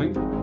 swing.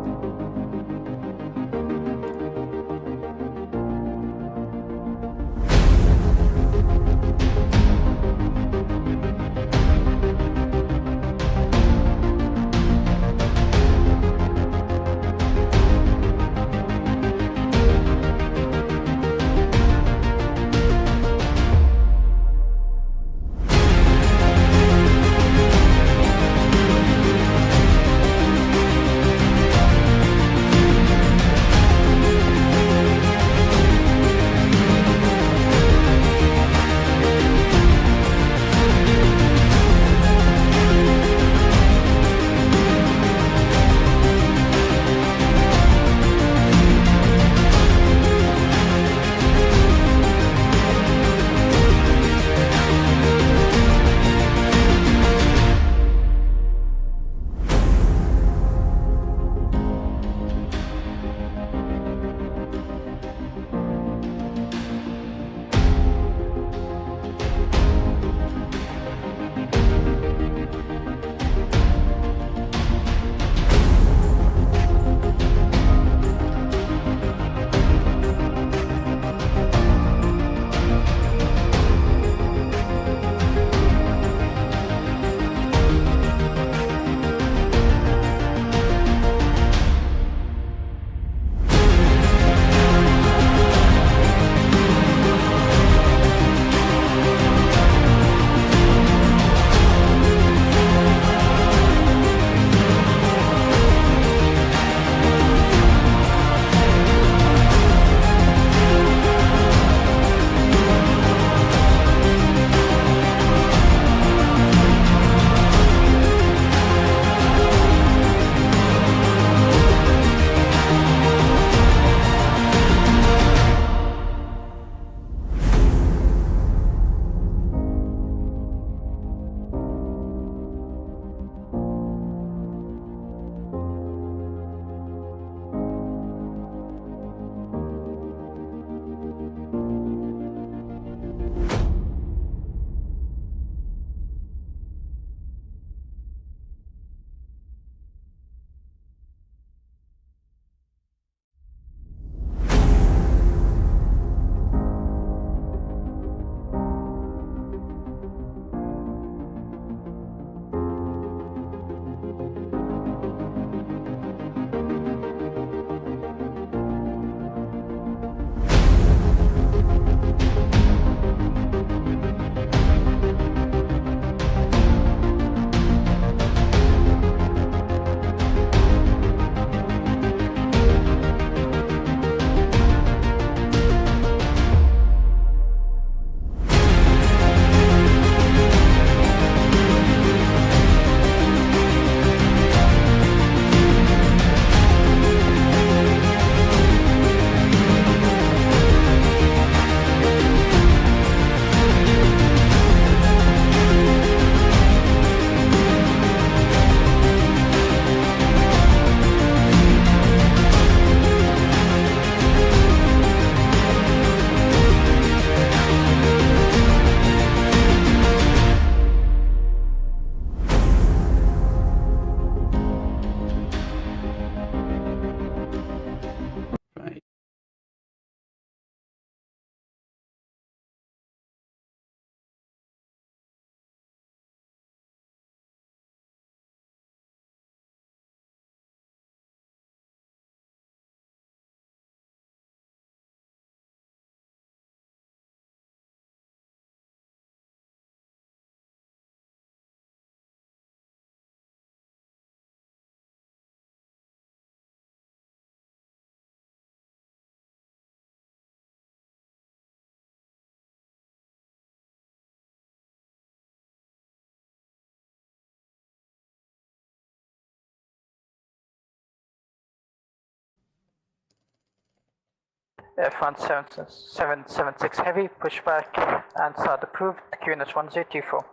F1776 Heavy, pushback, and start approved, QNH 1024.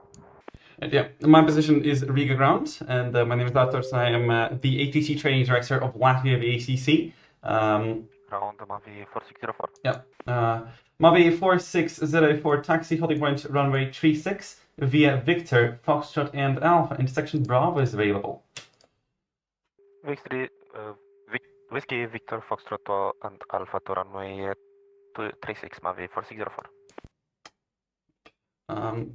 Yeah, my position is Riga Ground, and my name is Latos. I am the ATC Training Director of Latvia VACC. Ground Mavi 4604. Yeah, Mavi 4604, taxi holding point runway 36 via Victor, Foxtrot, and Alpha. Intersection Bravo is available. Victory Whiskey, Victor, Foxtrot 2 and Alpha to runway 36, Mavi 4604.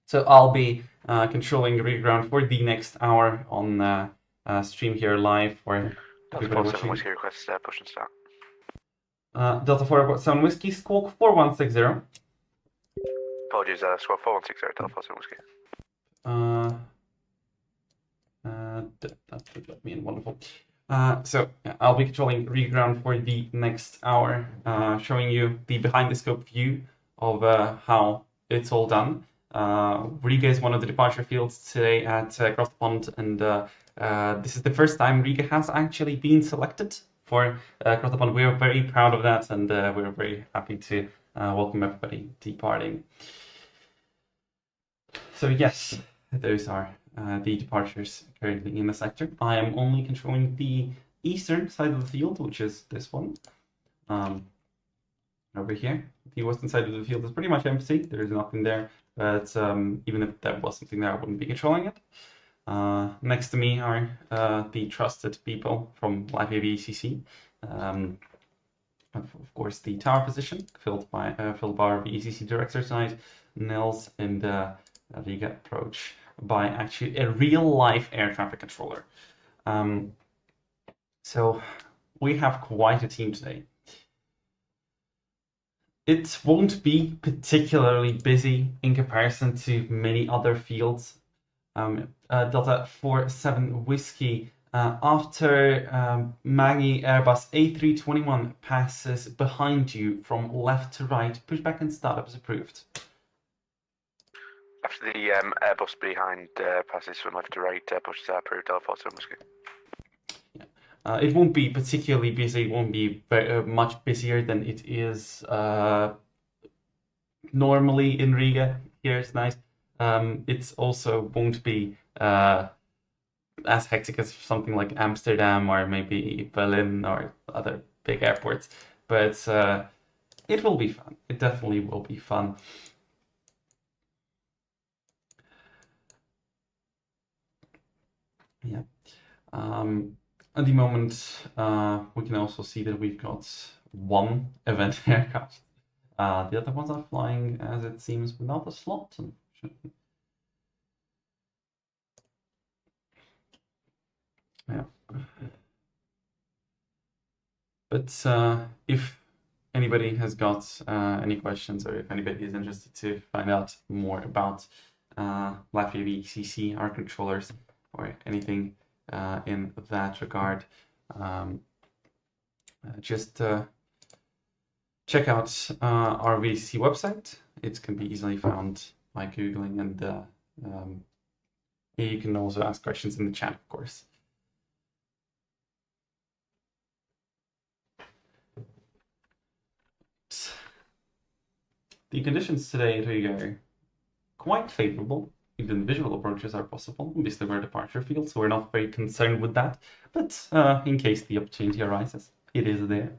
So I'll be controlling reground for the next hour on stream here live for everybody watching. Whiskey requests push and start. Delta 447 Whiskey, Squawk 4160. Apologies, squad 4160, Delta 47 Whiskey. That would let me in, wonderful. So yeah, I'll be controlling reground for the next hour, showing you the behind the scope view of how it's all done. Riga is one of the departure fields today at Across the Pond, and this is the first time Riga has actually been selected for Across the Pond. We are very proud of that, and we're very happy to welcome everybody departing. So yes, those are the departures currently in the sector. I am only controlling the eastern side of the field, which is this one. Over here, the western side of the field is pretty much empty. There is nothing there, but even if there was something there, I wouldn't be controlling it. Next to me are the trusted people from Latvia VACC. Of course, the tower position filled by our VACC director tonight, Nils, and the Riga approach by actually a real-life air traffic controller. So we have quite a team today. It won't be particularly busy in comparison to many other fields. Delta 47 Whiskey, after Maggie Airbus A321 passes behind you from left to right, pushback and startup is approved. After the Airbus behind passes from left to right, pushes are approved, Delta 47 Whiskey. It won't be particularly busy, it won't be very, much busier than it is normally in Riga. Here it's nice. It also won't be as hectic as something like Amsterdam or maybe Berlin or other big airports, but it will be fun. It definitely will be fun. Yeah. At the moment, we can also see that we've got one event aircraft. The other ones are flying, as it seems, without a slot, unfortunately. Yeah. But if anybody has got any questions, or if anybody is interested to find out more about Latvia VACC, our controllers, or anything in that regard, just check out our VACC website. It can be easily found by Googling, and you can also ask questions in the chat, of course. The conditions today at Riga are quite favorable. Even visual approaches are possible. Obviously, we're a departure field, so we're not very concerned with that. But in case the opportunity arises, it is there.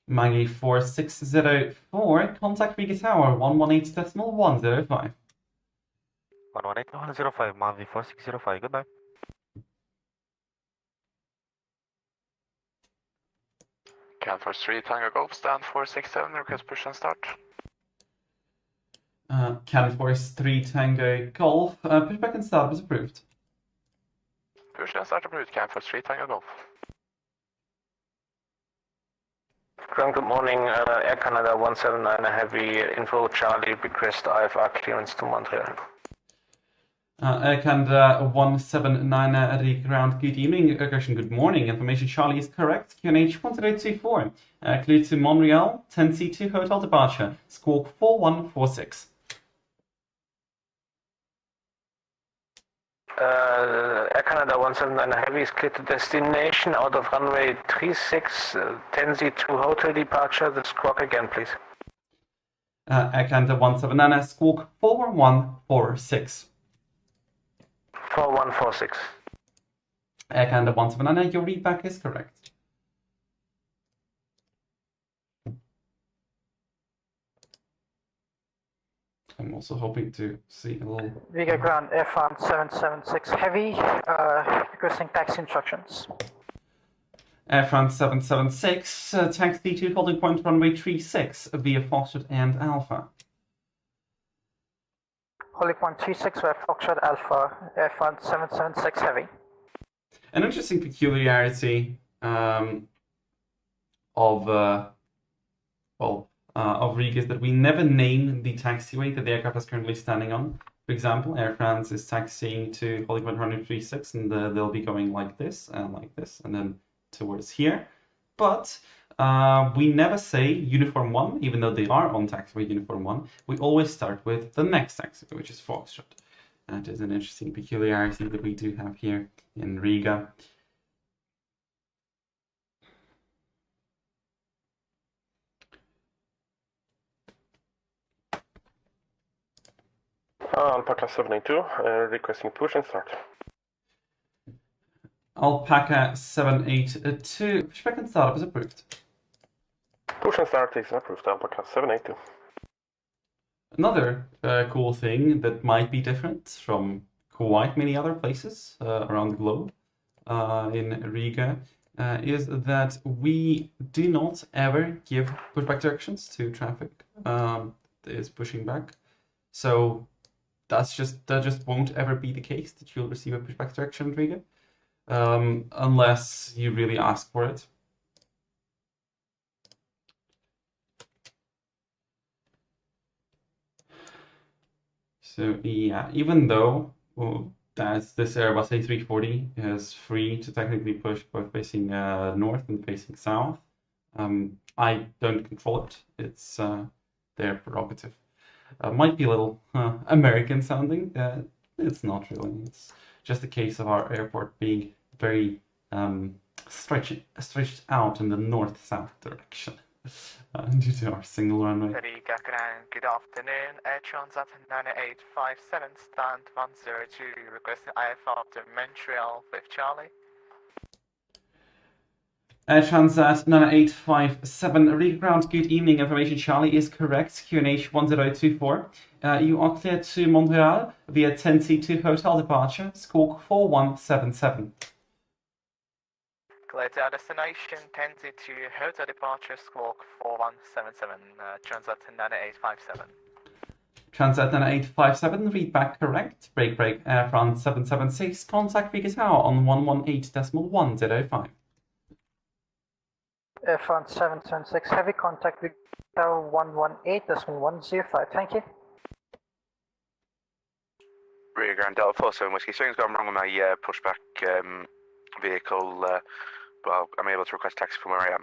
Maggie 4604, contact Riga Tower 118.105. 118.105, Mavi 4605, goodbye. Can for 3 Tango Golf, stand 467, request push and start. Cannon Force 3 Tango Golf, pushback and start was approved. Push and start approved, Can for 3 Tango Golf. Good morning, Air Canada 179 Heavy, Info Charlie, request IFR clearance to Montreal. Air Canada 179 reground, good evening, good morning, information Charlie is correct, QNH 1024, clear to Montreal, 10C2 hotel departure, squawk 4146. Air Canada 179 Heavy is clear to destination out of runway 36, 10Z2 hotel departure. The squawk again, please. Air Canada 179 squawk 4146. 4146. Air Canada 179, your readback is correct. I'm also hoping to see a little... Riga ground, F1 776 heavy, requesting taxi instructions. Air France 776, taxi to holding point runway 36 via Foxtrot and Alpha. Holding point 36 via Foxtrot Alpha, F1 776 heavy. An interesting peculiarity of Riga is that we never name the taxiway that the aircraft is currently standing on. For example, Air France is taxiing to holding point runway 36, and they'll be going like this, and then towards here. But we never say Uniform 1, even though they are on taxiway Uniform 1. We always start with the next taxiway, which is Foxtrot. That is an interesting peculiarity that we do have here in Riga. Alpaca 782, requesting push and start. Alpaca 782, pushback and startup is approved. Push and start is approved, Alpaca 782. Another cool thing that might be different from quite many other places around the globe in Riga is that we do not ever give pushback directions to traffic that is pushing back. So that just won't ever be the case that you'll receive a pushback direction in Riga unless you really ask for it. So yeah, even though that this Airbus A340 is free to technically push both facing north and facing south, I don't control it. It's their prerogative. Might be a little American sounding. It's not really. It's just a case of our airport being very stretched out in the north-south direction. Due to our single runway. Riga ground, good afternoon. Air Transat 9857, stand 102, requesting IFR to Montreal with Charlie. Air Transat 9857, Riga ground, good evening. Information Charlie is correct. QNH 1024. You are clear to Montreal via 10C2 hotel departure, squawk 4177. Clear to our destination, 10C2 hotel departure, squawk 4177, Transat 9857. Transat 9857, read back correct. Break, Air France 776, contact Riga Tower on 118.105. Air France 776 heavy, contact Riga Tower 118.105, thank you. Rear ground Delta 47 Whiskey. Something's gone wrong with my pushback vehicle. Well, I'm able to request taxi from where I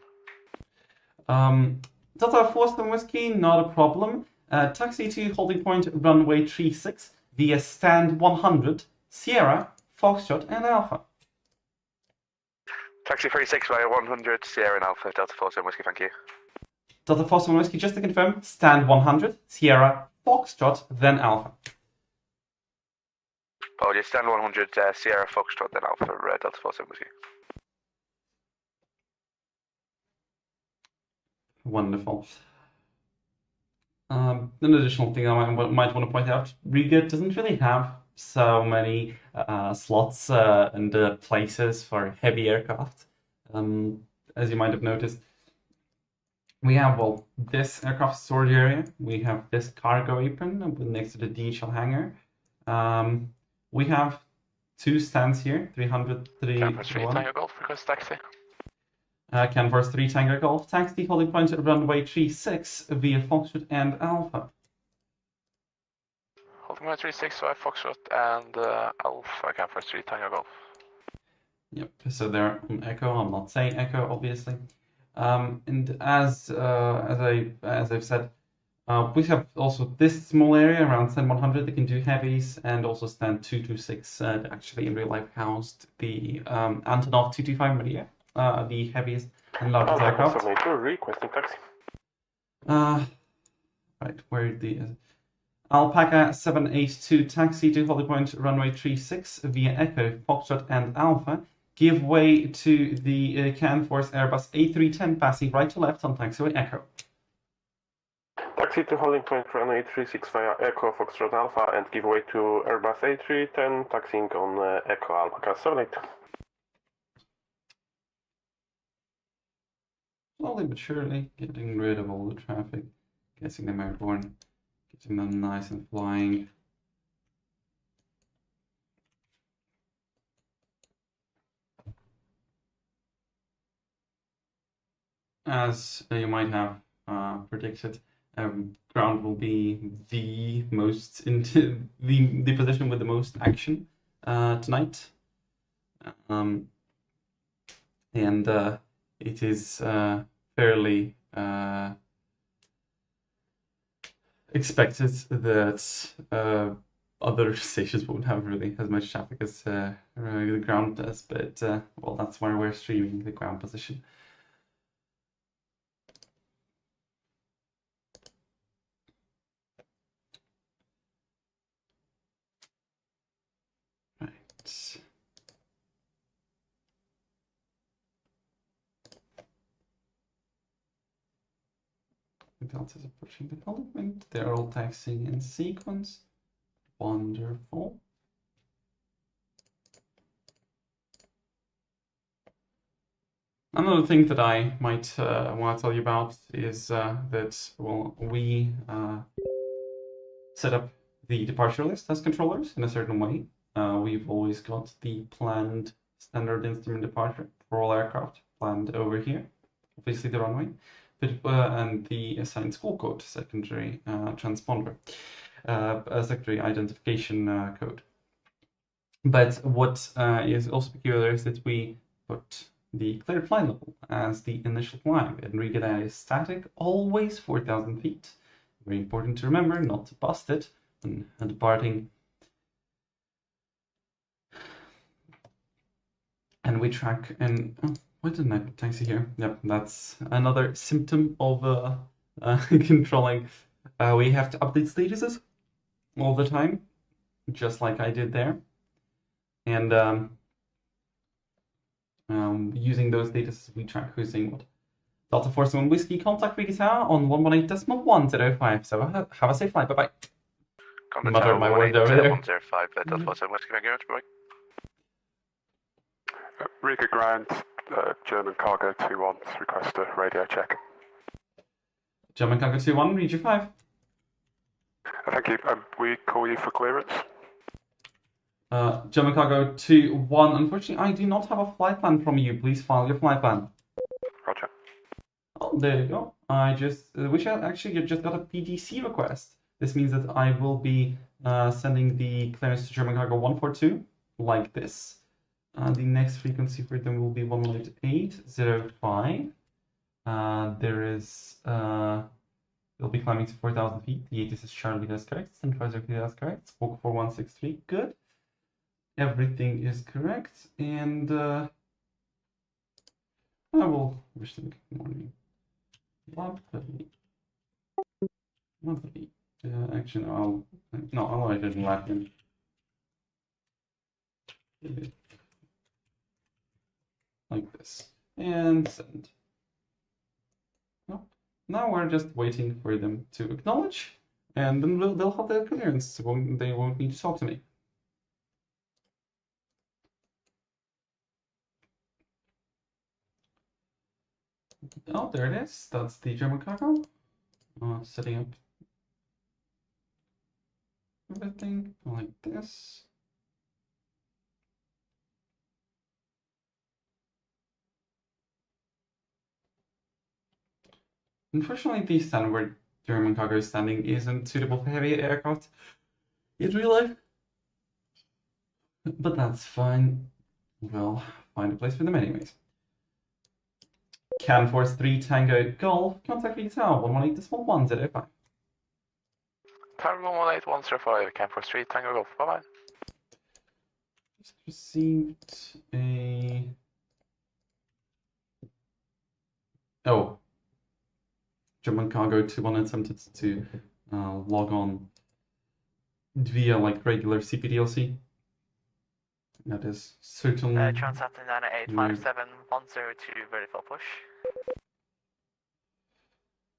am. Delta 47 Whiskey, not a problem. Taxi to holding point runway 36 via stand 100, Sierra, Foxtrot and Alpha. Taxi 36 via 100, Sierra and Alpha, Delta 47 Whiskey, thank you. Delta 47 Whiskey, just to confirm, stand 100, Sierra, Foxtrot, then Alpha. Apologies, stand 100, Sierra, Foxtrot, then Alpha, Delta 47 Whiskey. Wonderful. An additional thing I might want to point out, Riga doesn't really have so many slots and places for heavy aircraft. As you might have noticed, we have, well, this aircraft storage area, we have this cargo apron next to the DHL hangar. We have two stands here, 300, 301. Tango Golf, request taxi. Canvas 3 Tango Golf, taxi holding point at runway 36 via Foxtrot and Alpha. Holding my 36 via Foxtrot and Alpha, Canvas 3 Tango Golf. Yep, so they're on Echo. I'm not saying Echo, obviously. And as I've said, we have also this small area around stand 100 that can do heavies, and also stand 226 that actually in real life housed the Antonov 225 Maria. The heaviest and largest aircraft. Requesting taxi. Right, where the Alpaca 782 taxi to holding point runway 36 via Echo, Foxtrot and Alpha. Give way to the Canforce Airbus A310 passing right to left on taxiway Echo. Taxi to holding point runway 36 via Echo Foxtrot Alpha and give way to Airbus A310, taxiing on Echo Alpha Car 78. Slowly but surely, getting rid of all the traffic, getting them airborne, getting them nice and flying. As you might have predicted, ground will be the most into the position with the most action tonight, and it is fairly expected that other stations won't have really as much traffic as the ground does, but well, that's why we're streaming the ground position. Right. The Delta is approaching development. They're all taxiing in sequence. Wonderful. Another thing that I might want to tell you about is that, well, we set up the departure list as controllers in a certain way. We've always got the planned standard instrument departure for all aircraft planned over here, obviously the runway, but and the assigned school code, secondary transponder, secondary identification code. But what is also peculiar is that we put the cleared flight level as the initial flag, and we get that is static, always 4,000 feet. Very important to remember not to bust it when departing. And we track, and oh, why didn't I put taxi here? Yep, that's another symptom of controlling. We have to update statuses all the time, just like I did there. And using those data, we track who's saying what. Delta Force 1 Whiskey, contact Riga Tower on 118.105. So have a safe flight. Bye bye. Mutter my word over there. 105, Delta Force 1 Whiskey, thank you very much. Bye. Riga Ground, German Cargo 21, request a radio check. German Cargo 21, read your 5. Thank you. We call you for clearance. German Cargo 21, unfortunately, I do not have a flight plan from you. Please file your flight plan. Roger. Oh, there you go. I just, actually just got a PDC request. This means that I will be sending the clearance to German Cargo 142, like this. The next frequency for them will be 118.05. There is, they'll be climbing to 4,000 feet. The 86 Charlie, that's correct. Centralizer, that's correct. Spoke 4163, good. Everything is correct, and I will wish them good morning. Lovely. Lovely. Actually, I'll write it in Latin. Like this. And send. Now we're just waiting for them to acknowledge, and then they'll have their clearance, so they won't need to talk to me. Oh, there it is. That's the German cargo. Setting up everything like this. Unfortunately, the stand where German cargo is standing isn't suitable for heavy aircraft in real life. But that's fine. We'll find a place for them anyways. Can Force 3 Tango Golf, contact Riga Tower 118.105. Tower 118.105, Can Force 3 Tango Golf, bye bye. Just received a. Oh. German Cargo 21 attempted to log on via like regular CPDLC. That is certainly. Transat 9857 102, very full push.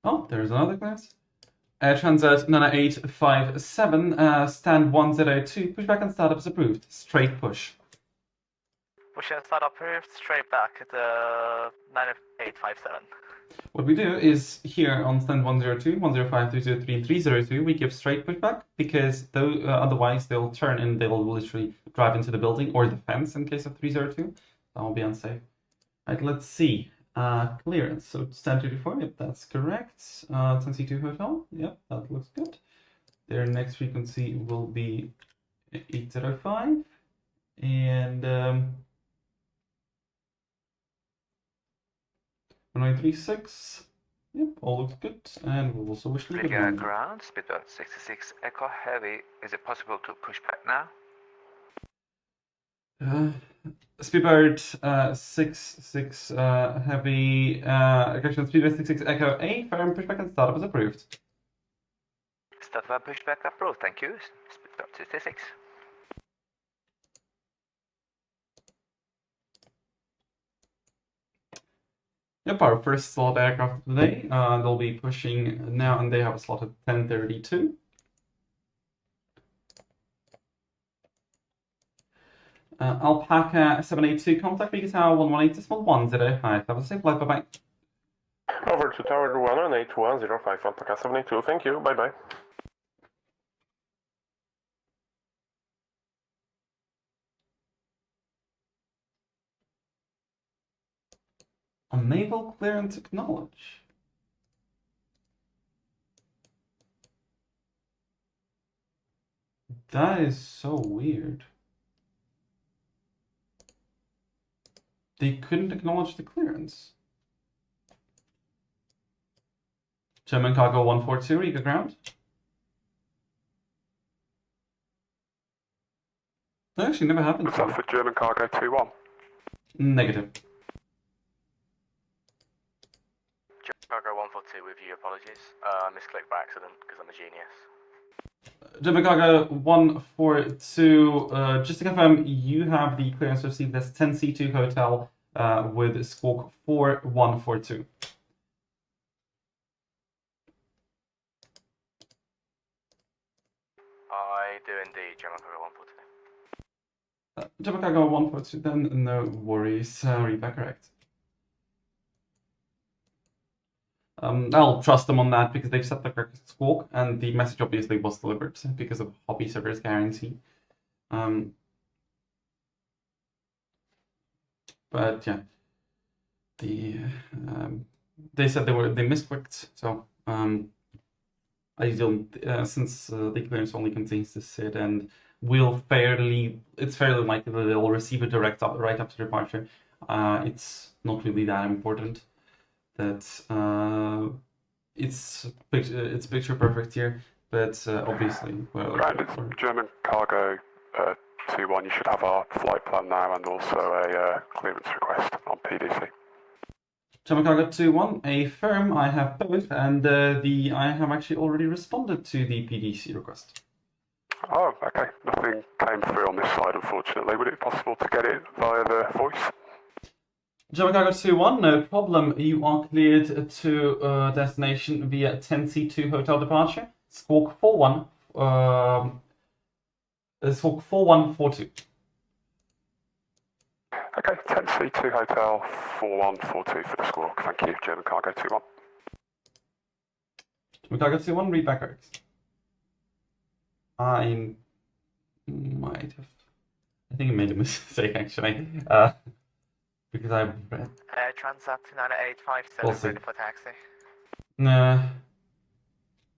Oh, there's another class. Air Transat 9857, stand 102, pushback and startup is approved. Straight push. Push and start approved, straight back at 9857. What we do is here on stand 102, 105, 303, and 302, we give straight pushback because otherwise they'll turn and they'll literally drive into the building or the fence in case of 302. That will be unsafe. Right, let's see. Clearance. So stand 224, yep, that's correct. 10C2 Hotel, yep, that looks good. Their next frequency will be 805. And 1936. Yep, all looks good. And we'll also wish them good morning. Ground, speedbird 66 Echo Heavy. Is it possible to push back now? Speedbird 66 Heavy. Correction, Speedbird 66 Echo A. Firm pushback and startup is approved. Startup pushback approved, thank you. Speedbird 66. Yep, our first slot aircraft of the day. They'll be pushing now, and they have a slot at 10:32. Alpaca 782, contact Vegas Tower 118.10. Hi, have a safe flight. Bye bye. Over to Tower 18105, Alpaca 72. Thank you. Bye bye. Enable clearance acknowledge. That is so weird. They couldn't acknowledge the clearance. German cargo 142, Riga ground. That actually never happened. Was that for German cargo 21? Negative. Cargo 142 with you, apologies. I misclicked by accident because I'm a genius. German cargo 142, just to confirm, you have the clearance received as 10C2 Hotel with squawk 4142. I do indeed, German cargo 142. German cargo 142, then no worries, read that correct. I'll trust them on that because they've set the correct squawk and the message obviously was delivered because of Hobby Server's guarantee. But yeah, they said they misclicked, so I don't since the clearance only contains the SID and it's fairly likely that they'll receive it right after departure. It's not really that important. That it's picture perfect here, but obviously, well, Ground, it's German cargo 21. You should have our flight plan now and also a clearance request on PDC. German cargo 21, a firm. I have both, and I have actually already responded to the PDC request. Oh, okay. Nothing came through on this side, unfortunately. Would it be possible to get it via the voice? German cargo 21, no problem. You are cleared to destination via 10C2 Hotel departure. Squawk 4142. Okay, 10C2 Hotel 4142 for the squawk. Thank you, German cargo 21. German cargo 21, read back correct. I might have. I think I made a mistake actually. Because I read. Transat 9857, ready for taxi.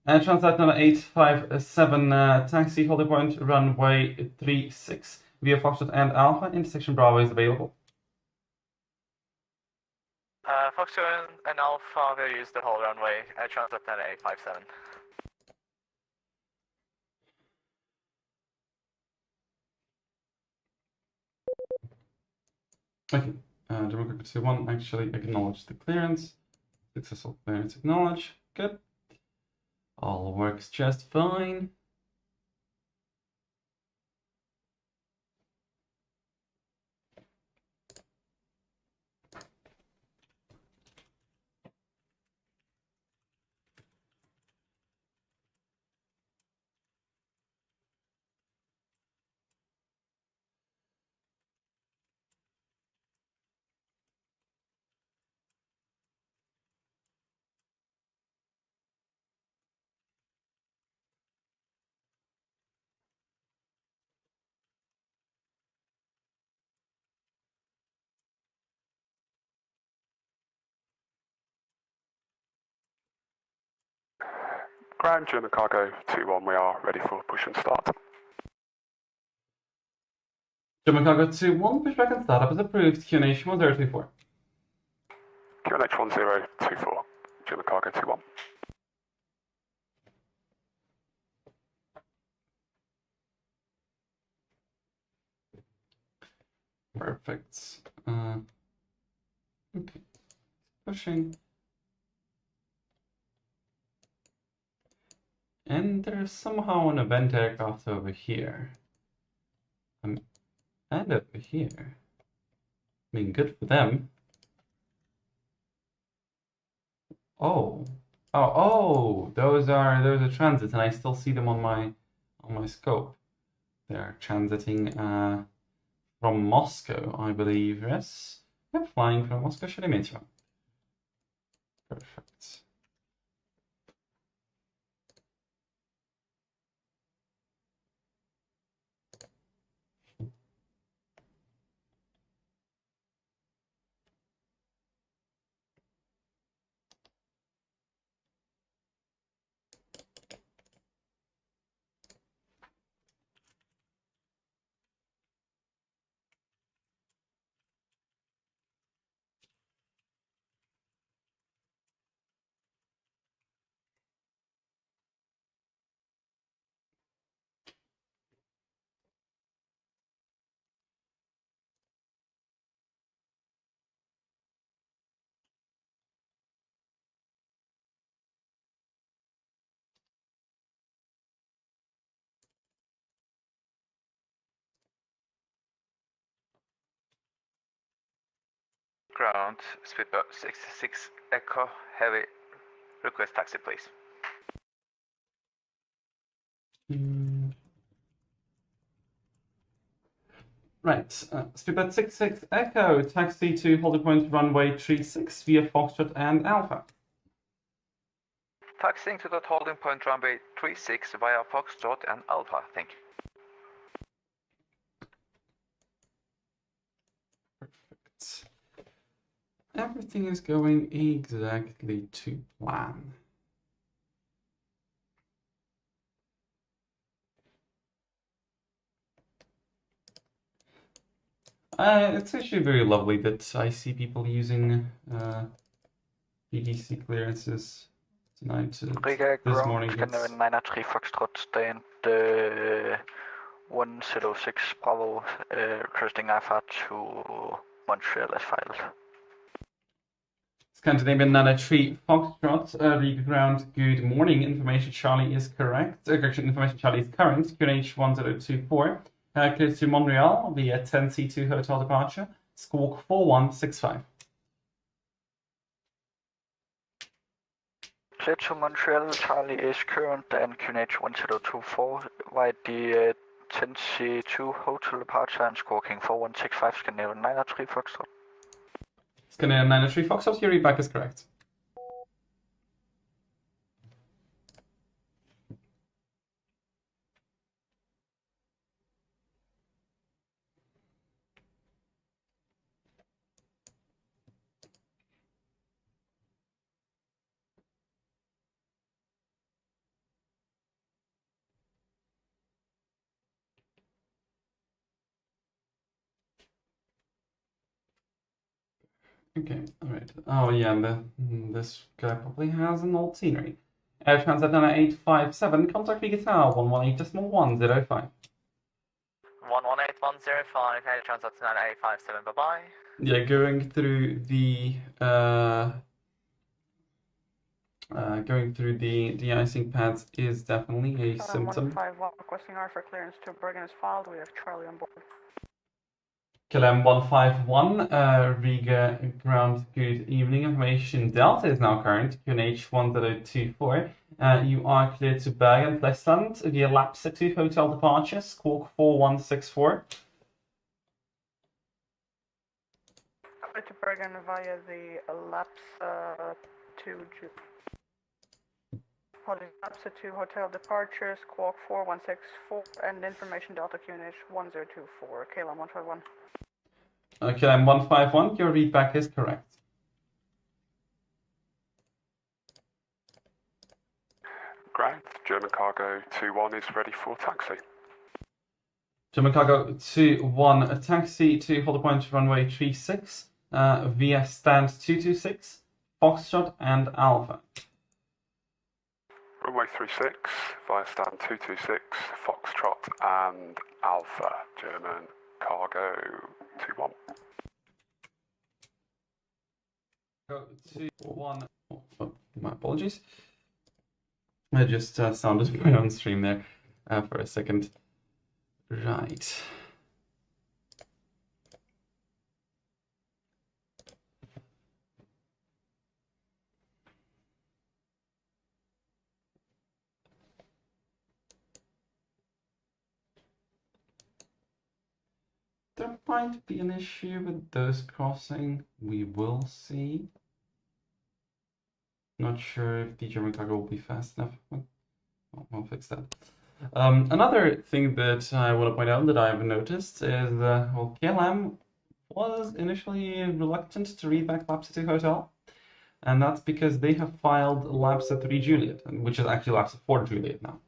Transat 9857, taxi, holding point, runway 36, via Foxtrot and Alpha, intersection Bravo is available. Foxtrot and Alpha will use the whole runway, Transat 9857. Okay. German cargo 21 actually acknowledged the clearance. Successful clearance acknowledged. Good. All works just fine. Ground, German Cargo 2-1, we are ready for push and start. German Cargo 2-1, pushback and startup is approved. QNH 1024. QNH 1024, German Cargo 2-1. Perfect. Okay. Pushing. And there's somehow an event aircraft over here. And over here. I mean, good for them. Oh. Oh, those are transits, and I still see them on my scope. They're transiting from Moscow, I believe. Yes. Yep, flying from Moscow. Sheremetyevo. Perfect. Ground, Speedbird 66 Echo, heavy, request taxi please. Right, Speedbird 66 Echo, taxi to holding point runway 36 via Foxtrot and Alpha. Taxiing to that holding point runway 36 via Foxtrot and Alpha, thank you. Perfect. Everything is going exactly to plan. It's actually very lovely that I see people using PDC clearances tonight. Riga This ground, morning. Scandinavian 903 Foxtrot, stand 106 Bravo, requesting Alpha to Montreal as filed. Scandinavian 903 Foxtrot, Riga ground, good morning. Information Charlie is correct. Correction, information Charlie is current. QNH 1024. Clear to Montreal via 10C2 hotel departure. Squawk 4165. Clear to Montreal, Charlie is current and QNH 1024 via the 10C2 hotel departure and squawking 4165 Scandinavian 903 Foxtrot. Scandinavian 903 Foxtrot, your readback is correct. Okay, alright. Oh yeah, this guy probably has an old scenery. Air Transat 857, contact me guitar 118.105. 118105, Air Transat 9857, bye bye. Yeah, going through the de-icing pads is definitely a symptom. 151 requesting R for clearance to Bergen is filed. We have Charlie on board. KLM 151, Riga ground, good evening. Information Delta is now current, QNH 1024. You are cleared to Bergen, Flesland via Lapsa to hotel departure, squawk 4164. Clear to Bergen via the Lapsa to Lapsa to hotel departure, squawk 4164, and information Delta QNH 1024, KLM 151. KLM 151, your readback is ground. German Cargo 21 is ready for taxi. German Cargo 21, a taxi to hold a point runway 36 via stand 226, Foxtrot and Alpha. Runway 36 via stand 226, Foxtrot and Alpha, German Cargo 21. Go 21. Oh, my apologies. I just sounded my own stream there for a second. Right. There might be an issue with those crossing. We will see. Not sure if the German cargo will be fast enough. We'll fix that. Another thing that I want to point out that I've noticed is well, KLM was initially reluctant to read back LAPSA 2 Hotel, and that's because they have filed LAPSA 3 Juliet, which is actually LAPSA 4 Juliet now.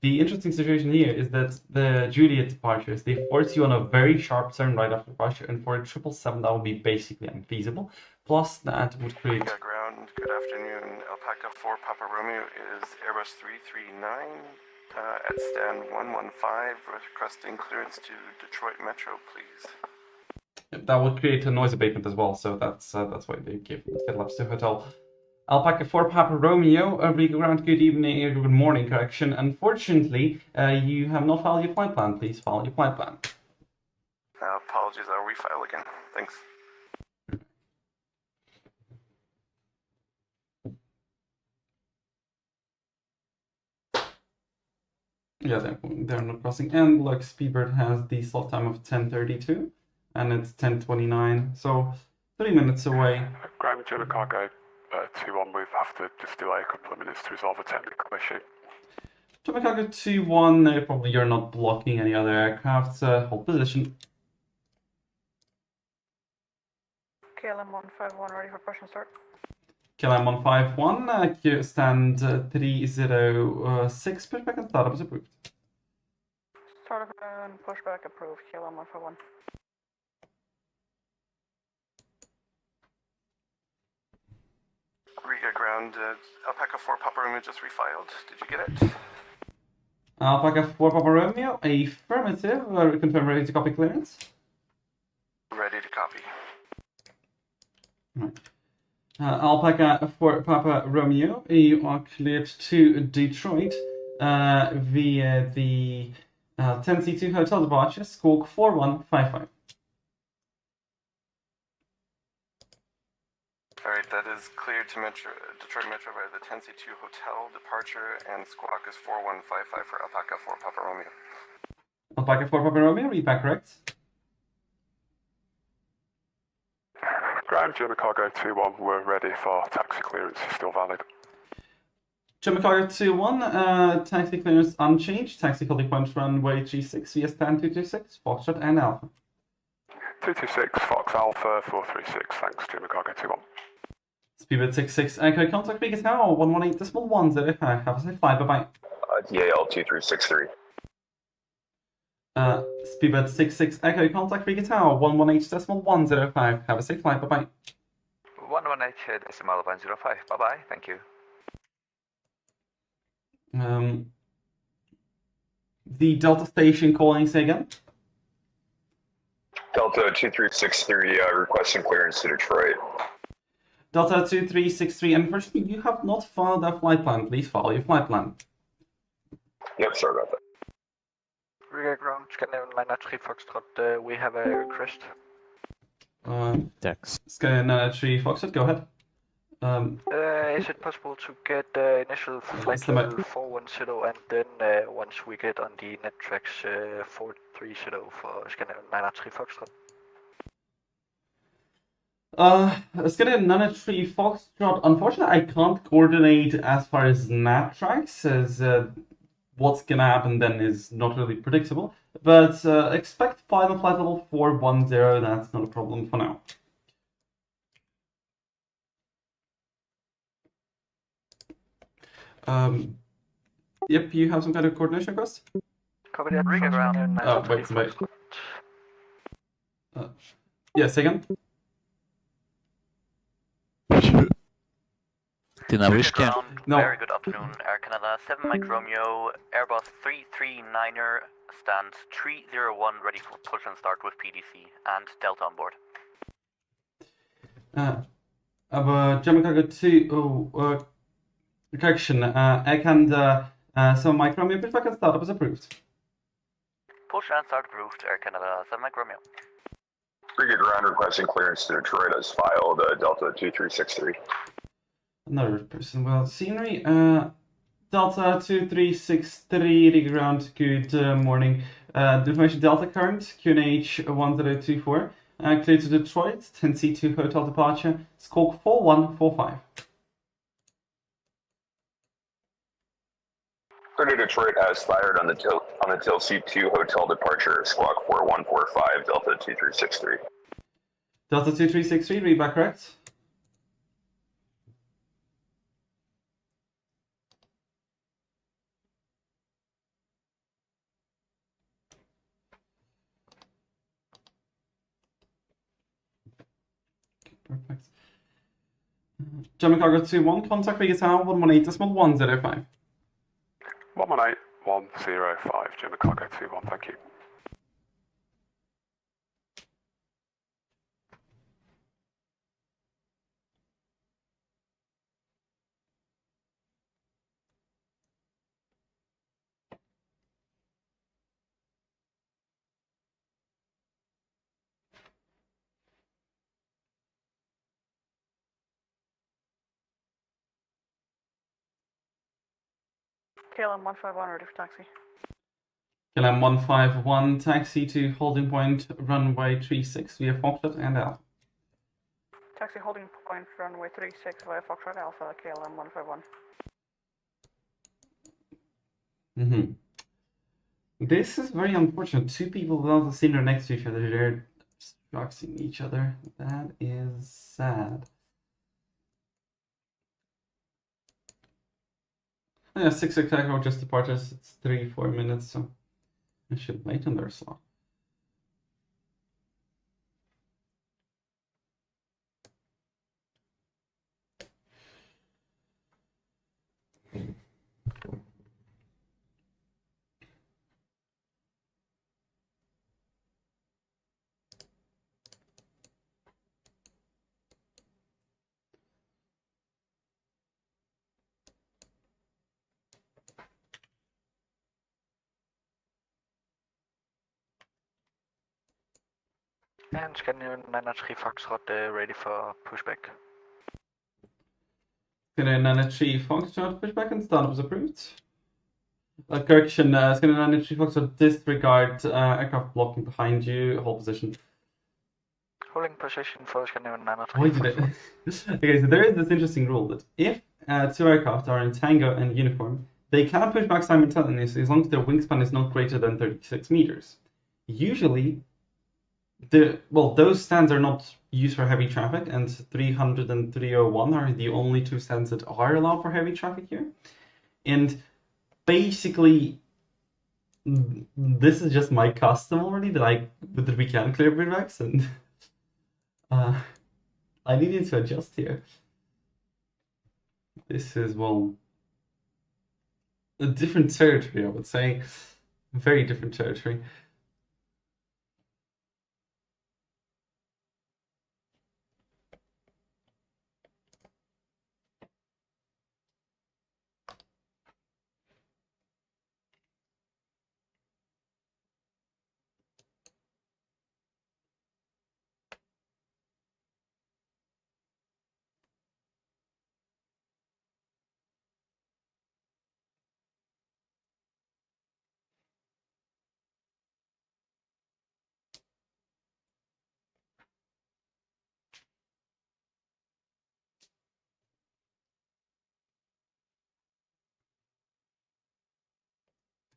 The interesting situation here is that the Juliet departures, they force you on a very sharp turn right after departure, and for a 777 that would be basically unfeasible. Plus, that would create... Ground, good afternoon. Alpaca 4 Papa Romeo is Airbus 339 at stand 115, requesting clearance to Detroit Metro, please. That would create a noise abatement as well, so that's why they gave LAPSA 2 Hotel. Alpaca 4 Papa Romeo, ground, good evening, good morning, correction. Unfortunately, you have not filed your flight plan. Please file your flight plan. Apologies, I'll refile again. Thanks. Yeah, they're not crossing. And look, Speedbird has the slot time of 10:32, and it's 10:29, so 3 minutes away. Ground German Cargo 21, we have to just delay a couple of minutes to resolve a technical issue. German Cargo 21, probably you're not blocking any other aircraft. Hold position. KLM 151 ready for push and start. KLM 151, stand 306, pushback and startup is approved. Startup and pushback approved, KLM 151. Riga ground, Alpaca 4 Papa Romeo just refiled. Did you get it? Alpaca 4 Papa Romeo, affirmative. Confirm ready to copy clearance. Ready to copy. Right. Alpaca 4 Papa Romeo, you are cleared to Detroit via the 10C2 Hotel departure, squawk 4155. Alright, that is cleared to Detroit Metro by the 10C2 Hotel departure, and squawk is 4155 for Alpaca 4 Papa Romeo. Alpaca 4 Papa Romeo, read back correct. Ground German Cargo 21, we're ready for taxi clearance, is still valid. German Cargo 21, taxi clearance unchanged, taxi calling point runway 36 via stand 226, Foxtrot and Alpha. 226, Fox Alpha 436, thanks German Cargo 21. Speedbird 66, Echo, contact Vegas now, 118.10, have a safe flight, bye-bye. DAL 2363. Speedbird 66, Echo, contact Vegas now, 118.105, have a safe flight, bye-bye. 118.105, bye-bye, thank you. The Delta station calling, say again? Delta 2363, requesting clearance to Detroit. Delta 2363, unfortunately, you have not filed a flight plan. Please file your flight plan. Yep, sorry about that. Riga ground, Scandinavian Liner 3 Foxtrot, we have a request. Scandinavian 3 Foxtrot, go ahead. Is it possible to get initial flight level 410 and then once we get on the net tracks 430 for Scandinavian Liner 3 Foxtrot? Scandinavian Liner 3 Foxtrot, unfortunately I can't coordinate as far as NAT tracks, as what's gonna happen then is not really predictable, but expect final flight level 410, that's not a problem for now. Yep, you have some kind of coordination request? Copy that. Riga ground. Oh, wait. Yes, again? Riga ground, No. very good afternoon. Air Canada 7 Mike Romeo, Airbus 339er, stand 301, ready for push and start with PDC, and Delta on board. German Cargo 2, correction, Air Canada 7 Mike Romeo, pushback and startup is approved. Push and start approved, Air Canada 7 Mike Romeo. Riga ground requesting clearance to Detroit as filed, Delta 2363. Another person, well, scenery, Delta 2363, Riga ground, good morning. Information Delta current, QNH 1024, clear to Detroit, 10C2 hotel departure, squawk 4145. Clear to Detroit as fired on the C2 hotel departure, squawk 4145, Delta 2363. Delta 2363, read back correct. Perfect. German Cargo 21, contact Riga Tower 118.105. 118.105, German Cargo 21, thank you. KLM 151 ready for taxi. KLM 151, taxi to holding point, runway 36 via Foxtrot and Alpha. Taxi holding point runway 36 via Foxtrot Alpha, KLM 151. This is very unfortunate. Two people without a cylinder next to each other, they're obstructing each other. That is sad. Yeah, 6 o'clock just departures. It's 3-4 minutes, so I should wait on their slot. And Scandinavian 903 Foxtrot ready for pushback. Scandinavian 903 Foxtrot pushback and startup is approved. Correction, Scandinavian 903 Foxtrot disregard aircraft blocking behind you, hold position. Holding position for Scandinavian 903. Why did it? Okay, so there is this interesting rule that if two aircraft are in tango and uniform, they cannot push back simultaneously as long as their wingspan is not greater than 36 meters. Usually, those stands are not used for heavy traffic, and 300 and 301 are the only two stands that are allowed for heavy traffic here. And basically, this is just my custom already that we can clear pushbacks, and I needed to adjust here. This is, well, a different territory, I would say. Very different territory.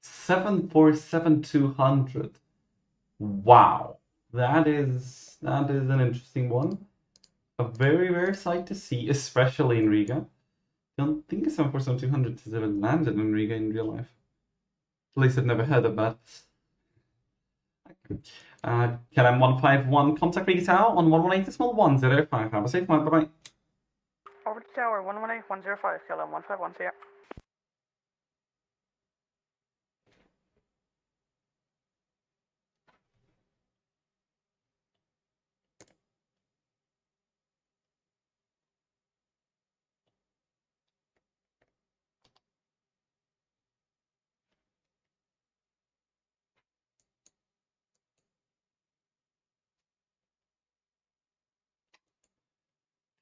Seven four 200. Wow, that is an interesting one. A very rare sight to see, especially in Riga. Don't think a 747-200 has ever landed in Riga in real life. At least I've never heard of that. KLM 151, contact Riga Tower on 118.105. Have a safe flight, bye-bye. Over to tower, 118.105, KLM 151, see ya.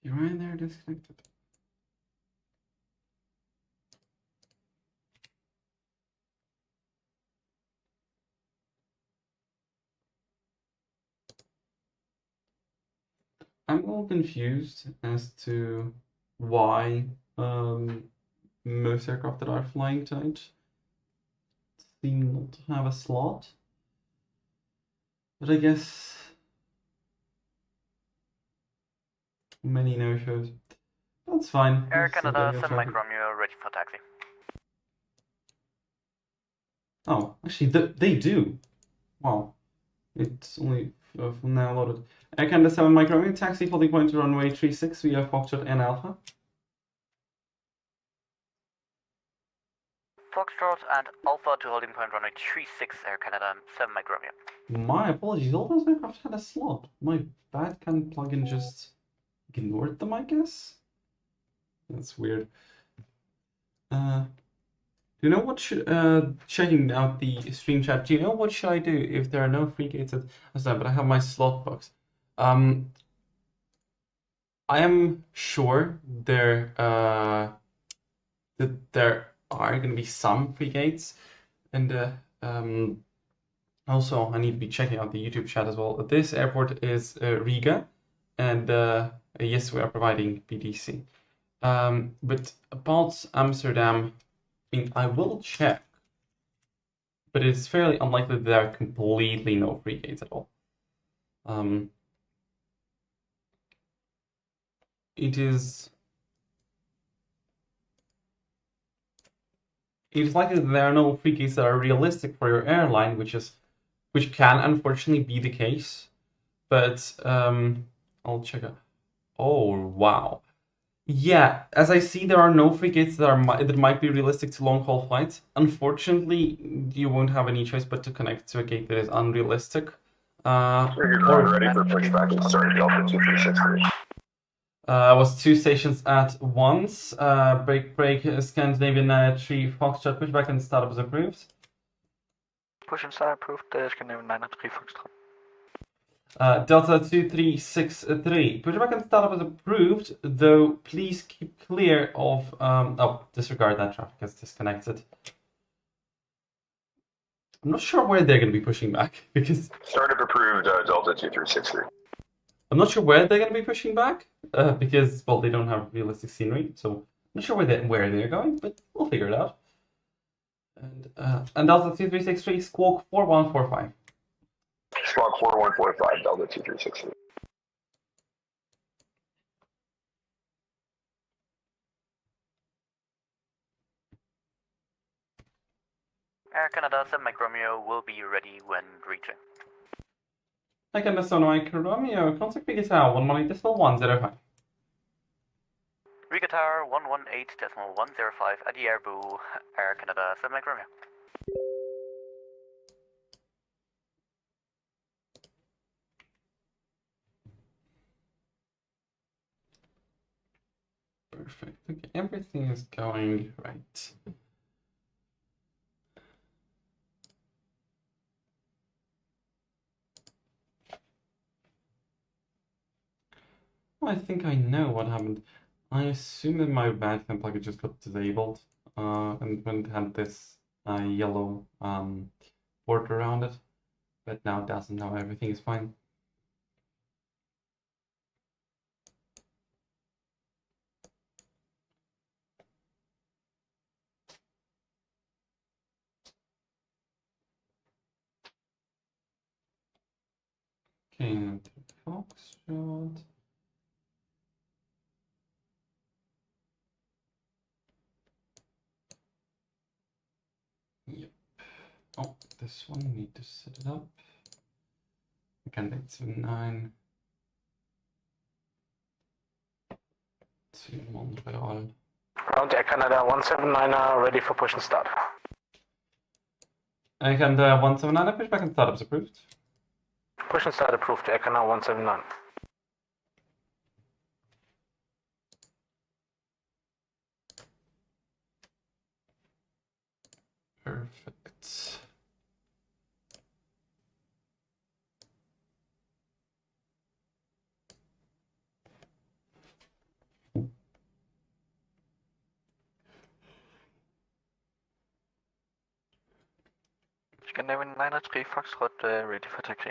You're right there, disconnected. I'm a little confused as to why most aircraft that are flying tonight seem not to have a slot. But I guess many no-shows. That's fine. Air It's still Canada, getting off 7 Mike traffic. Romeo, ready for taxi. Oh, actually, they do. Wow. It's only from now loaded. Air Canada 7 Mike Romeo, taxi holding point to runway 36 via Foxtrot and Alpha. Foxtrot and Alpha to holding point runway 36, Air Canada, 7 Mike Romeo. My apologies, all those aircraft had a slot. My bad, can plugin just ignored them, I guess? That's weird. Do you know what should, checking out the stream chat, do you know what should I do if there are no free gates at that, but I have my slot box? I am sure that there are going to be some free gates, and also I need to be checking out the YouTube chat as well. This airport is Riga, and yes, we are providing BDC. But about Amsterdam, I mean, I will check, but it's fairly unlikely that there are completely no free gates at all. It is likely that there are no free gates that are realistic for your airline, which can unfortunately be the case. But I'll check out. Oh wow. Yeah, as I see, there are no free gates that might be realistic to long-haul flights. Unfortunately, you won't have any choice but to connect to a gate that is unrealistic. Ready for pushback and start Delta 2363. Was 2 stations at once. Break, Scandinavian 3 Foxtrot, pushback and startup is approved. Push and start approved, Scandinavian 903 Foxtrot. Delta 2363. Pushback and startup is approved, though please keep clear of... disregard that traffic is disconnected. I'm not sure where they're going to be pushing back, because... Startup approved, Delta 2363. I'm not sure where they're going to be pushing back, because, well, they don't have realistic scenery, so I'm not sure where they're going, but we'll figure it out. And Delta 2363, Squawk 4145. Squawk 4145, Delta 2363. Air Canada 7 Mike Romeo will be ready when reaching. Air Canada 7 Mike Romeo, contact Riga Tower 118.105. Riga Tower 118.105 at the Airbu, Air Canada 7 Mike Romeo. Perfect. Okay, everything is going right. I think I know what happened. I assume that my badcam plugin just got disabled, and when it had this yellow border around it, but now it doesn't. Now everything is fine. Okay, now to Foxtrot. this one, we need to set it up. Again, 879 to Montreal. Ground Air Canada 179er, ready for push and start. Air Canada 179, pushback and startups approved. Push and start approved, Air Canada 179. Perfect. Scandinavian 903 Foxtrot, ready for taxi.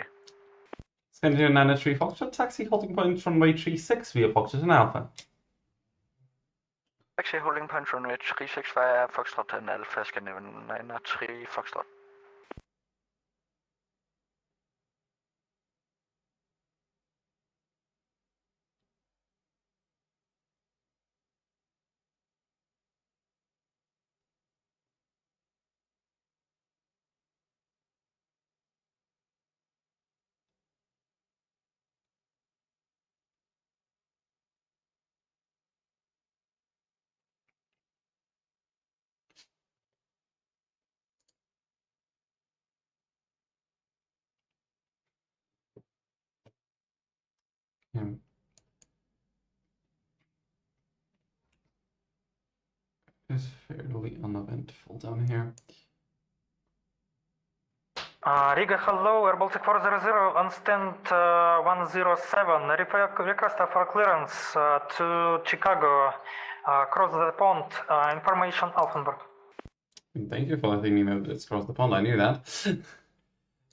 Scandinavian 903 Foxtrot, taxi holding point runway 36 via Foxtrot and Alpha. Taxi holding point runway 36 via Foxtrot and Alpha, Scandinavian 903 Foxtrot. Yeah. It's fairly uneventful down here. Riga, hello, Air Baltic 400 on stand 107. Request for clearance to Chicago, cross the pond, information Alphenberg. Thank you for letting me know that it's across the pond, I knew that.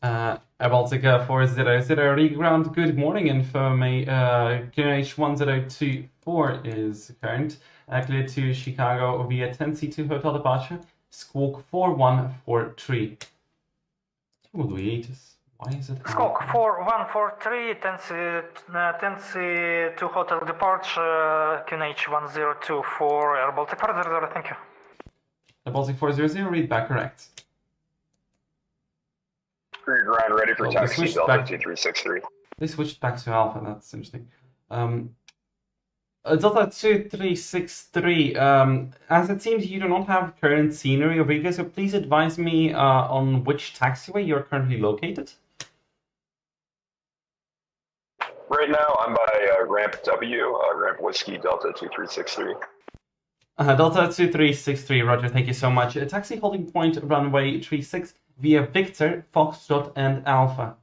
Air Baltic 400, reground, good morning, info QNH 1024 is current, clear to Chicago via 10C2 hotel departure, squawk 4143. Why is it? Squawk 4143, 10C2 hotel departure, QNH 1024, Air Baltic 400, thank you. Air Baltic 400, read back correct. Ground ready for taxi, Delta 2363. They switched back to Alpha, that's interesting. Delta 2363, as it seems you do not have current scenery over here, so please advise me on which taxiway you're currently located. Right now, I'm by ramp W, ramp Whiskey Delta 2363. Delta 2363, roger, thank you so much. Taxi holding point runway 36 via Victor, Foxtrot and Alpha.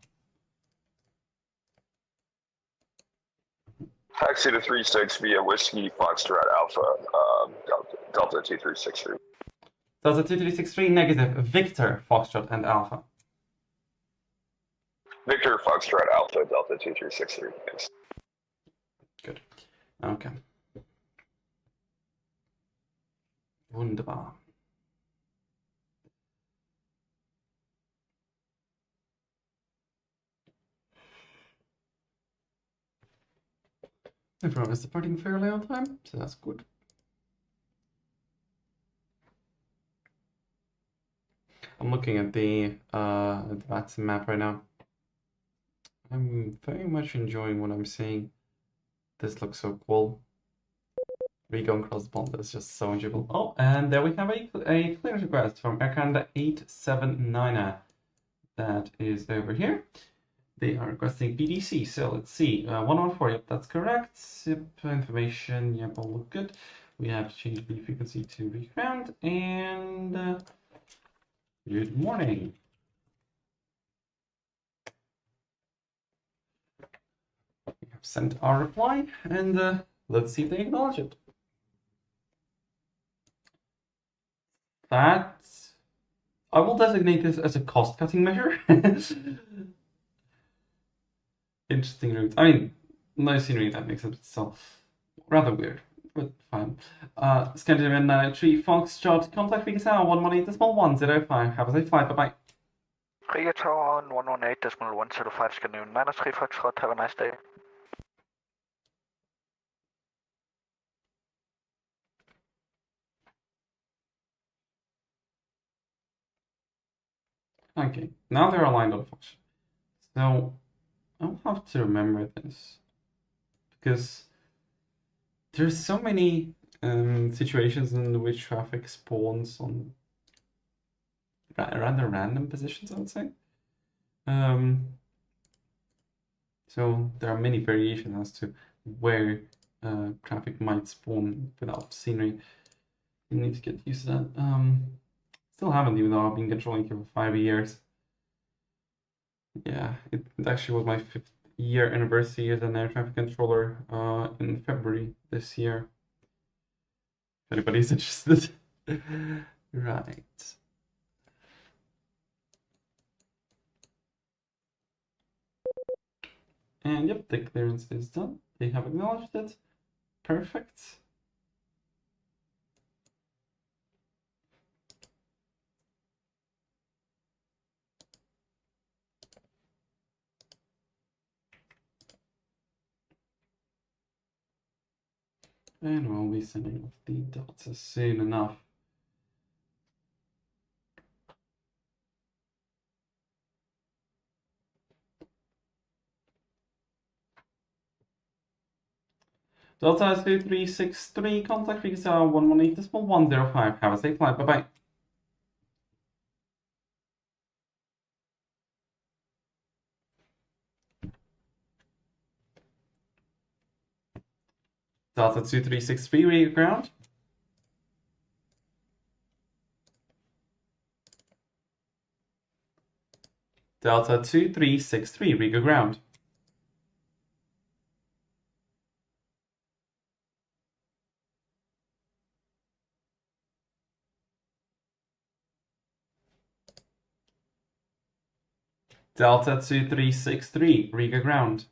Taxi to 36 via Whiskey Foxtrot Alpha, Delta 2363. Delta 2363, negative, Victor, Foxtrot and Alpha. Victor Foxtrot Alpha, Delta 2363, thanks. Good, okay. Wunderbar. Everyone is departing fairly on time, so that's good. I'm looking at the VATS map right now. I'm very much enjoying what I'm seeing. This looks so cool. Going across the pond is just so enjoyable. Oh, and there we have a clearance request from Air Canada 879er. That is over here. They are requesting PDC, so let's see. 114, yep, that's correct. Yep, information, yep, all look good. We have changed the frequency to reground, and good morning. We have sent our reply, and let's see if they acknowledge it. That, I will designate this as a cost-cutting measure. Interesting route. I mean, no scenery that makes it so rather weird, but fine. Scandinavian 903 Foxtrot, contact Riga Tower 118.105. Have a safe flight, bye bye. Riga Tower 118.105, Scandinavian 903 Foxtrot, have a nice day. Okay, now they're aligned on function. So I'll have to remember this because there's so many situations in which traffic spawns on rather random positions, I would say. So there are many variations as to where traffic might spawn without scenery. You need to get used to that. Still haven't, even though I've been controlling here for 5 years. Yeah, it actually was my 5th year anniversary as an air traffic controller in February this year. If anybody's interested. Right. And yep, the clearance is done. They have acknowledged it. Perfect. And we'll be sending off the data soon enough. Delta 2363, contact frequency 118.105. Have a safe flight. Bye-bye. Delta 2363, read ground. Delta 2363, read ground. Delta 2363, read ground.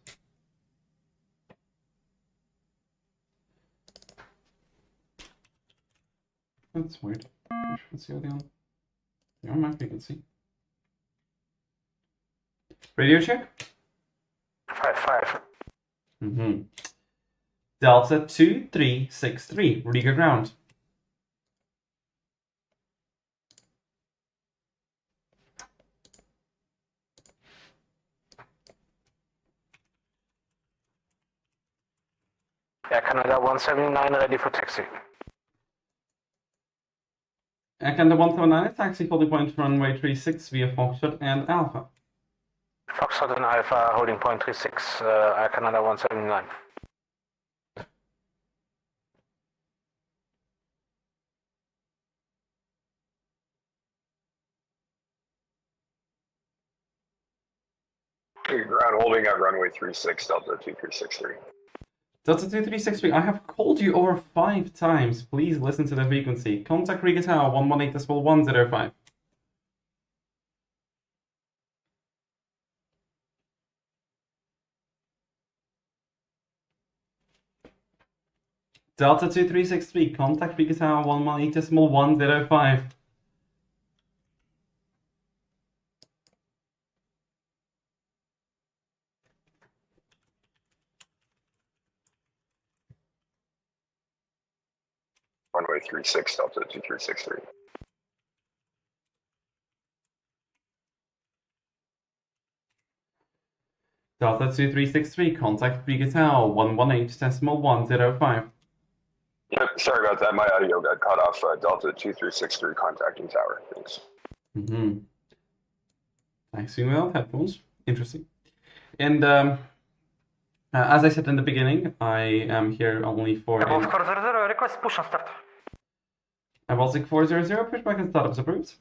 That's weird. Which frequency are they on? They're on my frequency. Radio check? 5-5. Delta 2363, read ground. Air Canada 179 ready for taxi. Air Canada 179 is taxi holding point runway 36 via Foxtrot and Alpha. Foxtrot and Alpha holding point 36, Air Canada 179. Ground holding at runway 36, Delta 2363. Delta 2363, I have called you over 5 times. Please listen to the frequency. Contact Riga Tower 118.105. Delta 2363, contact Riga Tower 118.105. Runway 36, Delta 2363. Delta 2363, contact Riga Tower 118.105. Yep, sorry about that. My audio got cut off. Delta 2363 contacting tower. Thanks. Taxiing without headphones. Interesting. And as I said in the beginning, I am here only for... Above 400, request push and start. Baltic 400, pushback and startups approved.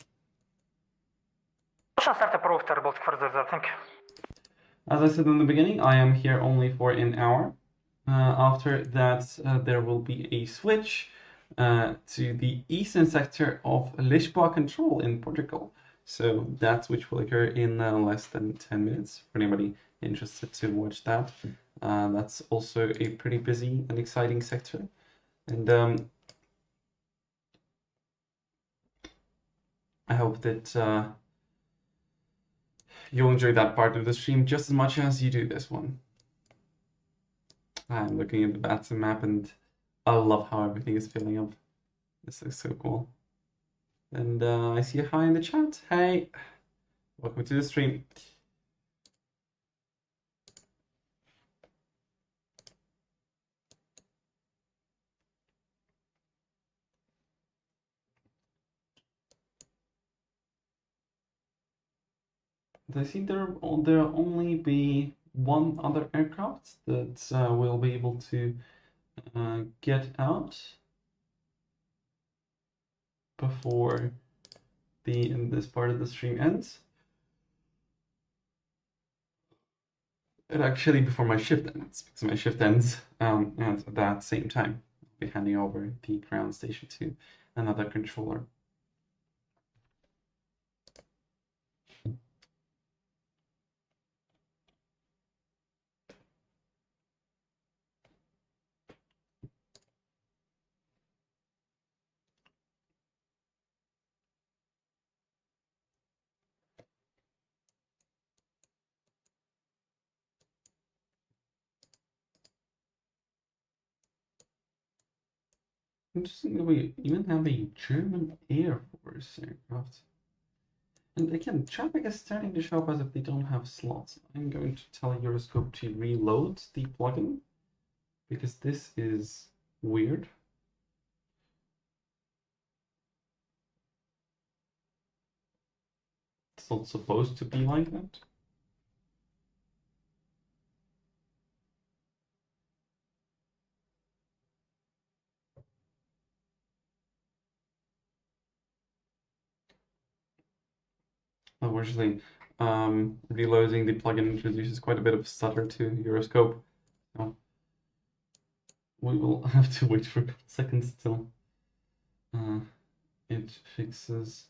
Push and start approved, Baltic 400, thank you. As I said in the beginning, I am here only for an hour. After that, there will be a switch to the eastern sector of Lisboa control in Portugal. So that switch will occur in less than 10 minutes for anybody interested to watch that. That's also a pretty busy and exciting sector. And I hope that you'll enjoy that part of the stream just as much as you do this one. I'm looking at the Batson map and I love how everything is filling up. This looks so cool. And I see a hi in the chat. Hey, Welcome to the stream. I see there'll only be one other aircraft that will be able to get out before this part of the stream ends. And actually before my shift ends, because my shift ends at that same time. I'll be handing over the ground station to another controller. Interesting that we even have a German Air Force aircraft. And again, traffic is starting to show up as if they don't have slots. I'm going to tell Euroscope to reload the plugin because this is weird. It's not supposed to be like that. Unfortunately, reloading the plugin introduces quite a bit of stutter to Euroscope. So we will have to wait for a couple seconds till it fixes.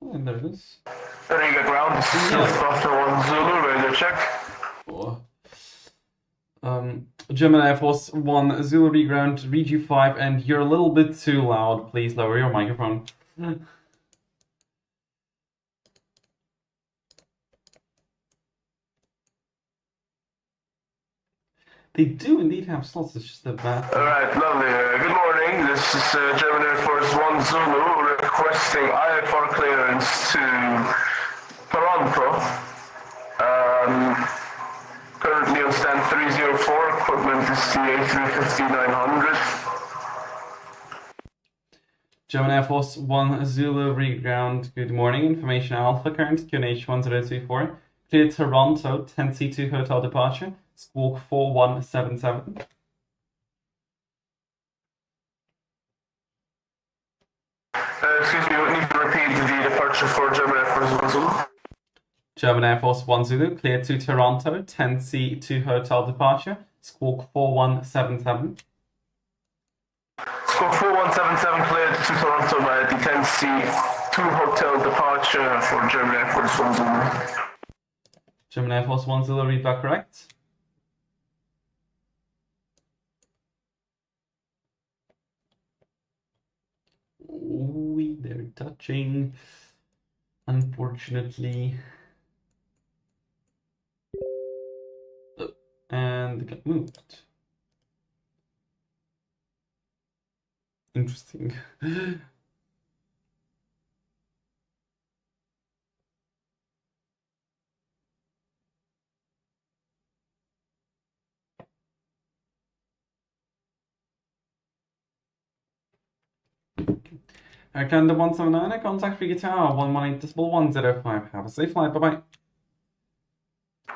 And there it is. Riga ground, after 1 Zulu, radio check. Oh. German Air Force 1 Zulu reground, RG5, and you're a little bit too loud. Please lower your microphone. They do indeed have slots, it's just a bad. Alright, lovely. Good morning. This is German Air Force 1 Zulu requesting IFR clearance to Toronto. Currently on stand 304, equipment is CA350-900. German Air Force 1 Zulu reground, good morning. Information Alpha current, QNH 1024. Clear Toronto, 10C2 hotel departure, squawk 4177. Excuse me, we need to repeat the departure for German Air Force 1 Zulu. German Air Force 1 Zulu, clear to Toronto, 10C2 hotel departure, squawk 4177. Squawk 4177 cleared to Toronto by the 10C2 hotel departure for German Air Force 1 Zulu. German Air Force 1 Zulu, read back correct. Ooh, they're touching. Unfortunately. And they got moved. Interesting. Canada 179, contact Free Guitar 118.105. Have a safe flight, bye bye.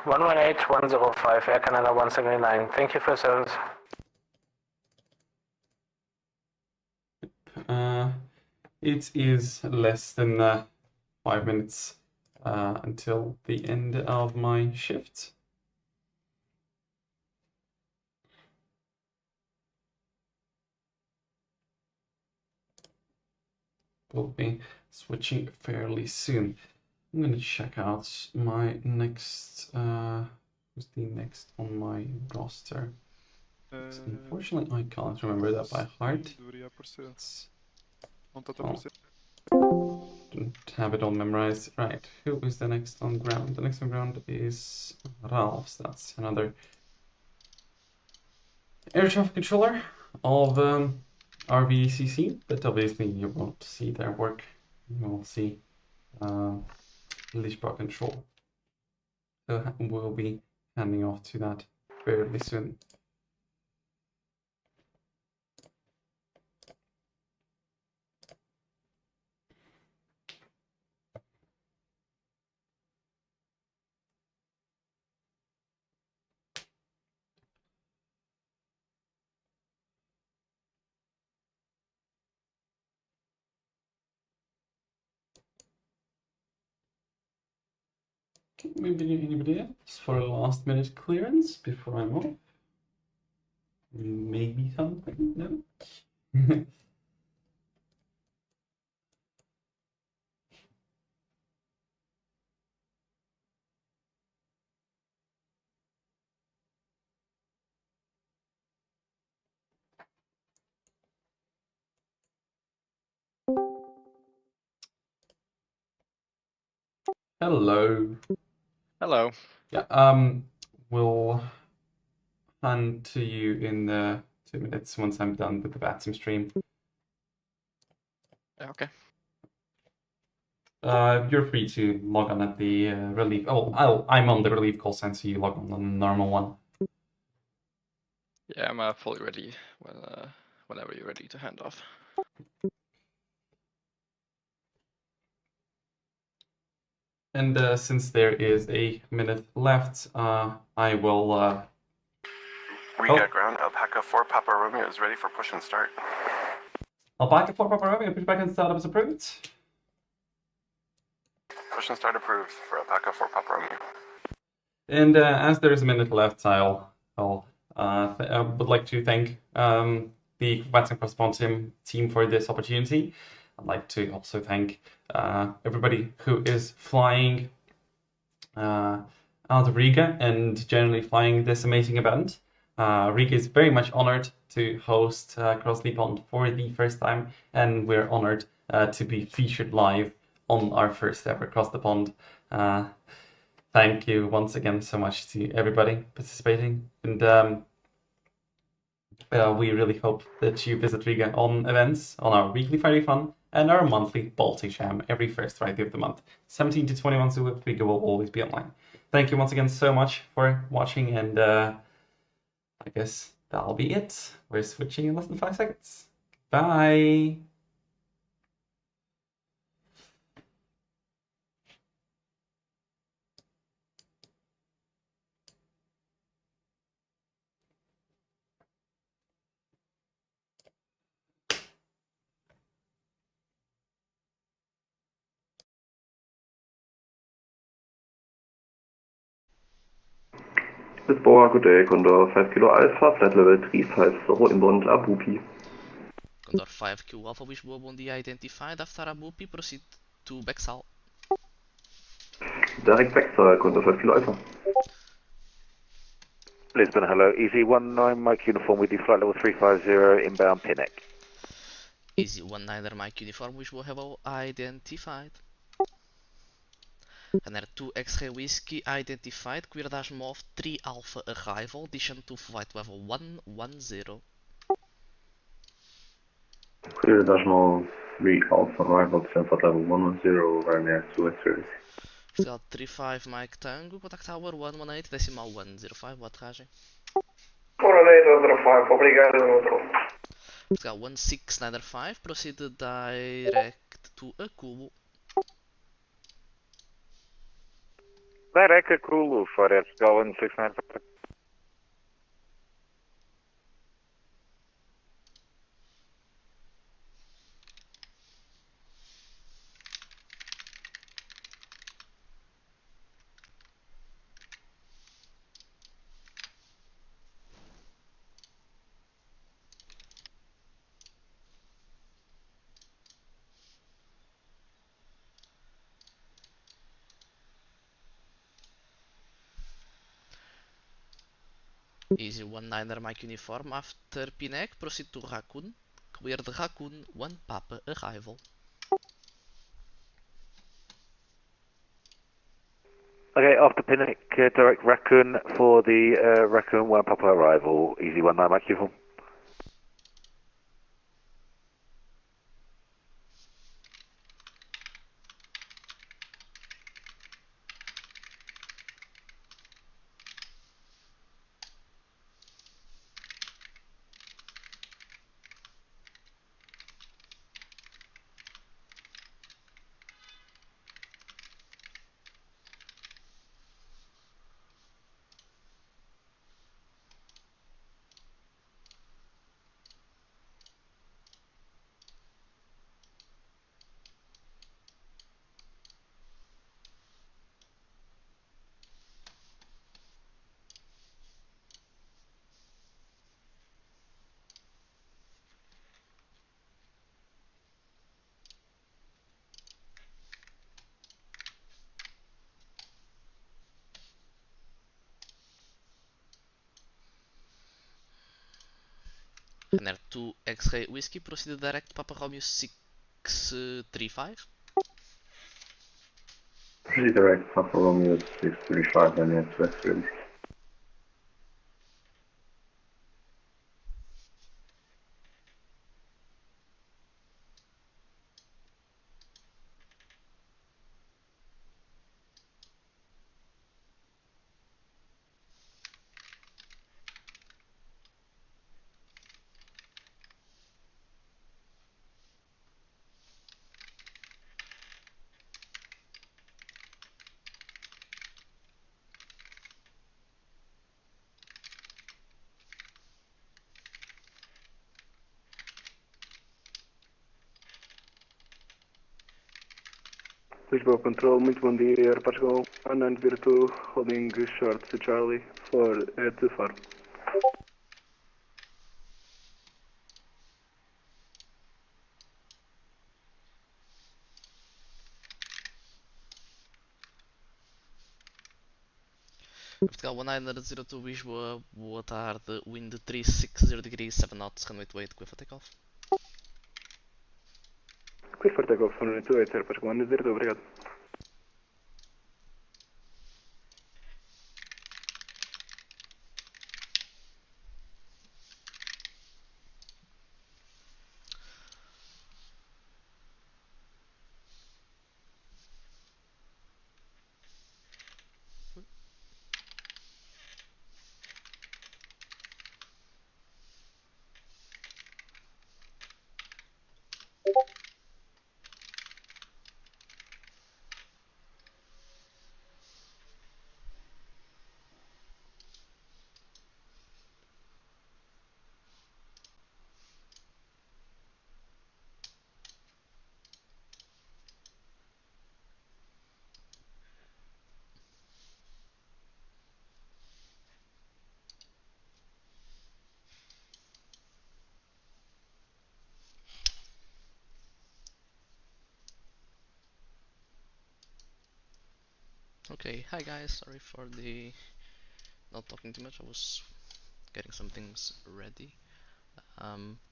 118.105, Air Canada 179. Thank you for service. It is less than 5 minutes until the end of my shift. We'll be switching fairly soon. I'm going to check out my next, who's the next on my roster? Unfortunately, I can't remember that by heart. Don't have it all memorized. Right, who is the next on ground? The next on ground is Ralph's. That's another air traffic controller of RVCC, but obviously you won't see their work. You will see leash bar control. So we'll be handing off to that fairly soon. Okay, maybe anybody else for a last minute clearance before I'm off? Maybe something? No? Hello. Hello. Yeah, we'll hand to you in 2 minutes once I'm done with the Batsum stream. Okay. You're free to log on at the relief. Oh, I'm on the relief call sign, so you log on the normal one. Yeah, I'm fully ready whenever you're ready to hand off. And since there is a minute left, I will. Riga ground, Alpaca 4 Papa Romeo is ready for push and start. Alpaca 4 Papa Romeo, pushback and startup is approved. Push and start approved for Alpaca 4 Papa Romeo. And as there is a minute left, I would like to thank the Combatants Across the Pond team for this opportunity. I'd like to also thank everybody who is flying out of Riga and generally flying this amazing event. Riga is very much honored to host Across the Pond for the first time, and we're honored to be featured live on our first ever Across the Pond. Thank you once again so much to everybody participating, and we really hope that you visit Riga on events, on our weekly Friday Fun and our monthly Baltic Jam every first Friday of the month. 17 to 21 so Riga will always be online. Thank you once again so much for watching, and I guess that'll be it. We're switching in less than 5 seconds. Bye! Westbound, good day, Condor 5 Kilo Alpha, flight level 350 inbound Abupi. Condor 5 Kilo Alpha, Wishboard on the identified. After Abupi, proceed to Bexal. Direct Bexal, Condor 5 Kilo Alpha. Lisbon, hello, Easy 19, Mike Uniform with you, flight level 350, inbound Pinnock. Easy 19er Mike Uniform, Wishboard have identified. Canada 2 X-ray Whiskey identified, clear dash MOV 3 Alpha arrival, descend to flight level 110. Clear dash MOV 3 Alpha arrival, descend flight level 110, Ryanair 2 X-ray. Portugal 35 Mike Tango, contact tower 118 decimal 105, boa aterragem. 118, 105, obrigado. Portugal 1695, proceed direct to Akulo. Direct Akulu for Portugal 169. Easy 19er Mike Uniform, after Pinnock, proceed to Raccoon. Clear the Raccoon, 1 Papa arrival. Okay, after Pinnock, direct Raccoon for the Raccoon 1 Papa arrival, Easy 19 Mike Uniform. Ryanair 2 X-Ray Whiskey, proceed direct Papa Romeo 635. Proceed direct Papa Romeo 635 and then to X-ray Whiskey. Lisboa Control, muito bom dia. Air Portugal, unknown Virtu, holding short to Charlie for 24. Portugal 1902 Lisboa, boa tarde, wind 360 degrees, 7 knots, runway 28, clear for takeoff. Clear for takeoff, runway 28, Air Portugal 102, obrigado. Okay, hi guys, sorry for the not talking too much, I was getting some things ready.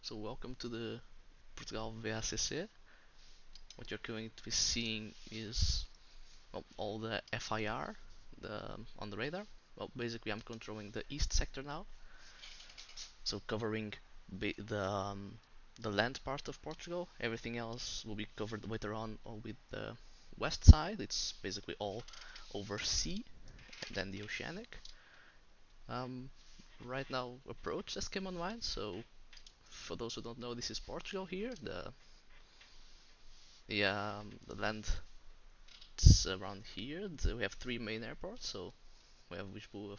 So welcome to the Portugal VACC. What you're going to be seeing is all the FIR on the radar. Well, basically I'm controlling the east sector now, so covering the land part of Portugal. Everything else will be covered later on with the west side. It's basically all over sea and then the Oceanic. Right now approach just came online, so for those who don't know, this is Portugal here. The land is around here. We have three main airports, so we have Lisboa,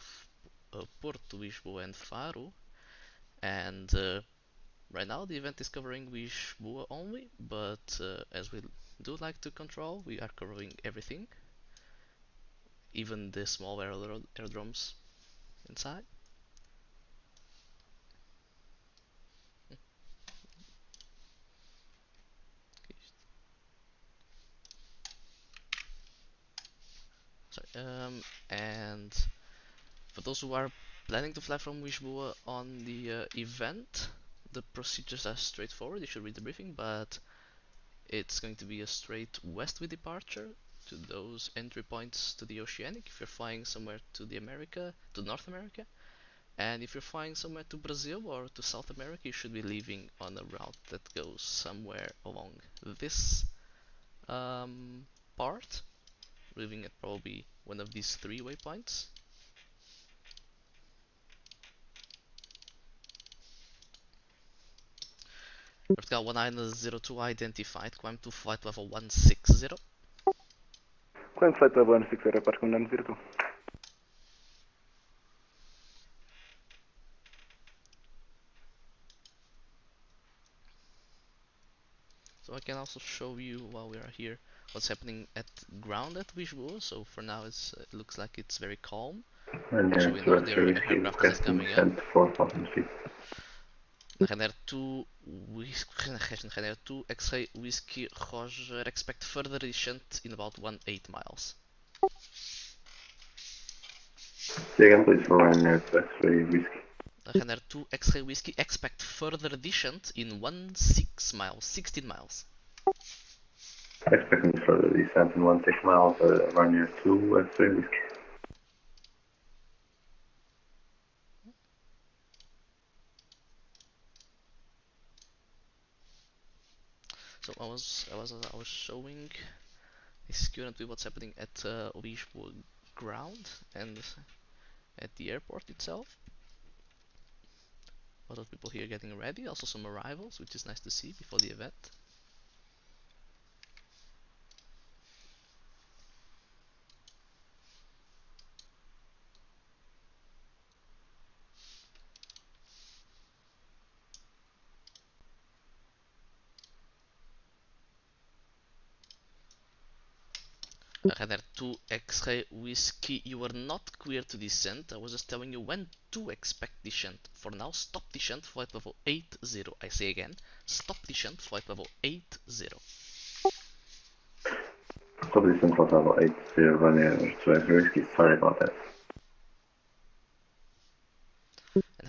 Porto, Lisboa and Faro, and right now the event is covering Lisboa only, but as we do like to control, we are covering everything, even the small aerodromes inside. Sorry, and for those who are planning to fly from Lisboa on the event, the procedures are straightforward. You should read the briefing, but it's going to be a straight westward departure to those entry points to the Oceanic if you're flying somewhere to North America. And if you're flying somewhere to Brazil or to South America, you should be leaving on a route that goes somewhere along this part, leaving at probably one of these three waypoints. Vertical 1902 identified, climb to flight level 160. Climb flight level 160, Air Portugal 102. So I can also show you while we are here what's happening at ground at Lisboa. So for now it looks like it's very calm. And Actually, we know there are aircraft just coming up. Ryanair 2 X-Ray Whiskey Roger, expect further descent in about 18 miles. Say again please for Ryanair 2 X-Ray Whiskey. Runner 2 X-Ray Whiskey, expect further descent in 16 miles, 16 miles. Expecting further descent in 16 miles, Ryanair 2 X-Ray Whiskey. So I was showing this is currently what's happening at Westbound ground and at the airport itself. A lot of people here getting ready, also some arrivals, which is nice to see before the event. Radar 2 X-Ray Whiskey, you were not clear to descent. I was just telling you when to expect descent. For now, stop descent, flight level 80. I say again, stop descent, flight level 80. Stop descent, flight level 80, Ryanair 2 X-Ray Whiskey, sorry about that.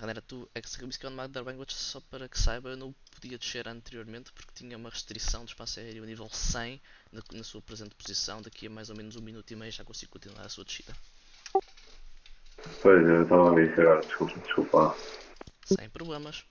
Radar 2 X-Ray Whiskey on Magdar Language, só para que saiba, eu não podia descer anteriormente porque tinha uma restrição de espaço aéreo a nível 100 na sua presente posição. Daqui a mais ou menos 1 minuto e meio já consigo continuar a sua descida. Pois, eu estava a ver isso agora, desculpa. Sem problemas.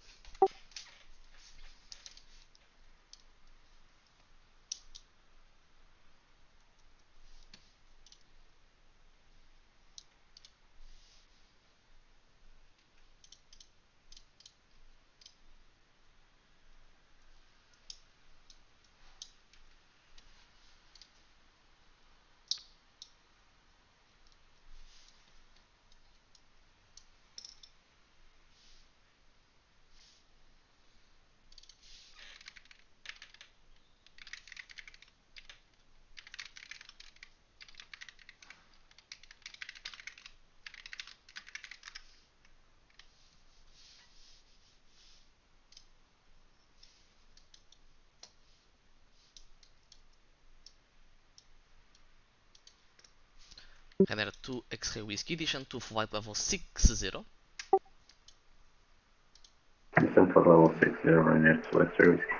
Radar 2 X-Ray Whiskey, descent to flight level 60. Descent flight level 60, Ryanair 2 X-Ray Whiskey.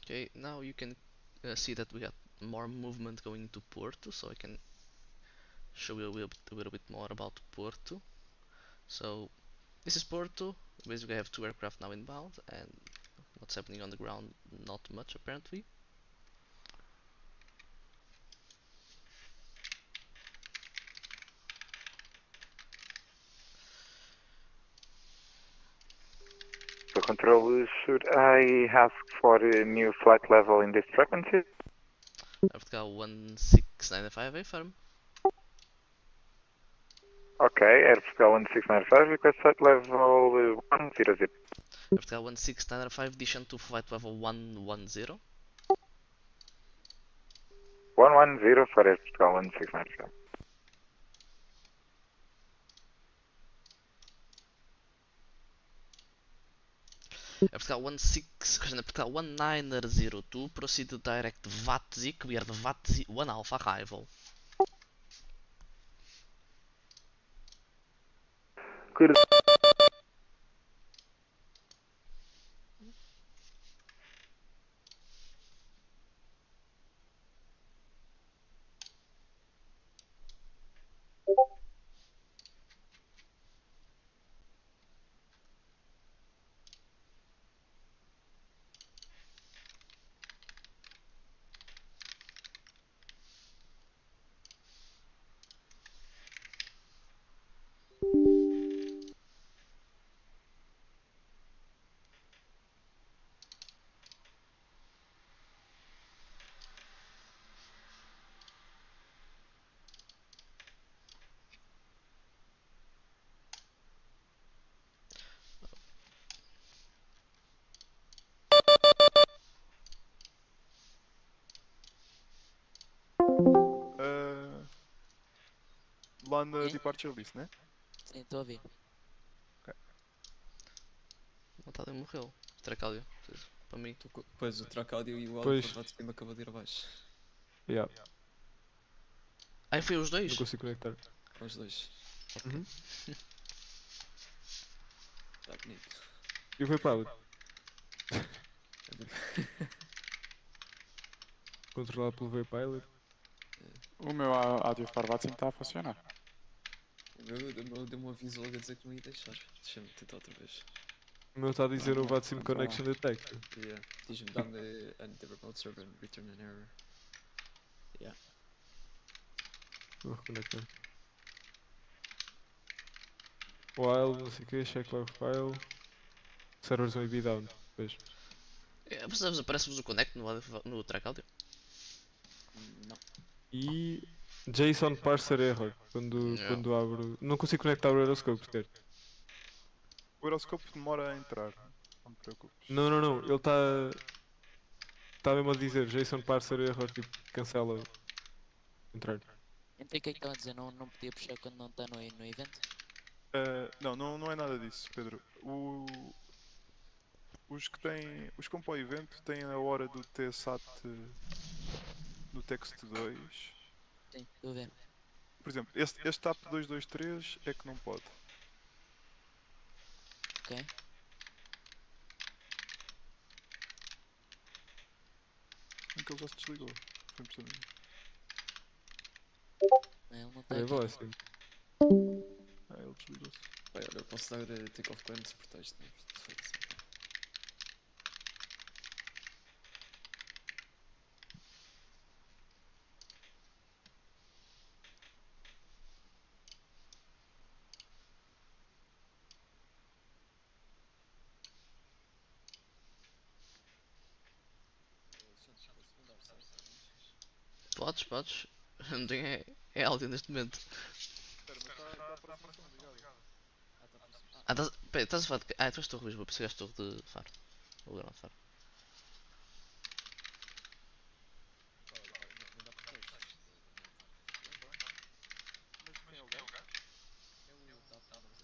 Okay, now you can see that we got more movement going to Porto, so I can show you a little bit more about Porto. So this is Porto. Basically I have 2 aircraft now inbound, and what's happening on the ground, not much apparently. So control, should I ask for a new flight level in this frequency? Vertical 1695, affirm. Okay, Vertical 1695, request flight level 100. Vertical 1695, descent to flight level 110. 110 for Vertical 1695. Vertical 1902, proceed to direct VATZ, clear the VATZ 1 Alpha arrival. Good. Lá na departure list, né? Sim, estou a ouvir. Ok. O Natália morreu. Tracáudio, para mim. Pois, o Tracáudio e o Pois. Alfa de cima acabou de ir abaixo. Yeah. Aí foi os dois? Não consigo conectar. Os dois. Uhum. Tá bonito. E o Pilot? Controlado pelo V-Pilot. O meu áudio forward está a funcionar. O meu deu-me um aviso logo a dizer que não ia deixar. Deixa-me tentar outra vez. O meu está a dizer no VATSIM Connection Detected. Yeah. Diz-me down the remote server and return an error. Yeah. Vou reconectar. While, não sei o que, check log file. Servers may be down. Pois. Aparece-vos o connect no track audio? Não. E JSON parser error. Quando abro. Não consigo conectar o aeroscope sequer. O aeroscope demora a entrar. Não te preocupes. Não, Ele está. Está mesmo a dizer JSON parser error. Tipo, cancela. Entrar. Então o que é que estão a dizer? Não podia puxar quando não está no evento? Não é nada disso, Pedro. Os que vão para o evento têm a hora do TSAT no texto 2. Sim, estou a ver. Por exemplo, este TAP 223 é que não pode. Ok. Como que ele já se desligou? Foi impressionante. Ele não está É, aqui. vai assim. Ele desligou-se. Olha, eu posso dar takeoff quando se protege, né? Podes. Não tenho áudio neste momento. Espera, mas está a aproximação ligada. Peraí, estás a falar de. Tu és torre de Lisboa, pensei que és torre de Faro. Ou Grão de Faro. Mas quem é o gajo? É o TAP 903.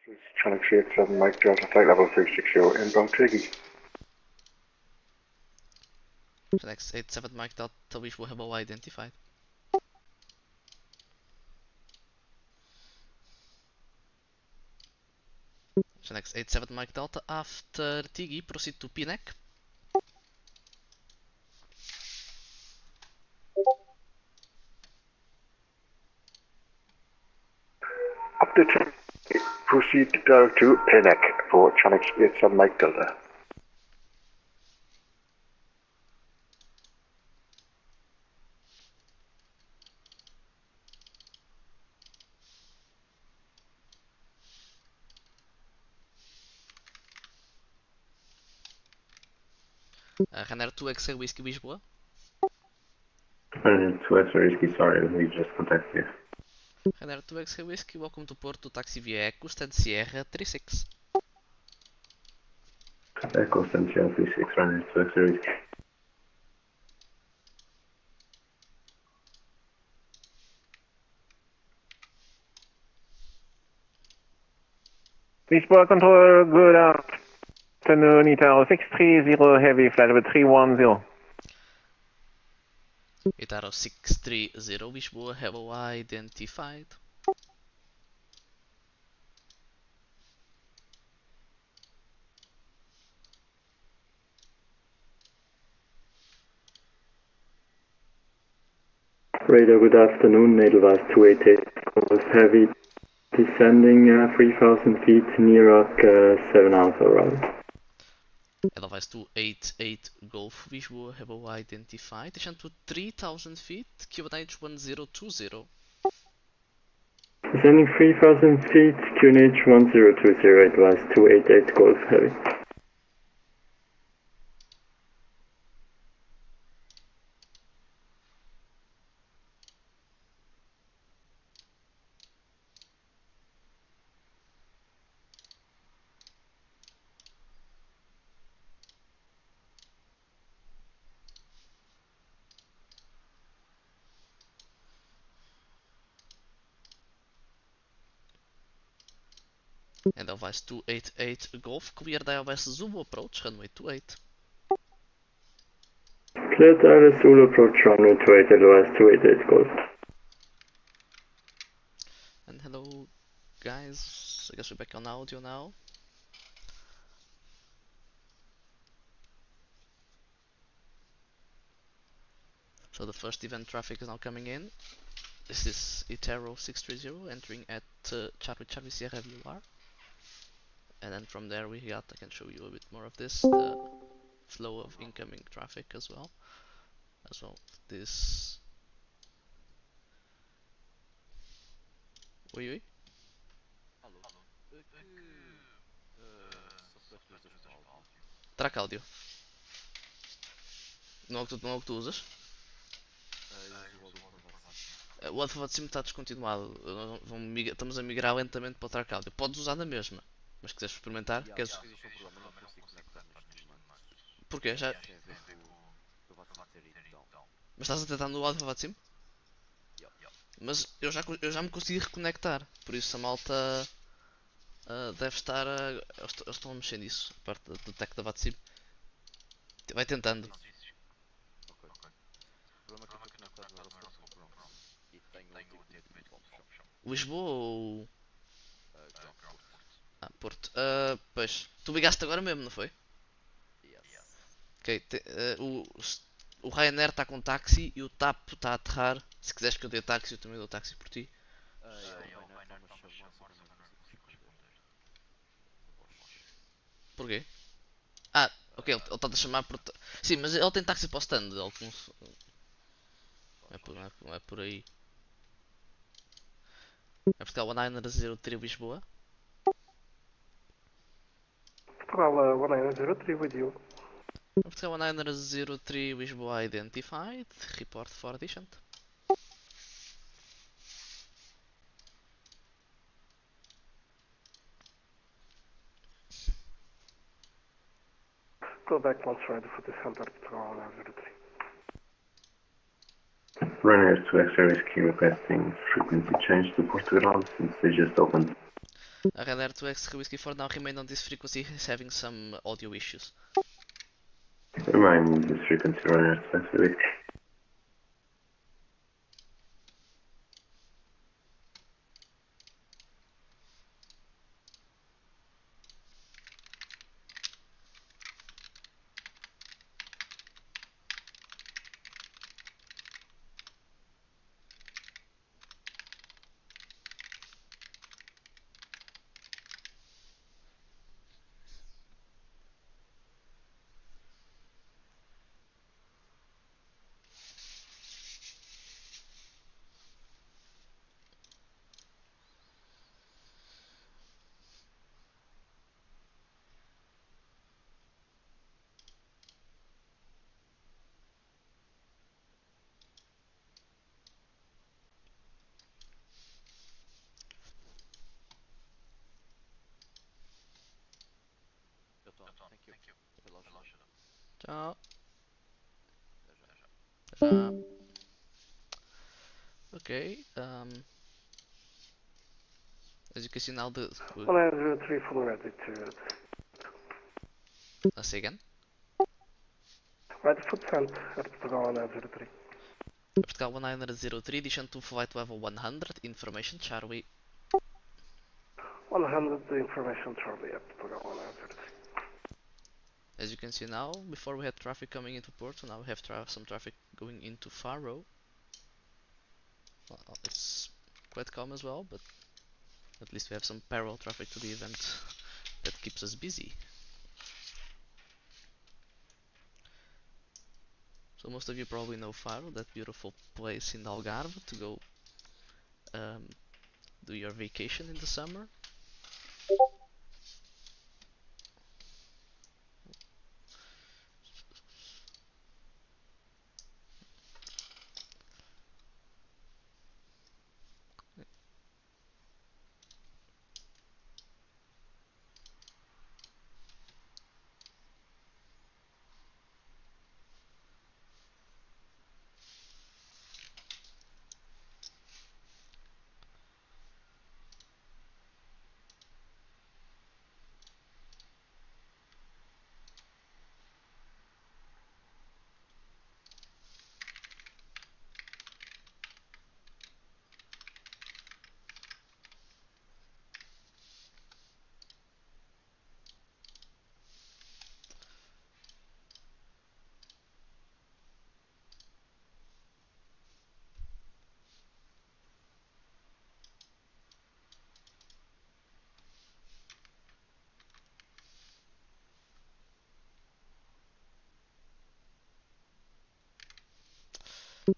Oceanic 387 Mike Delta flight level 360 inbound Twiggy. Oceanic 87 Mike Delta visual hebben we identified. Oceanic 87 Mike Delta after Tigi proceed to PNEC. Up to 10. Proceed to PNEC for Oceanic 87 Mike Delta. Ryanair 2X Whiskey Lisboa. Ryanair 2X Whiskey, sorry, we just contacted you. Ryanair 2X Whiskey, welcome to Porto Taxiway Echo, stand Sierra 36. Echo, stand Sierra 36, Ryanair 2X Whiskey. Lisboa Control, good afternoon, Italo 630 Heavy, flight level 310. Itaro 630 Lisboa, hello identified. Radar, good afternoon, Edelweiss 288, heavy, descending 3000 feet, near Rock 7 Alpha, right? Edelweiss 288 Golf visual, hello identified. Descend to 3000 feet, QNH 1020. Descending 3000 feet, QNH 1020, Edelweiss 288 Golf, heavy. Edelweiss 288 Golf, clear Edelweiss Zulu approach, runway 28. Cleared Edelweiss Zulu approach, runway 28, Edelweiss 288 Golf. And hello guys, I guess we're back on audio now. So the first event traffic is now coming in. This is Itero 630 entering at Charlie Sierra VUR. And then from there we got, I can show you a bit more of this, the flow of incoming traffic as well. This... Oi. Traca áudio. Não é o que tu usas? O Alpha Sim está descontinuado. Estamos a migrar lentamente para o track áudio. Podes usar na mesma, mas se quiseres experimentar, queres... Porquê? Já... Mas estás a tentar no Alpha Sim? Mas eu já me consegui reconectar, por isso a malta deve estar a... Eles estão a mexer nisso, a parte do tech da VATSIM. Vai tentando. Lisboa ou... Porto. Pois, tu ligaste agora mesmo, não foi? Ok, o Ryanair está com táxi e o TAP está a aterrar. Se quiseres que eu dê táxi, eu também dou táxi por ti. Porquê? Ok, ele está a chamar por... Sim, mas ele tem táxi para o stand. Não é por aí. É Portugal 1903 Lisboa. Portugal 1903 with you. Portugal 1903 Lisboa identified. Report for descent. Go back once ready for descent at Portugal 1903. Ryanair 2X Whiskey requesting frequency change to Portugal since they just opened. Radar 2X Whiskey for now remain on this frequency, is having some audio issues. Remind this frequency runner, Taxiway. Ciao. Ciao. Okay, as you can see now the... Well, I have 03 full ready to... Say again? Right foot sent at Portugal 103. Portugal 1903, descend to flight level 100, information Charlie. 100 information Charlie at Portugal 103. As you can see now, before we had traffic coming into port, so now we have some traffic going into Faro. Well, it's quite calm as well, but at least we have some parallel traffic to the event that keeps us busy. So most of you probably know Faro, that beautiful place in Algarve to go do your vacation in the summer.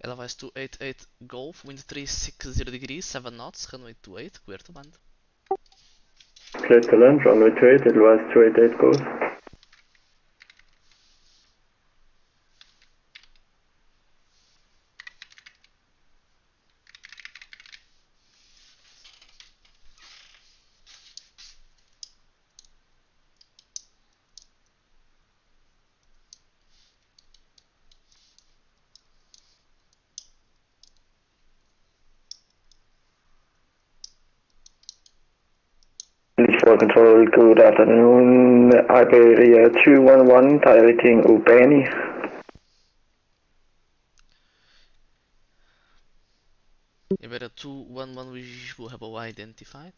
Edelweiss 288 Golf, wind 360 degrees, 7 knots, runway 28, clear to land. Clear to land, runway 28, Edelweiss 288 goes. For control, good afternoon. Iberia 211, piloting Ubani. Iberia 211, we will have all identified.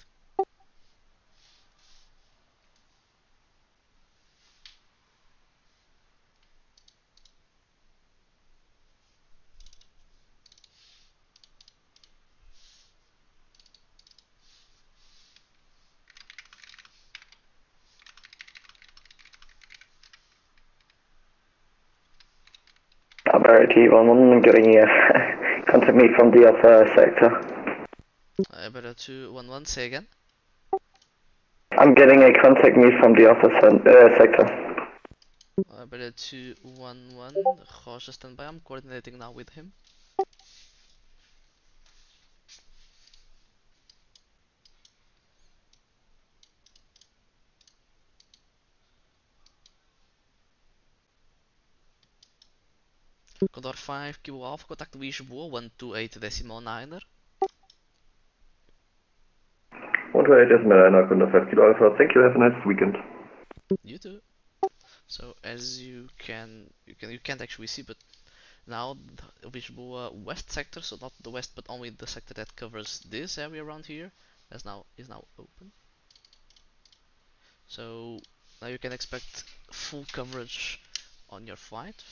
Iberia 211, I'm getting contact me from the other sector. Iberia 211, say again? I'm getting a contact me from the other sector. Iberia 211, Roger standby, I'm coordinating now with him. Condor 5, Kilo Alpha, contact Lisboa, 128.9er. 128.9 Hotel 8 Esmeralda, 5 Kilo Alpha. Thank you, have a nice weekend. You too. So as you can't actually see, but now the visible west sector, so not the west, but only the sector that covers this area around here, is now open. So now you can expect full coverage on your flight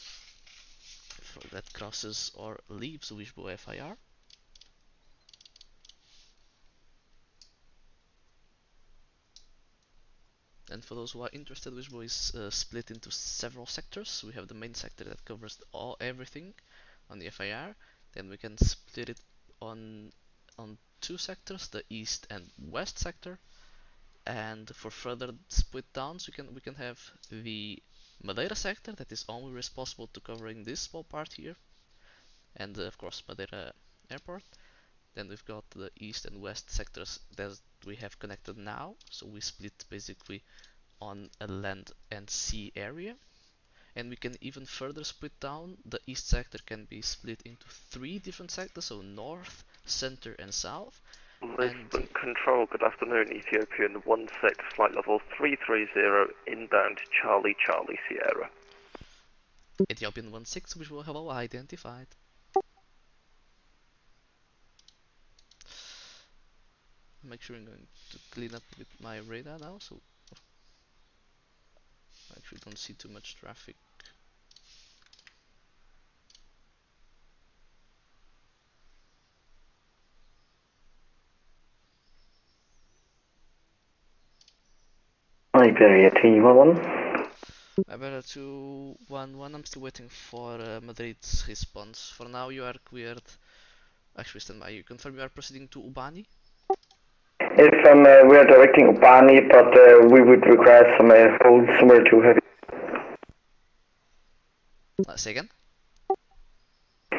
that crosses or leaves the visible FIR. And for those who are interested, Wishbow is split into several sectors. We have the main sector that covers everything on the FIR. Then we can split it on two sectors, the east and west sector. And for further split downs, we can have the Madeira sector that is only responsible to covering this small part here, and of course Madeira Airport. Then we've got the east and west sectors that we have connected now, so we split basically on a land and sea area. And we can even further split down. The east sector can be split into 3 different sectors, so north, center and south. Lisbon Control, good afternoon, Ethiopian 16, flight level 330, inbound Charlie Charlie Sierra. Ethiopian 16, which will have all identified. Make sure I'm going to clean up with my radar now, so I actually don't see too much traffic. Iberia 211. Iberia 211, I'm still waiting for Madrid's response. For now you are cleared. Actually, stand by. You confirm you are proceeding to Ubani? If we are directing Ubani, but we would require some hold somewhere too heavy. Say again?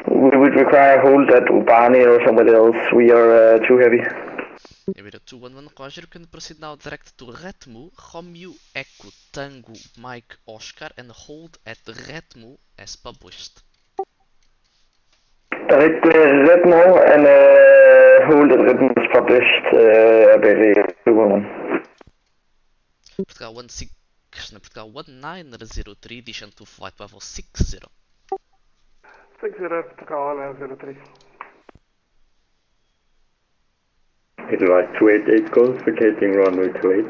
We would require a hold at Ubani or somewhere else. We are too heavy. Iberia 211, Roger, you can proceed now direct to Retmo, Romeo Echo Tango Mike Oscar, and hold at Retmo as published. Direct Retmo and hold at Retmo as published, Iberia 211. Portugal 1903, descend to flight level 60. 60, Portugal 03. Advise 288 goals, vacating runway 28.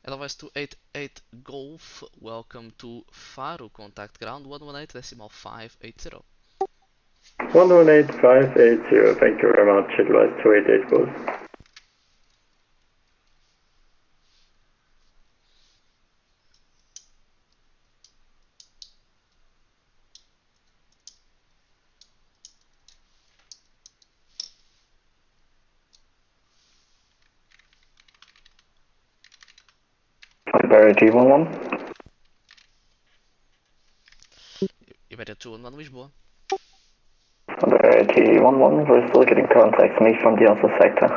Advise 288 Golf, welcome to Faro, contact ground 118.580. 118.580, thank you very much, advise 288 goals. Iberia 211. Iberia 211 Lisboa. Iberia 211, we're still getting contacts me from the other sector.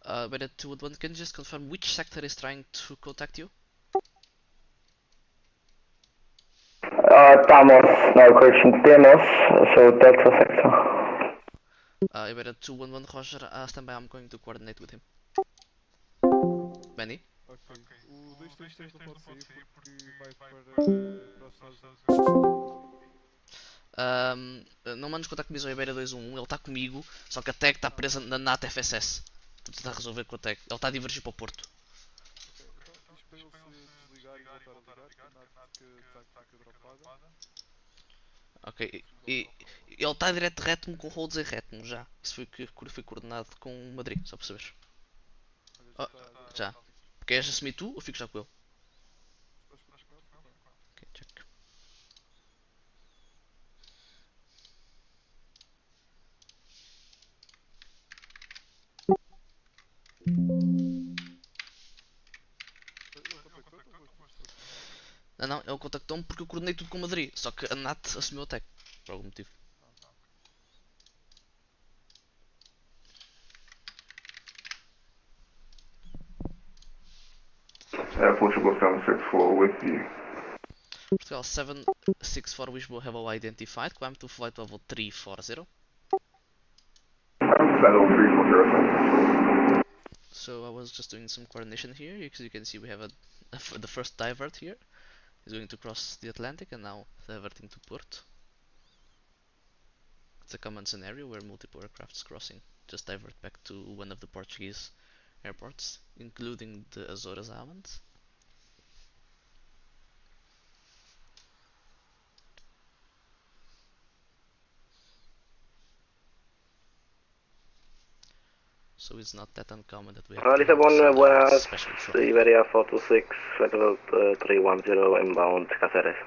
Iberia 211, can you just confirm which sector is trying to contact you? Damos, no correction, Demos, so Delta sector. Iberia 211, Roger, stand by, I'm going to coordinate with him. Benny? Ok, o 233 não pode sair porque vai para não mandes contacto comigo ao Iberia 211, ele está comigo, só que a tag está presa na NAT FSS. Estou a tentar resolver com a tag, ele está a divergir para o Porto. Ok, então diz para ele se desligar e voltar a ligar, que a NAT fica dropada. Ok, e ele está direto retmo com holds em retmo já. Isso foi coordenado com Madrid, só para saberes. Já. Queres assumir tu ou fico já com ele? Ok, check. Não, ele contactou-me porque eu coordenei tudo com Madrid, só que a NAT assumiu a tag, por algum motivo. Portugal 764 with you. Portugal 764 Wishbow have all identified. Climb to flight level 340. Level 340. So I was just doing some coordination here, because you can see we have the first divert here. He's going to cross the Atlantic and now diverting to port. It's a common scenario where multiple aircrafts crossing just divert back to one of the Portuguese airports, including the Azores Islands. So it's not that uncommon that we have to handle some diverts, especially short. Iberia 426, level 310 inbound Cáceres.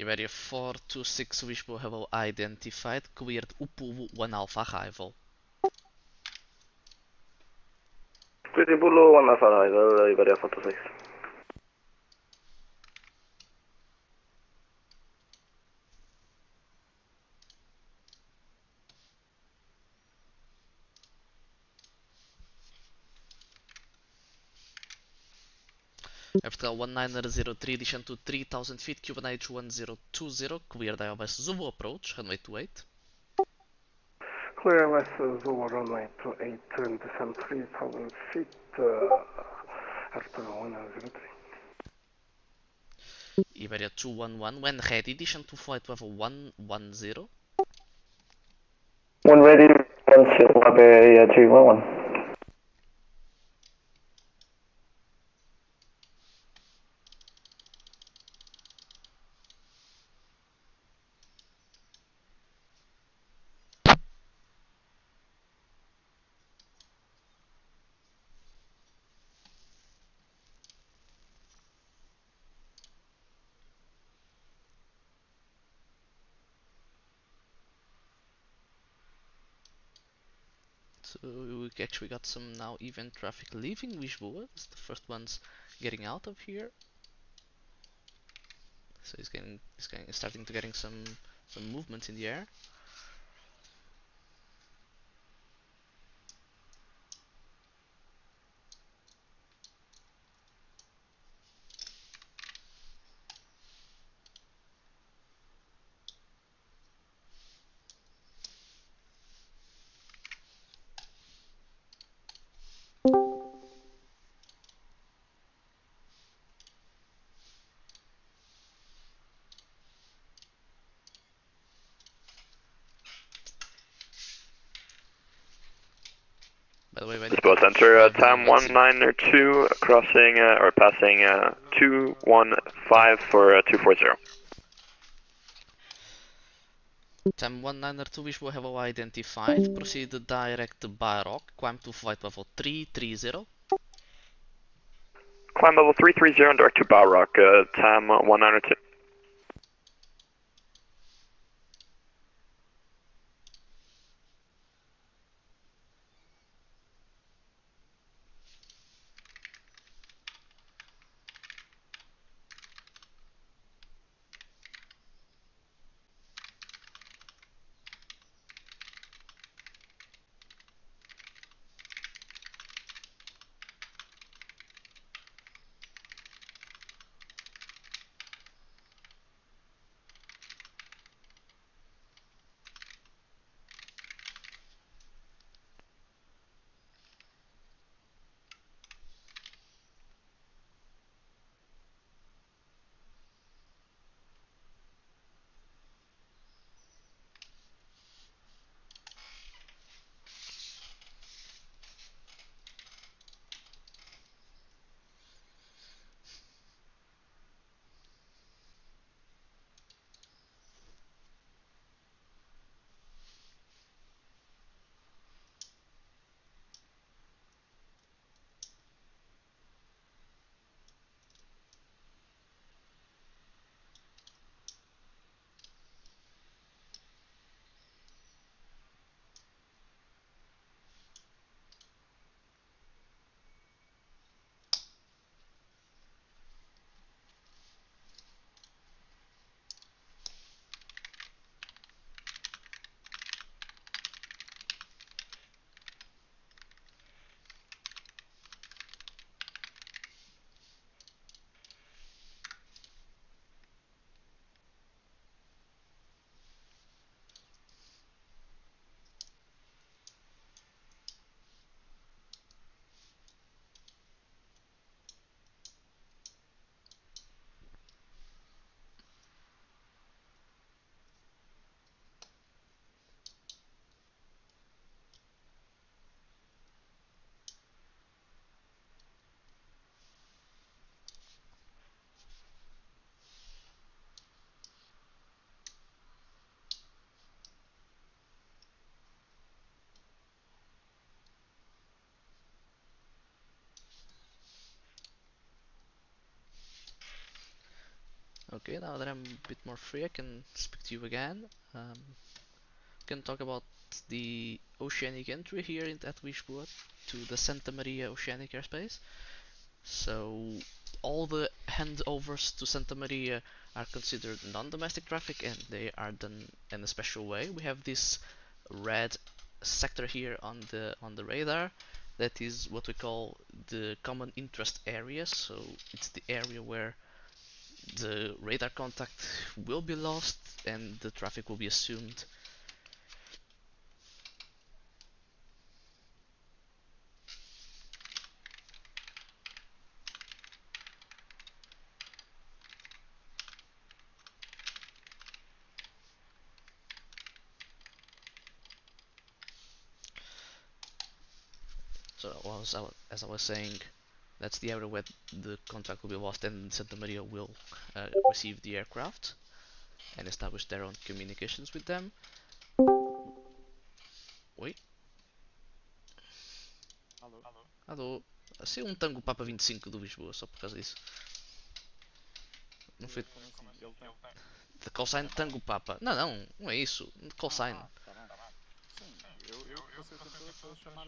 Iberia 426 Wishbow have all identified, cleared Upulu 1 Alpha arrival. Cleared Upulu 1 Alpha arrival, Iberia 426. Airportal 1903, descend to 3000 feet, QNH 1020, clear ILS Zulu approach, runway 28. Clear ILS Zulu runway 28 and descend 3000 feet, Airportal 1903. Iberia 211, when ready, descend to flight level 110. When ready, 10, Iberia 211. So we actually got some now event traffic leaving Lisboa. It's the first ones getting out of here. So he's starting to getting some movement in the air. By the way, Spot Center, time 192, crossing or passing 215 for 240. Time 192 Wishbow have all identified. Proceed direct to Baroque. Climb to flight level 330. Climb level 330 and direct to Baroque, time 192. Okay, now that I'm a bit more free, I can speak to you again. Can talk about the Oceanic entry here at Wishboard to the Santa Maria Oceanic airspace. So all the handovers to Santa Maria are considered non-domestic traffic, and they are done in a special way. We have this red sector here on the radar. That is what we call the common interest area. So it's the area where the radar contact will be lost and the traffic will be assumed. So as I was saying, that's the area where the contact will be lost and Santa Maria will receive the aircraft and establish their own communications with them. Oi? Alô? Alô? Saiu um Tango Papa 25 do Lisboa, só por causa disso. Não foi... Como assim? Ele tem... De call sign Tango Papa. Não é isso. De call sign. Tá bem. Sim, eu tentou chamar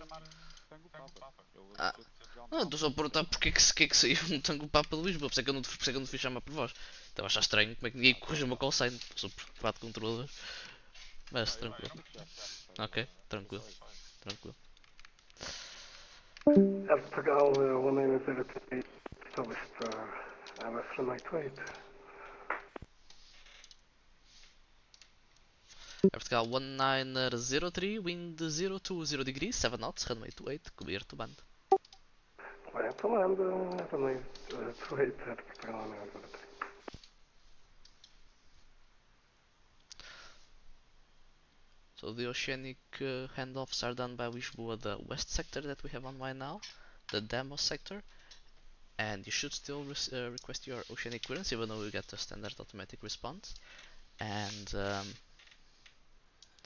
Tango Papa. Não, estou só a perguntar porque é que saiu um Tango Papa de Lisboa. Por isso é que eu não fui chamar por vós. Estava a achar estranho como é que ninguém corrigiu o meu call sign. Sou preocupado com controladores. Mas tranquilo. Ok, tranquilo. Tranquilo. Portugal 1903 established MS runway 28. Portugal 1903, wind 020 degrees, 7 knots, runway 28, coberto band. Bem, tomando runway 28 at Portugal 1903. So the Oceanic handoffs are done by Wishboa, the west sector that we have online now, the demo sector, and you should still request your Oceanic clearance even though you get a standard automatic response. And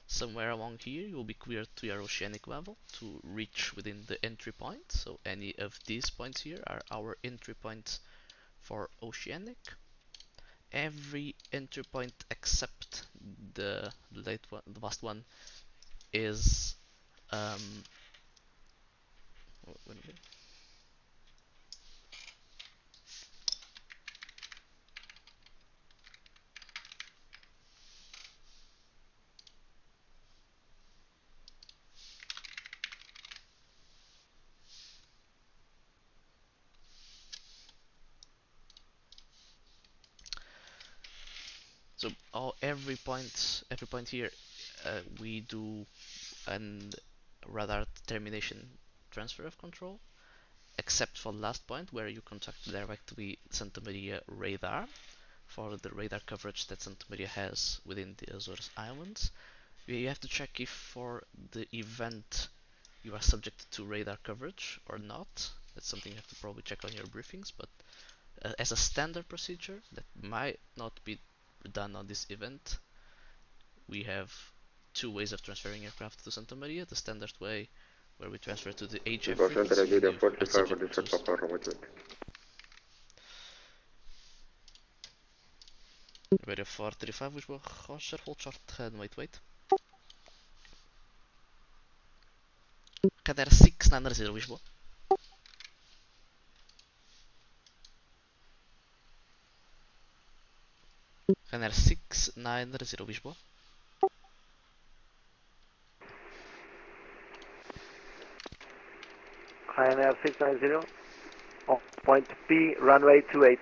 somewhere along here you will be cleared to your Oceanic level to reach within the entry point. So any of these points here are our entry points for Oceanic. Every entry point except the last one is so every point here we do an radar termination transfer of control, except for the last point where you contact directly Santa Maria radar for the radar coverage that Santa Maria has within the Azores Islands. You have to check if for the event you are subject to radar coverage or not. That's something you have to probably check on your briefings, but as a standard procedure that might not be done on this event, we have two ways of transferring aircraft to Santa Maria. The standard way, where we transfer to the HF frequency, and you are subject to Radio 435, Lisboa, Roger, hold short, wait. Radar 690, Lisboa. Radar 690, Lisboa. Ryanair 690, on point P, runway 28.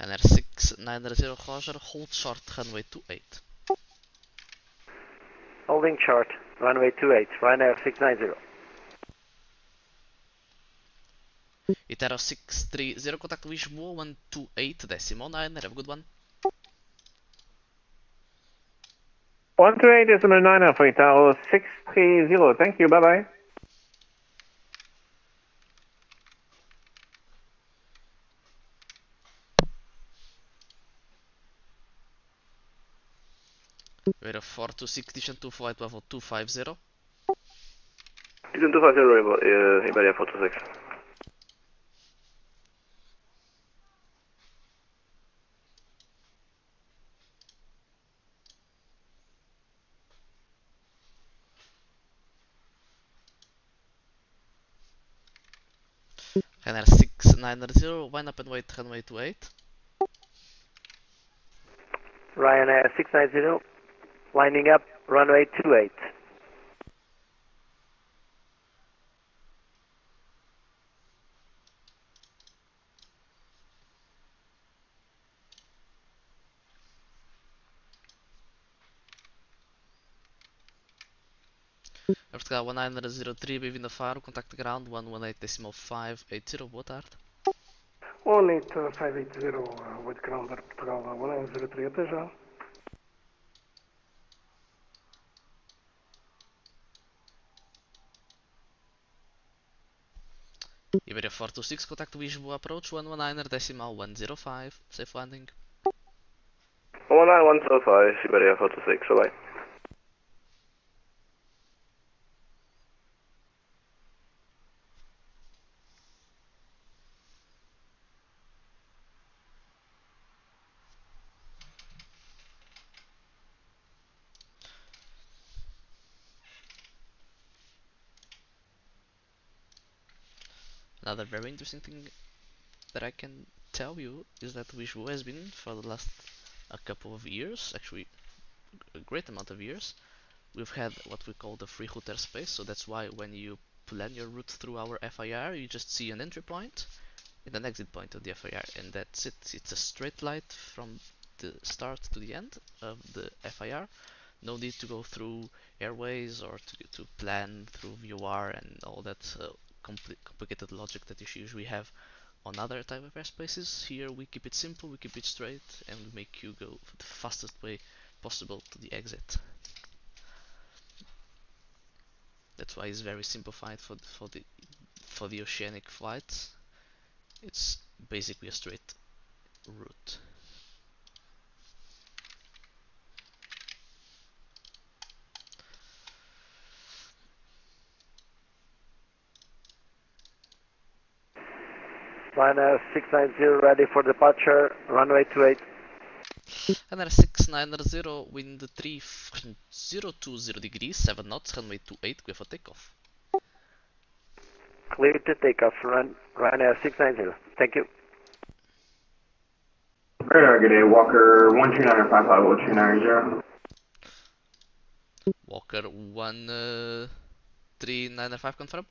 Ryanair 690, Roger, hold short, runway 28. Holding short, runway 28, Ryanair 690. Itero 630, contact Lisboa 128, decimal 9, have a good one. 128.9 for Italo 630, thank you, bye bye. Radio 426, Division 2 flight level 250. Division 250, Iberia 426. Ryanair 690, wind up and wait runway 28. Ryanair 690, winding up, runway 28. Portugal 1903, bem-vindo a Faro, contacto ground 118.580, boa tarde. 18580, 8 ground Portugal 1903, até já. Iberia 426, contact Lisboa approach 119.105, safe landing. 19105, Iberia 426, bye. Another very interesting thing that I can tell you is that Lisboa has been for the last a couple of years, actually a great amount of years, we've had what we call the free route airspace, so that's why when you plan your route through our FIR you just see an entry point and an exit point of the FIR, and that's it. It's a straight light from the start to the end of the FIR. No need to go through airways or to plan through VOR and all that complicated logic that you usually have on other type of airspaces. Here we keep it simple, we keep it straight, and we make you go the fastest way possible to the exit. That's why it's very simplified for the Oceanic flights. It's basically a straight route. Ryanair 690 ready for departure, runway 28. Ryanair 690, wind 3020 degrees, 7 knots, runway 28, clear for takeoff. Clear to takeoff, Ryanair 690. Thank you. Radar, good day, Walker 13955, 290. Walker 13995, confirm?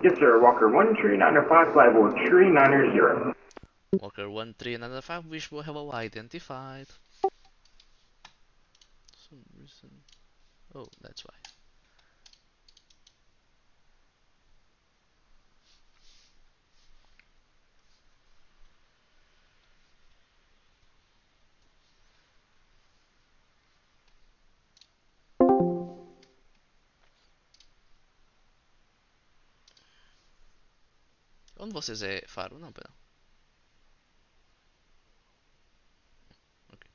Yes sir, Walker 13905, flight 390. Walker 13995, Wishbo, hello, identified. Some reason. Oh, that's why. Onde vocês é Faro? Não, pera. Ok.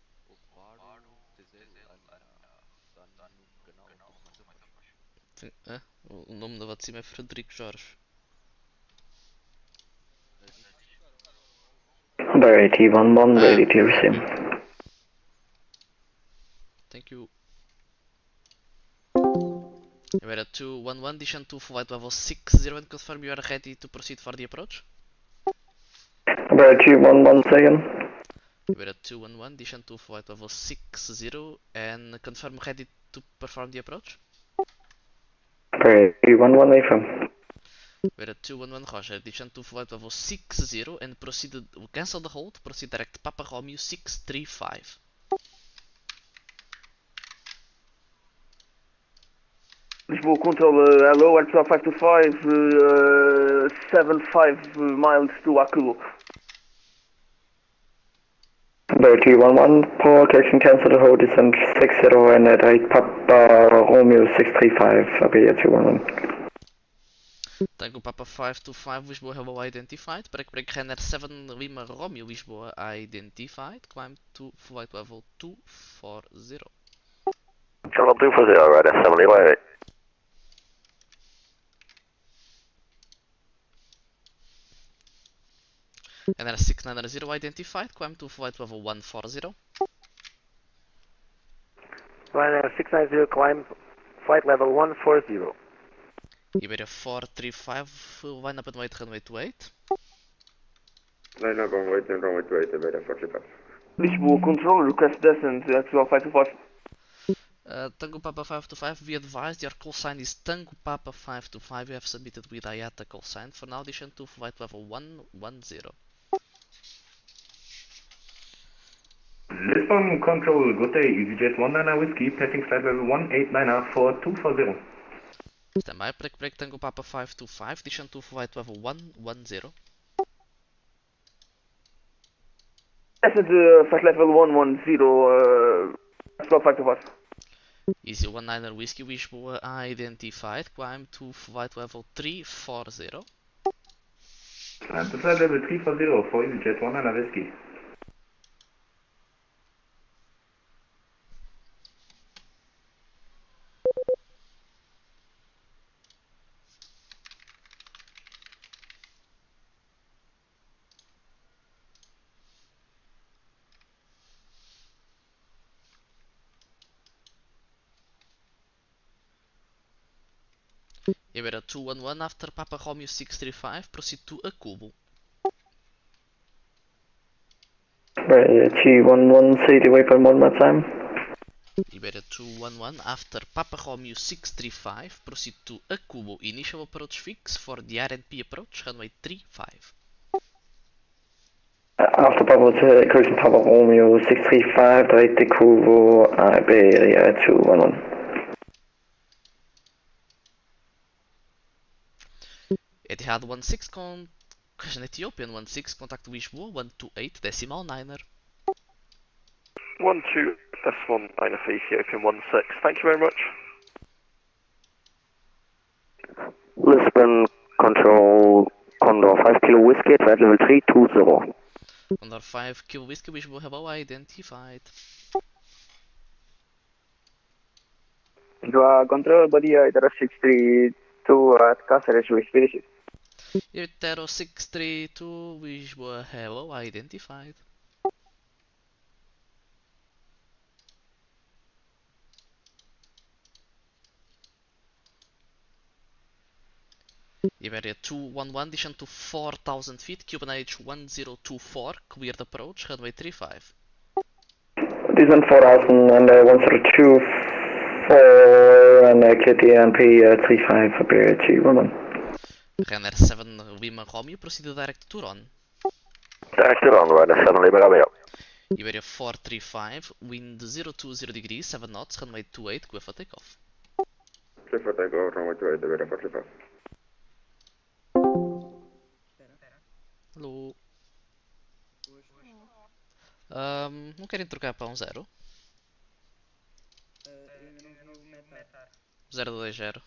Sim, o nome da lá de cima é Frederico Jorge. Barry T11, ready to resume. Thank you. Iberia 211, descend to flight level 60 and confirm you are ready to proceed for the approach. Barry T11, second. Iberia 211, descend to flight level 60 and confirm ready to perform the approach. Barry T11, affirm. Iberia 211, Roger, descend to flight level 60 and proceed, cancel the hold, proceed direct Papa Romeo 635. Lisboa Control, hello, Airport 525, 75 miles to Akulo. Barry T11, Paul, correction, cancel the hold, descend 60 and at 8 Papa Romeo 635, Iberia 211. Tango Papa 525, Lisboa, hello, identified. Break Ryanair 7 Lima Romeo, Lisboa, identified. Climb to flight level 240. Level 240, Ryanair 7 Lima. Ryanair 690 identified, climb to flight level 140. Ryanair 690, climb flight level 140. Iberia 435, line up and wait, runway 28. Line up and wait and runway 28, Iberia 435. Wishbo control, request descent, XL 525. Tango Papa 525, be advised your call sign is Tango Papa 525. You have submitted with IATA call sign. For now, descend to flight level 110. Lisbon control, good day, EasyJet 19 Whiskey, passing flight level 189 for 240. Standby, break Tango Papa 525, descend to flight level 110. Descent flight level 110, XL 525. Easy 19 Whiskey, Wishbo identified, climb to flight level 340. And to flight level 340 for EasyJet 19 Whiskey. Iberia 211 after Papa Romeo 635, proceed to Akubo. Right, 211, say the waypoint one more time. Iberia 211 after Papa Romeo 635, proceed to Akubo. Initial approach fix for the RNP approach, runway 35. After Papa cruising Papa Romeo 635, direct to Kubo, Iberia 211. Etihad 16, question Ethiopian 16, contact Wishbo 128 decimal 9er. 12, decimal 9 for Ethiopian 16, thank you very much. Lisbon control, Condor 5 Kilo Whiskey, flight level 320. Condor 5 Kilo Whiskey, Wishbo hello identified. Control body Idara 632 at Cáceres, we finish it. Itero 632, Wishbo hello identified. Iberia 211, descend to 4,000 feet, Cuban H1024, cleared approach, runway 35. Descent 4,000 and 1024 and KTMP 35 for Iberia 211. Ryanair 7 Lima Romeo, proceed direct to Turon. Direct to Turon, Ryanair 7 Lima Romeo. Iberia 435, wind 020 degrees, 7 knots, runway 28, clear for takeoff. Clear for takeoff, runway 28, Iberia 435. Hello. Não querem trocar para 0? Eu ainda não vi o metar. 020.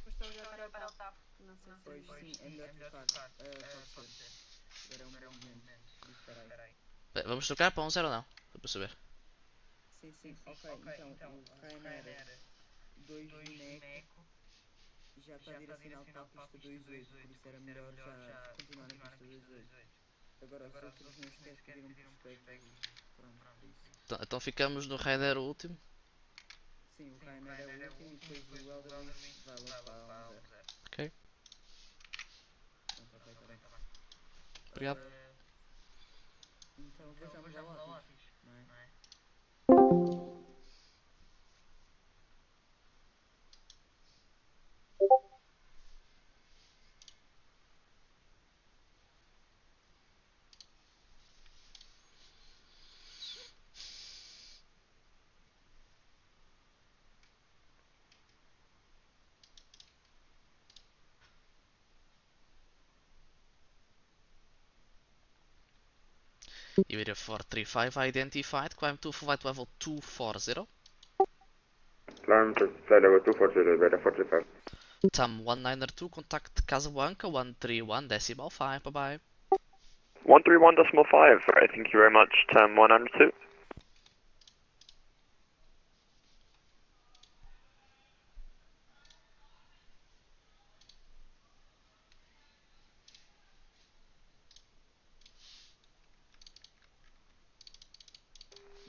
Mas está já para o TAP, não sei se... Pois sim, é melhor trocar. Pode ser. Agora é um bom momento. Espera aí. Vamos trocar para 0 ou não? Só para saber. Sim. Ok, então o Ryanair 2 Vineco já está direcionado para a pista 28, por isso era melhor já continuar na pista 28. Agora os outros nem sequer pediram pushback e pronto, por isso. Então ficamos no Ryanair último? Sim, o Ryanair é o último e depois o Elderly vai logo para 0. Ok. Pronto, ok, está bem. Obrigado. Então vou já mudar o lápis, não é? Iberia 435 identified, climb to flight level 240. Climb to flight level 240, Iberia 435. TAM 192, contact Casablanca 131 decimal 5, bye bye. 131 decimal 5, right, thank you very much, TAM 102.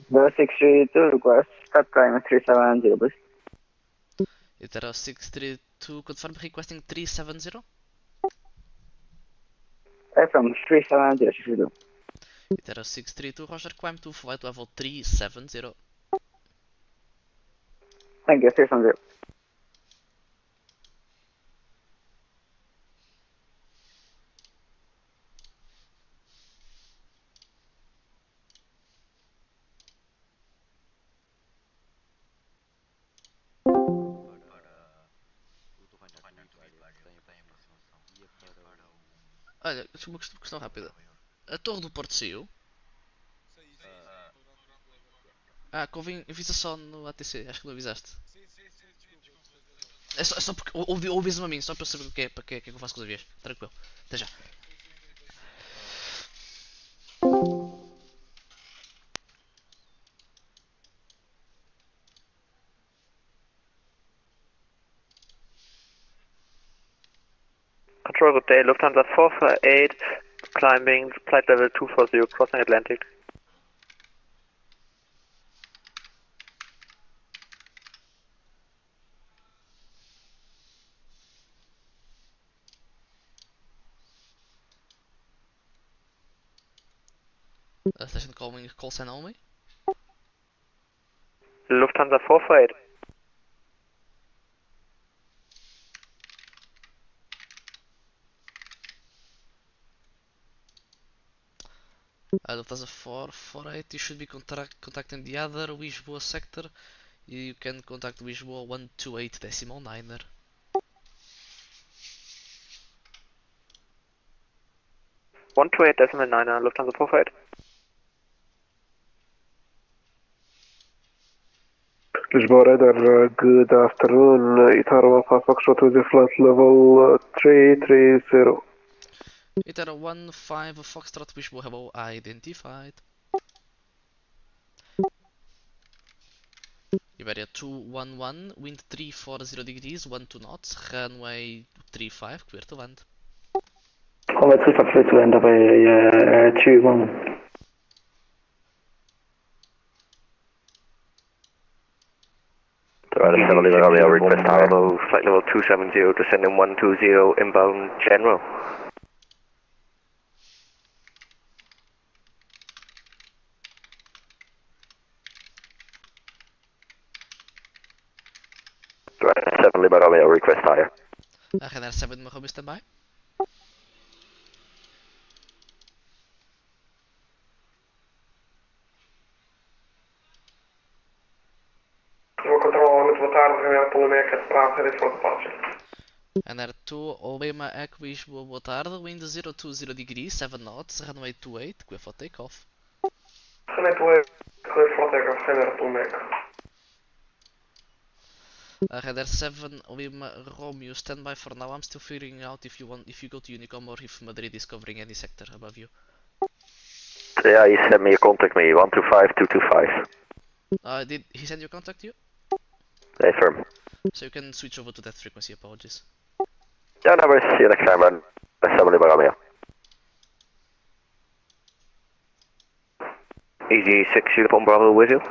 The 632 request, start climb 370, please. Itero 632, confirm requesting 370. From 370, 632. Itero 632, Roger, climb to flight level 370. Thank you, 370. Olha, uma questão rápida. A torre do Porto saiu? Ah, convém, avisa só no ATC, acho que não avisaste. É só porque ouvis-me a mim, só para eu saber o que é, para que é que eu faço com os aviões. Tranquilo, até já. Control, good day. Lufthansa 448, climbing flight level 240, crossing Atlantic. Station calling call sign only. Lufthansa 448. Lufthansa 448, you should be contacting the other Lisboa sector. You can contact Lisboa 128.9er. 128.9, Lufthansa 448. Lisboa Radar, good afternoon. Itaro Alpha Foxtrot with the flight level 330. Itero 15 Foxtrot Lisboa, hello, identified. Iberia 211, wind 340 degrees, 12 knots, runway 35, clear to land. Runway 35, clear to land, away 211. Right, 7 Romeo, request Harlow, flight level 270, descending 120, inbound general. Right, 7 Lima Romeo, request higher. Ryanair 7 Lima Romeo, standby. Control, muito boa tarde, Ryanair Polo Meca, praça, ready for departure. Ryanair 2 Lima Echo Lisboa, boa tarde, wind 020 degrees, 7 knots, runway 28, clear for takeoff. Runway 28, clear for takeoff, Ryanair Polo Meca. Ryanair 7 Lima Romeo, standby for now. I'm still figuring out if you go to Unicom or if Madrid is covering any sector above you. Yeah, he sent me a contact me, 125-225. Did he send you contact you? Affirm. So you can switch over to that frequency, apologies. Yeah, no worries, see you next time, man. 7 Lima Romeo. Easy 6 Uniform Bravo with you.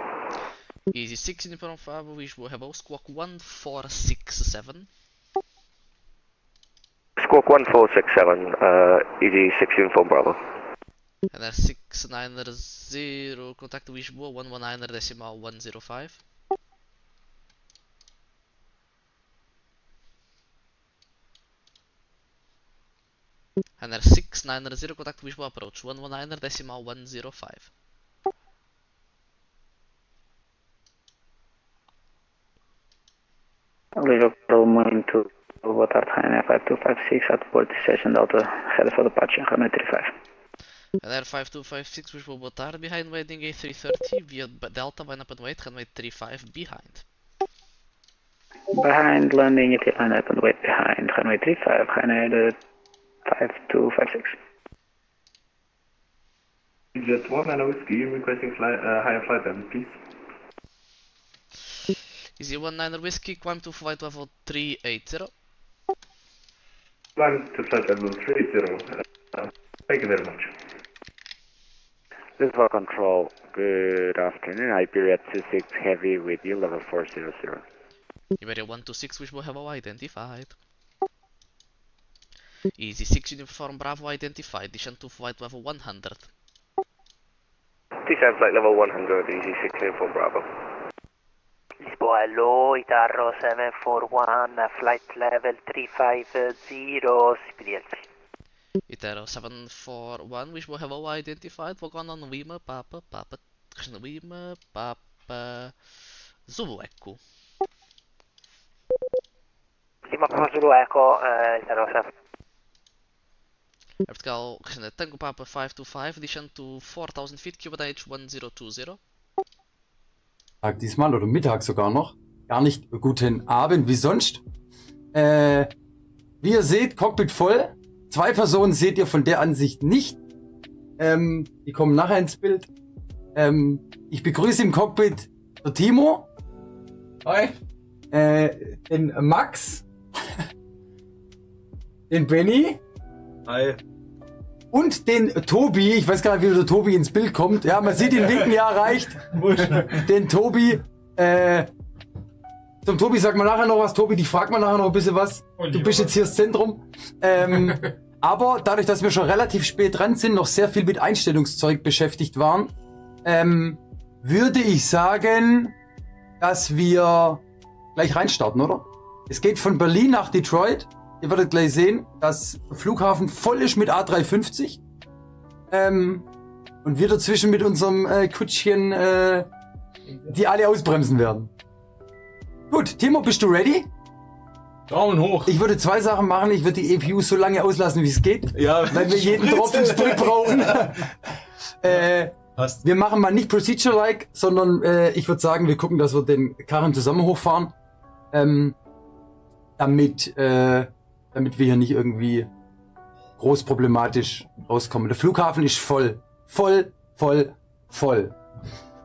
Easy 6 Uniform Bravo, Lisboa, hello, squawk 1467. Squawk 1467, easy 6 Uniform Bravo. And then 690, contact Lisboa 119.105. And then 690, contact Lisboa approach 119.105. Liverpool moving to boa tarde, Ryanair 5256 at Port Station Delta, headed for departure, runway 35. Ryanair 5256, Lisboa, boa tarde, behind waiting A330, via Delta, line up and wait, runway 35, behind. Behind landing, ET line up and wait behind, runway 35, Ryanair 5256. Jet 1 and a whiskey, requesting higher flight level, please. Easy 19 whiskey, climb to flight level 380. Climb to flight level 30. Thank you very much. This is for control. Good afternoon. Iberia 26 Heavy with you, level 400. Iberia 126 Wishbo identified. Easy 6 Uniform Bravo identified. Descend to flight level 100. Descend flight level 100, Easy 6 Uniform Bravo. Lisboa, hello, Itarro 741, flight level 350, CPDLC. Itero 741 Wishbo Hello identified. Wagon on Wima Papa Papa Wima Papa Zulu Echo. Lima Papa Zulu Echo, Itarro 7. Vertical Tango Papa 525, descend to 4000 feet, QNH 1020. Tag diesmal oder Mittag sogar noch. Gar nicht guten Abend wie sonst. Wie ihr seht, Cockpit voll. 2 Personen seht ihr von der Ansicht nicht. Die kommen nachher ins Bild. Ich begrüße im Cockpit der Timo. Hi. Den Max. Den Benny. Hi. Und den Tobi. Ich weiß gar nicht, wie der Tobi ins Bild kommt. Ja, man sieht ihn winken, ja, reicht. Den Tobi. Zum Tobi sagt man nachher noch was. Tobi, dich fragt man nachher noch ein bisschen was. Du bist jetzt hier das Zentrum. Aber dadurch, dass wir schon relativ spät dran sind, noch sehr viel mit Einstellungszeug beschäftigt waren, würde ich sagen, dass wir gleich reinstarten, oder? Es geht von Berlin nach Detroit. Ihr werdet gleich sehen, dass der Flughafen voll ist mit A350. Und wir dazwischen mit unserem Kutschchen, die alle ausbremsen werden. Gut, Timo, bist du ready? Daumen hoch. Ich würde 2 Sachen machen. Ich würde die EPU so lange auslassen, wie es geht. Ja. Weil wir jeden Tropfen Sprit brauchen. Wir machen mal nicht Procedure-like, sondern ich würde sagen, wir gucken, dass wir den Karren zusammen hochfahren. Damit wir hier nicht irgendwie groß problematisch rauskommen. Der Flughafen ist voll. Voll.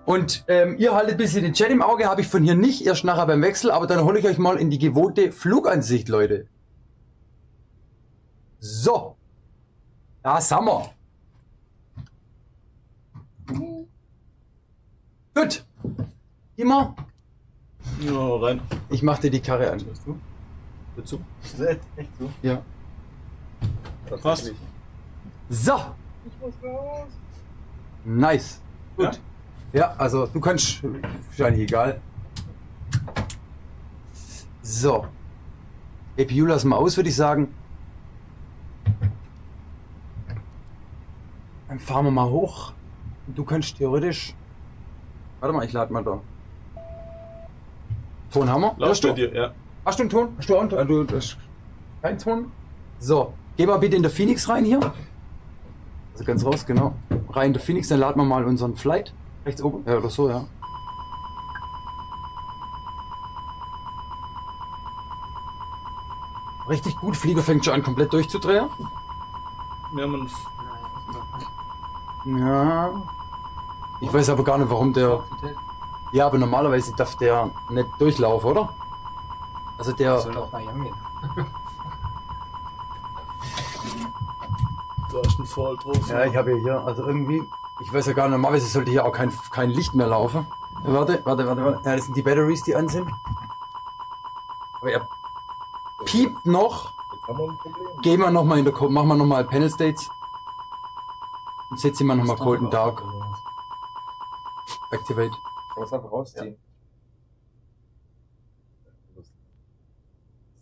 Und ihr haltet ein bisschen den Chat im Auge, habe ich von hier nicht, erst nachher beim Wechsel, aber dann hole ich euch mal in die gewohnte Flugansicht, Leute. So. Da sind wir. Gut. Immer. Ja, rein. Ich mach dir die Karre an. Dazu? Echt so? Ja. Passt. So. Ich muss raus. Nice. Gut. Ja, also du kannst, wahrscheinlich egal. So. APU lassen wir aus, würde ich sagen. Dann fahren wir mal hoch. Und du kannst theoretisch... Warte mal, ich lade mal da. Ton haben wir? Lass bei dir, ja. Hast du einen Ton? Hast du auch einen Ton? Du hast keinen Ton? So. Geh mal bitte in der Phoenix rein hier. Also ganz raus, genau. Rein in der Phoenix, dann laden wir mal unseren Flight. Rechts oben, ja, oder so, ja. Richtig gut, Flieger fängt schon an, komplett durchzudrehen. Wir haben uns... Ja. Ich weiß aber gar nicht, warum der... Ja, aber normalerweise darf der nicht durchlaufen, oder? Also der... Soll auch Miami. Du hast einen Fall drauf. Ja, ich habe hier, also irgendwie... Ich weiß ja gar nicht, normalerweise sollte hier auch kein Licht mehr laufen. Warte. Ja, das sind die Batteries, die an sind. Aber er piept noch. Jetzt haben wir ein Problem. Gehen wir nochmal machen wir nochmal Panel States. Und setzen wir nochmal Cold and Dark. Activate. Kann man es einfach rausziehen.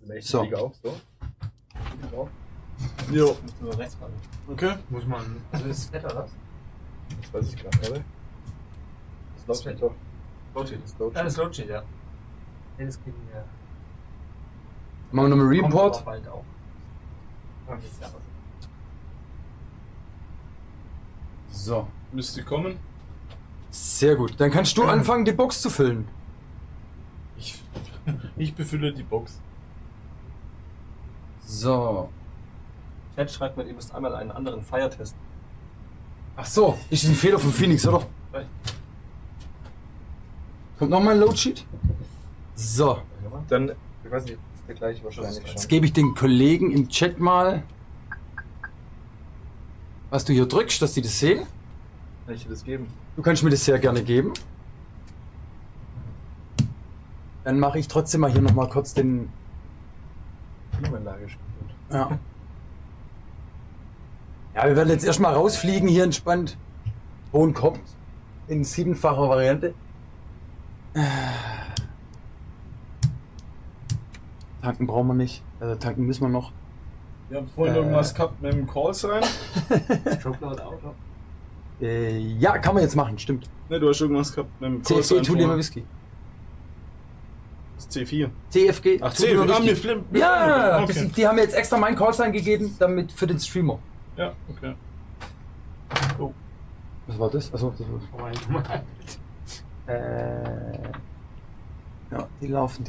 Ja. So. Auch, so. Jo. Musst du rechts fahren. Okay. Muss man. Also ist es fett oder was? Das weiß ich gar nicht, oder? Das Loadsheet doch. Loadsheet. Ja, das Loadsheet, ja. Das kriegen wir. Machen wir nochmal Report. Bald auch. So. Müsste kommen. Sehr gut. Dann kannst du anfangen, die Box zu füllen. Ich befülle die Box. So. Chat schreibt mir, ihr müsst einmal einen anderen Fire testen. Ach so, ist ein Fehler von Phoenix, oder? Nein. Kommt nochmal ein Loadsheet? So. Dann, ich weiß nicht, ist der gleiche wahrscheinlich schon. Jetzt gebe ich den Kollegen im Chat mal, was du hier drückst, dass die das sehen. Kann ich dir das geben? Du kannst mir das sehr gerne geben. Dann mache ich trotzdem mal hier nochmal kurz den... Klimaanlage spielt. Ja. Ja, wir werden jetzt erstmal rausfliegen hier entspannt. Ton kommt. In 7-facher Variante. Tanken brauchen wir nicht. Also tanken müssen wir noch. Wir haben vorhin irgendwas gehabt mit dem Call sein. Strokeload Auto. Ja, kann man jetzt machen, stimmt. Ne, du hast irgendwas gehabt mit dem Call CFG, Tulima Whisky. Das C4. CFG. Ach, CFG. Ah, mir ja, okay. die haben mir jetzt extra meinen Callsign gegeben, damit für den Streamer. Ja, okay. Oh. Was war das? Achso, das war... Ja, die laufen.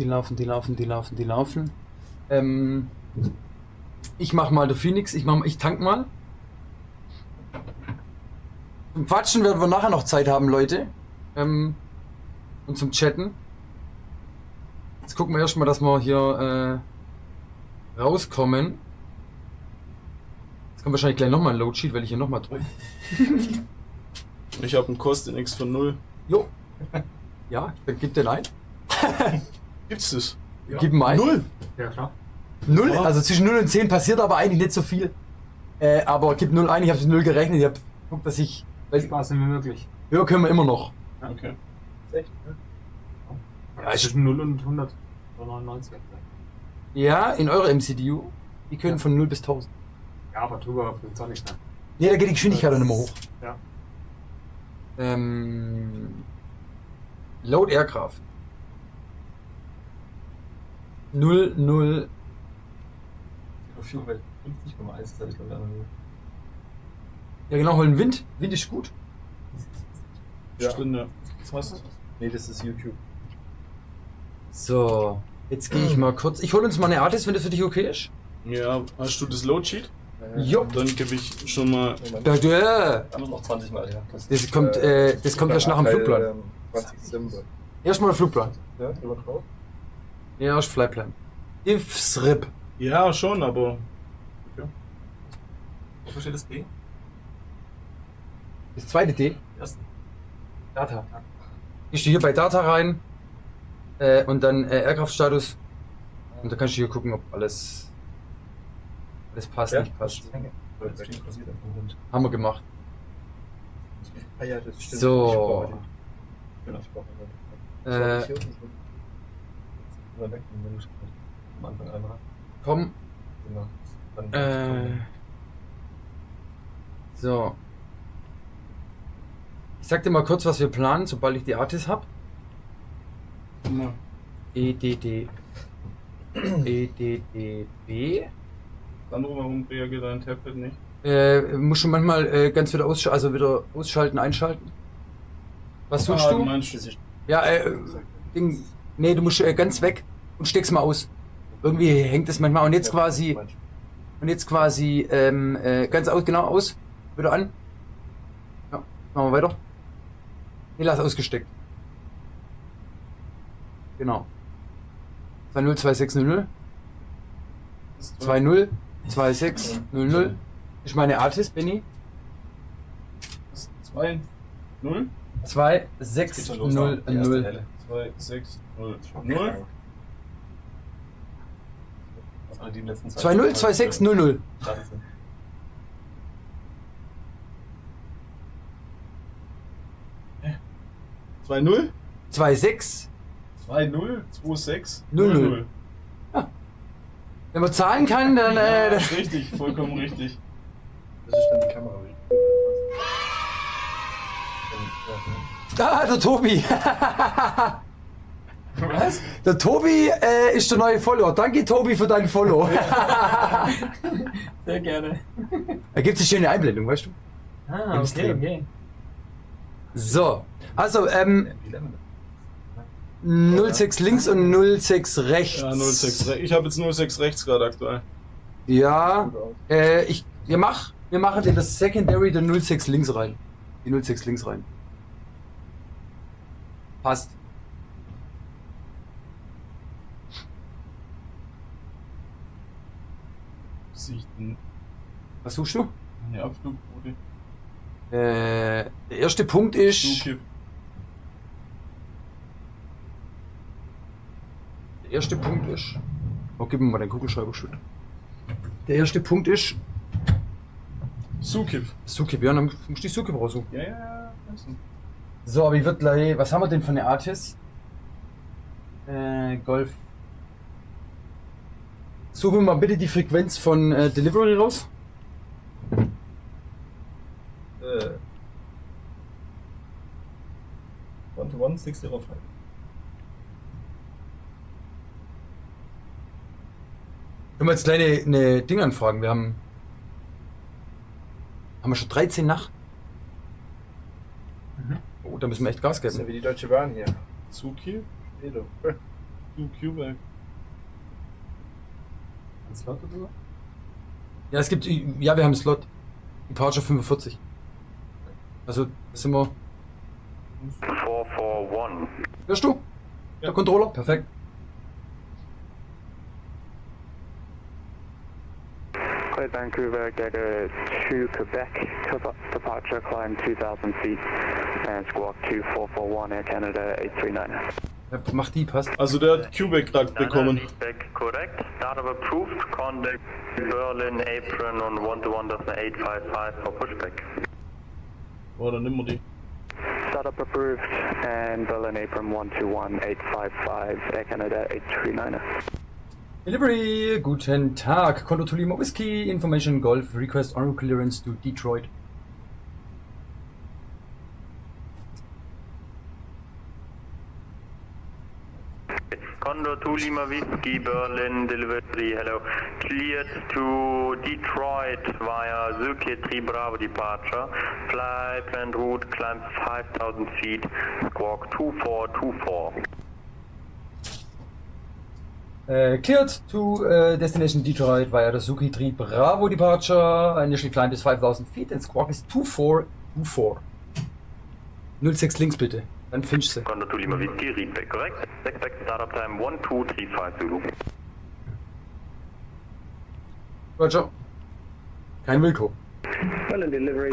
Ich mach mal der Phoenix, ich tank mal. Zum Quatschen werden wir nachher noch Zeit haben, Leute. Und zum Chatten. Jetzt gucken wir erstmal, dass wir hier rauskommen. Jetzt kommt wahrscheinlich gleich nochmal ein Loadsheet, weil ich hier nochmal drücke. Ich habe einen Kosten-X von 0. Jo. Ja, dann gib den ein. Gibt's das? Ja. Gib ihn ein. 0. Ja, klar. 0, also zwischen 0 und 10 passiert aber eigentlich nicht so viel. Aber gib 0 ein, ich habe 0 gerechnet, ich habe geguckt, dass ich... Spaß wie möglich. Ja, können wir immer noch. Okay. Echt? Ja, zwischen 0 und 100 oder 99. Ja, in eurer MCDU. Die können von 0 bis 1000. Ja, aber drüber bringt's auch nicht mehr. Nee, da geht die Geschwindigkeit dann immer hoch. Ja. Load Aircraft. 0. Fuel 50,1 ist das, glaube ich. Ja genau, holen Wind. Wind ist gut. Ja. Stunde. Was? Nee, das ist YouTube. So, jetzt gehe ich mal kurz. Ich hole uns mal eine Artist, wenn das für dich okay ist. Ja, hast du das Loadsheet? Jo. Dann gebe ich schon mal. Noch 20 Mal, ja. Das kommt erst nach dem Flugplan. 20 Dezember. Erstmal der Flugplan. Ja, drüber drauf. Ja, ist Flyplan. Ifsrip. Ja, schon, aber. Okay. Wo steht das D? Das zweite D? Erste. Data. Gehst du hier bei Data rein und dann Aircraft-Status und da kannst du hier gucken, ob alles passt, ja, nicht passt. Haben wir gemacht. Ah ja, das stimmt. So. Komm. So. Ich sag dir mal kurz, was wir planen, sobald ich die Artis habe. Ja. EDDB. Sandro, warum reagiert dein Tablet nicht? Muss schon manchmal ganz wieder wieder ausschalten, einschalten. Was suchst du? Du meinst, das ist ja, nee, du musst ganz weg und steck's mal aus. Irgendwie hängt es manchmal und jetzt quasi ganz aus, genau aus. Wieder an. Ja, machen wir weiter. Nee, lass ausgesteckt. Genau. 202600. 202600. Ist meine Artist, Benny. 2-0. 2600. 2600. 202600. 2-0? 2-6. 2-0? 2-6? 0-0. Ja. Wenn man zahlen kann, dann. Ja, richtig, vollkommen richtig. Das ist dann die Kamera. Da, der Tobi. Was? Der Tobi ist der neue Follower. Danke, Tobi, für deinen Follow. Sehr gerne. Da gibt es eine schöne Einblendung, weißt du? Ah, okay. So, also 06 links und 06 rechts. Ja, 06 rechts. Ich habe jetzt 06 rechts gerade aktuell. Ja, wir machen in das Secondary der 06 links rein. Die 06 links rein. Passt. Was suchst du? Eine Abflugquote. Der erste Punkt ist. Der erste Punkt ist... Oh, gib mir mal den Kugelschreiber, Schütt. Der erste Punkt ist... Sukip. Sukip, ja, dann musst du die Sukip raussuchen. Ja. So, aber ich würde gleich... Was haben wir denn für eine ATIS? Golf. Suchen wir mal bitte die Frequenz von Delivery raus. 1-1, 605. Können wir jetzt gleich eine Ding anfragen? Wir haben wir schon 13 nach? Oh, da müssen wir echt Gas Das ist geben. ja wie die Deutsche Bahn hier. Zuki? Edo. Zuki. Ein Slot oder so? Ja, es gibt... Ja, wir haben einen Slot. Departure 45. Also, das sind wir... 441. Hörst du? Der Controller? Perfekt. Clear Vancouver, get to Quebec, departure climb 2,000 feet, and squawk 2441 Air Canada 839. Ja, mach die, passt. Also der hat Quebec-Duck bekommen. Correct. Startup approved. Contact Berlin Apron on 121.855 for pushback. Oh, dann nehmen wir die. Startup approved, and Berlin Apron 121.855 Air Canada 839. Delivery, guten Tag. Condor to Lima Whiskey, Information Golf, Request Honor Clearance to Detroit. Condor 2 Lima Whiskey, Berlin, delivery, hello. Cleared to Detroit via Circuit 3 Bravo departure. Fly, planned route, climb 5,000 feet, squawk 2424. Cleared to destination Detroit via the Suzuki 3 Bravo departure. Initial climb is 5,000 feet and squawk is 2424. 06 links bitte, dann findest du. Condor 2 Lima Whiskey, read back, correct. Expect startup time 1235 Zulu. Roger. Kein Wilko. Berlin delivery,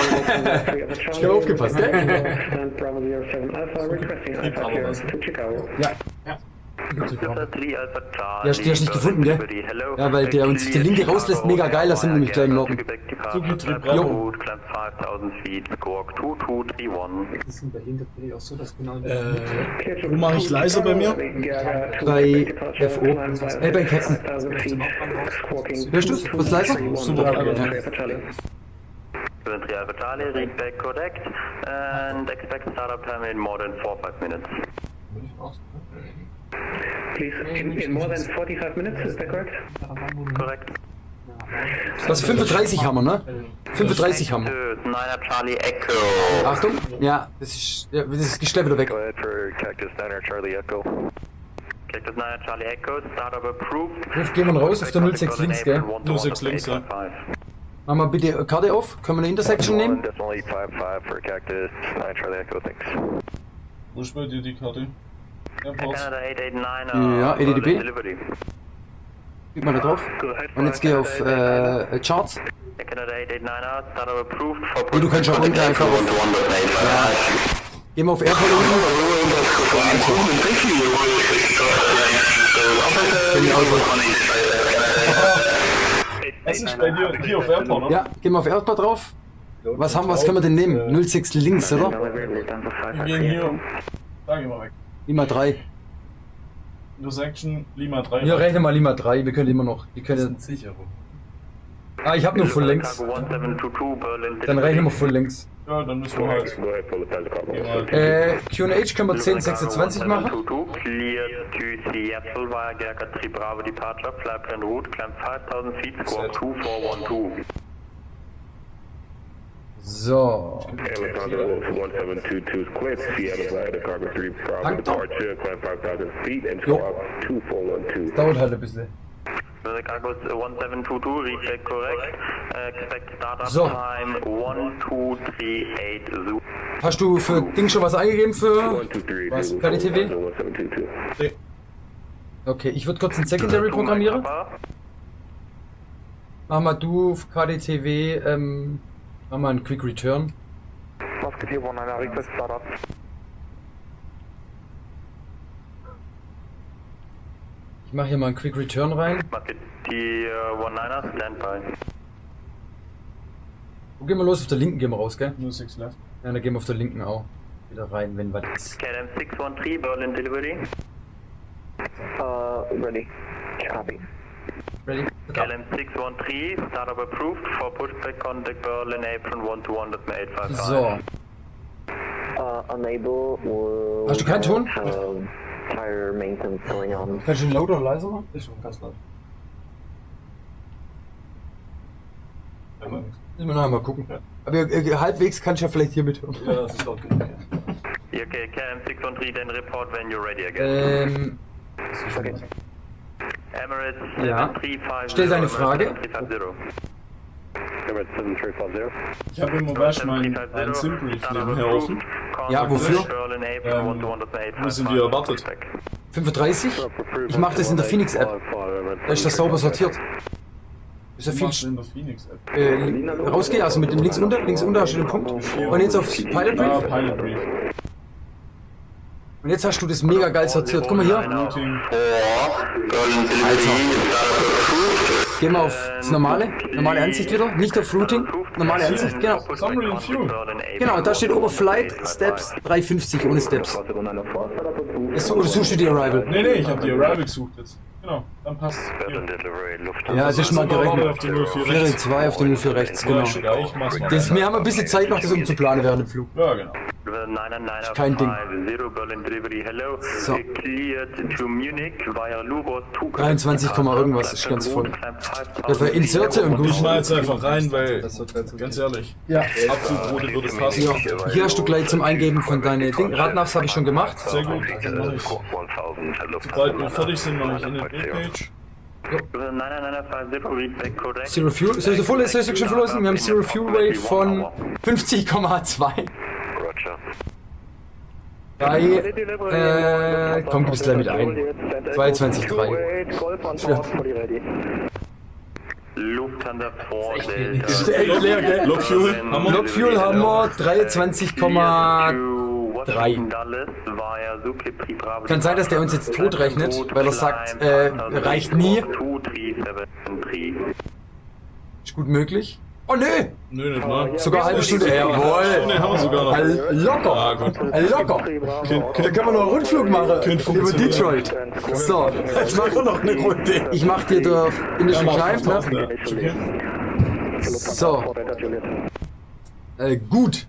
Ich habe aufgepasst, gell? Stand Bravo 07 Alpha, requesting Alpha clearance to Chicago. Ja. Der hast nicht gefunden, gell? Ja, weil der uns die Linke rauslässt, mega geil, das sind wir nämlich gleich im Norden. Jo. Das ist in Berlin tatsächlich auch so, dass genau... Wo mache ich leiser bei mir? Bei FO. Bei Captain. Hörst du's? Was leiser? Super. Alpha Charlie, read back correct, and expect startup time in more than 4-5 minutes. Please, in more than 45 minutes, is that correct? Correct. Das 35 haben wir, ne? 35 haben wir. 9er Charlie Echo. Achtung, ja, das ist geschleppt wieder weg. Go ahead for Cactus 9er Charlie Echo. Cactus 9er Charlie Echo, startup approved. Jetzt gehen wir raus auf der 06 links, gell? 06 links, ja. Machen wir bitte Karte auf. Können wir eine Intersection nehmen? Definitely 55 for Cactus 9 Charlie Echo, thanks. Wo ist bei dir die Karte? Canada 889, ja, EDDB. Klick mal da drauf. Und jetzt geh auf Charts. Canada 889, startup approved. Nee, du kannst schon unten einfach auf... Ja. Geh mal auf Airport unten. Was ist bei dir? Geh auf Airport, oder? Ja, geh mal auf Airport drauf. Was können wir denn nehmen? 06 links, oder? Wir gehen hier. Da gehen wir weg. Lima 3. Intersection Lima 3. Ja, rechne mal Lima 3, wir können immer noch. Wir können... Sicher. Ah, ich hab nur Full Links. Dann rechnen wir Full Links. Ja, dann müssen wir halt. Q&H können wir 1026 machen. Clear to Seattle via Gerka 3 Bravo departure, fly plan route, climb 5,000 feet, squawk 2412. So. Amazon 1722 is cleared to Seattle via the Cargo 3 Bravo departure, climb 5,000 feet and squawk 2412. Dauert halt ein bisschen. Cargo 1722, recheck correct. Expect startup So. time 1238 Zoo. Hast du für Ding schon was eingegeben für was? KDTV? Nee. Okay, ich würde kurz ein Secondary programmieren. Mach mal du auf KDTV, mach mal einen Quick Return. Musketeer 19, request startup. Ich mache hier mal einen Quick Return rein. Die 19er, Standby. Wo gehen wir los? Auf der linken gehen wir raus, gell? Nur 6 left. Ja, dann gehen wir auf der linken auch wieder rein, wenn was ist. KLM 613, Berlin Delivery. Ready. Copy. Ready? KLM 613, startup approved for pushback contact Berlin apron 121.855. So. Unable will Hast du keinen Ton? Tire maintenance going on. Kannst du ihn lauter oder leiser machen? Ist schon ganz laut. Müssen wir noch einmal gucken. Ja. Aber halbwegs kannst du ja vielleicht hier mithören. Ja, das ist laut genug. Ja. Okay, KLM 613, then report when you're ready again. Okay. Emirates Ja. 7350. Stell deine Frage. Emirates 7350. Ich habe im Moment mein Simbrief nebenher offen. Ja, wofür? Wo sind die erwartet? 35? Ich mache das in der Phoenix-App. Da ist das sauber sortiert. Ist ja viel. In der Phoenix-App. Rausgehen, also mit dem links unter hast du den Punkt. Und jetzt aufs Pilot Brief. Pilot Brief. Und jetzt hast du das mega geil sortiert. Guck mal hier. Gehen wir auf das normale Ansicht wieder. Nicht auf Routing, normale Ansicht. Genau. Summary and Fuel. Genau, da steht Oberflight, Steps 350 ohne Steps. Oder suchst du die Arrival? Nee, ich habe die Arrival gesucht jetzt. Genau, dann passt. Ja, das ist mal gerechnet. Auf die 04 Fähre 2 auf den 04 rechts, genau. Wir haben ein bisschen Zeit noch, das umzuplanen während dem Flug. Ja, genau. Kein Ding. So. 23, irgendwas ist ganz voll. Das war Inserte und gut. Ich mal jetzt einfach rein, weil, ganz ehrlich, ja. Abflugroute würde passen. Ja. Hier hast du gleich zum Eingeben von deinen Dingen. Radnavs habe ich schon gemacht. Sehr gut, dann mache ich. Sobald wir fertig sind, mache ich in den Page. Zero Fuel. Soll ich schon verlassen? Wir haben Zero Fuel Rate von 50,2. Komm, gib es gleich mit ein. 22,3. Lufthansa 4 Das ist echt leer, gell? Lokfuel haben wir 23,3. Kann sein, dass der uns jetzt tot rechnet, weil er sagt, reicht nie. Ist gut möglich. Oh nö! Nö, nicht mal. Sogar eine halbe Stunde. Jawohl! Stunde haben wir sogar noch. Locker! Ah, gut. Locker! Da können wir noch einen Rundflug machen. Über Detroit. So, jetzt machen wir noch eine Runde. Ich mach dir der Initial Climb, ne? So. Gut.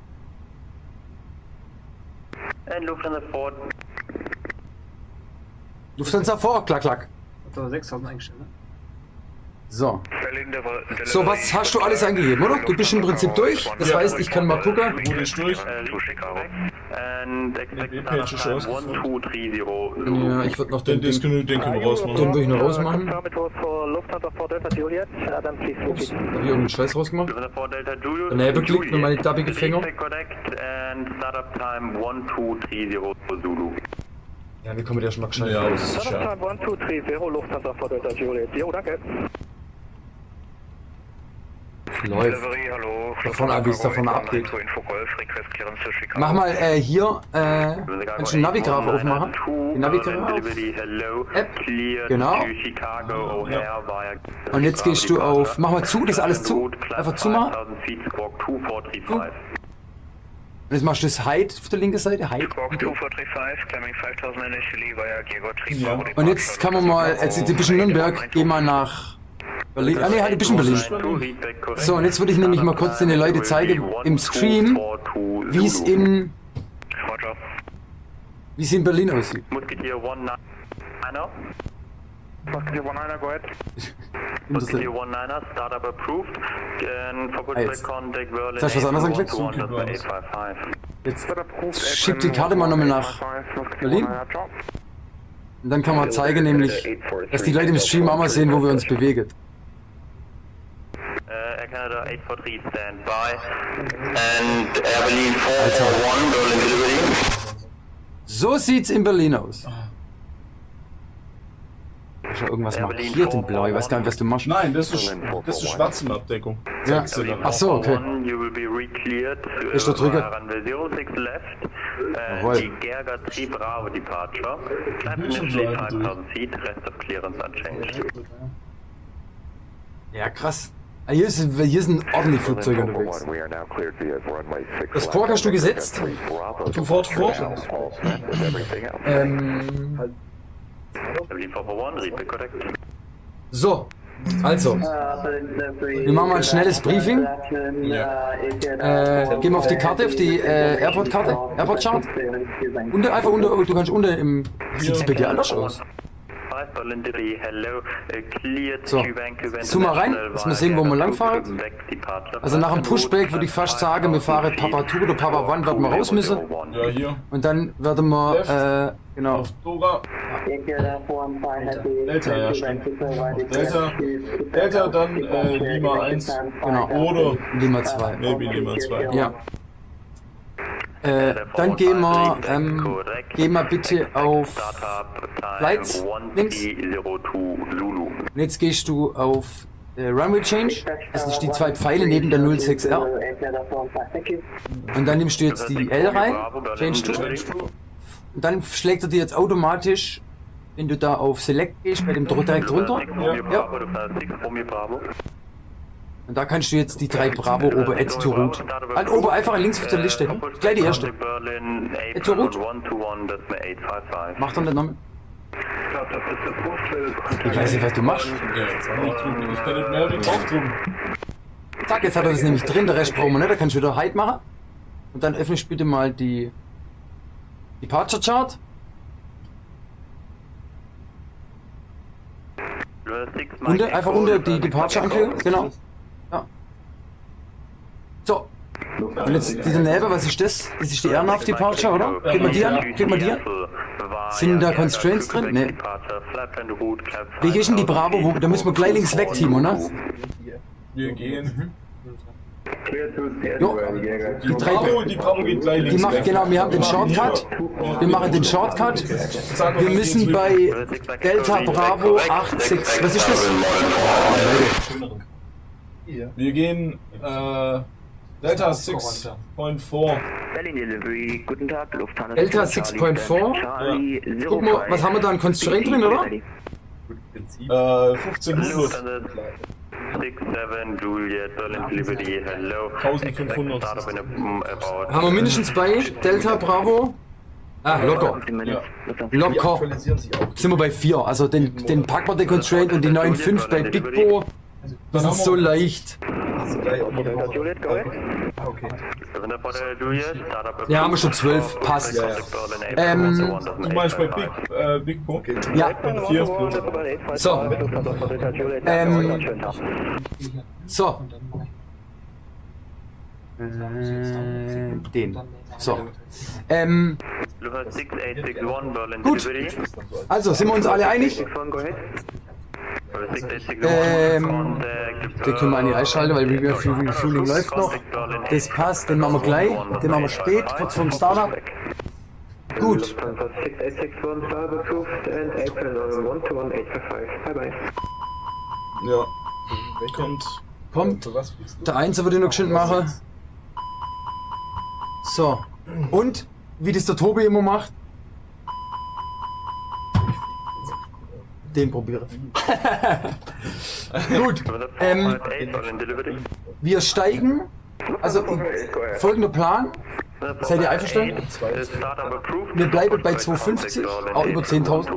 Lufthansa vor, klack, klack. 6000 eingestellt, ne? So. So, was hast du alles eingegeben, oder? Du bist im Prinzip durch. Das heißt, ich kann mal gucken. Wo ist durch? Ja, ich würde noch den können wir rausmachen. Den würde ich noch rausmachen. Hab ich irgendeinen Scheiß rausgemacht? Daneben geklickt und meine dabbige Finger. Ja, wie kommen wir da schon mal gescheit? Ja, das ist schade. Läuft. Davon ab, wie es davon abgeht. Mach mal hier, kannst du den Navigraph aufmachen? Den Navigraph? App. Genau. Und jetzt gehst du auf, mach mal zu, das ist alles zu. Einfach zumachen. Und jetzt machst du das Height auf der linken Seite. Height. Ja. Und jetzt kann man mal, jetzt ein bisschen Nürnberg, geh mal nach Berlin. Ah ne, halt ein bisschen Berlin. So, und jetzt würde ich nämlich mal kurz den Leuten zeigen im Stream, wie es in Berlin aussieht. Jetzt hast du was anderes angeklickt? Jetzt schiebt die Karte mal nochmal nach Berlin. Und dann kann man zeigen, nämlich, dass die Leute im Stream auch mal sehen, wo wir uns bewegen. Air Canada 843 standby and Air Berlin 441 Berlin Delivery. So sieht's in Berlin aus. Ist ja irgendwas markiert in blau, ich weiß gar nicht, was du machst. Nein, das ist Schwarzenabdeckung. Ja. Ach so, okay. Ist der Trigger? Jawohl. Ja, krass. Hier sind ordentlich Flugzeuge unterwegs. Das Squawk hast du gesetzt? Sofort vor. So, also, wir machen mal ein schnelles Briefing. Gehen wir auf die Karte, auf die Airport-Karte, Airport-Chart. Einfach unter, du kannst unter im... Sieht es bei dir anders aus? So, zoom mal rein, dass wir sehen, wo wir langfahren. Also nach dem Pushback würde ich fast sagen, wir fahren Papa 2 oder Papa 1, werden wir raus müssen. Ja, hier. Und dann werden wir, genau. Delta, ja, stimmt. Delta, dann Lima 1. Genau. Oder Lima 2. Maybe Lima 2. Ja. Dann gehen wir bitte auf Flights links. Und jetzt gehst du auf Runway Change. Das sind die zwei Pfeile neben der 06R. Und dann nimmst du jetzt die L rein. Change to. Und dann schlägt er dir jetzt automatisch, wenn du da auf Select gehst, bei dem direkt runter. Ja. Und da kannst du jetzt die 3 Bravo ober Add to Route. Halt ober einfach links auf der Liste. Gleich die erste. Add to Route. Mach dann den Namen. Ich weiß nicht, was du machst. ich kann nicht mehr wie draufdrücken. Zack, jetzt hat er das nämlich drin, der Rest brauchen wir nicht. Da kannst du wieder Hide machen. Und dann öffnest bitte mal die Departure Chart. Einfach unter die Departure anklicken. Genau. Ja. So. Und jetzt die daneben, was ist das? Das ist die Airnav Departure, oder? Klick mal die an. Klick mal die an. Sind da Constraints drin? Ne. Wie ist denn die Bravo? Da müssen wir gleich links weg, Timo, ne? Wir gehen. Jo, die Bravo geht gleich links weg. Genau, wir haben den Shortcut. Wir machen den Shortcut. Wir müssen bei Delta Bravo 86. Was ist das? Wir gehen Delta 6.4. Delta 6.4. Guck mal, was haben wir da an Constraint drin, oder? 1500. 67 Juliet, Berlin Delivery, hello. 1500. Haben wir mindestens bei Delta Bravo? Ah, locker. Ja. Locker. Sind wir bei 4. Also den packen wir den Constraint und die 9.5 bei Big Bo. Das ist so leicht. Ja, haben wir schon 12. Passt. Du meinst bei Big Bo? Ja. 4. So. So. Den. So. Gut. Also, sind wir uns alle einig? Den können wir eigentlich einschalten, weil Refueling läuft noch. Das passt, den machen wir gleich. Den machen wir spät, kurz vorm Startup. Gut. Ja. Kommt. Der Einser würde ich noch geschwind machen. So. Und, wie das der Tobi immer macht. Den probieren. Gut. Wir steigen. Also folgender Plan. Seid ihr einverstanden? Wir bleiben bei 250, auch über 10.000.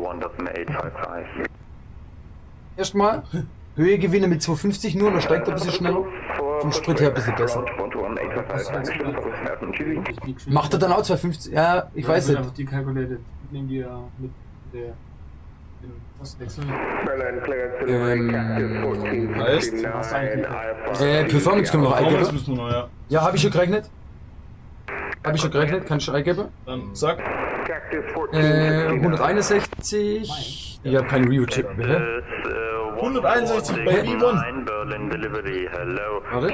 Erstmal Höhegewinne mit 250 nur, dann steigt er ein bisschen schneller. Vom Sprit her ein bisschen besser. Macht er dann auch 250? Ja, ich weiß nicht. Die calculated. Nehmen die ja mit der. Performance können wir noch eingeben. Müssen wir noch, ja. Ja, habe ich schon gerechnet. Kannst du eingeben? Dann sag. 161. Ich habe keinen Review-Chip mehr. 161 bei V1. Warte.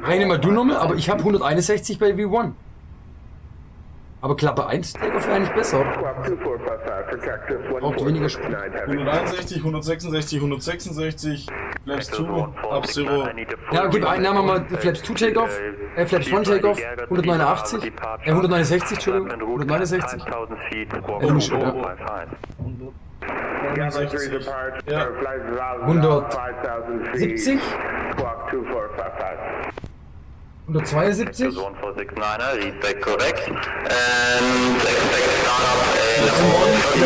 Rechne mal du nochmal, aber ich habe 161 bei V1. Aber Klappe 1 Takeoff wäre eigentlich besser. Braucht weniger Sprit. 161, 166, 166, Flaps 2, Up Zero. Ja, gib einen Namen mal Flaps 2 Takeoff, Flaps 1 Takeoff, 189, 169, Entschuldigung, 169. Ja. 170. 172. 149, correct. And expect startup in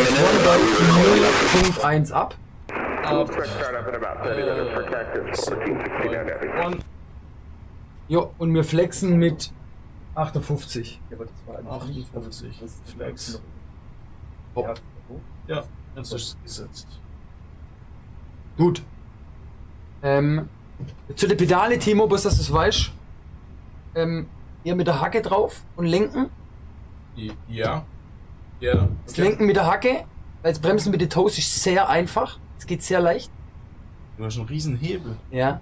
0.1 ab. Jo, und wir flexen mit 58. 58. Flex. Ja, jetzt ist es gesetzt. Gut. Zu der Pedale, Timo, bis dass du es weißt. Hier mit der Hacke drauf und lenken. Ja. Ja. Das Lenken mit der Hacke, weil das Bremsen mit den Toes ist sehr einfach. Es geht sehr leicht. Du hast einen riesen Hebel. Ja.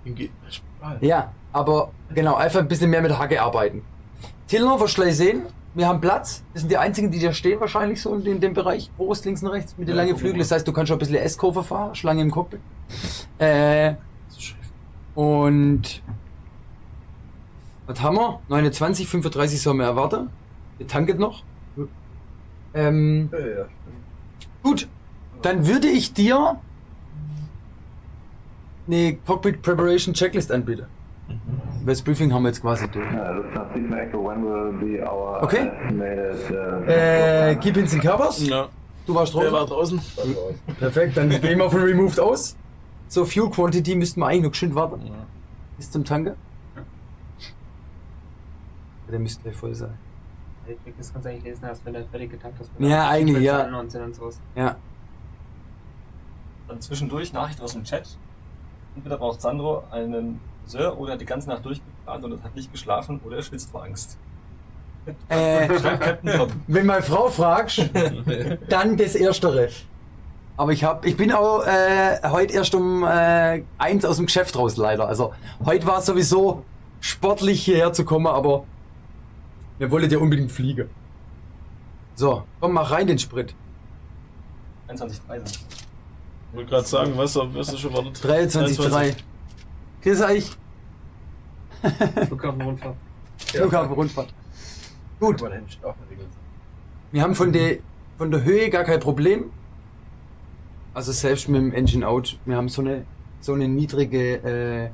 Ja, aber genau, einfach ein bisschen mehr mit der Hacke arbeiten. Tiller, wirst du gleich sehen. Wir haben Platz. Das sind die einzigen, die da stehen wahrscheinlich so in dem Bereich. Brust, links und rechts mit den langen Flügeln. Das heißt, du kannst schon ein bisschen S-Kurve fahren, Schlange im Cockpit. Und was haben wir? 29, 35 sollen wir erwarten. Wir tanken noch. Gut, dann würde ich dir eine Cockpit Preparation Checklist anbieten. Weil das Briefing haben wir jetzt quasi durch. Okay. Gib uns den Covers. Ja. Du warst draußen. Der war draußen. Perfekt, dann gehen wir von Removed aus. So, Fuel Quantity müssten wir eigentlich noch schön warten. Ja. Bis zum Tanken. Der müsste gleich voll sein. Das kannst du eigentlich lesen, erst wenn der fertig getankt ist. Ja, eigentlich, ja. Und sowas. Ja. Dann zwischendurch Nachricht aus dem Chat. Entweder braucht Sandro einen Sir oder die ganze Nacht durchgeplant und hat nicht geschlafen oder er schwitzt vor Angst. Wenn meine Frau fragst, dann das Erstere. Aber ich bin auch heute erst um 1 aus dem Geschäft raus, leider. Also heute war es sowieso sportlich hierher zu kommen, aber wir wollen ja unbedingt fliegen. So, komm, mach rein den Sprit. 21,3. Ich wollte gerade sagen, was du schon wartet? 23,3. Grüß euch. Flughafenrundfahrt. Flughafenrundfahrt. Gut. Wir haben von der Höhe gar kein Problem. Also selbst mit dem Engine Out, wir haben so eine niedrige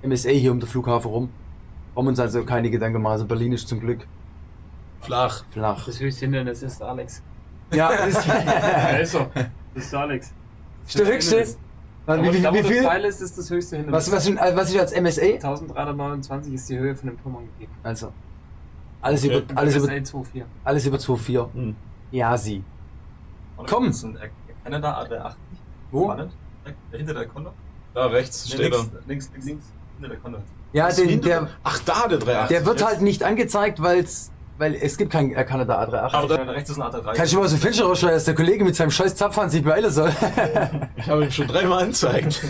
MSA hier um den Flughafen rum. Brauchen uns also keine Gedanken machen. Also Berlin ist zum Glück flach. Das höchste Hindernis ist Alex. Ja, ist so. Das ist Alex. Ist der höchste? Wie viel? Pfeil ist das höchste Hindernis. Was ist als MSA? 1329 ist die Höhe von dem Turm angegeben. Also alles über 2,4. Hm. Ja, sie. Komm! Das ist ein Canada A380. Wo? Spannend. Hinter der Condor. Da rechts steht er. Links, hinter der Condor. Ja, Ach, da der 380. Der wird halt nicht angezeigt, weil es gibt kein Canada A380. Aber da rechts ist ein A330. Kann ich mal aus dem Fenster rausschreien, dass der Kollege mit seinem scheiß Zapfhahn sich beeilen soll? Ich habe ihm schon 3-mal angezeigt.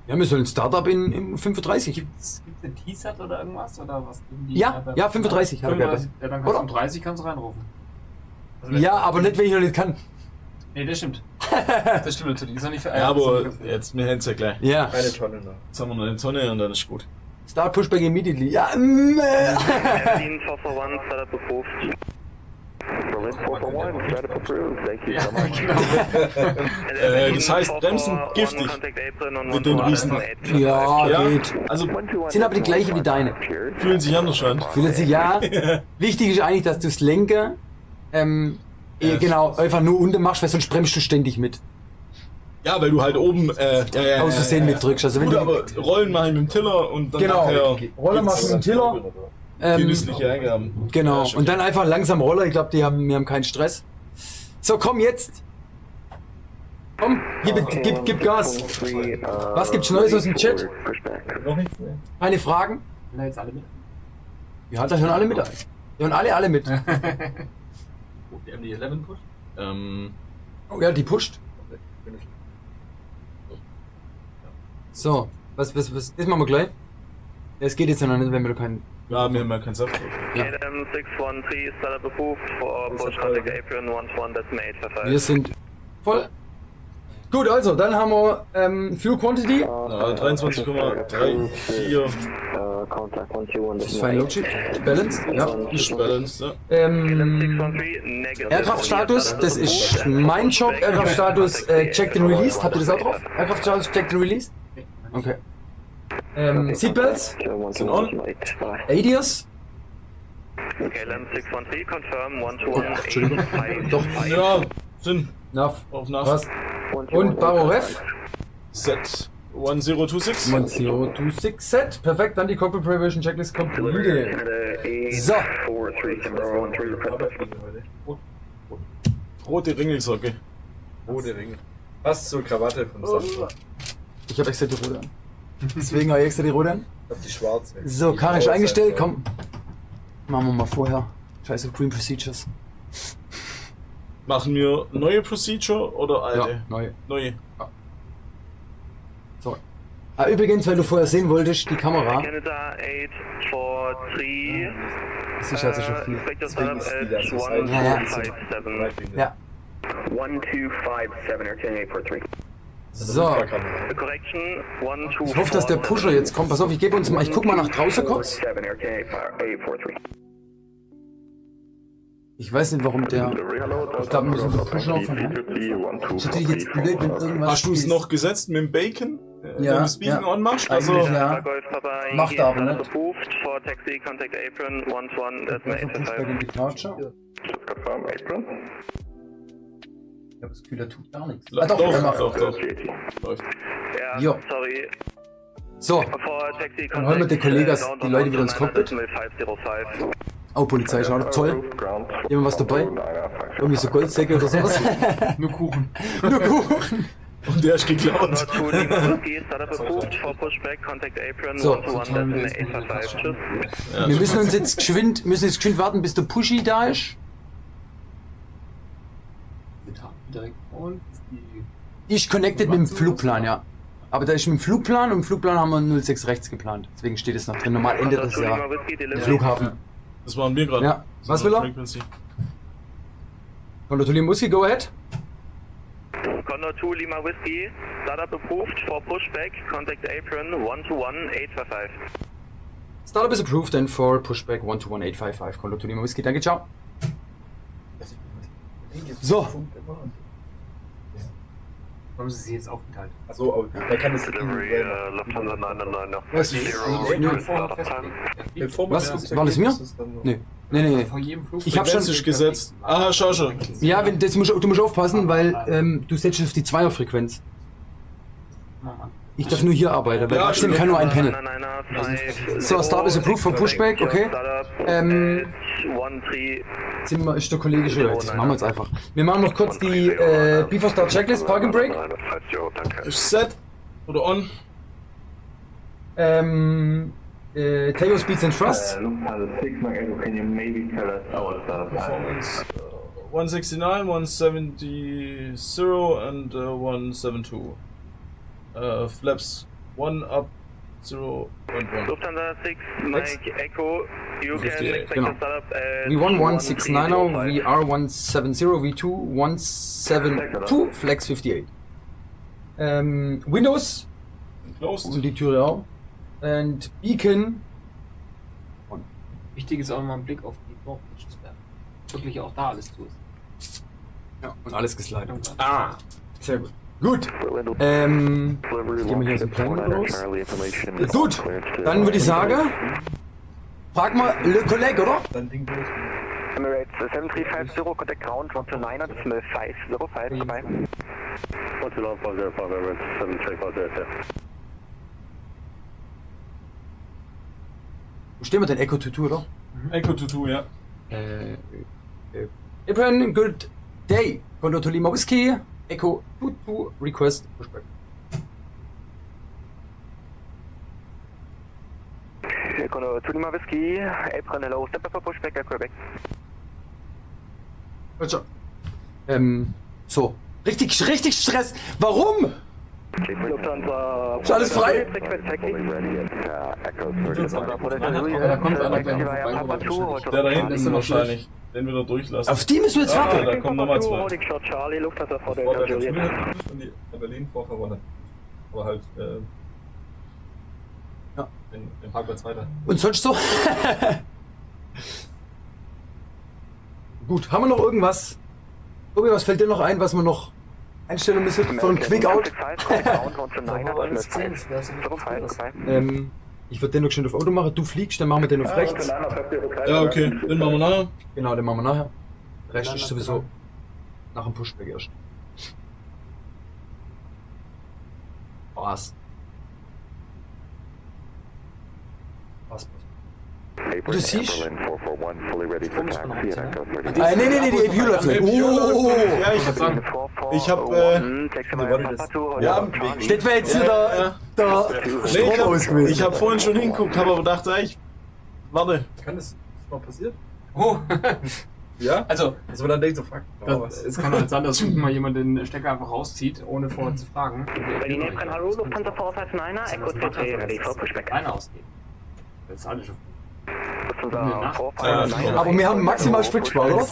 Ja, wir sollen ein Startup in 35. Gibt es eine T-Set oder irgendwas? Oder was? Ja, 35. 35. Ja, dann kannst du um 30 kannst du reinrufen. Also ja, aber nicht, wenn ich noch nicht kann. Nee, das stimmt. Das stimmt natürlich. Ist noch nicht für ja, aber jetzt, wir hätten es ja gleich. Ja. Eine Tonne noch. Jetzt haben wir noch eine Tonne und dann ist gut. Start Pushback immediately. Ja, das heißt, Bremsen giftig mit den Riesen. Ja, geht. Also sind aber die gleiche wie deine. Fühlen sich anders an. Fühlen sich, ja. Wichtig ist eigentlich, dass du das Lenker genau, einfach nur unten machst, weil sonst bremst du ständig mit. Ja, weil du halt oben aus Versehen mitdrückst. Also wenn gut, du aber Rollen machen mit dem Tiller und dann genau, Roller machst du mit dem Tiller. Genüssliche Eingaben. Genau, und dann einfach langsam Roller. Ich glaube, wir haben keinen Stress. So, komm jetzt. Komm, gib Gas. Was gibt's Neues aus dem Chat? Noch nichts mehr. Keine Fragen? Na, jetzt alle mit. Ja, da hören alle mit. Die hören alle mit. Die haben die 11 pusht? Oh ja, die pusht. So, was, das machen wir gleich. Es geht jetzt ja noch nicht, wenn wir keinen... Ja, wir haben ja keinen Saft. Ja. KLM 613, startup approved for push contact Apron 11, decimal 855. Wir sind voll. Gut, also, dann haben wir Fuel Quantity. Ja, 23,34. Das ist fein Logic. Balanced, ja. Ist balanced, ja. Aircraft-Status, das ist mein Job. Aircraft-Status, checked and released. Habt ihr das auch drauf? Aircraft-Status, checked and released? Okay. Seatbelts? Sind on. ADIOS? KLM 613, confirm 121. Entschuldigung. Doch. Ja, sind. Nav. Auf Nav. Was? Und Baro Ref? Set 1026. 1026 Set. Perfekt, dann die Cockpit Preparation Checklist complete. So. Rote Ringelsocke. Rote Ringel. Passt zur Krawatte vom Sandra. Ich habe extra die rote an. Deswegen habe ich extra die rote an. Ich hab die schwarze. So, Karre ist eingestellt, komm. Machen wir mal vorher. Scheiße, Green Procedures. Machen wir neue Procedure oder alte? Ja, neue. Neue. Ja. So. Ah, übrigens, weil du vorher sehen wolltest, die Kamera. Canada 843. Das ist also schon viel. Deswegen ist die da so Ja. 1257, Air 843. So. Ich hoffe, dass der Pusher jetzt kommt. Pass auf, ich guck mal nach draußen kurz. Ich weiß nicht, warum der... Ich glaube, wir müssen den Pusher aufhören. Ist natürlich jetzt blöd, wenn irgendwas... Hast du es noch gesetzt mit dem Bacon? Ja, Wenn du Speaking on machst? Also, Also, ja. Macht er aber nicht. For taxi, contact apron 11, decimal 855. Departure. Ja, das Kühler tut gar nichts. Doch, er macht. doch. Läuft. Ja, Jo. sorry. So, dann holen wir die Kollegen, die Leute wieder ins Cockpit. Oh, Polizei, schau, toll. Jemand was dabei? Irgendwie so Goldsäcke oder sowas? Nur Kuchen. Nur Kuchen. Und der ist geklaut. So. Wir müssen uns jetzt geschwind warten, bis der Pushy da ist. Die ist connected mit dem Flugplan, ja. Aber da ist mit dem Flugplan und im Flugplan haben wir 06 rechts geplant. Deswegen steht es noch drin. Normal endet das ja im Flughafen. Das waren wir gerade. Ja. Was will er? Condor Lima Whiskey, go ahead. Condor 2 Lima Whiskey, startup approved for pushback, contact apron 121855. Startup is approved then for pushback 121855. Condor 2 Lima Whiskey, danke, ciao. So. Haben sie sich jetzt aufgeteilt? Achso, da kann es Lufthansa 999. Was? War das mir? Nee. Ich hab schon gesetzt. Aha, schau schon. Ja, du musst aufpassen, weil du setzt auf die Zweierfrequenz. Ich darf nur hier arbeiten, weil Axel kann nur ein Panel. So, Start is approved for Pushback, okay. Ist der Kollege schon? Jetzt machen wir jetzt einfach. Wir machen noch kurz die Before Start Checklist, Park and Brake. Ist set oder on? Takeoff Speeds and Thrusts. Performance 169, 170 and 172. Flaps 1 up 0 and 1. Lufthansa 6, Mike Echo, you can expect Genau. a startup at V1169, VR170, V2172, Flex 58. Windows. Closed. Und die Türe auch. Und Beacon. Wichtig ist auch mal ein Blick auf die Nordbridge zu werfen. Wirklich auch da alles zu ist. Ja, und alles geslidet. Ah, sehr gut. Gut. Gehen wir hier aus dem Plan raus. Gut, dann würde ich sagen, frag mal Le Collègue, oder? Emirates 7350, contact ground 129 decimal 5055. 12950, Emirates 7350. Wo stehen wir denn? Echo Tutu, oder? Echo Tutu, ja. Apron, good day. Condor to Lima Whiskey. Echo Tutu, request pushback. Condor 2 Lima Whiskey, Apron hello, step up for pushback at Quebec. So. Richtig Stress. Warum? Ist alles frei? Da kommt einer gleich vorbei. Der da hinten ist dann wahrscheinlich. Den wieder durchlassen. Auf die müssen wir jetzt warten. Da kommen nochmal zwei. Vor der Berlin vorverwandert. Aber halt, ja. Im Parkplatz weiter. Und sonst so? Gut, haben wir noch irgendwas? Tobi, was fällt dir noch ein, was wir noch einstellen müssen für ein Quick-Out? Ich würde den noch schön auf Auto machen, du fliegst, dann machen wir den auf rechts. Ja, okay, den machen wir nachher. Genau, den machen wir nachher. Der Rest ist sowieso nach dem Pushback erst. Passt. Passt. Du siehst? Nee, die APU läuft nicht. Oh! Ja, ich hab, ja, das wäre jetzt hier der Strom aus gewesen. Ich hab vorhin schon hingeguckt, hab aber gedacht, warte. Kann das mal passieren? Oh! Ja? Also man dann denkt so, fuck. Es kann halt sein, dass mal jemand den Stecker einfach rauszieht, ohne vorher zu fragen. Berlin Airplane, hallo, Lufthansa 459er, Echo CT, ready for Pushback. Einer ausgeben. Das ist alles schon. Aber wir haben maximal Spritspar, oder?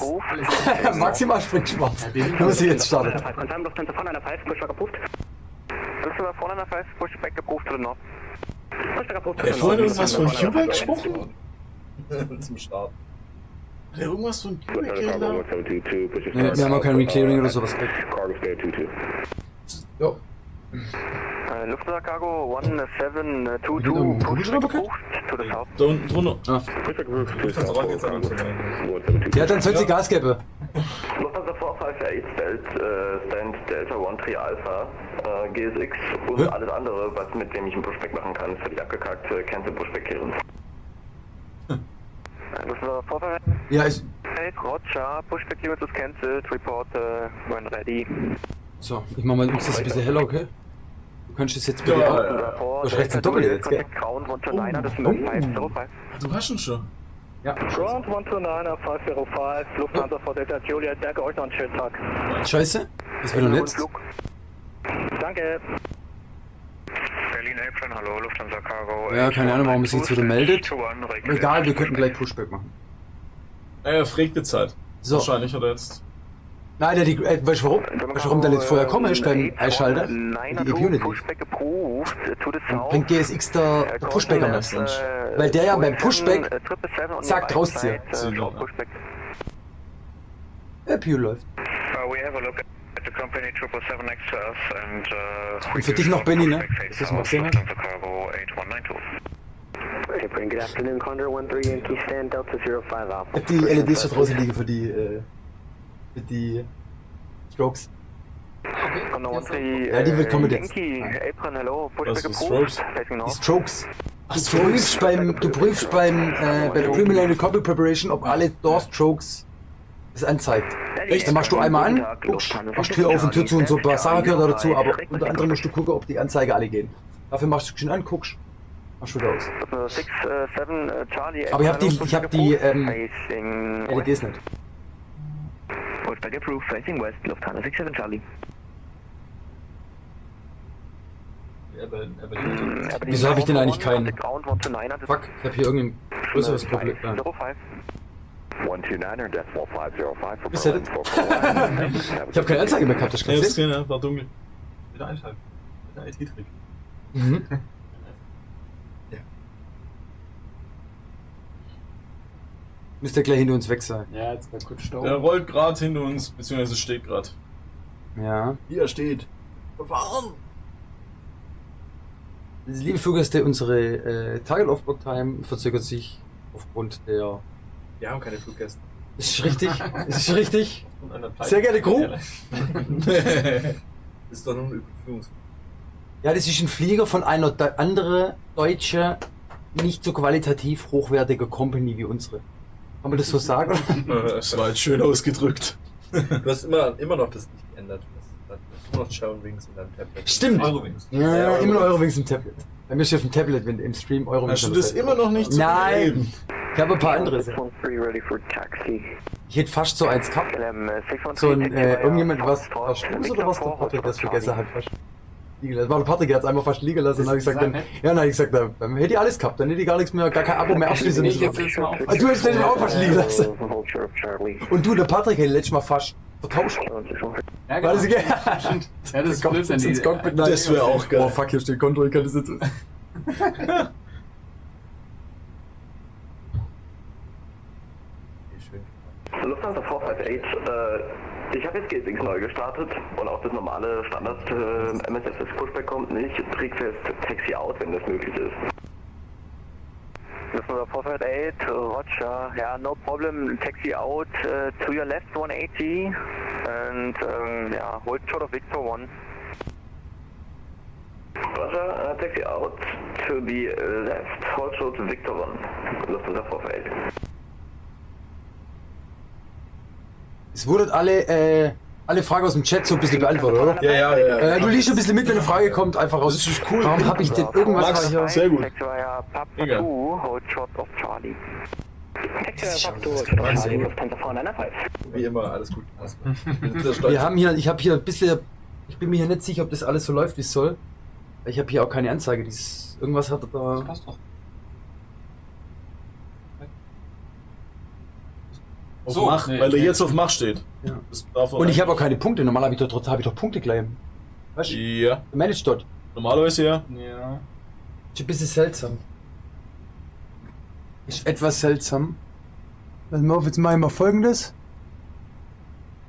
Maximal Spritspar. Nur sie jetzt startet. Lufthansa 495, Pushback approved. Lufthansa 495, Pushback approved to the north. Pushback approved to the north. Vorhin irgendwas von Pushback gesprochen? Zum Start. Hat er irgendwas von Pushback geredet? Nee, wir haben auch kein Reclearing oder sowas gekriegt. Jo. Lufthansa Cargo 1722, Pushback approved to the south. Da unten drunter. Ah. Ja, dann soll sie Gas geben. Lufthansa 458 Stand Delta 13 Alpha, GSX und alles andere, was mit dem ich einen Pushback machen kann, völlig abgekackt, cancel Pushback Clearance. Lufthansa 458 Ja, ist. Roger, Pushback Clearance is cancelled, report when ready. So, ich mach mal uns das ein bisschen heller, okay? Du kannst das jetzt bitte auch. Du schreibst ein Doppel jetzt, gell? Du hast ihn schon. Ja. Ground 129er 505, Lufthansa for Delta Juliet, danke euch noch einen schönen Tag. Scheiße, ist wieder nett. Danke. Berlin Airplane, hallo, Lufthansa Cargo. Ja, keine Ahnung, warum es sich jetzt wieder meldet. Egal, wir könnten gleich Pushback machen. Er fragt jetzt halt. So. Wahrscheinlich hat er jetzt. Nein, weißt du warum der jetzt vorher kommen ist beim Einschalter? Die APU nicht. Bringt GSX der Pushbacker nicht. Weil der ja beim Pushback zack rauszieht. APU läuft. Und für dich noch Benny, ne? Ist das mal gesehen? Good afternoon, Condor 13 Yankee Stand Delta 05 Alpha. Ich hab die LEDs schon draußen liegen für die Strokes. Ja, die wird kommen jetzt. Was für Strokes? Die Strokes. Du prüfst bei der Preliminary Cockpit Preparation, ob alle Door Strokes es anzeigt. Echt? Dann machst du einmal an, guckst, machst Tür auf und Tür zu und so ein paar Sachen gehört dazu, aber unter anderem musst du gucken, ob die Anzeige alle gehen. Dafür machst du schön an, guckst. Mach schon wieder aus. Aber ich hab die LEDs nicht. Pushback approved, facing west, Lufthansa 67 Charlie. Wieso habe ich denn eigentlich keinen? Fuck, ich hab hier irgendein größeres Problem. Ist der das? Ich hab keine Anzeige mehr gehabt, das kann ich sehen. Ja, war dunkel. Wieder einschalten. Der IT-Trick. Mhm. Müsste gleich hinter uns weg sein. Ja, jetzt mal kurz Stau. Der rollt gerade hinter uns, beziehungsweise steht gerade. Ja. Hier steht. Verfahren! Liebe Fluggäste, unsere Target Off-Board Time verzögert sich aufgrund der... Wir haben keine Fluggäste. Ist richtig, ist richtig. Sehr geehrte Crew. Ist doch nur ein Überführungsflug. Ja, das ist ein Flieger von einer anderen deutschen, nicht so qualitativ hochwertiger Company wie unsere. Kann man das so sagen? Das war jetzt schön ausgedrückt. Du hast immer noch das nicht geändert. Du hast immer noch Germanwings in deinem Tablet. Stimmt! Eurowings. Ja, immer noch Eurowings im Tablet. Bei mir steht auf dem Tablet, wenn im Stream Eurowings. Hast du das immer noch nicht? Nein! Ich habe ein paar andere. Ich hätte fast so eins gehabt. So ein, irgendjemand, was du oder was der Patrick das vergessen hat fast. liegen lassen. War der Patrick, der hat es einfach fast liegen lassen. Dann habe ich gesagt, dann hätte ich alles gehabt, dann hätte ich gar nichts mehr, gar kein Abo mehr abschließen müssen. Du hättest letztes Mal auch fast liegen lassen. Und du, der Patrick, hätte letztes Mal fast vertauscht. Ja, genau. Ja, das ist blöd, wenn die... Das wäre auch geil. Oh fuck, hier steht Konto, ich kann das jetzt... Lufthansa 458, ich habe jetzt GSX neu gestartet und auch das normale Standard MSS Pushback kommt nicht. Trickfest Taxi Out, wenn das möglich ist. Lufthansa 458, Roger, yeah, no problem, taxi out to your left 180 and yeah, hold short of Victor 1. Roger, taxi out to the left, hold short of Victor 1. Lufthansa 458. Es wurden alle Fragen aus dem Chat so ein bisschen beantwortet, oder? Ja. Du liest ein bisschen mit, wenn eine Frage kommt, einfach raus. Das ist cool. Warum habe ich denn irgendwas? Max, sehr gut. Mega. Hold short of Charlie. Wie immer, alles gut. Wir haben hier, ich habe hier ein bisschen, ich bin mir hier nicht sicher, ob das alles so läuft, wie es soll. Ich habe hier auch keine Anzeige, irgendwas hat da... Passt doch. So, Mach, weil er jetzt auf Mach steht. Ja. Und ich habe auch keine Punkte. Normal habe ich doch Punkte gleich. Weißt du? Ja. Managed dort. Normalerweise ja. Ja. Ist ein bisschen seltsam. Ist etwas seltsam. Pass mal auf, jetzt mache ich mal Folgendes.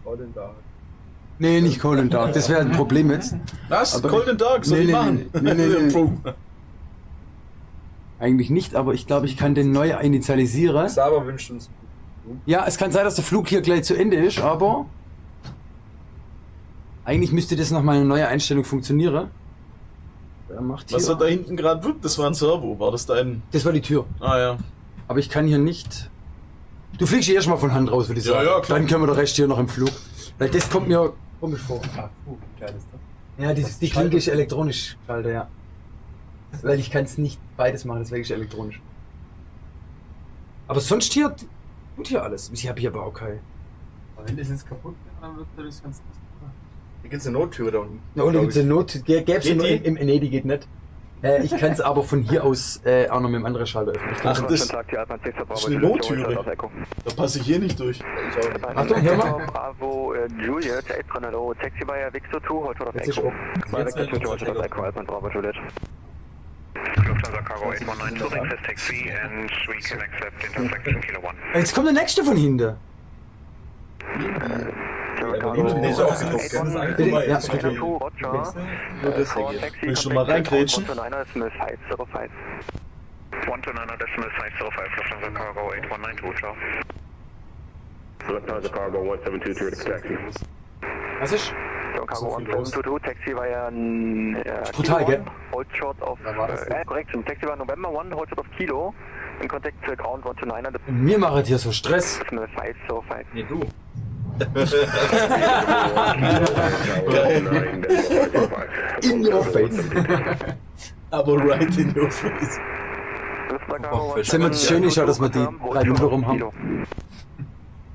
Golden Dark. Nee, nicht Golden Dark. Das wäre ein Problem jetzt. Was? Aber Golden Dark? Soll ich machen? Nee. Eigentlich nicht, aber ich glaube, ich kann den neu initialisieren. Saba wünscht uns. Ja, es kann sein, dass der Flug hier gleich zu Ende ist, aber eigentlich müsste das noch mal eine neue Einstellung funktionieren. Was hat da hinten gerade wird? Das war ein Servo. War das dein? Das war die Tür. Ah ja. Aber ich kann hier nicht. Du fliegst hier erstmal von Hand raus, würde ich sagen. Ja, klar. Dann können wir den Rest hier noch im Flug. Weil das kommt mir komisch vor. Ja, die Klinke ist elektronisch, Schalter, ja. Weil ich kann es nicht beides machen, deswegen ist elektronisch. Aber sonst hier gut hier alles. Ich habe hier aber auch kein. Wenn das jetzt kaputt geht, dann wird das ganz. Hier gibt es eine Nottür da unten. Ja, unten gibt es eine Nottür. Gäbe es nur nee, die geht nicht. Ich kann es aber von hier aus auch noch mit einem anderen Schalter öffnen. Ach, das ist eine Nottüre. Da passe ich hier nicht durch. Achtung, hör mal. Bravo Juliet, 830, Taxiway Victor 2, hold short of Echo. Bravo Juliet. Lufthansa Cargo 819 to Access Taxi and we can accept intersection Kilo 1. Jetzt kommt der nächste von hinten. Will ich schon mal reingrätschen? 129.505, Lufthansa Cargo 819 ciao. Lufthansa Cargo 1722 to Taxi. Was ist? Cargo 1722, Taxi war ja brutal, gell? Hold short of, korrekt, Taxi war November 1, hold short of Kilo, in Contact Ground 129. Mir macht hier so Stress. 505. Nee, du. In your face. Aber right in your face. Jetzt sind wir schön geschaut, dass wir die 3 Minuten rum haben.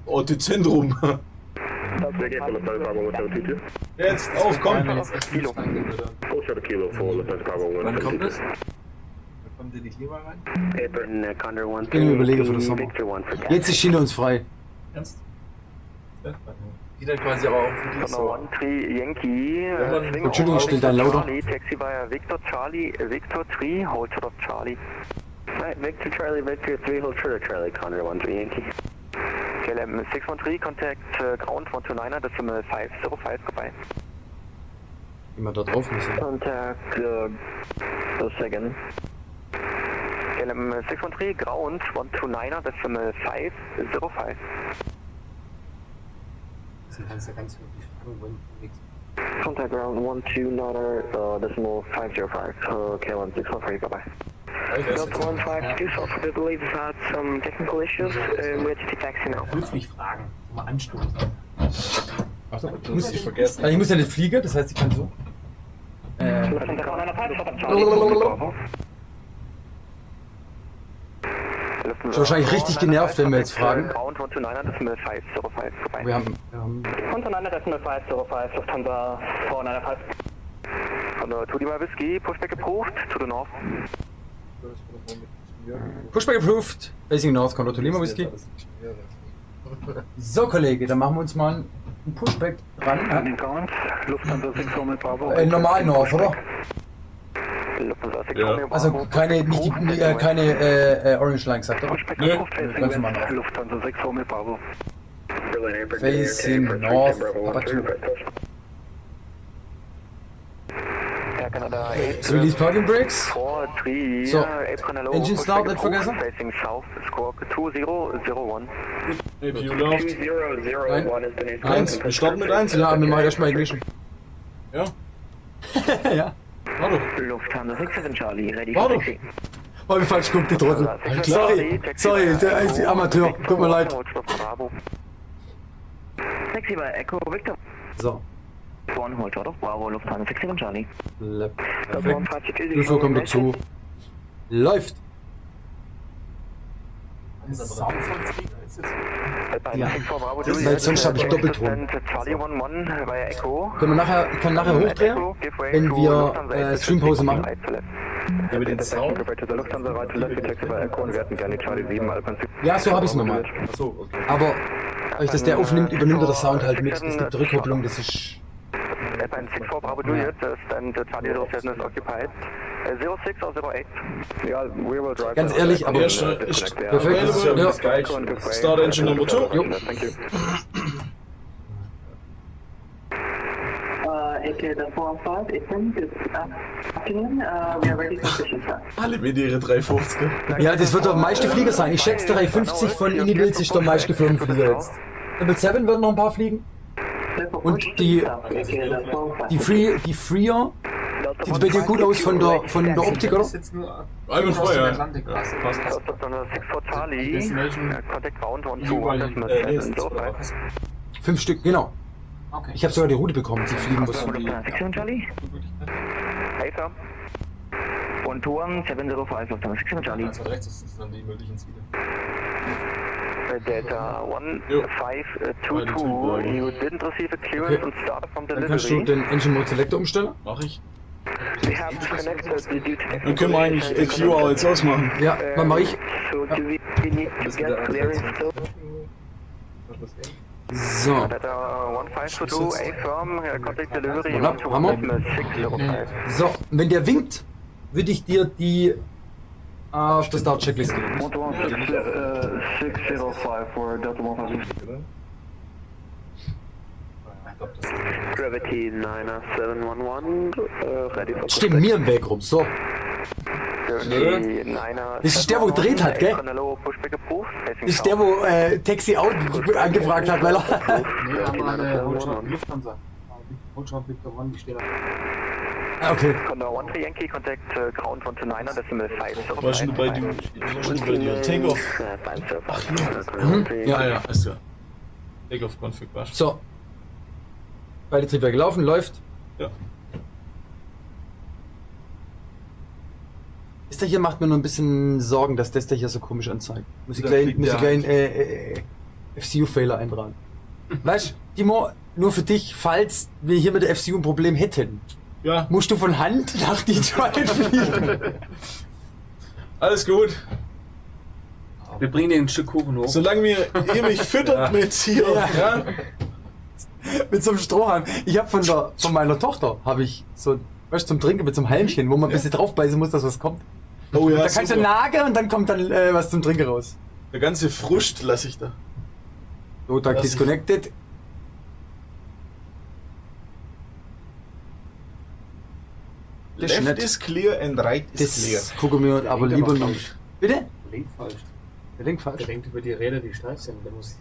Oh, die Zentrum. Jetzt, auf, komm! Wann kommt das? Kommt ihr nicht lieber rein? Ich bin überlegen für den Sommer. Jetzt ist China uns frei. Ernst? Geht dann quasi aber auch für dich so. Yankee, Entschuldigung, still dein lauter. Taxi war Victor Charlie, Victor 3, hold short of Charlie. Victor Charlie, Victor 3, hold short of Charlie, Condor 13 Yankee. KLM 613, contact ground 129er, decimal 505, goodbye. Immer da drauf müssen. Contact the second. KLM 613, ground 129er, decimal 505. Das kannst du ganz wirklich fragen, wenn du nichts. Contact ground 129er, decimal 505, KLM 613, bye bye. Delta 152, I believe we've had some technical issues. We're to taxi now. Höflich fragen, mal anstoßen. Achso, ich muss nicht vergessen. Ich muss ja nicht fliegen, das heißt, ich kann so. Ist wahrscheinlich richtig genervt, wenn wir jetzt fragen. Wir haben Lufthansa 495. Condor 2 Lima Whiskey, Pushback approved, to the north. Pushback approved, facing north, Condor 2 Lima Whiskey. So, Kollege, dann machen wir uns mal einen Pushback dran. Normal North, oder? Ja. Also keine, nicht die, keine Orange Line gesagt, oder? Nö. Ganz normal North. Facing North, so, release parking brakes. So, engine start, nicht vergessen. Maybe you left. Eins, wir starten mit 1. Ja, wir machen erstmal Ignition. Ja. Ja. Warte. Lufthansa 67 Charlie, ready Warte. for taxi. Oh, wie falsch guckt die Trottel. Sorry, der ist Amateur. Tut mir leid. Taxi bei Echo Victor. So. One hold out of Bravo, Lufthansa 67 Charlie. Perfekt. Prüfer kommt dazu. Läuft. Ja. Weil sonst habe ich Doppelton. Können wir nachher, ich kann nachher hochdrehen, wenn wir Streampause machen. Ja, mit den Sound. Ja, so habe ich es nochmal. Achso, okay. Aber dadurch, dass der aufnimmt, übernimmt er der Sound halt mit. Es gibt Rückkopplung, das ist... Ganz ehrlich, aber... Perfekt. Ja. Start Engine Number 2. Jo. Alle mit ihre 350er. Ja, das wird der meiste Flieger sein. Ich schätze 350 von Inibils ist der meiste geflogene Flieger jetzt. Double 7 werden noch ein paar fliegen. Und die Freer, sieht bei dir gut aus von der Optik, oder? Einwandfrei, ja. Passt. 5 Stück, genau. Ich habe sogar die Route bekommen, die fliegen muss. One to one, 705, Lufthansa 67 Charlie. Also rechts ist dann die möglichen Ziele. Delta 1522, you didn't receive a clearance and started from Dann kannst du den Engine Mode Selector umstellen. Mach ich. We have disconnected the duty. Dann können wir eigentlich EQ jetzt ausmachen. Ja, dann mach ich. So do we need to get clearance still? So. Delta 1522, A firm, contact delivery. Hammer. So, wenn der winkt, würde ich dir die auf der Start-Checklist geben. 605 for Delta 1522. Gravity 9711, ready for... Steht mir im Weg rum, so. Das ist der, wo gedreht hat, gell? Das ist der, wo Taxi Out angefragt hat, weil er... Nee, aber eine Lufthansa. Holdschaft Victor 1, die steht da. Ah, okay. Condor 13 Yankee, contact ground 129er, decimal 5. War schon bei dir. Takeoff. Ach, hier. Ja, ist ja. Takeoff Config war schon. So. Beide Triebwerke laufen, läuft. Ja. Das hier macht mir nur ein bisschen Sorgen, dass das hier so komisch anzeigt. Muss ich gleich einen FCU-Fehler eintragen. Weißt du, Timo, nur für dich, falls wir hier mit der FCU ein Problem hätten, ja, musst du von Hand nach Detroit fliegen. Alles gut. Wir bringen dir ein Stück Kuchen hoch. Solange ihr mich füttert mit hier. Ja. Mit so einem Strohhalm. Ich habe von meiner Tochter, so, weißt du, zum Trinken mit so einem Halmchen, wo man ein bisschen draufbeißen muss, dass was kommt. Oh ja, da kannst du nageln und dann kommt dann was zum Trinken raus. Der ganze Frust lasse ich da. So, Tag disconnected. Left is clear and right is clear. Das gucken wir aber lieber noch. Bitte? Der lenkt falsch. Der lenkt falsch? Der denkt über die Räder, die steif sind. Der muss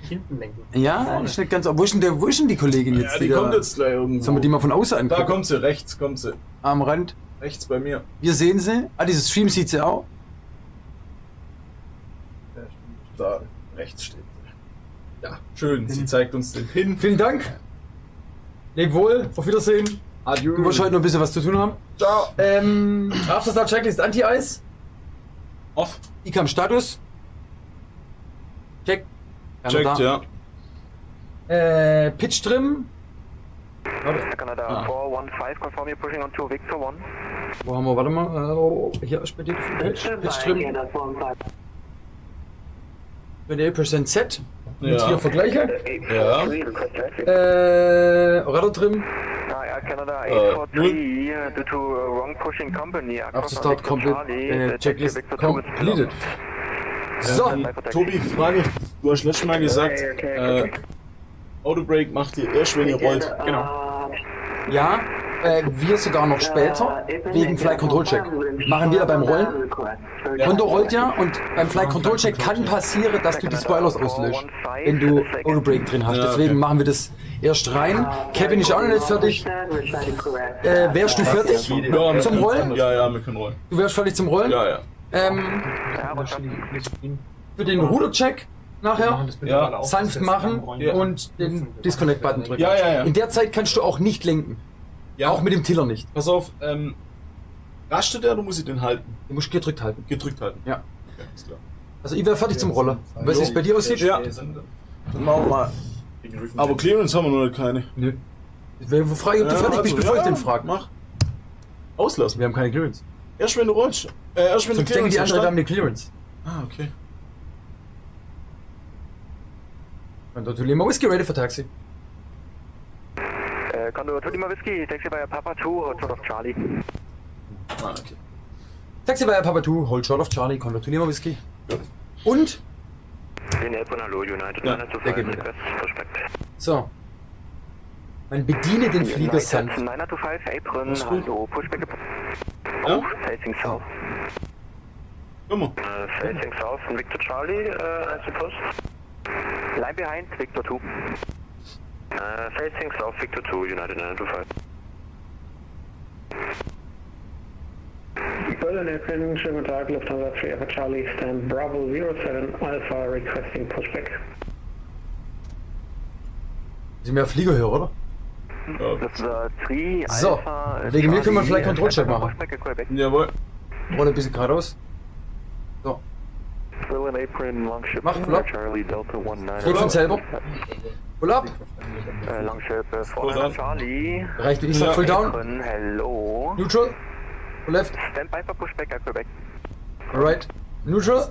hinten lenken. Ja, ist nicht ganz... Wo ist denn die Kollegin jetzt? Ja, die kommt jetzt gleich irgendwo. Sollen wir die mal von außen angucken? Da kommt sie, rechts kommt sie. Am Rand. Rechts bei mir. Wir sehen sie. Ah, dieses Stream sieht sie auch. Da, rechts steht sie. Ja, schön. Sie zeigt uns den Pin. Vielen Dank. Leb wohl. Auf Wiedersehen. Adieu. Du wirst heute noch ein bisschen was zu tun haben. Ciao. Afterstart Checklist Anti-Eis. Off. ICAM Status. Check. Checkt, ja. Pitch Trim. Canada 415, confirm you're pushing on to Victor 1. Wo haben wir, warte mal, hier ist bei dir die Pitch drin. 28% Set. Mit hier Vergleiche. Ja. Radar drin. Canada 843, due to wrong pushing company. After start complete, checklist completed. So. Tobi, Frage. Du hast letztes Mal gesagt, Autobrake macht ihr erst, wenn ihr rollt. Genau. Ja, wir sogar noch später, wegen Flight Control Check. Machen wir beim Rollen. Konto rollt ja und beim Flight Control Check kann passieren, dass du die Spoilers auslöst, wenn du Autobrake drin hast. Deswegen machen wir das erst rein. Kevin ist auch noch nicht fertig. Wärst du fertig zum Rollen? Ja, wir können rollen. Du wärst fertig zum Rollen? Ja. Für den Ruder-Check nachher sanft machen und den Disconnect-Button drücken. Ja. In der Zeit kannst du auch nicht lenken. Ja. Auch mit dem Tiller nicht. Pass auf, rastet der oder muss ich den halten? Du musst gedrückt halten. Gedrückt halten? Ja. Okay, ist klar. Also ich wäre fertig zum Roller. Weißt du, wie es bei dir aussieht? Ja. Dann machen wir mal. Aber Clearance haben wir noch keine. Nö. Ich frage, ob du fertig bist, bevor ich den frage. Mach. Auslassen. Wir haben keine Clearance. Erst wenn du rollst. Erst wenn du Clearance. Ich denke, die anderen haben eine Clearance. Ah, okay. Und dort Lima Whiskey ready for Taxi. Condor 2 Lima Whiskey, Taxi by Papa 2, hold short of Charlie. Ah, okay. Taxi by Papa 2, hold short of Charlie, Condor 2 Lima Whiskey. Und? So. Man bediene den Flieger sanft. 925, Apron, hallo, Pushback. Oh, facing south. Komm mal. Facing south von Victor Charlie, I suppose. Line behind, Victor 2. Facing south, Victor 2, United 925. Berlin Airplane, schönen guten Tag, Lufthansa 3 Alpha Charlie, stand Bravo 07 Alpha requesting pushback. Sie mehr Fliegerhörer, oder? Das war 3 So, Alpha. wegen mir können wir vielleicht Kontrollcheck machen. Jawohl. Rolle ein bisschen geradeaus. So. Berlin Apron, Longship, Mach Flop. Charlie Delta 19. Geht von selber. Full up. Longship, 4 Charlie. Reicht, wie ich sag, full down. Hello. Neutral. Full left. Stand by for pushback at Quebec. Right. Neutral.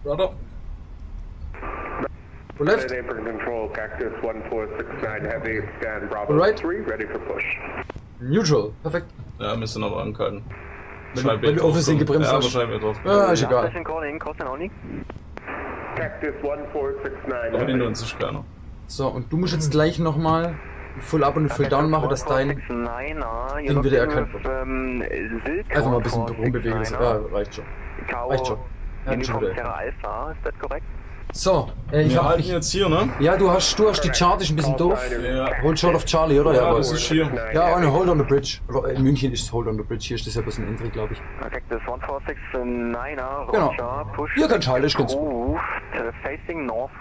Rudder. Full left. Apron control, Cactus 1469 heavy, stand Bravo Right. 3, ready for push. Neutral. Perfekt. Ja, müssen aber ankalten. Wenn du auf sind gebremst hast. hast. Ja, wahrscheinlich drauf. Ja, ist egal. Cactus 1469 Aber den lohnt sich keiner. So, und du musst jetzt gleich nochmal Full Up und Full Down machen, dass dein Ding wieder erkannt wird. Einfach mal ein bisschen rumbewegen, das reicht schon. Reicht schon. Alpha, ist das korrekt? So, wir halten jetzt hier, ne? Ja, du hast die Chart ist ein bisschen doof. Hold short of Charlie, oder? Ja, das ist hier. Ja, und Hold on the Bridge. Oder in München ist es Hold on the Bridge, hier ist das ja bloß ein Entry, glaube ich. Cactus 1469er, Genau. Roger, push. Hier kann Charlie, ist ganz gut. Facing north.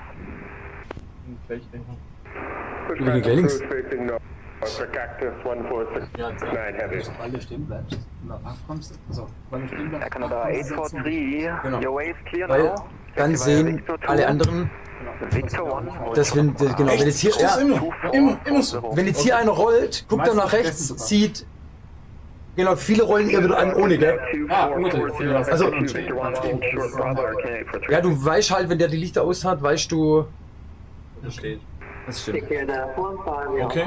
Liegen gleich links. Cactus 1469 heavy. Weil du stehen bleibst und nach kommst. Also, weil du stehen bleibst. Canada 843, Genau. your way is clear Weil now. dann sehen alle anderen, Victor 1, dass wenn, genau, wenn jetzt hier, ja, immer so. wenn jetzt hier einer rollt, guckt er nach rechts, sieht, genau, viele rollen eher wieder an ohne, gell? Also, ja, du weißt halt, wenn der die Lichter aus hat, weißt du, das stimmt. Okay.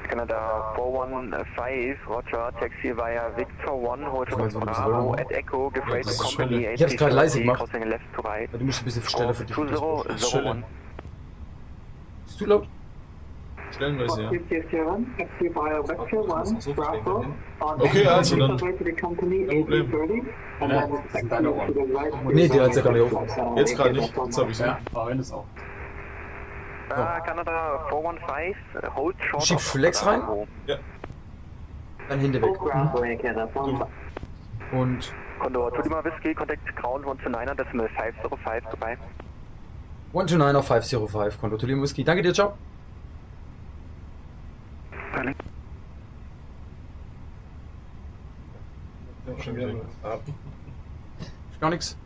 Canada 415, Roger, Taxi via Victor 1, hold short Bravo at Echo, give way to company Ich hab's gerade leise gemacht. crossing left to right. Du musst ein bisschen verstellen für dich. 2001. Bist du laut? Stellenweise, ja. Okay, also dann. Kein Problem. Nee, der hat's ja gar nicht auf. Jetzt gerade nicht, jetzt hab ich's. Ja, aber wenn es auch. Canada 415, hold short Schieb Flex rein. Ja. Dann hinter weg. Und Condor 2 Lima Whiskey, contact ground 129er, decimal 505, goodbye. 129er 505, Konto Tulium Whisky. Danke dir, ciao. Ist gar nichts.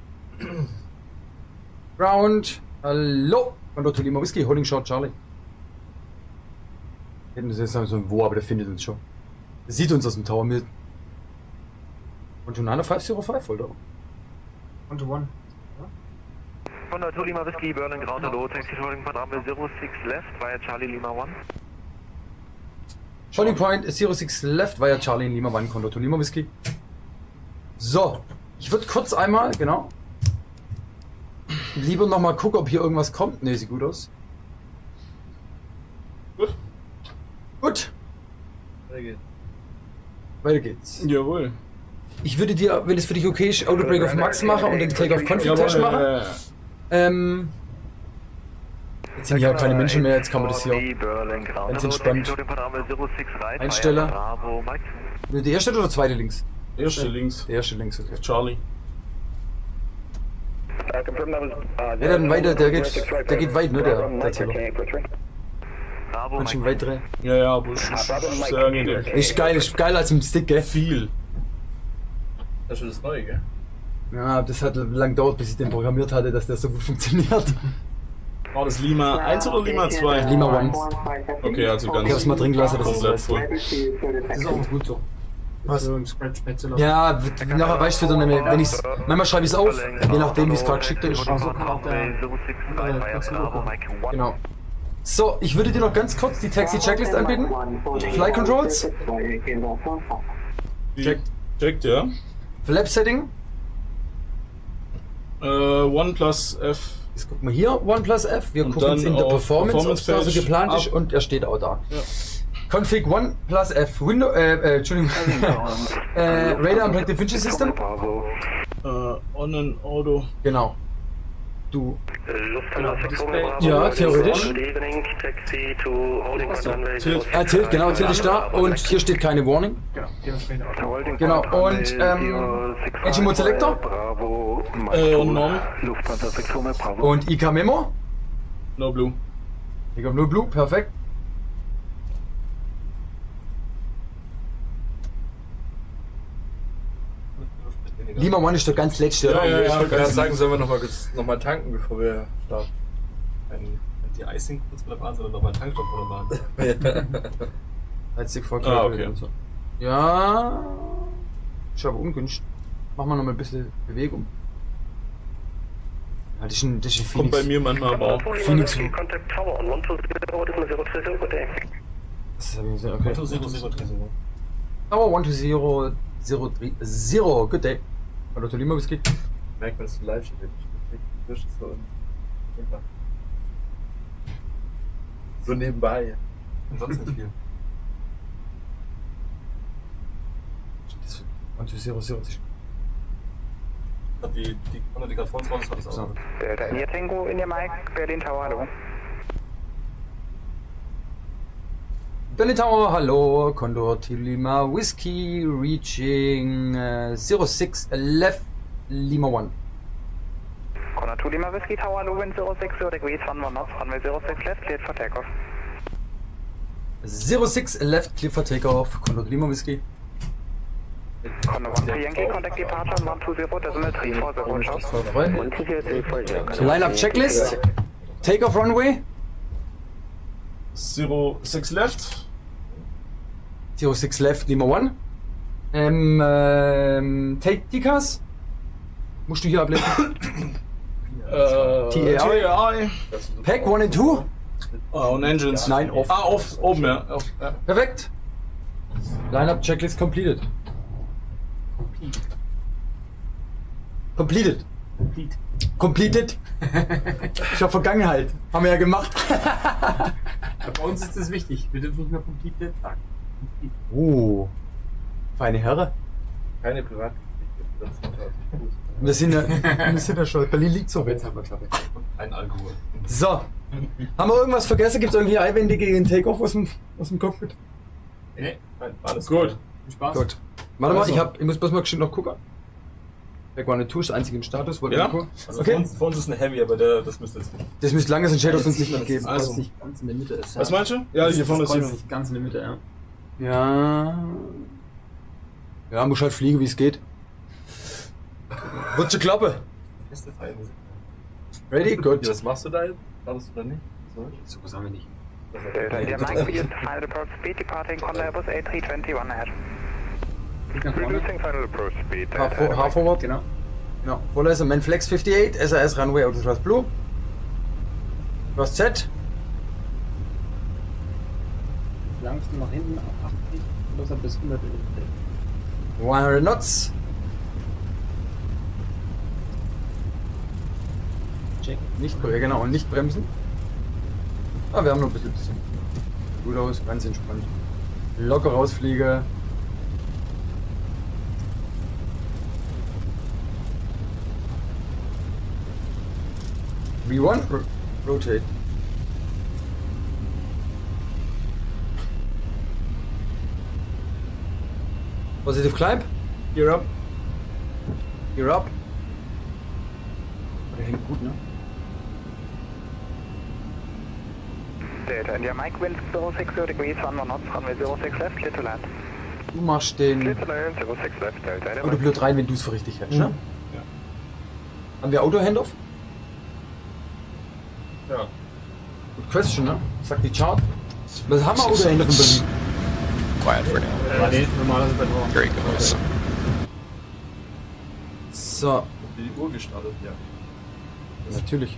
Ground. Hallo. Konto Tulium Whisky, holding short Charlie. Hätten das jetzt so ein Wo, aber der findet uns schon. Der sieht uns aus dem Tower mit. Und Junana 505, oder? 1 to 1. Honda 2 Lima Whiskey, Berlin, Ground, hello, taxi holding Parameter 06 left via Charlie Lima 1. Charlie Point 06 left via Charlie Lima 1, Condor 2 Lima Whiskey. So, ich würde kurz einmal, genau. Lieber nochmal gucken, ob hier irgendwas kommt. Ne, sieht gut aus. Gut. Gut. Weiter geht's. Weiter geht's. Jawohl. Ich würde dir, wenn es für dich okay ist, Autobreak auf Max machen und den Takeoff Config Test machen. Jetzt sind ja keine Menschen mehr, jetzt kann man das hier ganz entspannt einstellen. Der erste oder zweite links? Der erste links. Der erste links, okay. Charlie. Ja, dann weiter, der geht weit, ne, der Zähler. Manchen weitere. Ja, aber es ist sehr angenehm. Ist geil als im Stick, gell? Viel. Das ist schon das Neue, gell? Ja, das hat lang gedauert, bis ich den programmiert hatte, dass der so gut funktioniert. War das Lima 1 oder Lima 2? Lima 1. Okay, also ganz. Ich hab's mal drin gelassen, das ist komplett voll. Das ist auch gut so. Was? So im Scratch-Pad zu lassen. Ja, nachher weißt du wieder nicht mehr. Wenn ich's, manchmal schreibe ich es auf, je nachdem wie es gerade geschickt ist. Genau. So, ich würde dir noch ganz kurz die Taxi-Checklist anbieten. Flight Controls. Checkt, ja. Flap-Setting. 1 plus F. Jetzt gucken wir hier, 1 plus F. Wir gucken jetzt in der Performance, ob der so geplant ist und er steht auch da. Ja. Config 1 plus F. Entschuldigung. Radar and Predictive Winches System. On and Auto. Genau. Du. Ja, theoretisch. Tilt, genau, Tilt ist da und hier steht keine Warning. Genau, und Engine Mode Selector. Und Norm. Und IK Memo. No Blue. Ich habe nur Blue, perfekt. Lima One ist der ganz letzte. Ja, ich wollte gerade sagen, sollen wir noch mal tanken, bevor wir starten. Wenn die Icing kurz bei der Bahn, sondern nochmal einen Tankstopp vor der Bahn. Als ich voll okay. Und so. Ja. Ist aber ungünstig. Machen wir noch mal ein bisschen Bewegung. Ja, das ist ein Phoenix. Kommt bei mir manchmal aber auch. Phoenix. Das habe ich gesagt, okay. 12003. Tower 12003. Good day. Hallo, Tolima, was geht? Merkt man, dass du live stehst. So nebenbei. Und sonst nicht viel. Das 12003. Die gerade vor uns raus, hat das auch. Hier Tango in der Mike, Berlin Tower, hallo. Berlin Tower, hallo, Condor Lima Whiskey, reaching 06 left Lima 1. Condor Lima Whiskey Tower, hallo, wind 06, degrees 11 knots, runway 06 left, cleared for takeoff. 06 left, clear for takeoff, Condor Lima Whiskey. Condor 1 Yankee, contact departure 120, decimal 340, Line-up checklist, takeoff runway. 06 left. 06 left, Lima 1. Take Decas. Musst du hier ablesen? TAI. Pack 1 and 2. Und Engines. Nein, off. Off. Oben, ja. Off, ja. Perfekt. Line-up checklist completed. Completed. Completed. Ich hab Vergangenheit. Haben wir ja gemacht. Bei uns ist das wichtig. Wir dürfen nicht mehr completed sagen. Oh. Feine Herren. Keine Privat. Wir sind ja schon. Berlin liegt so. Jetzt haben wir Klappe. Ein Alkohol. So. Haben wir irgendwas vergessen? Gibt es irgendwie Einwände gegen den Takeoff aus dem Cockpit? Nee, alles gut. Viel Spaß. Gut. Warte mal, ich muss bloß mal geschwind noch gucken. Back One and Two ist der einzige im Status. Ja? Also okay. Vor uns ist eine Heavy, aber das müsste jetzt nicht. Das müsste lange sein, Shadows uns nicht geben. Also nicht ganz in der Mitte ist. Was meinst du? Ja, hier vorne ist nicht ganz in der Mitte, ja. Ja, muss halt fliegen, wie es geht. Wird schon klappen. Feste Feinde. Ready? Gut. Was machst du da jetzt? Wartest du da nicht? So was haben wir nicht. India Mike, we used to final approach speed, departing Condor Airbus A321 ahead. Reducing final approach speed. Half forward, genau. Genau. Vorleser Manflex 58, SAS Runway Auto Thrust Blue. Cross Z. Langsam nach hinten auf 80, bloß bis 100 100 Knots. Check. Genau, und nicht bremsen. Ah, wir haben noch ein bisschen. Gut aus, ganz entspannt. Locker rausfliege. V1, rotate. Positive climb. Gear up. Gear up. Der hängt gut, ne? Delta India Mike, wind 060 degrees, 11 knots, runway 06 left, clear to land. Du machst den. Clear to land, 06 left, Delta India Oh, du blöd rein, wenn du es für richtig hältst, ne? Ja. Haben wir Auto-Handoff? Ja. Good question, ne? Sagt die Chart. Was haben wir Auto-Handoff in Berlin? Quiet for now. Nee, normalerweise bei Draw. Great goes. So. Die Uhr gestartet, ja. Natürlich.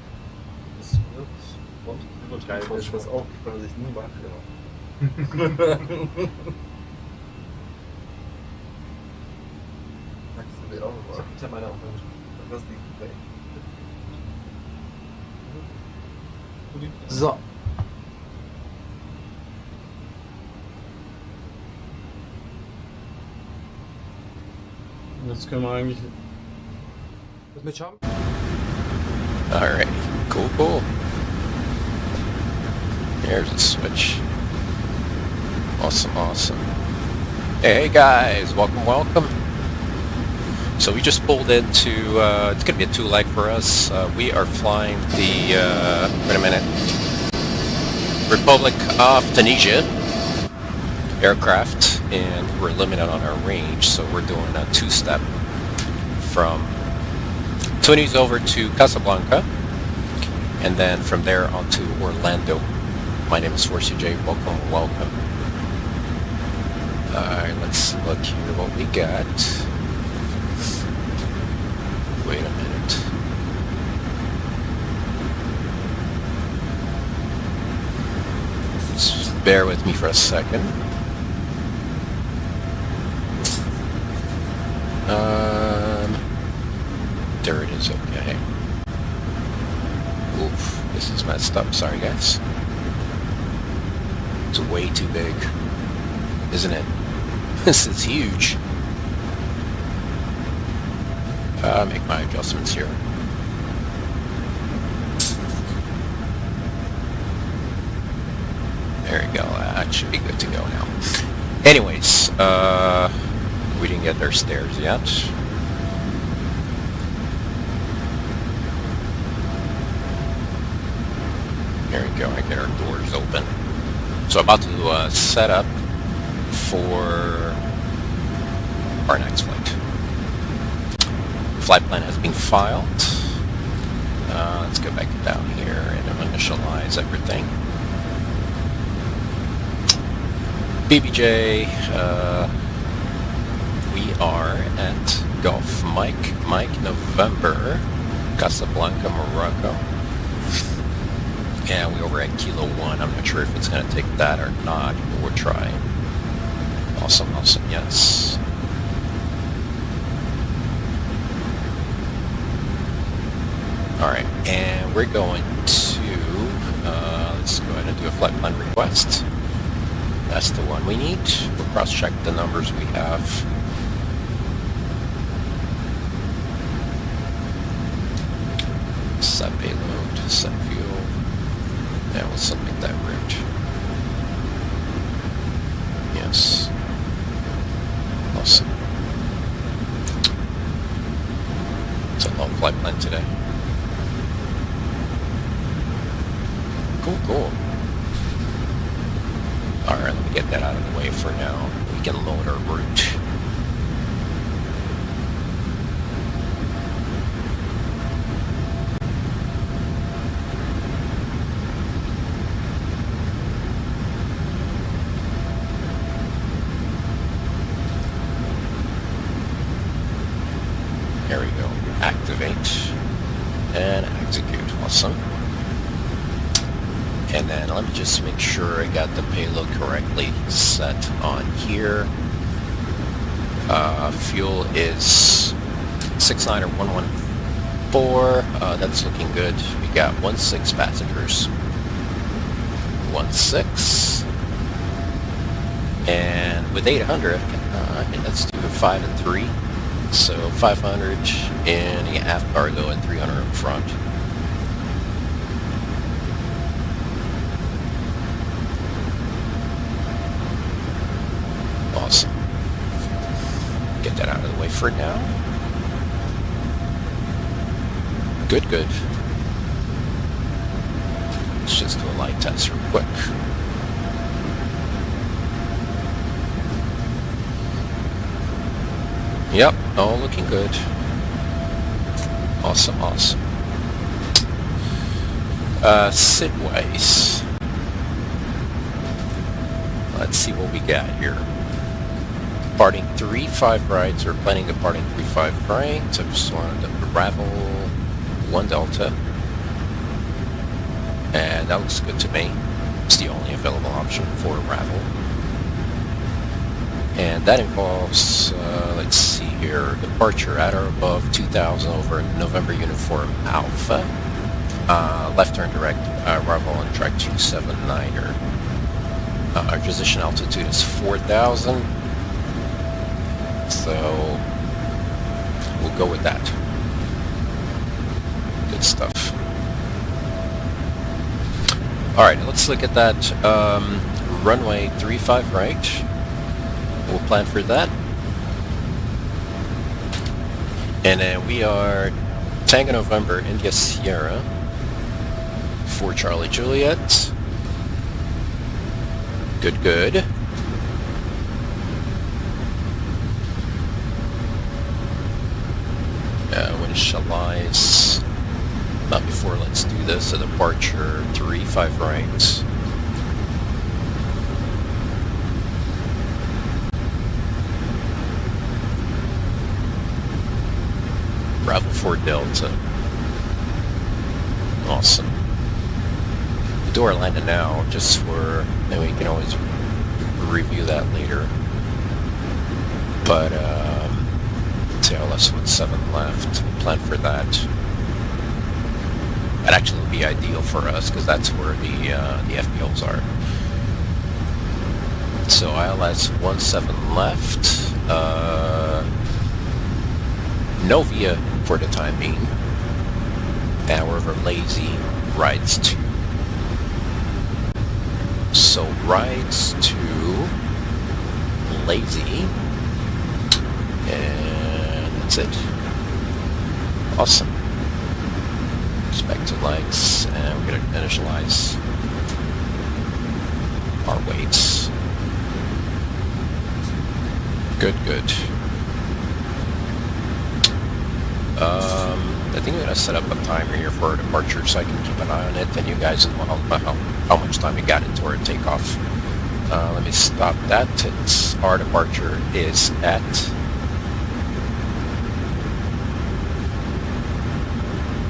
Das wird übertreiben, ist was auch, was ich nie mache. Sagst du mir auch mal? Ich hab meine auch nicht. Was liegt bei? So. Jetzt können wir eigentlich. Was mit Charm? Alright, cool. Here's a switch. Awesome. Hey guys, welcome. So we just pulled into, it's gonna be a 2-leg for us. We are flying the, wait a minute, Republic of Tunisia aircraft, and we're limited on our range, so we're doing a 2-step from Tunis over to Casablanca, and then from there on to Orlando. My name is Forcy J. Welcome. Alright, let's look here what we got. Wait a minute. Just bear with me for a second. There it is, okay. Oof, this is messed up, sorry guys. It's way too big, isn't it? This is huge. Make my adjustments here. There we go, that should be good to go now. Anyways, we didn't get their stairs yet. There we go, I get our doors open. So I'm about to set up for our next flight. Flight plan has been filed. Let's go back down here and initialize everything. BBJ, we are at Golf Mike November, Casablanca, Morocco. Yeah, we're over at Kilo 1. I'm not sure if it's going to take that or not, but we'll try. Awesome, yes. Alright, and we're going to, let's go ahead and do a flight plan request. That's the one we need. We'll cross-check the numbers we have. Set payload, set fuel. Yeah, we'll submit that route. Yes. Awesome. It's a long flight plan today. Cool. Alright, let me get that out of the way for now. We can load our route. activate, and execute. Awesome. And then let me just make sure I got the payload correctly set on here. Fuel is 69 or 114. That's looking good. We got 16 passengers. 16. And with 800, let's do 5 and 3. So 500 in the aft cargo and 300 in front. Awesome. Get that out of the way for now. Good, good. Let's just do a light test real quick. Yep, all looking good. Awesome, awesome. Sidways. Let's see what we got here. Departing 3-5 right, or planning departing 3-5 right. So just wanted to Bravo 1 Delta. And that looks good to me. It's the only available option for Ravel. And that involves, let's see here, departure at or above 2000 over November Uniform Alpha. Left turn direct, Ravel on track 279er. Our transition altitude is 4,000. So we'll go with that. Good stuff. Alright, let's look at that runway 35 right. We'll plan for that. And then we are Tango November, India Sierra, for Charlie Juliet. Good, good. Initialize. Not before, let's do this. A departure 3-5 right. Bravo 4 Delta. Awesome. The door landed now, just for, and we can always review that later. But TLS with 7 left. We'll plan for that. That actually would be ideal for us because that's where the FBOs are. So ILS 17 left. No VIA for the time being. However, Lazy rides to. So rides to Lazy. And that's it. Awesome. Respect to lights, and we're going to initialize our weights. Good, good. I think I'm going to set up a timer here for our departure so I can keep an eye on it, and you guys know how much time we got into our takeoff. Let me stop that. Our departure is at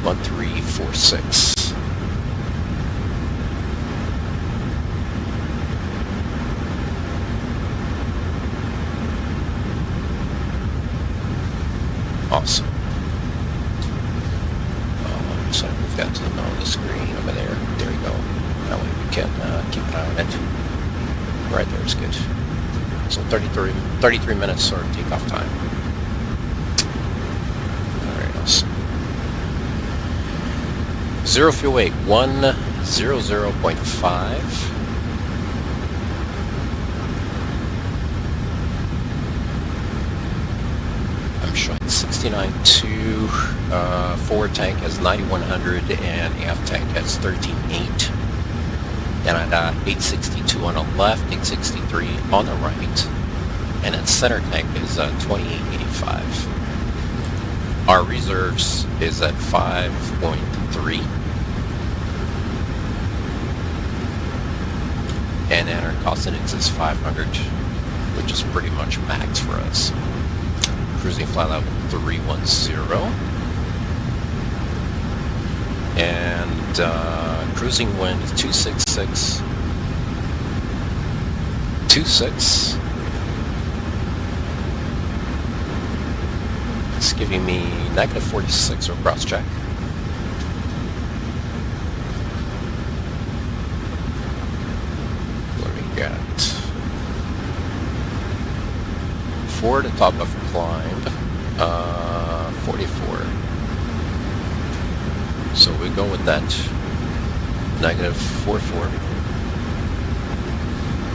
1346. Awesome. So we've got to the middle of the screen over there. There we go. That way we can keep an eye on it. Right there is good. So 33 minutes or takeoff time. Alright, awesome. Zero fuel weight 100.5. I'm showing 69.2. Forward tank has 9100 and aft tank has 13.8. And I got 862 on the left, 863 on the right, and then center tank is 2885. Our reserves is at 5.3. And then our cost index is 500, which is pretty much max for us. Cruising flight level 310. cruising wind is 266.26. It's giving me negative 46 or cross check. What do we got? For the top of climb, 44. So we go with that. Negative 44.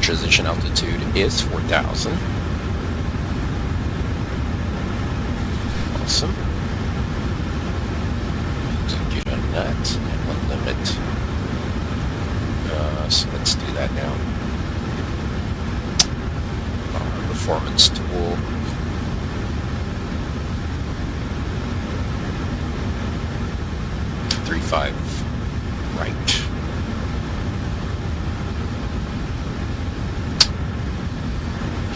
Transition altitude is 4,000. Awesome. Execute on that and one limit. So let's do that now. Performance tool. Five right.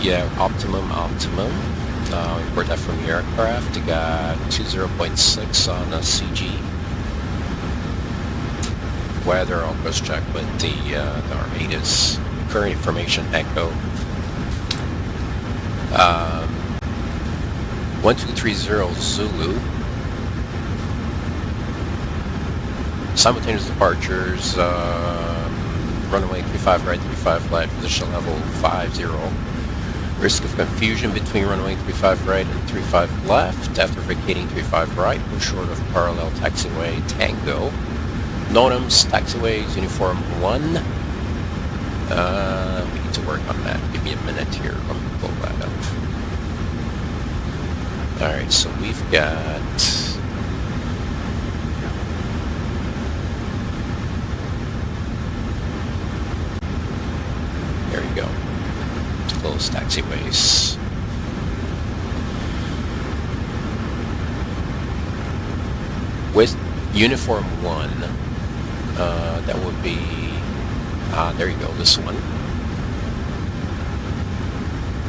Yeah, optimum. Import that from the aircraft. You got 20.6 on a CG. Weather, I'll just check with the Armada's current information echo. 1230 Zulu. Simultaneous departures, runway 35 right, 35 left, position level 50. Risk of confusion between runway 35 right and 35 left. After vacating 35 right, we're short of parallel taxiway Tango. Notams, taxiways, uniform 1. We need to work on that. Give me a minute here. Let me pull that up. Alright, so we've got... There you go. Close taxiways. With uniform 1, that would be, there you go, this one.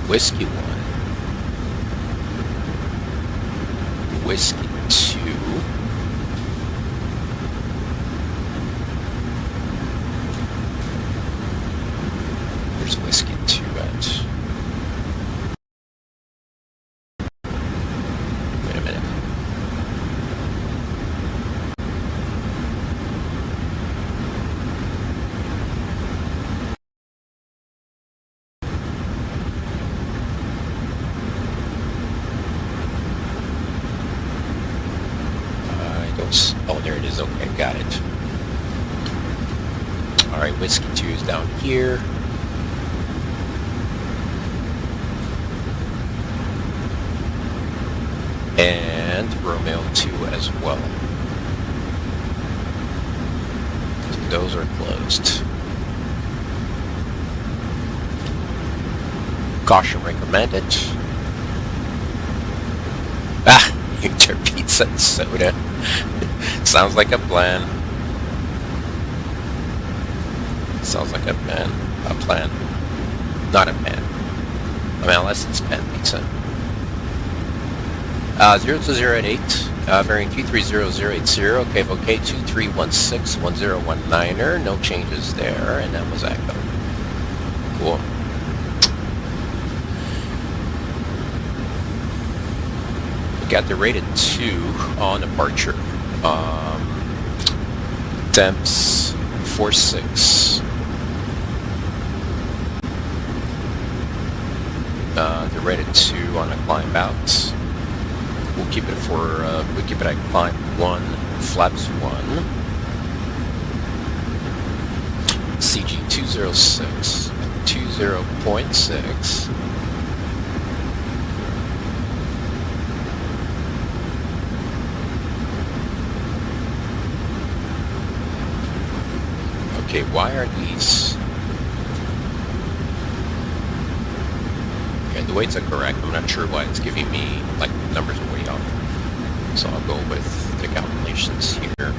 Whiskey 1. Whiskey 2. There's Whiskey 2 at... Wait a minute. Oh, there it is. Okay, got it. Alright, Whiskey 2 is down here. And Romeo 2 as well. So those are closed. Caution recommended. Ah! Your pizza and soda. Sounds like a plan. Sounds like a plan. A plan. Not a pan. I mean, unless it's pan pizza. 020 at 8. Bearing 230080. KVOK 23161019er. No changes there. And that was Echo. Cool. Got the rated 2 on departure. Temps 46. The rated 2 on a climb out. We'll keep it for we keep it at climb 1, flaps 1. CG 206, 20.6. Okay, why are these... Okay, the weights are correct. I'm not sure why it's giving me, like, numbers are way off. So I'll go with the calculations here.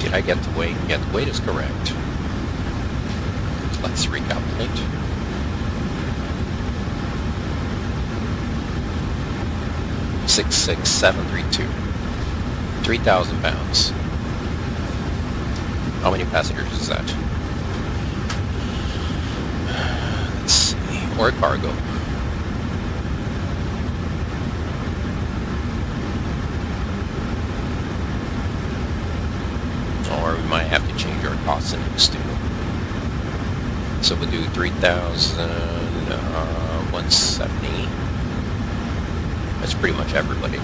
Did I get the weight? Yeah, the weight is correct. Let's recalculate. $66732. 3,000 pounds. How many passengers is that? Let's see. Or cargo. Or we might have to change our cost index too. So we'll do 3,170. That's pretty much everybody.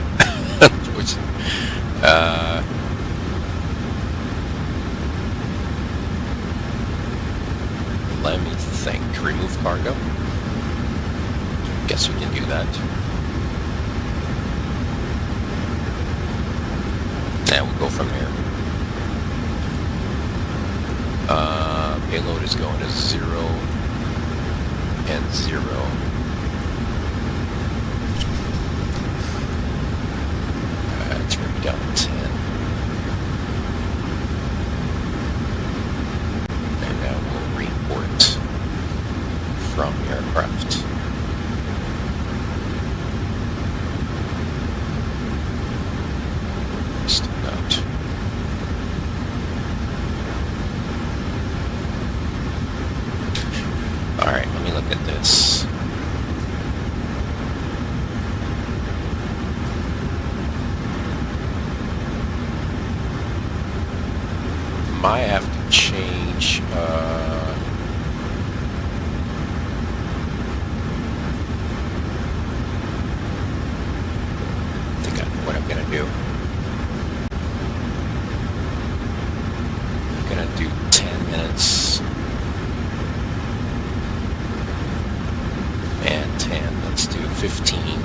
Which, let me think. Remove cargo. Guess we can do that. Now we'll go from there. Payload is going to 0 and 0. Let's bring it down to 10. And now we'll report from aircraft. Just out. Alright, let me look at this. Might have to change, I think I know what I'm gonna do. I'm gonna do 10 minutes. And 10, let's do 15.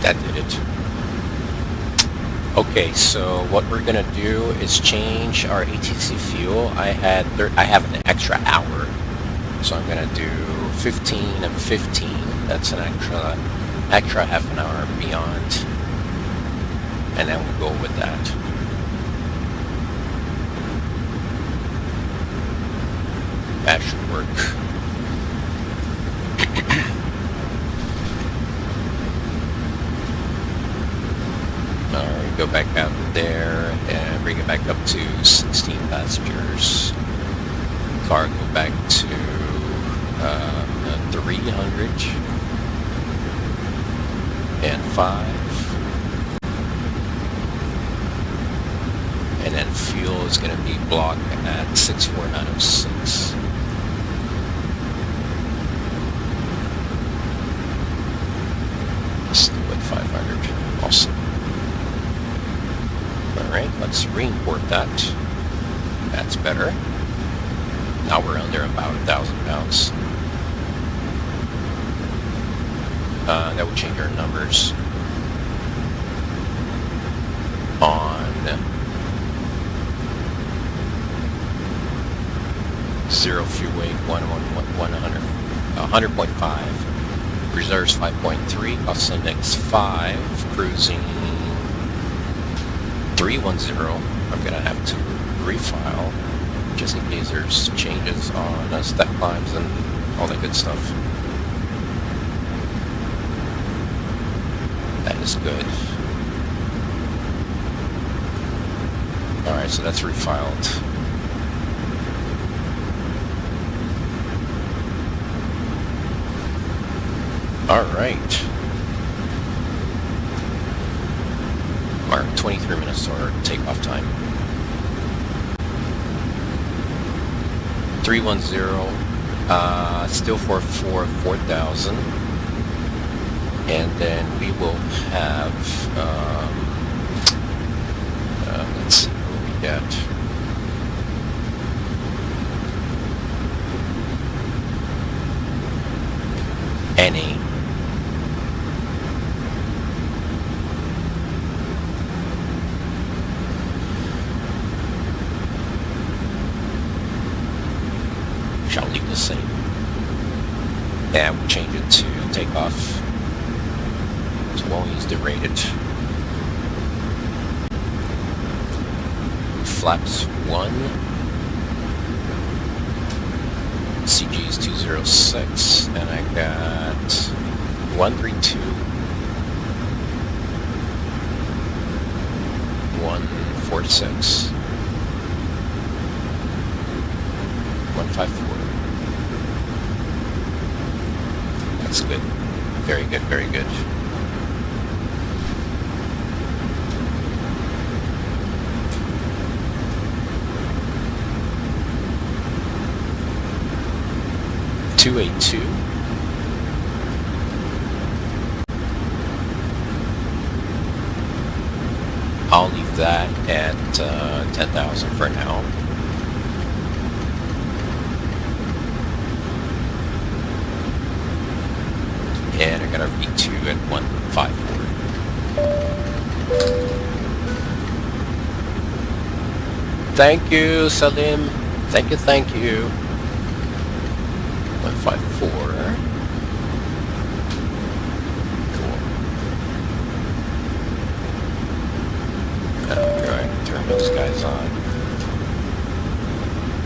That did it. Okay, so what we're gonna do is change our ATC fuel. I have an extra hour, so I'm gonna do 15 and 15. That's an extra half an hour beyond, and then we'll go with that. That should work. Alright, go back out there and bring it back up to 16 passengers. Cargo back to 305. And then fuel is going to be blocked at 64906. Let's do it 500. Awesome. Alright, let's re-import that. That's better. Now we're under about 1,000 pounds. That will change our numbers. On 0 fuel weight, 100.5. Reserves 5.3, cost index 5, cruising 310. I'm gonna have to refile just in case there's changes on step climbs and all that good stuff. That is good. Alright, so that's refiled. Alright. Mark 23 minutes to our takeoff time. 310, still for 4,000. And then we will have, let's see what we get. Any. Shall leave the same. And we'll change it to takeoff. so won't use derated. Flaps 1. CG is 206, and I got 132. 146. 154. That's good. Very good, very good. .282. I'll leave that at 10,000 for now. And I got a V2 at 154. Thank you, Salim. Thank you, thank you. 154. Cool. Okay, turn those guys on.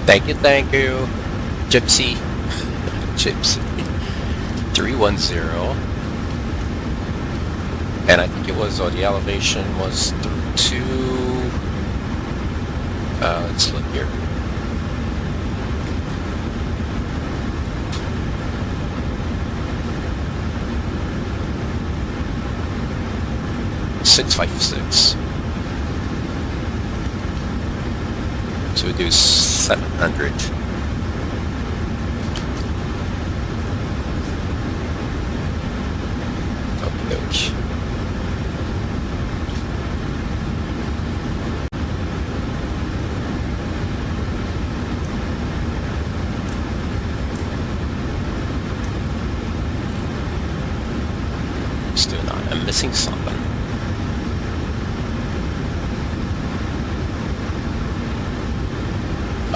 Thank you, Gypsy. Gypsy. 310. And I think it was, the elevation was through to, let's look here. .656. So we do 700. Okey-dokey. Still not. I'm missing something.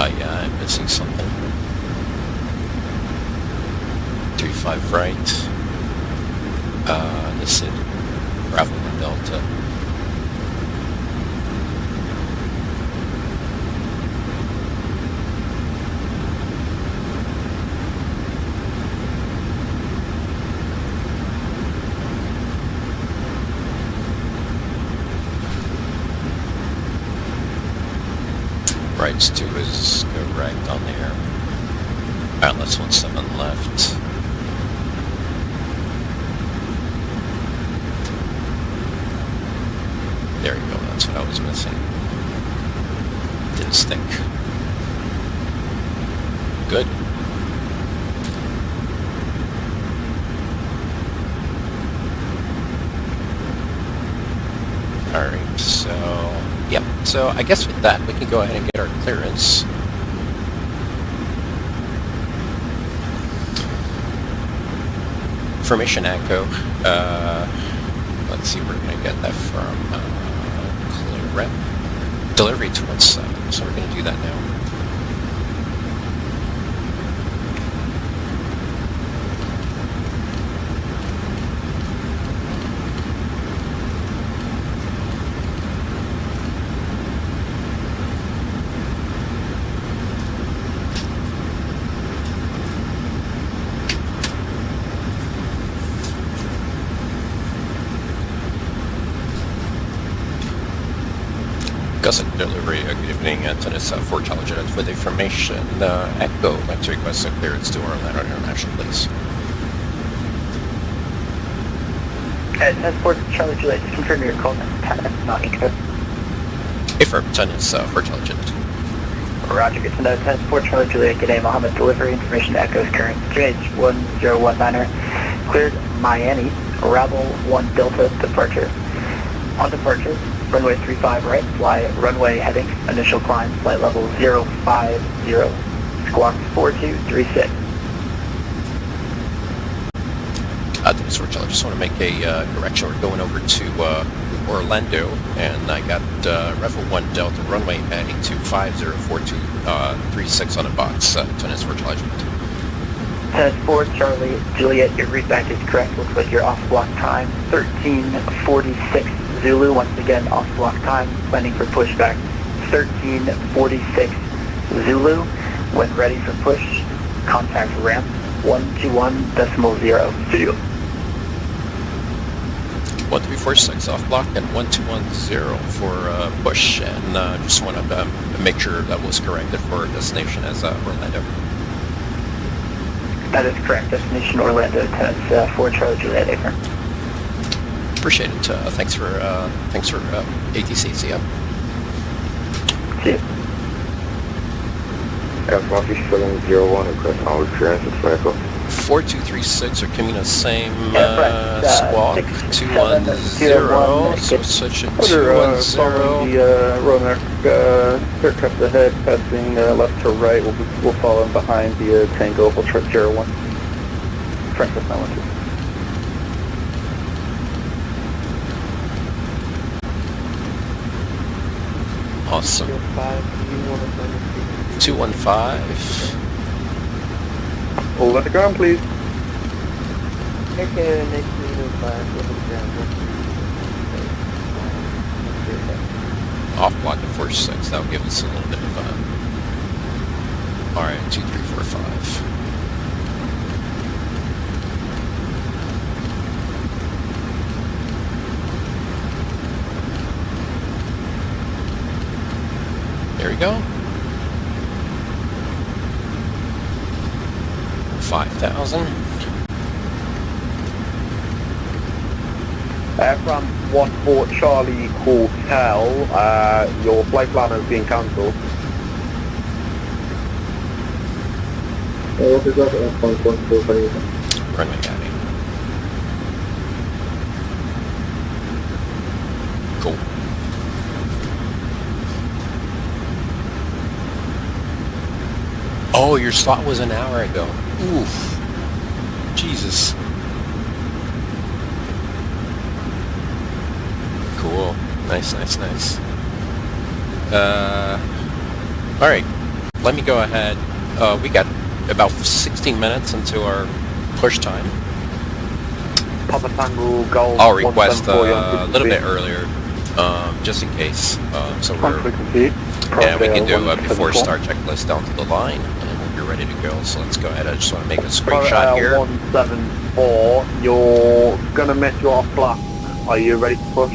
Oh yeah, I'm missing something. 35 right. This is Bravo 1 Delta. Rights 2 is go right on there. Alright, let's 17 left. There you go, that's what I was missing. Didn't stick. Good. Alright, so... Yep, so I guess with that we can go ahead and get our clearance. Formation Echo. Let's see where we're going to get that from. Clear delivery to 17, so we're going to do that now. Gusset delivery, good evening, Antonis, Fort Charlie with information. Echo, I'd like to request a clearance to Orlando International, please. Fort Charlie Juliet, just confirm your call, not encode. Affirm, Antonis, Fort Charlie Juliet. Roger, good to know. Fort Charlie Juliet, G'day, Mohammed, delivery information to Echo's current GH1019er, cleared Miami, Rabble 1 Delta departure. On departure, runway 35 right, fly runway heading, initial climb, flight level 050, squawk 4236. Thanks, Rachel. I just want to make a correction. We're going over to Orlando, and I got Revel 1 Delta runway heading to 504236 on a box. Tennis for Legend. 10-4, Charlie, Juliet, your route back is correct. Looks like you're off block time. 1346 Zulu, once again off block time. Landing for pushback. 1346 Zulu. When ready for push, contact ramp 121.0. See you. 1346 off block and 1210 for push, and just want to make sure that was corrected for destination as Orlando. That is correct. Destination Orlando, 10-4 Charlie Juliet, affirm. Appreciate it. Thanks for ATC. See ya. See you. F-13701, request on clearance of Echo. 4236 or Camino, same squawk, 210, so switch it 210. Following the Roanoke aircraft ahead, passing left to right, we'll follow in behind the Tango, we'll trip 01. Francis 912. Awesome. 215. Hold at the ground, please. Off block at 46. That'll give us a little bit of alright, 2, 3, 4, 5. There we go. 5,000. From 14 Charlie Hotel, your flight plan has been cancelled. Runway County. Cool. Oh, your slot was an hour ago. Oof. Jesus. Cool. Nice. Alright. Let me go ahead. We got about 16 minutes into our push time. Papa Tango Golf. I'll request a little bit earlier, just in case. So we're... Yeah, we can do a before start checklist down to the line. You're ready to go, so let's go ahead. I just want to make a screenshot here. 174, you're gonna miss you off block. Are you ready to push?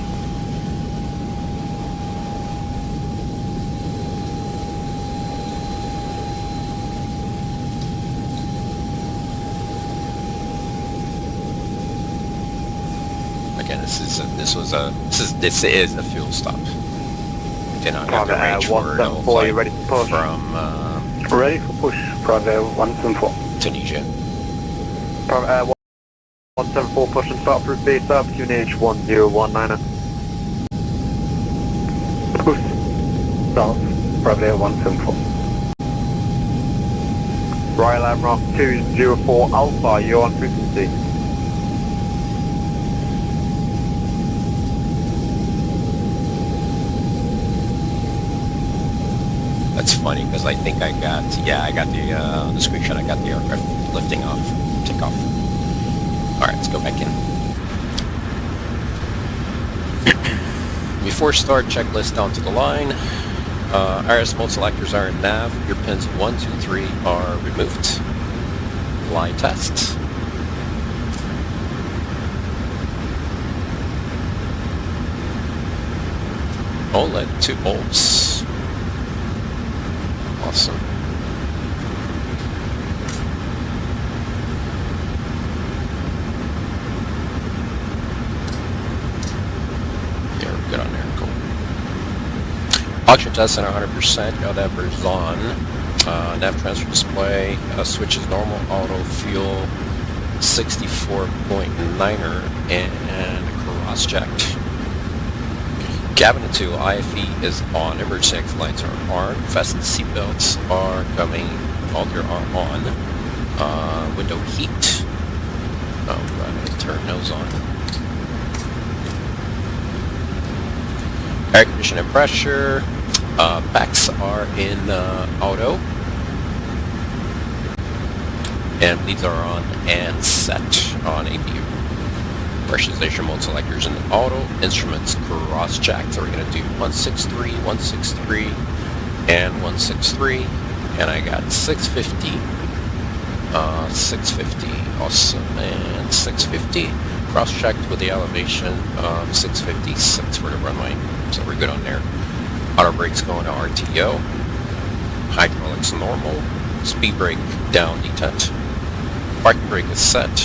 Again, this is a fuel stop. Did not have the range for no flight ready to push? From Ready for push, Bravo 174. Tunisia. 174, push and start through base up, QNH 1019. Push, start, Bravo 174. Royal Amrock 204 Alpha, you're on frequency. That's funny because I think I got the screenshot. I got the aircraft lifting off, takeoff. All right, let's go back in. Before start, checklist down to the line. IRS mode selectors are in nav. Your pins 1, 2, 3 are removed. Line test. OLED 2 volts. Awesome. Yeah, we're good on there. Cool. Oxygen test center 100%. Godevers on. Nav transfer display. Switch is normal. Auto fuel 64.9er and cross checked. Cabin 2, IFE is on, emergency exit lights are armed, fasten seatbelts are coming, all gear are on, window heat, oh god, turn nose on, air conditioning pressure, backs are in auto, And bleeds are on and set on APU. Pressurization mode selectors in auto. Instruments cross-checked. So we're going to do 163, 163, and 163. And I got 650. 650. Awesome. And 650. Cross-checked with the elevation of 656 for the runway. So we're good on there. Auto brakes going to RTO. Hydraulics normal. Speed brake down detent. Parking brake is set.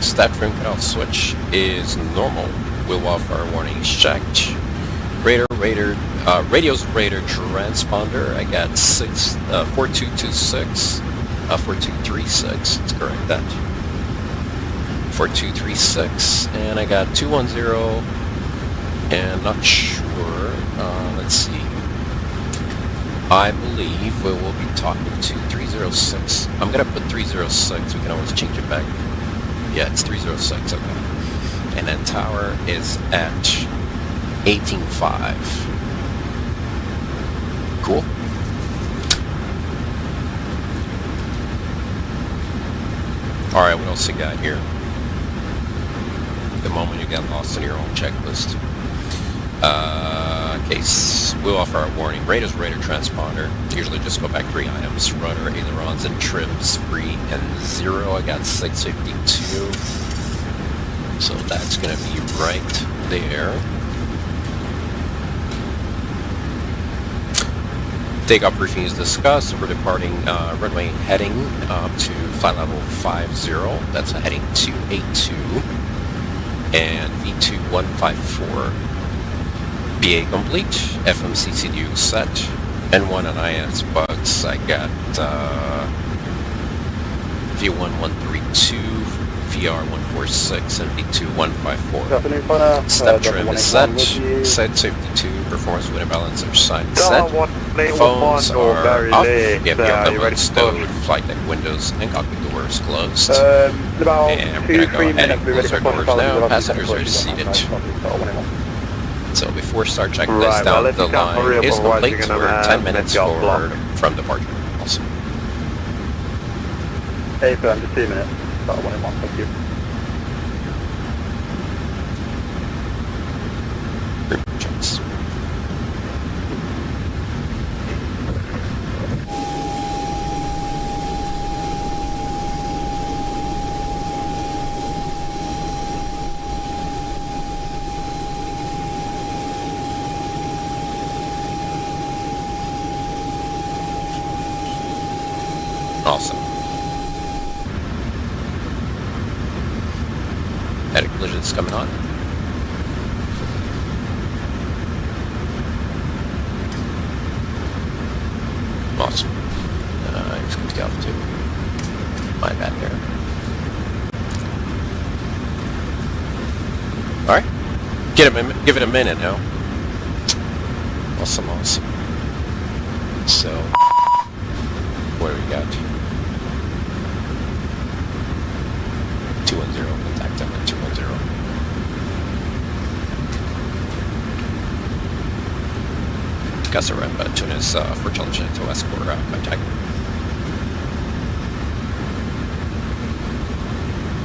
Stat trim cutoff switch is normal. Wheel welfare warning is checked. Radio's radar transponder. I got 4226. 4236. Let's correct that. 4236. And I got 210. And not sure. Let's see. I believe we will be talking to 306. I'm going to put 306. We can always change it back. Yeah, it's 306. Okay. And then tower is at 18.5. Cool. Alright, what else you got here? The moment you get lost in your own checklist. Case wheel off our warning. Radar's radar transponder. Usually just go back 3 items. Rudder, ailerons, and trims. 3 and 0. I got 652. So that's going to be right there. Takeoff briefing is discussed. We're departing runway heading to flight level 50. That's a heading 282 and V2 154. BA complete. FMCCDU set. N1 and IS bugs. I got V1 132, VR 146, and V2 154. Step trim is set. Set 52. Performance window balancer sign set. Phones are off. Yep, got stowed. Flight deck windows and cockpit doors closed. And we're gonna go ahead and close our doors now. Passengers are seated. So before start checklist down the line is complete. We're 10 minutes from departure. Awesome. Hey, for under 2 minutes. Start 1-1, thank you. Checks. Awesome. Had a collision that's coming on. Awesome. Just going to take off too. My bad there. Alright. Give it a minute now. Awesome, awesome. So, what do we got? 210, contact them at 210. Gusser ramp tune is for challenging to escort contact.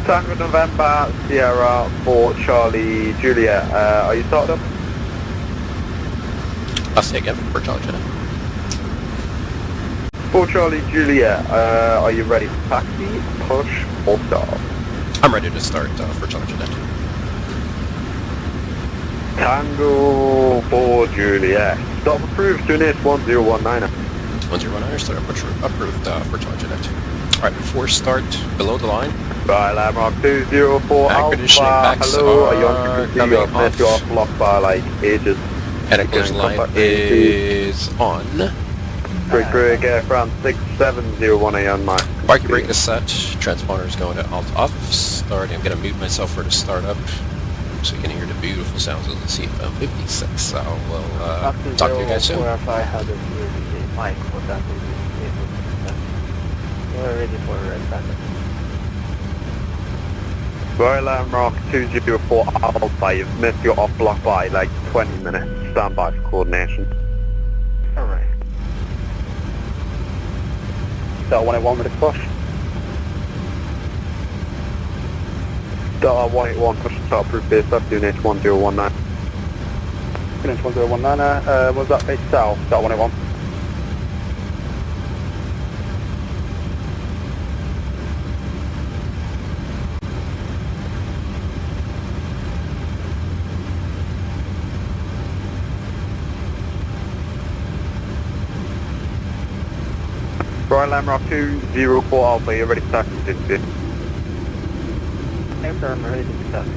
Tango November, Sierra, 4 Charlie, Juliet. Are you started up? I'll say again for Charlie Juliet. 4 Charlie, Juliet. Are you ready for taxi, push, or start? I'm ready to start for Charlie Juliet. Tango 4 Juliet. Stop approved, Tunis 1019. 1019, start approved for Charlie Juliet. Alright, before start, below the line. Right, Landmark 204 Air conditioning Alpha. packs Hello, are are you on frequency? coming You're meant to off blocked by like ages. And a collision light is on. Quick, Air France 6701 on my. Parking brake is set. Transponder is going to alt off. Start. I'm going to mute myself for the startup so you can hear the beautiful sounds of the CFM56. So we'll talk to you guys soon. We're ready for a red button. Royal Landmark 204 Alpha, you've missed your off block by like 20 minutes. Stand by for coordination. Alright. Start 101 with a push. Delta 181, push and start approved base up, unit 1019. Unit 1019, was that base south, Delta 181? Royal Lamrock 204 Alpha, you're ready for taxi, did Yes, sir, I'm ready to taxi.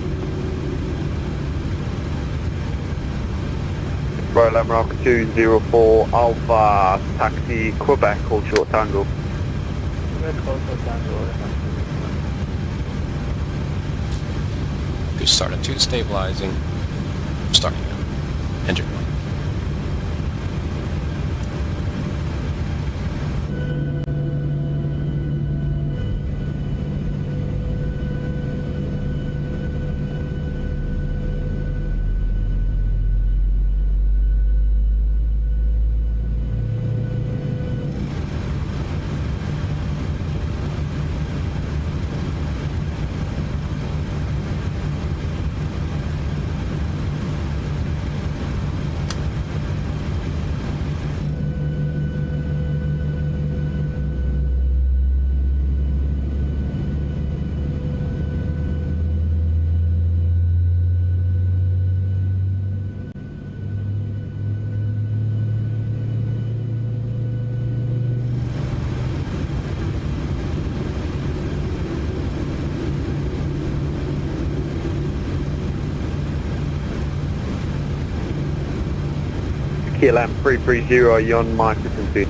Royal Lamrock 204 Alpha, taxi Quebec, hold short Tango. Good start at 2, stabilizing. Starting now. Engine 1. KLM 330, you're on my frequency.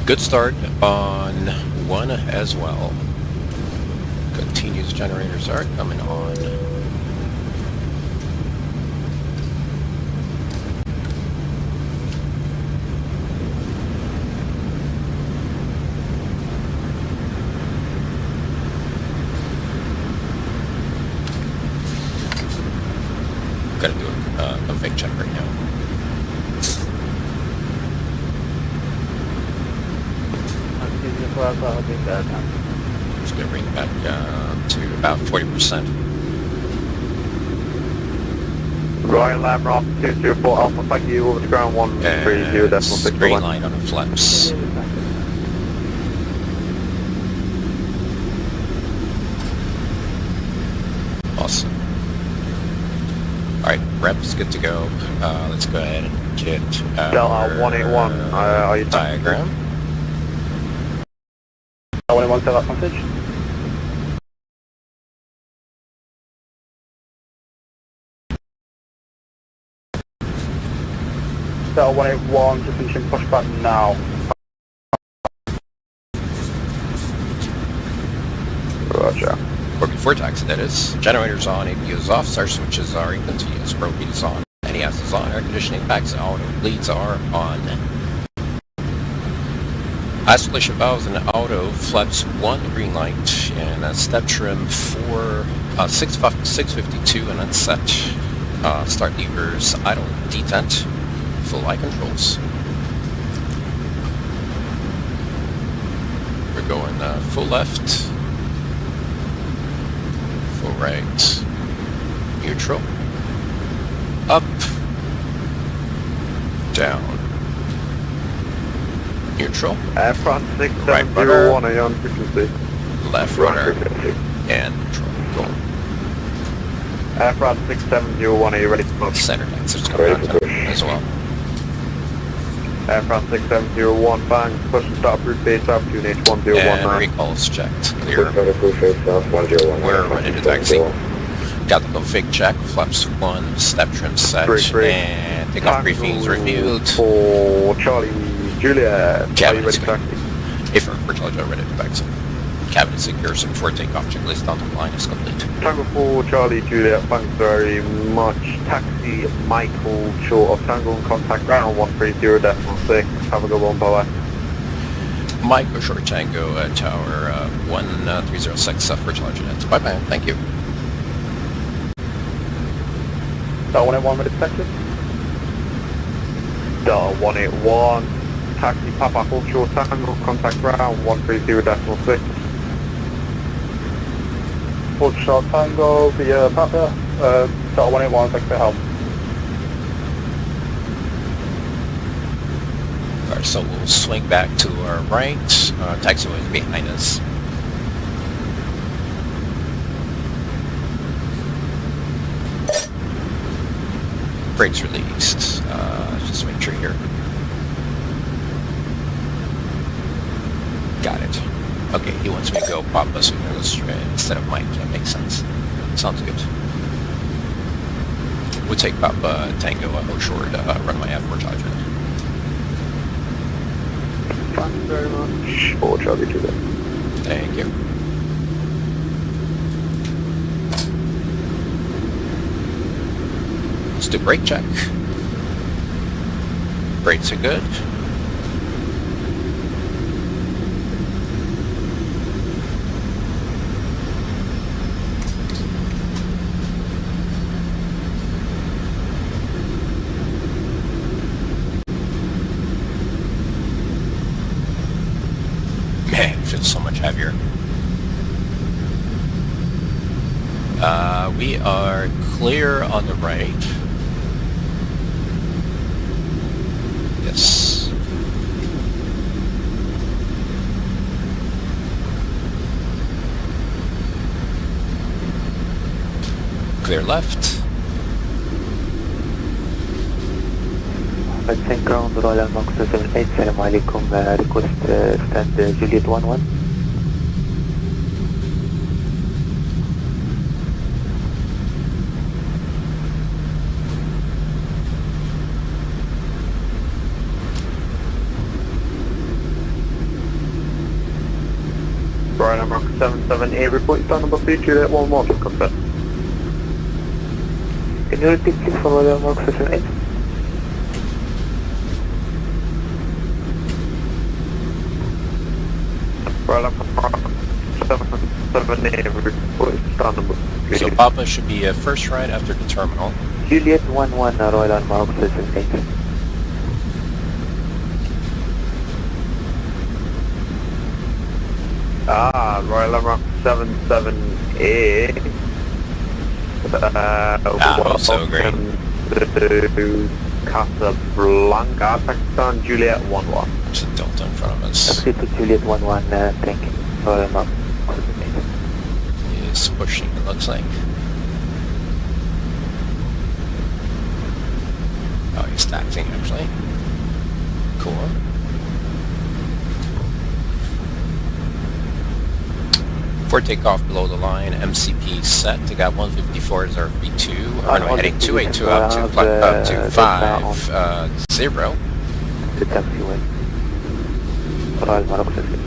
Good start on 1 as well. Continuous generators are coming on. Gotta do a config check right now. Just gonna bring it back to about 40%. Royal Lamrock 204 Alpha, thank you, over to ground 130.6. Green light on the flaps. Awesome. Alright, rep's good to go. Let's go ahead and get Delta 181, are you diagram. Delta 181, set up message. Delta 181, just finishing pushback now. Roger. Working for taxi, that is. Generators on, APUs off, star switches are in continuous, propane is on, NES is on, air conditioning packs auto, leads are on. Isolation valves and auto, flaps 1 green light, and step trim 652 and unset. Start levers, idle, detent, full eye controls. We're going full left. Full right, neutral, up, down, neutral, France 6701, right rudder, are you on frequency? left rudder, and neutral, go. France 6701, are you ready to push? Center exits coming on as well. France 6701, bang, push and start route base up to unit 1019. And recalls checked, clear. We're ready to taxi. Got the config check, flaps 1, step trim set, and takeoff briefings reviewed. For Charlie Juliet, are you ready to taxi? Affirm for Charlie Juliet, ready to taxi. Cabin is secure, so before takeoff checklist on the line is complete. Tango 4 Charlie Juliet, thanks very much. Taxi Michael short of Tango and contact ground 130.6. Have a good one, bye bye. Michael short Tango tower 1306 for Charlie Juliet. Bye bye, thank you. Delta 181 ready to taxi. Delta 181, taxi Papa Hold Short Tango, contact ground 130.6. Hold short Tango via Papa, Delta 181, thanks for help. Alright, so we'll swing back to our right. Taxiway is behind us. Brakes released. Just make sure here. Got it. Okay, he wants me to go Papa, so we're going to go straight instead of Mike. That makes sense. Sounds good. We'll take Papa Tango short, runway advertisement. Thank you very much. Or Charlie to that. Thank you. Let's do brake check. Brakes are good. Man, it feels so much heavier. We are clear on the right. Yes. Clear left. Take ground Royal Max 78, Assalamu alaikum, request stand Juliet 11. Royal Max 77A, report stand number 3, Juliet 11, Cockpit. Can you repeat please for Royal Max 78? So Papa should be first right after the terminal. Juliet 11, Royal Mark 78. Royal Mark 77A. Also great. To Casablanca, Pakistan, Juliet 11. There's a Delta in front of us. Taxi to Juliet 11, thank you. Royal Mark 78. He's pushing, it looks like. Oh, he's taxiing actually. Cool. For takeoff below the line, MCP set. I got 154 as our V2. Runway heading 282 up to 50. The taxiway. Royal Mark 78.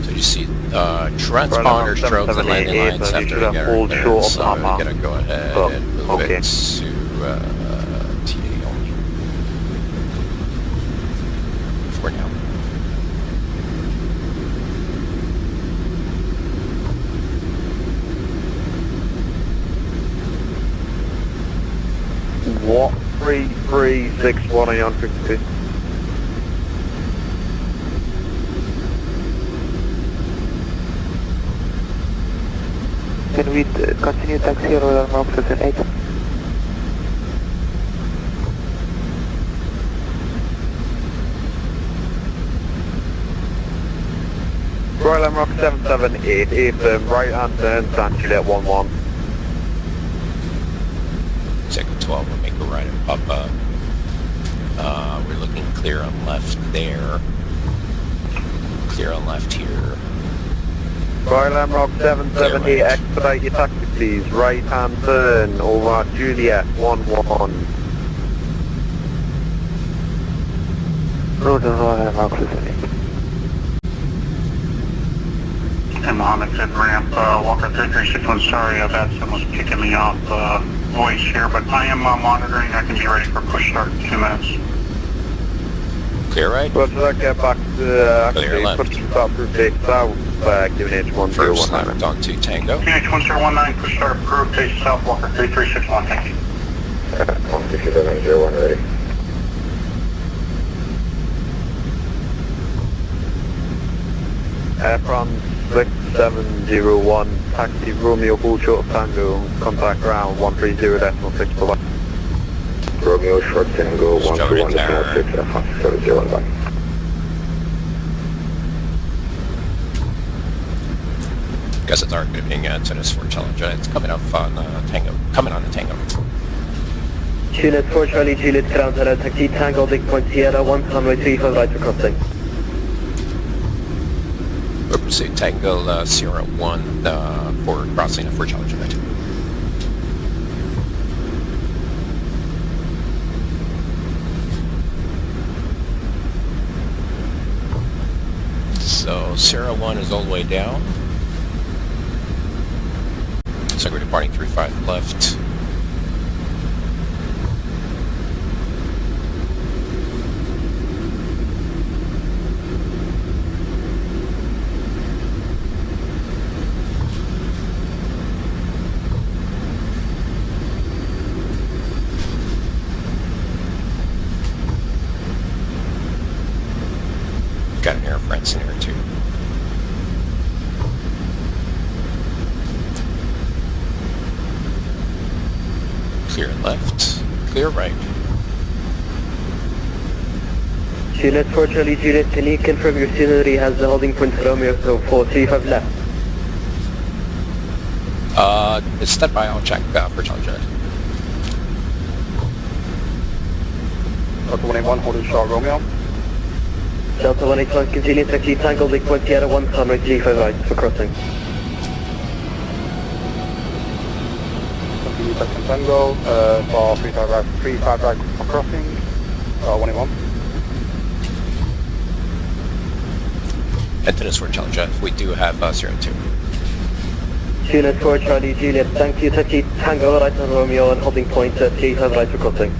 So you see transponder strobes and landing lines after we get our there, so we're gonna go ahead and move it to TA only for now. What 3361 on 52? Can we continue taxi Royal Mark 78? Royal Mark 778, right hand turn, San Juliet 11. Second 12 will make a right and Papa. We're looking clear on left there. Clear on left here. Royal Rock 778, expedite your taxi please. Right hand turn over Juliet 11. Road Royal Mark 78. Hey Mohammed, said ramp, Walker 3361, sorry I've had someone kicking me off voice here, but I am monitoring, I can be ready for push start in 2 minutes. Clear right? Well, should I get back to clear left. Push start approved take south, QNH 101. First left onto Tango. QNH 1019, push start approved, take south, Walker 3361, thank you. 16701 ready. Air France 6701, taxi Romeo full short of Tango, contact ground 130.6 for Romeo short Tango 131.6, Air France 701 back. Guess it's already being to this for Challenger. It's coming off on Tango. Coming on the Tango. Juliet 4 Charlie, Juliet ground hello, taxi Tango Big Point Sierra 1 runway 35 right for crossing. We'll proceed Tango Sierra 1 for crossing for Challenger. So Sierra 1 is all the way down. So we're departing 35 left. Got an Air France in here too. Clear left, clear right. Juliet 4 Charlie, Juliet, can you confirm your scenery has the holding point Romeo, so 435 left? It's stand by, I'll check for Challenger. Delta 181 holding short Romeo. Delta 181, continue taxi Tango Big Point Sierra 1 runway 35 right for crossing. Continue taxi Tango for 35 right for crossing, 181. And to this for Challenger, we do have 02. Juliet 4 Charlie, Juliet, thank you taxi Tango right on Romeo and holding point 35 right for crossing.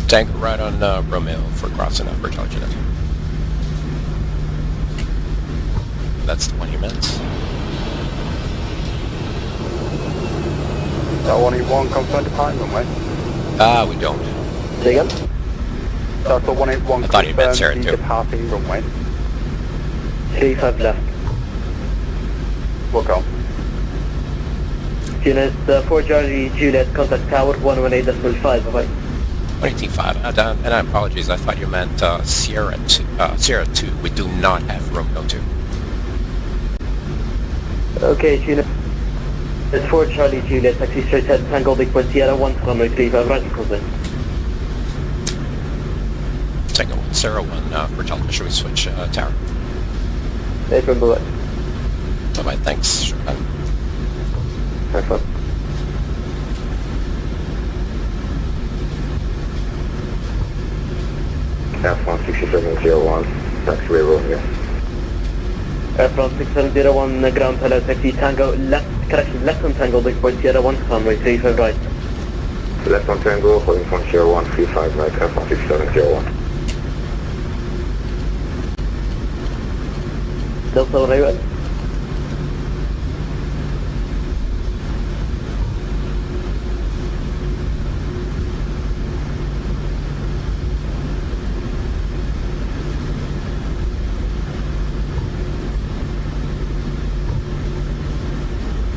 Tango right on Romeo for crossing for Challenger. That's the one you meant. That 181 confirm departing runway. We don't. Say again? Delta 181 I thought you meant Sarah too. Departing runway. 35 left. Welcome. Juliet 4 Charlie, Juliet, contact tower 118.5, bye. 185, and I apologize, I thought you meant Sierra 2. We do not have Romeo 2. Okay, Juliet. It's 4 Charlie, Juliet, taxi straight ahead, Tango Big Point Sierra 1 runway 35 right for crossing. Tango 1, Sierra 1 for Challenger. Should we switch tower? April, bye. Bye-bye, thanks. Sure. Have fun. Air France 6701, Taxiway Romeo. Air France 6701, ground hello, taxi Tango, correction, left on Tango Big Point Sierra 1 runway 35 right. Left on Tango, holding from Sierra 135 right, Air France 6701. Delta Railway.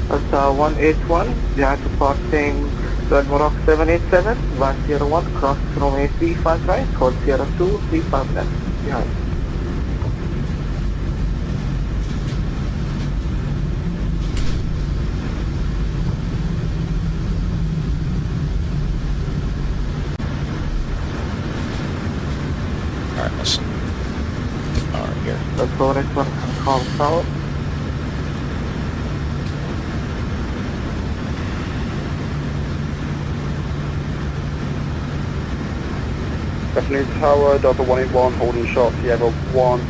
Delta 181, behind departing Redmond Rock 787, via Sierra 1, cross runway 35 right, hold Sierra 2, 35 left, behind. Alright, listen. Here. Delta 181, call tower. Stephanie Tower, Delta 181, holding short, Sierra 1.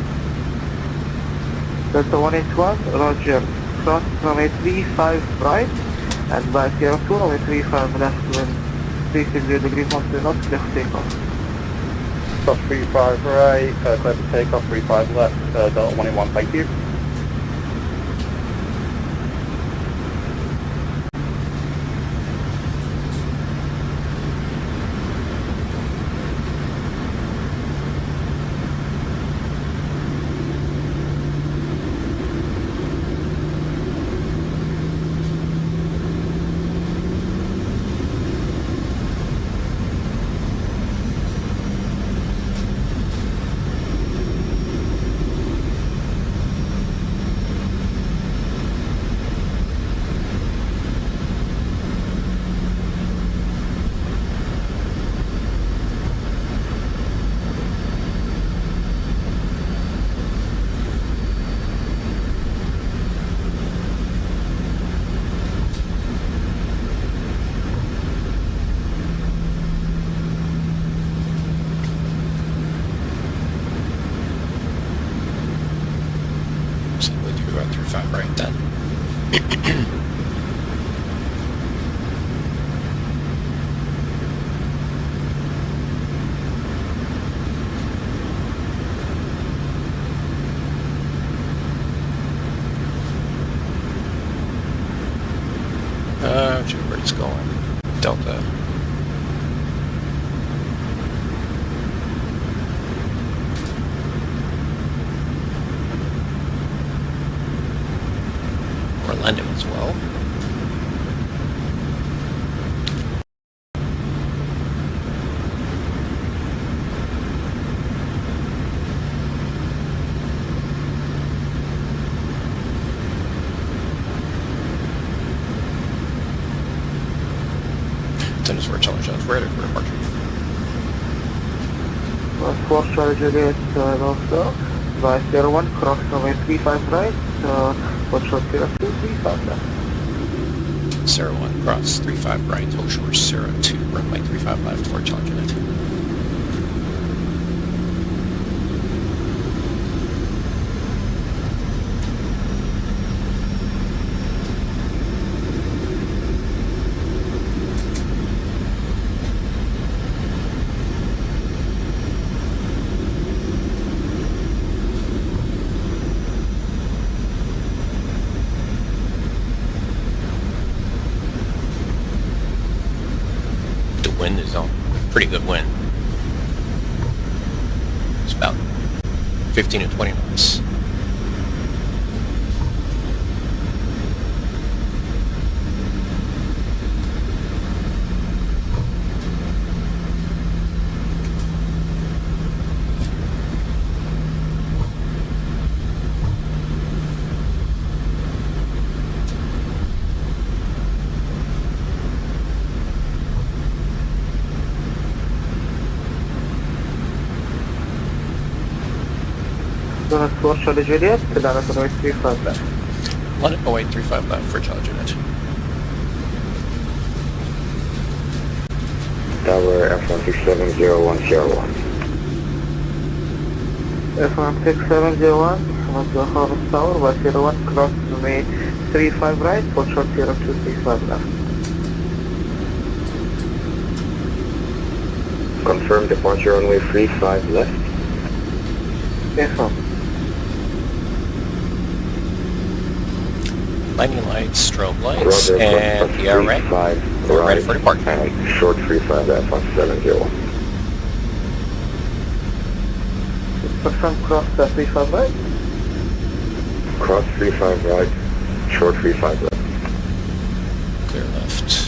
Delta 181, roger. Cross runway 35 right, and via Sierra 2, runway 35 left, wind 360 degrees, 1 knots, clear for takeoff. Cross 35 right, clear for takeoff, 35 left, Delta 181, thank you. going. Delta. Orlando as well. Tennis for Challenge, ready for departure. Squawk Charlie Juliet, also, Vice 01, cross runway 35 right, watch short 0235 left. 01, cross 35 right, hold short 02, runway 35 left for Challenge Juliet. Wind is on pretty good wind. It's about 15 to 20 knots. Squawk Charlie Juliet, London 0835 left. London 0835 left for Challenge Juliet. Tower F1670101. F16701, Harvest Tower, Vice 01, cross runway 35 right, watch short 0235 left. Confirm departure runway 35 left. Yes, sir. Landing lights, strobe lights, and the ERA. We're ready for departure. And short 35 F170. Confirm cross 35 right. Cross 35 right, short 35 left. Clear left.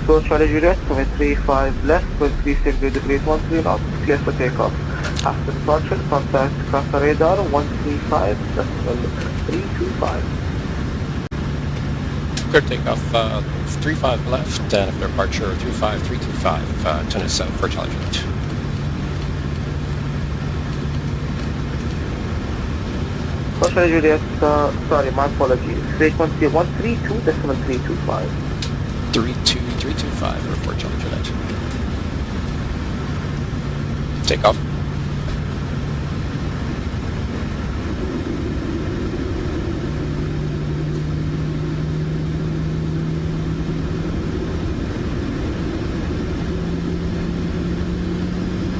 Squawk Charlie Juliet, 35 left, 36 degrees 13 knots, clear for takeoff. After departure, contact cross the radar 135, decimal 325. Clear takeoff 35 left, and after departure 35325, turn it south for Challenge Juliet. Squawk Charlie Juliet, sorry, my apologies. Frequency 132, decimal 325. 32325, report Challenge Juliet. Takeoff.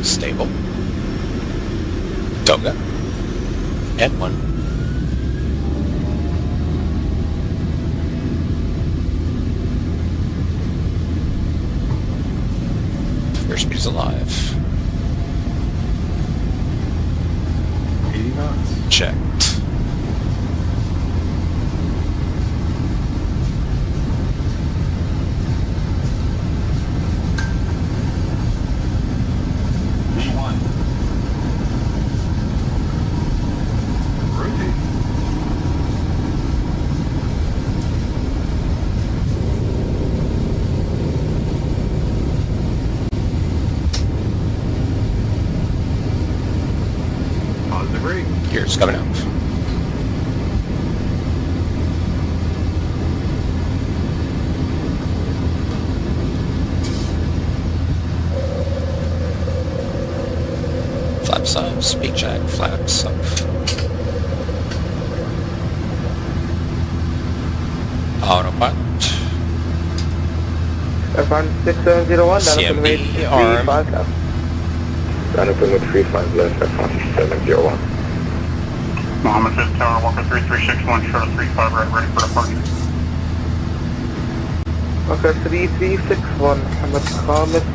Stable. Toga. And 1. Airspeed is alive. 80 knots. Checked. V1. Rudy. Gears coming up. Flat flaps up, speed check, flaps up. Autopilot. F1 6701, CMB arm. 35 left. Down up with 35 left, F1 701. Mohammed says Tower, Walker 3361, short of 35 right, ready for departure. Okay, 3361, Hamad Khamis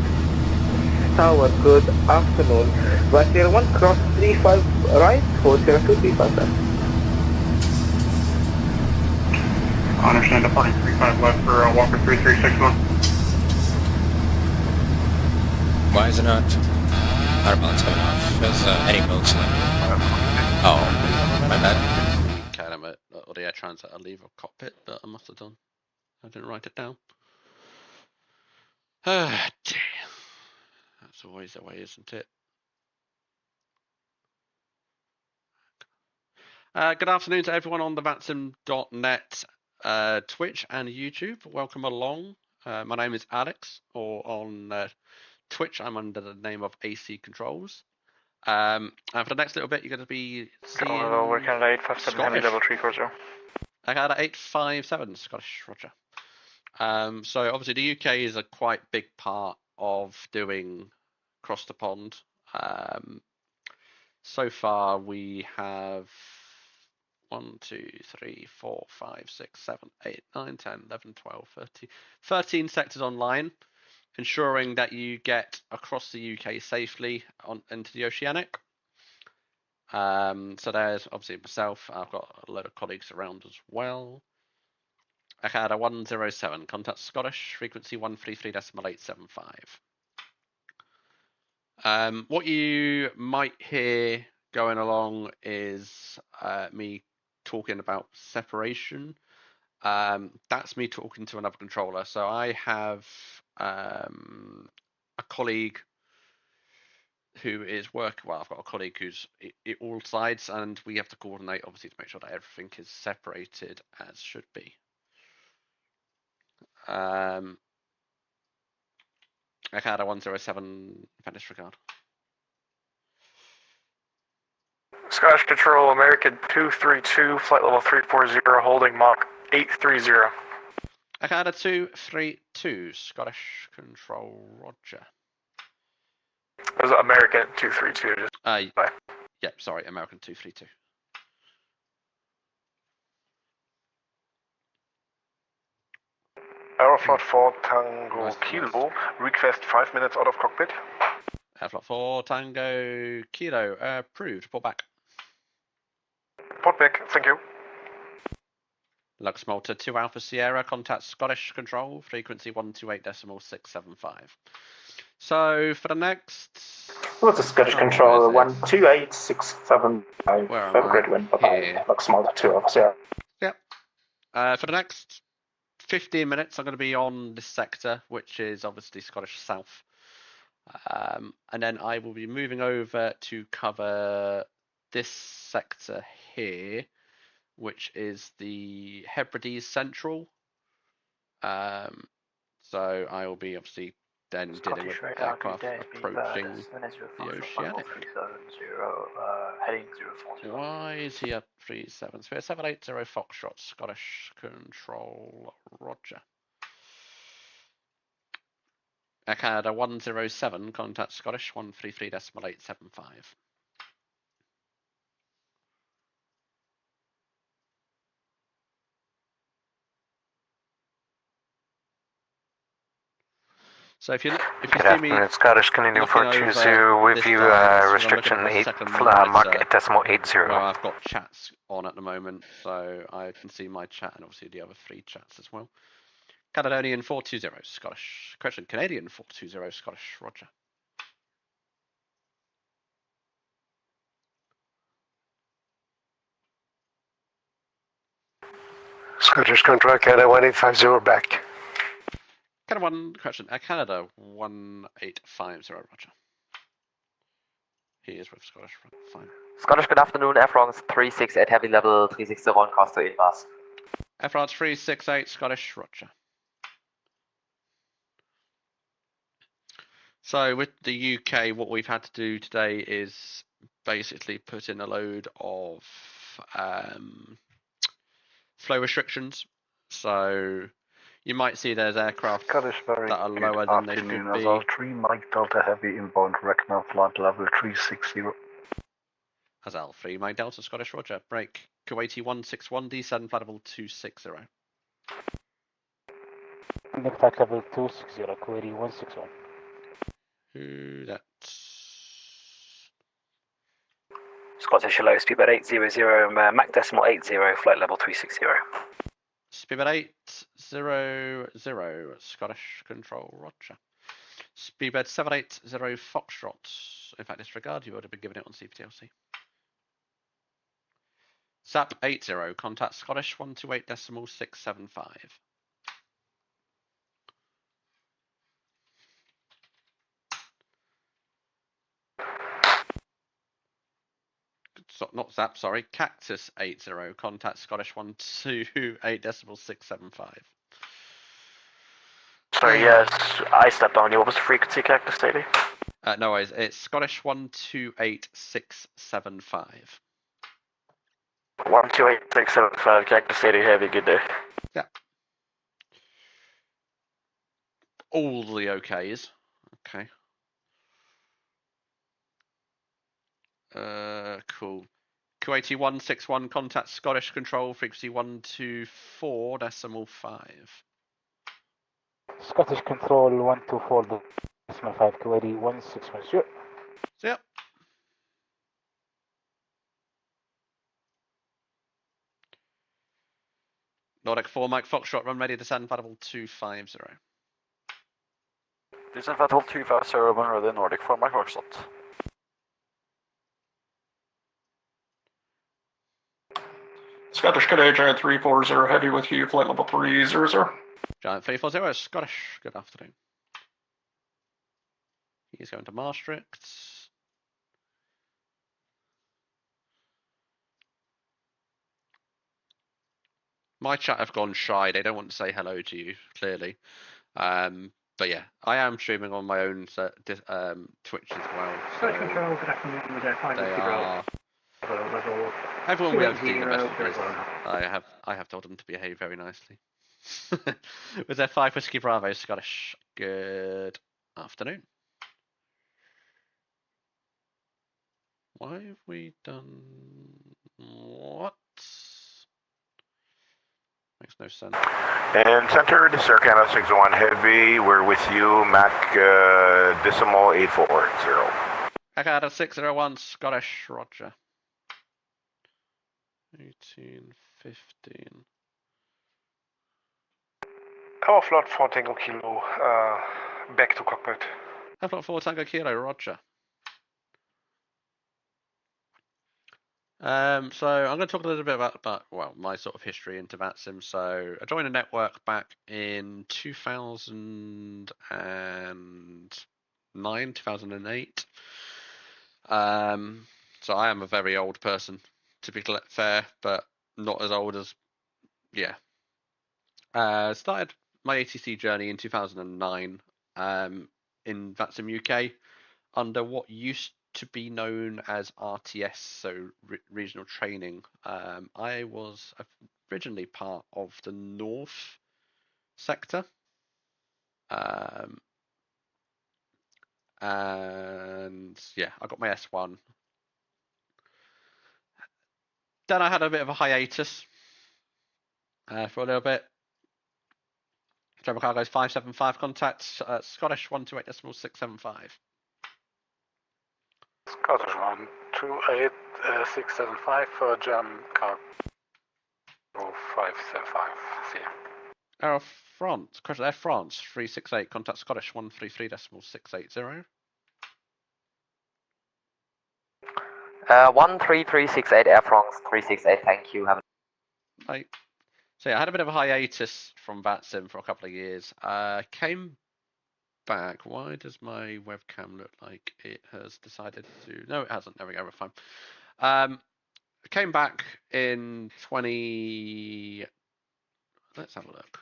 Tower, good afternoon. Vice 1, cross 35 right, hold 0235 left. I understand departing 35 left for Walker 3361. Why is it not autopilot's coming off? Is any modes landing? Oh, my bad. Okay, I'm at the air transit. I leave a cockpit, but I must have done. I didn't write it down. Ah, dear. That's always the way, isn't it? Good afternoon to everyone on the Vatsim.net Twitch and YouTube. Welcome along. My name is Alex, or on Twitch, I'm under the name of AC Controls. And for the next little bit, you're going to be seeing We're Canada 857 Heavy level 340. I got 857 Scottish, Roger. So obviously the UK is a quite big part of doing across the pond. So far we have 1, 2, 3, 4, 5, 6, 7, 8, 9, 10, 11, 12, 13 sectors online, ensuring that you get across the UK safely into the Oceanic. So there's obviously myself. I've got a load of colleagues around as well. I had a 107, contact Scottish, frequency 133.875. What you might hear going along is me talking about separation. That's me talking to another controller. So I have a colleague who is working. Well, I've got a colleague who's all sides, and we have to coordinate, obviously, to make sure that everything is separated as should be. I had a 107 disregard. Scottish Control, American 232, flight level 340, holding Mach 830. I had a 232, Scottish Control, Roger. It was American 232. Yep, sorry, American 232. Aeroflot 4 Tango Kilo, request 5 minutes out of cockpit. Airflot 4 Tango Kilo, approved. Report back. Report back, thank you. Lux Malta 2 Alpha Sierra, contact Scottish Control, frequency 128.675. So for the next... What's the Scottish Control? 128.675. Great wind, bye-bye. Lux Malta 2 Alpha Sierra. Yep. For the next 15 minutes, I'm going to be on this sector, which is obviously Scottish South. And then I will be moving over to cover this sector here, which is the Hebrides Central. So I will be obviously then dealing with aircraft approaching the Oceanic. Why is he at 37? So 780 Foxtrot, Scottish Control, Roger. I had a 107, contact Scottish, 133.875. So if you see me, Scottish Canadian 420 with you restriction 8 Mach 8.80. Well, I've got chats on at the moment, so I can see my chat and obviously the other 3 chats as well. Caledonian 420 Scottish, correction, Canadian 420 Scottish, Roger. Scottish Control, Canada 1850 back. Canada 1, correction, Canada 1850, Roger. He is with Scottish, fine. Scottish, good afternoon, Air France 368 heavy level 361, cross to 8 bars. Air France 368, Scottish, Roger. So with the UK, what we've had to do today is basically put in a load of flow restrictions. So you might see there's aircraft that are lower than they should be. Azal 3, Mike Delta Heavy inbound direct now, flight level 360. Azal 3, Mike Delta, Scottish Roger. Break, Kuwaiti 161, D7, flight level 260. Flight level 260, Kuwaiti 161. That's Scottish hello, speedbird 800, Mac decimal 80, flight level 360. Speedbird 800, Scottish Control, Roger. Speedbird 780, Foxtrot. In fact, disregard, you would have been given it on CPTLC. SAP 80, contact Scottish 128.675. So, not SAP, sorry, Cactus 80, contact Scottish 128.675. Sorry, yes, I stepped on you. What was the frequency, Cactus Lady? No worries, it's Scottish 128.675. 128.675, Cactus Lady, have a good day. Yeah. All the OKs. Okay. Cool. Kuwaiti 161, contact Scottish Control, frequency 124.5. Scottish Control 124.5, Kuwaiti 161. So, yep. Nordic 4, Mike Foxtrot, run ready, descend, flight level 250. Descend flight level 250, run ready, Nordic 4, Mike Foxtrot. Scottish Cadet Giant 340 heavy with you, flight level 300. Giant 340, Scottish, good afternoon. He's going to Maastricht. My chat have gone shy, they don't want to say hello to you, clearly. But yeah, I am streaming on my own Twitch as well. So they are... Everyone will be able to do the best of this. I have told them to behave very nicely. With their 5 Whiskey Bravo, Scottish. Good afternoon. Why have we done what? Makes no sense. And centered, Circana 601 Heavy, we're with you, Mac decimal 840. Echo 601, Scottish, Roger. 1815. Tower Float 4 Tango Kilo, back to cockpit. Tower Float 4 Tango Kilo, Roger. So I'm going to talk a little bit about well, my sort of history into VATSIM. So I joined a network back in 2009, 2008. So I am a very old person, to be fair, but not as old as, yeah. Started my ATC journey in 2009 in VATSIM UK under what used to be known as RTS, so regional training. I was originally part of the North sector, and yeah, I got my S1. Then I had a bit of a hiatus for a little bit. Trevor Cargo's 575 contacts, Scottish 128.675. Scottish 128.675 for German Cargo 575. See ya. Air France, Air France 368, contact Scottish 133.680. 13368 Air France 368, thank you. Have a Right. So yeah, I had a bit of a hiatus from VATSIM for a couple of years. Came back. Why does my webcam look like it has decided to... No, it hasn't. There we go. We're fine. Came back in 20... Let's have a look.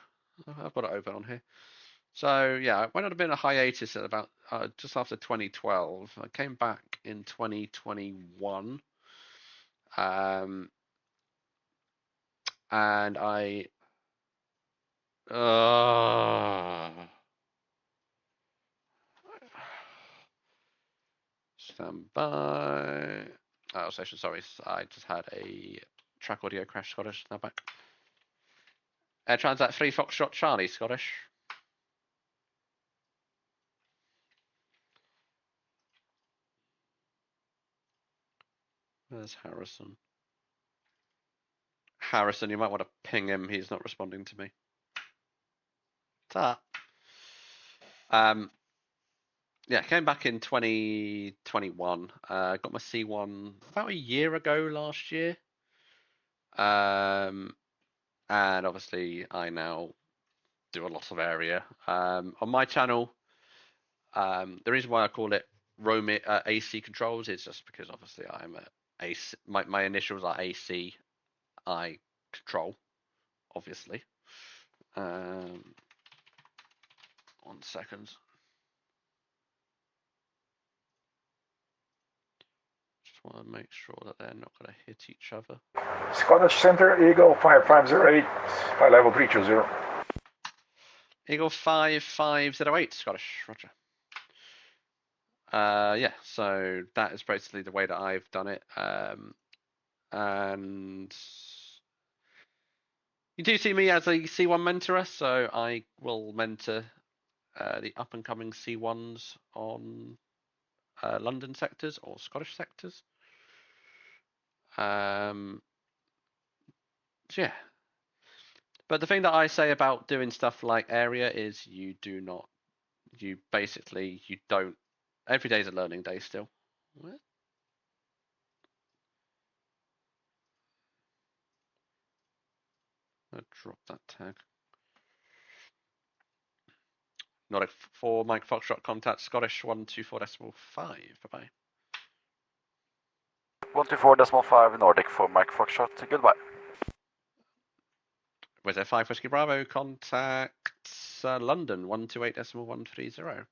I've got it open on here. So yeah, I went on a bit of a hiatus at about just after 2012. I came back in 2021, and I stand by. Oh, station. Sorry, I just had a track audio crash. Scottish, now back. Air Transat 3 Foxtrot Charlie, Scottish. There's Harrison. Harrison, you might want to ping him. He's not responding to me. What's up? Yeah, came back in 2021. Got my C1 about a year ago last year. And obviously I now do a lot of area. On my channel, the reason why I call it AC controls is just because obviously I'm AC. My initials are AC. I control, obviously. 1 second. Just want to make sure that they're not going to hit each other. Scottish Center, Eagle 5508, flight level 320. Eagle 5508, Scottish, roger. Yeah, so that is basically the way that I've done it. And you do see me as a C1 mentorer, so I will mentor the up-and-coming C1s on London sectors or Scottish sectors. So yeah. But the thing that I say about doing stuff like area is you don't, every day is a learning day still. What? I'll drop that tag. Nordic 4, Mike Foxtrot, contact Scottish 124.5. Bye-bye. 124.5 Nordic for Mike Foxtrot. Goodbye. Wizz 5 Whiskey Bravo, contact London 128.130.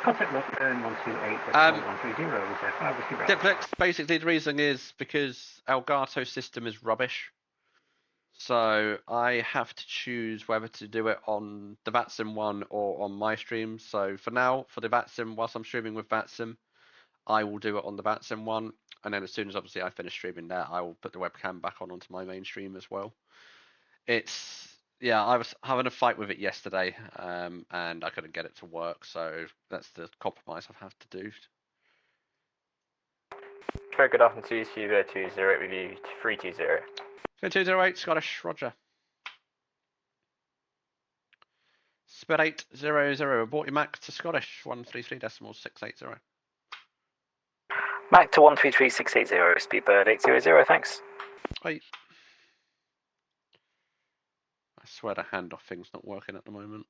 Contact London 128.130. Diplex, basically the reason is because Elgato system is rubbish. So I have to choose whether to do it on the VATSIM one or on my stream. So for now, for the VATSIM, whilst I'm streaming with VATSIM, I will do it on the VATSIM one. And then as soon as obviously I finish streaming there, I will put the webcam back onto my main stream as well. Yeah, I was having a fight with it yesterday, and I couldn't get it to work. So that's the compromise I've had to do. Very good afternoon to you, 20 with you 320. 208 Scottish, roger. Sped 800, report your Mac to Scottish 133.680. Mac to 133.680, Speedbird 800, thanks. Wait. I swear the handoff thing's not working at the moment.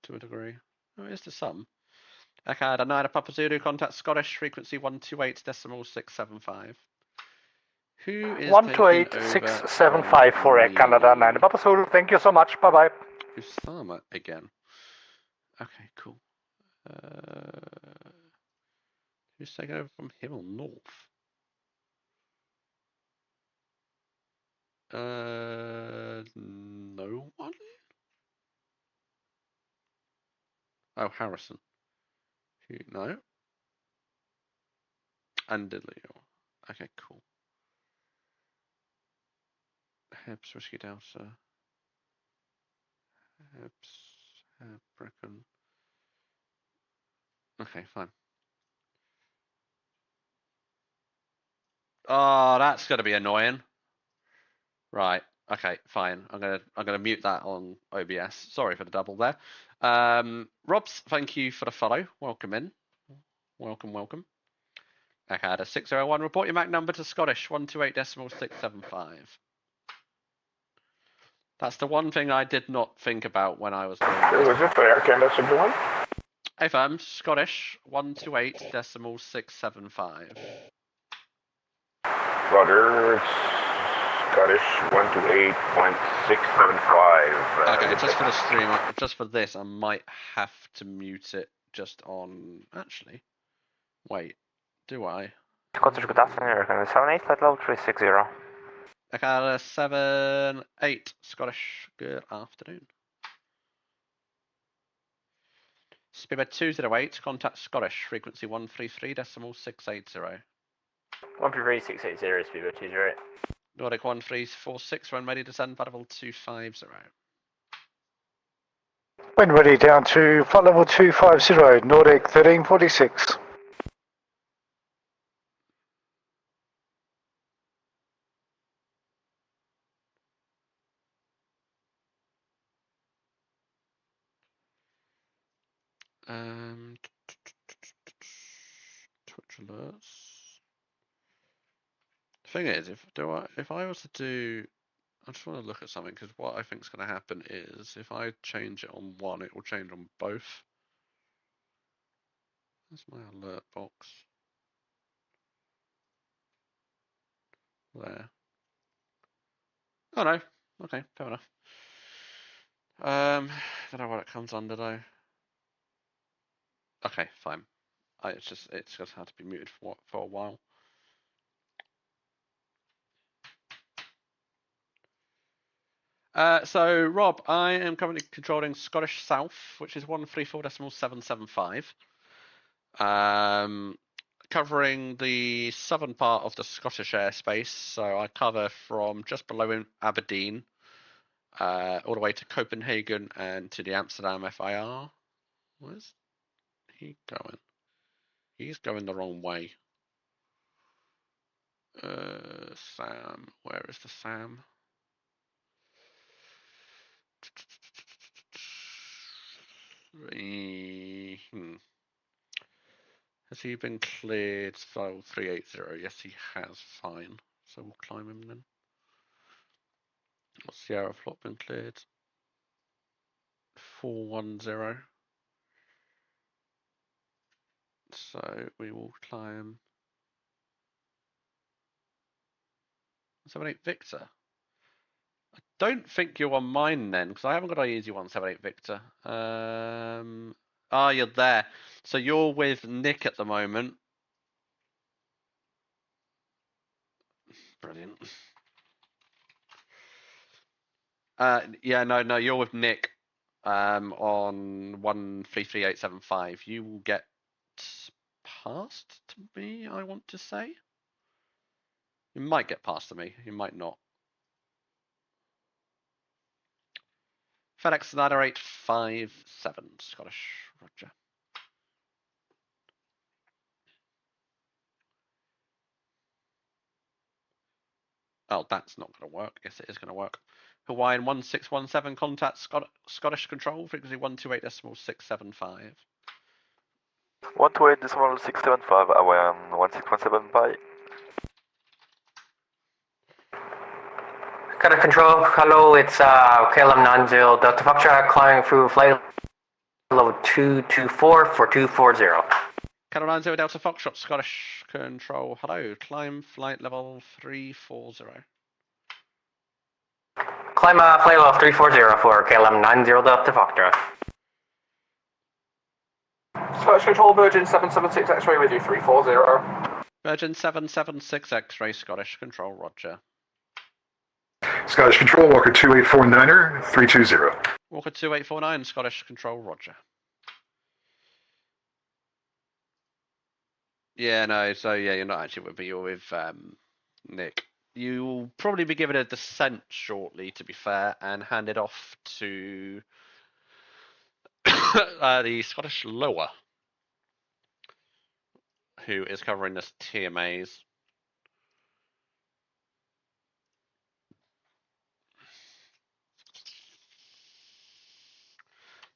To a degree. Oh, it is to some. Okay, Nida Papa Zulu, contact Scottish, frequency 128.675. Who is 128.675 for Canada 9 Papa Zulu. Thank you so much. Bye bye. Usama again. Okay, cool. Who's taking over from him or North? No one? Oh, Harrison. No. And Dilio. Okay, cool. Hebs, Whiskey Delta. Hebs, Bricken. Okay, fine. Oh, that's gonna be annoying. Right. Okay, fine. I'm gonna mute that on OBS. Sorry for the double there. Robs, thank you for the follow. Welcome in. Welcome. I had a 601. Report your MAC number to Scottish 128.675. That's the one thing I did not think about when I was doing this. Was it the Air Canada 61? FM Scottish 128.675. Roger, it's Scottish 128.675. Okay, just for the stream, just for this, I might have to mute it just on. Actually, wait, do I? Scottish, good afternoon. 78, flight level 360. Okay, 78 Scottish. Good afternoon. Speedbird 208, contact Scottish, frequency 133.680. 133.680, Speedbird 208. Nordic 1346, run ready, descend, flight level 250. When ready, down to flight level 250, Nordic 1346. Twitch alerts. The thing is, if I was to do, I just want to look at something because what I think is going to happen is if I change it on one, it will change on both. That's my alert box. There. Oh no. Okay, fair enough. Don't know what it comes under though. Okay, fine. It's just had to be muted for a while. So Rob, I am currently controlling Scottish South, which is 134.775. Covering the southern part of the Scottish airspace, so I cover from just below Aberdeen, all the way to Copenhagen and to the Amsterdam FIR. Where's he going? He's going the wrong way. Sam, where is the Sam? Has he been cleared? So 380. Yes, he has. Fine. So we'll climb him then. Sierra Flop been cleared. 410. So we will climb 78 Victor. I don't think you're on mine then, because I haven't got easy 178 Victor. You're there. So you're with Nick at the moment. Brilliant. Yeah, no, you're with Nick on 133875. You will get past to me, I want to say. You might get past to me, you might not. FedEx 9857, Scottish, Roger. Oh, that's not going to work. Yes, it is going to work. Hawaiian 1617, contact Scottish Control, frequency 128.675. 128.675, Hawaiian 1617, bye. Scottish Control, hello, it's KLM 90 Delta Foxtrot climbing through flight level 224 for 240. KLM 90 Delta Foxtrot, Scottish Control, hello, climb flight level 340. Climb flight level 340 for KLM 90 Delta Foxtrot. Scottish Control, Virgin 776 X-ray with you, 340. Virgin 776 X-ray, Scottish Control, Roger. Scottish Control, Walker 2849er, 320. Walker 2849, Scottish Control, Roger. Yeah, no, so yeah, you're not actually with me, you're with Nick. You'll probably be given a descent shortly, to be fair, and handed off to the Scottish Lower, who is covering this TMAs.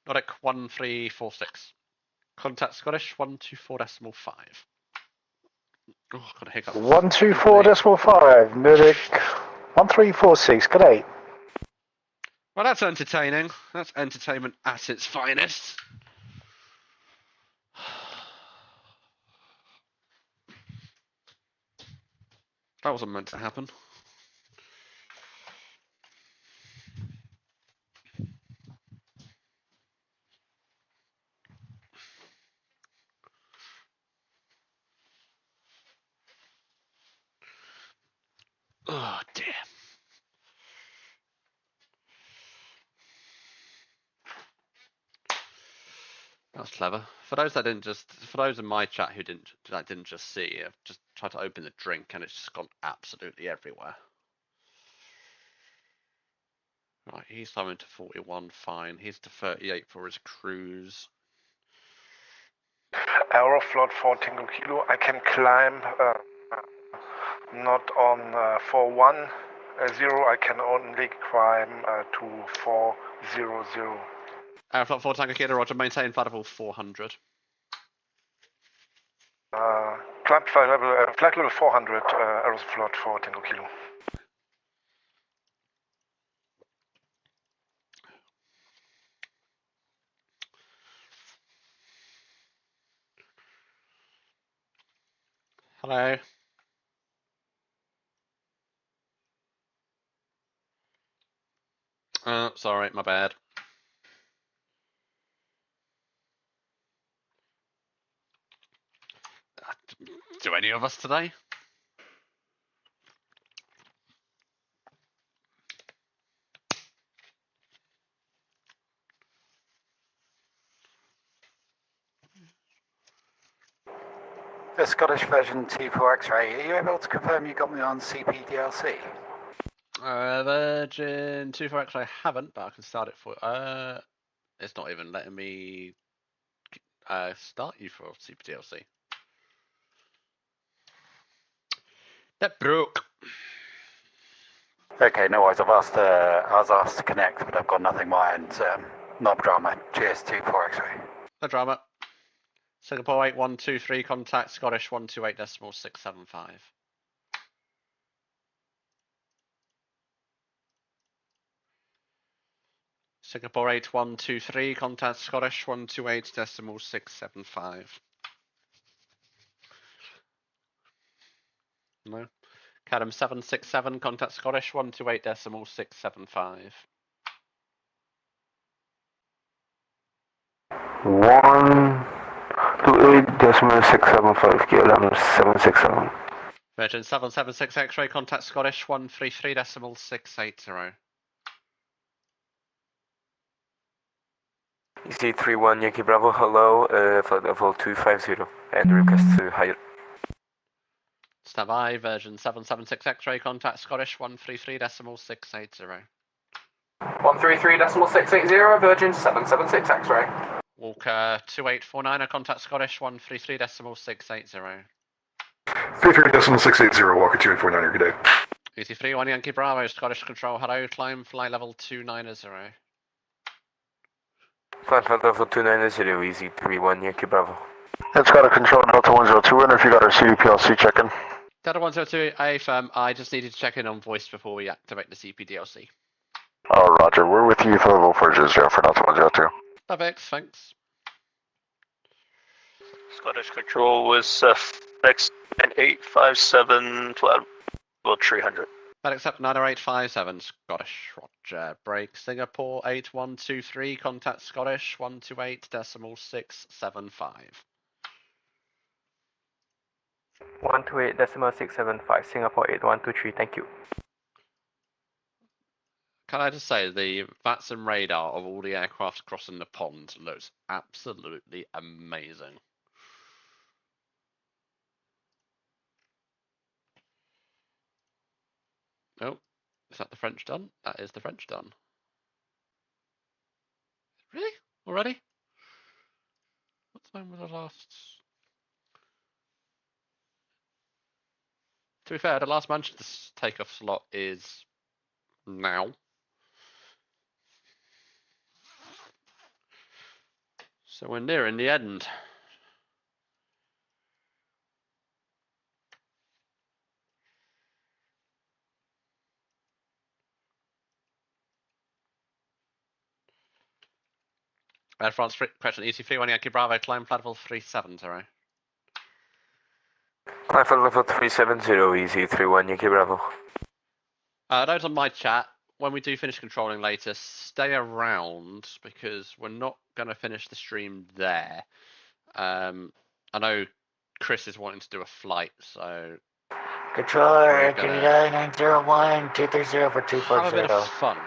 Nordic 1346. Contact Scottish 124.5. Oh, got a hiccup. 124.5, Nordic 1346, good day. Well, that's entertaining. That's entertainment at its finest. That wasn't meant to happen. Oh dear. That's clever. For those in my chat who didn't just see, I've just tried to open the drink and it's just gone absolutely everywhere. Right, he's climbing to 41, fine. He's to 38 for his cruise. Aeroflot 14 kilo. I can climb not on 41 0. I can only climb to 400. Aeroflot 4 Tango Kilo, roger, maintain flight level 400. Climb flight level 400, Aeroflot 4 Tango Kilo. Hello. Sorry, my bad. Do any of us today? The Scottish version T4 X-ray, are you able to confirm you got me on CPDLC? Virgin 24X I haven't, but I can start it for it's not even letting me start you for CPDLC. That broke. Okay, no worries. I was asked to connect, but I've got nothing my end. Not drama. Cheers, T4 X-ray. No drama. Singapore 8123, contact Scottish 128.675. Singapore 8123, contact Scottish 128.675. No. Cadam 767, contact Scottish 128.675. 128.675, KLM 767. Virgin 776 X-ray, contact Scottish 133.680. EC31 Yankee Bravo, hello, flight level 250, and request to higher. Stand by, Virgin 776 X-ray, contact Scottish 133.680. 133.680, Virgin 776 X-ray. Walker 2849, contact Scottish 133.680. 33.680, Walker 2849, good day. EC31 Yankee Bravo, Scottish Control, hello, climb flight level 290. Flight level 290, EC31 Yankee Bravo. It's got a control Delta 102 in if you got our CDPLC check-in. Delta 102, AFM, I just needed to check in on voice before we activate the CPDLC. Oh, roger. We're with you for level 400 for Delta 102. Perfect, thanks. Scottish Control was FX 9857, flight level 300. FedEx 90857, Scottish, roger. Break Singapore 8123, contact Scottish 128.675. 128.675, Singapore 8123, thank you. Can I just say, the VATS and radar of all the aircraft crossing the pond looks absolutely amazing. Oh, is that the French done? That is the French done. Really? Already? What time was the last? To be fair, the last Manchester takeoff slot is now. So we're nearing the end. Air France question, EC31 Yankee Bravo, climb flight level 370. Climb flight level 370, EC31 Yankee Bravo. Those on my chat, when we do finish controlling later, stay around because we're not going to finish the stream there. I know Chris is wanting to do a flight, so... Controller, Canada 901, 230 for Have a bit 240. of fun.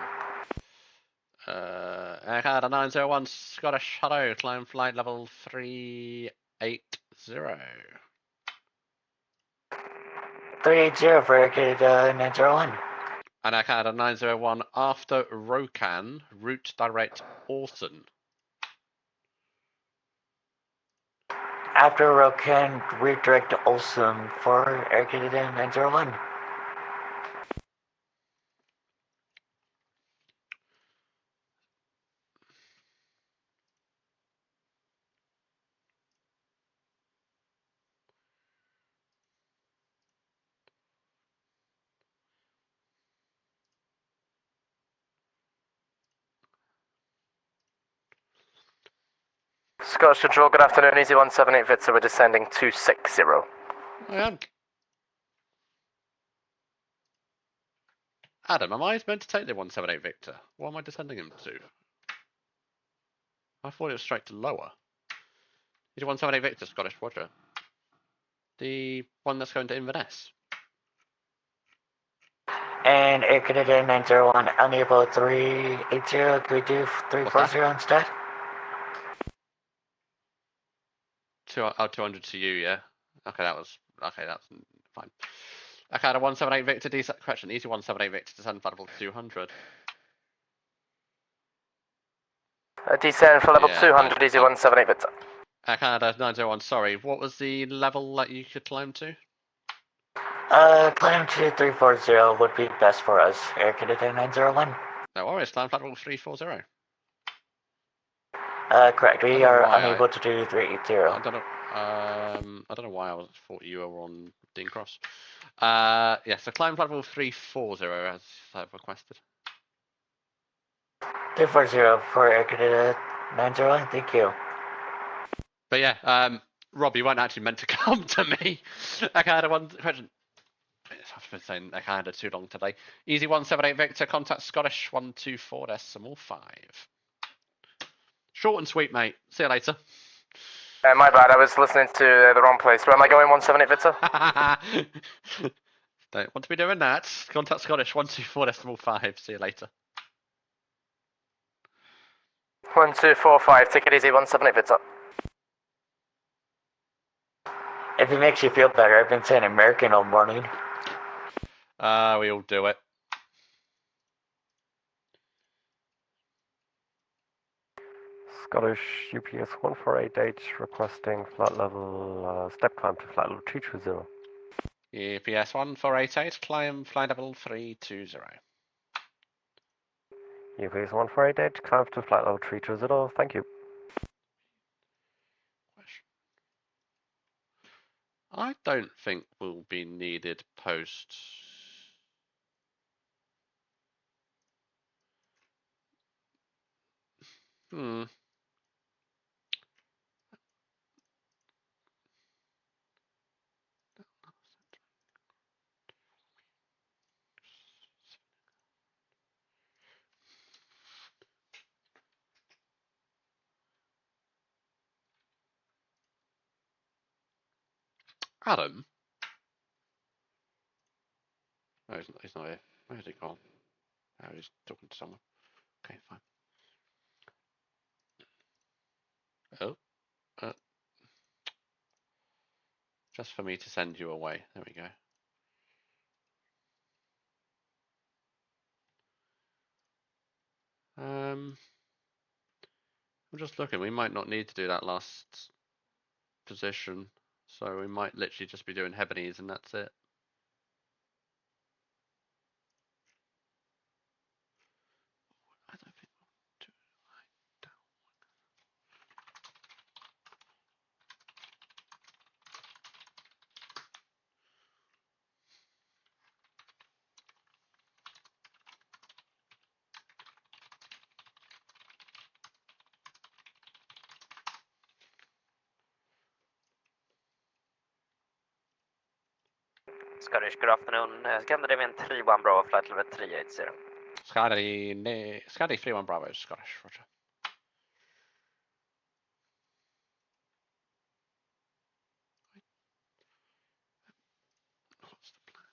Canada 901 Scottish, hello, climb flight level 380. 380 for Canada 901. And Canada 901 after Rokan, route direct Orson. After Rokan, redirect to Olson for Air Canada 901. Scottish Control, good afternoon, Easy 178 Victor, we're descending 260. Adam, am I meant to take the 178 Victor? What am I descending him to? I thought it was straight to lower. Is 178 Victor, Scottish, Roger. The one that's going to Inverness. And Air Canada 901, unable 380, could we do 340 instead? 200 to you, yeah. Okay, that's fine. Okay, a 178 Victor, correction, easy 178 Victor, descend for level 200. Descend for level 200, easy 178 Victor. Canada 901, sorry, what was the level that you could climb to? Climb to 340 would be best for us, Air Canada 901. No worries, climb flight level 340. Correct, we are unable to do 380. I don't know why I thought you were on Dean Cross. Yeah, so climb flight level 340 as I've requested. 340 for Air Canada 901, thank you. But yeah, Rob, you weren't actually meant to come to me. I had one question. I've been saying I had too long today. Easy 178 Victor, contact Scottish 124.5. Short and sweet, mate. See you later. My bad, I was listening to the wrong place. Where am I going, 178 Victor? Don't want to be doing that. Contact Scottish 124.5. See you later. 1245, take it easy, 178 Victor. If it makes you feel better, I've been saying American all morning. We all do it. Scottish UPS 148H requesting flight level, step climb to flight level 320. UPS 1488, climb flight level 320. UPS 148H, climb to flight level 320, thank you. I don't think will be needed post. Adam? No, he's not here. Where's he gone? Oh, he's talking to someone. Okay, fine. Oh. Just for me to send you away. There we go. I'm just looking. We might not need to do that last position. So we might literally just be doing Hebonies and that's it. Scottish, good afternoon. Scandinavian 31 Bravo, flight level 380. Scotty 31 Bravo, Scottish, Roger. What's the plan?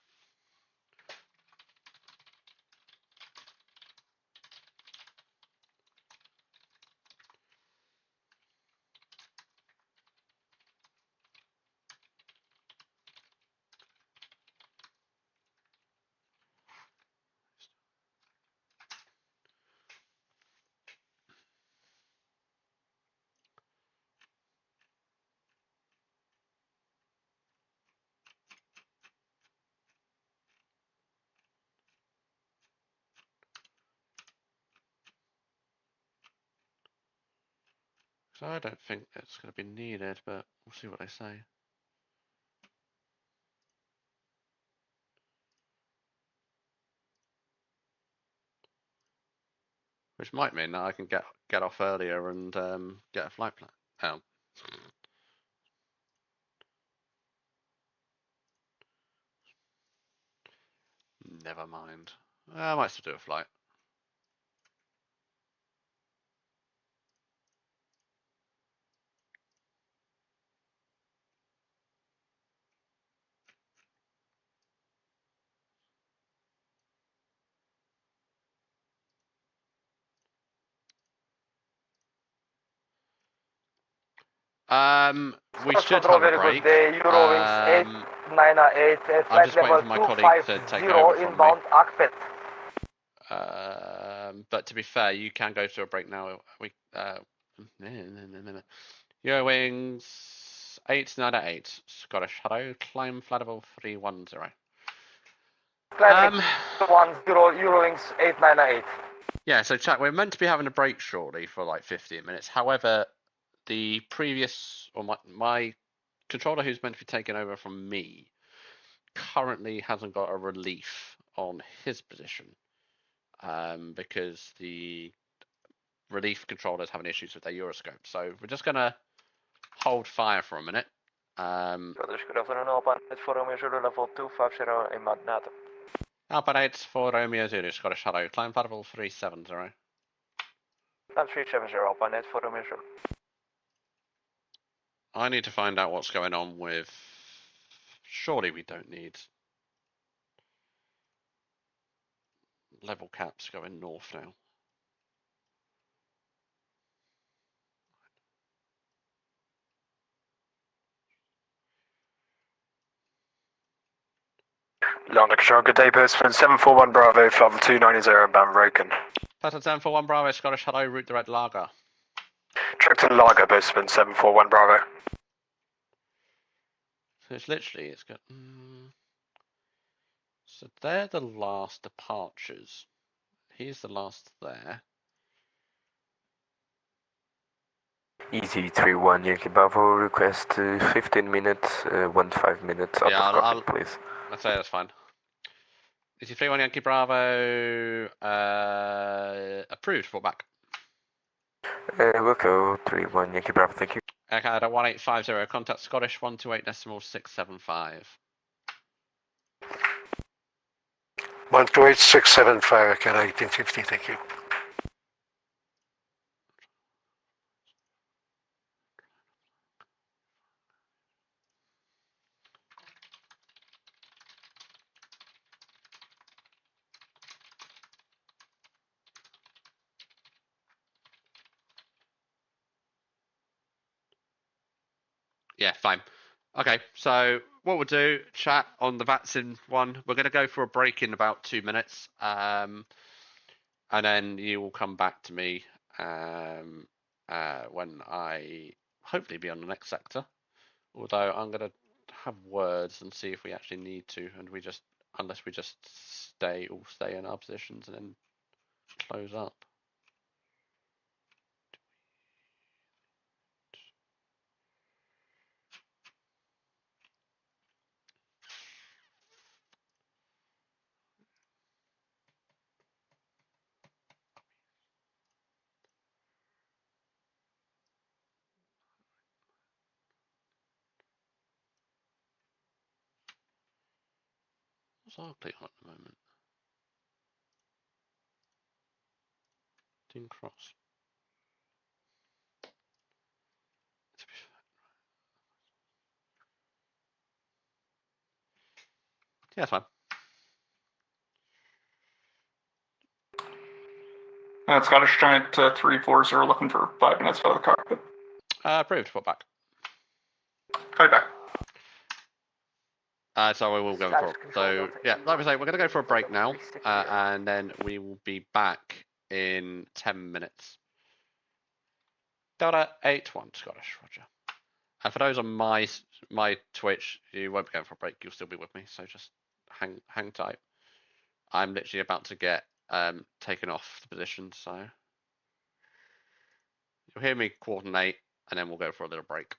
So I don't think it's going to be needed, but we'll see what they say. Which might mean that I can get off earlier and get a flight plan. Oh. Never mind. I might still do a flight. We should have a break. Eurowings 898, I'm flight just waiting level for my colleague to take over from inbound me. Cockpit. But to be fair, you can go to a break now. Eurowings 898, Scottish Hello, climb flight level 310. Climbing Eurowings 898. Yeah, so chat, we're meant to be having a break shortly for like 15 minutes. However, the previous, or my controller who's meant to be taking over from me currently hasn't got a relief on his position because the relief controller is having issues with their Euroscope. So we're just going to hold fire for a minute. Scottish, good afternoon, Alpine 8 for Romeo Zulu level 250 in NATO. Alpine 8 for Romeo Zulu, Scottish Hello, climb flight level 370. Climb 370, Alpine 8 for Romeo Zulu. I need to find out what's going on with... Surely we don't need level caps going north now. London Control, good day, Postman 741 Bravo, flight level 290, bound Broken. Pattern 741 Bravo, Scottish Hello, route direct Lager. Tracton Lager, Postman 741 Bravo. So it's literally, it's got... So they're the last departures. Here's the last there. Easy 31 Yankee Bravo, request 15 minutes, 15 minutes out of cockpit, please. I'd say that's fine. Easy 31 Yankee Bravo, approved, pullback. We'll go 31 Yankee Bravo, thank you. Okay, 1850, contact Scottish 128.675. 128.675, again 1850, thank you. Yeah, fine. Okay, so what we'll do, chat on the vaccine one, we're going to go for a break in about 2 minutes, and then you will come back to me when I hopefully be on the next sector. Although I'm going to have words and see if we actually need to, and unless we just all stay in our positions and then close up. What's our plate on at the moment? Dean Cross. Yeah, it's fine. Scottish Giant 340 looking for 5 minutes out of the cockpit. Approved, put back. Copy back. So we will go for it. So yeah, like I say, we're going to go for a break now, and then we will be back in 10 minutes. Delta 81 Scottish, Roger. And for those on my Twitch, you won't be going for a break. You'll still be with me, so just hang tight. I'm literally about to get taken off the position, so you'll hear me coordinate and then we'll go for a little break.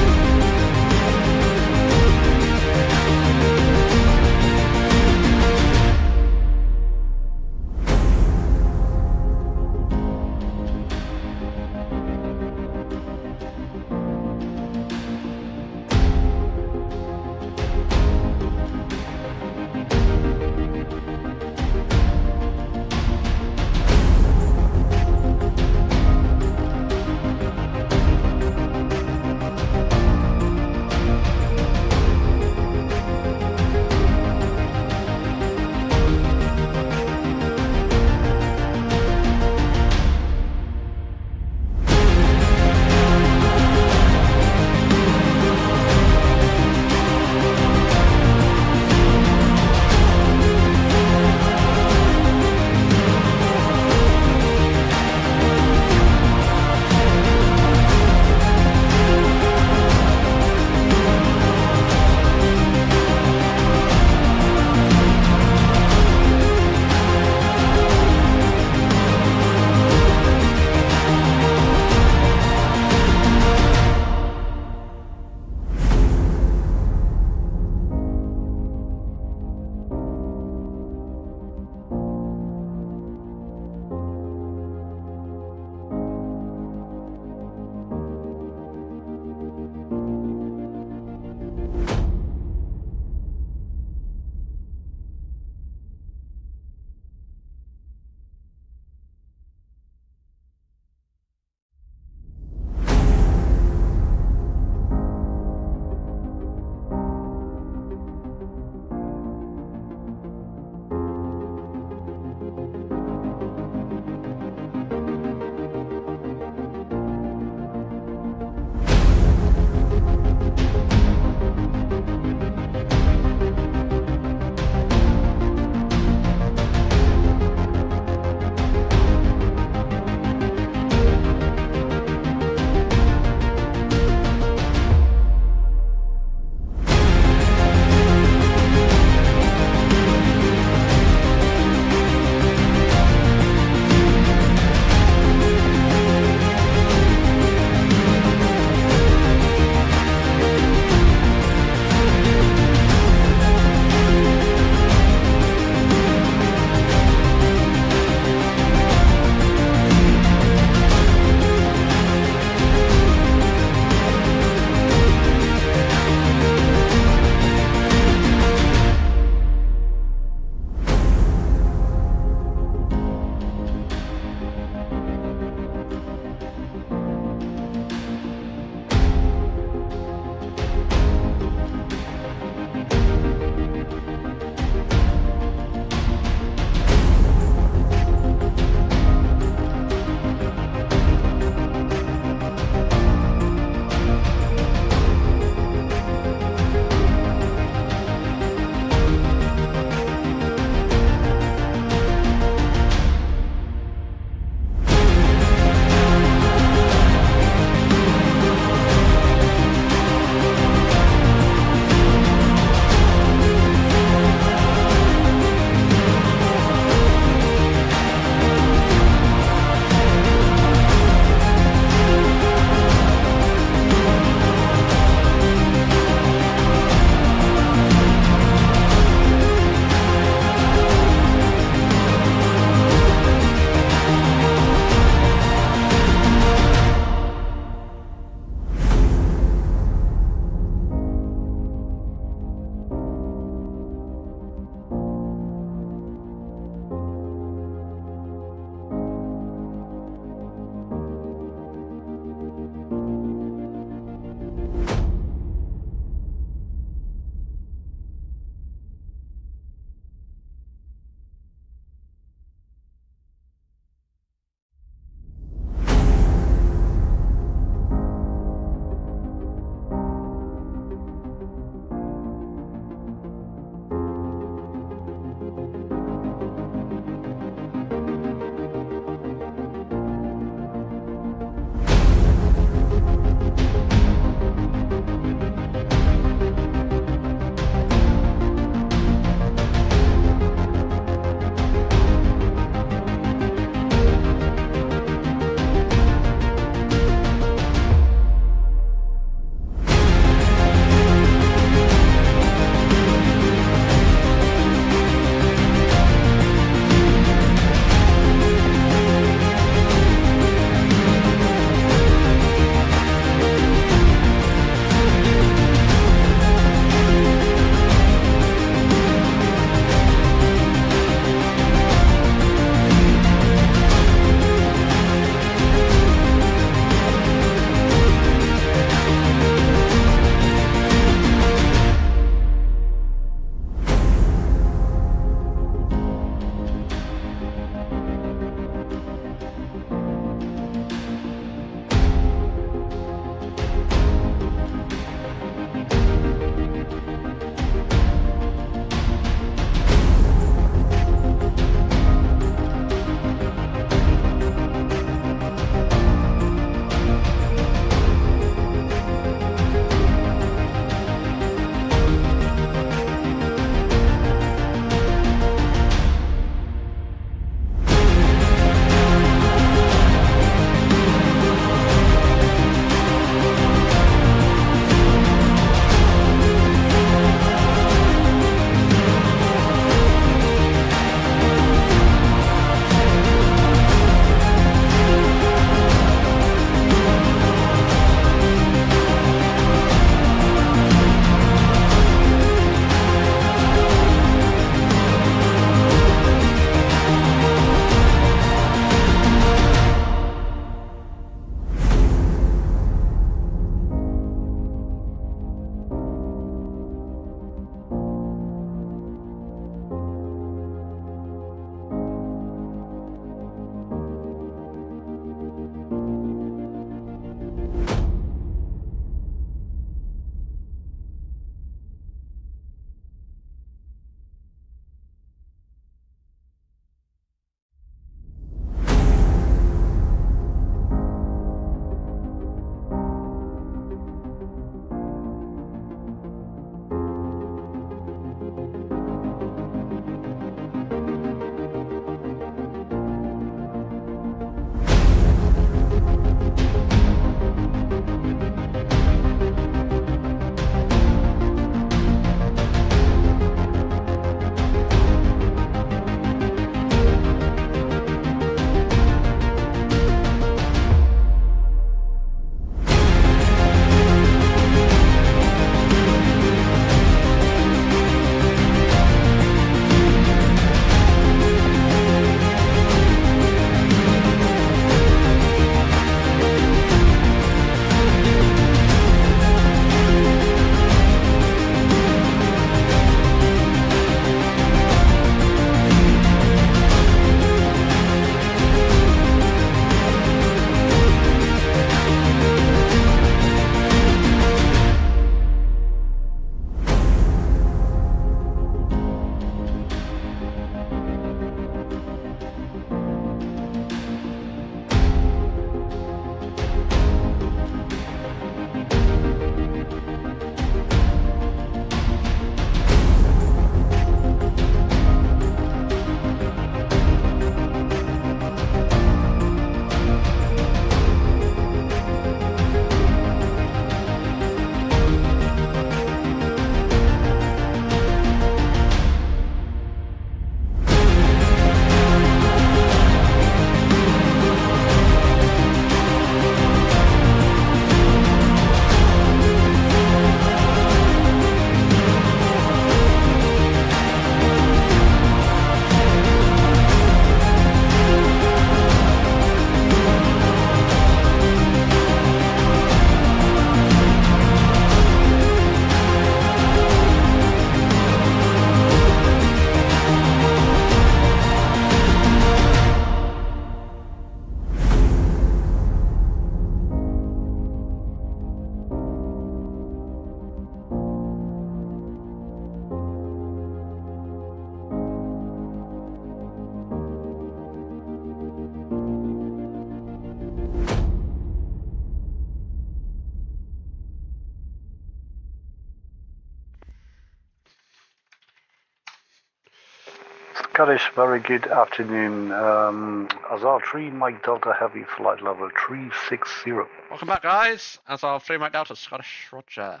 Scottish, very good afternoon. Azar 3, Mike Delta Heavy, flight level 360. Welcome back, guys. As of 3 Mike Delta, Scottish, Roger.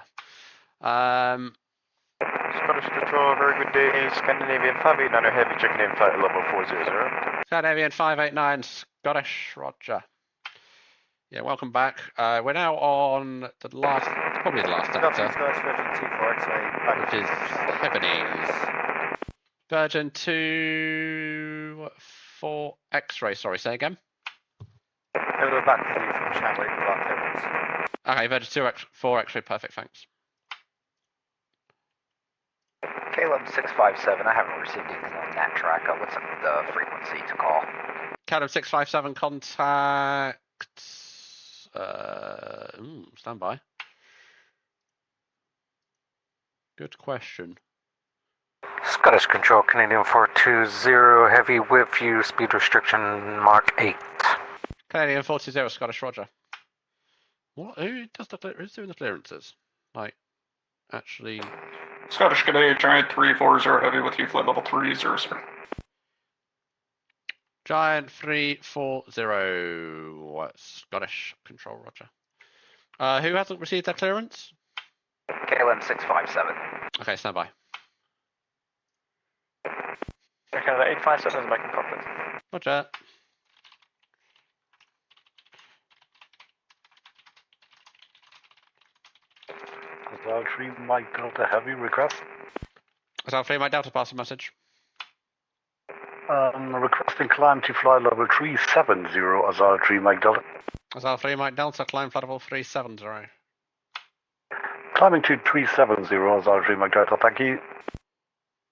Scottish Control, very good day. Scandinavian 589 Heavy, checking in flight level 400. Scandinavian 589, Scottish, Roger. Yeah, welcome back. We're now on the last, probably the last sector, which is Heavenese. Virgin 2-4 X-ray, sorry, say again. We're back with you from Shanley, Black Heavens. Okay, Virgin 2-4 X-ray, perfect, thanks. Caleb 657, I haven't received anything on that track. What's the frequency to call? Caleb 657, contact. Stand by. Good question. Scottish Control, Canadian 420, heavy with you, speed restriction Mark 8. Canadian 420, Scottish, Roger. What? Who's doing the clearances? Like, actually. Scottish G'day, Giant 340 Heavy with you, flight level 300, sir. Giant 340, Scottish Control, Roger. Who hasn't received their clearance? KLM 657. Okay, stand by. Canada 857 is making cockpit. Roger. Azar 3, Mike Delta Heavy, request. Azar 3, Mike Delta, pass a message. Requesting climb to flight level 370, Azar 3, Mike Delta. Azar 3, Mike Delta, climb flight level 370. Climbing to 370, Azar 3, Mike Delta, thank you.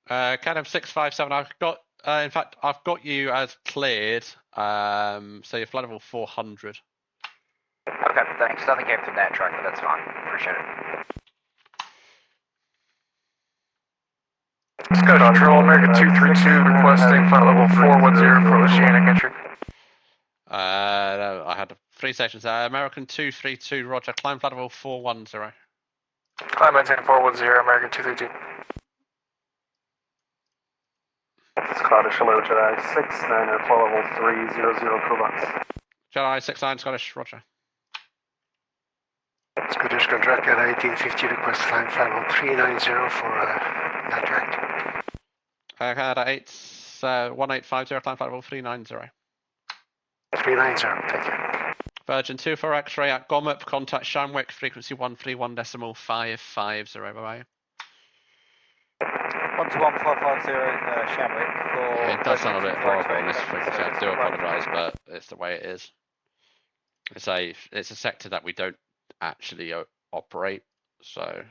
Canada 657, I've got, in fact, I've got you as cleared, so you're flight level 400. Okay, thanks. Nothing came from that track, but that's fine. Appreciate it. Scottish Control, American 232, requesting flight level 410 for Oceanic entry. No, I had 3 stations there. American 232, Roger, climb flight level 410. Climb maintain 410, American 232. Scottish, hello, Jedi 69 at flight level 300, Quebec. Jedi 69, Scottish, Roger. Scottish Control, Canada 1850, request climb flight level 390 for that track. Canada 1850, climb flight level 390. 390, thank you. Virgin 24 X-ray at Gomup, contact Shamwick, frequency 131.550, bye-bye. 121.550 Shamwick for... It does sound a bit horrible on this frequency, I do apologise, but it's the way it is. It's a sector that we don't actually operate, so...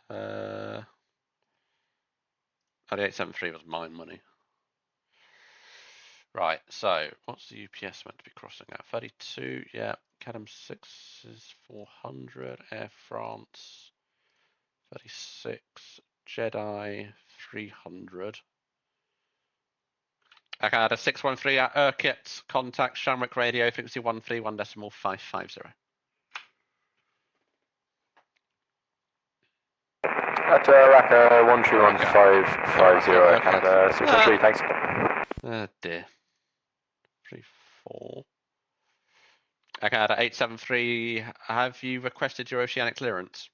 The 873 was mine money. Right, so what's the UPS meant to be crossing at? 32, yeah. Cadam 6 is 400. Air France 36. Jedi 300. Okay, I had a 613 at Urquhart. Contact Shamrock Radio, frequency 131.550. At Raka 131.550, Canada 613, thanks. Oh dear. 34. Okay, at 873, have you requested your Oceanic clearance?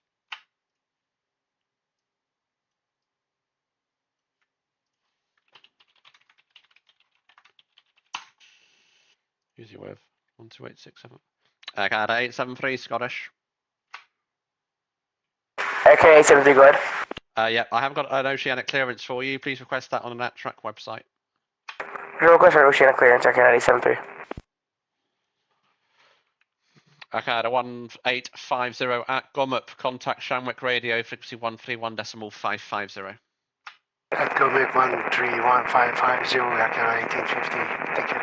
Use your wave. 12867. Okay, at 873, Scottish. Okay, 873, go ahead. Yeah, I haven't got an Oceanic clearance for you. Please request that on the NatTrack website. Your request for Oceanic clearance, okay, 873. Okay, at 1850 at Gomup, contact Shamwick Radio, frequency 131.550. At Gomup 131.550, Accra 1850, thank you.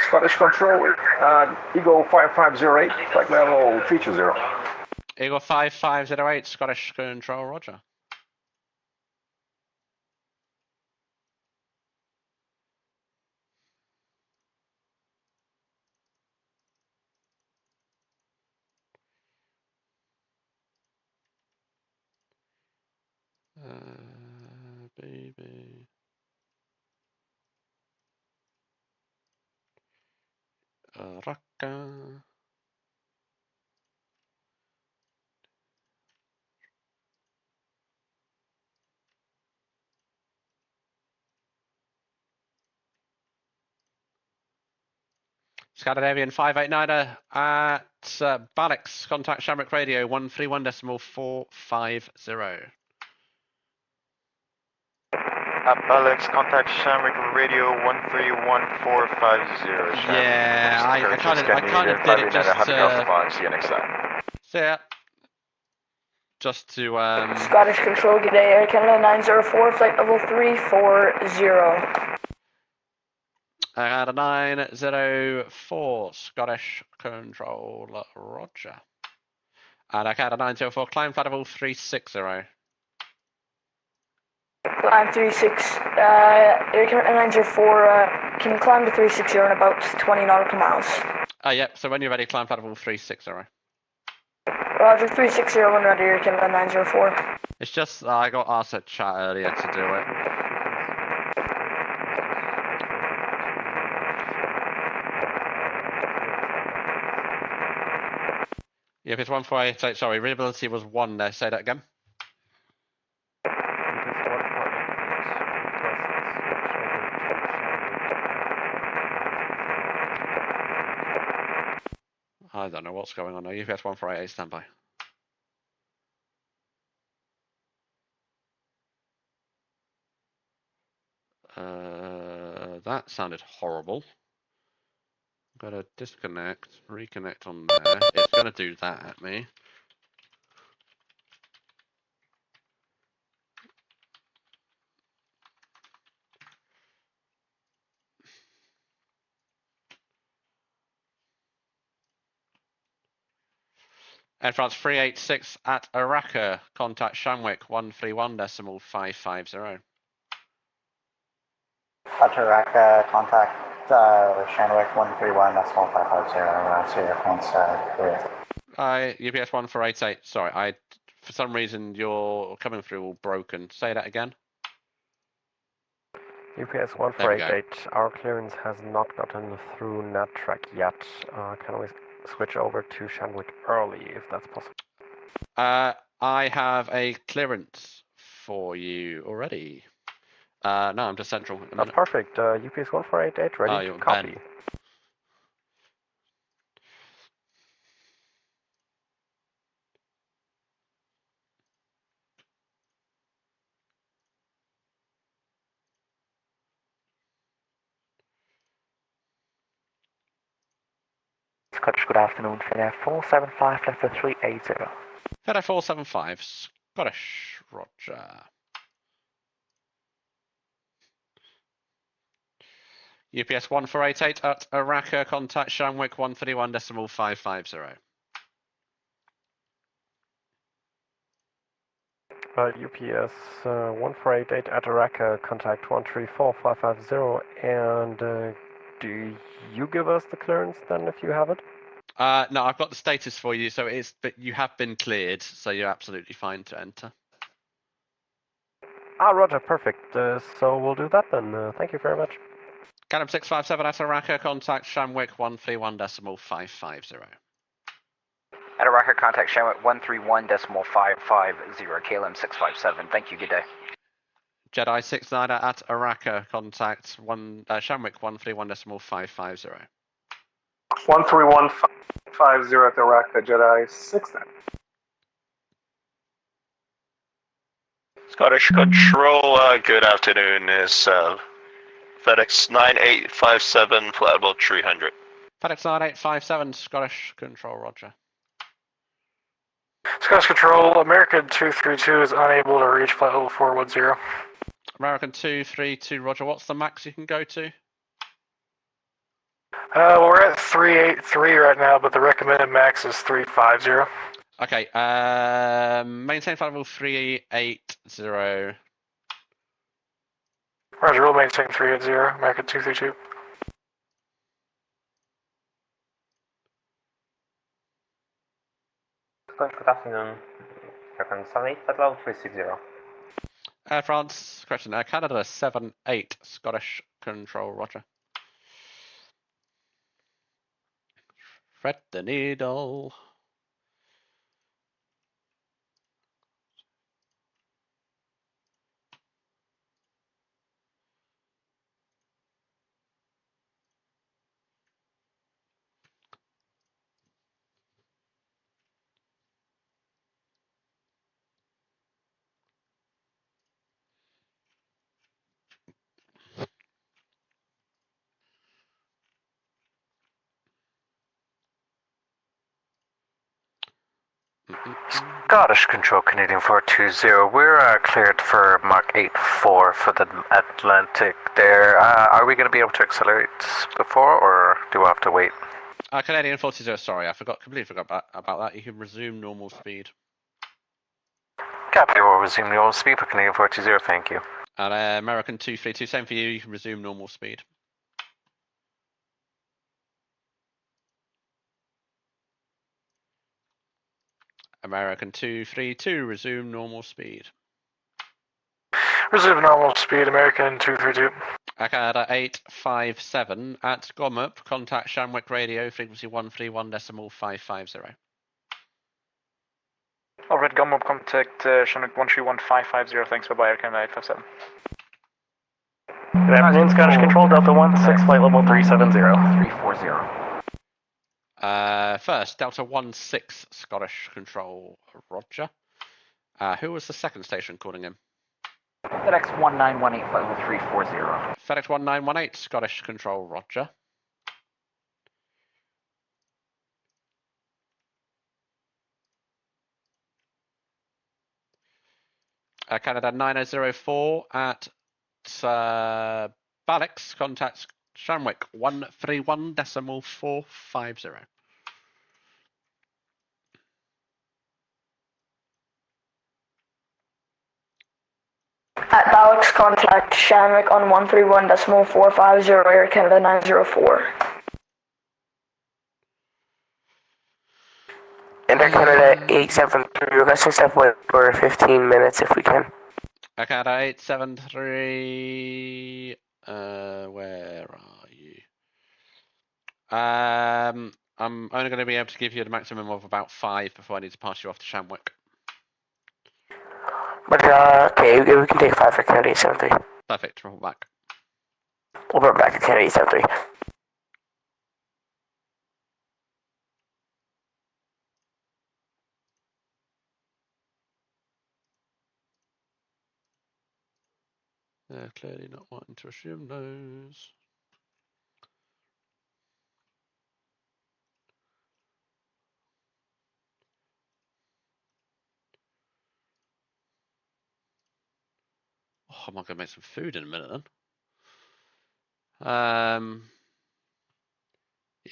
Scottish Control, Eagle 5508, flight level 320. Eagle 5508, Scottish Control, roger. Baby. Raka. Scandinavian 589er at Balix, contact Shamrock Radio 131.450. At Balix, contact Shamrock Radio 131450. Yeah, I kind of did it just to... See you next time. See ya. Just to... Scottish Control, good day, Air Canada 904, flight level 340. At 904, Scottish Control, roger. And I had a 904, climb flight level 360. Climb 36, Air Canada 904, can climb to 360 in about 20 nautical miles. Yep, so when you're ready, climb flight level 360. Roger, 360 when ready, Air Canada 904. It's just, I got asked at chat earlier to do it. Yep, it's 1488, sorry, readability was 1 there, say that again. I don't know what's going on now. UPS 1488, standby. That sounded horrible. Gotta disconnect, reconnect on there. It's gonna do that at me. Air France 386 at Araka, contact Shamwick 131.550. At Araka, contact Shamwick 131.550, Sierra France, UPS 1488, sorry, for some reason you're coming through all broken. Say that again. UPS 1488, our clearance has not gotten through NatTrack yet. Can we switch over to Shamwick early, if that's possible? I have a clearance for you already. No, I'm just central. That's perfect. UPS 1488, ready to copy. Ben. Scottish, good afternoon. FedAir 475, left for 380. FedAir 475, Scottish, roger. UPS 1488 at Araka, contact Shamwick 131.550. UPS 1488 at Araka, contact 134550, and do you give us the clearance then if you have it? No, I've got the status for you, so but you have been cleared, so you're absolutely fine to enter. Roger, perfect. So we'll do that then. Thank you very much. Canam 657 at Araka, contact Shamwick 131.550. At Araka, contact Shamwick 131.550, KLM 657. Thank you, good day. Jedi 69 at Araka, contact Shamwick 131.550. 131.550 at Araka, Jedi 69. Scottish Control, good afternoon. Is FedEx 9857, flight level 300. FedEx 9857, Scottish Control, roger. Scottish Control, American 232 is unable to reach flight level 410. American 232, roger. What's the max you can go to? We're at 383 right now, but the recommended max is 350. Okay, maintain flight level 380. Roger, we'll maintain 380, American 232. Good afternoon. American 78, flight level 360. Air France, correction, Canada 78, Scottish control, roger. Thread the needle. Scottish Control, Canadian 420. We're cleared for Mach 84 for the Atlantic there. Are we going to be able to accelerate before, or do we have to wait? Canadian 420, sorry, completely forgot about that. You can resume normal speed. Copy, we'll resume normal speed for Canadian 420, thank you. And American 232, same for you, you can resume normal speed. American 232, resume normal speed. Resume normal speed, American 232. Canada 857 at Gomup, contact Shamwick Radio, frequency 131.550. Alright, Gummob, contact Shamwick 131.550, thanks, bye-bye, Canada 857. Good afternoon, Scottish Control, Delta 16, flight level 370. 340. First, Delta 16, Scottish Control, roger. Who was the second station calling in? FedEx 1918, flight level 340. FedEx 1918, Scottish Control, roger. Canada 9004 at Balix, contact Shamwick 131.450. At Balix, contact Shamwick on 131.450, Air Canada 904. Enter Canada 873, requesting step for 15 minutes if we can. Canada 873, where are you? I'm only going to be able to give you the maximum of about 5 before I need to pass you off to Shamwick. But, okay, we can take 5 for Canada 873. Perfect, report back. We'll report back to Canada 873. They're clearly not wanting to assume those. Oh, I'm going to make some food in a minute then.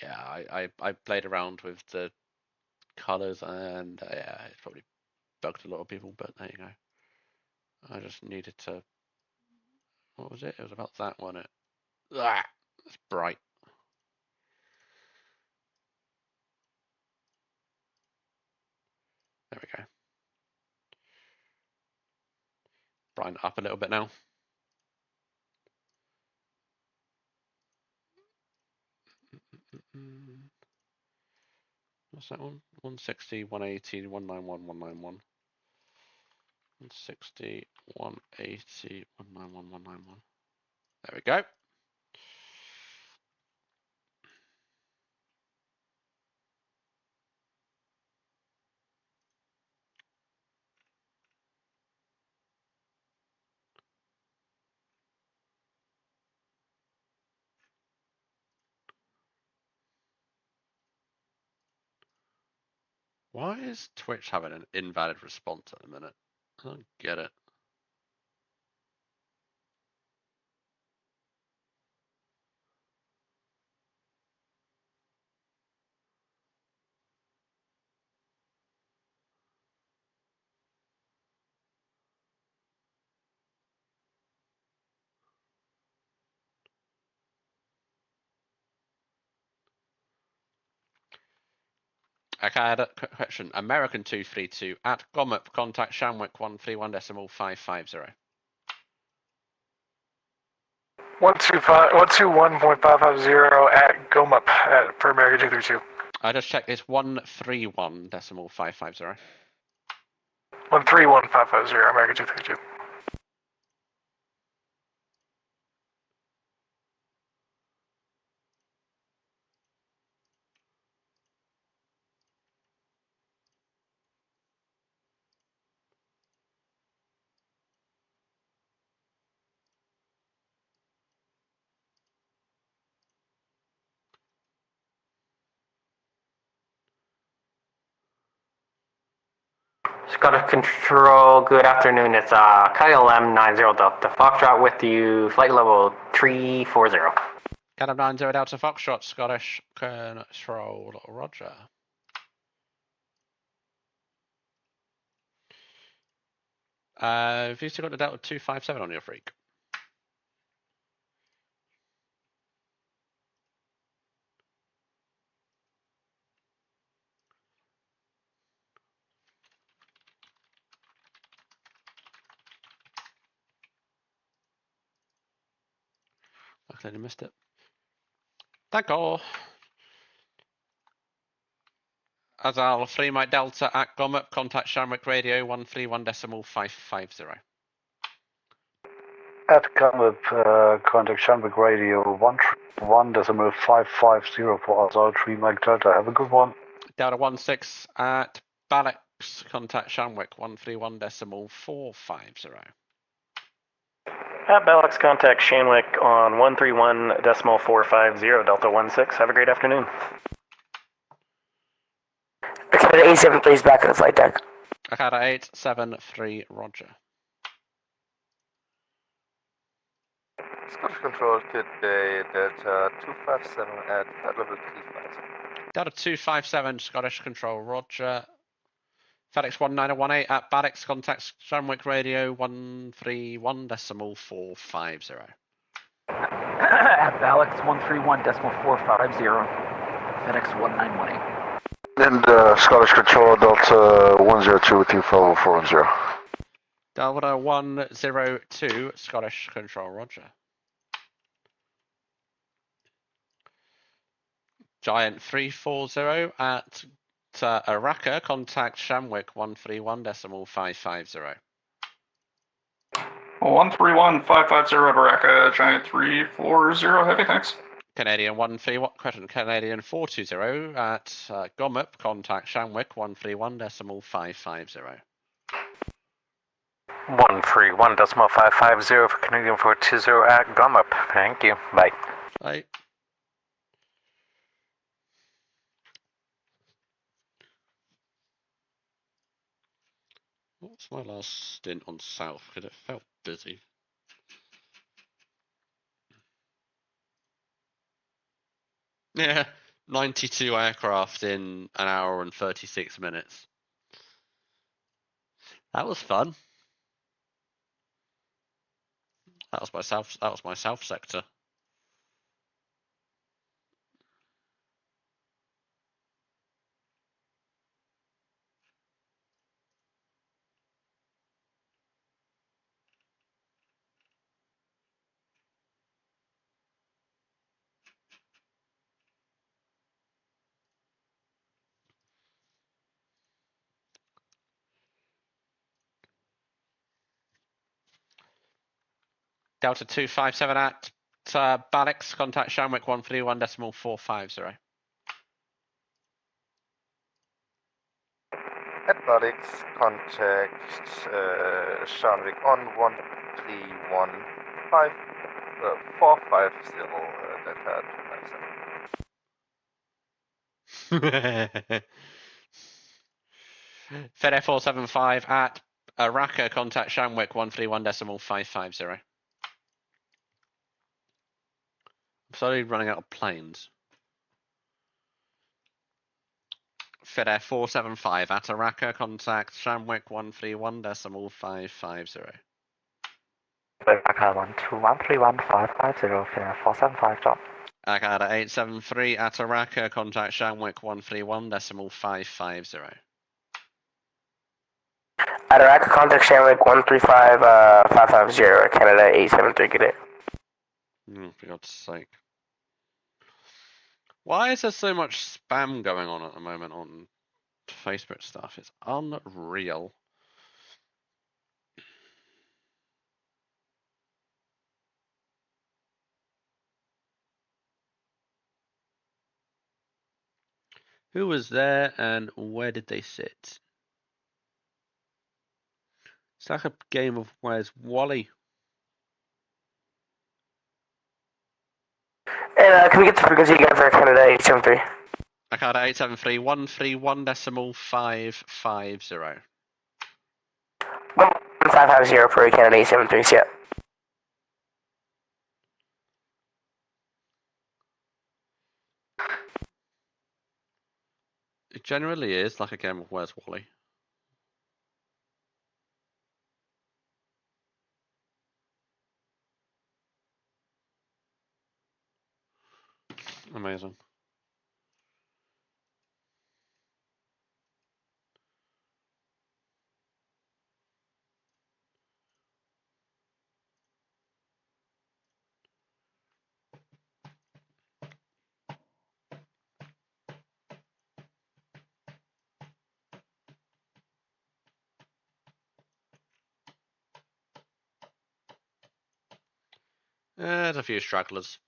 Yeah, I played around with the colours and yeah, it's probably bugged a lot of people, but there you go. I just needed to. What was it? It was about that one. It's bright. There we go. Brighten it up a little bit now. What's that one? 160, 180, 191, 191. 160, 180, 191, 191. There we go. Why is Twitch having an invalid response at the minute? I don't get it. Okay, I had a quick question. American 232 at Gomup, contact Shamwick 131.550. 121.550 at Gomup for American 232. I just checked, it's 131.550. 131.550 American 232. Scottish Control, good afternoon. It's Kyle M90 Delta Foxtrot with you, flight level 340. Kyle M90 Delta Foxtrot, Scottish Control, roger. Have you still got the Delta 257 on your freak? I clearly missed it. D'accord. Azal 3 Mike Delta at Gomup, contact Shamwick Radio 131.550. At Gomup, contact Shamwick Radio 131.550 for Azal 3 Mike Delta. Have a good one. Delta 16 at Balix, contact Shamwick 131.450. At Balix, contact Shamwick on 131.450 Delta 16. Have a great afternoon. Okay, the A7, please, back on the flight deck. Akada 873, roger. Scottish Control, good day, Delta 257 at flight level 350. Delta 257, Scottish Control, roger. FedEx 19018 at Balix, contacts Shamwick Radio 131.450. At Balix 131.450, FedEx 1918. And Scottish Control, Delta 102 with you, follow 410. Delta 102, Scottish Control, roger. Giant 340 at Araka, contact Shamwick 131.550. 131.550 Baraka, Giant 340, heavy, thanks. Canadian 131, question, Canadian 420 at Gomup, contact Shamwick 131.550. 131.550 for Canadian 420 at Gomup. Thank you. Bye. Bye. What's my last stint on South? Because it felt busy. Yeah, 92 aircraft in an hour and 36 minutes. That was fun. That was my south sector. Delta 257 at Balix, contact Shamwick 131.450. At Balix, contact Shamwick on 131.450 Delta 257. FedEx 475 at Araka, contact Shamwick 131.550. I'm slowly running out of planes. FedEx 475 at Araka, contact Shamwick 131.550. Araka 121.31550, FedEx 475, John. Agada 873 Ataraka, contact Shamwick 131.550. Ataraka, contact Shamwick 135.550, Canada 873, good day. For God's sake. Why is there so much spam going on at the moment on Facebook stuff? It's unreal. Who was there and where did they sit? It's like a game of Where's Wally? And can we get the frequency again for Canada 873? Akada 873 131.550. 1550 for Canada 873, yeah. It generally is like a game of Where's Wally. Amazing. There's a few stragglers.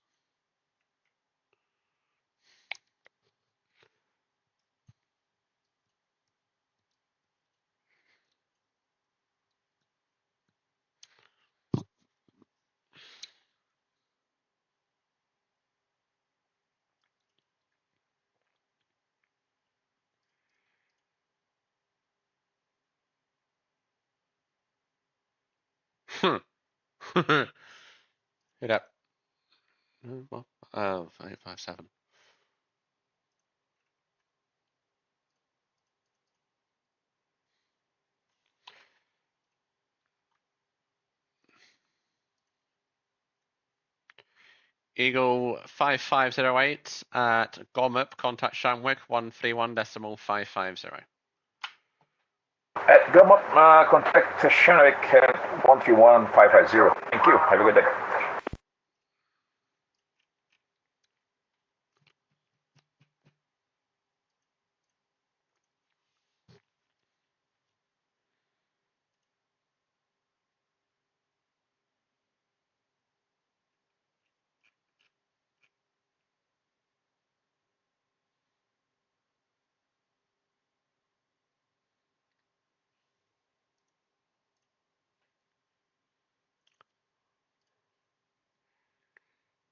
Hit up. Oh, 857. Eagle 5508 at Gomup, contact Shamwick 131.550. Go up, contact Oceanic 131.550. Thank you. Have a good day.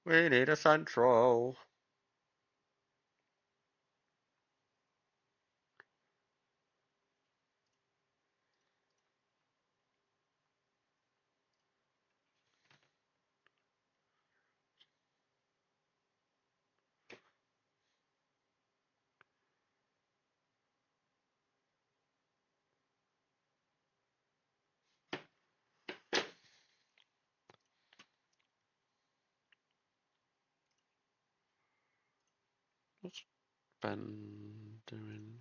We need a central. What's Ben doing?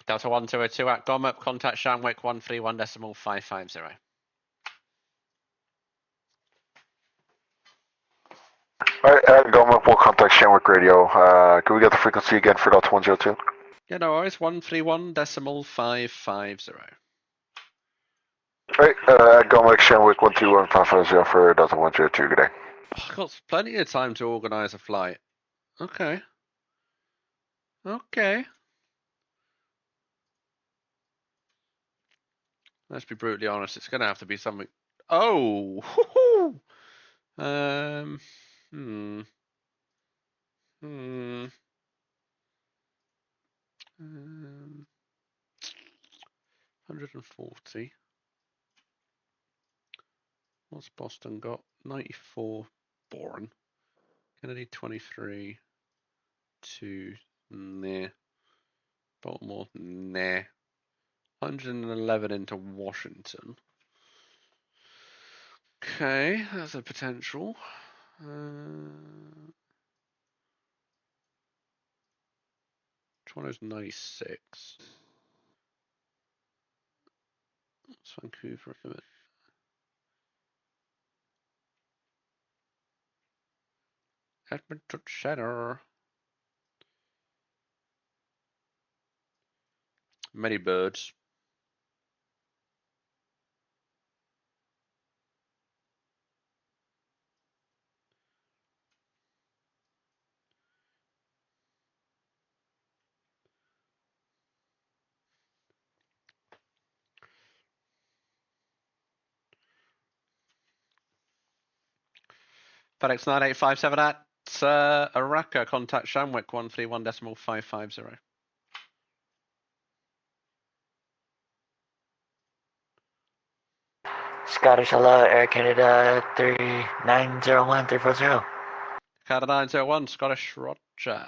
Delta 102 at Gomup, contact Shamwick 131.550. Alright, going up, we'll contact Shamwick Radio. Can we get the frequency again for Delta 102? Yeah, no worries, 131.550. Alright, going back Shamwick 121.550 for Delta 102, good day. I've got plenty of time to organise a flight. Okay. Okay. Let's be brutally honest. It's going to have to be something. Oh. Hmm. 140. What's Boston got? 94 Bourne. Kennedy 23. 2. Nah. Baltimore. Nah. 111 into Washington. Okay, that's a potential. Toronto's 96. What's Vancouver? Edmonton Center. Many birds. FedEx 9857 at Araka, contact Shamwick 131.550. Scottish Hello, Air Canada 3901340. Canada 901, Scottish Roger.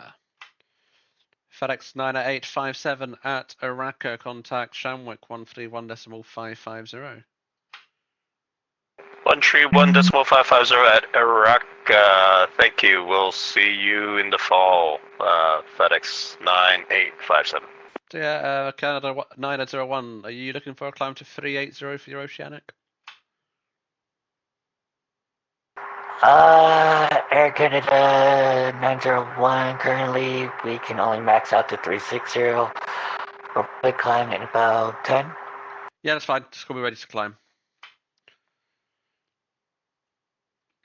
FedEx 98857 at Araka, contact Shamwick 131.550. 131.550 at Iraq. Thank you. We'll see you in the fall. FedEx 9857. So yeah, Canada 901. Are you looking for a climb to 380 for your Oceanic? Air Canada 901. Currently, we can only max out to 360. We'll probably climb in about 10. Yeah, that's fine. Just gonna be ready to climb.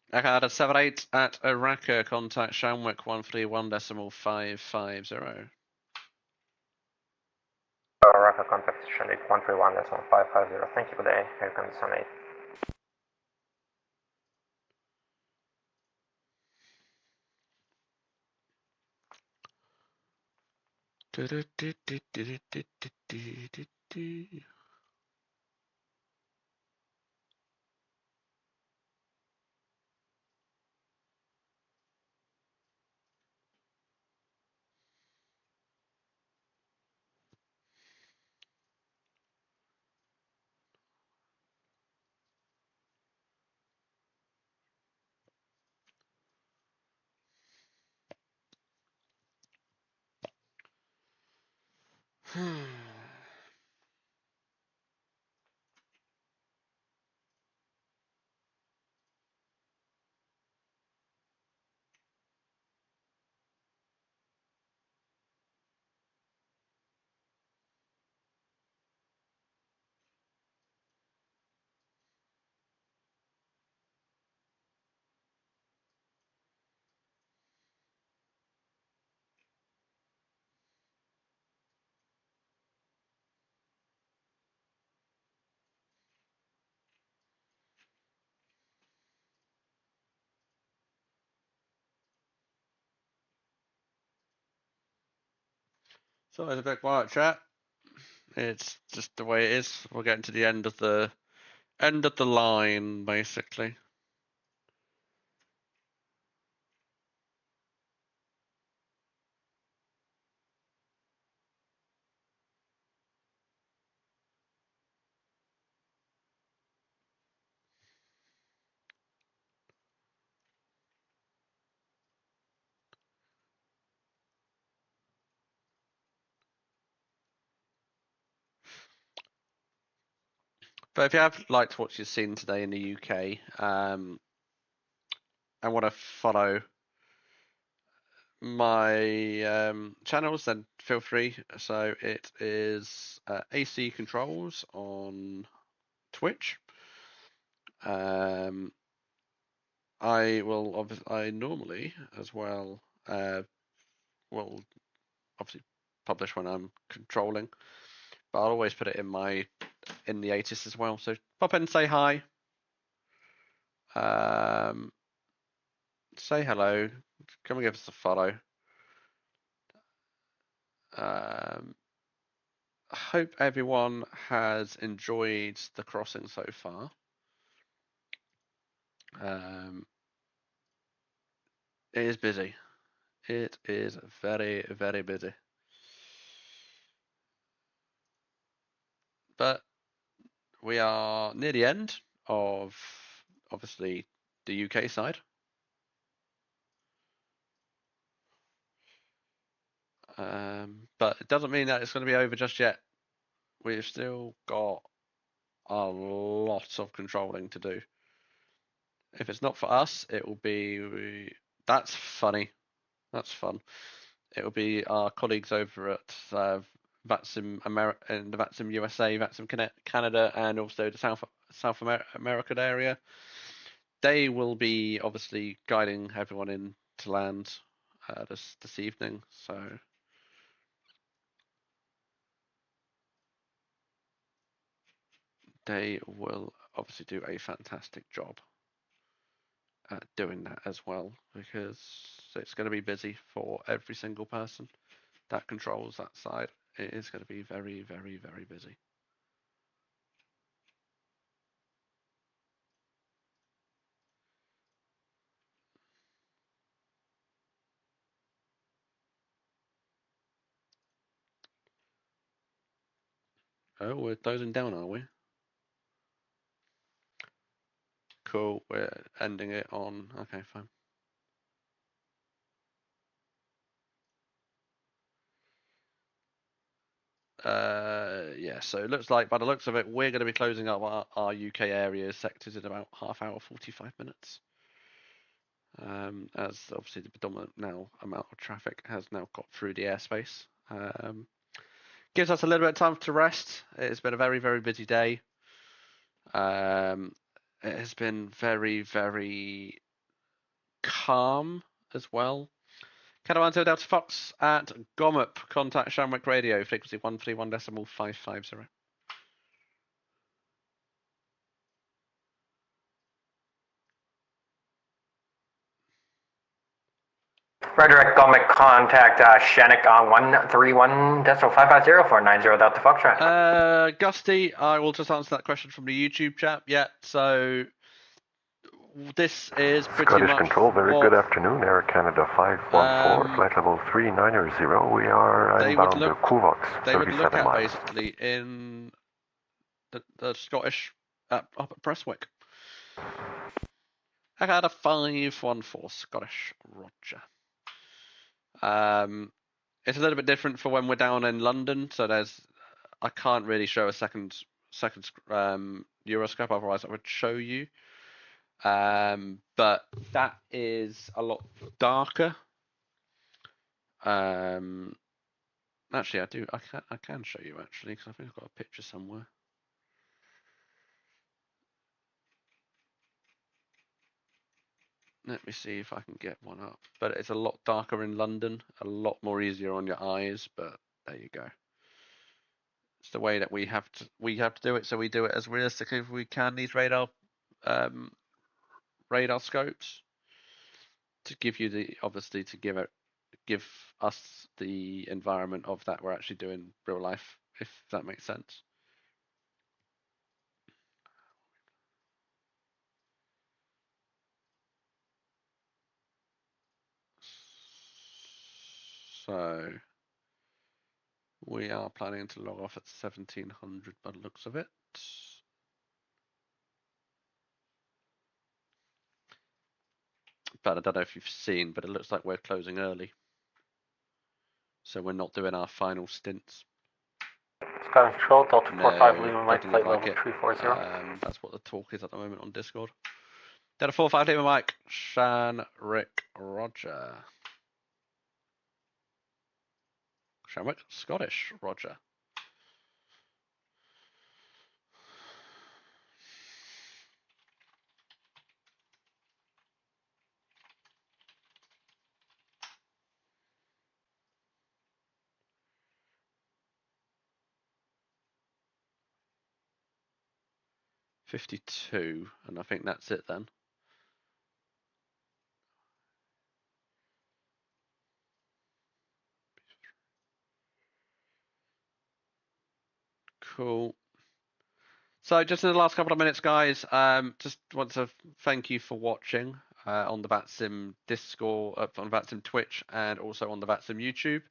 Canada 78 at Araka, contact Shamwick 131.550. Araka, contact Oceanic 131.550. Thank you for the Air Canada 78. So it's a bit quiet, chat. It's just the way it is. We're getting to the end of the line, basically. But if you have liked what you've seen today in the UK, and want to follow my channels, then feel free. So it is AC Controls on Twitch. I normally as well will obviously publish when I'm controlling, but I'll always put it in the ATIS as well. So pop in and say hi. Say hello. Come and give us a follow. I hope everyone has enjoyed the crossing so far. It is busy. It is very, very busy. But we are near the end of, obviously, the UK side. But it doesn't mean that it's going to be over just yet. We've still got a lot of controlling to do. If it's not for us, it will be... That's funny. That's fun. It will be our colleagues over at VATSIM in the VATSIM USA, VATSIM Canada, and also the South American area. They will be obviously guiding everyone in to land this evening. So they will obviously do a fantastic job at doing that as well, because it's going to be busy for every single person that controls that side. It is going to be very, very, very busy. Oh, we're closing down, are we? Cool, we're ending it on... Okay, fine. Yeah, so it looks like, by the looks of it, we're going to be closing up our UK area sectors in about half hour, 45 minutes. As obviously the predominant now amount of traffic has now got through the airspace. Gives us a little bit of time to rest. It's been a very, very busy day. It has been very, very calm as well. Caravan to Delta Fox at Gomup. Contact Shamrock Radio, frequency 131.550. Frederick Gomick, contact Oceanic on 131.550 for 90 Delta Foxtrot. Gusty, I will just answer that question from the YouTube chat. Yeah, so this is pretty Scottish much Control, very good afternoon. Air Canada 514, flight level 390. We are inbound to Coolvox, they would look 37 at miles. basically in the Scottish up at Prestwick. I got a 514 Scottish, Roger. It's a little bit different for when we're down in London, so I can't really show a second Euroscope, otherwise I would show you. But that is a lot darker. Actually, I can show you actually, because I think I've got a picture somewhere. Let me see if I can get one up. But it's a lot darker in London, a lot more easier on your eyes, but there you go. It's the way that we have to do it, so we do it as realistically as we can, these radar scopes, to give you give us the environment of that we're actually doing real life, if that makes sense. So we are planning to log off at 1700 by the looks of it. But I don't know if you've seen, but it looks like we're closing early. So we're not doing our final stints. Scottish Control, Delta 45, leaving Mike, Doesn't flight look like level it. 340. That's what the talk is at the moment on Discord. Delta 45, leaving Mike, Shan, Rick, Roger. Shamwick, Scottish, Roger. 52, and I think that's it then. Cool. So just in the last couple of minutes, guys, just want to thank you for watching on the VATSIM Discord, on VATSIM Twitch, and also on the VATSIM YouTube.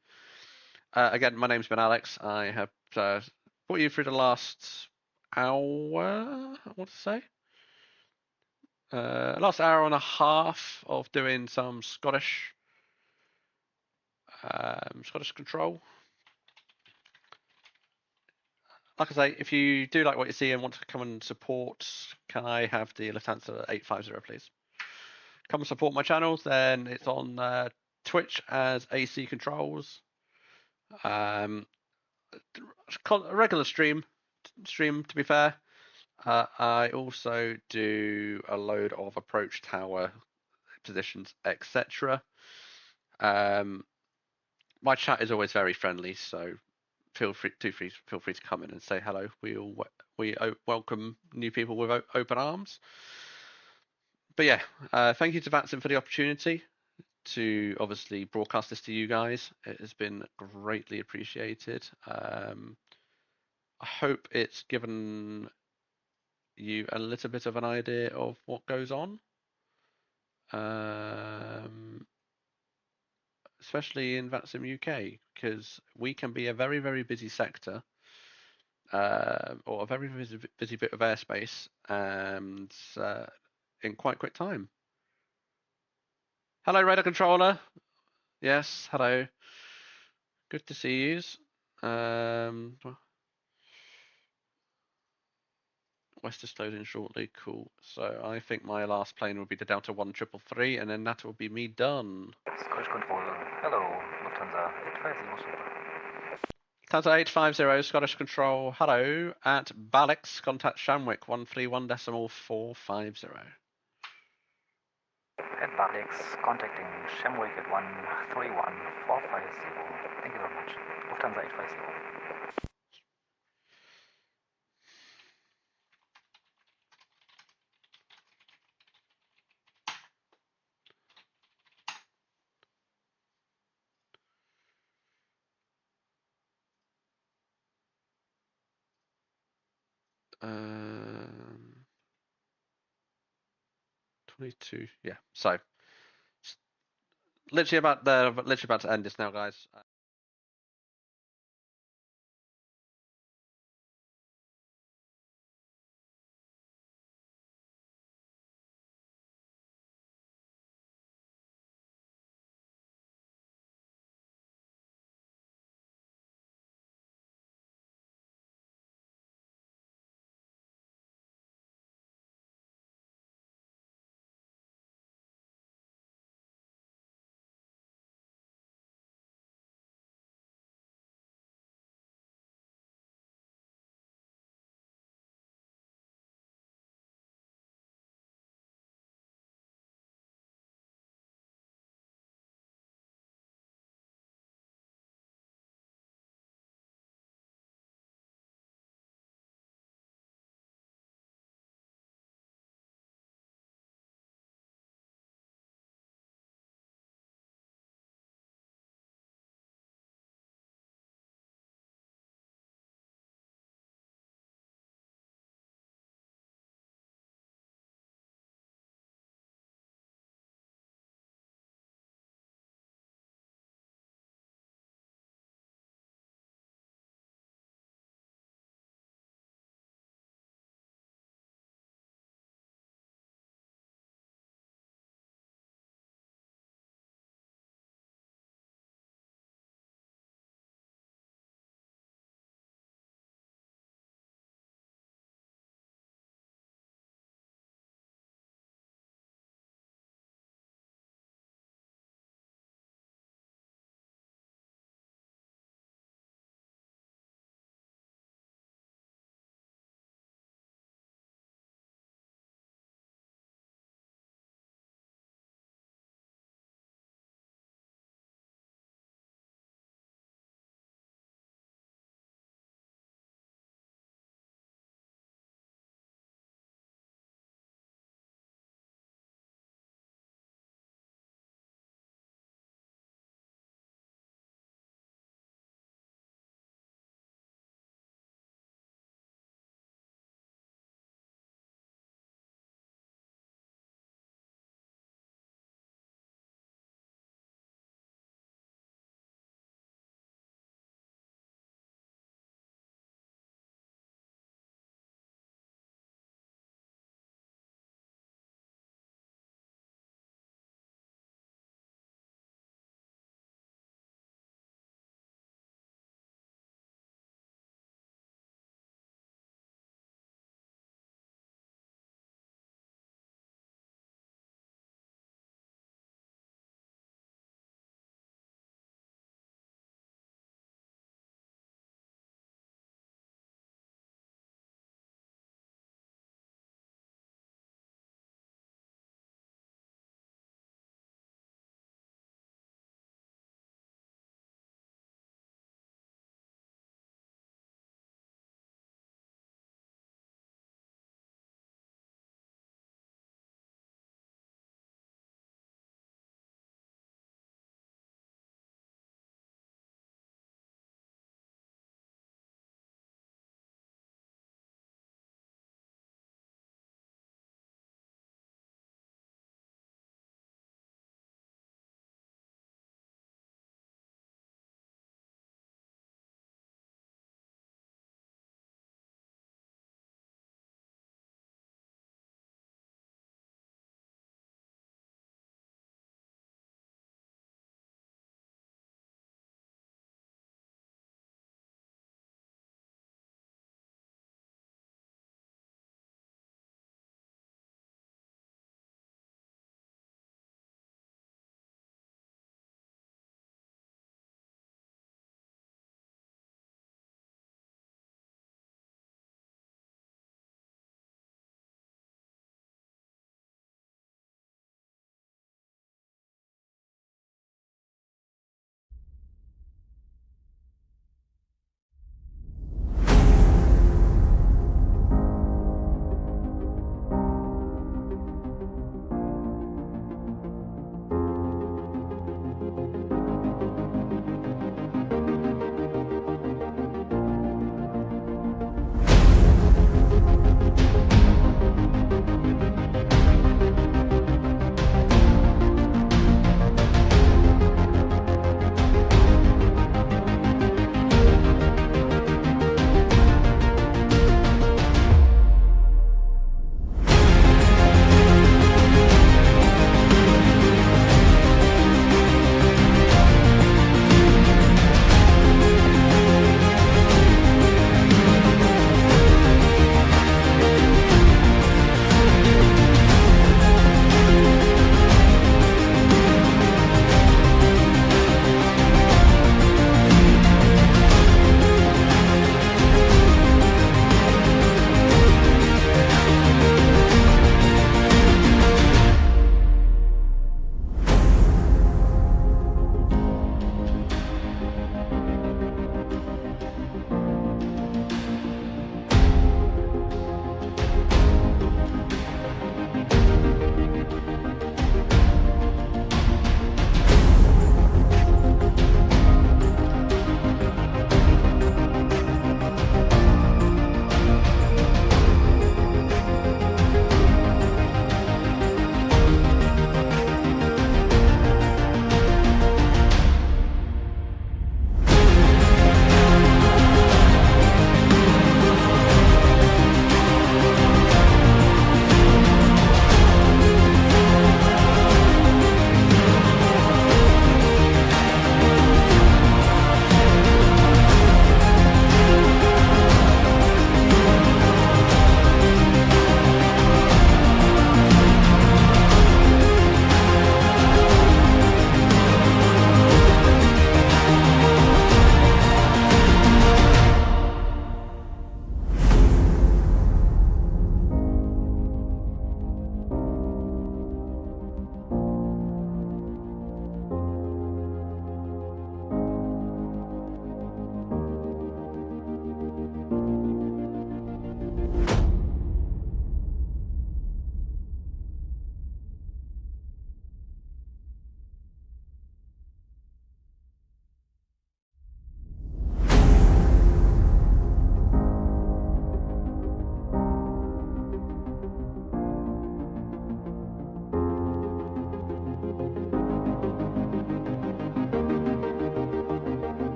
Again, my name's been Alex. I have brought you through the last hour, I want to say. Last hour and a half of doing some Scottish control. Like I say, if you do like what you see and want to come and support, can I have the Lufthansa 850, please? Come and support my channel. Then it's on Twitch as AC Controls. A regular stream, to be fair. I also do a load of approach tower positions, etc. My chat is always very friendly, so feel free to come in and say hello. We welcome new people with open arms. But yeah, thank you to VATSIM for the opportunity to obviously broadcast this to you guys. It has been greatly appreciated. I hope it's given you a little bit of an idea of what goes on, especially in VATSIM UK, because we can be a very, very busy sector, or a very busy bit of airspace, and in quite quick time. Hello, radar controller. Yes, hello. Good to see you. West is closing shortly. Cool. So I think my last plane will be the Delta 1333, and then that will be me done. Scottish Control. Hello, Lufthansa 850. Lufthansa 850, Scottish Control. Hello. At Balix, contact Shamwick 131.450. At Balix, contacting Shamwick at 131.450. Thank you very much. Lufthansa 850. Um, 22. Yeah. So literally about to end this now, guys.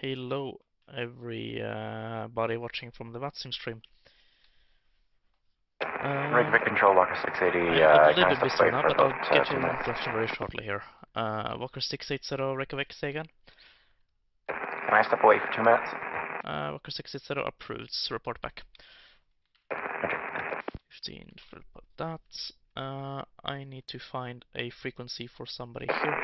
Hello, everybody watching from the VATSIM stream. Reykjavik Control, Walker 680, I'm a little bit can I busy step away now, for but I'll about get 2 you an minutes? introduction very shortly here. Walker 680, Reykjavik, say again. Can I step away for 2 minutes? Walker 680 approves, report back. 15 for that. I need to find a frequency for somebody here.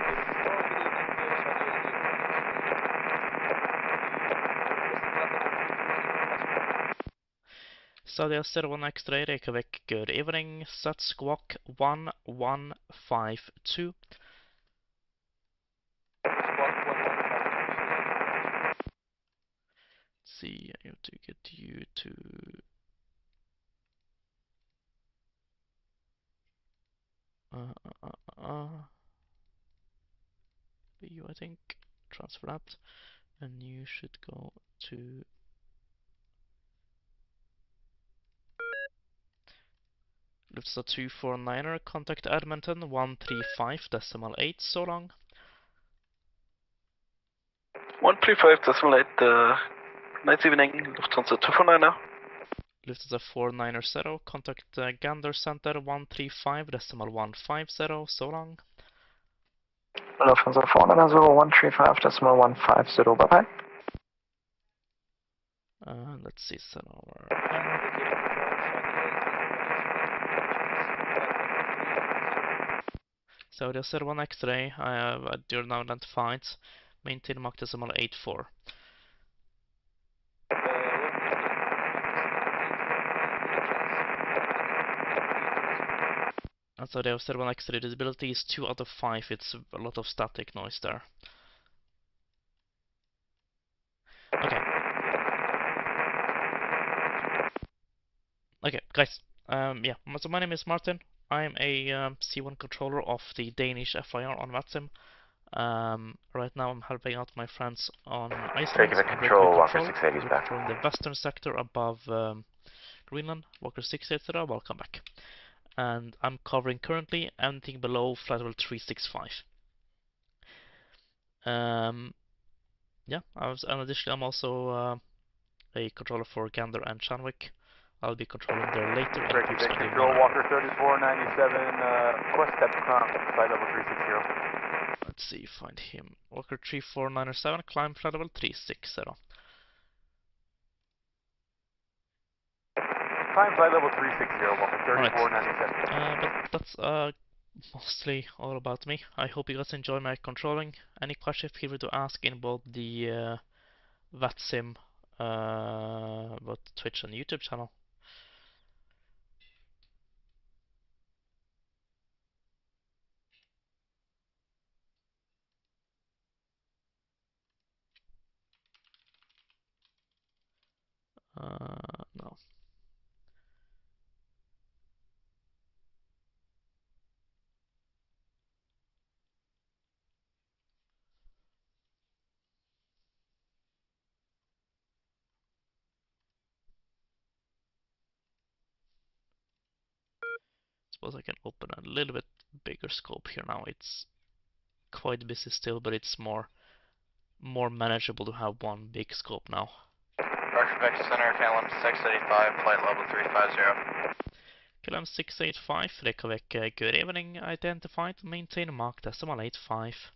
Stadia 01 X-ray, Reykjavik, good evening. Set squawk 1152. Let's see, I have to get you to... you, I think. Transfer that. And you should go to... Lufthansa 249er, contact Edmonton 135.8, so long. 135.8, nice evening, Lufthansa 249er. Lufthansa 490, contact Gander Center 135.150, so long. Lufthansa 490, 135.150, bye bye. Let's see, set over. So the 01 X-ray, I have you're now identified. Maintain Mach decimal 84. And so the 01 X-ray visibility is 2 out of 5. It's a lot of static noise there. Okay. Okay, guys. Yeah. So my name is Martin. I'm a C1 controller of the Danish FIR on VATSIM. Right now I'm helping out my friends on Iceland. Reykjavik Control, Walker 680 is back. From the western sector above Greenland, Walker 680, welcome back. And I'm covering currently anything below flight level 365. Yeah, and additionally I'm also a controller for Gander and Shanwick. I'll be controlling there later. Reykjavik Control, Walker 3497, course step climb, flight level 360. Let's see, find him. Walker 3497, climb flight level 360. Climb flight level 360, Walker 3497. Right. But that's mostly all about me. I hope you guys enjoy my controlling. Any questions, feel free to ask in both the VATSIM, both Twitch and YouTube channel. No. Suppose I can open a little bit bigger scope here now. It's quite busy still, but it's more manageable to have one big scope now. Pushback Center, KLM 685, flight level 350. KLM 685, Reykjavik, good evening. Identified, maintain Mach decimal 85.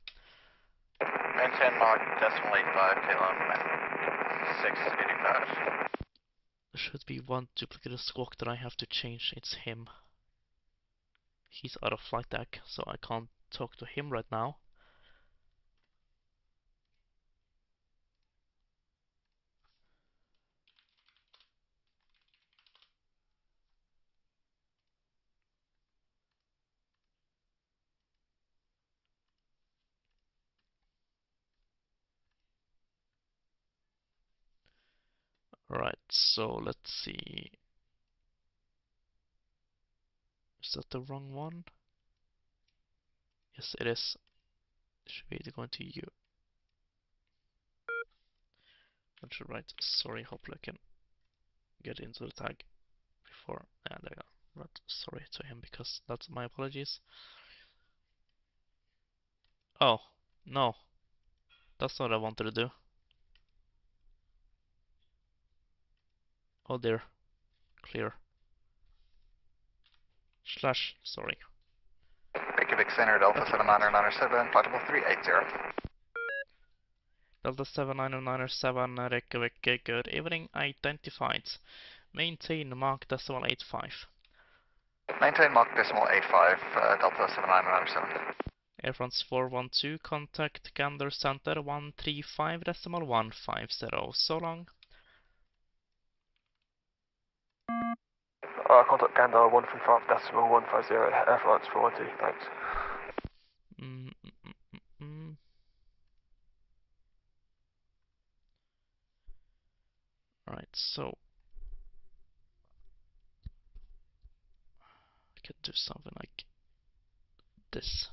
Maintain Mach decimal 85, KLM 685. There should be one duplicate squawk that I have to change. It's him. He's out of flight deck, so I can't talk to him right now. Right, so let's see. Is that the wrong one? Yes, it is. Should be going to you. I should write sorry, hopefully I can get into the tag before. Yeah, there you go. Right, sorry to him because that's my apologies. Oh, no. That's not what I wanted to do. Oh dear. Clear. Slash, sorry. Reykjavik Center, Delta 79097, flight level 380. Delta 79097, Reykjavik, good evening, identified. Maintain Mach decimal 85. Maintain Mach decimal 85, Delta 79097. Air France 412, contact Gander Center 135.150. So long. Contact Gander 135.150, Air France 412, thanks. Alright, so I could do something like this.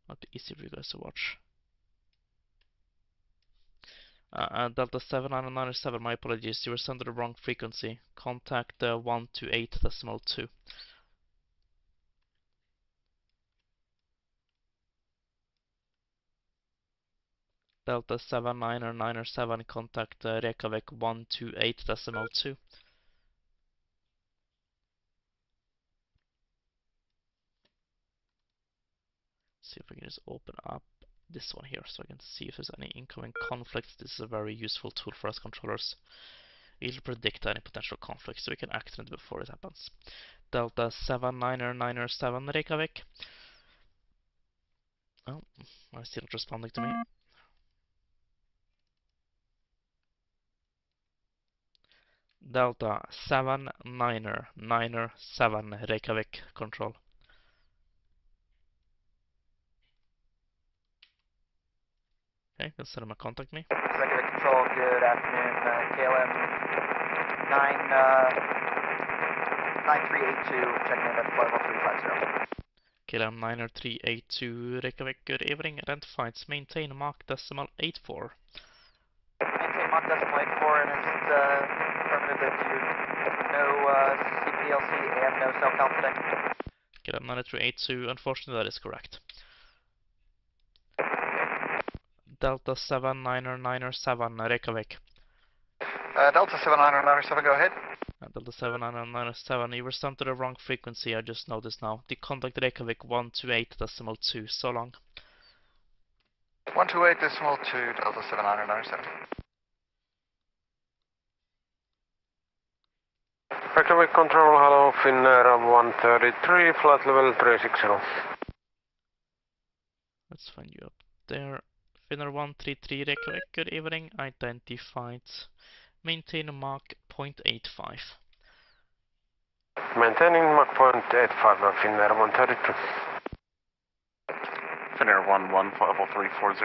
Might be easy for you guys to watch. Delta 797, my apologies, you were sent to the wrong frequency. Contact 128.2. Delta 797, contact Reykjavik 128.2. See if I can just open up this one here so I can see if there's any incoming conflicts. This is a very useful tool for us controllers. It'll predict any potential conflicts so we can act on it before it happens. Delta 797 Reykjavik. Oh, I'm still not responding to me. Delta 797 Reykjavik, control. Okay, can send him a contact me. Reykjavik Control, good afternoon. KLM 9382, checking in at flight level 350. KLM 90382 Reykjavik, good evening. Identified, maintain Mach decimal 84. Maintain Mach decimal 84, and it's affirmative that you no CPLC and no cell count today. KLM 90382, unfortunately that is correct. Delta 797 Reykjavik. Delta 79097, go ahead. Delta 797, you were sent to the wrong frequency, I just noticed now. The contact Reykjavik 128.2, so long. 128.2, Delta 79097. Reykjavik Control, hello, Finnair 133, flight level 360. Let's find you up there. Finnair 133 Reykjavik, good evening, identified. Maintain Mach 0.85. Maintaining Mach 0.85, Finnair 133. Finnair 11, flight level 340.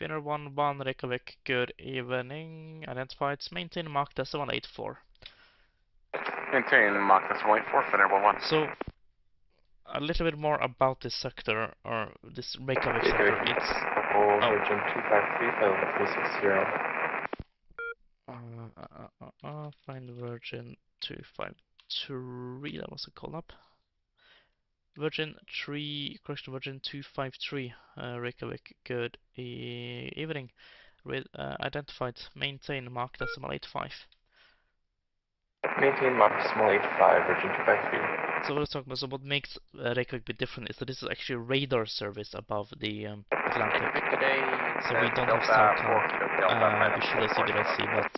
Finnair 11 Reykjavik, good evening, identified. Maintain Mach decimal 84. Maintain Mach decimal 84, Finnair 11. So, a little bit more about this sector, or this Reykjavik sector. It's Virgin 253, flight level 360. Find Virgin 253, that was a call up. Virgin 253, Reykjavik, good evening. Identified, maintain Mach decimal 85. Maintain Mach decimal 85, Virgin 253. So what I was talking about, so what makes Reykjavik a bit different is that this is actually radar service above the Atlantic. So we don't have cell count, visual AC, VLC, but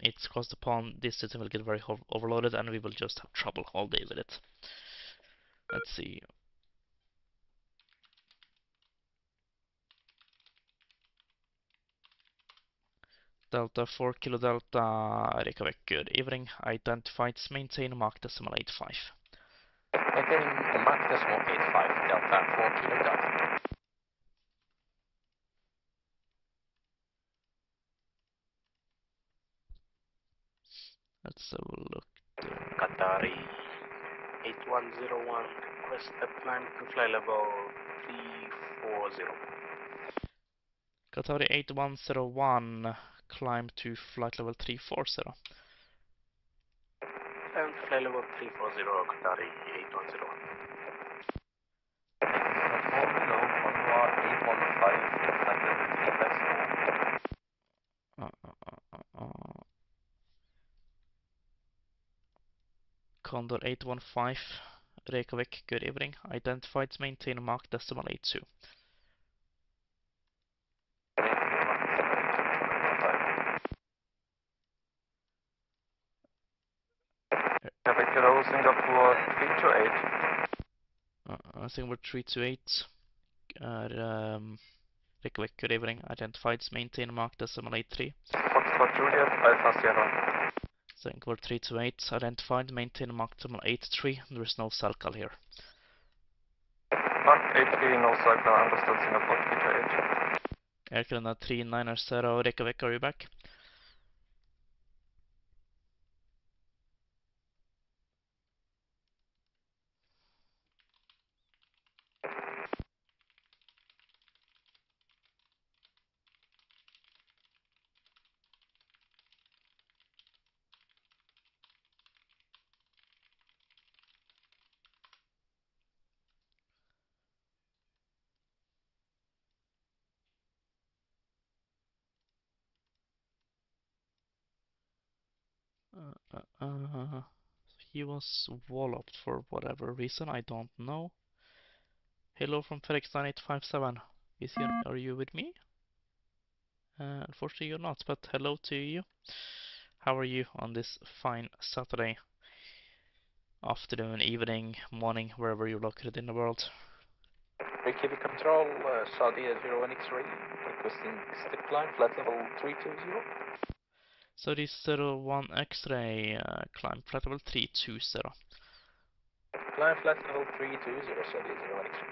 it's crossed upon distance and will get very overloaded and we will just have trouble all day with it. Let's see. Delta 4 Kilo Delta Reykjavik, good evening. Identified, maintain Mach decimal 85. Maintaining Mach decimal 85, Delta 4 Kilo Delta. Let's have a look there. Qatari 8101, requested climb to fly level 340. Qatari 8101, climb to flight level 340. And fly level 340, Qatari 8101. Condor 815, Reykjavik, good evening. Identified, maintain Mach decimal 82. Hello, Singapore 328. Singapore 328, Reykjavik, good evening. Identified, maintain Mach decimal 83. Foxtrot Juliet, Alpha Sierra. Singapore 328, identified, maintain Mach decimal 83. There is no circle here. Mach 83, no circle, understood, Singapore 328. Air Canada 390, Reykjavik, are you back? He was walloped for whatever reason, I don't know. Hello from FedEx9857. Are you with me? Unfortunately you're not, but hello to you. How are you on this fine Saturday afternoon, evening, morning, wherever you're located in the world? Reykjavik Control, Saudi 0NX3, requesting step climb, flight level 320. Saudi 01 X-ray, climb flight level 320. Climb flight level 320, Saudi 0NX3.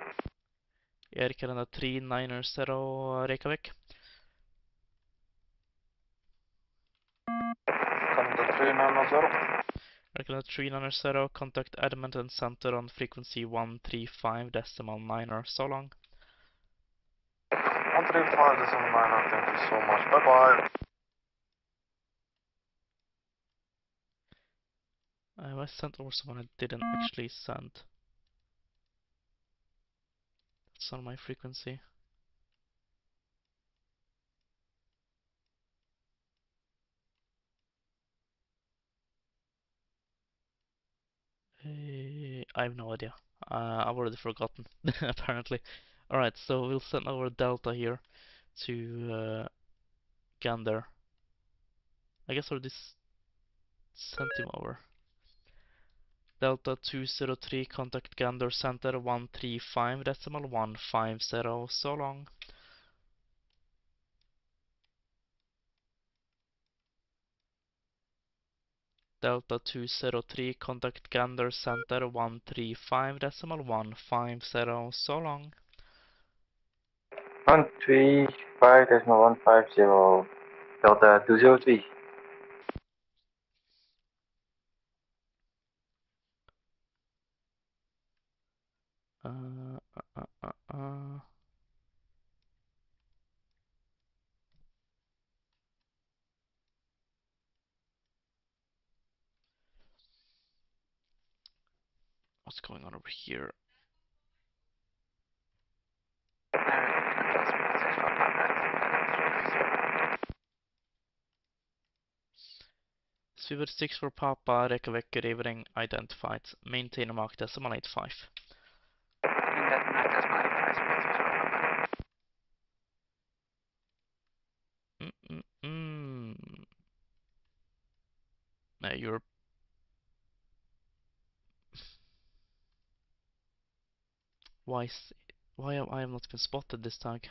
Air Canada 390, Reykjavik. Canada 390. Air Canada 390, contact Edmonton Center on frequency 135.9, so long. 135.9, thank you so much, bye bye. I sent over someone I didn't actually send. That's on my frequency. I have no idea. I've already forgotten, apparently. Alright, so we'll send over Delta here to Gander. I guess I already sent him over. Delta 203, contact Gander Center 135.150, so long. Delta 203, contact Gander Center 135.150, so long. 135.150, Delta 203. What's going on over here? Swivel 6 for Papa, Reykjavik, good evening, identified. Maintain Mach decimal 85. You're... Why am I not been spotted this tag?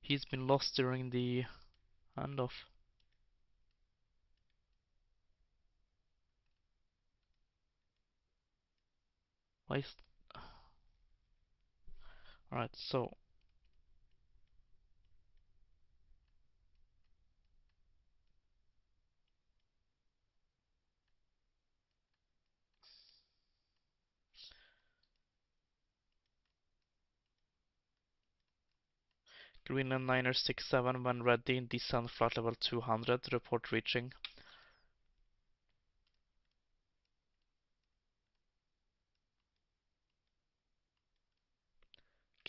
He's been lost during the handoff. Why is... Alright, so... Greenland 967 when ready, descend flight level 200, report reaching.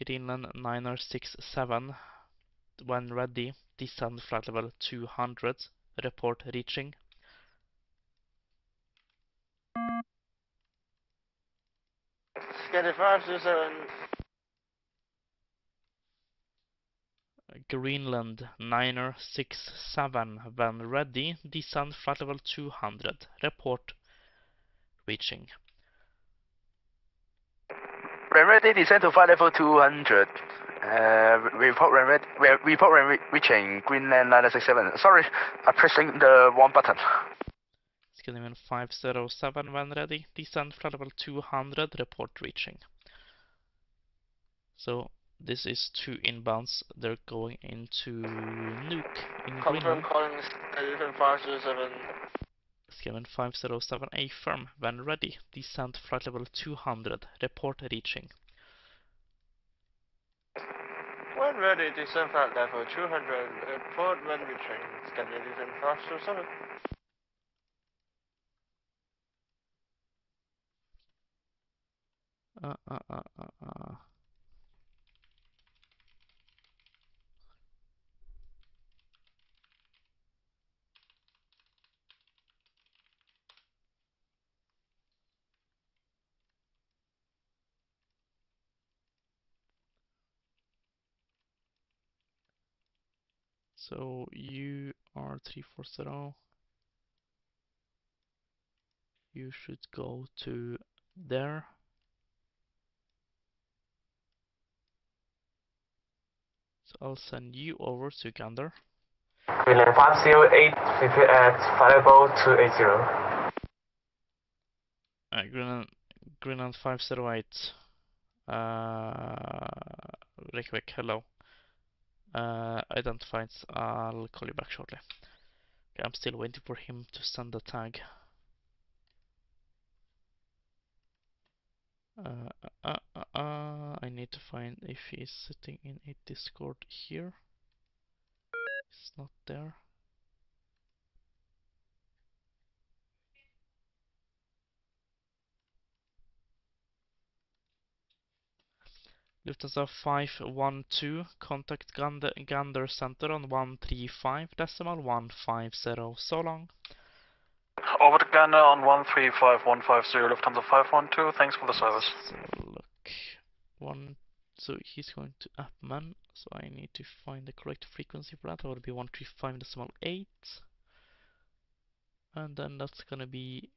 Greenland 967. When ready, descend flight level 200. Report reaching. Scandinavia 507. Greenland 967. When ready, descend flight level 200. Report reaching. When ready, descend to flight level 200. Report when reaching Greenland 967. Sorry, I'm pressing the wrong button. Scandinavian 507 when ready. Descend flight level 200. Report reaching. So this is 2 inbounds. They're going into Nuke in Confirm Greenland. calling Scandinavian 507. Scandinavian 507 A firm when ready. Descend flight level 200. Report reaching. When ready, descend flight level 200. Report when reaching Scandinavian 507. So you are 340. You should go to there. So I'll send you over to Gander. Greenland 508 at flight level 280. Greenland 508. Reykjavik, hello. Identified. I'll call you back shortly. Okay, I'm still waiting for him to send the tag. I need to find if he's sitting in a Discord here. He's not there. Lufthansa 512, contact Gander Center on 135.150. So long. Over to Gander on 135150, Lufthansa 512, thanks for the service. So look, so he's going to Appman, so I need to find the correct frequency for that. That would be 135.8, and then that's gonna be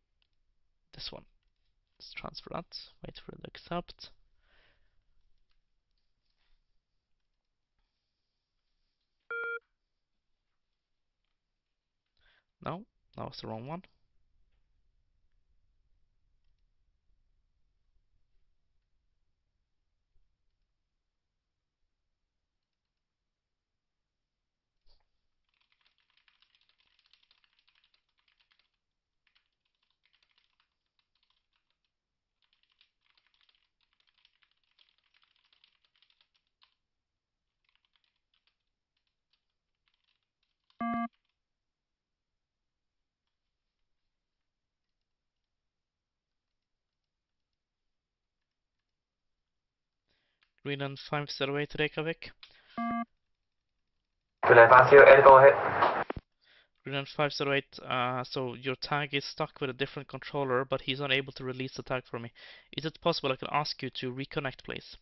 this one. Let's transfer that. Wait for it to accept. No, that was the wrong one. Greenland 508 Reykjavik. Greenland 508, go ahead. Greenland 508, so your tag is stuck with a different controller, but he's unable to release the tag for me. Is it possible I can ask you to reconnect, please?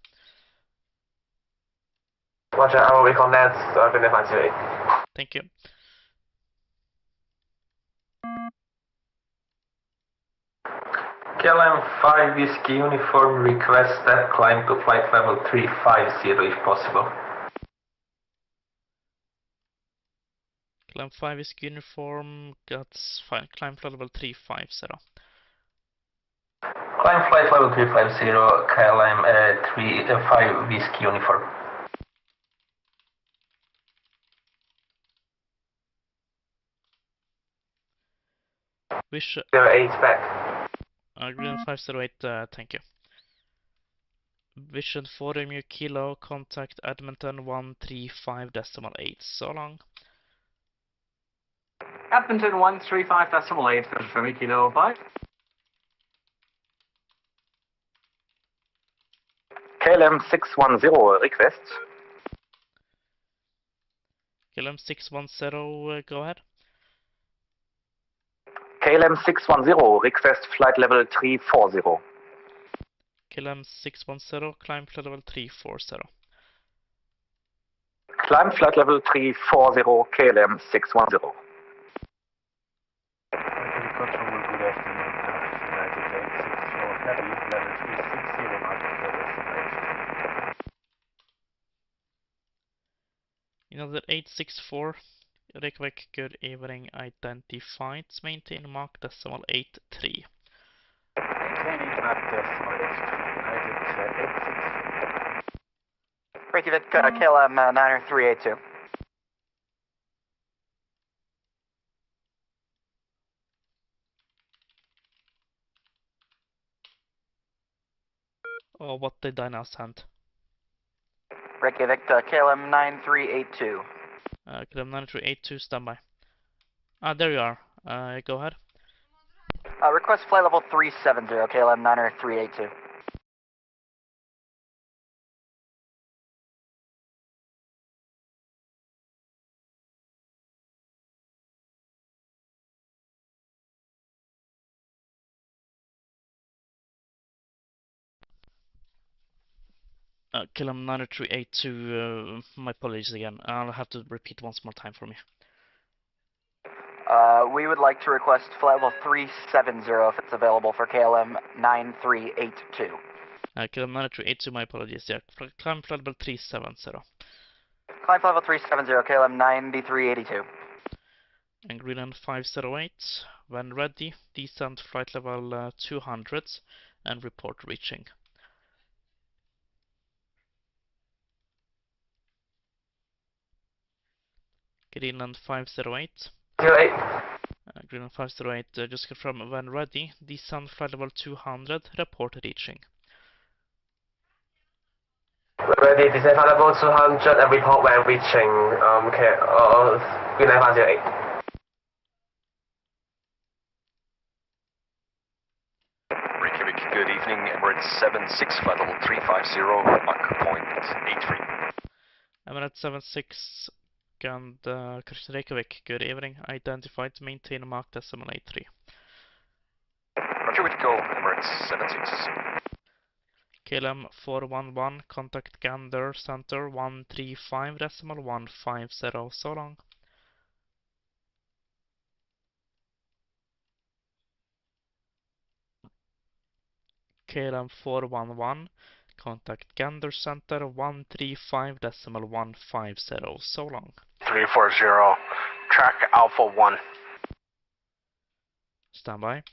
Roger, I will reconnect Greenland 508. Thank you. KLM 5 Whiskey Uniform, request step climb to flight level 350 if possible. KLM 5 is uniform, that's fine. Climb flight level 350. Climb flight level 350, KLM 5 Whiskey Uniform. Wish 08 back. Greenland 508, thank you. Vision 4 Mu Kilo, contact Edmonton 135.8. So long. Edmonton 135.8, confirm Kilo 5. KLM 610 request. KLM 610, go ahead. KLM 610 request flight level 340. KLM 610, climb flight level 340. Climb flight level 340, KLM 610. Control, good afternoon. United 864 Heavy, level 360, market for destination. United 864, Reykjavik, good evening, identified, maintain mark decimal 83. Maintaining mark decimal 83, United 864. Reykjavik, KLM 90382. Oh, what did I now send? Reykjavik, KLM 9382. KLM 9382, standby. Ah, there you are. Go ahead. Request flight level 370, KLM 90382. KLM 9382, my apologies again. I'll have to repeat once more time for me. We would like to request flight level 370 if it's available for KLM 9382. KLM 9382, my apologies. Yeah, climb flight level 370. Climb flight level 370, KLM 9382. And Greenland 508, when ready, descend flight level 200 and report reaching. Greenland 508. Greenland 508, just confirm when ready, descend flight level 200, report reaching. Ready, descend flight level 200 and report when reaching. Greenland 508. Reykjavik, good evening. Emirates 76, flight level 350, Mach point 83. Emirates 76, and Reykjavik, good evening. Identified, maintain mark decimal 83. Roger, with go, Emirates 76. KLM 411, contact Gander Center 135 decimal 150, so long. KLM 411, contact Gander Center 135 decimal 150, so long. 340, track Alpha 1. Standby.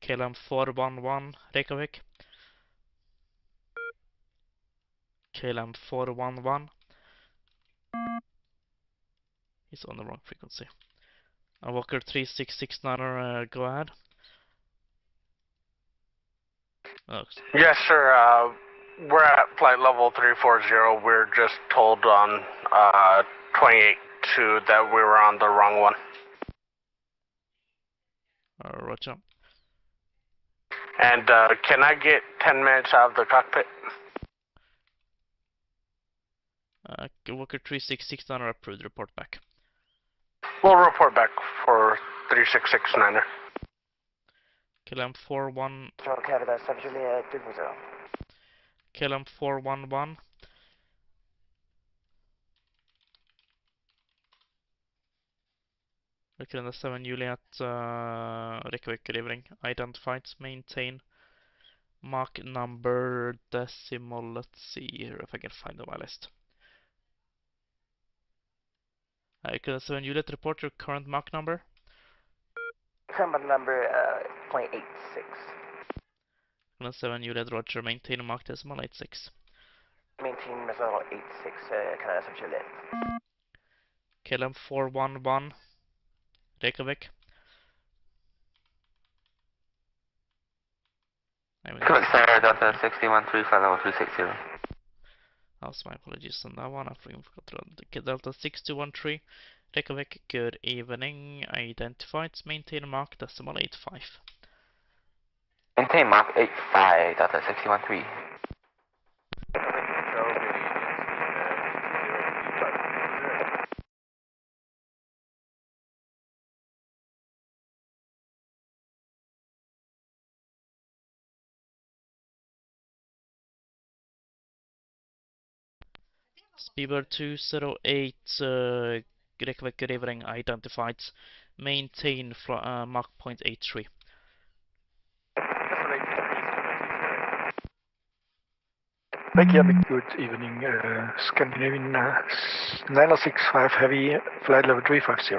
KLM 411, Reykjavik. KLM 411. He's on the wrong frequency. Walker 3669er, go ahead. Oh. Yes, sir. We're at flight level 340. We're just told on 282 that we were on the wrong one. Roger. And can I get 10 minutes out of the cockpit? Walker 3669er approved. Report back. We'll report back for 3669er. KLM 41. Canada, 7 Juliet 240. KLM 411. Canada 7 Juliet, Reykjavik, good evening. Identified, maintain mark number decimal. Let's see here if I can find the list. Canada 7 Juliet, report your current mark number. Current number 0.86. Canada 7 Juliet, Roger, maintain mark decimal 86. Maintain decimal 86, Canada 7 Juliet. KLM 411, Reykjavik. Correct, sir, Delta 613, flight level 360. My apologies on that one. I forgot to Delta 6213, Reykjavik, good evening. Identified, maintain mark decimal 85. Maintain mark 85, Delta 613. Speedbird 208, Reykjavik Rivering identified. Maintain Mach 0.83. Reykjavik, good evening. Scandinavian 9065 Heavy, flight level 350.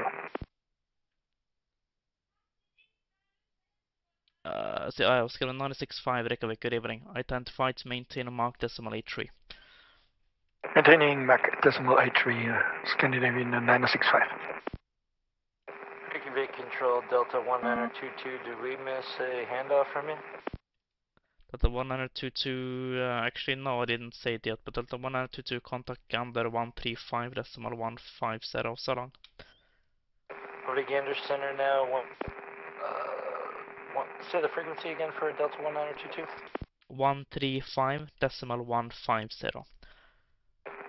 I was given 965 Reykjavik Rivering identified. Maintain Mach 0.83. Maintaining Mach 0.83, Scandinavian 965. Reykjavik Control Delta 1922, did we miss a handoff from you? Delta 1922, actually no, I didn't say it yet, but Delta 1922 contact Gander 135.150, so long. Over to Gander Center now. Say the frequency again for Delta 1922. 135.150.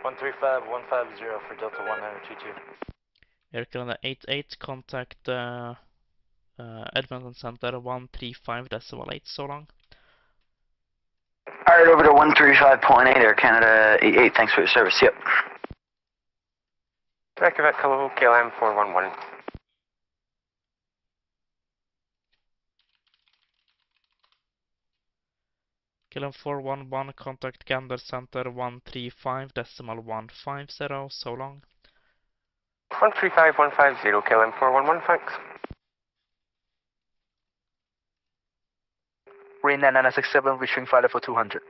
135.150 for Delta 1922. Air Canada 88, contact Edmonton Center 135.8, so long. Alright, over to 135.8, Air Canada 88, thanks for your service, yep. Reykjavik, hello, KLM 411. KLM 411, contact Gander Center 135.150, so long. 135.150, KLM 411, thanks. Green 9967, reaching flight level 200.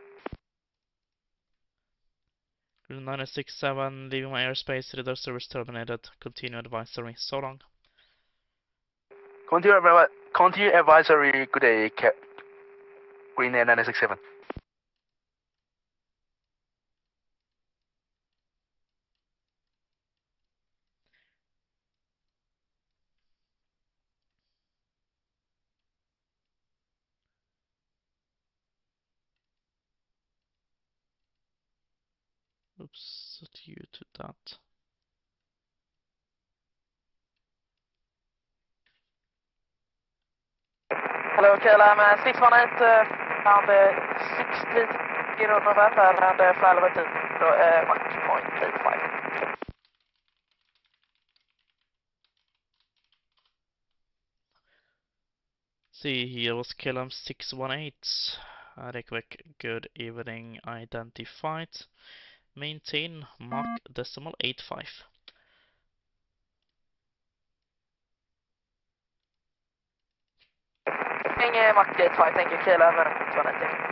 Green 967, leaving my airspace, radar service terminated, continue advisory, so long. Continue advisory, good day, Green 9967. Oops, set you to that. Hello, KLM 618, and 60 November, and fly level 2, Mach 0.85. See, here was KLM 618. Reykjavik, good evening, identified. Maintain Mach 0.85. Mach 0.85, thank you, KLM 618.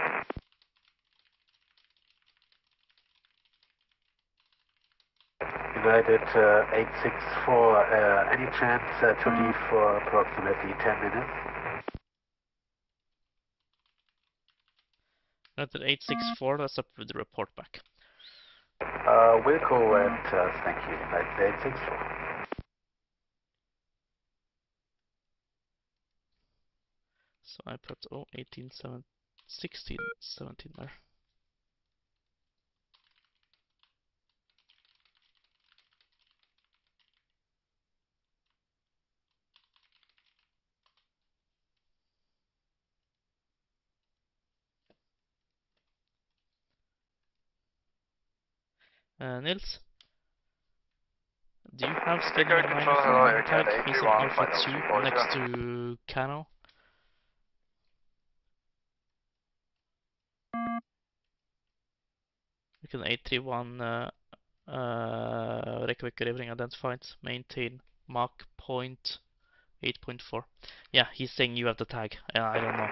United 864, any chance to leave for approximately 10 minutes? United 864, that's up with the report back. Wilco and thank you, United 864. So I put 1617 there. Nils, do you have scheduled 9 tag? He's in Alpha 2 next to Cano. You can 831 Reykjavik Rivering identified. Maintain Mach 8.4. Yeah, he's saying you have the tag. I don't know.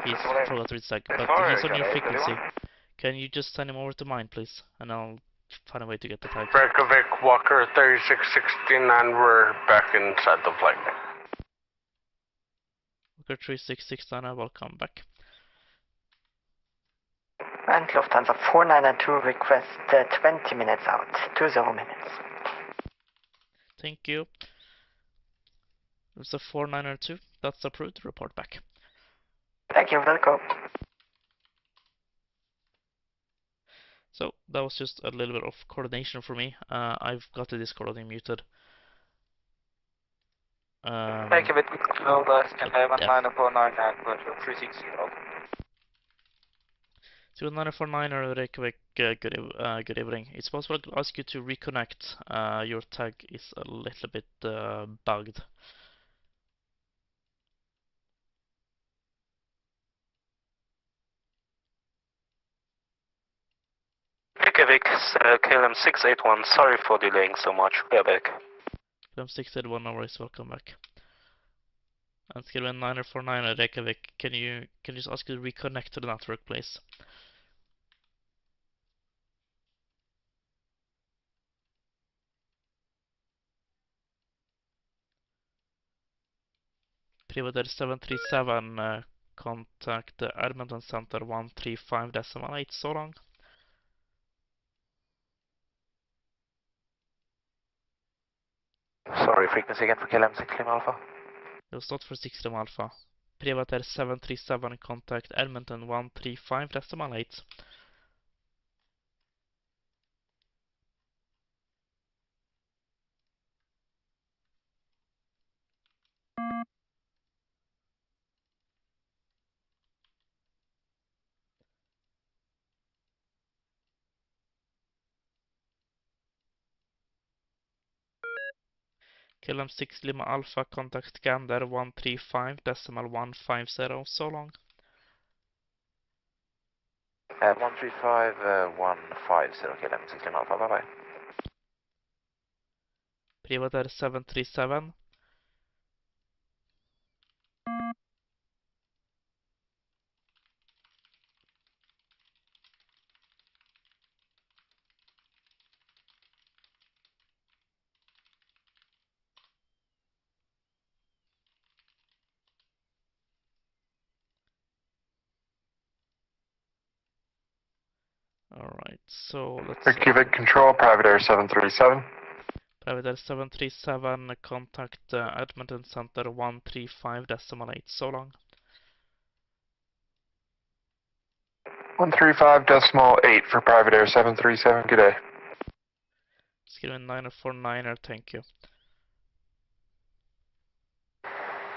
He's forgot to read tag, but he's on your frequency. Can you just send him over to mine, please? And I'll find a way to get the tag. Reykjavik Walker 3669, we're back inside the flight. Walker 3669, I will come back. And Lufthansa 492 request 20 minutes out, 20 minutes. Thank you. There's a 492, that's approved, report back. Thank you, welcome. So that was just a little bit of coordination for me. I've got the Discord muted. Reykjavik, Scan 1949, 360. 0949 Reykjavik, good evening. It's possible to ask you to reconnect. Your tag is a little bit bugged. Reykjavik, KLM 681, sorry for delaying so much. We are back. KLM 681, no worries, welcome back. And KLM 0949 Reykjavik, can you just ask you to reconnect to the network, please? Privateer 737, contact the Edmonton Center 135.8, so long. Sorry, frequency again for KLM 6 Lima Alpha. It was not for 6 Lima Alpha. Privateer 737, contact Edmonton 135.8. KLM 6 Lima Alpha, contact Gander 135.150, so long. 135.150 KLM 6 Lima Alpha, bye bye. Privateer 737. Alright, so let's... Reykjavik Control, Privateer 737. Privateer 737, contact Edmonton Center 135.8, so long. 135.8 for Privateer 737, good day. Skriven 949er, thank you.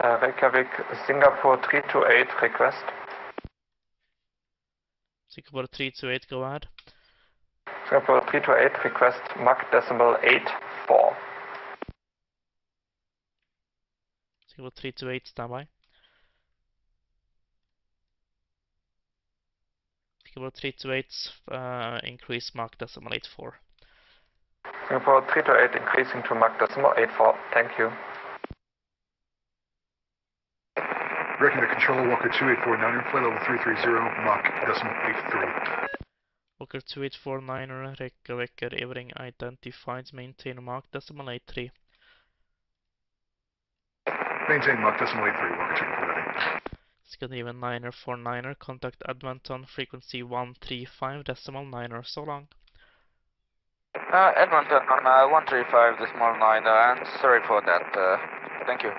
Reykjavik, Singapore 328, request. Singapore 328, go ahead. Singapore 328, request Mach decimal 84. Singapore 328, standby. Singapore 328, increase Mach decimal 84. Singapore 328, increasing to Mach decimal 84, thank you. Reykjavik Control, Walker 2849, flight level 330, Mach decimal 83. Walker 2849er, Reykjavik, good evening, identified, maintain Mach decimal 83. Maintain Mach decimal 83, Walker 2849. Scandinavian 949er, contact Edmonton, frequency 135.9er, so long. Edmonton on 135.9, I'm sorry for that, thank you.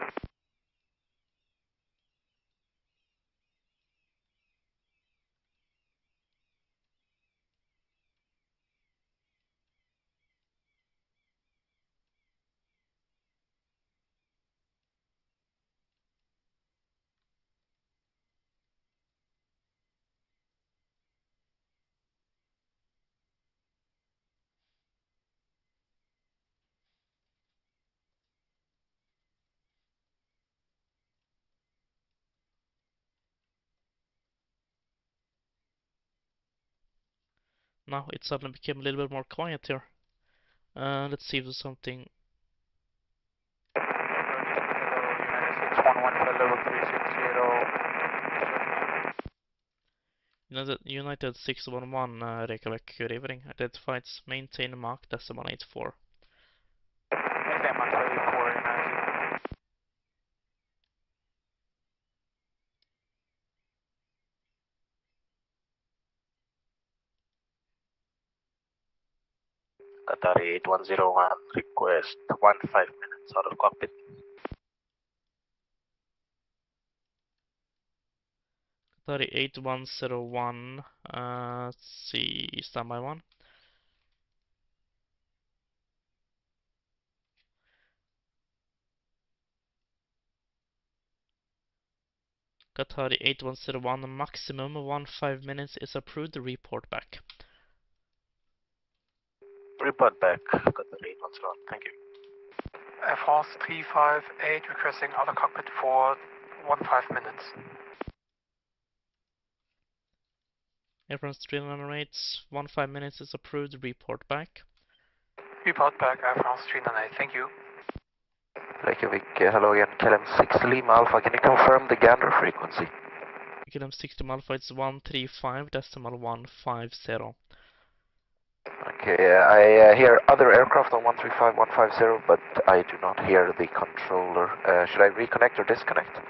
Now it suddenly became a little bit more quiet here. Let's see if there's something. United 611, Reykjavik, good evening. Identified, maintain Mach decimal 84. Maintain Mach 84, United. Qatari 8101, request 15 minutes out of cockpit. Qatari 8101, let's see, standby 1. Qatari 8101, maximum 15 minutes is approved. Report back. Report back, Qatari 8101. Thank you. Air France 358 requesting outer cockpit for 15 minutes. Air France 398, 15 minutes is approved. Report back. Report back, Air France 398. Thank you. Reykjavik, hello again. KLM 6 Lima Alpha, can you confirm the Gander frequency? KLM 6 Lima Alpha, it's 135.150. Okay, I hear other aircraft on 135.150, but I do not hear the controller. Should I reconnect or disconnect?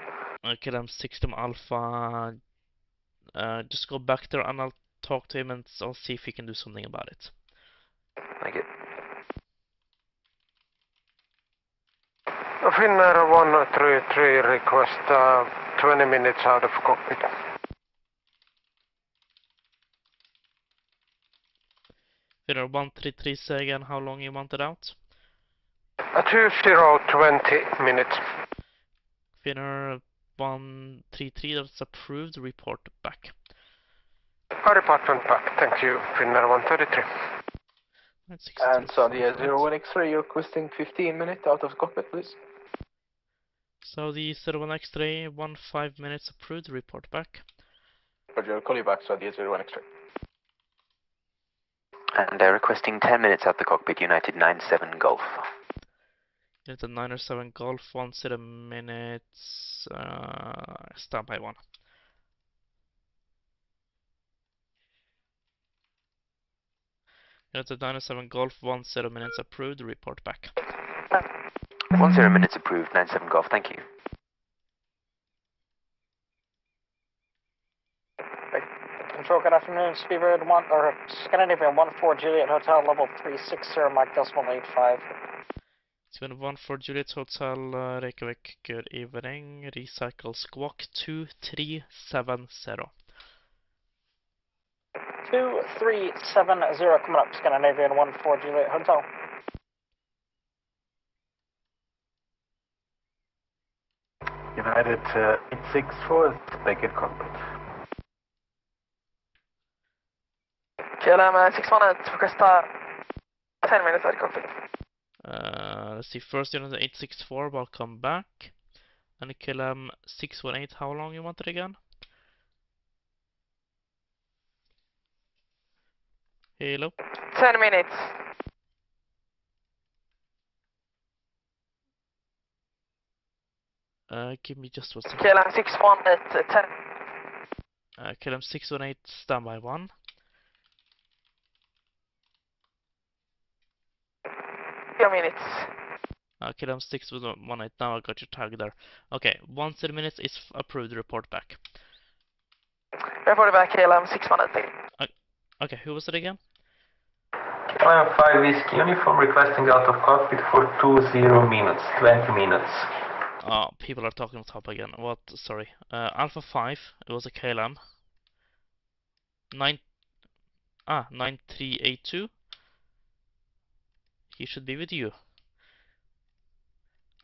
KLM 6 Lima Alpha, just go back there and I'll talk to him and I'll see if he can do something about it. Thank you. Finnair 133 request 20 minutes out of cockpit. Finnair 133, say again how long you want it out? 2020 minutes. Finnair 133, that's approved. Report back. Report back. Thank you, Finnair 133. And Saudia 01X-ray, you're requesting 15 minutes out of cockpit, please. Saudi 01X-ray, 15 minutes approved. Report back. Roger, I'll call you back, Saudia 01X-ray. And requesting 10 minutes out the cockpit, United 97 Golf. United 97 Golf, 17 minutes, standby 1. United 97 Golf, 10 minutes approved. Report back. 10 minutes approved, 97 Golf, thank you. Control, good afternoon. Speedbird 1 or Scandinavian 14 Juliet Hotel level 360 Mike decimal 85. Sweden 14 Juliet Hotel Reykjavik, good evening. Recycle squawk 2370. 2370 coming up, Scandinavian 14 Juliet Hotel. United 864, back in cockpit. KLM 618, request 10 minutes at cockpit. Let's see, first United 864, welcome back. And KLM 618, how long you want it again? Hello? 10 minutes. Give me just 1 second. KLM 618 at 10. KLM 618, standby 1. Minutes. KLM 618, now I got your tag there. Okay, 10 minutes is approved. Report back. Report back, KLM 618. Okay, who was it again? KLM 5 Whiskey Uniform requesting out of cockpit for 20 minutes. Oh, people are talking on top again. What? Sorry. Alpha 5, it was a KLM. 9382. He should be with you.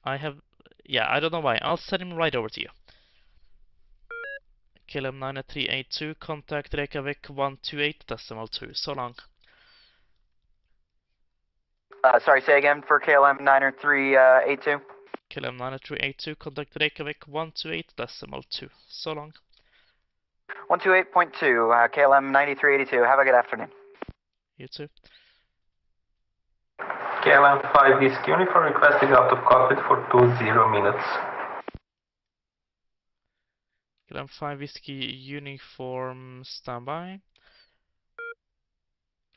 I don't know why. I'll send him right over to you. KLM 9382, contact Reykjavik 128.2. So long. Sorry, say again for KLM 9382. KLM 9382, contact Reykjavik 128.2. So long. 128.2, KLM 9382. Have a good afternoon. You too. KLM 5 Whiskey Uniform requesting out of cockpit for 20 minutes. KLM 5 Whiskey Uniform, standby.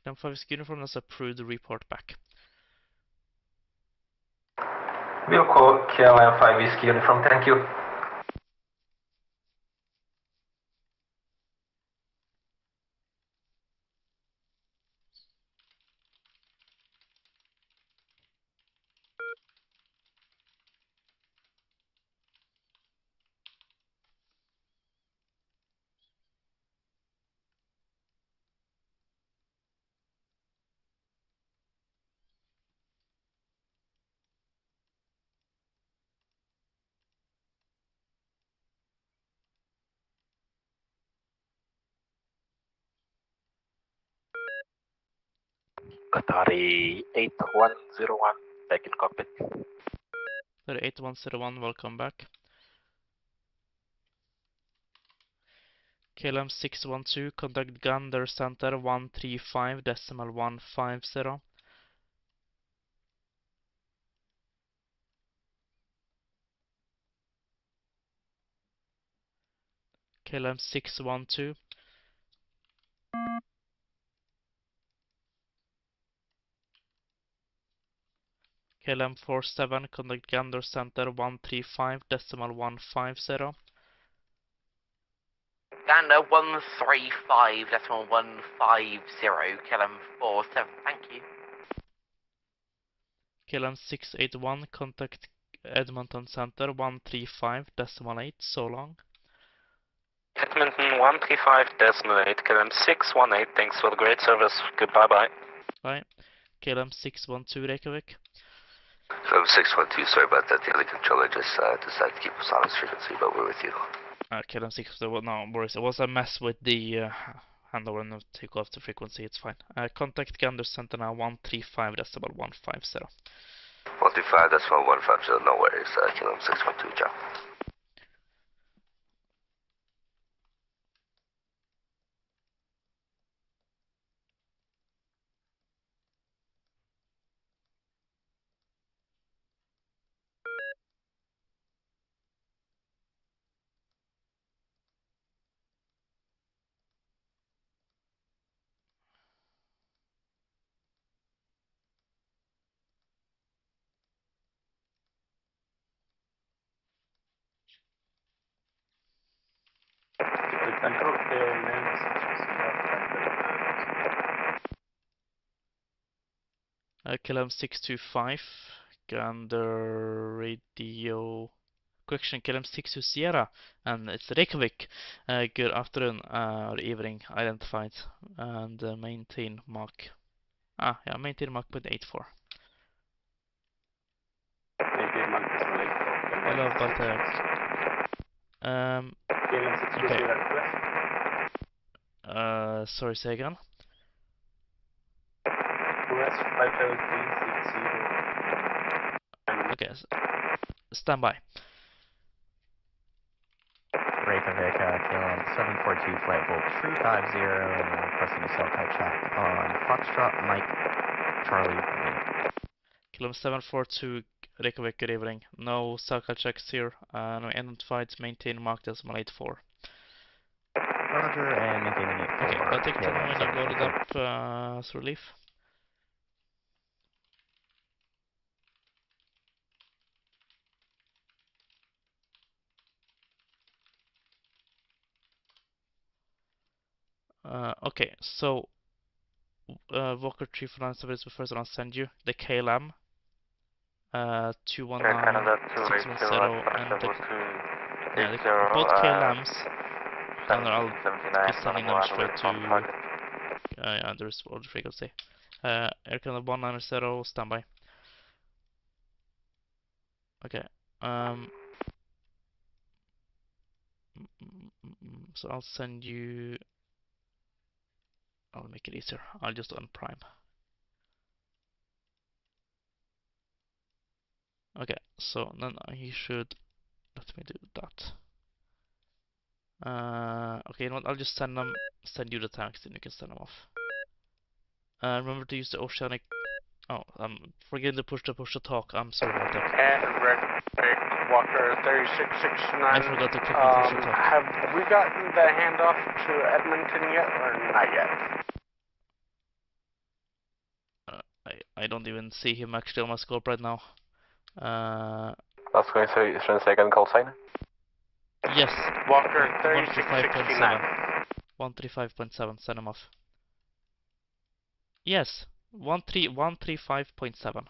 KLM 5 Whiskey Uniform has approved. Report back. We'll call KLM 5 Whiskey Uniform, thank you. Qatari 8101, back in cockpit. 8101, welcome back. KLM 612, contact Gander Center 135.150. KLM 612. KLM 47, contact Gander Center 135.150. Gander 135.150, KLM 47, thank you. KLM 681, contact Edmonton Center 135.8, so long. Edmonton 135.8, KLM 618, thanks for the great service. Goodbye bye. Bye. KLM 612, Reykjavik. So 612, sorry about that. The other controller just decided to keep us on this frequency, but we're with you. KLM 612, no worries. It was a mess with the handover and takeoff to frequency, it's fine. Contact Gander Center now 135.150. 135.150, no worries. KLM 612, John. Control KLM 625. KLM 625, Gander Radio. Correction, KLM 62 Sierra, and it's Reykjavik. Good afternoon, or evening, identified, and maintain Mach. Maintain Mach with 84. Hello, Bartek. Okay. Sorry, say again. Okay, stand by. Reykjavik, KLM 742, flight volt 350, and we're requesting a cell type check on Foxtrot, Mike, Charlie, KLM 742, Reykjavik, good evening. No cycle checks here, no identified, maintain Mach decimal 84. Roger, and maintaining 84. Okay, Bartek, tell me when you loaded up as relief. Okay, so Walker 349 is the first one I'll send you. The KLM 219610 and both KLMs, and I'll be sending them straight to there's all the frequency. Air Canada 190, standby. Okay. So I'll send you. I'll make it easier. I'll just unprime. Okay, so then he should let me do that. Okay, you know what? I'll just send you the tags, and you can send them off. Remember to use the Oceanic. Oh, I'm forgetting to push the talk. I'm sorry about that. Walker 3669. I forgot to click on push the talk. Have we gotten the handoff to Edmonton yet, or not yet? I don't even see him actually on my scope right now. That's going to say second call sign. Yes. Walker 3669. 135.7, send him off. Yes, 135.7.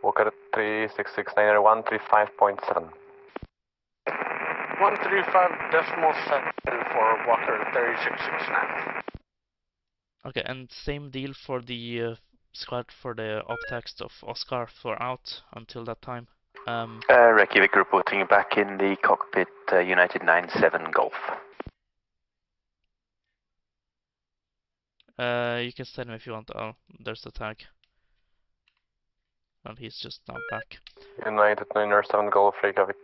Walker 3669 or 135.7. 135.7 for Walker 3669. Okay, and same deal for the squad for the optext of Oscar for out until that time. Reykjavik reporting back in the cockpit, United 97 Golf. You can send him if you want. Oh, there's the tag. And he's just now back. United 907 Golf Reykjavik.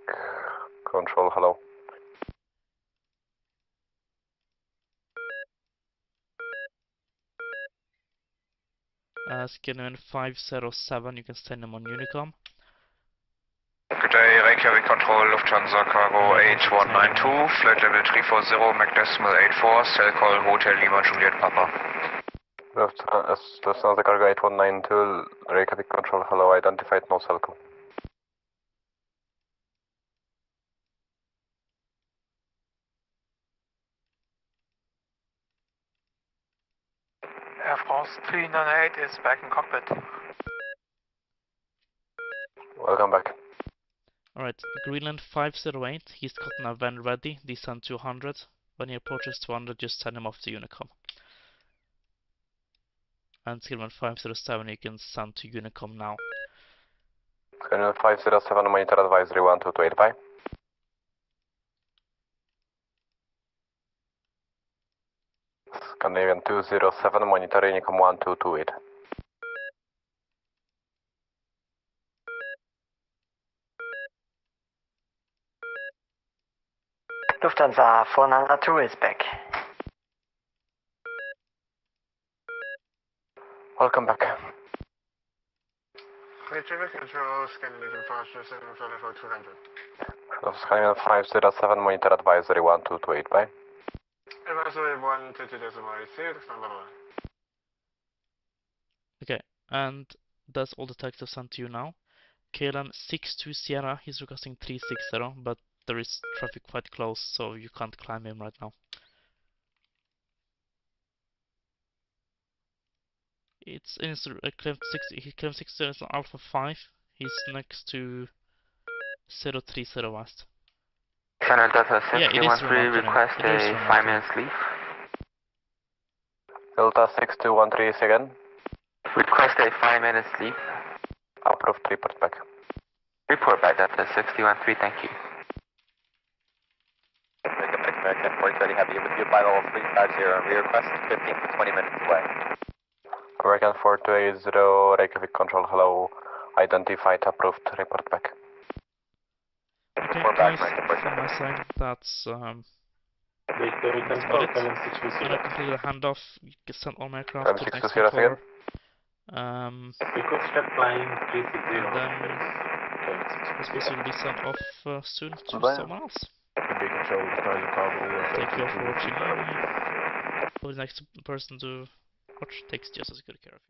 Control, hello. Skinnerman 507, you can send him on Unicom. Good day, Reykjavik Control, Lufthansa Cargo H192, flight level 340, Mac decimal 84, cell call Hotel Lima Juliet Papa. Lufthansa Cargo 8192, Reykjavik Control, hello, identified, no cell call. Air France 398 is back in cockpit. Welcome back. Alright, Greenland 508, he's gotten a van ready, descend 200. When he approaches 200, just send him off to Unicom. And Skillman 507, you can send to Unicom now. Skillman 507, monitor advisory 1228, bye. Scandinavian 207, monitor Unicom 1228. Lufthansa 402 is back. Welcome back. Reykjavik Control, Scandinavian 507, flight level 200. Scandinavian 507, monitor advisory 1228, bye. Advisory 122.8, stand by. Okay, and that's all the text I've sent to you now. KLM 62 Sierra, he's requesting 360, but there is traffic quite close, so you can't climb him right now. It's in his claim 60, he claims 60 is on Alpha 5. He's next to 030 West. Channel Delta Yeah, it is 6213, request a 5 minutes leave. Delta 6213 again. Request a 5 minutes leave. Approved, report back. Report back, Delta 6213, thank you. American 4030 Heavy with you, flight level 350, re-request 15 to 20 minutes away. American 4280, Reykjavik Control, hello, identified, approved, report back. Okay, guys, from my side, that's Reykjavik Control, Calum 620. gonna complete the handoff, you can send all my aircraft to the next again. controller. Request start flying 360. And then I suppose you'll be sent off soon to someone else. Thank you all for watching. For the next person to watch takes just as good care of you.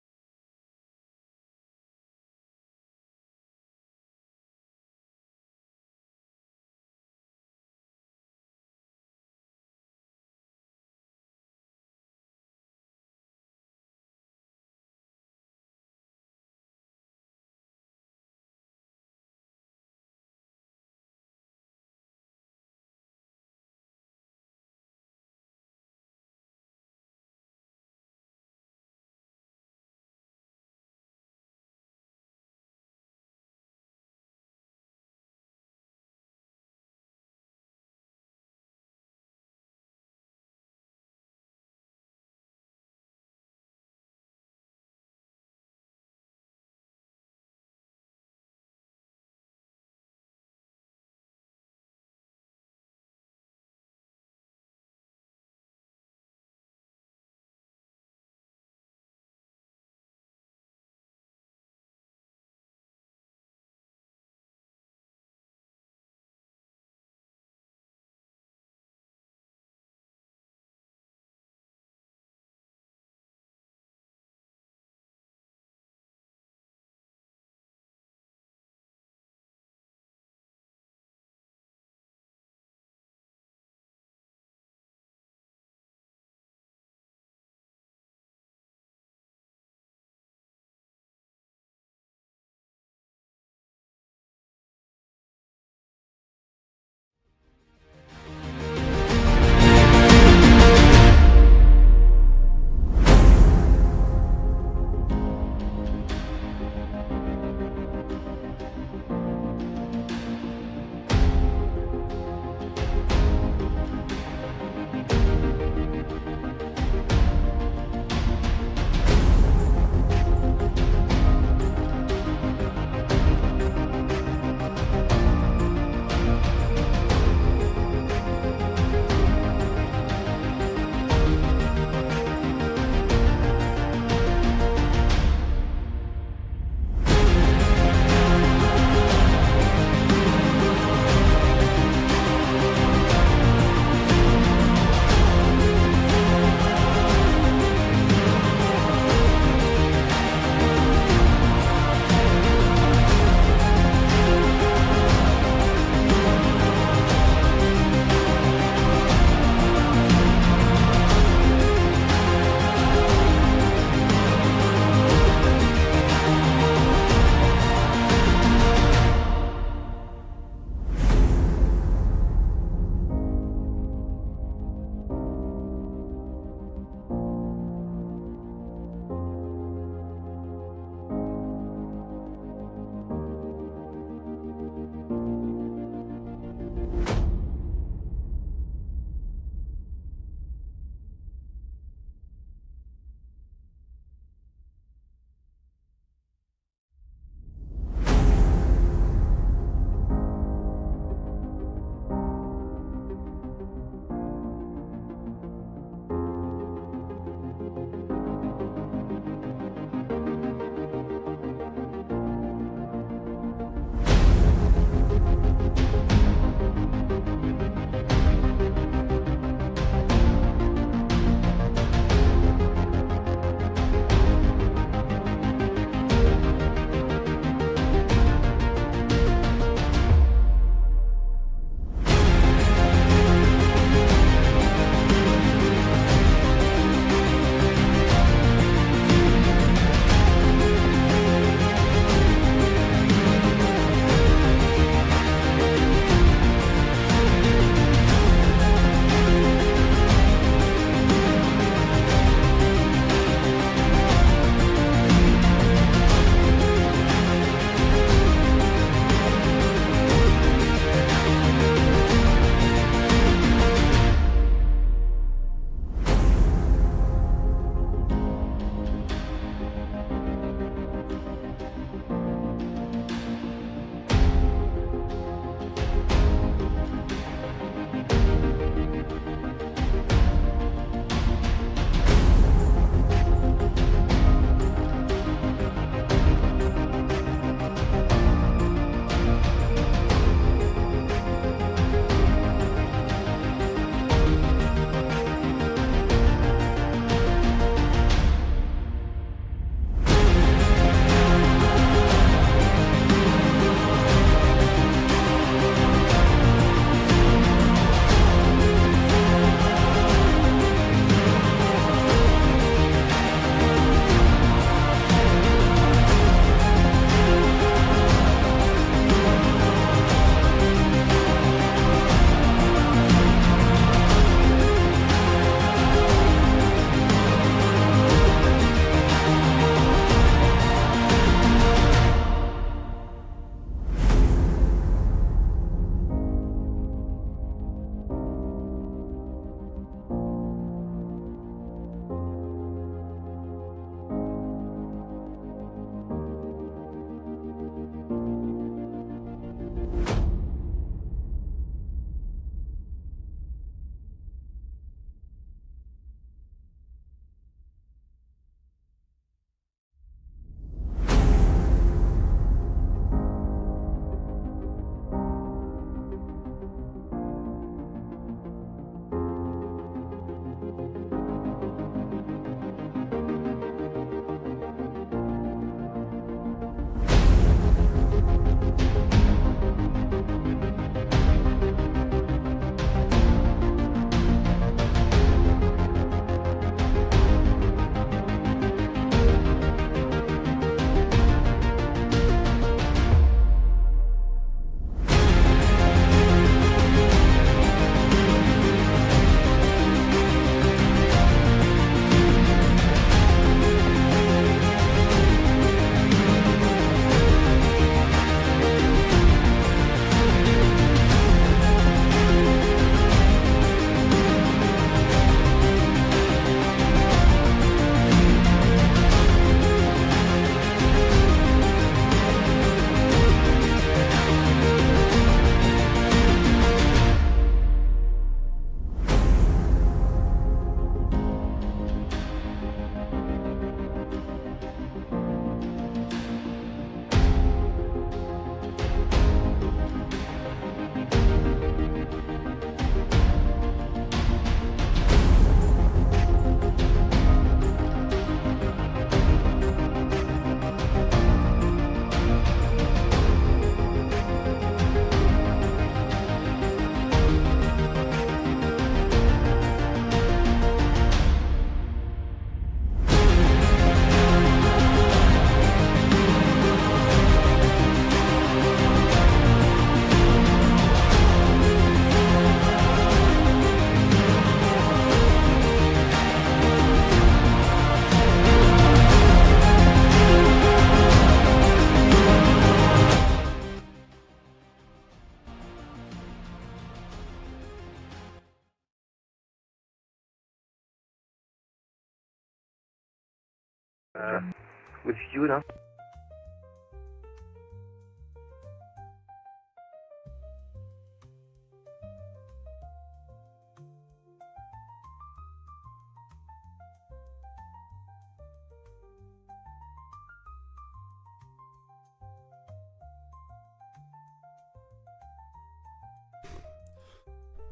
With you now.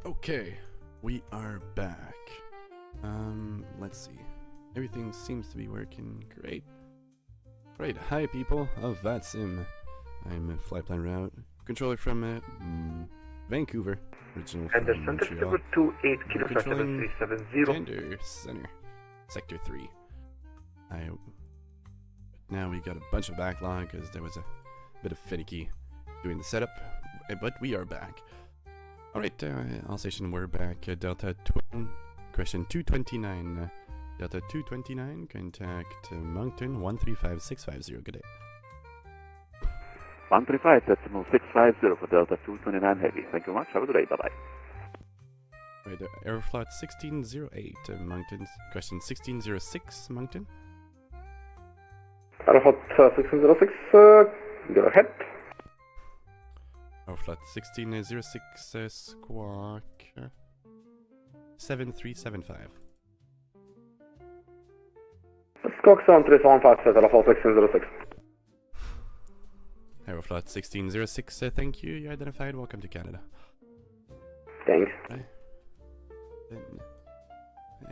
Okay, we are back. Let's see. Everything seems to be working great. Right, hi people of VATSIM. I'm Flyplan Route, controller from Vancouver, original from Montreal. 28 Kilo Controlling 7370. Gander Center, Sector 3. Now we got a bunch of backlog because there was a bit of finicky doing the setup, but we are back. Alright, all station, we're back. Delta question 229. Delta 229, contact Moncton 135650. Good day. 135, decimal 650 for Delta 229 Heavy. Thank you very much. Have a good day. Bye bye. Right, Aeroflot 1608, Moncton. Question 1606, Moncton. Aeroflot 1606, go ahead. Aeroflot 1606, squawk 7375. Squawk 7375, Aeroflot 1606. Aeroflot 1606, thank you. You're identified. Welcome to Canada. Thanks. Right. Then,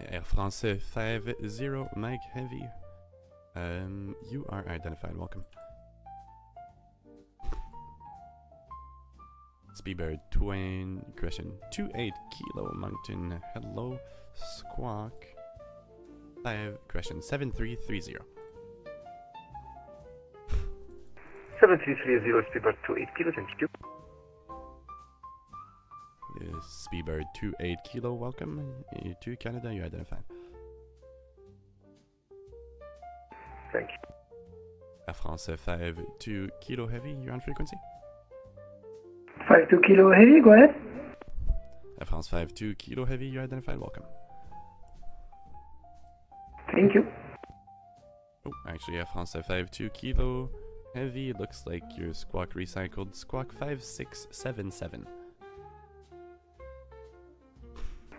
Air France 50, Mike Heavy. You are identified. Welcome. Speedbird Twin, question 28 Kilo Moncton. Hello, squawk 5, question 7330. 7330, Speedbird 28 Kilo, thank you. Speedbird 28 Kilo, welcome to Canada. You're identified. Thank you. Air France 52 Kilo Heavy, you're on frequency. 52 Kilo Heavy, go ahead. Air France 52 Kilo Heavy, you're identified. Welcome. Thank you. Oh, actually, Air France 52 Kilo Heavy, it looks like your squawk recycled. Squawk 5677.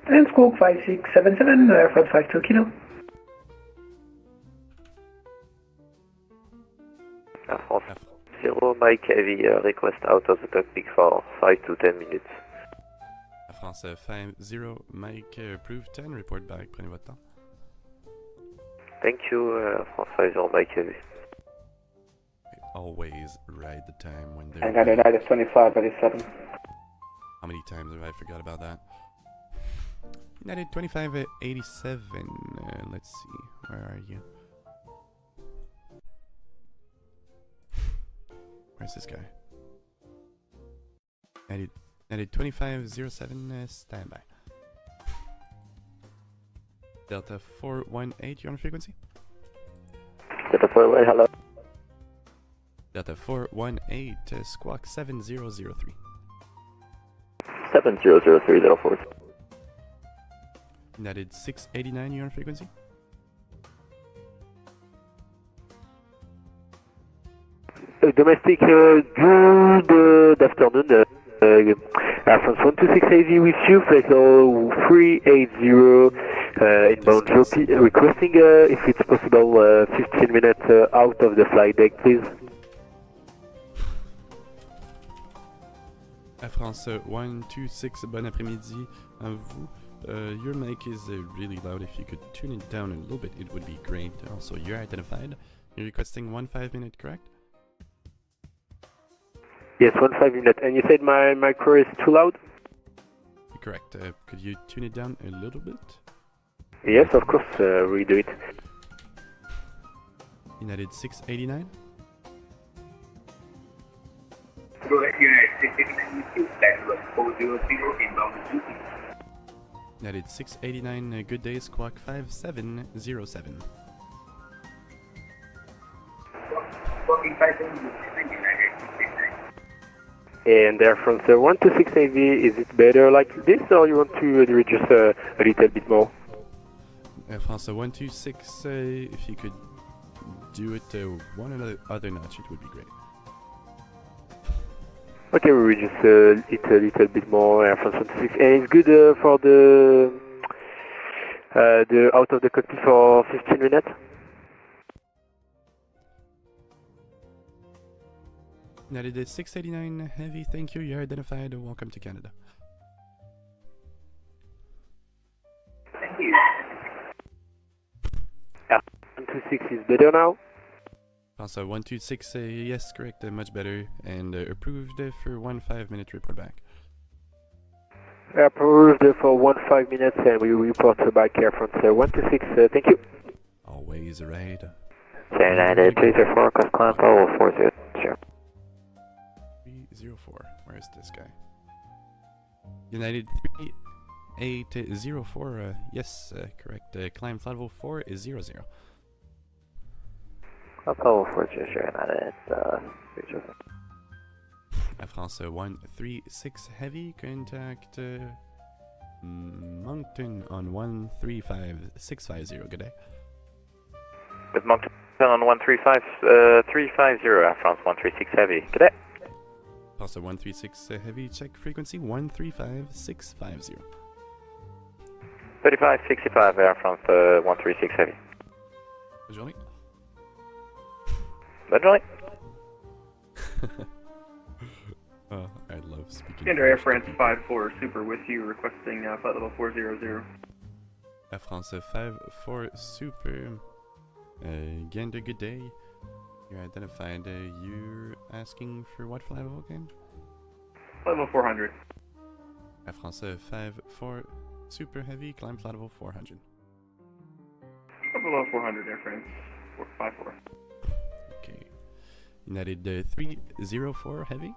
And squawk 5677, Airfront 52 Kilo. Air France 0, Mike Heavy, request out of the cockpit for 5 to 10 minutes. Air France 50, Mike, approved 10, report back, prenez votre temps. Thank you, Air France 50, Mike Heavy. Always ride the time when they're... And United 25, 37. How many times have I forgot about that? United 25 87. Let's see, where are you? Where's this guy? United 2507, standby. Delta 418, you're on frequency? Delta 418, hello. Delta 418, squawk 7003. 7003, Delta 4. United 689, you're on frequency? Domestic, good afternoon. Air France 126 AV with you, flight level 380, inbound Jopi, requesting if it's possible 15 minutes out of the flight deck, please. Air France 126, bon après-midi à vous. Your mic is really loud. If you could tune it down a little bit, it would be great. Also, you're identified. You're requesting 1 5-minute, correct? Yes, 1 5 minutes. And you said my micro is too loud? Correct. Could you tune it down a little bit? Yes, of course. Redo it. United 689? Go ahead, United 689 with you. Flight level 400, inbound Jopi. United 689, good day, squawk 5707. Squawking 5707, United 689. And Air France 126 AV, is it better like this, or you want to reduce a little bit more? Air France 126, if you could do it one other notch, it would be great. Okay, we reduce it a little bit more, Air France 26, and it's good for the out of the cockpit for 15 minutes. United 689 Heavy, thank you, you're identified, welcome to Canada. Thank you. Air 126 is better now. Also 126, yes, correct, much better, and approved for 1 5-minute report back. Approved for 1 5 minutes, and we report back Air France 126, thank you. Always right. United 304, cross climb level 40. 304, where's this guy? United 3804, yes, correct, climb flight level 400. Level 40, United, Air France 136 Heavy, contact Moncton on 135650, good day. With Moncton on 135350, Air France 136 Heavy, good day. Also 136 Heavy, check frequency 135650. 3565, Air France 136 Heavy. Bonne journée. Bonne journée. Oh, I love speaking. Gander Air France 54 Super with you, requesting flight level 400. Air France 54 Super. Gander, good day. You're identified. You're asking for what flight level again? Flight level 400. Air France 54 Super Heavy, climb flight level 400. Flight level 400, Air France 54. Okay. United 304 Heavy.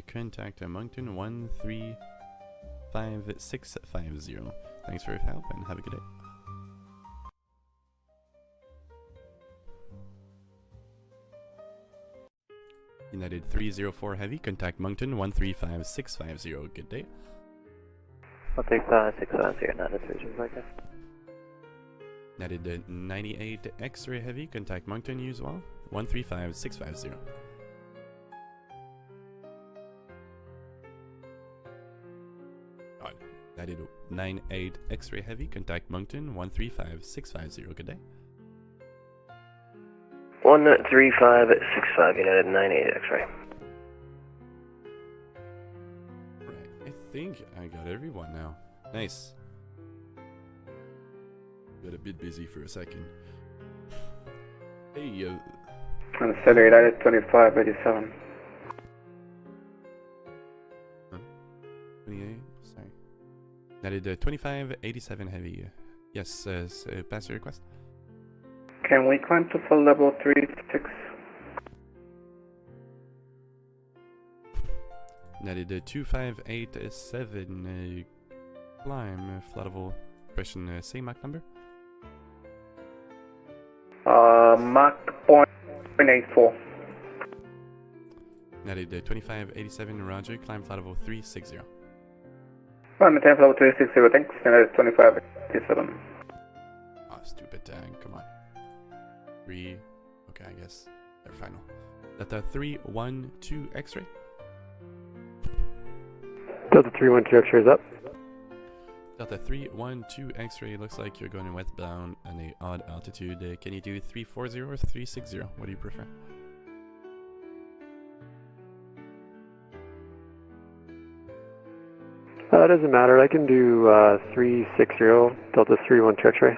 Contact Moncton 135650. Thanks for your help and have a good day. United 304 Heavy, contact Moncton 135650. Good day. I'll take 650, United 305. United 98 X-Ray Heavy, contact Moncton usual 135650. United 98 X-Ray Heavy, contact Moncton 135650. Good day. 13565, United 98 X-Ray. Right, I think I got everyone now. Nice. Got a bit busy for a second. Hey, Center United 2587. 28, sorry. United 2587 Heavy. Yes, pass your request. Can we climb to full level 36? United 2587 climb flight level. Question, say Mach number? Mach 0.84. United 2587 Roger, climb flight level 360. Climb attempt level 360, thanks. United 2587. Ah, stupid tag, come on. 3, okay, I guess they're final. Delta 312 X-ray. Delta 312 X-ray is up. Delta 312 X-ray, looks like you're going westbound at an odd altitude. Can you do 340 or 360? What do you prefer? It doesn't matter, I can do 360, Delta 312 X-ray.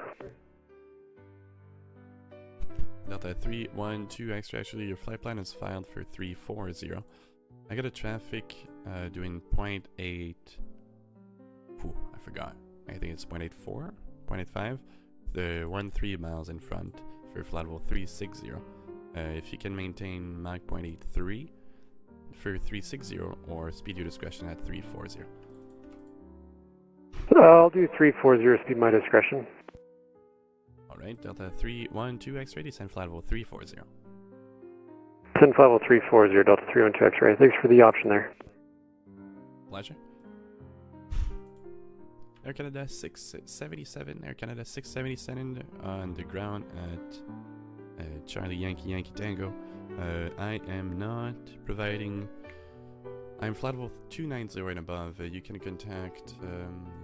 Delta 312 X-ray, actually your flight plan is filed for 340. I got a traffic doing 0.8. Ooh, I forgot. I think it's 0.84, 0.85. The 13 miles in front for flight level 360. If you can maintain Mach 0.83 for 360 or speed your discretion at 340. I'll do 340, speed my discretion. Alright, Delta 312 X-ray, descend flight level 340. Descend flight level 340, Delta 312 X-ray. Thanks for the option there. Pleasure. Air Canada 677, Air Canada 677 on the ground at Charlie Yankee Yankee Tango. I am not providing. I'm flight level 290 and above. You can contact.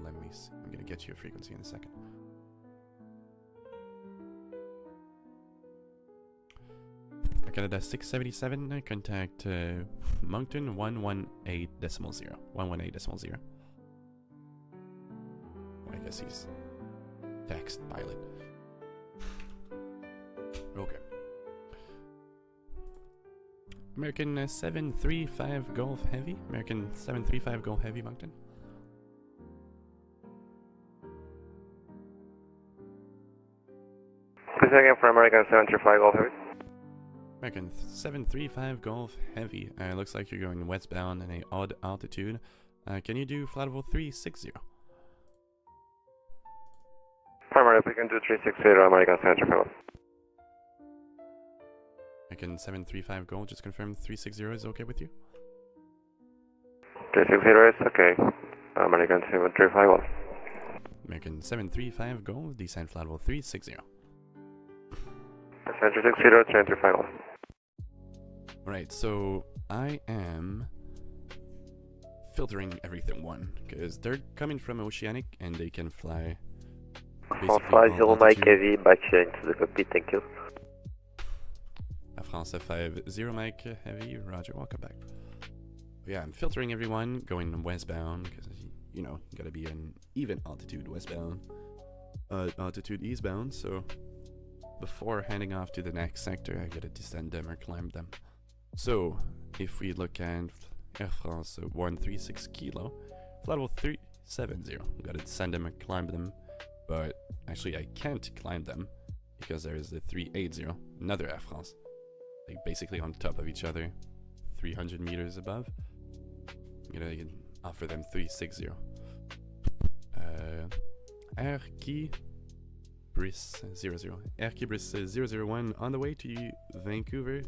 Let me see. I'm gonna get you a frequency in a second. Canada 677. Contact Moncton 118.0. 118.0. I guess he's text pilot. Okay. American 735 Golf Heavy. American 735 Golf Heavy, Moncton. Please again for American 735 Golf Heavy. American 735 Golf Heavy. Looks like you're going westbound at an odd altitude. Can you do flight level 360? Primary, we can do 360 American 735. American 735 Golf, just confirm 360 is okay with you? 360 is okay. American 735 Golf. American 735 Golf, descend flight level 360. 360, 735 Golf. Alright, so I am filtering everything one, because they're coming from Oceanic and they can fly. 50 Mike Heavy, back here into the cockpit, thank you. France 50 Mike Heavy, roger, welcome back. Yeah, I'm filtering everyone, going westbound, because, you know, you gotta be an even altitude westbound, altitude eastbound, so before handing off to the next sector, I gotta descend them or climb them. So, if we look at Air France 136 Kilo, flight level 370, gotta descend them or climb them, but actually I can't climb them because there's the 380, another Air France, like basically on top of each other, 300 meters above. I'm gonna offer them 360. Air Qui Brice 00. Air Qui Brice 001 on the way to Vancouver.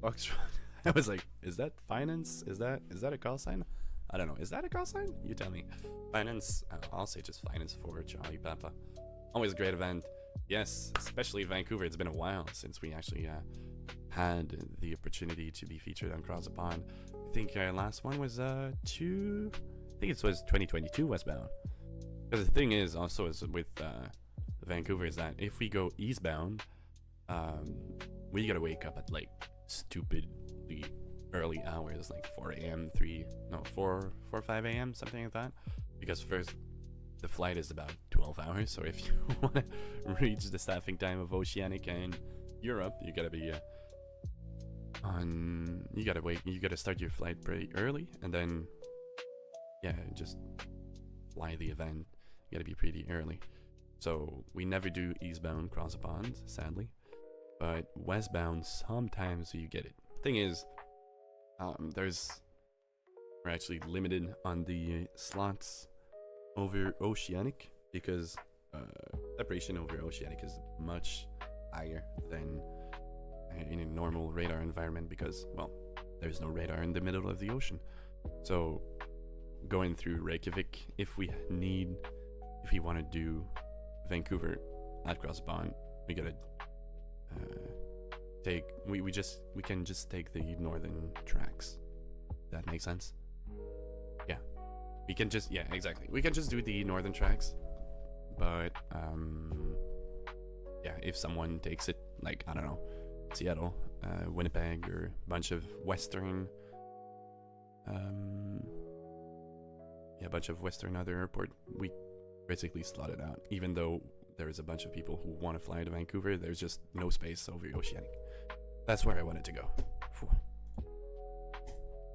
Foxtrot. I was like, is that finance? Is that a call sign? I don't know. Is that a call sign? You tell me. Finance. I'll say just finance for Charlie Papa. Always a great event. Yes, especially Vancouver. It's been a while since we actually had the opportunity to be featured on Cross the Pond. I think our last one was I think it was 2022 Westbound. Because the thing is also is with Vancouver is that if we go eastbound, we gotta wake up at like stupidly early hours, like 4 a.m., 4 or 5 a.m., something like that. Because first, the flight is about 12 hours, so if you want to reach the staffing time of Oceanic and Europe, you gotta be you gotta start your flight pretty early, and then yeah, just fly the event. You gotta be pretty early. So we never do eastbound cross the pond, sadly, but westbound sometimes you get it. Thing is, we're actually limited on the slots over Oceanic because separation over Oceanic is much higher than in a normal radar environment because, well, there's no radar in the middle of the ocean. So going through Reykjavik, if we want to do Vancouver at Cross Pond, we gotta we can just take the northern tracks. That makes sense? Yeah. We can just, yeah, exactly. We can just do the northern tracks. But, yeah, if someone takes it, like, I don't know, Seattle, Winnipeg, or a bunch of western, other airport, we basically slot it out. Even though there's a bunch of people who want to fly to Vancouver, there's just no space over Oceanic. That's where I wanted to go.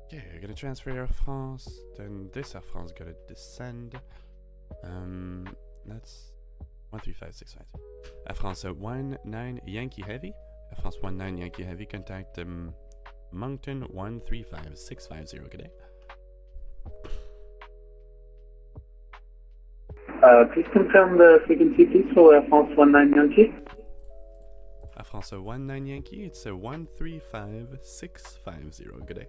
Okay, I'm gonna transfer Air France, then this Air France gotta descend. That's 13565. Air France 19 Yankee Heavy. Air France 19 Yankee Heavy, contact Moncton 135650, good day. Please confirm the frequency, please, for Air France 19 Yankee. Air France 19 Yankee, it's 135650, good day.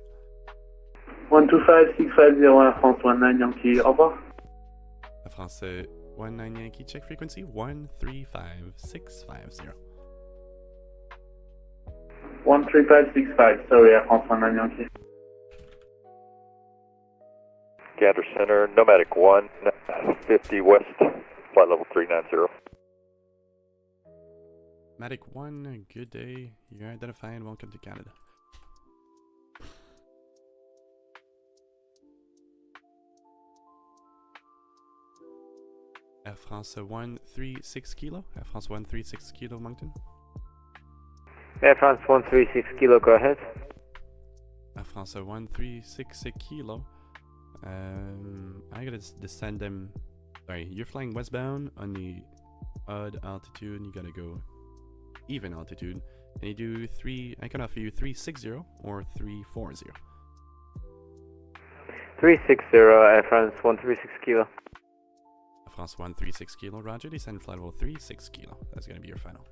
125650, Air France 19 Yankee, au revoir. Air France 19 Yankee, check frequency 135650. 13565, sorry, Air France 19 Yankee. Gander Center, Nomadic 150 West, flight level 390. Medic 1, good day. You're identified. Welcome to Canada. Air France 136 kilo. Air France 136 kilo, Moncton. Air France 136 kilo, go ahead. Air France 136 kilo. I gotta descend them. Sorry, you're flying westbound on the odd altitude. You gotta go even altitude. And you do I can offer you 360 or 340. 360, Air France 136 kilo. Air France 136 kilo, roger. Descend flight level 36 kilo. That's gonna be your final.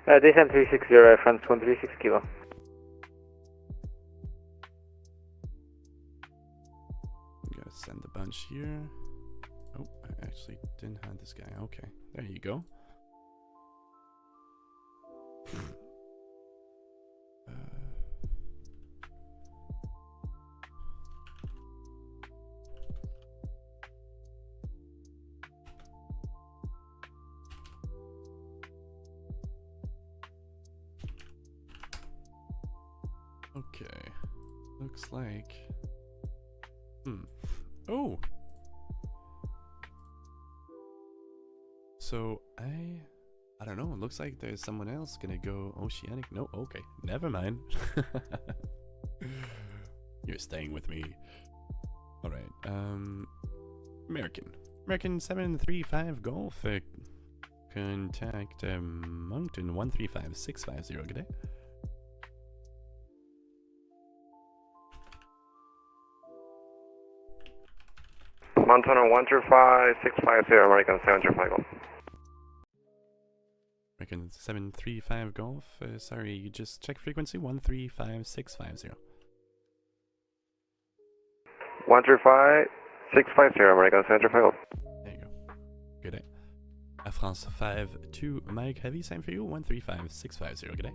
Descend 360, Air France 136 kilo. Send the bunch here. Oh, I actually didn't have this guy. Okay, there you go. Okay, looks like. Oh! So, I don't know, it looks like there's someone else gonna go Oceanic. No, okay, never mind. You're staying with me. Alright, American 735 Golf, contact Moncton 135650, good day. Montana 135 American 735 Golf. American 735 Golf, sorry, you just check frequency 135650. 135 American 735 Golf. There you go. Good day. Air France 52 Mike Heavy, same for you, 135650, good day.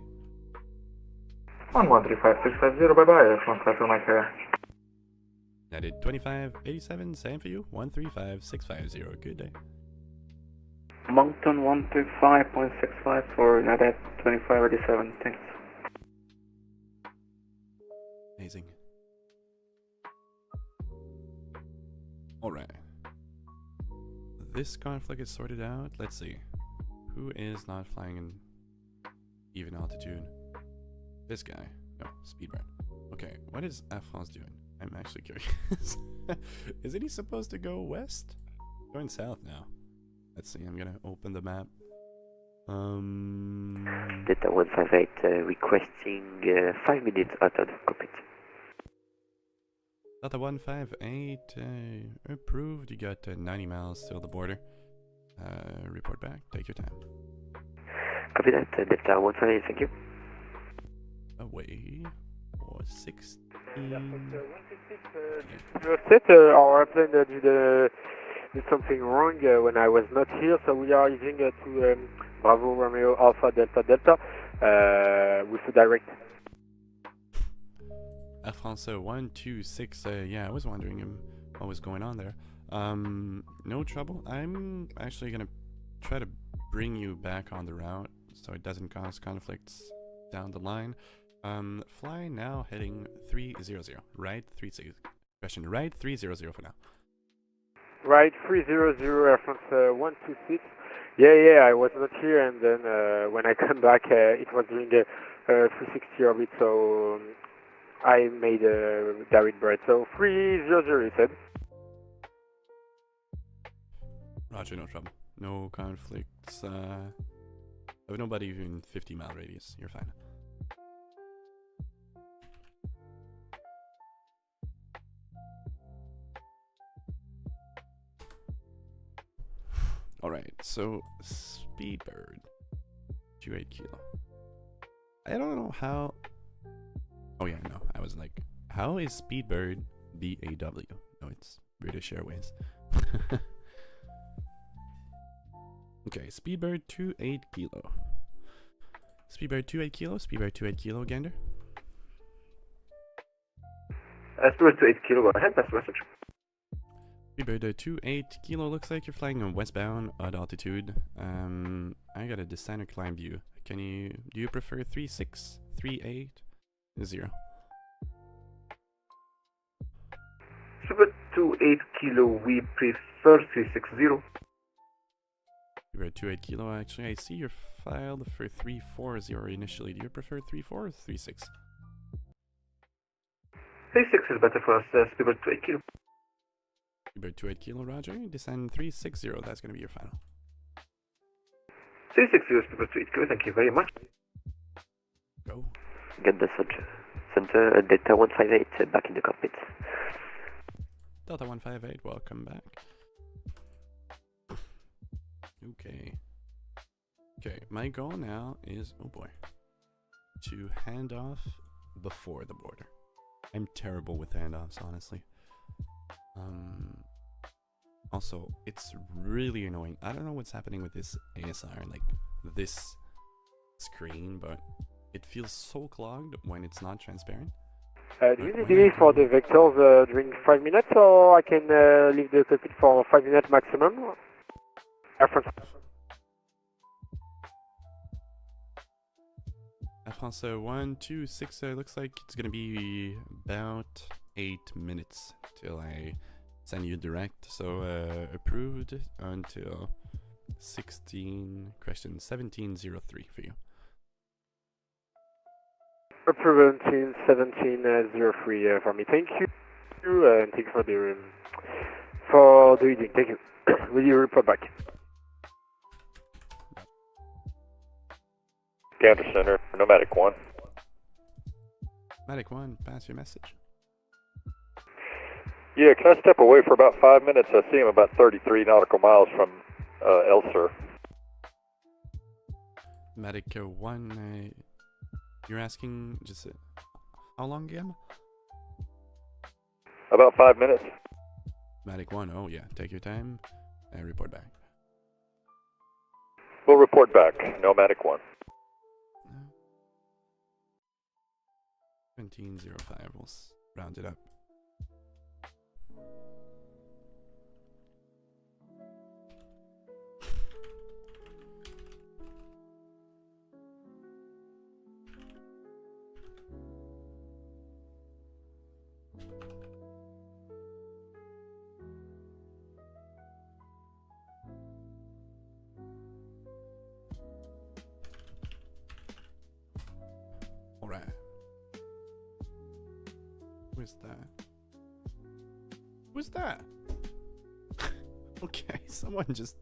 135650, bye bye, Air France 52 Mike Heavy. United 2587, same for you, 135650, good day. Moncton 135.65 for United 2587, thanks. Amazing. Alright. This conflict is sorted out. Let's see. Who is not flying in even altitude? This guy. No, Speedbird. Okay, what is Air France doing? I'm actually curious. Isn't he supposed to go west? Going south now. Let's see, I'm gonna open the map. Delta 158 requesting 5 minutes out of the cockpit. Delta 158 approved. You got 90 miles till the border. Report back. Take your time. Copy that, Delta 158, thank you. Away for 16. Set, our airplane did something wrong when I was not here, so we are using to Bravo Romeo Alpha Delta Delta with a direct. Air France 126, yeah, I was wondering what was going on there. No trouble. I'm actually gonna try to bring you back on the route so it doesn't cause conflicts down the line. Fly now heading 300, right? 36. Question, right? 300 for now. Right, 300 Air France 126. Yeah, I was not here, and then when I come back, it was doing a 360 orbit, so I made a direct bread. So 300, you said? Roger, no trouble. No conflicts. Of nobody in 50-mile radius. You're fine. Alright, so Speedbird 28 kilo. I don't know how. Oh yeah, no, I was like, how is Speedbird BAW? No, it's British Airways. Okay, Speedbird 28 kilo. Speedbird 28 kilo, Speedbird 28 kilo, Gander. Speedbird 28 kilo, go ahead, pass message. Speedbird 28 kilo, looks like you're flying on westbound at altitude. I got a descent or climb view. Do you prefer 36, 38, 0? Speedbird 28 kilo, we prefer 360. Speedbird 28 kilo, actually, I see your file for 340 initially. Do you prefer 34 or 36? 36 is better for us, Speedbird 28 kilo. Speedbird 28 kilo, roger. Descend 360, that's going to be your final. 360 Speedbird 28 kilo, thank you very much. Go. Good message. Center Delta 158, back in the cockpit. Delta 158, welcome back. Okay. Okay, my goal now is, oh boy, to hand off before the border. I'm terrible with handoffs, honestly. Also, it's really annoying. I don't know what's happening with this ASR, like this screen, but it feels so clogged when it's not transparent. Do you need delay for the vectors during 5 minutes, or I can leave the cockpit for 5 minutes maximum? Air France. Air France 126, looks like it's gonna be about 8 minutes till I send you direct, so approved until 1703 for you. Approved until 1703 for me. Thank you, and thank you for the reading. Thank you. Will you report back? Gander Center, Nomadic 1. Nomadic 1, pass your message. Yeah, can I step away for about 5 minutes? I see him about 33 nautical miles from Elsir. Nomadic 1, you're asking just how long again? About 5 minutes. Nomadic 1, oh yeah, take your time and report back. We'll report back, Nomadic 1. 1705, we'll round it up. Alright. Who's that? Who's that? Okay, someone just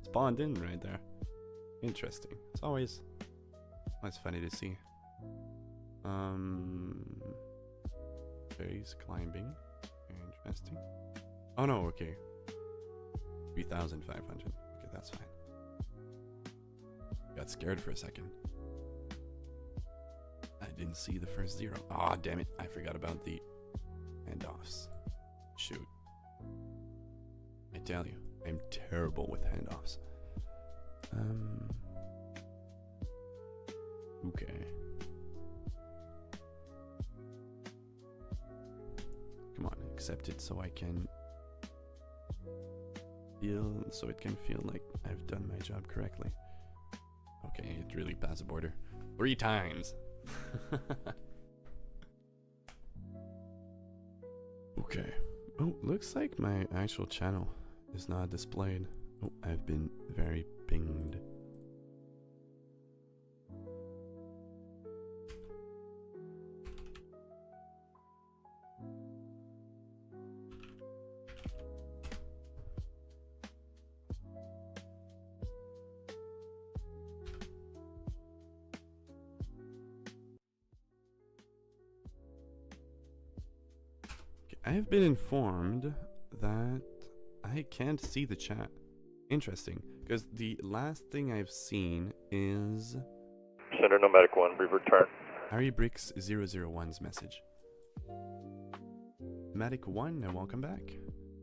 spawned in right there. Interesting. It's always funny to see. Base climbing. Interesting. Oh no, okay. 3,500. Okay, that's fine. Got scared for a second. I didn't see the first 0. Ah, damn it. I forgot about the handoffs. Shoot. I tell you, I'm terrible with handoffs. Okay. Come on, accept it so I can so it can feel like I've done my job correctly. Okay, it really passed the border 3 times. Okay. Oh, looks like my actual channel is not displayed. Oh, I've been very pinged. I've been informed that I can't see the chat. Interesting, because the last thing I've seen is Center Nomadic 1, we return. Harry Bricks 001's message. Nomadic 1, welcome back.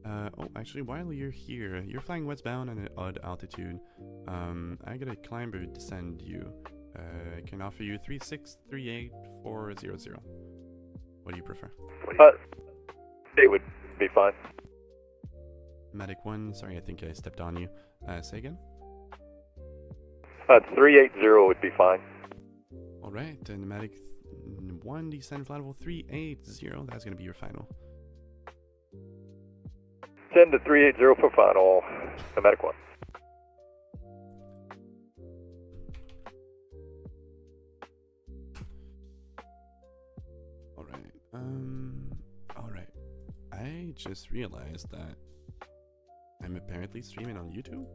Oh, actually, while you're here, you're flying westbound at an odd altitude. I got a climber to send you. I can offer you 3638400. What do you prefer? 8 would be fine. Medic 1, sorry, I think I stepped on you. Say again? 380 would be fine. Alright, and Medic 1, descend flight level 380, that's gonna be your final. 10 to 380 for final. Medic 1. Alright. I just realized that I'm apparently streaming on YouTube.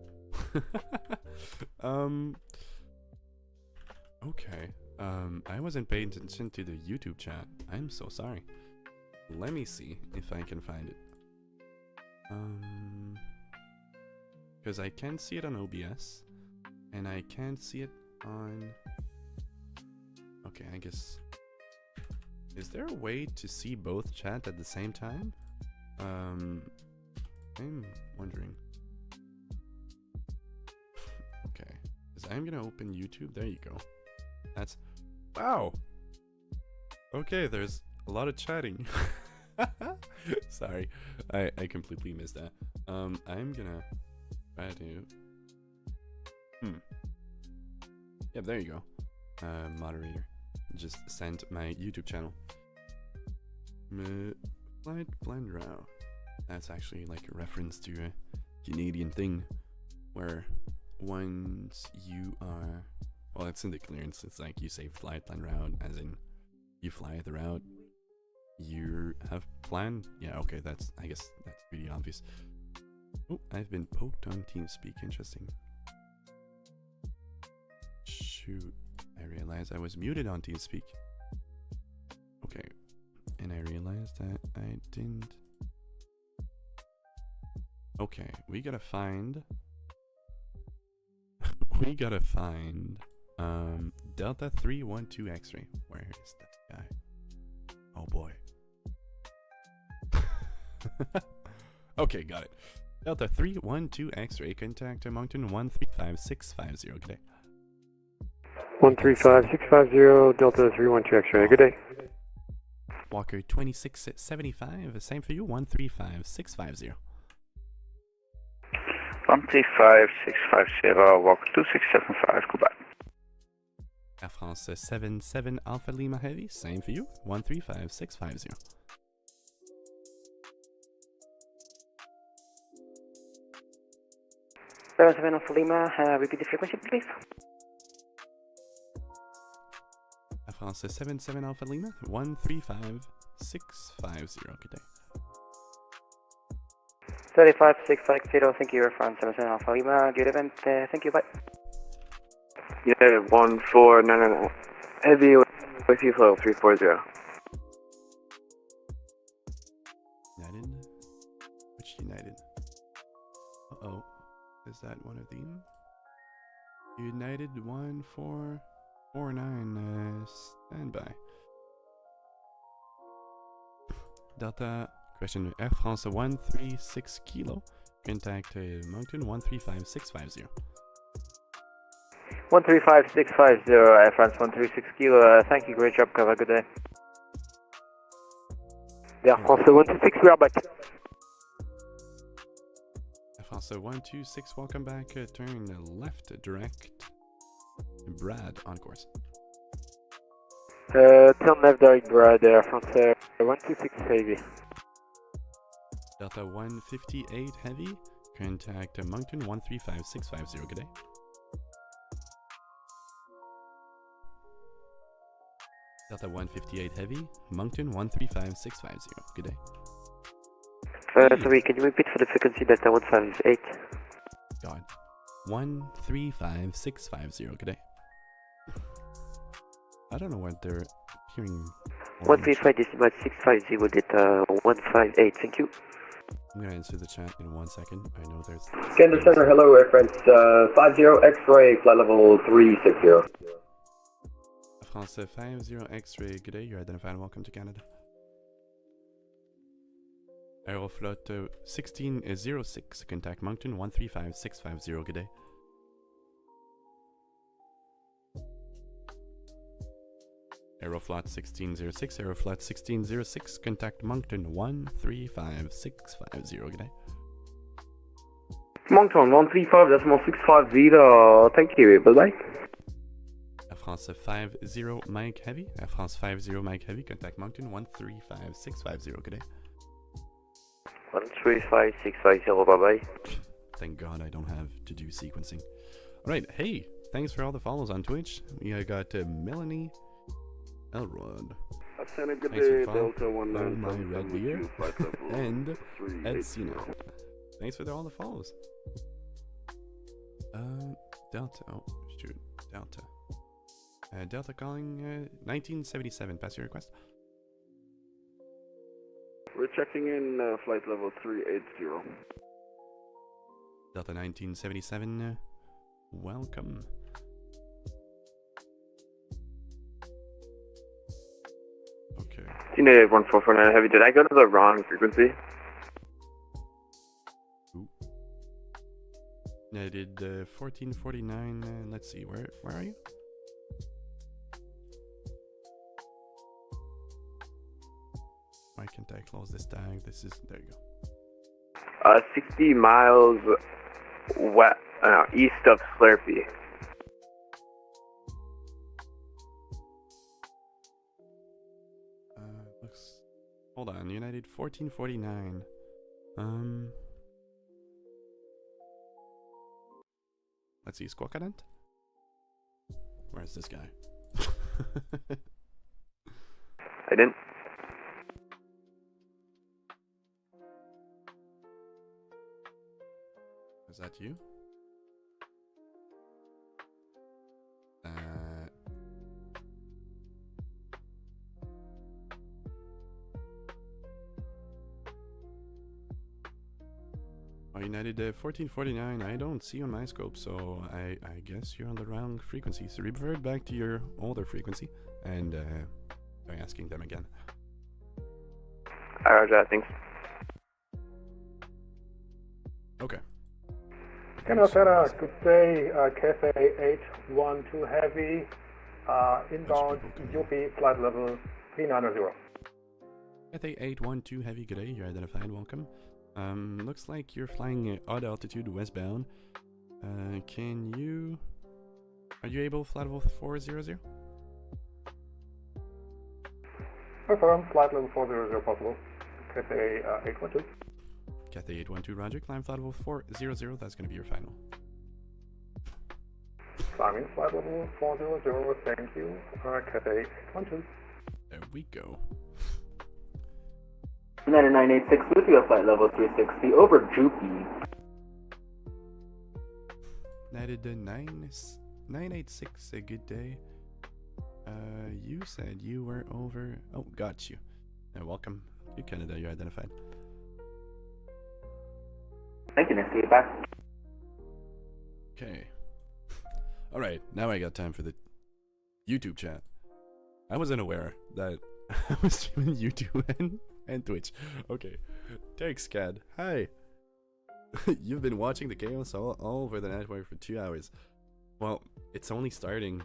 Okay. I wasn't paying attention to the YouTube chat. I'm so sorry. Let me see if I can find it. Because I can't see it on OBS, and I can't see it on... Okay, I guess... Is there a way to see both chat at the same time? I'm wondering. Okay, because I'm gonna open YouTube. There you go. That's... Wow! Okay, there's a lot of chatting. Sorry, I completely missed that. I'm gonna try to... Yeah, there you go. Moderator. Just sent my YouTube channel. Flight blend route. That's actually like a reference to a Canadian thing where once you are... Well, it's in the clearance. It's like you say flight plan route, as in you fly the route. You have plan. Yeah, okay, that's... I guess that's pretty obvious. Oh, I've been poked on TeamSpeak. Interesting. Shoot. I realized I was muted on TeamSpeak. Okay. And I realized that I didn't... Okay, we gotta find... we gotta find... Delta 312 X-ray. Where is that guy? Oh boy. Okay, got it. Delta 312 X-ray, contact Moncton 135650. Good day. 135650, Delta 312 X-ray. Good day. Walker 2675, same for you. 135650. 135650, Walker 2675. Goodbye. Air France 77 Alpha Lima Heavy, same for you. 135650. Alpha Lima, repeat the frequency, please. Air France 77 Alpha Lima, 135650. Good day. 35650, thank you, Air France 77 Alpha Lima. Good event, thank you, bye. United 1499, heavy with you flow 340. United? Which United? Uh-oh. Is that one of them? United 1449, standby. Delta, question Air France 136 Kilo, contact Moncton 135650. 135650, Air France 136 Kilo, thank you, great job, have a good day. Air France 126, we are back. Air France 126, welcome back, turn left, direct. Brad, on course. Turn left, direct, Brad, Air France 126 heavy. Delta 158 heavy, contact Moncton 135650, good day. Delta 158 heavy, Moncton 135650, good day. Sorry, can you repeat for the frequency Delta 158? God. 135650, good day. I don't know what they're hearing. 135.650, Delta 158, thank you. I'm gonna answer the chat in 1 second. I know there's... Canada Center, hello, Air France 50 X-ray, flight level 360. France 50 X-ray, good day, you're identified, welcome to Canada. Aeroflot 1606, contact Moncton 135650, good day. Aeroflot 1606, Aeroflot 1606, contact Moncton 135650, good day. Moncton 135.650, thank you, bye bye. Air France 50 Mike Heavy, Air France 50 Mike Heavy, contact Moncton 135650, good day. 135650, bye bye. Thank God I don't have to do sequencing. Alright, hey, thanks for all the follows on Twitch. We got Melanie Elrod. Oceanic, good Thanks for day, follow. Delta 19. My Red Deer. And Ed Cena. Thanks for all the follows. Delta, oh shoot, Delta. Delta calling 1977, pass your request. We're checking in flight level 380. Delta 1977, welcome. Okay. United 1449 Heavy, did I go to the wrong frequency? Ooh. I did 1449, let's see, where are you? Why can't I close this tag? This is, there you go. 60 miles east of Slurpee. Looks, hold on, United 1449. Let's see, Squawkadent? Where's this guy? I didn't. Is that you? United 1449, I don't see on my scope, so I guess you're on the wrong frequency. So revert back to your older frequency and try asking them again. Roger, thanks. Okay. Canada, good day, Cafe 812 Heavy, inbound UP flight level 390. Cafe 812 Heavy, good day, you're identified, welcome. Looks like you're flying odd altitude westbound. Are you able flight level 400? Confirm, flight level 400 possible. Cathay 812. Cathay 812, roger, climb flight level 400, that's gonna be your final. Climbing flight level 400, thank you. Cathay 812. There we go. United 986, Lucio flight level 360, over Jupi. United 986, a good day. You said you were over... Oh, got you. Welcome to Canada, you're identified. Thank you, nice to get back. Okay. Alright, now I got time for the YouTube chat. I wasn't aware that I was streaming YouTube and Twitch. Okay. TakeScad, hi. You've been watching the chaos all over the network for 2 hours. Well, it's only starting.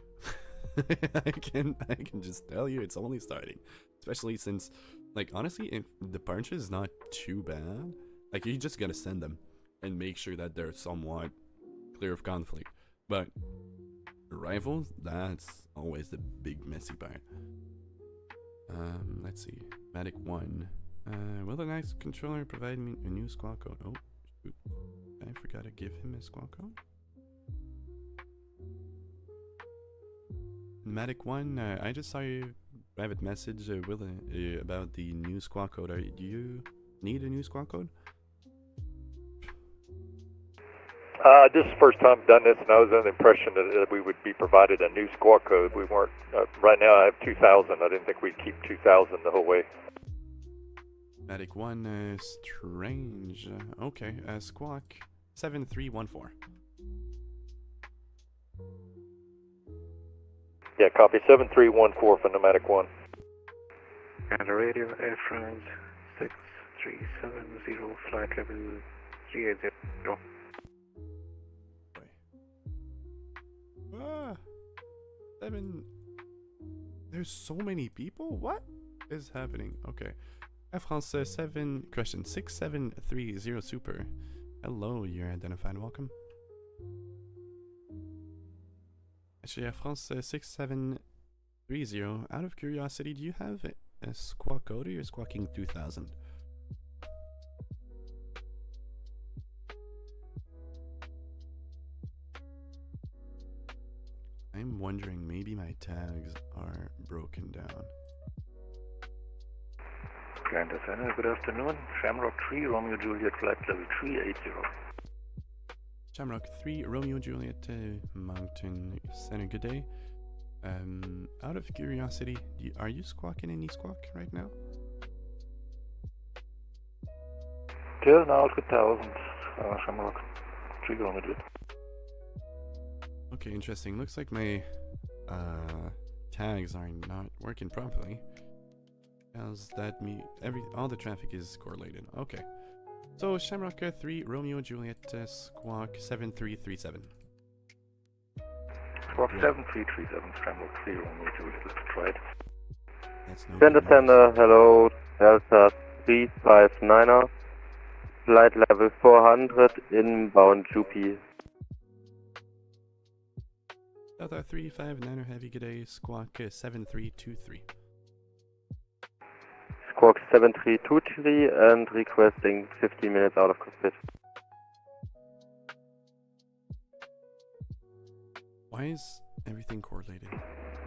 I can just tell you it's only starting. Especially since, like, honestly, if the punch is not too bad, like, you just gotta send them and make sure that they're somewhat clear of conflict. But rifles, that's always the big messy part. Let's see. Medic 1. Will the next controller provide me a new squad code? Oh, shoot. I forgot to give him a squad code. Medic 1, I just saw your private message, about the new squad code. Do you need a new squad code? This is the first time I've done this, and I was under the impression that we would be provided a new squad code. We weren't. Right now I have 2,000. I didn't think we'd keep 2,000 the whole way. Medic 1, strange. Okay, squawk 7314. Yeah, copy 7314 for Nomadic 1. And radio, Air France 370, flight level 380. Ah, 7. There's so many people? What is happening? Okay. Air France 7, question 6730 Super. Hello, you're identified. Welcome. Actually, Air France 6730. Out of curiosity, do you have a squawk code or you're squawking 2000? I'm wondering maybe my tags are broken down. Grand Center, good afternoon. Shamrock 3, Romeo Juliet, flight level 380. Shamrock 3, Romeo Juliet, Mountain Center, good day. Out of curiosity, are you squawking any squawk right now? Till now, 2000. Shamrock 3, Romeo Juliet. Okay, interesting. Looks like my tags are not working properly. How's that mean? All the traffic is correlated. Okay. So Shamrock 3, Romeo Juliet, squawk 7337. Squawk 7337, Shamrock 3, Romeo Juliet. Let's try it. That's no Center Center, hello, Delta 359er, flight level 400, inbound Jupi. Delta 359er Heavy, good day, squawk 7323. Squawk 7323 and requesting 15 minutes out of cockpit. Why is everything correlated?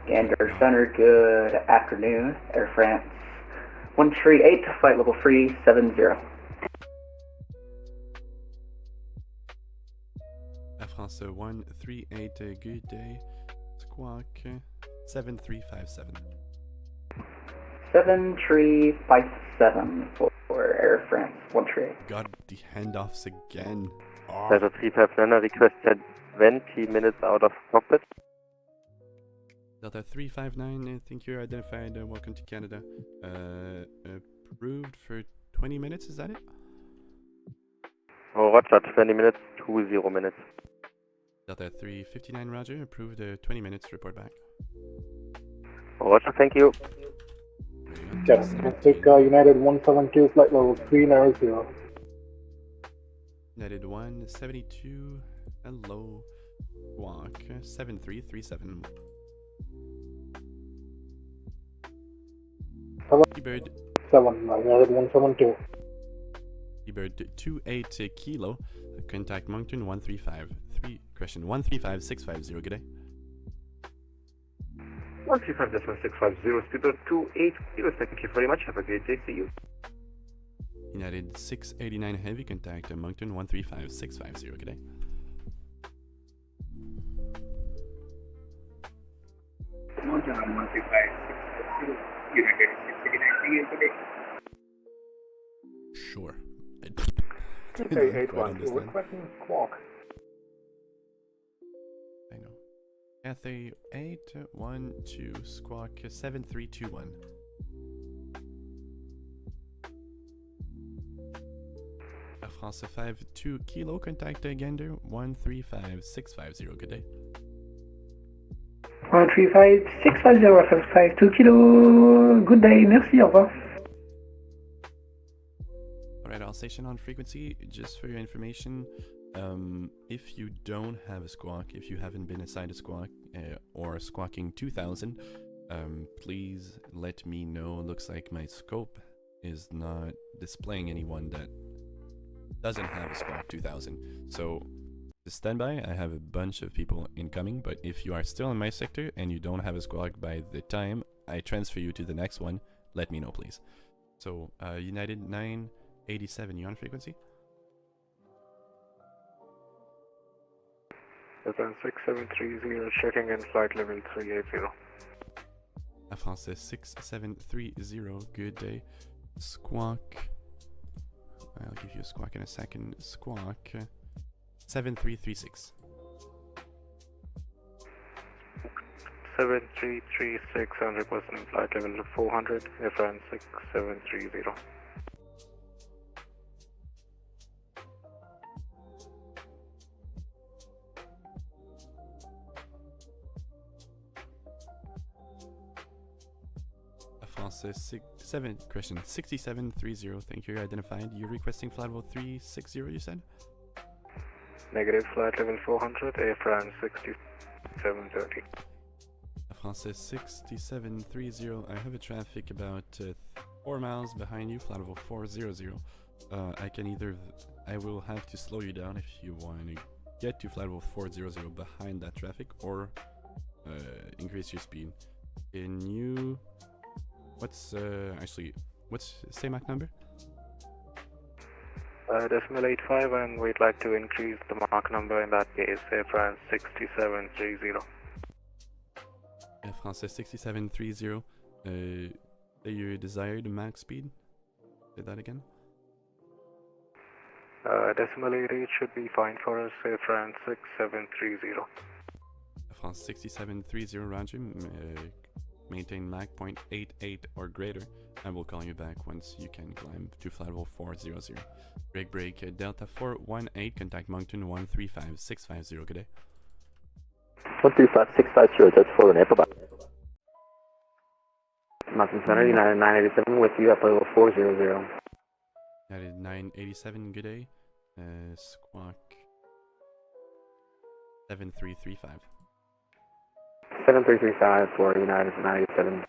Gander Center, good afternoon. Air France 138, flight level 370. Air France 138, good day, squawk 7357. 7357 for Air France 138. Got the handoffs again. Delta 359er requested 20 minutes out of cockpit. Delta 359, I think you're identified. Welcome to Canada. Approved for 20 minutes, is that it? Oh, roger, 20 minutes, 20 minutes. Delta 359, roger. Approved 20 minutes, report back. Oh, roger, thank you. Take United 172, flight level 390. United 172, hello, walk 7337. Hello. Bird 7, United 172. Bird 28 kilo, contact Moncton 135, question 135650, good day. 135.650, speedbird 28 kilos, thank you very much, have a great day, see you. United 689 Heavy, contact Moncton 135650, good day. Moncton 135650, United 689 good day. Sure. Okay, 812, requesting squawk. I know. Cathay 812, squawk 7321. Air France 52 kilo, contact Gander 135650, good day. 135650, 52 kilo, good day, merci, au revoir. Alright, I'll station on frequency. Just for your information, if you don't have a squawk, if you haven't been assigned a squawk or squawking 2000, please let me know. Looks like my scope is not displaying anyone that doesn't have a squawk 2000. So just stand by. I have a bunch of people incoming, but if you are still in my sector and you don't have a squawk by the time I transfer you to the next one, let me know, please. So United 987, you on frequency? Delta 6730, checking in flight level 380. Air France 6730, good day. Squawk. I'll give you a squawk in a second. Squawk 7336. 7336, 100% flight level 400, Air France 6730. France 67, question 6730, thank you, identified. You're requesting flight level 360, you said? Negative, flight level 400, Air France 6730. France 6730, I have a traffic about 4 miles behind you, flight level 400. I will have to slow you down if you want to get to flight level 400 behind that traffic, or increase your speed. Can you... What's say Mach number? Decimal 85, and we'd like to increase the Mach number in that case, Air France 6730. Air France 6730, your desired Mach speed? Say that again? Decimal 88 should be fine for us, Air France 6730. Air France 6730, roger. Maintain Mach 0.88 or greater. I will call you back once you can climb to flight level 400. Break, Delta 418, contact Moncton 135650, good day. 135650, that's for an April. Mountain Center, United 987 with you at flight level 400. United 987, good day. Squawk 7335. 7335 for United 987.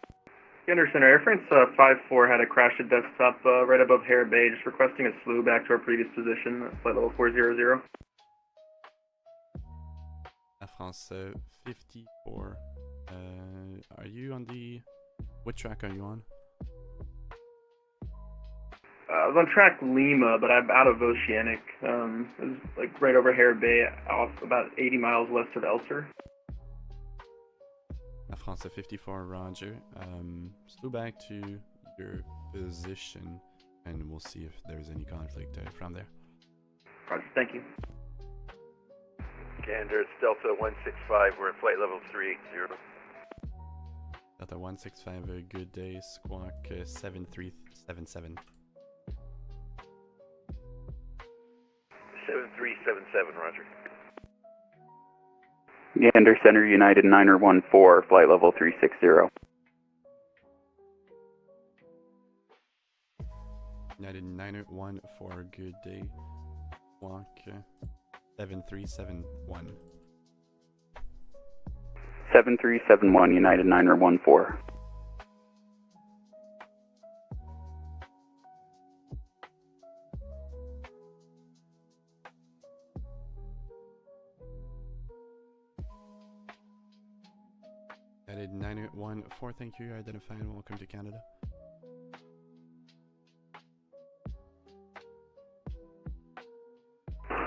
Gander Center, Air France 54 had a crash at desktop right above Hare Bay, just requesting a slew back to our previous position, flight level 400. Air France 54. Are you on the... What track are you on? I was on track Lima, but I'm out of Oceanic. It was like right over Hare Bay, off about 80 miles west of Elster. Air France 54, roger. Slew back to your position, and we'll see if there's any conflict from there. Roger, thank you. Gander, it's Delta 165, we're at flight level 380. Delta 165, a good day, squawk 7377. 7377, roger. Gander Center, United 914, flight level 360. United 914, good day, squawk 7371. 7371, United 914. United 914, thank you, identified, welcome to Canada.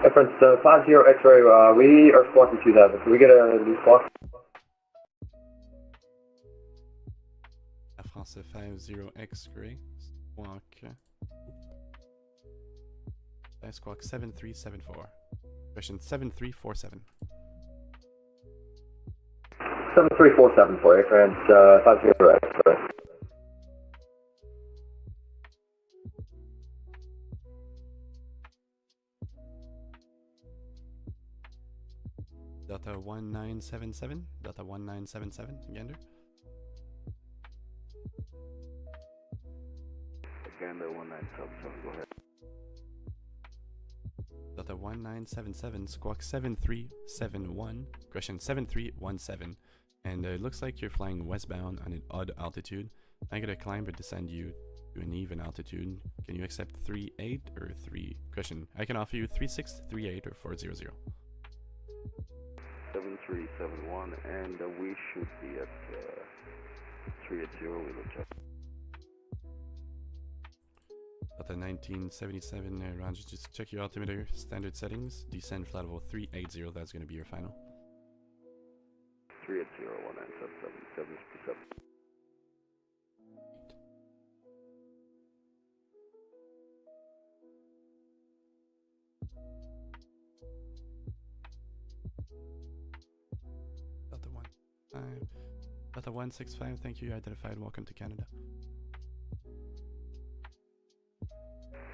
Air France 50 X-ray, we are squawking 2000. Can we get a new squawk? Air France 50 X-ray, squawk... Squawk 7374. Question 7347. 7347 for Air France 50 X-ray. Delta 1977, Delta 1977, Gander. Gander 1977, go ahead. Delta 1977, squawk 7371, question 7317, and it looks like you're flying westbound on an odd altitude. I gotta climb or descend you to an even altitude. Can you accept 38 or 3? Question, I can offer you 36, 38, or 400. 7371, and we should be at 380, we will check. Delta 1977, Roger, just check your altimeter, standard settings, descend flight level 380, that's going to be your final. 380, 1977, 77. Delta 165, thank you, identified, welcome to Canada.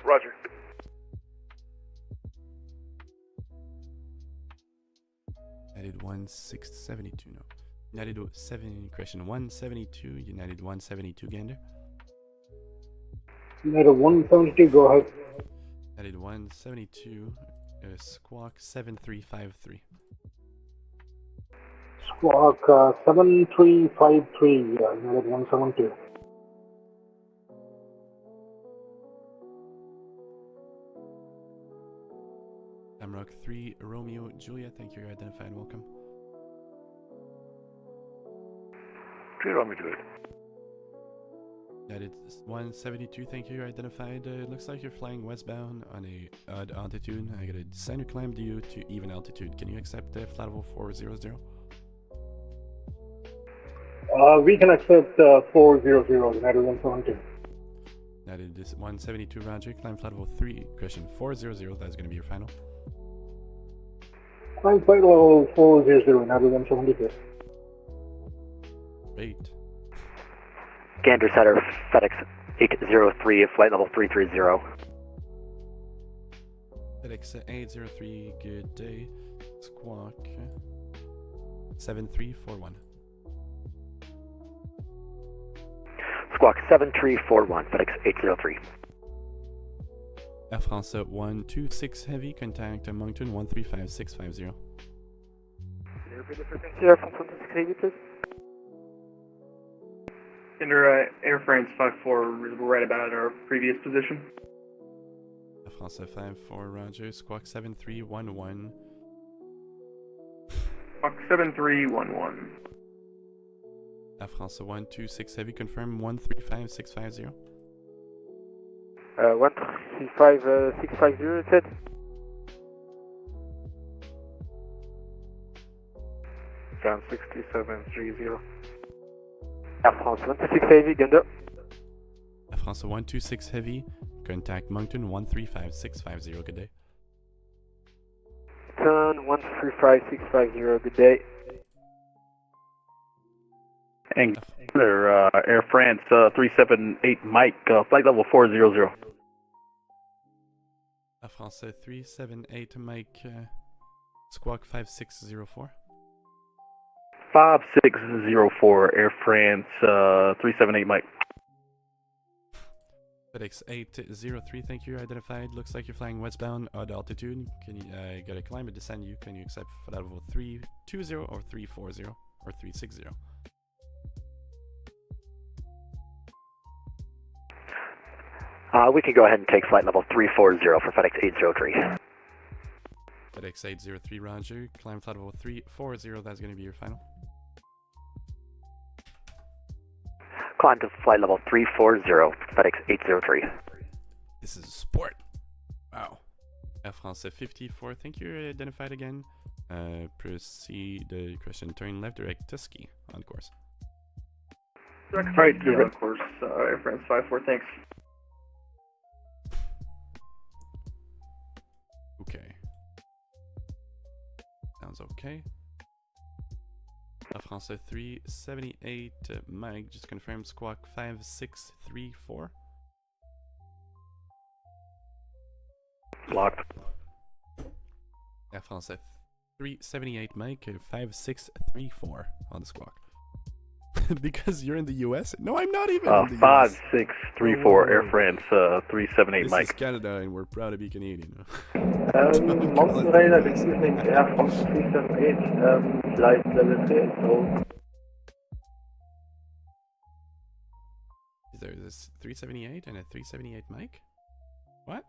Roger. United 1672, no. United 7, question 172, United 172, Gander. United 172, go ahead. United 172, squawk 7353. Squawk 7353, United 172. Shamrock 3, Romeo, Julia, thank you, you're identified, welcome. 3 Romeo, Julia. United 172, thank you, you're identified. Looks like you're flying westbound on a odd altitude. I gotta descend or climb you to even altitude. Can you accept flight level 400? We can accept 400, United 172. United 172, roger. Climb flight level 3, question 400, that's gonna be your final. Climb flight level 400, United 172. Great. Gander Center, FedEx 803, flight level 330. FedEx 803, good day. Squawk 7341. Squawk 7341, FedEx 803. Air France 126 Heavy, contact Moncton 135650. Air France 126 Heavy, please. Under Air France 54, we're right about our previous position. Air France 54, roger. Squawk 7311. Squawk 7311. Air France 126 Heavy, confirm 135650. 135650, it said. Ground 6730. Air France 126 Heavy, Gander. Air France 126 Heavy, contact Moncton 135650, good day. Turn 135650, good day. And Air France 378 Mike, flight level 400. Air France 378 Mike, squawk 5604. 5604, Air France 378 Mike. FedEx 803, thank you, identified. Looks like you're flying westbound, odd altitude. Can you, gotta climb and descend you. Can you accept flight level 320 or 340 or 360? We can go ahead and take flight level 340 for FedEx 803. FedEx 803, roger. Climb flight level 340, that's gonna be your final. Climb to flight level 340, FedEx 803. This is sport. Wow. Air France 54, thank you, identified again. Proceed, question, turn left, direct Tusky, on course. Right, on course, Air France 54, thanks. Okay. Sounds okay. Air France 378, Mike, just confirm squawk 5634. Locked. Air France 378, Mike, 5634 on the squawk. Because you're in the US? No, I'm not even in the US. 5634, Air France 378 Mike. This is Canada and we're proud to be Canadian. Mountain Rail, good evening, Air France 378, flight level 380. Is there this 378 and a 378 Mike? What?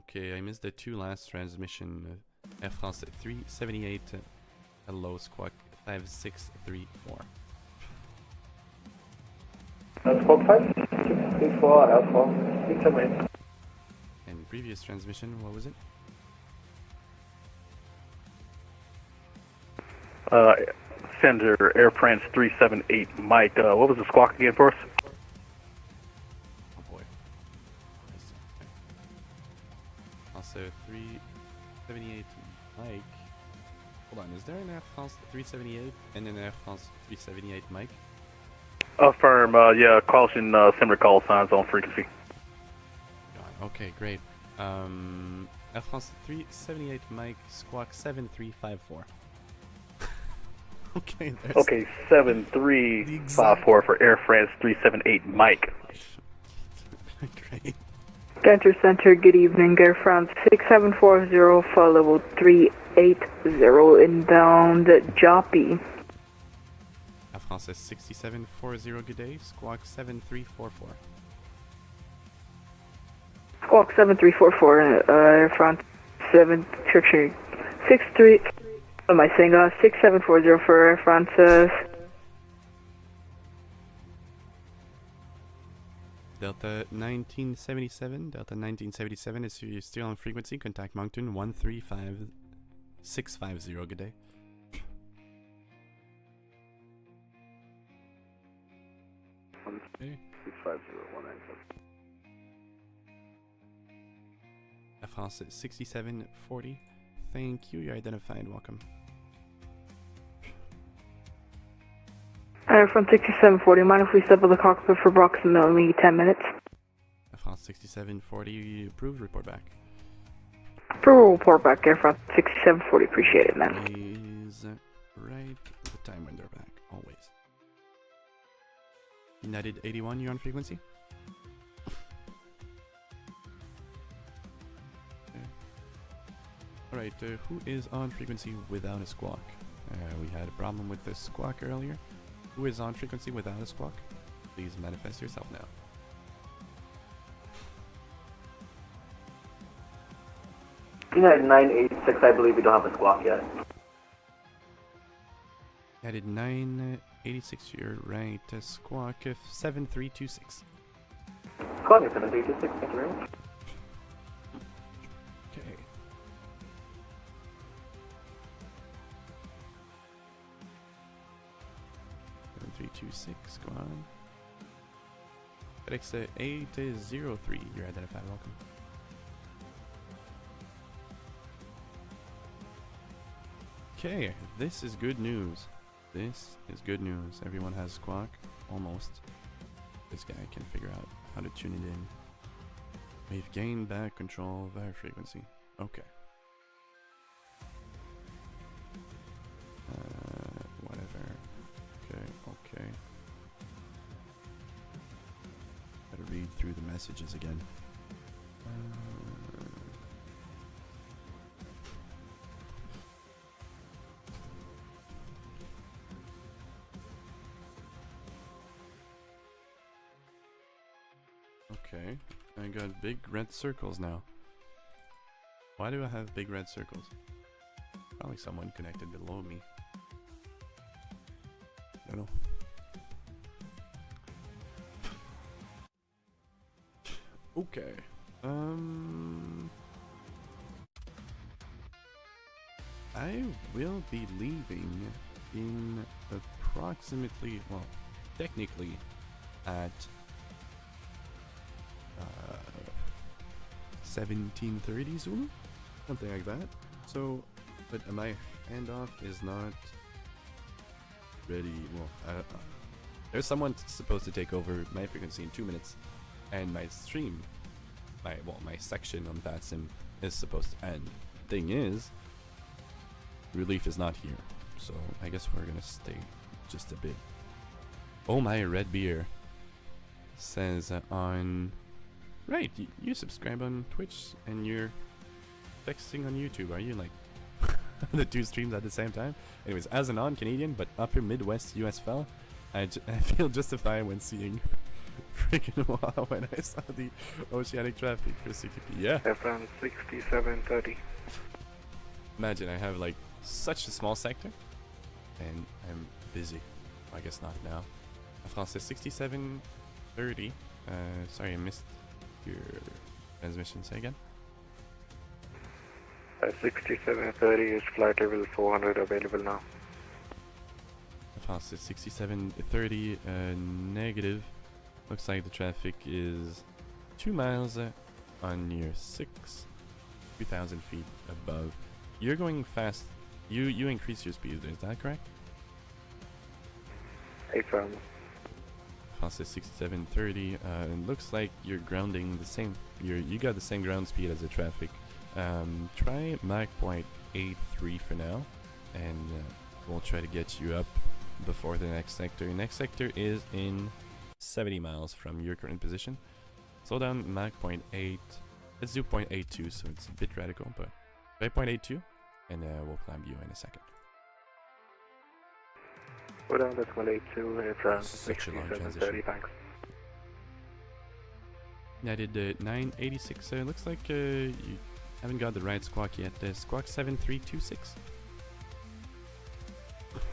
Okay, I missed the two last transmission. Air France 378, hello, squawk 5634. Squawk 5634, Air France 378. And previous transmission, what was it? Sender Air France 378 Mike, what was the squawk again for us? Oh boy. Also 378 Mike. Hold on, is there an Air France 378 and an Air France 378 Mike? Affirm, yeah, caution, similar call signs on frequency. Okay, great. Air France 378 Mike, squawk 7354. Okay, there's... Okay, 7354 for Air France 378 Mike. Great. Enter Center, good evening, Air France 6740 for level 380 inbound Joppy. Air France 6740, good day, squawk 7344. Squawk 7344, Air France 63, am I saying 6740 for Air France Delta 1977, is you still on frequency, contact Moncton 135650, good day. Okay. 650197. Air France 6740, thank you, you're identified, welcome. Air France 6740, mind if we step on the cockpit for approximately 10 minutes? Air France 6740, approved, report back. Approval, report back, Air France 6740, appreciate it, man. Is right, the time when they're back, always. United 81, you're on frequency? Okay. Alright, who is on frequency without a squawk? We had a problem with the squawk earlier. Who is on frequency without a squawk? Please manifest yourself now. United 986, I believe we don't have a squawk yet. United 986, you're right. Squawk 7326. Squawk 7326, thank you very much. Okay. Six, go on. FedEx 803, you're identified, welcome. Okay, this is good news. This is good news. Everyone has squawk, almost. This guy can figure out how to tune it in. We've gained back control of our frequency. Okay. Whatever. Okay. Gotta read through the messages again. Okay, I got big red circles now. Why do I have big red circles? Probably someone connected below me. I don't know. Okay. I will be leaving in approximately, well, technically at 17:30 Zulu, something like that. So, but my handoff is not ready. Well, there's someone supposed to take over my frequency in 2 minutes, and my stream, my section on VATSIM is supposed to end. Thing is, Relief is not here, so I guess we're gonna stay just a bit. Oh, my red beer says on. Right, you subscribe on Twitch and you're texting on YouTube. Are you like the two streams at the same time? Anyways, as a non-Canadian but upper Midwest US fella, I feel justified when seeing freaking wow when I saw the Oceanic traffic for CTP. Yeah. FM 6730. Imagine I have like such a small sector and I'm busy. I guess not now. France 6730. Sorry, I missed your transmission. Say again. 6730 is flight level 400 available now. France 6730 negative. Looks like the traffic is 2 miles on your 2,000 feet above. You're going fast. You increase your speed. Is that correct? Affirm. France 6730. It looks like you're grounding the same. You got the same ground speed as the traffic. Try Mach .83 for now, and We'll try to get you up before the next sector. Next sector is in 70 miles from your current position. Slow down Mach 0.8. Let's do 0.82, so it's a bit radical, but try 0.82, and we'll climb you in a second. Slow down, that's 182, it's such a long 6730, transition. thanks. I did 986. Looks like you haven't got the right squawk yet. Squawk 7326.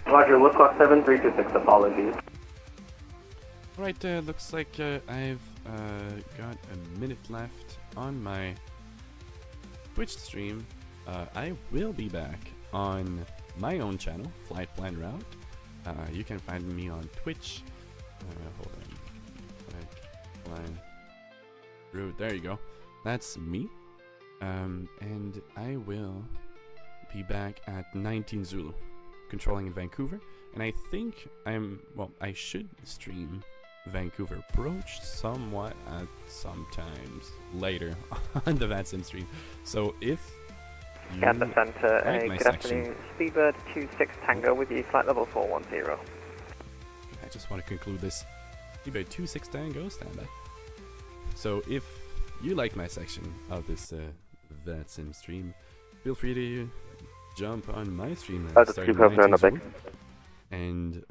Roger, what's squawk 7326, apologies. Alright, looks like I've got a minute left on my Twitch stream. I will be back on my own channel, Flight Plan Route. You can find me on Twitch. Hold on. Flight Plan Route. There you go. That's me. And I will be back at 19 Zulu, controlling in Vancouver. And I think I should stream Vancouver approach somewhat at sometimes later on the VATSIM stream. So if you Canada Center, like my good section, afternoon. Speedbird 26 Tango with you, flight level 410. I just want to conclude this. Speedbird 26 Tango, stand by. So if you like my section of this VATSIM stream, feel free to jump on my stream and start in 19 Zulu. And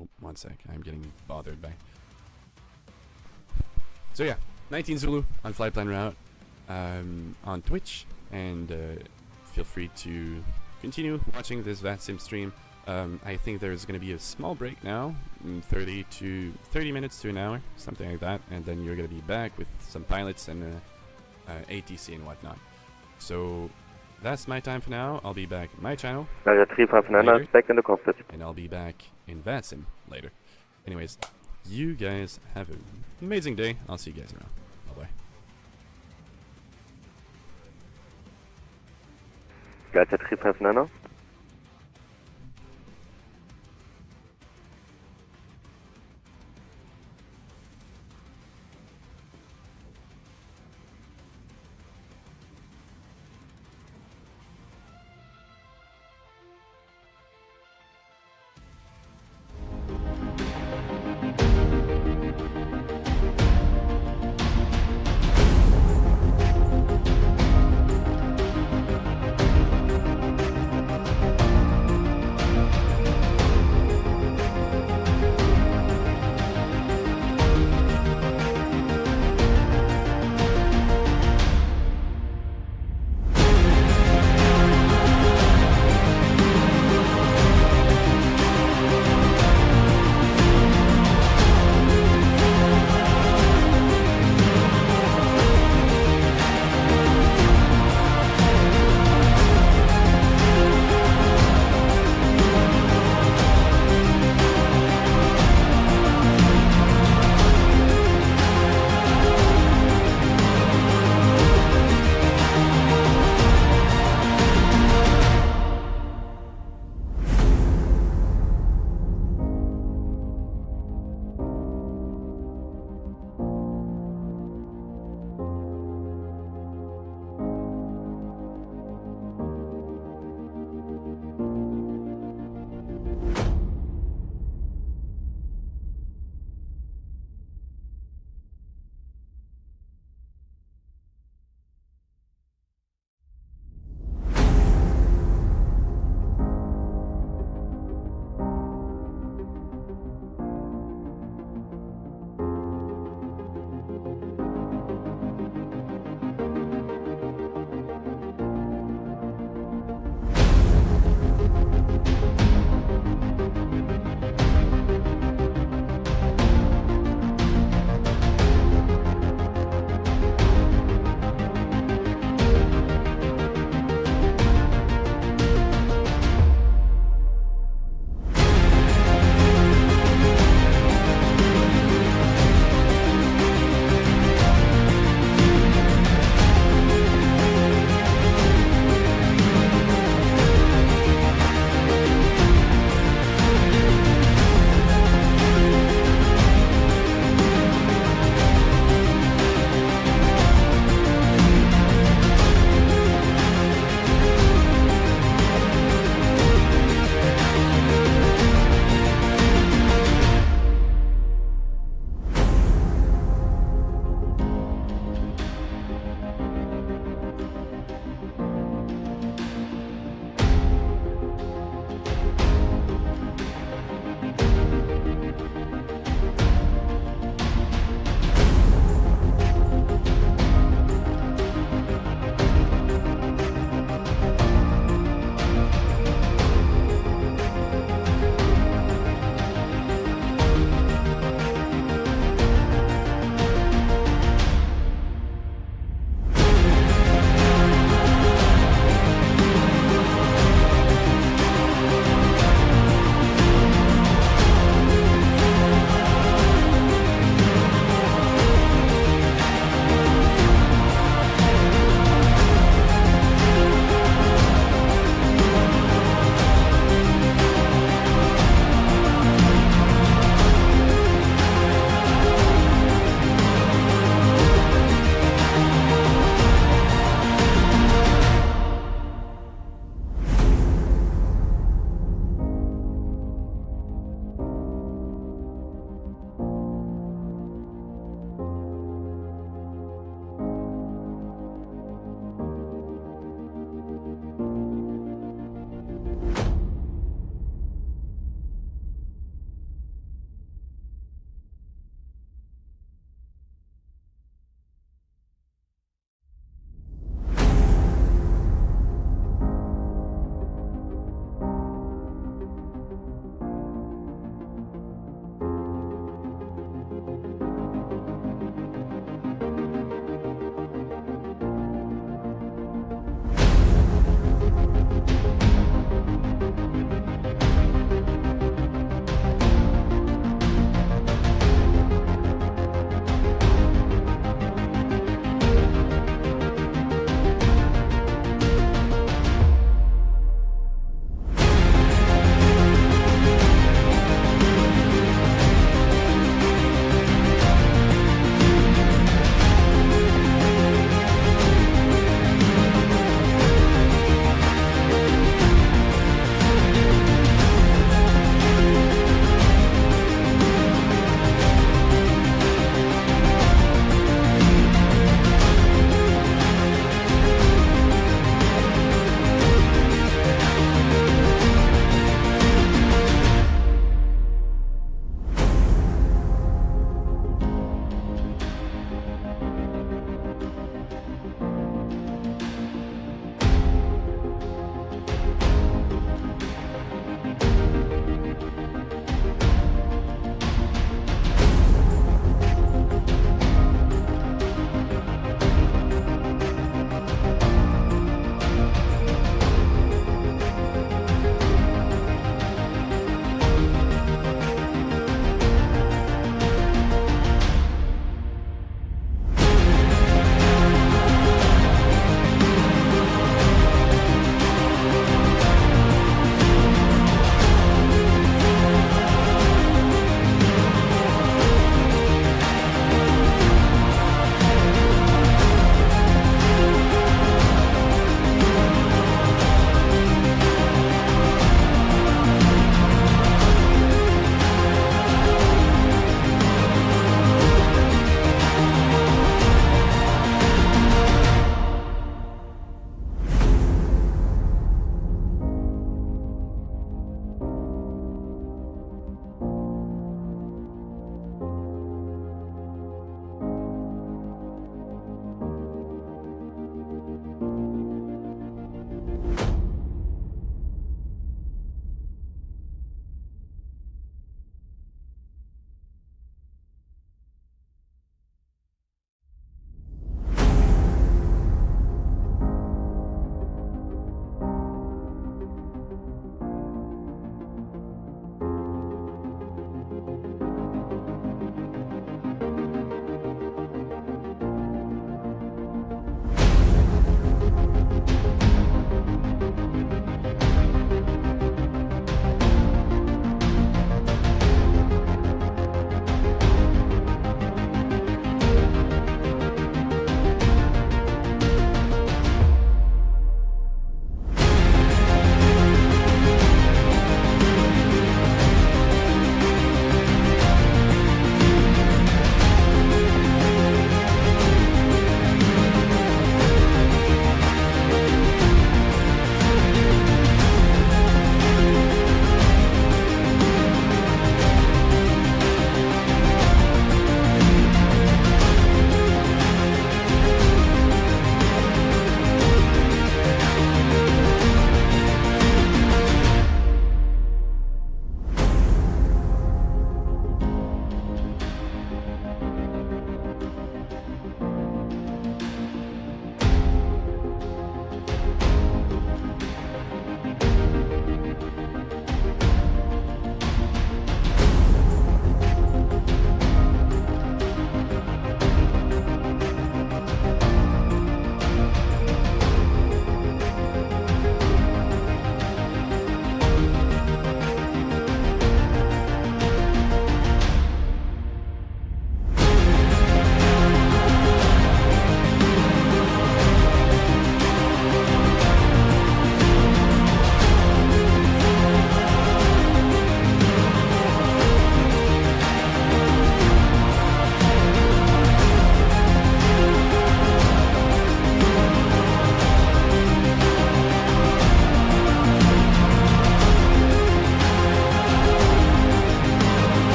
oh, one sec, I'm getting bothered by. So yeah, 19 Zulu on Flight Plan Route on Twitch, and feel free to continue watching this VATSIM stream. I think there's going to be a small break now, 30 minutes to an hour, something like that, and then you're going to be back with some pilots and ATC and whatnot. So that's my time for now. I'll be back in my channel. Roger, 359, back in the cockpit. And I'll be back in VATSIM later. Anyways, you guys have an amazing day. I'll see you guys around. Bye-bye. Gotcha, 359.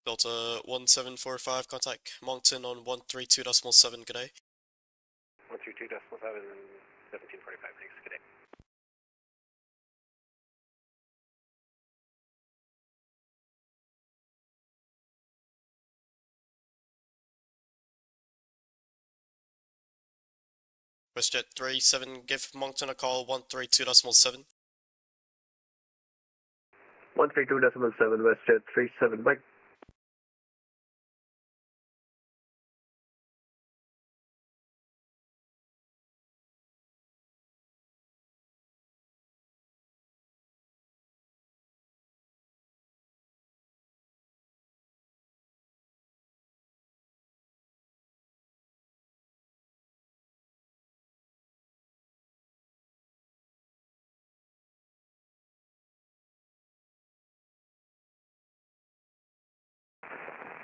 Delta 1745, contact Moncton on 132.7, good day. 132.7, 1745, thanks, good day. WestJet 37, give Moncton a call, 132.7. 132.7, WestJet 37, Mike.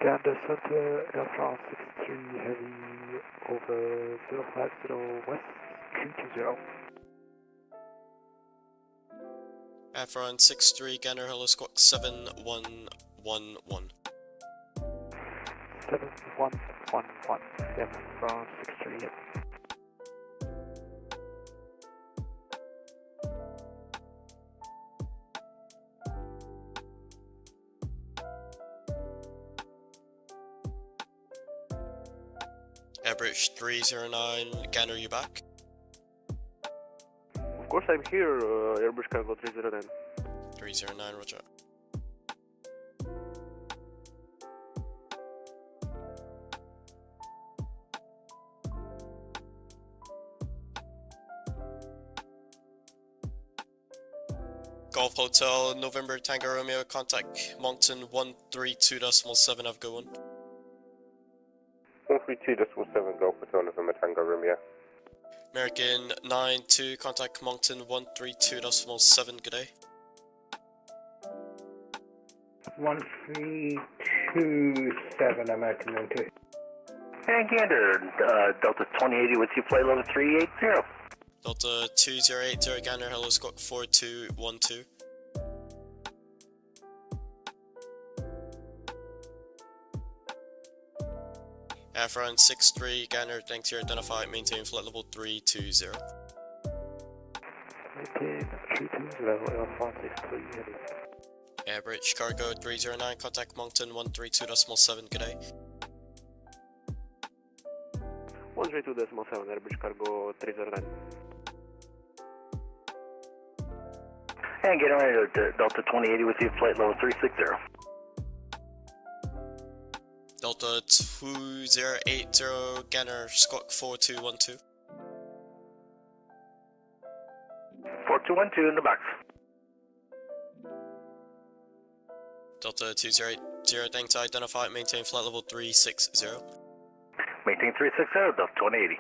Gander Center, Air France 63 Heavy over 050 West 320. Air France 63, Gander Hello Squawk 7111. 7111, Air France 63 Heavy. Airbridge 309, Gander, you back? Of course I'm here, Airbus Cargo 309. 309, roger. Golf Hotel, November Tango Romeo, contact Moncton 132.7, have a good one. 132.7, Golf Hotel, November Tango Romeo. American 92, contact Moncton 132.7, good day. 1327, American 92. And Gander, Delta 2080 with you, flight level 380. Delta 2080, Gander, hello, Squawk 4212. Air France 63, Gander, thanks to your identify, maintain flight level 320. Maintain 320, Air France 63 Heavy. Airbridge Cargo 309, contact Moncton 132.7, good day. 132.7, Airbridge Cargo 309. And getting ready to Delta 2080 with you, flight level 360. Delta 2080, Gander, Squawk 4212. 4212 in the box. Delta 2080, thanks to identify, maintain flight level 360. Maintain 360, Delta 2080.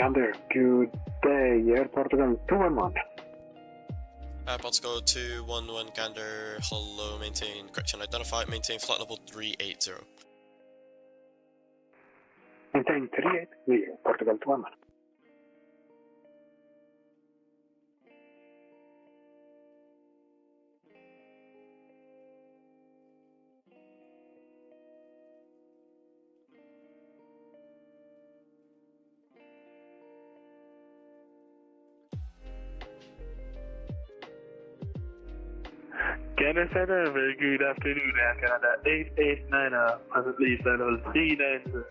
Gander, good day, Air Portugal 211. Airports go 211 Gander, hello, maintain, correction, identified, maintain flight level 380. Maintain 380, Air Portugal 211. Gander Center, very good afternoon, Air Canada 889, presently flight level 390,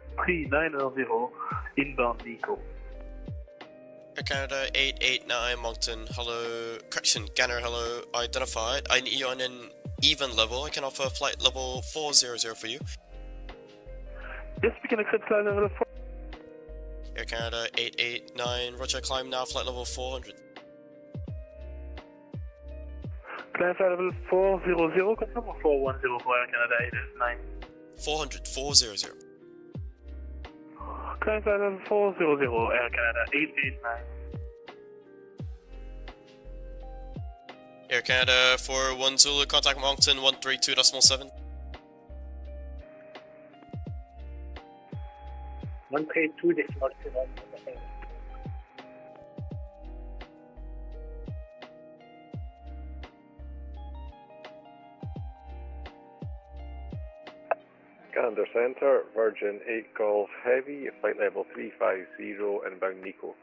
inbound Nico. Air Canada 889 Moncton, hello, correction, Gander, hello, identified. I need you on an even level. I can offer flight level 400 for you. Yes, we can accept flight level 4. Air Canada 889, roger, climb now, flight level 400. Climb flight level 400, confirm or 410 for Air Canada 889? 400, 400. Climb flight level 400, Air Canada 889. Air Canada for 1 Zulu, contact Moncton 132.7. 132.7. Gander Center, Virgin 8 Golf Heavy, flight level 350, inbound Nico.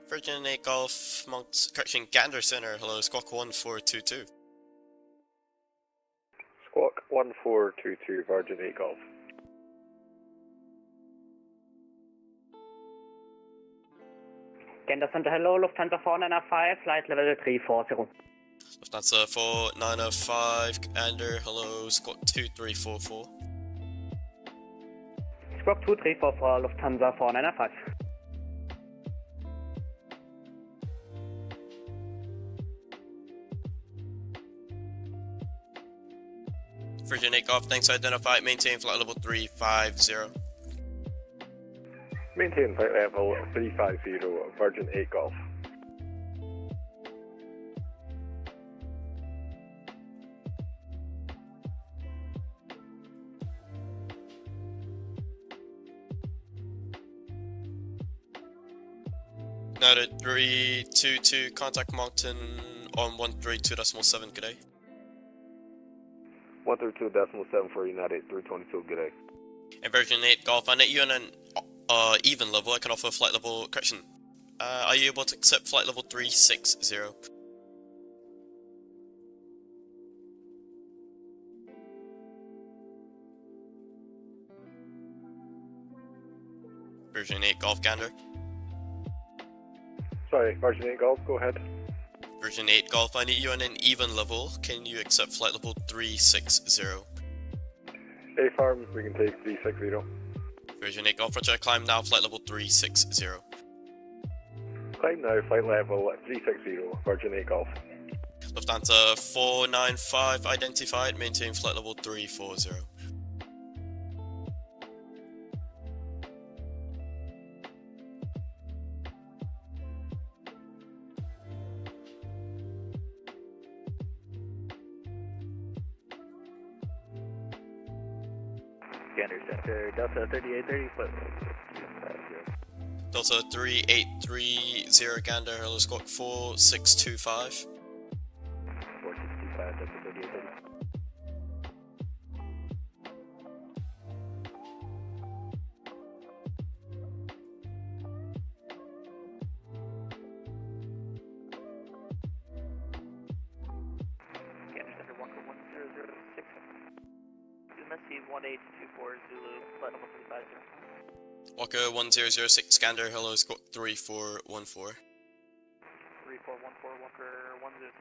Virgin 8 Golf, correction, Gander Center, hello, squawk 1422. Squawk 1422, Virgin 8 Golf. Gander Center, hello, Lufthansa 495, flight level 340. Lufthansa 4905, Gander, hello, squawk 2344. Squawk 2344, Lufthansa 495. Virgin 8 Golf, thanks, identified, maintain flight level 350. Maintain flight level 350, Virgin 8 Golf. United 322, contact Moncton on 132.7, good day. 132.7 for United 322, good day. And Virgin 8 Golf, I need you on an even level. I can offer flight level, correction. Are you able to accept flight level 360? Virgin 8 Golf Gander. Sorry, Virgin 8 Golf, go ahead. Virgin 8 Golf, I need you on an even level. Can you accept flight level 360? A farm, we can take 360. Virgin 8 Golf, roger, climb now, flight level 360. Climb now, flight level 360, Virgin 8 Golf. Lufthansa 495, identified, maintain flight level 340. Gander Center, Delta 3830, flight Delta 3830 Gander, hello, squawk 4625. 4625, Delta 3830. Gander Center, Walker 1006. Messy 1824 Zulu, flight level 350. Walker 1006 Gander, hello, squawk 3414. 3414, Walker 1006.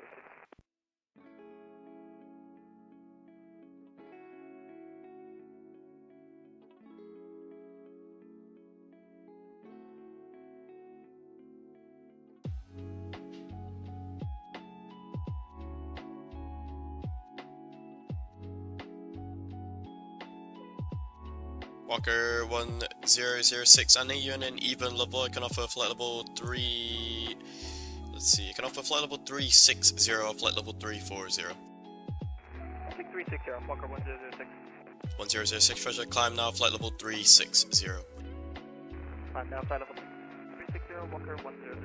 Walker 1006 3006. I need you on an even level. I can offer flight level 3. Let's see. I can offer flight level 360 or flight level 340. I'll take 360, Walker 1006. 1006, Treasure. Climb now, flight level 360. Climb now, flight level 360, Walker 100.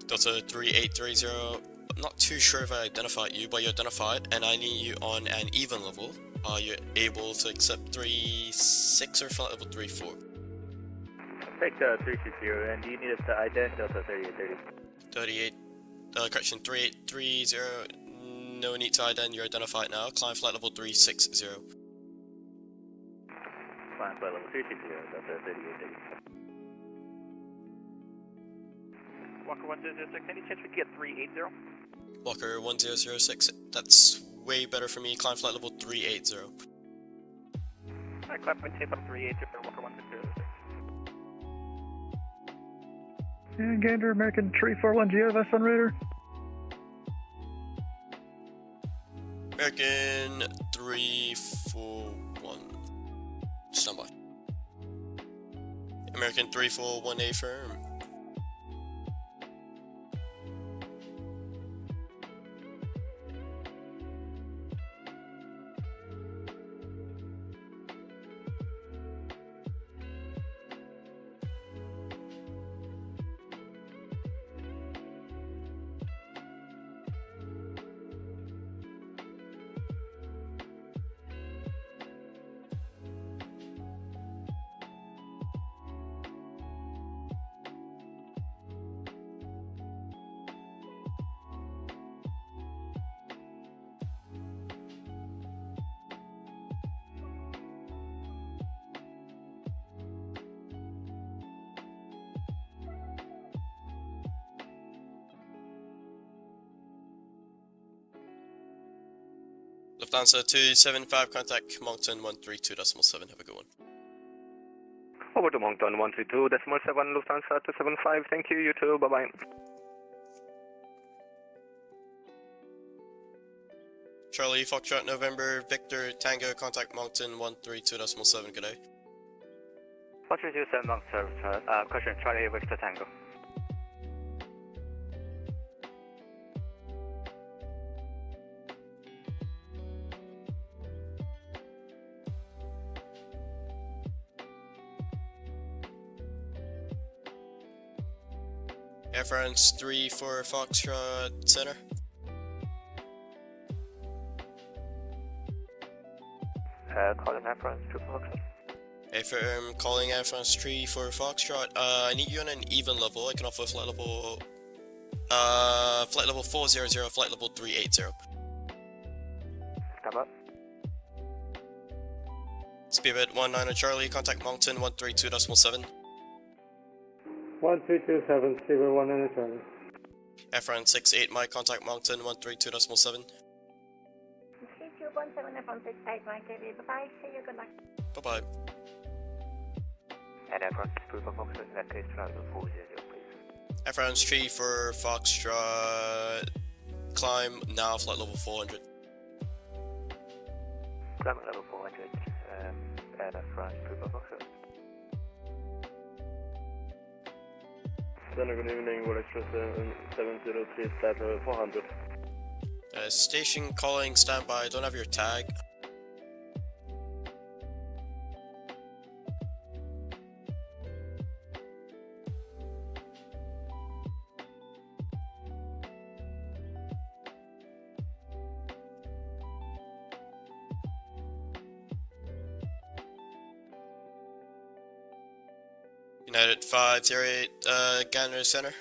Delta 3830. I'm not too sure if I identified you, but you identified, and I need you on an even level. Are you able to accept 36 or flight level 34? Take 360, and do you need us to ident Delta 3830? Correction, 3830. No need to ident, you're identified now. Climb flight level 360. Climb flight level 360, Delta 3830. Walker 1006, any chance we can get 380? Walker 1006, that's way better for me. Climb flight level 380. Alright, climb maintain flight 380 for Walker 1006. And Gander, American 341, do you have S on radar? American 341. Stand by. American 341A firm. Lufthansa 275, contact Moncton 132.7. Have a good one. Over to Moncton 132.7, Lufthansa 275. Thank you, you too. Bye bye. Charlie Foxtrot November Victor Tango, contact Moncton 132.7. Good day. 132.7 Moncton, question Charlie Victor Tango. Air France 3 for Foxtrot Center. Calling Air France 2 for Foxtrot. Affirm, calling Air France 3 for Foxtrot. I need you on an even level. I can offer flight level 400, flight level 380. Stand up. Speedbird 19 Charlie, contact Moncton 132.7. 1327, Speedbird 19 Charlie. Air France 68 Mike, contact Moncton 132.7. 3217 Air France 68 Mike, bye-bye, see you, good luck. Bye-bye. And Air France 2 for Foxtrot, in that case, flight level 400, please. Air France 3 for Foxtrot, climb now, flight level 400. Climb at level 400, and Air France 2 for Foxtrot. Good evening, World Express 703, flight 400. Station calling, standby, don't have your tag. United 508, Gander Center.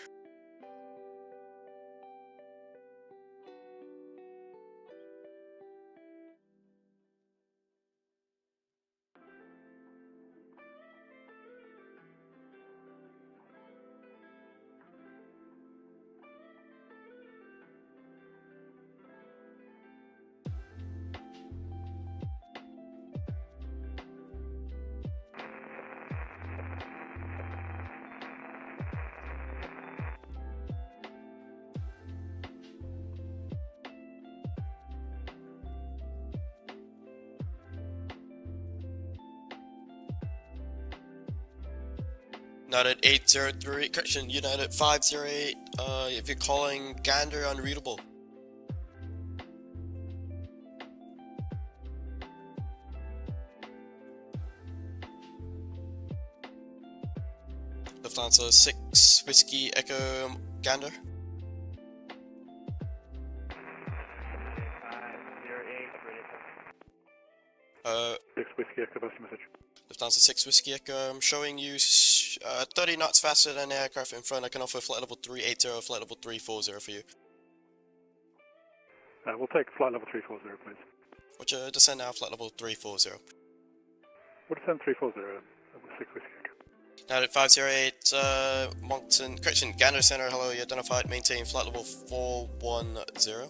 United 803, correction, United 508, if you're calling Gander unreadable. Lufthansa 6 Whiskey Echo Gander. 6 Whiskey Echo, pass message. Lufthansa 6 Whiskey Echo, I'm showing you 30 knots faster than the aircraft in front. I can offer flight level 380, flight level 340 for you. We'll take flight level 340, please. What's your descend now, flight level 340? We'll descend 340, 6 Whiskey Echo. Now at 508, Moncton, correction, Gander Center, hello, you identified, maintain flight level 410.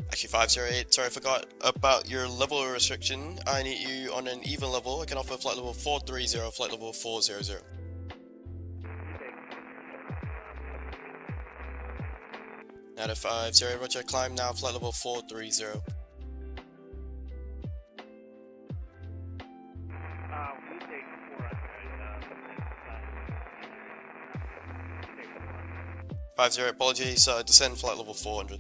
Actually 508, sorry I forgot about your level restriction. I need you on an even level. I can offer flight level 430, flight level 400. Now at 50, roger, climb now, flight level 430. Apologies, descend flight level 400.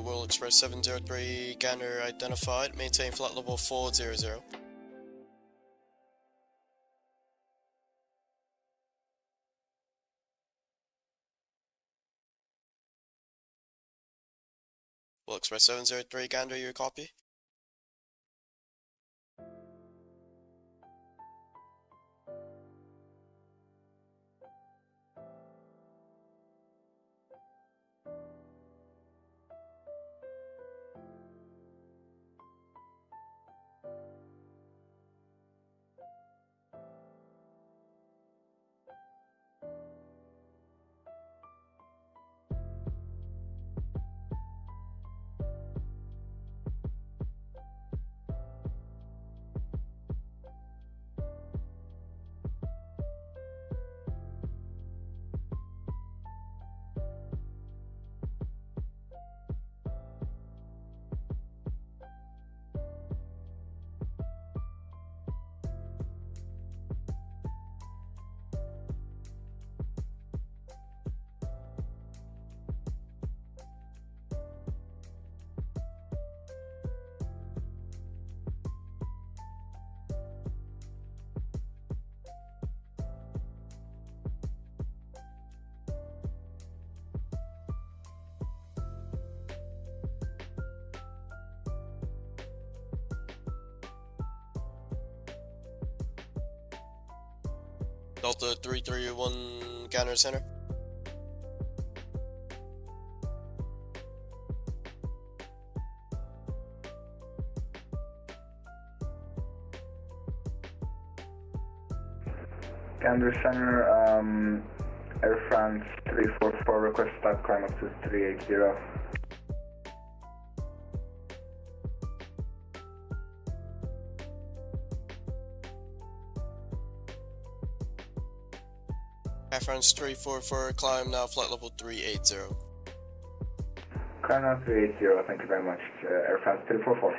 World Express 703, Gander identified, maintain flight level 400. World Express 703, Gander, your copy? Delta 331 Gander Center. Gander Center, Air France 344, request start climb up to 380. Air France 344, climb now, flight level 380. Climb now 380, thank you very much. Air France 344.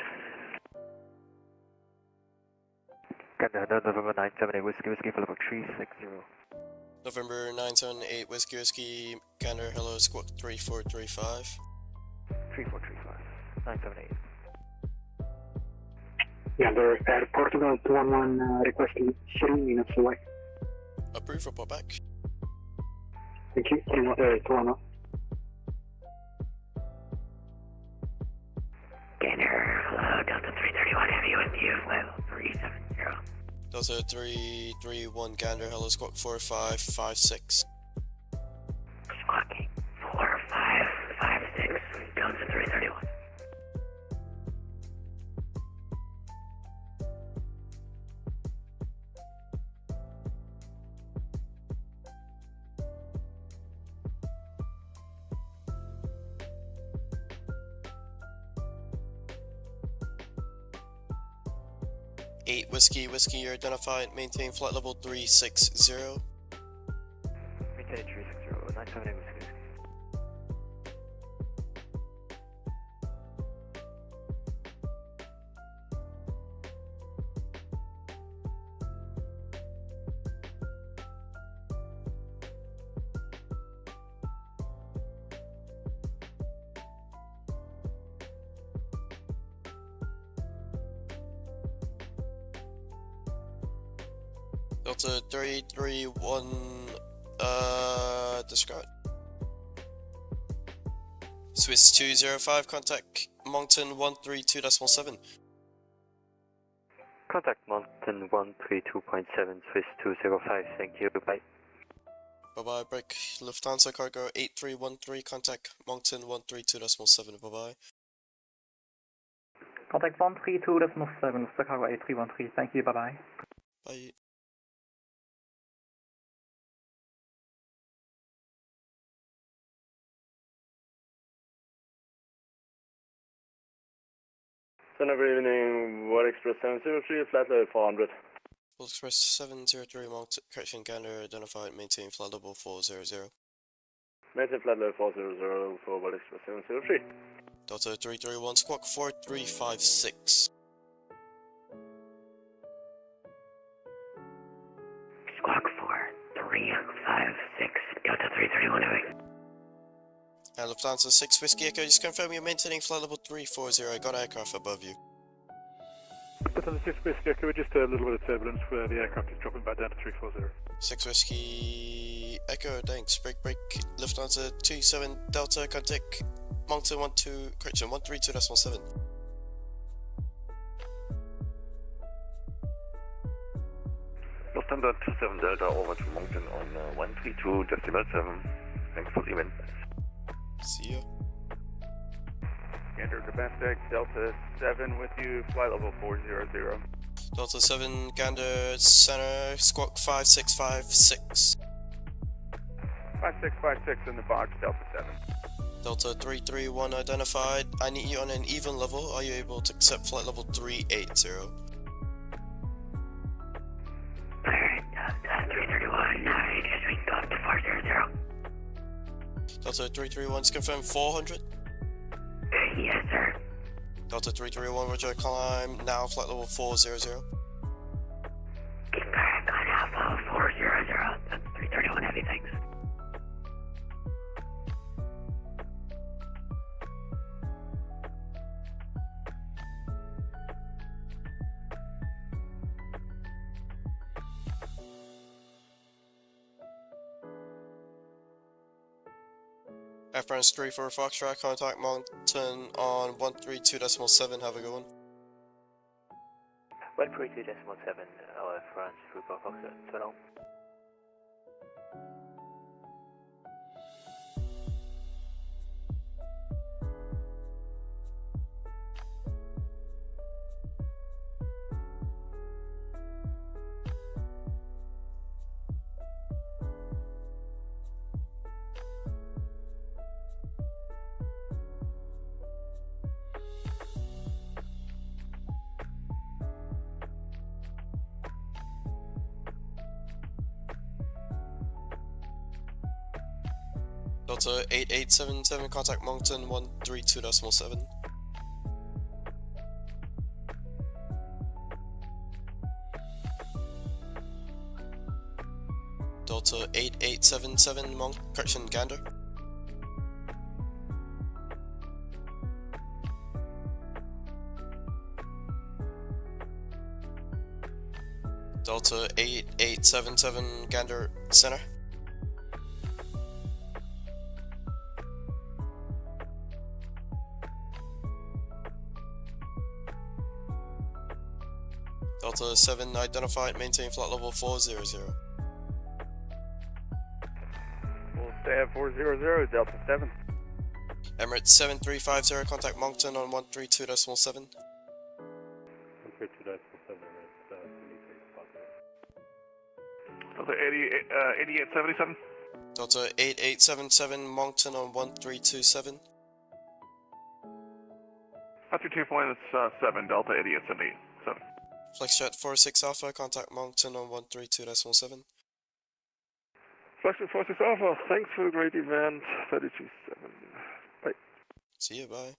Gander, November 978, Whiskey, flight level 360. November 978, Whiskey, Gander, hello, squawk 3435. 3435, 978. Gander, Air Portugal 211, requesting 3 minutes away. Approve, report back. Thank you, 211. Gander, hello, Delta 331 Heavy with you, flight level 370. Delta 331 Gander, hello, squawk 4556. Squawking 4556, Delta 331. 8 Whiskey, Whiskey, you're identified, maintain flight level 360. Maintain 360, 978 Whiskey. Delta 331, discard. Swiss 205, contact Moncton 132.7. Contact Mountain 132.7, Swiss 205, thank you, bye. Bye bye, break. Lufthansa cargo 8313, contact Moncton 132.7, bye bye. Contact 132.7, Chicago 8313, thank you, bye bye. Bye. Center, good evening, World Express 703, flight level 400. World Express 703, Moncton, correction, Gander, identified, maintain flight level 400. Maintain flight level 400 for World Express 703. Delta 331, squawk 4356. Squawk 4356, Delta 331 away. Lufthansa 6 Whiskey Echo, just confirm you're maintaining flight level 340. I got aircraft above you. Lufthansa 6 Whiskey Echo, just a little bit of turbulence where the aircraft is dropping back down to 340. 6 Whiskey Echo, thanks. Break. Lufthansa 27 Delta, contact Moncton 132.7. Lufthansa 27 Delta over to Moncton on 132.7. Thanks for the event. See ya. Gander domestic, Delta 7 with you, flight level 400. Delta 7 Gander Center, squawk 5656. 5656 in the box, Delta 7. Delta 331 identified. I need you on an even level. Are you able to accept flight level 380? Alright, 331, I guess we can go up to 400. Delta 331 is confirmed 400. Yes, sir. Delta 331, roger, climb now, flight level 400. Keep correct on Alpha 400. 331 heavy, thanks. Air France 34 Foxtrot, contact Mountain on 132.7, have a good one. 132.7, Air France 34 Foxtrot, so long. Delta 8877, contact Moncton 132.7. Delta 8877, correction, Gander. Delta 8877, Gander Center. Delta 7 identified, maintain flight level 400. We'll stay at 400, Delta 7. Emirates 7350, contact Moncton on 132.7. 132.7, Delta 8877. Delta 8877, Moncton on 1327. After 2.7, Delta 8877. Flexjet 46 Alpha, contact Moncton on 132.7. Flexjet 46 Alpha, thanks for the great event. 32.7. Bye. See you, bye.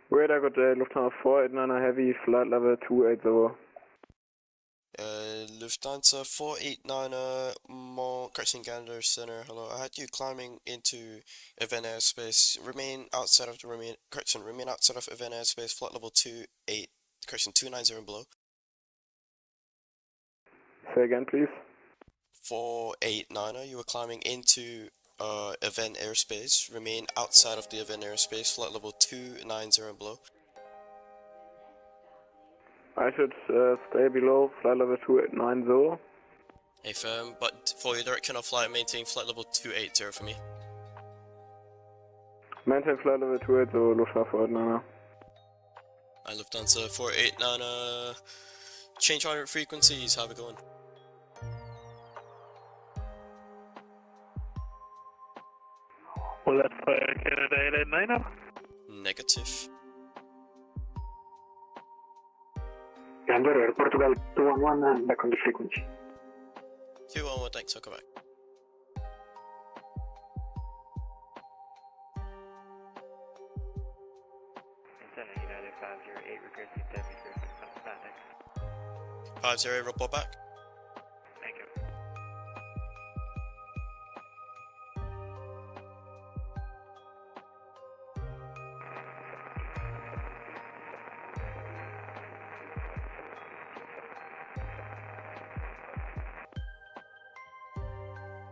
Radar, good day. Lufthansa 489 Heavy, flight level 280. Lufthansa 489 correction Gander Center. Hello. I had you climbing into event airspace. Remain outside of remain outside of event airspace. Flight level 290 and below. Say again, please. 489. You were climbing into event airspace. Remain outside of the event airspace. Flight level 290 and below. I should stay below flight level 2890. Hey firm, but for your direction of flight, maintain flight level 280 for me. Maintain flight level 280, Lufthansa 489. Lufthansa 489, change on your frequencies, how's it going? Well, that's Canada 889 up. Negative. Gander Air Portugal 211, back on the frequency. 211, thanks, I'll come back. United 508, regressing 50, report back. Thank you.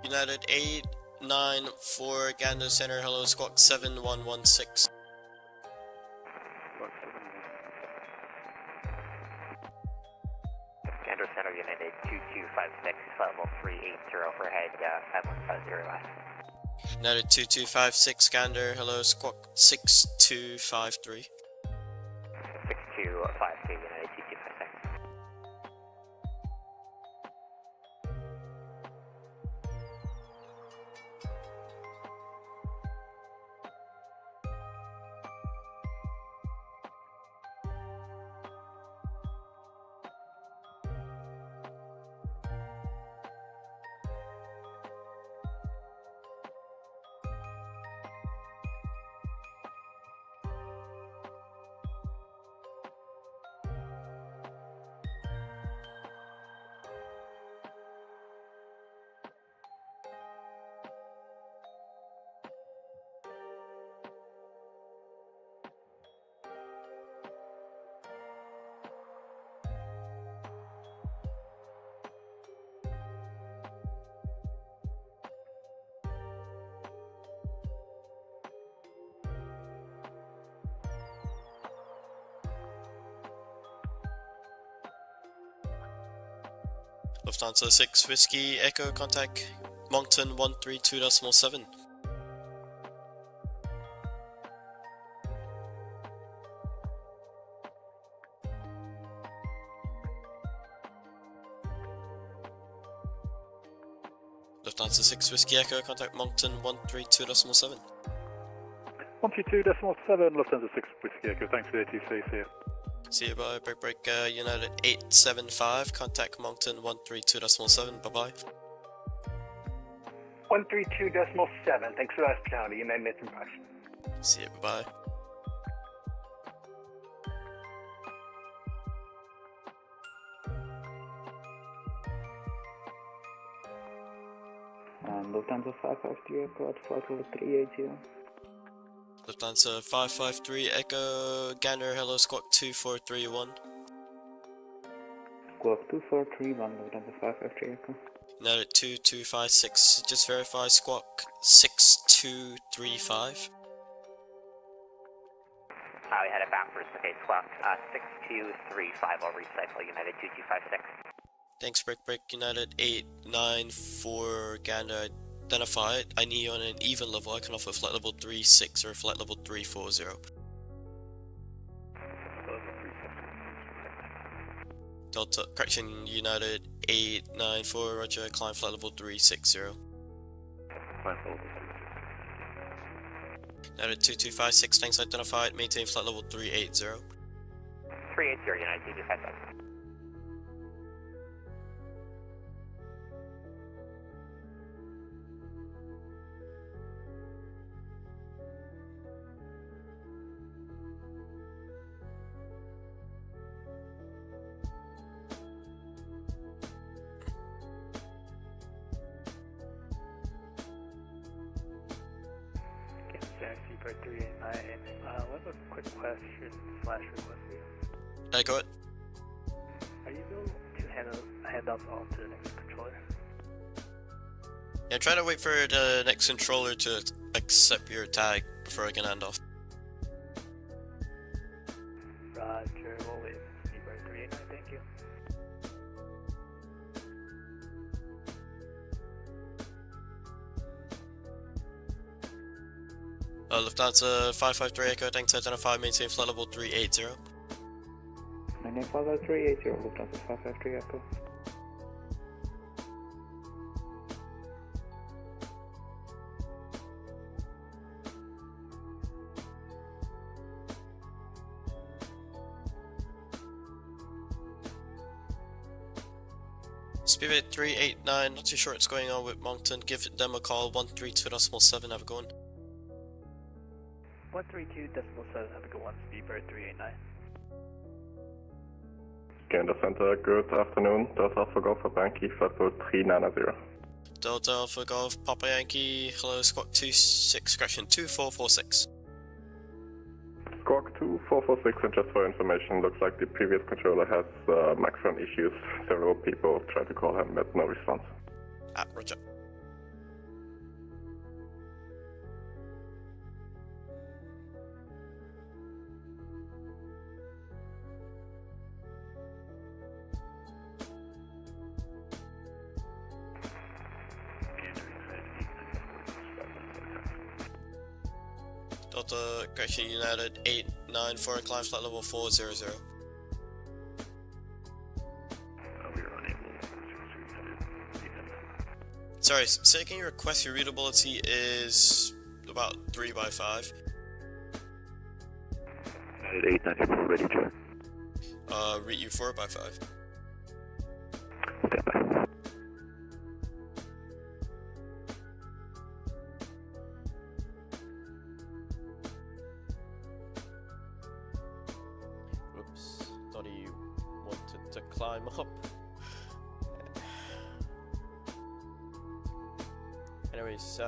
United 894 Gander Center, hello, squawk 7116. Gander Center, United 2256, level 380 for head 5150 left. United 2256 Gander, hello, squawk 6253. 6253, United 2256. Lufthansa 6 Whiskey Echo, contact Moncton 132.7. Lufthansa 6 Whiskey Echo, contact Moncton 132.7. 132.7, Lufthansa 6 Whiskey Echo, thanks for the ATC, see you. See you, bye. Break, United 875, contact Moncton 132.7, bye-bye. 132.7, thanks for the hospitality, United Nathan 5. See you, bye-bye. Lufthansa 553 Echo at flight level 380. Lufthansa 553 Echo, Gander, hello, squawk 2431. Squawk 2431, Lufthansa 553 Echo. United 2256, just verify squawk 6235. We had it backwards, okay, squawk 6235, I'll recycle United 2256. Thanks, break, United 894 Gander, identified. I need you on an even level. I can offer flight level 36 or flight level 340. Delta, correction, United 894, roger, climb flight level 360. United 2256, thanks, identified, maintain flight level 380. 380 United 257. Seabird 389. I have a quick question / request for you. Go it. Are you able to hand off onto the next controller? Yeah, try to wait for the next controller to accept your tag before I can hand off. Roger, we'll wait. Seabird 389, thank you. Lufthansa 553 Echo, thanks to identify, maintain flight level 380. Maintain flight level 380, Lufthansa 553 Echo. Speedway 389, not too sure what's going on with Moncton. Give them a call, 132.7, have a go on. 132.7, have a good one, Speedbird 389. Gander Center, good afternoon. Delta Alpha Golf for Yankee, flight level 390. Delta Alpha Golf, Papa Yankee, hello, Squawk 26, correction 2446. Squawk 2446, and just for information, looks like the previous controller has microphone issues. Several people tried to call him, but no response. Roger. Delta, correction United 894, climb flight level 400. We are unable to Sorry, say again, your request, your readability is about 3 by 5. United 894, ready check. Read you 4 by 5. Stand by. Oops, thought he wanted to climb up. Anyways,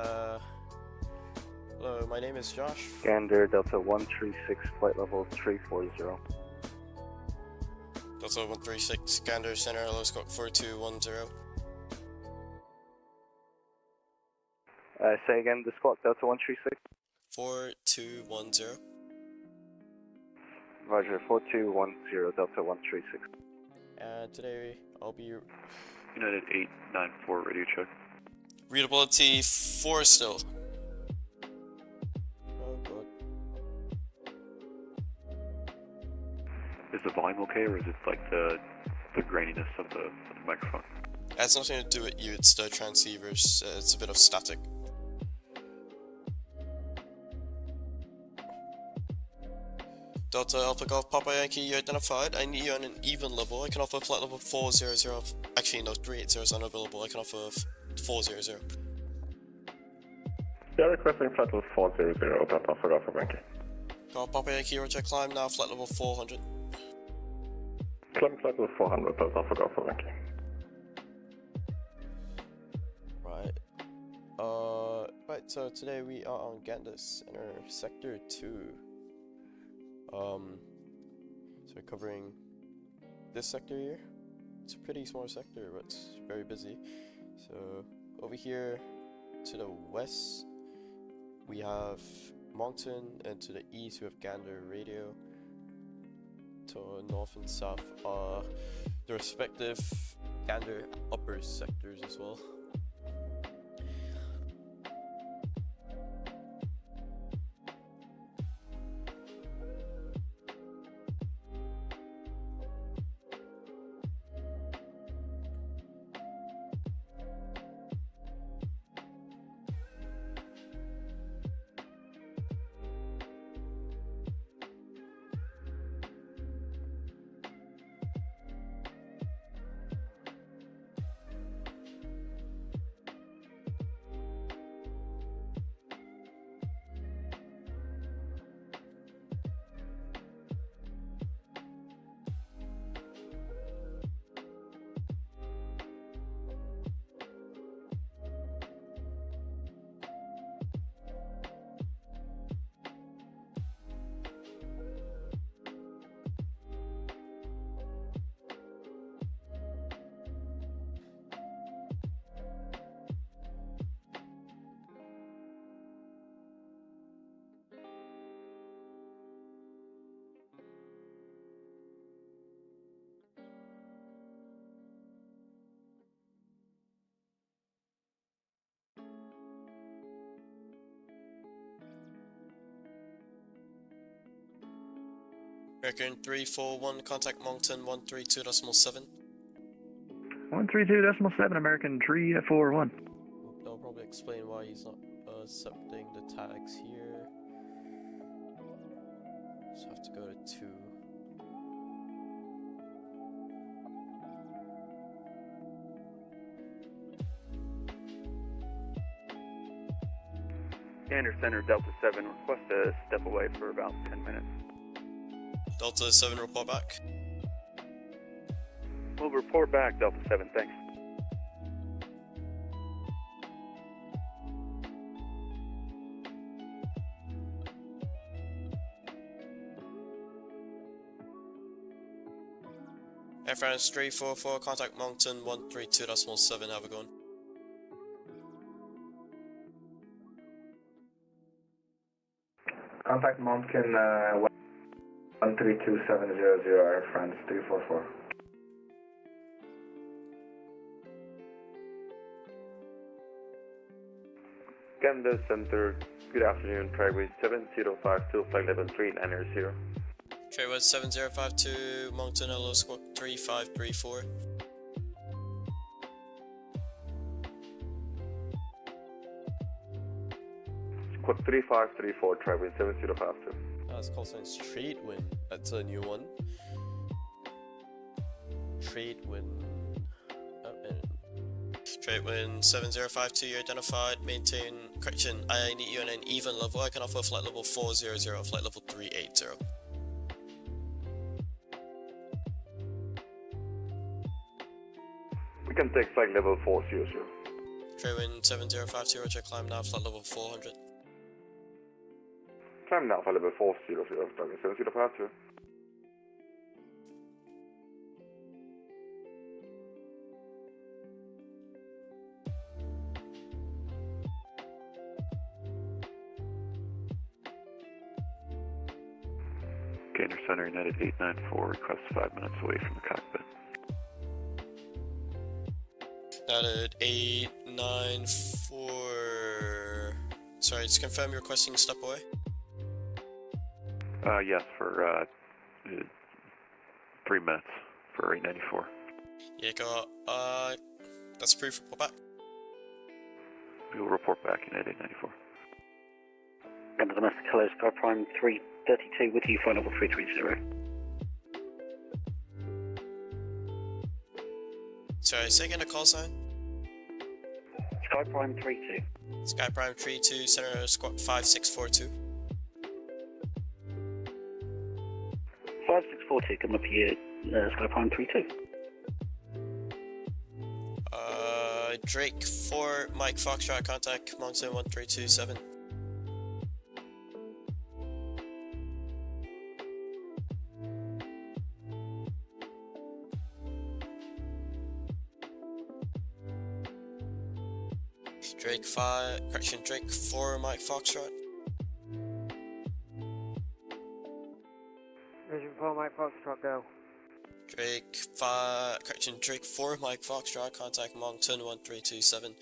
hello, my name is Josh. Gander Delta 136, flight level 340. Delta 136, Gander Center, hello, Squawk 4210. Say again, the squawk Delta 136? 4210. Roger, 4210, Delta 136. And today I'll be United 894, radio check. readability 4 still. Oh god. Is the volume okay, or is it like the graininess of the microphone? It has nothing to do with you, it's the transceivers, it's a bit of static. Delta Alpha Golf Papa Yankee, you identified. I need you on an even level. I can offer flight level 400. Actually, no, 380 is unavailable. I can offer 400. Yeah, requesting flight level 400, Delta Alpha Golf for Yankee. Golf Papa Yankee, roger, climb now, flight level 400. Climb flight level 400, Delta Alpha Golf for Yankee. Right. Right, so today we are on Gander Center, Sector 2. So we're covering this sector here. It's a pretty small sector, but it's very busy. So over here to the west, we have Moncton, and to the east we have Gander Radio. To north and south are the respective Gander upper sectors as well. American 341, contact Moncton 132.7. 132.7, American 341. That'll probably explain why he's not accepting the tags here. So I have to go to 2. Gander Center, Delta 7, request a step away for about 10 minutes. Delta 7, report back. We'll report back, Delta 7, thanks. Air France 344, contact Moncton 132.7, have a go on. Contact Moncton 132700, Air France 344. Gander Center, good afternoon, Taxiway 7052, flight level 3900. Trailway 7052, Moncton Hello Squawk 3534. Squawk 3534, Taxiway 7052. That's call sign Straight Wind, that's a new one. Straight Wind. Straight Wind 7052, you're identified, maintain, correction, I need you on an even level, I can offer flight level 400, flight level 380. We can take flight level 400. Straight Wind 7052, roger, climb now, flight level 400. Climb now, flight level 400, Taxiway 7052. Gander Center, United 894, request 5 minutes away from the cockpit. United 894. Sorry, just confirm you're requesting step away. Yes, for 3 minutes for 894. Yeah, go. That's approved for pullback. We will report back, United 894. Gander Domestic Hello, Sky Prime 332 with you, flight level 330. Sorry, say again the call sign. Sky Prime 32. Sky Prime 32, Center Squawk 5642. 5642, coming up here, Sky Prime 32. Drake 4, Mike Foxtrot, contact Moncton 1327. Drake 5, correction, Drake 4, Mike Foxtrot. Vision 4, Mike Foxtrot, go. Drake 5, correction, Drake 4, Mike Foxtrot, contact Moncton 1327.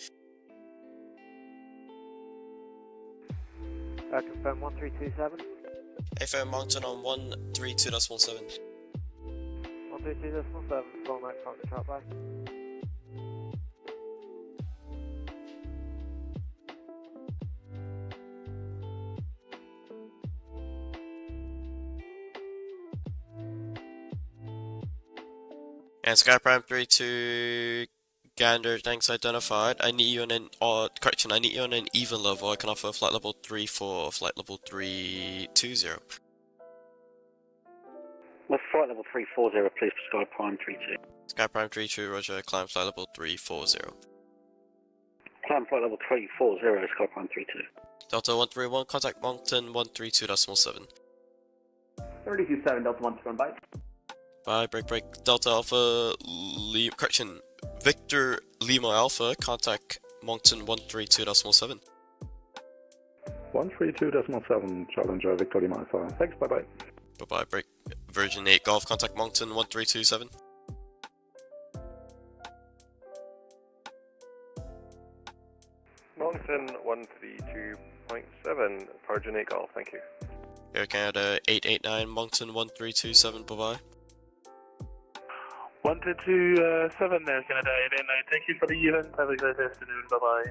Confirm 1327. FM Moncton on 132.17. 132.7, 4 Mike Foxtrot, bye. And Sky Prime 32, Gander, thanks identified. I need you on an, correction, I need you on an even level. I can offer flight level 34 or flight level 320. Well, flight level 340, please, for Sky Prime 32. Sky Prime 32, roger, climb flight level 340. Climb flight level 340, Sky Prime 32. Delta 131, contact Moncton 132.7. 327, Delta 131, bye. Bye, break. Delta Alpha, correction, Victor Lima Alpha, contact Moncton 132.7. 132.7, Challenger, Victor Lima Alpha. Thanks, bye-bye. Bye-bye, break. Virgin 8 Golf, contact Moncton 1327. Moncton 132.7, Virgin 8 Golf, thank you. Air Canada 889, Moncton 1327, bye-bye. 1227 there, Canada 889. Thank you for the event. Have a great afternoon. Bye-bye.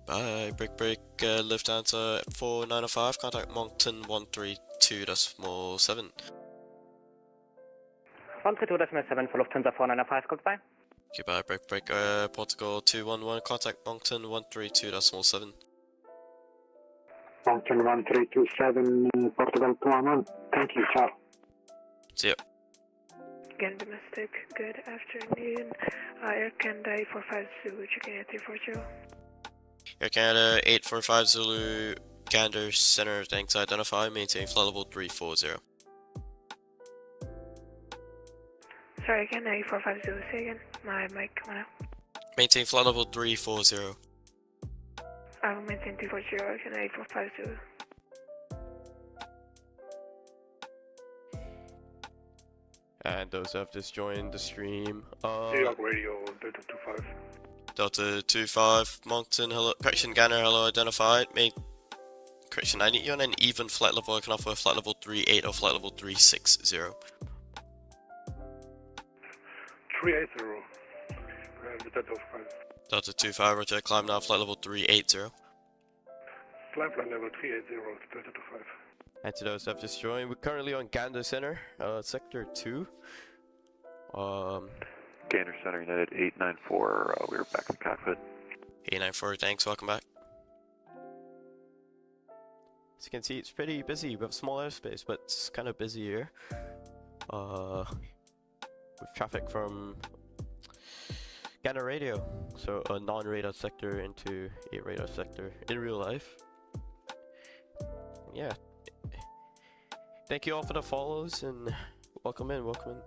Bye. Break, Lufthansa 4905, contact Moncton 132.7. 132.7 for Lufthansa 495, goodbye. Goodbye, break, Portugal 211, contact Moncton 132.7. Moncton 1327, Portugal 211. Thank you, ciao. See ya. Again, domestic, good afternoon. Air Canada 845 Zulu, checking at 340. Air Canada 845 Zulu, Gander Center, thanks, identify, maintain flight level 340. Sorry, again, 845 Zulu, say again. My mic went out. Maintain flight level 340. I will maintain 340, again, 845 Zulu. And those who have just joined the stream, New York Radio, Delta 25. Delta 25, Moncton, hello, correction, Gander, hello, identified, correction, I need you on an even flight level, I can offer flight level 38 or flight level 360. 380. Delta 25. Delta 25, roger, climb now, flight level 380. Flight level 380, Delta 25. And to those who have just joined, we're currently on Gander Center, Sector 2. Gander Center, United 894, we're back in Cockpit. 894, thanks, welcome back. As you can see, it's pretty busy. We have small airspace, but it's kind of busy here. With traffic from Gander Radio, so a non-radar sector into a radar sector in real life. Yeah. Thank you all for the follows and welcome in, welcome in.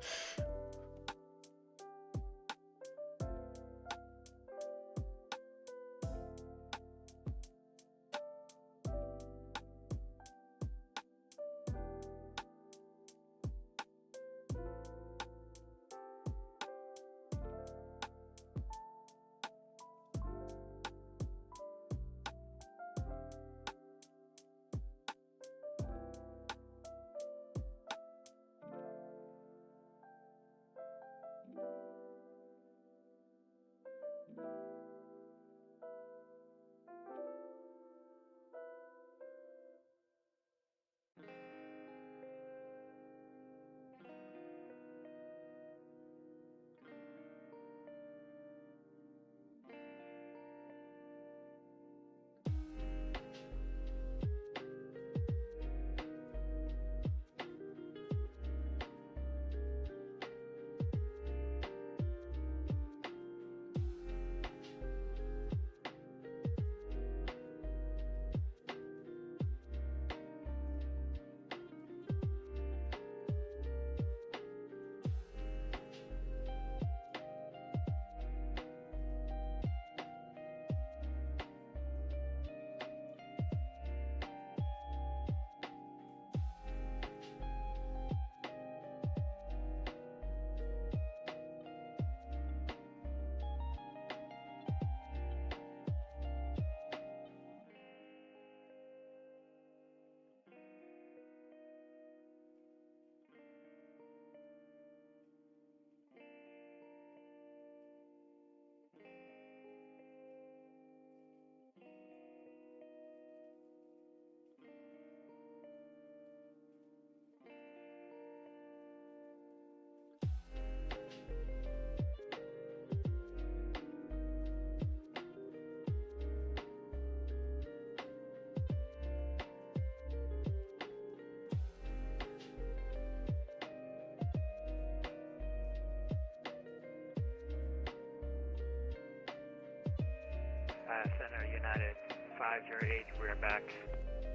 Center United 508, we're back.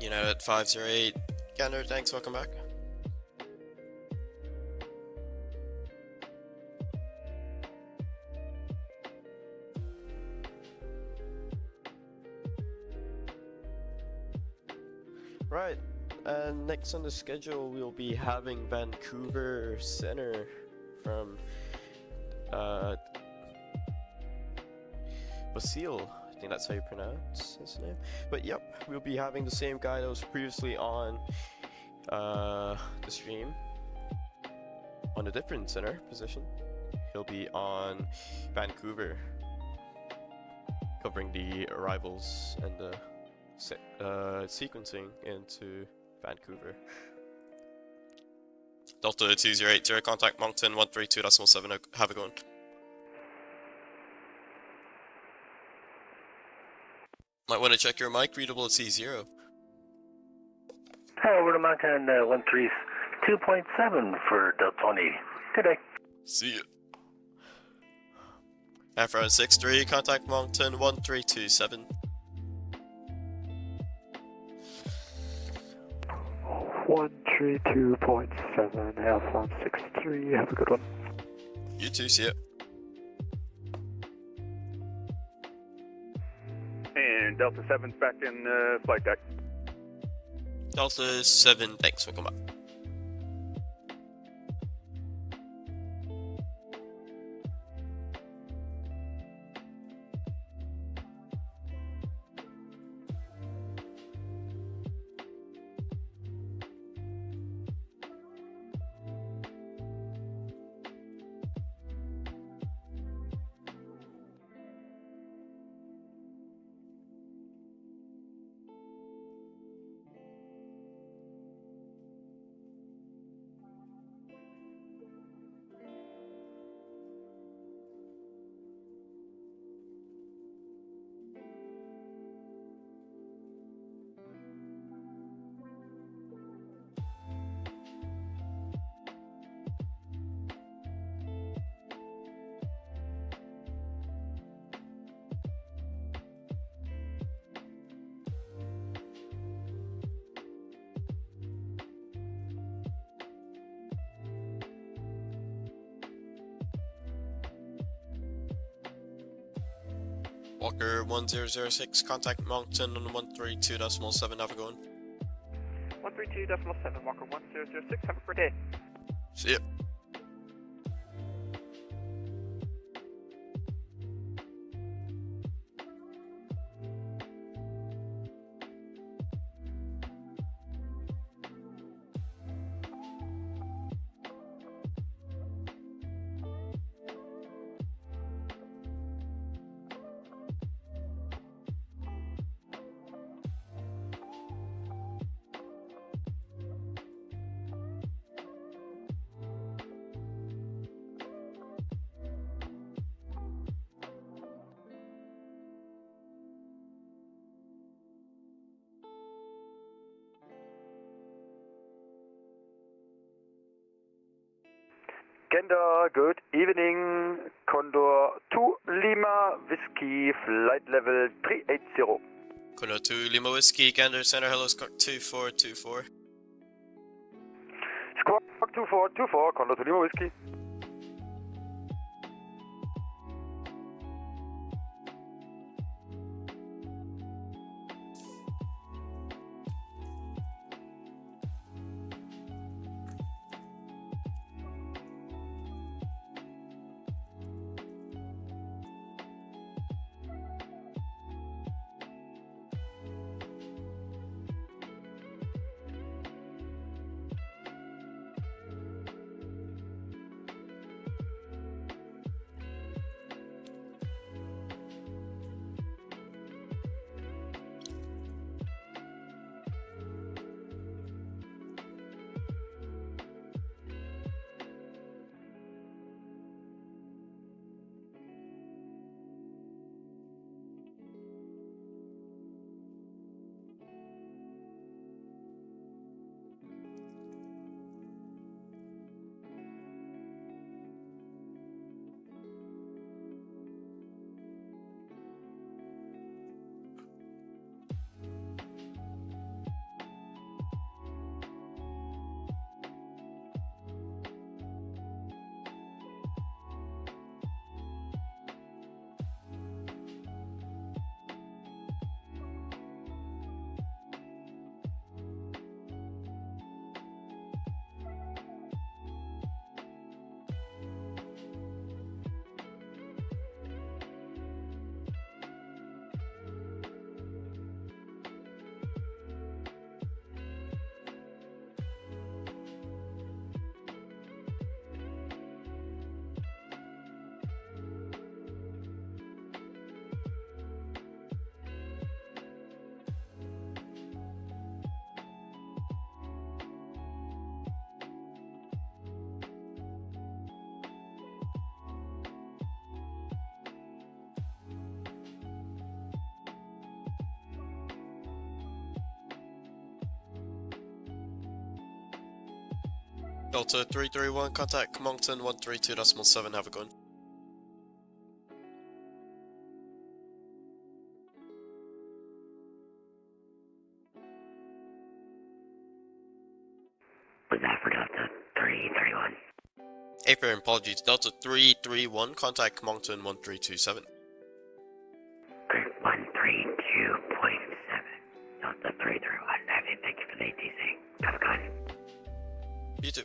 United 508, Gander, thanks, welcome back. Right, and next on the schedule we'll be having Vancouver Center from Basile. I think that's how you pronounce his name. But yep, we'll be having the same guy that was previously on the stream on a different center position. He'll be on Vancouver, covering the arrivals and the sequencing into Vancouver. Delta 2080, contact Moncton 132.7. Have a good one. Might want to check your mic, readable at C0. Hey, over to Mountain 132.7 for Delta 180. Good day. See ya. Afro 63, contact Moncton 1327. One 132.7 Alpha 63. Have a good one. You too, see ya. And Delta 7's back in flight deck. Delta 7, thanks, welcome back. Walker 1006, contact Moncton on 132.7, have a go on. 132.7, Walker 1006, have a great day. See ya. Gander, good evening. Condor 2 Lima Whiskey, flight level 380. Condor 2 Lima Whiskey, Gander Center, hello, Squawk 2424. Squawk 2424, Condor 2 Lima Whiskey. Delta 331, contact Moncton 132.7, have a good one. Was that for Delta 331? Aviation, apologies. Delta 331, contact Moncton 1327. Group 132.7. Delta 331. Heavy, thank you for the ATC. Have a good one. You too.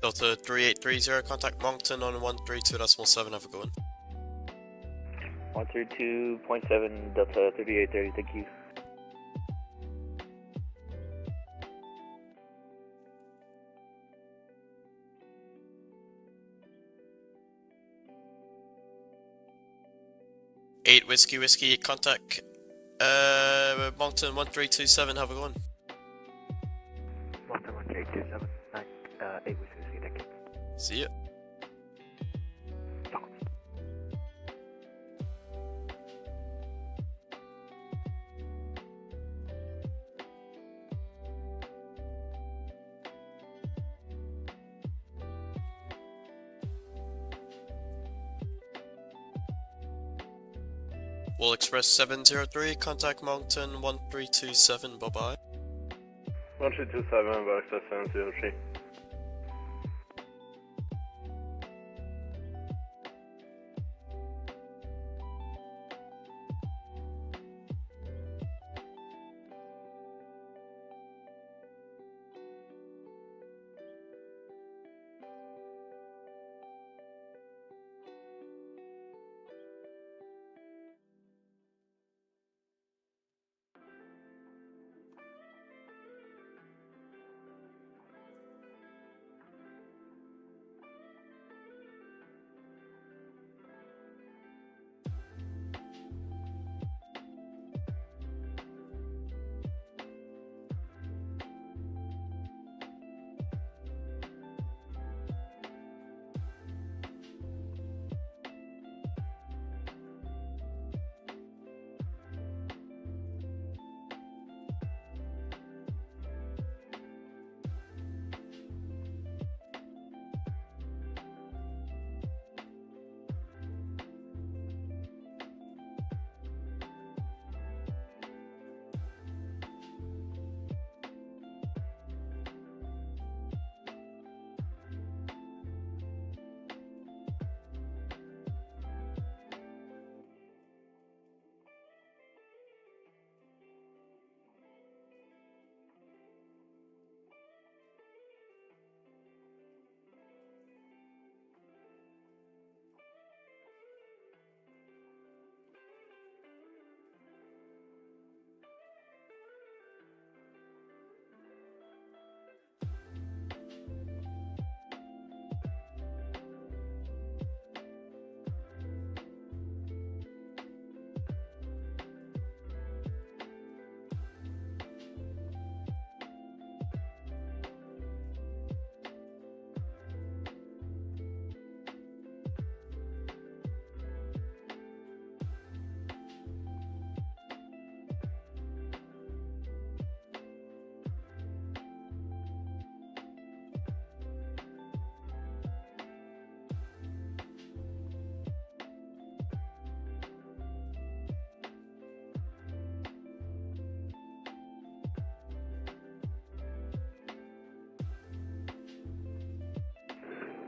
Delta 3830, contact Moncton on 132.7, have a good one. 132.7, Delta 3830, thank you. Eight Whiskey, contact Moncton 1327, have a good one. Moncton 1327, 8 Whiskey, thank you. See ya. Will Express 703, contact Moncton 1327, bye bye. 1327, Will Express 703.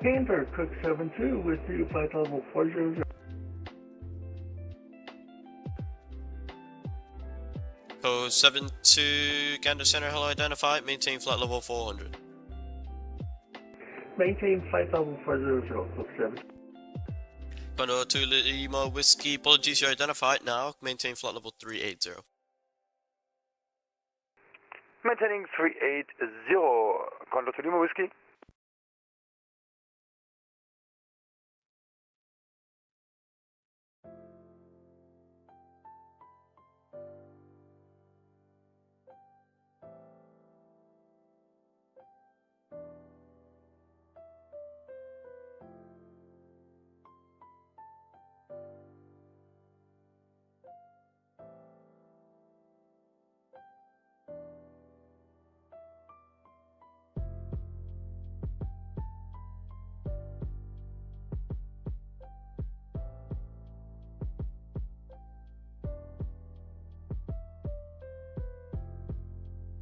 Gander, Cook 72 with you, flight level 400. Code 72, Gander Center, hello, identified, maintain flight level 400. Maintain flight level 400, Cook 72. Condor 2 Lima Whiskey, apologies, you're identified now, maintain flight level 380. Maintaining 380, Condor to Lima Whiskey.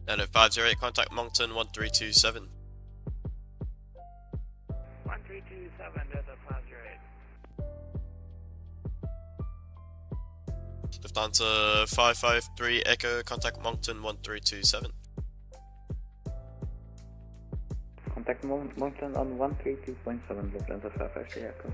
Nano 508, contact Moncton 1327. 1327, Delta 508. Lufthansa 553 Echo, contact Moncton 1327. Contact Moncton on 132.7, Lufthansa 553 Echo.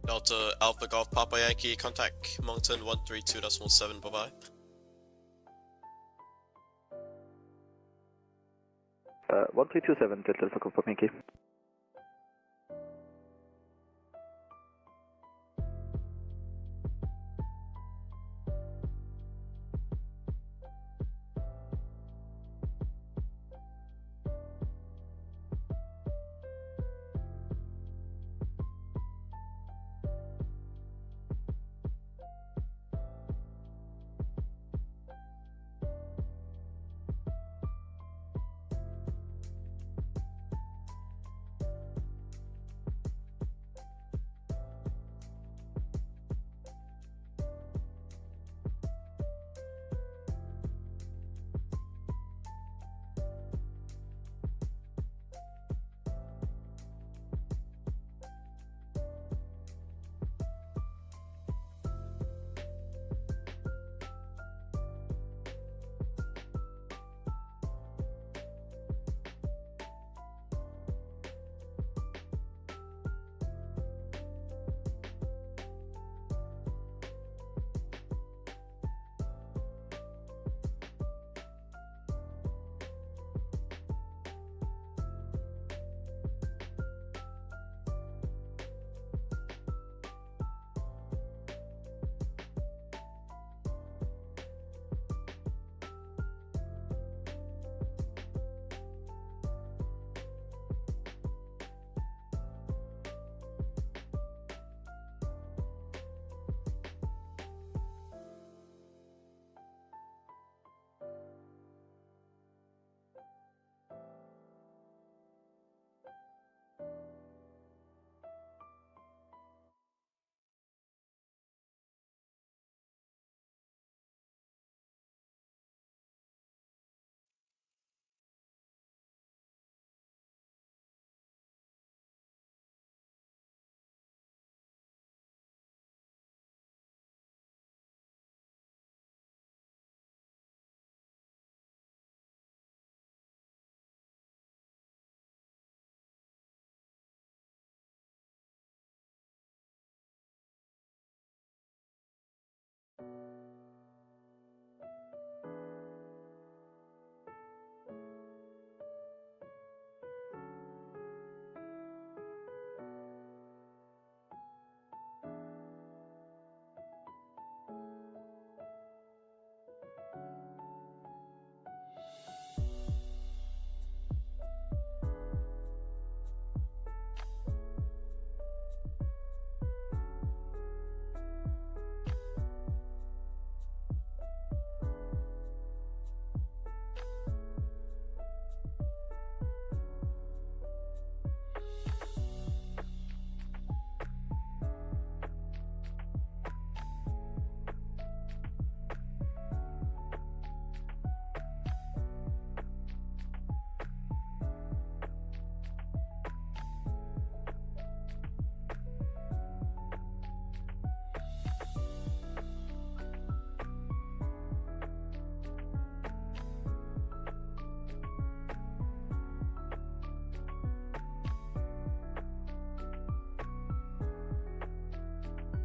Delta Alpha Golf Papa Yankee, contact Moncton 132.7, bye bye. 1327, Delta Alpha Golf Papa Yankee.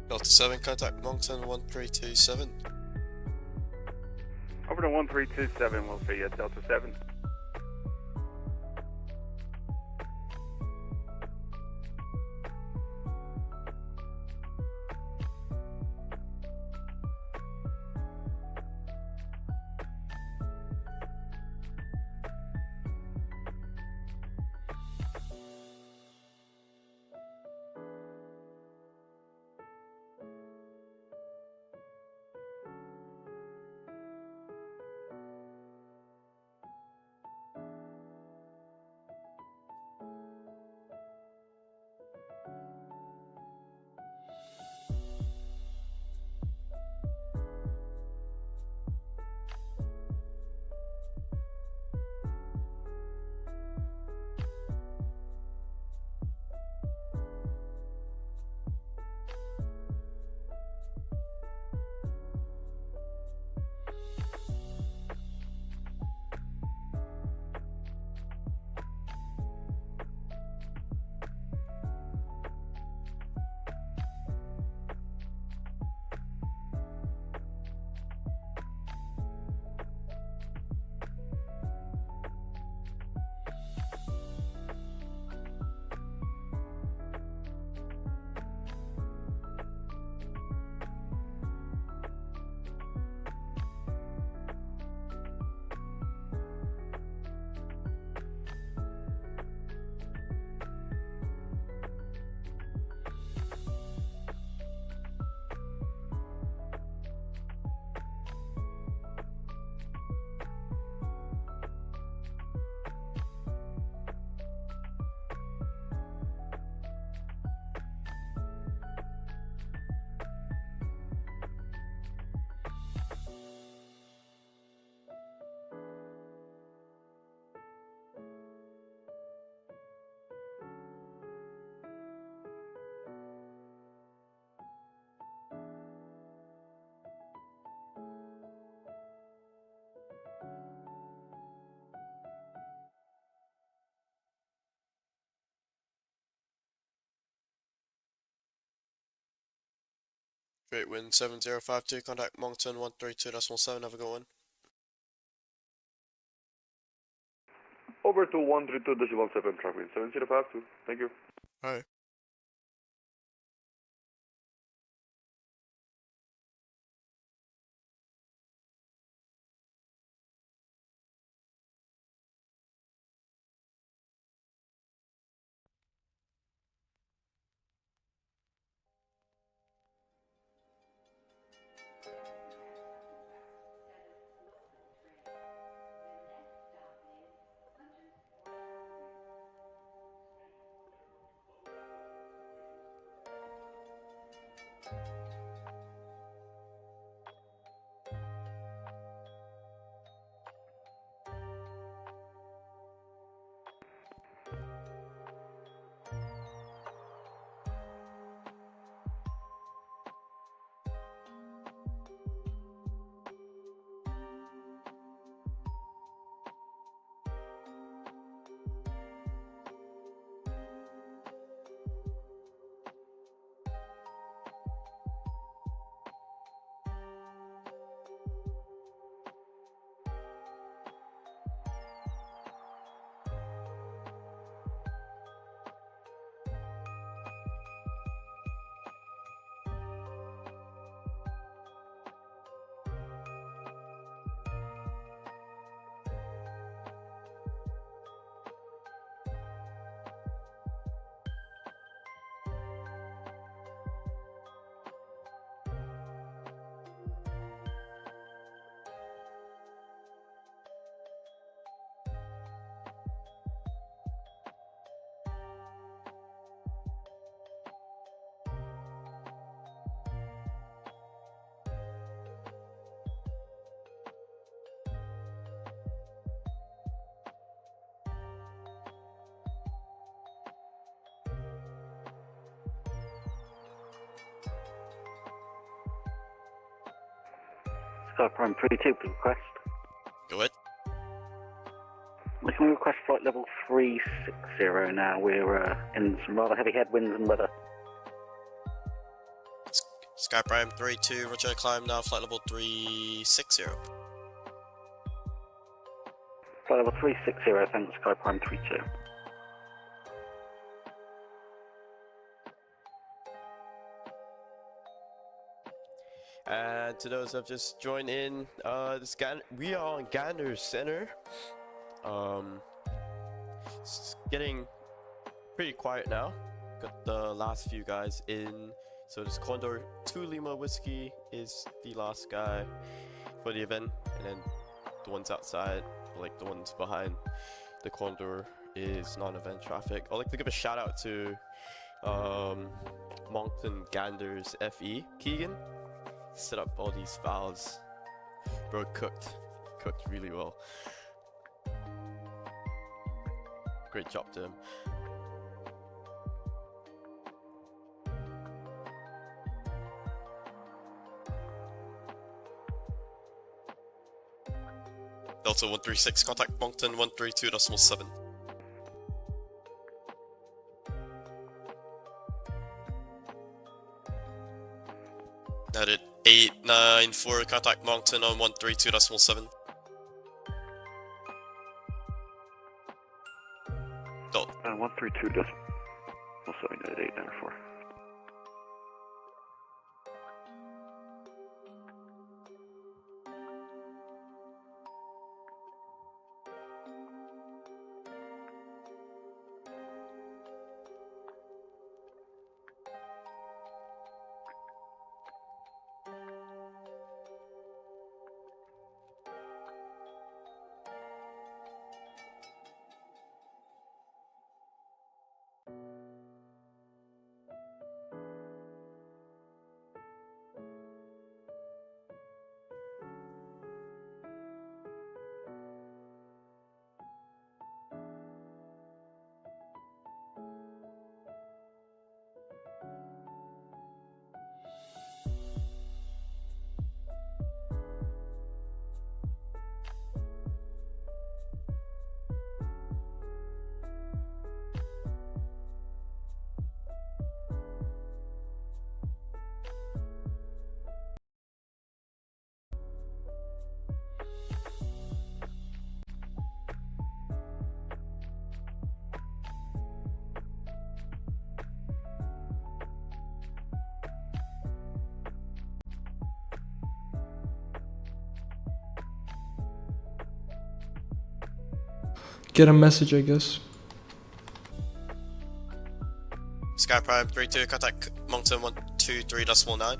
Delta 7, contact Moncton 1327. Over to 1327, we'll see you at Delta 7. Straight wind 7052, contact Moncton 132.7, have a good one. Over to 132.17, track wind 7052. Thank you. Alright. Sky Prime 32 request. Go ahead. We can request flight level 360 now. We're in some rather heavy headwinds and weather. Sky Prime 32, roger, climb now, flight level 360. Flight level 360, thanks, Sky Prime 32. And to those who have just joined in, we are on Gander Center. It's getting pretty quiet now. Got the last few guys in. So this Condor 2 Lima Whiskey is the last guy for the event, and then the ones outside, like the ones behind the Condor, is non-event traffic. I'd like to give a shout out to Moncton Ganders FE Keegan. Set up all these valves. Bro cooked really well. Great job to him. Delta 136, contact Moncton 132.7. Added 894, contact Moncton on 132.7. Delta 132.7 at 894. Get a message, I guess. Sky Prime 32, contact Moncton 123.9.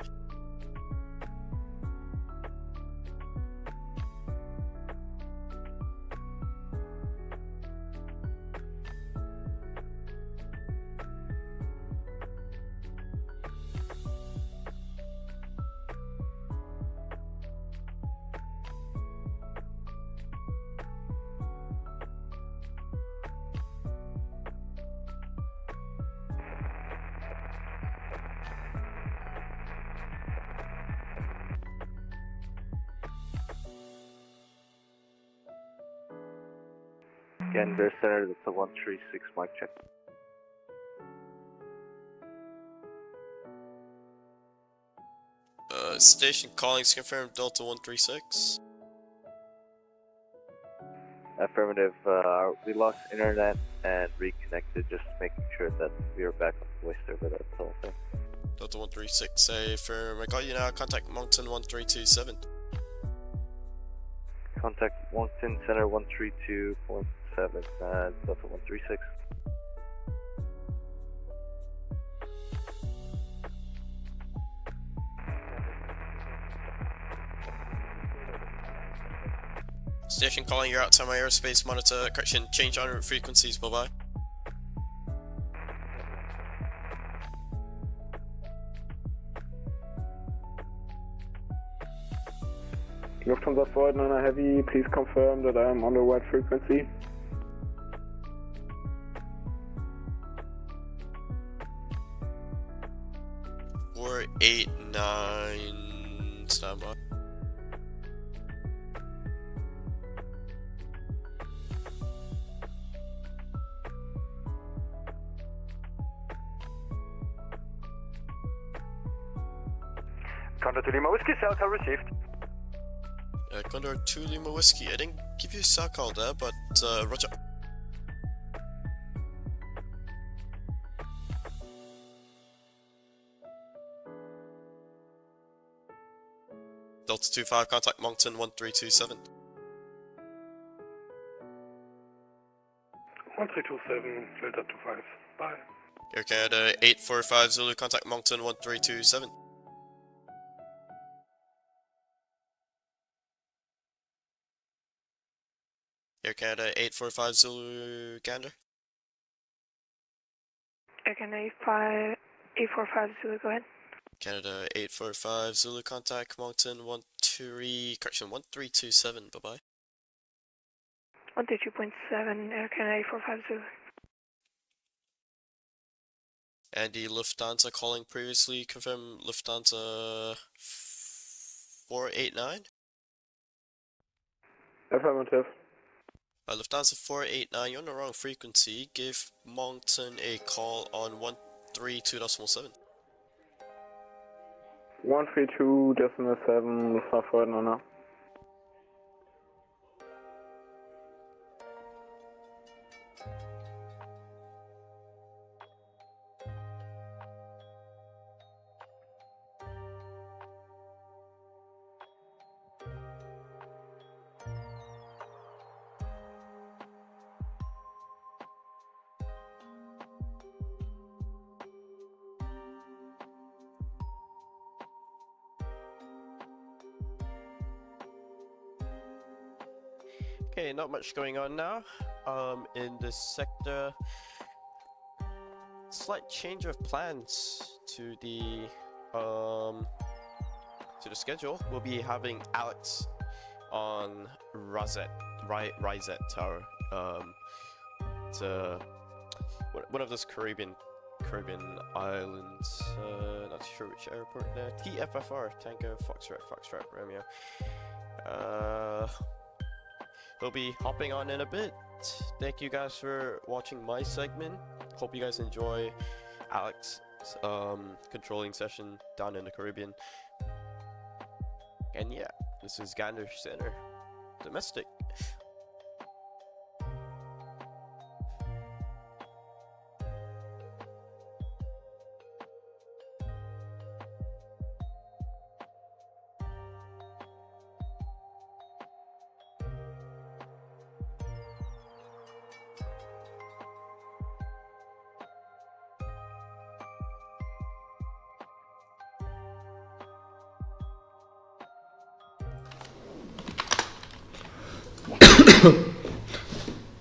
Gander Center, that's a 136 mic check. Station callings confirmed, Delta 136. Affirmative, we lost internet and reconnected, just making sure that we are back on the voice server, that's all. Delta 136, say firm. I got you now, contact Moncton 1327. Contact Moncton Center 132.7, Delta 136. Station calling, you're outside my airspace, monitor, correction, change en route frequencies, bye bye. Lufthansa 489 Heavy, please confirm that I am on the right frequency. Four, 8, 9, standby. Condor 2 Lima Whiskey, cell call received. Condor 2 Lima Whiskey, I didn't give you a cell call there, but roger. Delta 25, contact Moncton 1327. 1327, Delta 25, bye. Air Canada 845 Zulu, contact Moncton 1327. Air Canada 845 Zulu, Gander. Air Canada 845 Zulu, go ahead. Canada 845 Zulu, contact Moncton 1327, bye bye. 132.7, Air Canada 845 Zulu. Andy, Lufthansa calling previously, confirm Lufthansa 489? Affirmative. Lufthansa 489, you're on the wrong frequency. Give Moncton a call on 132.7. 132.7, Lufthansa 489. Okay, not much going on now. In this sector, slight change of plans to the schedule. We'll be having Alex on Rizet Tower. It's one of those Caribbean islands. Not sure which airport there. TFFR, Tango Foxtrot Romeo. He'll be hopping on in a bit. Thank you guys for watching my segment. Hope you guys enjoy Alex's controlling session down in the Caribbean. And yeah, this is Gander Center, domestic.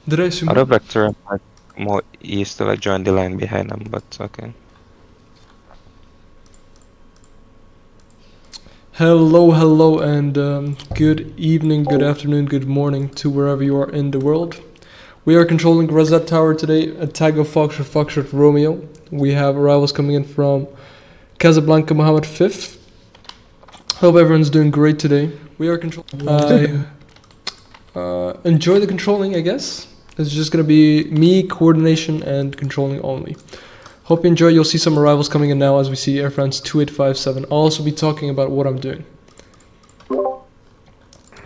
Did I assume? Auto vector like more east to like join the line behind them, but okay. Hello, and good evening, good afternoon, good morning to wherever you are in the world. We are controlling Rizet Tower today at Takeoff Foxtrot Romeo. We have arrivals coming in from Casablanca Mohammed V. Hope everyone's doing great today. We are controlling. Enjoy the controlling, I guess. It's just gonna be me, coordination, and controlling only. Hope you enjoy. You'll see some arrivals coming in now as we see Air France 2857. I'll also be talking about what I'm doing.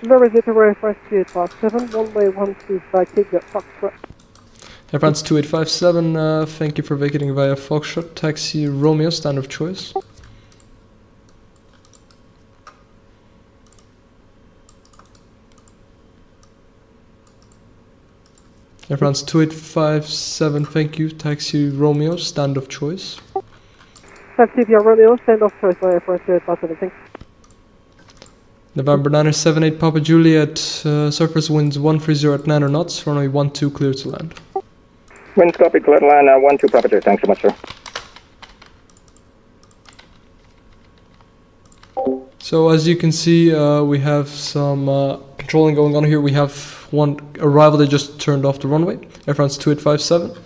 Number 0 Air France 2857, runway 125, take that Foxtrot. Air France 2857, thank you for vacating via Foxtrot. Taxi Romeo, stand of choice. Air France 2857, thank you. Taxi Romeo, stand of choice. Taxi via Romeo, stand of choice by Air France 2857, thanks. November 978 Papa Juliet, surface winds 130 at 9 knots, runway 12 clear to land. Winds copy, clear to land, 12 Papa 2, thanks so much, sir. So as you can see, we have some controlling going on here. We have one arrival that just turned off the runway, Air France 2857.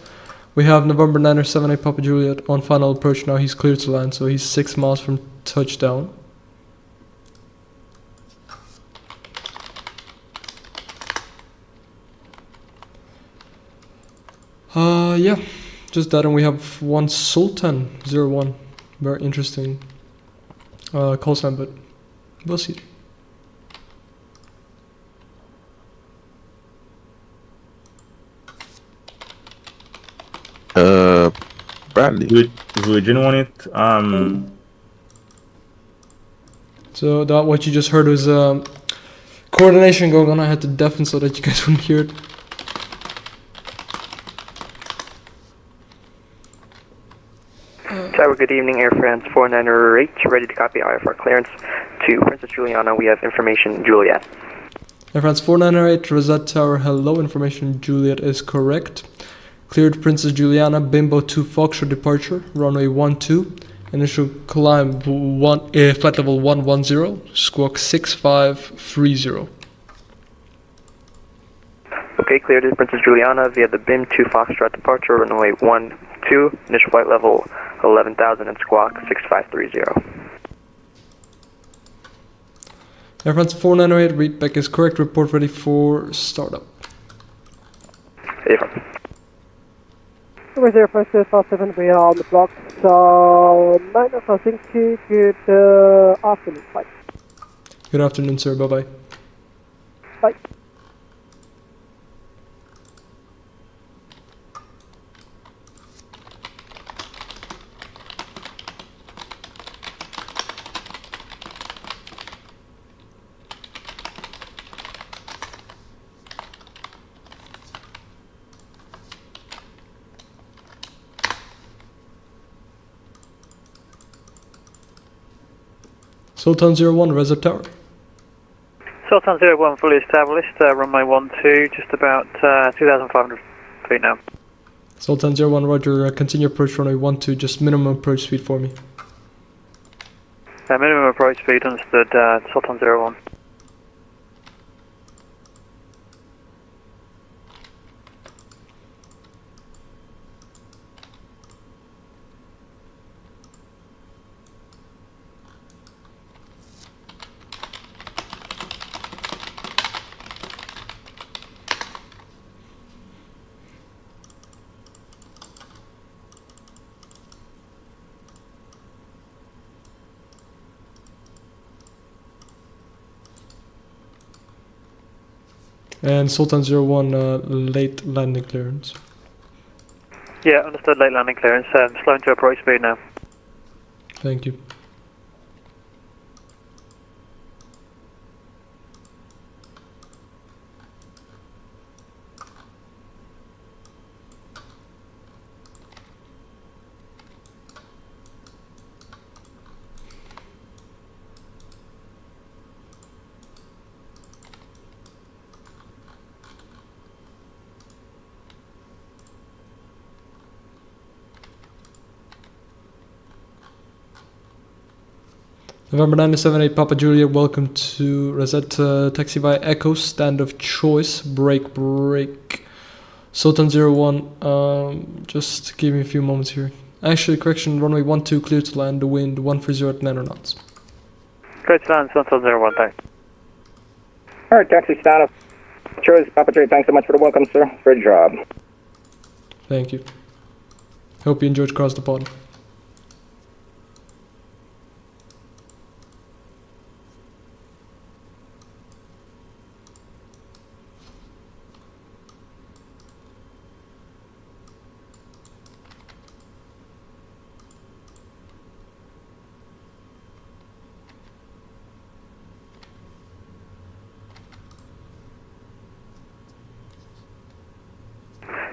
We have November 978 Papa Juliet on final approach now. He's cleared to land, so he's 6 miles from touchdown. Yeah, just that, and we have one Sultan 01. Very interesting call sign, but we'll see. Bradley. Virgin on it. So that what you just heard was coordination going on. I had to deafen so that you guys wouldn't hear it. Tower, good evening, Air France 498, ready to copy IFR clearance to Princess Juliana. We have information Juliet. Air France 498, Rosette Tower, hello, information Juliet is correct. Cleared Princess Juliana, Bimbo 2 Foxtrot departure, runway 12, initial climb flight level 110, squawk 6530. Okay, cleared to Princess Juliana via the BIM 2 Foxtrot departure, runway 12, initial flight level 11,000 and squawk 6530. Air France 498, read back is correct, report ready for startup. Affirm. Where's Air France 7, we are on the block, so 9 of Helsinki, good afternoon, bye. Good afternoon, sir, bye-bye. Bye. Sultan 01, Reserve Tower. Sultan 01 fully established, runway 12, just about 2,500 feet now. Sultan 01, roger, continue approach runway 12, just minimum approach speed for me. Minimum approach speed, understood, Sultan 01. And Sultan 01, late landing clearance. Yeah, understood, late landing clearance, slowing to approach speed now. Thank you. November 978, Papa Julia, welcome to Rosette Taxiway Echo, stand of choice, break. Sultan 01, just give me a few moments here. Actually, correction, runway 12 clear to land, the wind 130 at 9 knots. Clear to land, Sultan 01, thanks. Alright, taxi stand of choice, Papa J, thanks so much for the welcome, sir. Great job. Thank you. Hope you enjoyed Cross the Pod.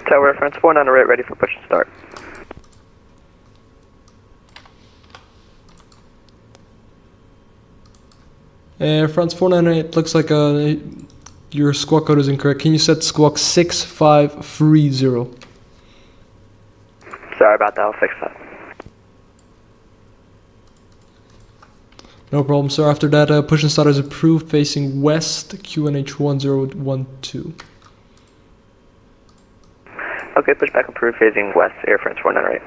Tower reference 498, ready for push and start. Air France 498, looks like your squawk code is incorrect. Can you set squawk 6530? Sorry about that, I'll fix that. No problem, sir. After that, push and start is approved, facing west, QNH 1012. Okay, pushback approved, phasing west, Air France 498.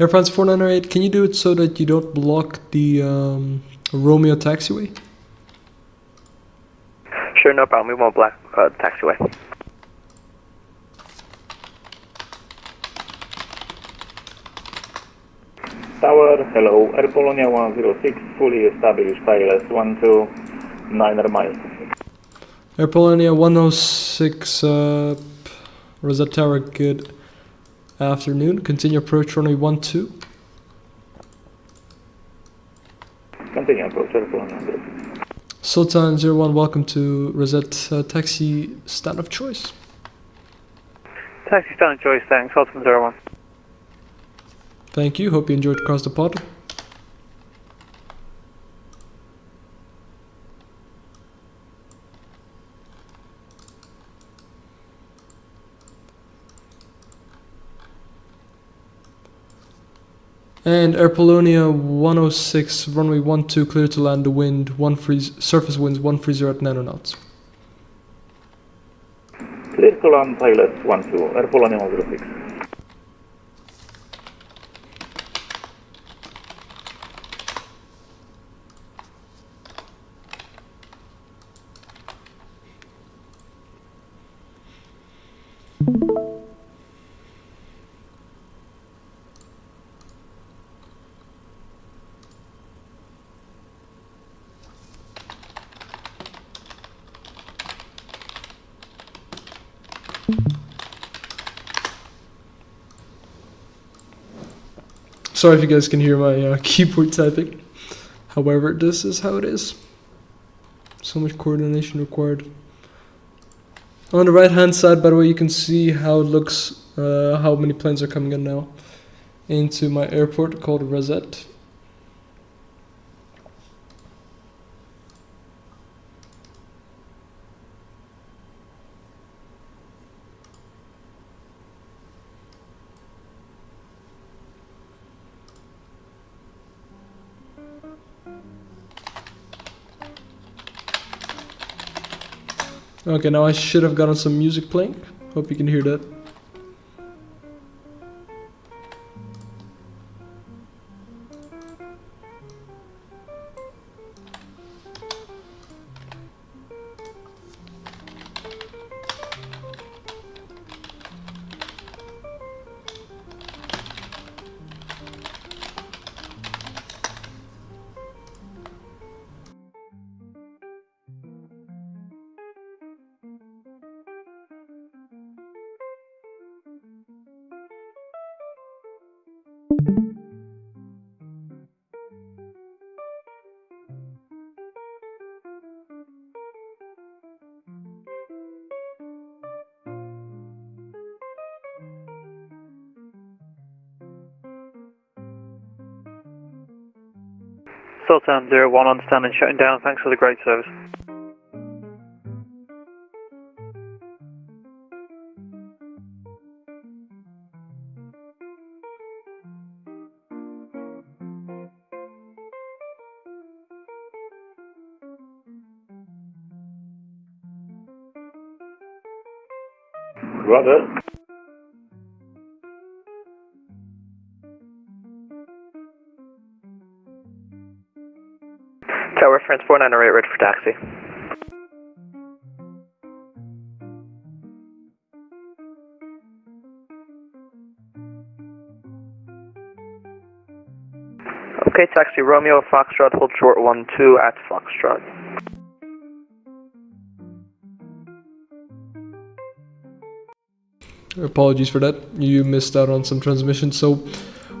Air France 4908, can you do it so that you don't block the Romeo taxiway? Sure, no problem. We won't block taxiway. Tower, hello. Air Polonia 106, fully established pilots 129 miles. Air Polonia 106, Rosette Tower, good afternoon. Continue approach runway 12. Continue approach, Air Polonia 106. Sultan 01, welcome to Rosette taxi stand of choice. Taxi stand of choice, thanks. Sultan 01. Thank you, hope you enjoyed across the pod. And Air Polonia 106, runway 12, clear to land, the wind, surface winds 130 at 9 knots. Clear to land, pilots 12, Air Polonia 106. Sorry if you guys can hear my keyboard typing. However, this is how it is. So much coordination required. On the right hand side, by the way, you can see how it looks, how many planes are coming in now into my airport called Rosette. Okay, now I should have gotten some music playing. Hope you can hear that. Sultan 01 on stand and shutting down. Thanks for the great service. Roger. Tower France 498, ready for taxi. Okay, taxi Romeo, Foxtrot, hold short 12 at Foxtrot. Apologies for that, you missed out on some transmission. So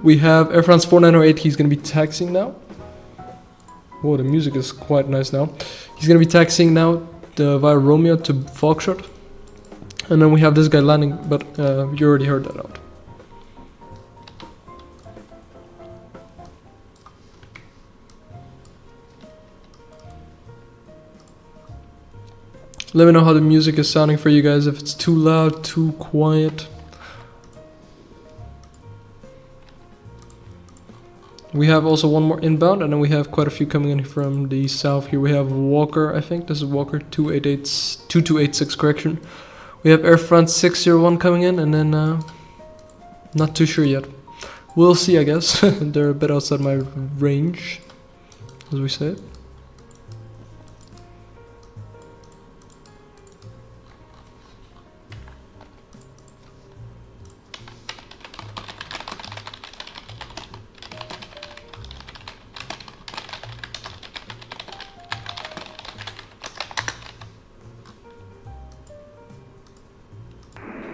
we have Air France 4908, he's going to be taxiing now. Whoa, the music is quite nice now. He's going to be taxiing now via Romeo to Foxtrot. And then we have this guy landing, but you already heard that out. Let me know how the music is sounding for you guys, if it's too loud, too quiet. We have also one more inbound, and then we have quite a few coming in from the south here. We have Walker, I think. This is Walker 2286, correction. We have Air France 601 coming in, and then not too sure yet. We'll see, I guess. They're a bit outside my range, as we say.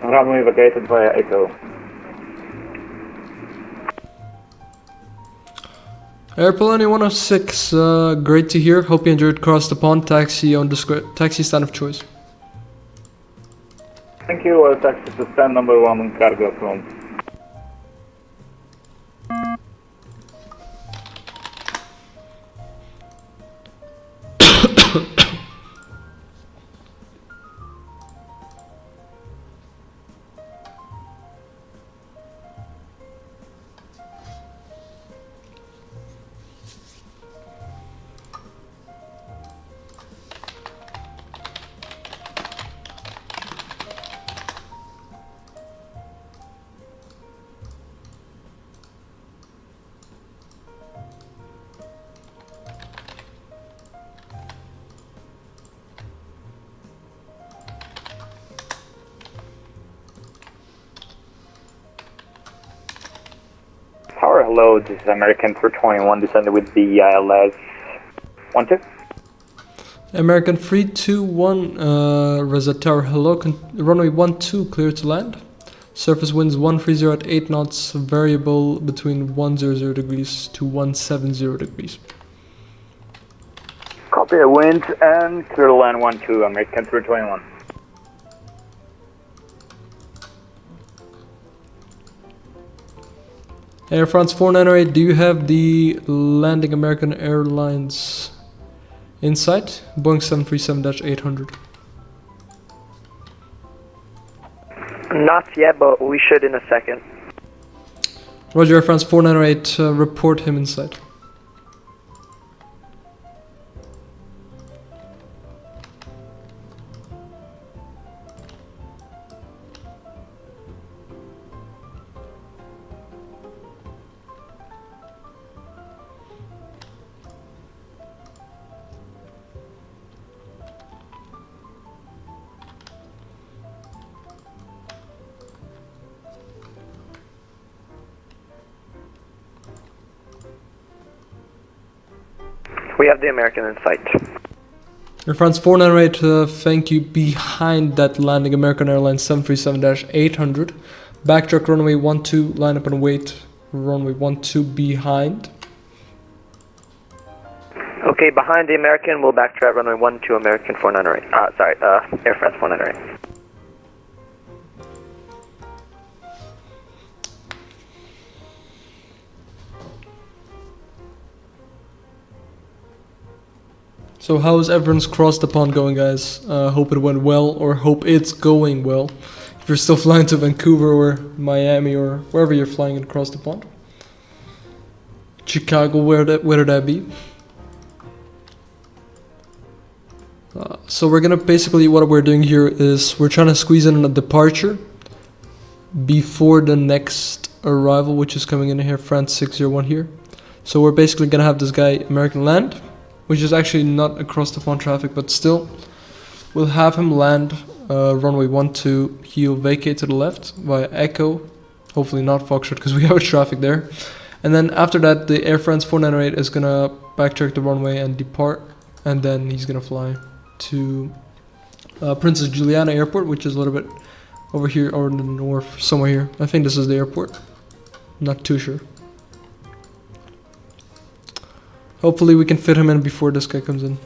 Runway vacated via Echo. Airplane 106, great to hear. Hope you enjoyed Cross the Pond. Taxi on taxi stand of choice. Thank you, taxi to stand number 1 cargo from. Tower, hello, this is American 321 descending with the ILS 12. American 321, Reset Tower, hello. Runway 12, clear to land. Surface winds 130 at 8 knots, variable between 100 degrees to 170 degrees. Copy the wind and clear to land 12, American 321. Air France 498, do you have the landing American Airlines in sight? Boeing 737-800. Not yet, but we should in a second. Roger, Air France 498, report him in sight. We have the American in sight. Air France 498, thank you. Behind that landing American Airlines 737-800. Backtrack runway 12, line up and wait. Runway 12 behind. Okay, behind the American, we'll backtrack runway 12, American 498. Air France 498. So how's everyone's Cross the Pond going, guys? Hope it went well, or hope it's going well. If you're still flying to Vancouver or Miami or wherever you're flying across the pond. Chicago, whether that be. So we're gonna basically, what we're doing here is we're trying to squeeze in a departure before the next arrival, which is coming in here, France 601 here. So we're basically gonna have this guy American land, which is actually not across the pond traffic, but still, we'll have him land runway 12. He'll vacate to the left via Echo, hopefully not Foxtrot because we have traffic there. And then after that, the Air France 498 is gonna backtrack the runway and depart, and then he's gonna fly to Princess Juliana Airport, which is a little bit over here or in the north, somewhere here. I think this is the airport. Not too sure. Hopefully we can fit him in before this guy comes in.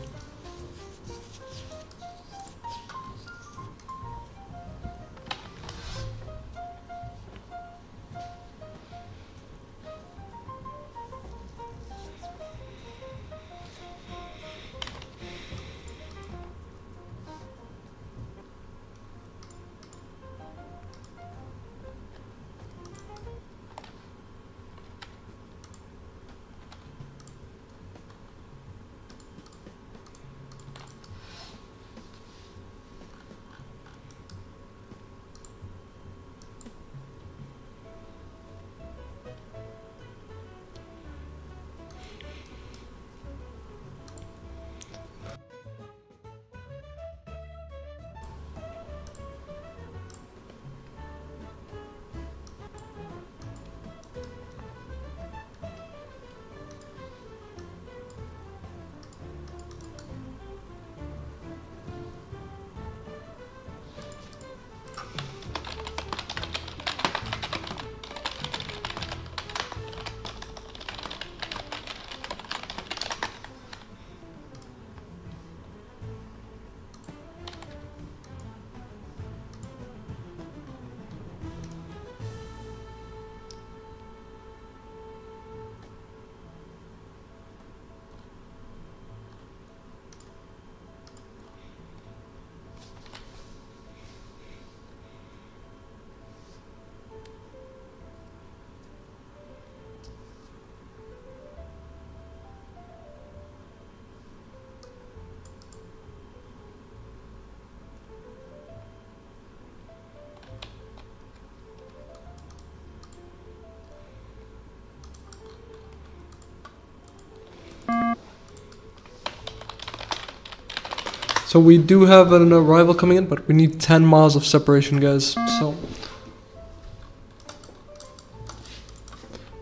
So we do have an arrival coming in, but we need 10 miles of separation, guys. So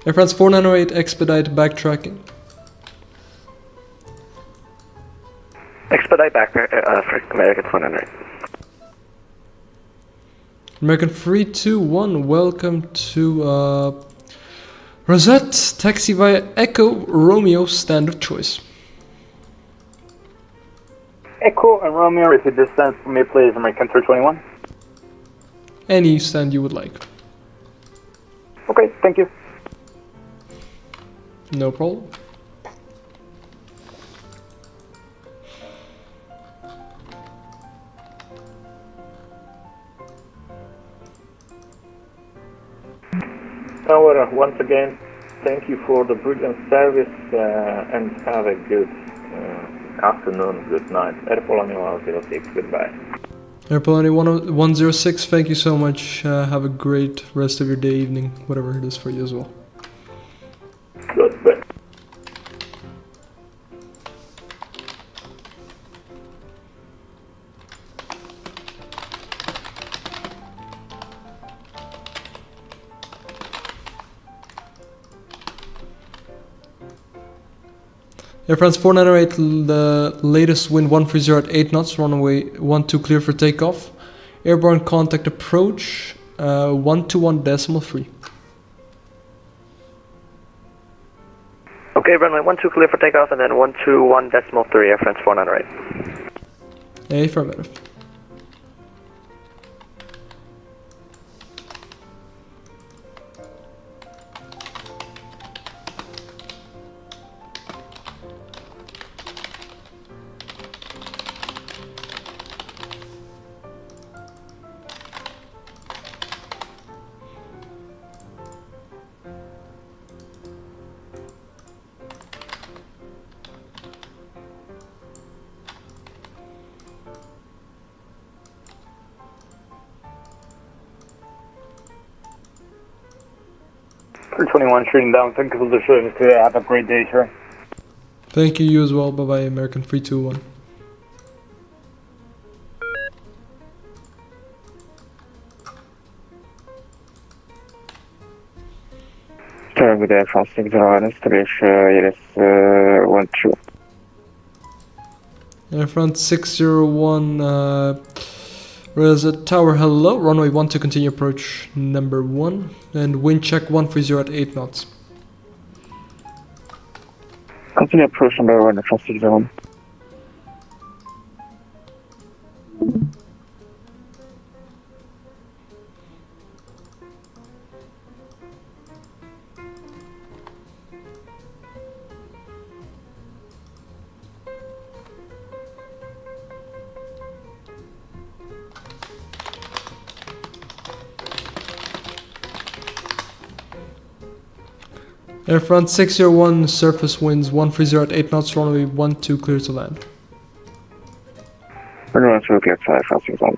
Air France 498, expedite backtracking. Expedite back for American 400. American 321, welcome to Rosette, Taxiway Echo Romeo, stand of choice. Echo and Romeo, repeat distance for me, please. American 321. Any stand you would like. Okay, thank you. No problem. Tower, once again, thank you for the brilliant service and have a good afternoon, good night. Air Polonia 106, goodbye. Air Polonia 106, thank you so much. Have a great rest of your day, evening, whatever it is for you as well. Goodbye. Air France 498, the latest wind 130 at 8 knots, runway 12 clear for takeoff. Airborne contact approach 121.3. Okay, runway 12 clear for takeoff and then 121.3, Air France 498. Affirmative. Shooting down. Thank you for the service today. Have a great day, sir. Thank you, you as well. Bye bye, American 321. Starting with Air France 601, establish ILS 12. Air France 601, where's the tower? Hello, runway 12, continue approach number 1, and wind check 130 at 8 knots. Continue approach number 1, Air France 601. Air France 601, surface winds 130 at 8 knots, runway 12 clear to land. Runway 12 clear to Air France 601.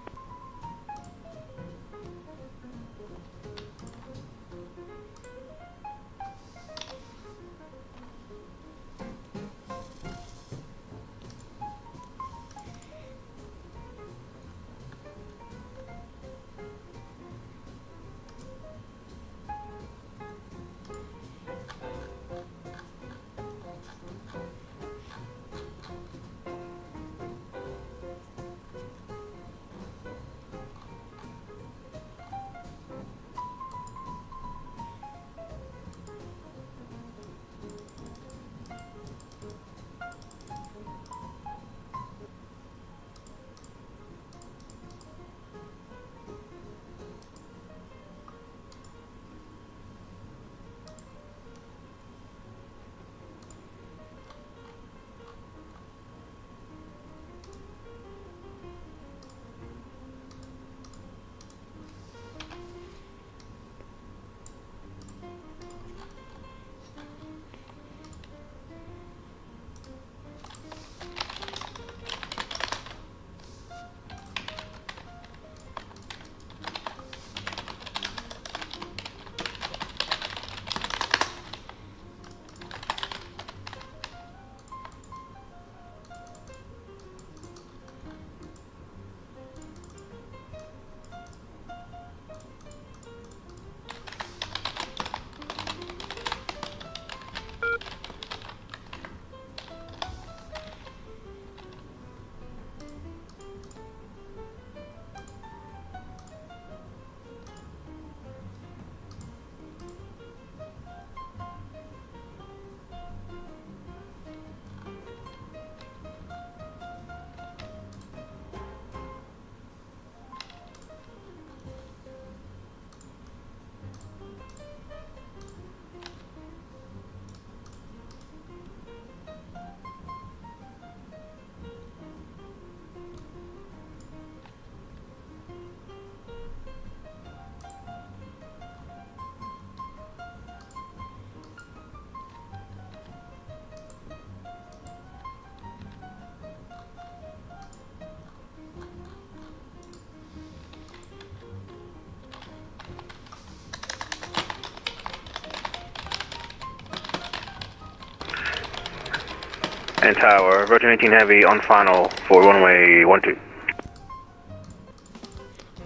And tower, Virgin 18 Heavy on final for runway 12.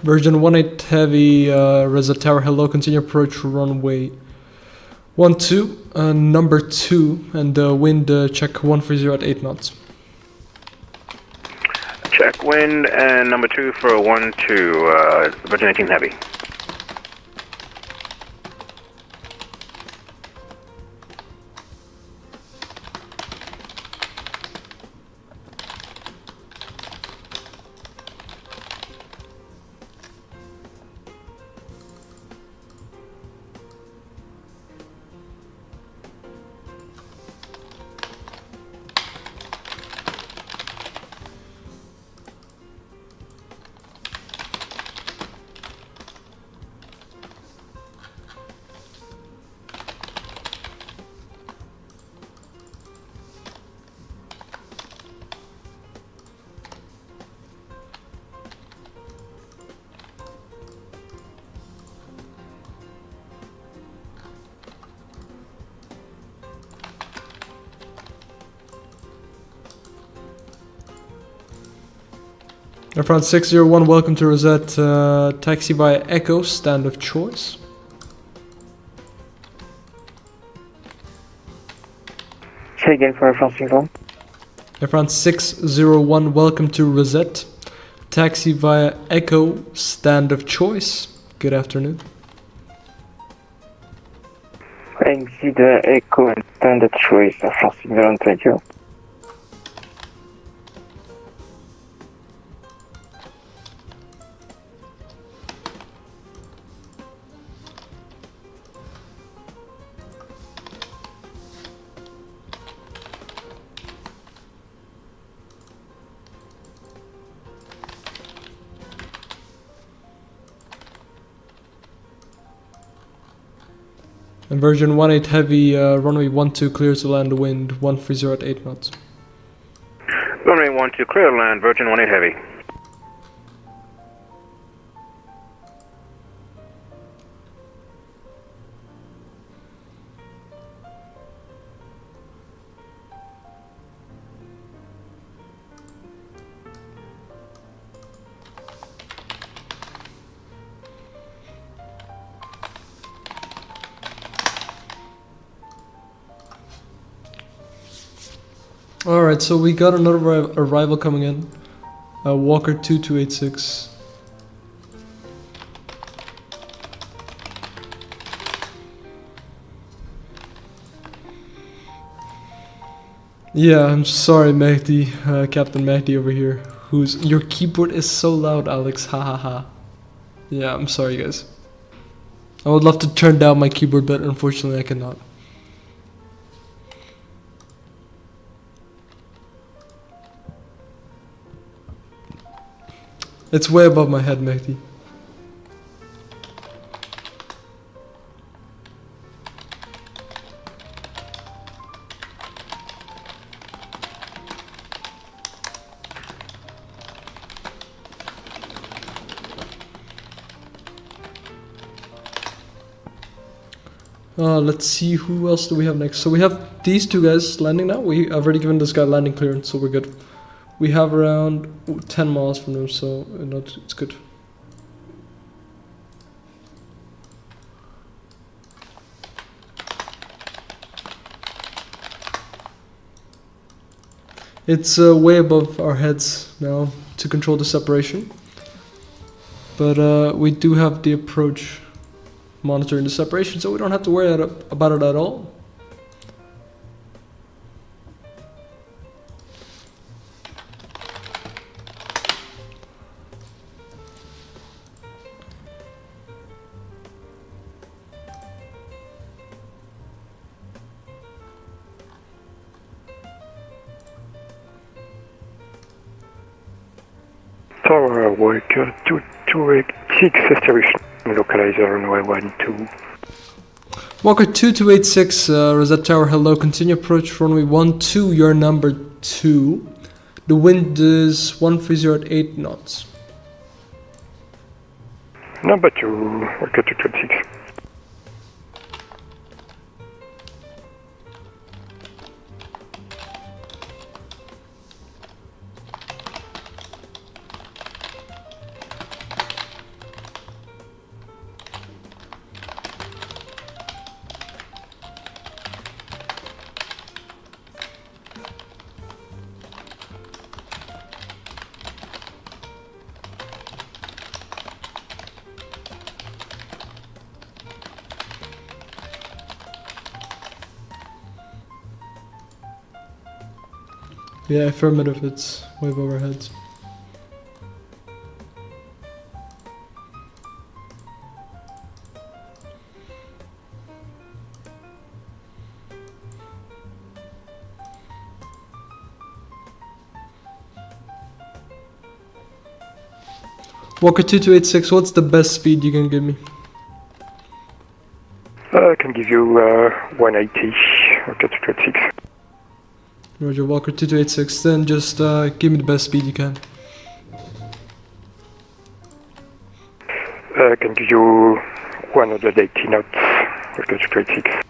Virgin 18 Heavy, Reset Tower, hello, continue approach runway 12, number 2, and wind check 130 at 8 knots. Check wind and number 2 for 12, Virgin 18 Heavy. Air France 601, welcome to Rosette, taxi via Echo, stand of choice. Say again for Air France 601. Air France 601, welcome to Rosette, taxi via Echo, stand of choice. Good afternoon. Exit Echo and stand of choice, Air France 601, thank you. And Virgin 18 Heavy, runway 12 clear to land, wind 130 at 8 knots. Runway 12 clear to land, Virgin 18 Heavy. Alright, so we got another arrival coming in. Walker 2286. Yeah, I'm sorry, Mehdi, Captain Mehdi over here. Your keyboard is so loud, Alex. Ha ha ha. Yeah, I'm sorry, guys. I would love to turn down my keyboard, but unfortunately, I cannot. It's way above my head, Mehdi. Let's see, who else do we have next? So we have these two guys landing now. I've already given this guy landing clearance, so we're good. We have around 10 miles from them, so it's good. It's way above our heads now to control the separation. But we do have the approach monitoring the separation, so we don't have to worry about it at all. Tower, Walker 2286, establishing localizer runway 12. Walker 2286, Rosette Tower, hello, continue approach runway 12, you're number 2. The wind is 130 at 8 knots. Number 2, Walker 2286. Yeah, affirmative, it's wave overhead. Walker 2286, what's the best speed you can give me? I can give you 180, okay, 236. Roger, Walker 2286, then just give me the best speed you can. I can give you 180 knots, okay, 236.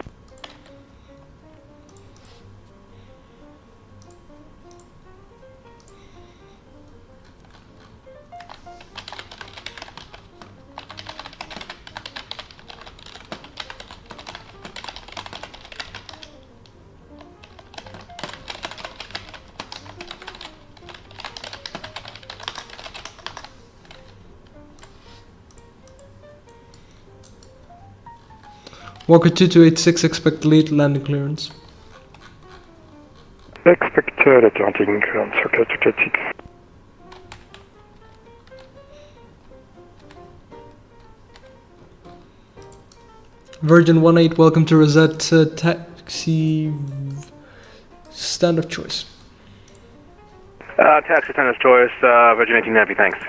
Walker 2286, expect late landing clearance. Expect late landing clearance, okay, 236. Virgin 18, welcome to Rosette Taxi stand of choice. Taxi Tennis Choice, Virgin 18 Navy, thanks.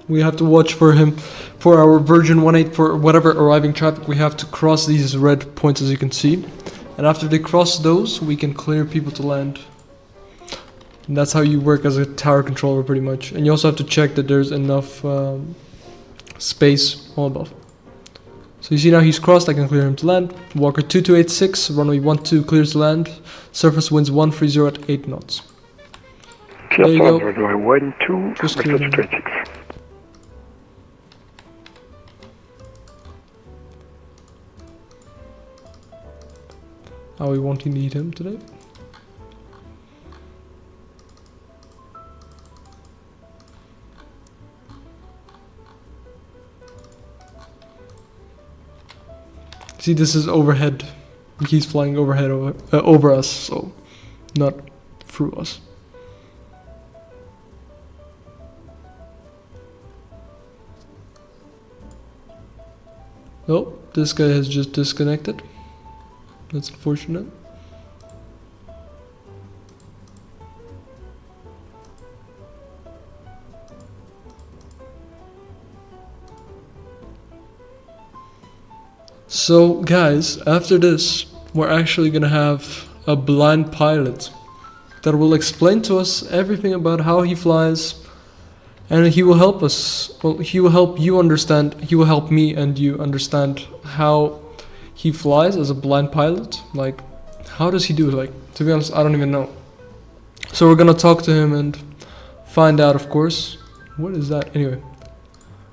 We have to watch for him, for our Virgin 18, for whatever arriving traffic. We have to cross these red points, as you can see. And after they cross those, we can clear people to land. And that's how you work as a tower controller, pretty much. And you also have to check that there's enough space all above. So you see now he's crossed, I can clear him to land. Walker 2286, runway 12 clears to land. Surface winds 130 at 8 knots. There you go. Runway 12, just clear him. Are we wanting to eat him today? See, this is overhead. He's flying overhead over us, so not through us. Oh, this guy has just disconnected. That's unfortunate. So guys, after this, we're actually gonna have a blind pilot that will explain to us everything about how he flies, and he will help us, well, he will help you understand, he will help me and you understand how he flies as a blind pilot. Like, how does he do it? Like, to be honest, I don't even know. So we're gonna talk to him and find out, of course. What is that? Anyway,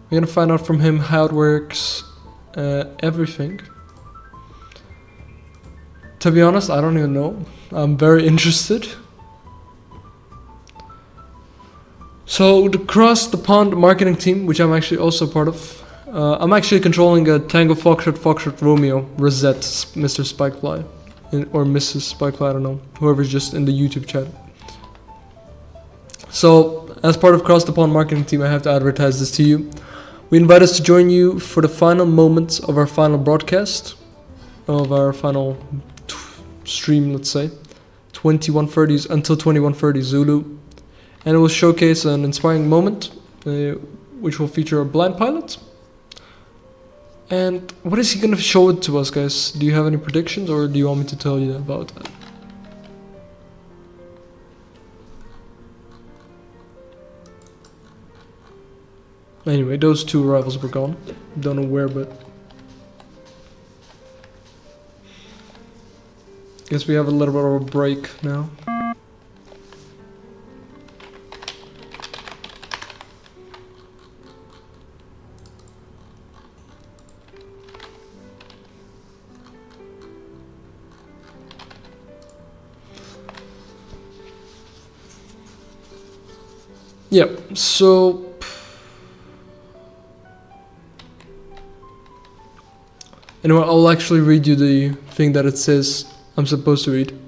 we're gonna find out from him how it works, everything. To be honest, I don't even know. I'm very interested. So the Cross the Pond marketing team, which I'm actually also part of, I'm actually controlling a Tango Foxtrot Romeo Rosette Mr. Spikefly, or Mrs. Spikefly, I don't know, whoever's just in the YouTube chat. So as part of Cross the Pond marketing team, I have to advertise this to you. We invite us to join you for the final moments of our final broadcast, of our final stream, let's say, 21:30 until 21:30 Zulu, and it will showcase an inspiring moment, which will feature a blind pilot. And what is he gonna show it to us, guys? Do you have any predictions, or do you want me to tell you about that? Anyway, those two arrivals were gone. Don't know where, but guess we have a little bit of a break now. Yeah, so anyway, I'll actually read you the thing that it says I'm supposed to read.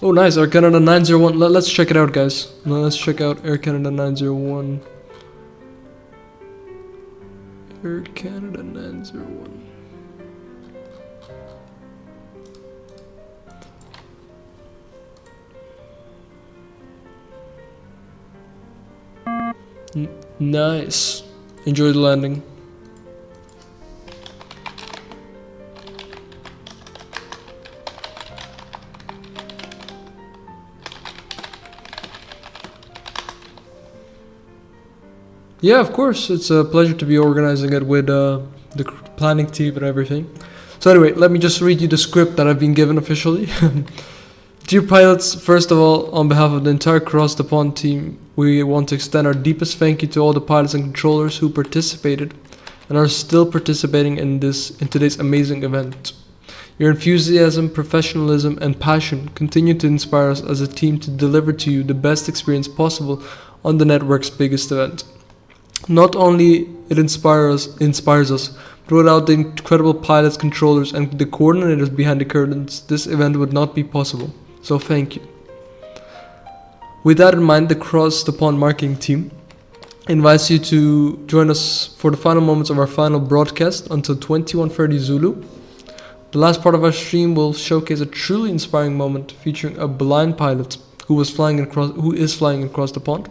Oh, nice, Air Canada 901. Let's check it out, guys. Let's check out Air Canada 901. Air Canada 901. Nice. Enjoy the landing. Yeah, of course. It's a pleasure to be organizing it with the planning team and everything. So anyway, let me just read you the script that I've been given officially. Dear pilots, first of all, on behalf of the entire Cross the Pond team, we want to extend our deepest thank you to all the pilots and controllers who participated and are still participating in today's amazing event. Your enthusiasm, professionalism, and passion continue to inspire us as a team to deliver to you the best experience possible on the network's biggest event. Not only it inspires us, but without the incredible pilots, controllers, and the coordinators behind the curtains, this event would not be possible. So thank you. With that in mind, the Cross the Pond marketing team invites you to join us for the final moments of our final broadcast until 21:30 Zulu. The last part of our stream will showcase a truly inspiring moment featuring a blind pilot who is flying across the pond,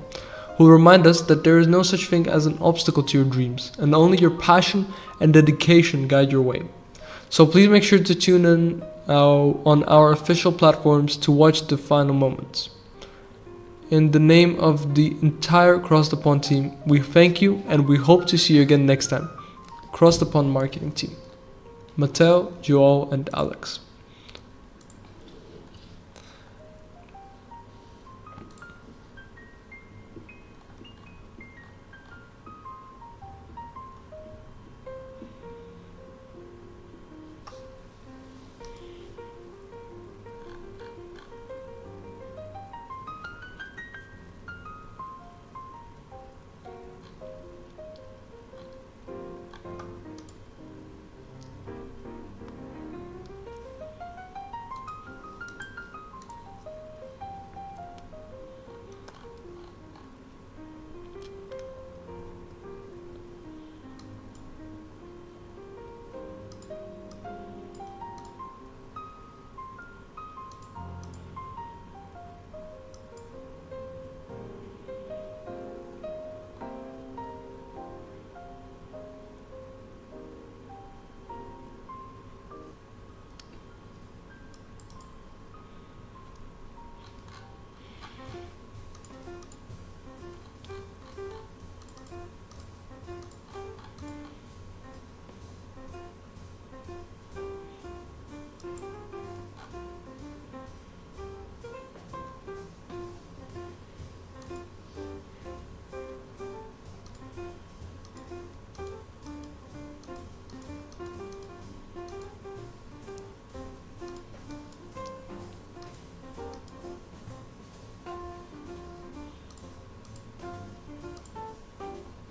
who will remind us that there is no such thing as an obstacle to your dreams, and only your passion and dedication guide your way. So please make sure to tune in on our official platforms to watch the final moments. In the name of the entire Cross the Pond team, we thank you and we hope to see you again next time. Cross the Pond marketing team. Mateo, Joel, and Alex.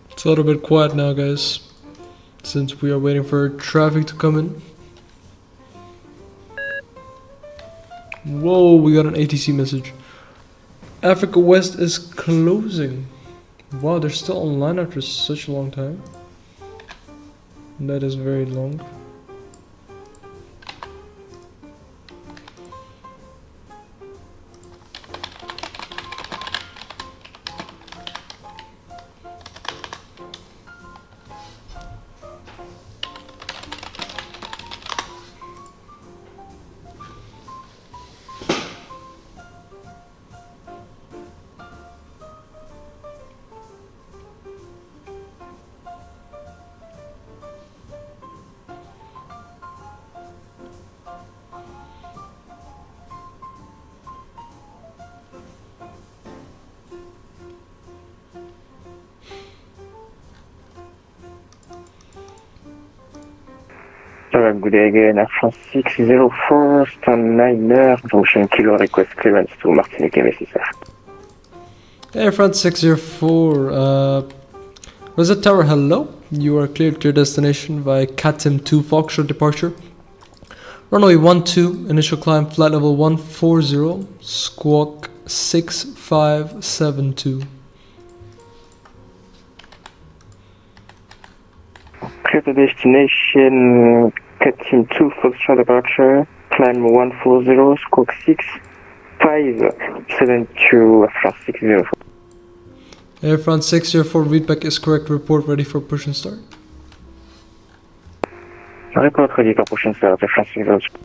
It's a little bit quiet now, guys, since we are waiting for traffic to come in. Whoa, we got an ATC message. Africa West is closing. Wow, they're still online after such a long time. That is very long. good day again. Air France 604, stand 9er, junction kilo request clearance to Martinique MSC, sir. Air France 604, Rosette Tower, hello. You are cleared to your destination via CATIM 2 Foxtrot departure. Runway 12, initial climb, flight level 140, squawk 6572. Clear to destination, CATIM 2 Foxtrot departure, climb 140, squawk 6572, Air France 604. Air France 604, feedback is correct. Report ready for push and start. Report ready for push and start, Air France 604.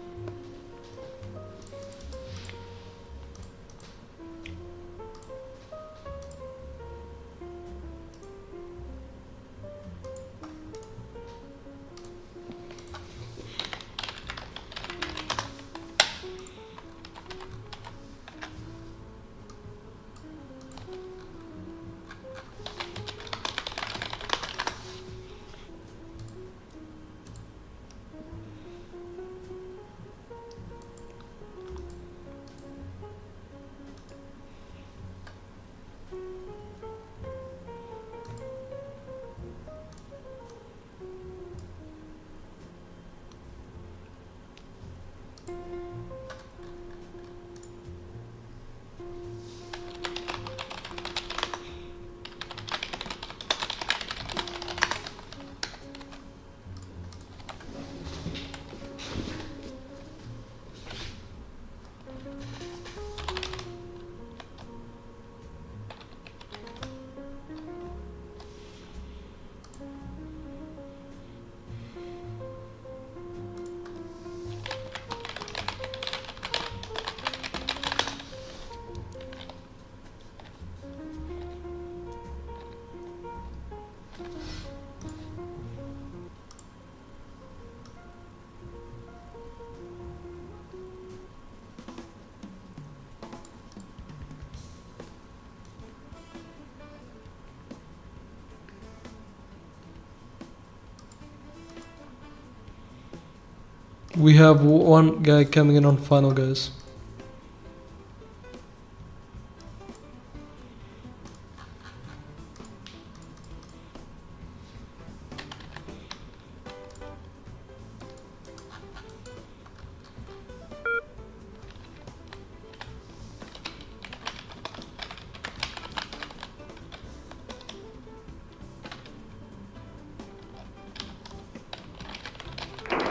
We have one guy coming in on final, guys.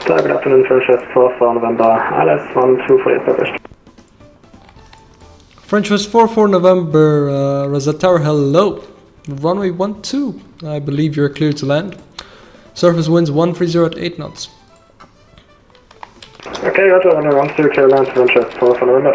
Good afternoon, French West 4 for November, ILS 12 for established. French West 4 November, Rosette Tower, hello. Runway 12, I believe you're clear to land. Surface winds 130 at 8 knots. Okay, roger, runway 12, clear land, French West 4 for November.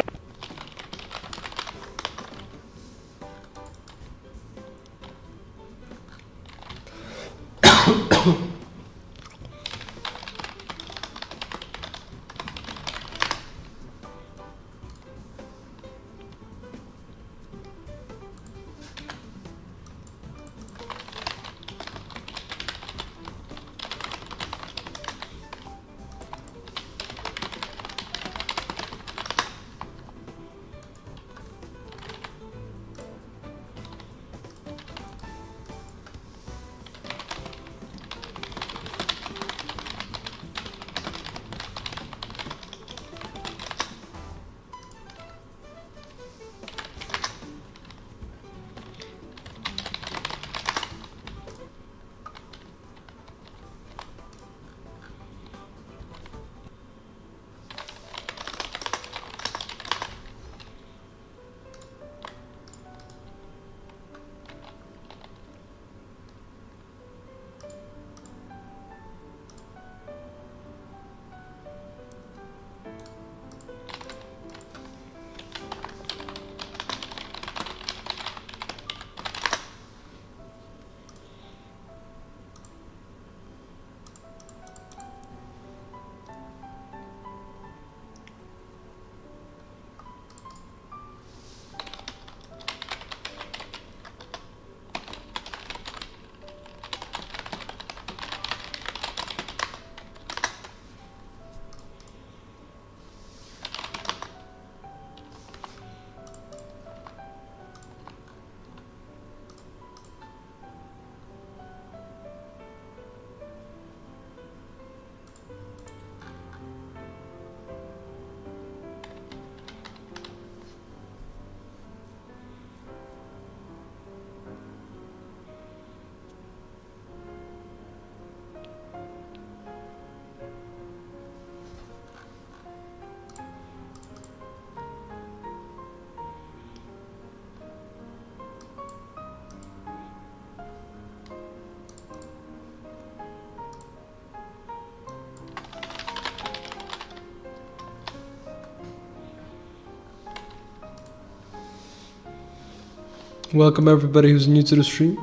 Welcome everybody who's new to the stream.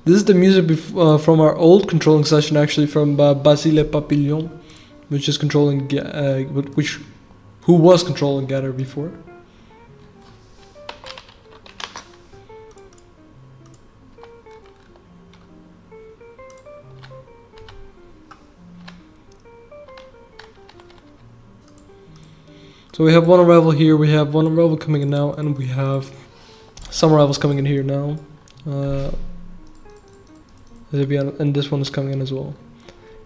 This is the music from our old controlling session, actually, from Basile Papillon, which is controlling, who was controlling Gather before. So we have one arrival here, we have one arrival coming in now, and we have some arrivals coming in here now. And this one is coming in as well.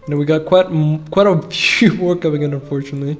And we got quite a few more coming in, unfortunately.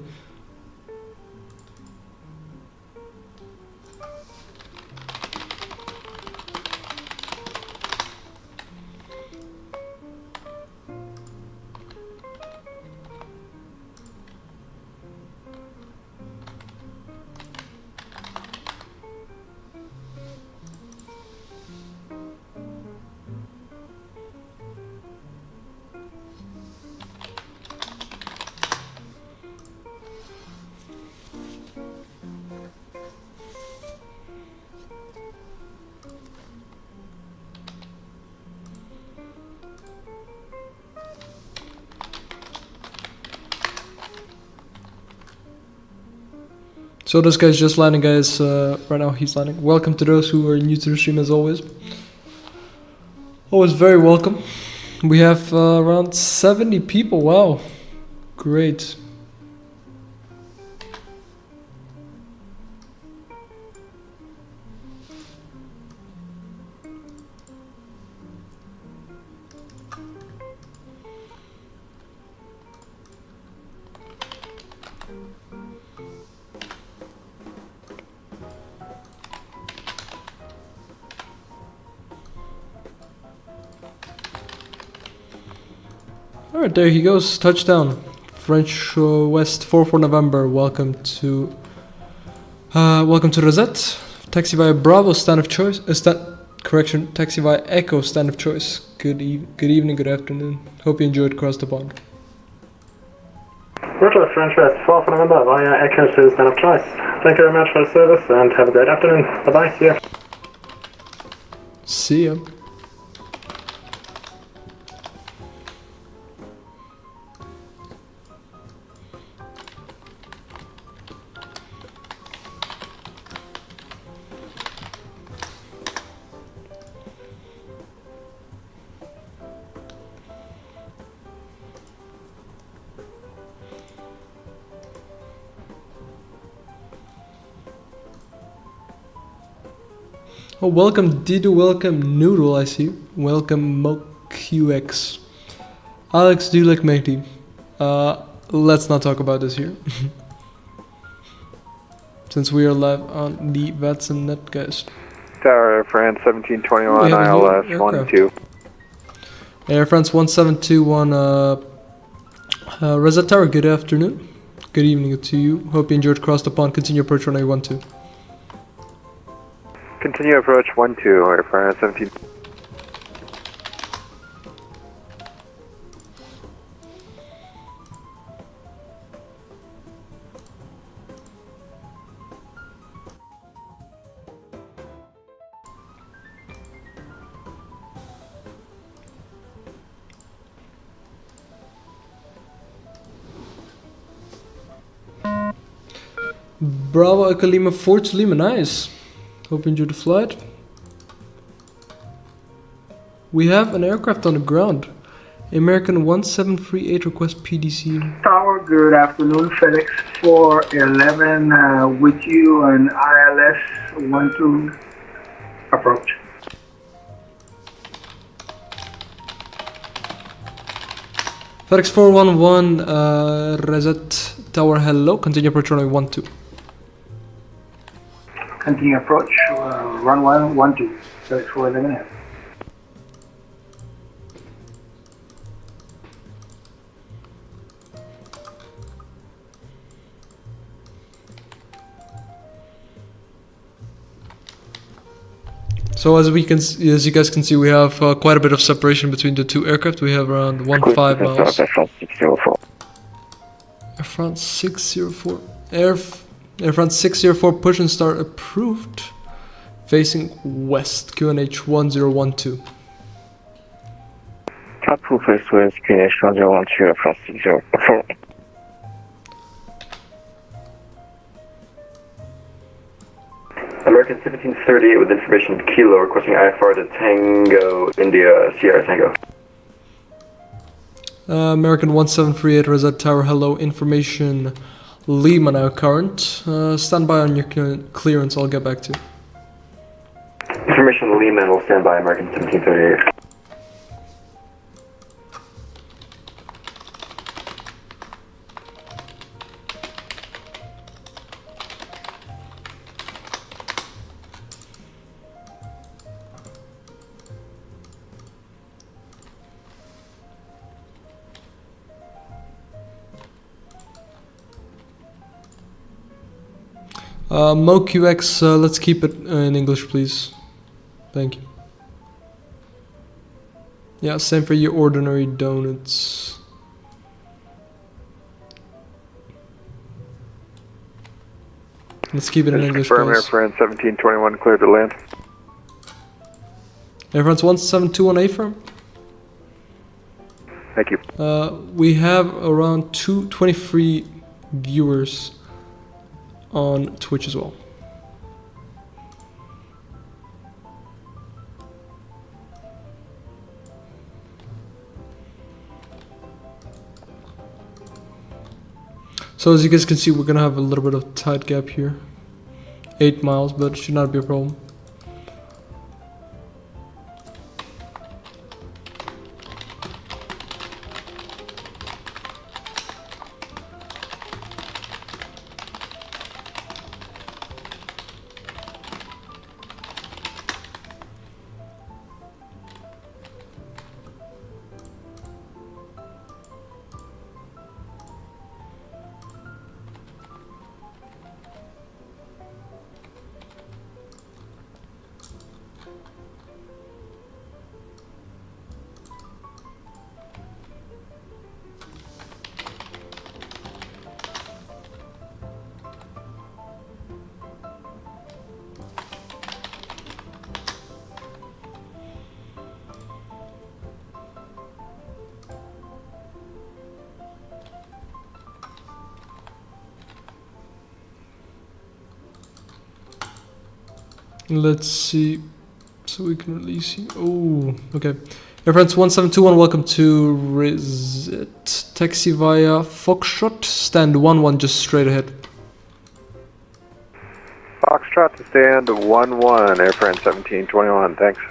So this guy's just landing, guys. Right now he's landing. Welcome to those who are new to the stream, as always. Always very welcome. We have around 70 people. Wow, great. Alright, there he goes, touchdown. French West 44 November, welcome to Rosette. Taxiway Bravo, stand of choice, Taxiway Echo, stand of choice. Good evening, good afternoon. Hope you enjoyed Cross the Pond. Roger, French West 44 November, via Echo to stand of choice. Thank you very much for the service and have a great afternoon. Bye bye, see ya. See ya. Oh, welcome Dido, welcome Noodle, I see. Welcome MoQX. Alex, do you like Mehdi? Let's not talk about this here. Since we are live on the Watson net, guys. Tower Air France 1721 ILS 12. Air France 1721, Rosette Tower, good afternoon. Good evening to you. Hope you enjoyed Cross the Pond. Continue approach runway 12. Continue approach 12, Air France 17. Bravo Echo Lima 4 to Lima, nice. Hope you enjoyed the flight. We have an aircraft on the ground. American 1738 request PDC. Tower, good afternoon. FedEx 411 with you and ILS 12 approach. FedEx 411 Rosette Tower, hello. Continue approach runway 12. Continue approach runway 12. FedEx 411. So as you guys can see, we have quite a bit of separation between the two aircraft. We have around 1.5 miles. Air France 604. Air France 604. Air France 604 push and start approved. Facing west, QNH 1012. Approved west, QNH 1012, Air France 604. American 1738 with information Kilo requesting IFR to Tango, India, Sierra Tango. American 1738, Rosette Tower, hello, information Lima now current. Stand by on your clearance, I'll get back to you. Information Lima and will stand by American 1738. MoQX, let's keep it in English, please. Thank you. Yeah, same for your ordinary donuts. Let's keep it in English, confirm guys. Air France 1721 cleared to land. Air France 1721 firm. Thank you. We have around 23 viewers on Twitch as well. So as you guys can see, we're gonna have a little bit of tight gap here. 8 miles, but it should not be a problem. Let's see, so we can release you. Oh, okay. Air France 1721, welcome to Reset. Taxi via Foxtrot, stand 11 just straight ahead. Foxtrot to stand 11, Air France 1721, thanks.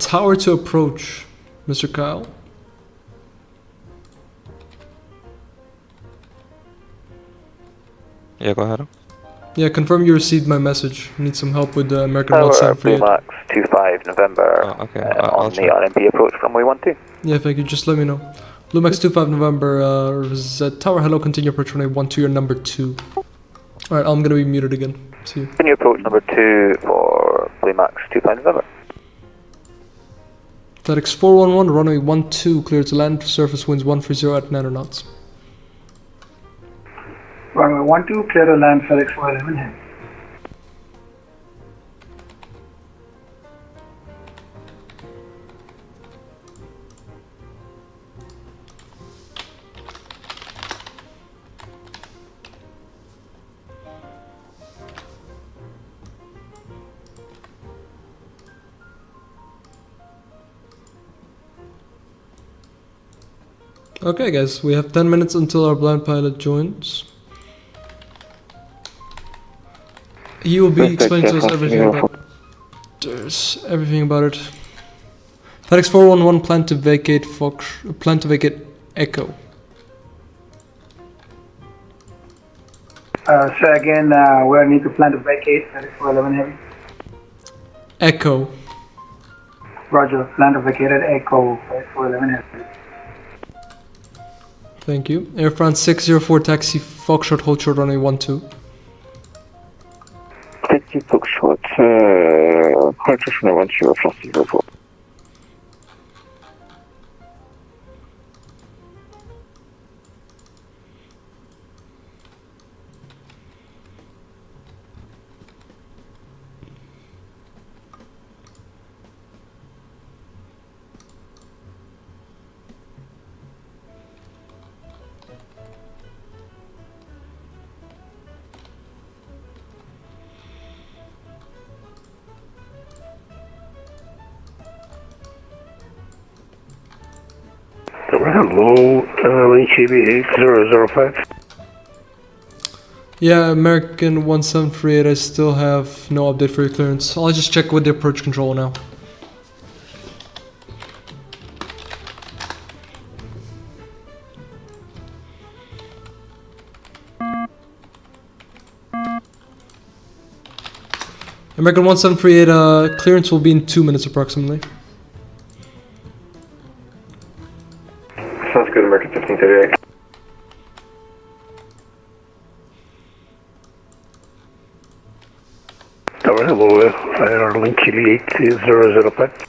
Tower to approach, Mr. Kyle. Yeah, go ahead. Yeah, confirm you received my message. Need some help with the American Tower, WhatsApp for you. Max 25 November. Oh, okay. On the RMP approach runway 12. Yeah, thank you. Just let me know. Blue Max 25 November, Tower, hello, continue approach runway 12, you're number 2. Alright, I'm gonna be muted again. See you. Continue approach number 2 for Blue Max 25 November. FedEx 411, runway 12, clear to land, surface winds 130 at 9 knots. Runway 12, clear to land, FedEx 411 here. Okay guys, we have 10 minutes until our blind pilot joins. He will be explaining to us everything about it. There's everything about it. FedEx 411, plan to vacate Echo. Say again, where need to plan to vacate, FedEx 411 heavy. Echo. Roger, plan to vacate at Echo, FedEx 411 heavy. Thank you. Air France 604, taxi Foxtrot, hold short runway 12. Taxi Foxtrot, departure from 12 flight 04. Hello, Lynch Aviation 8005. Yeah, American 1738, I still have no update for your clearance. I'll just check with the approach control now. American 1738, clearance will be in 2 minutes approximately. Sounds good, American 1538. Hello, IR Lynch 8005.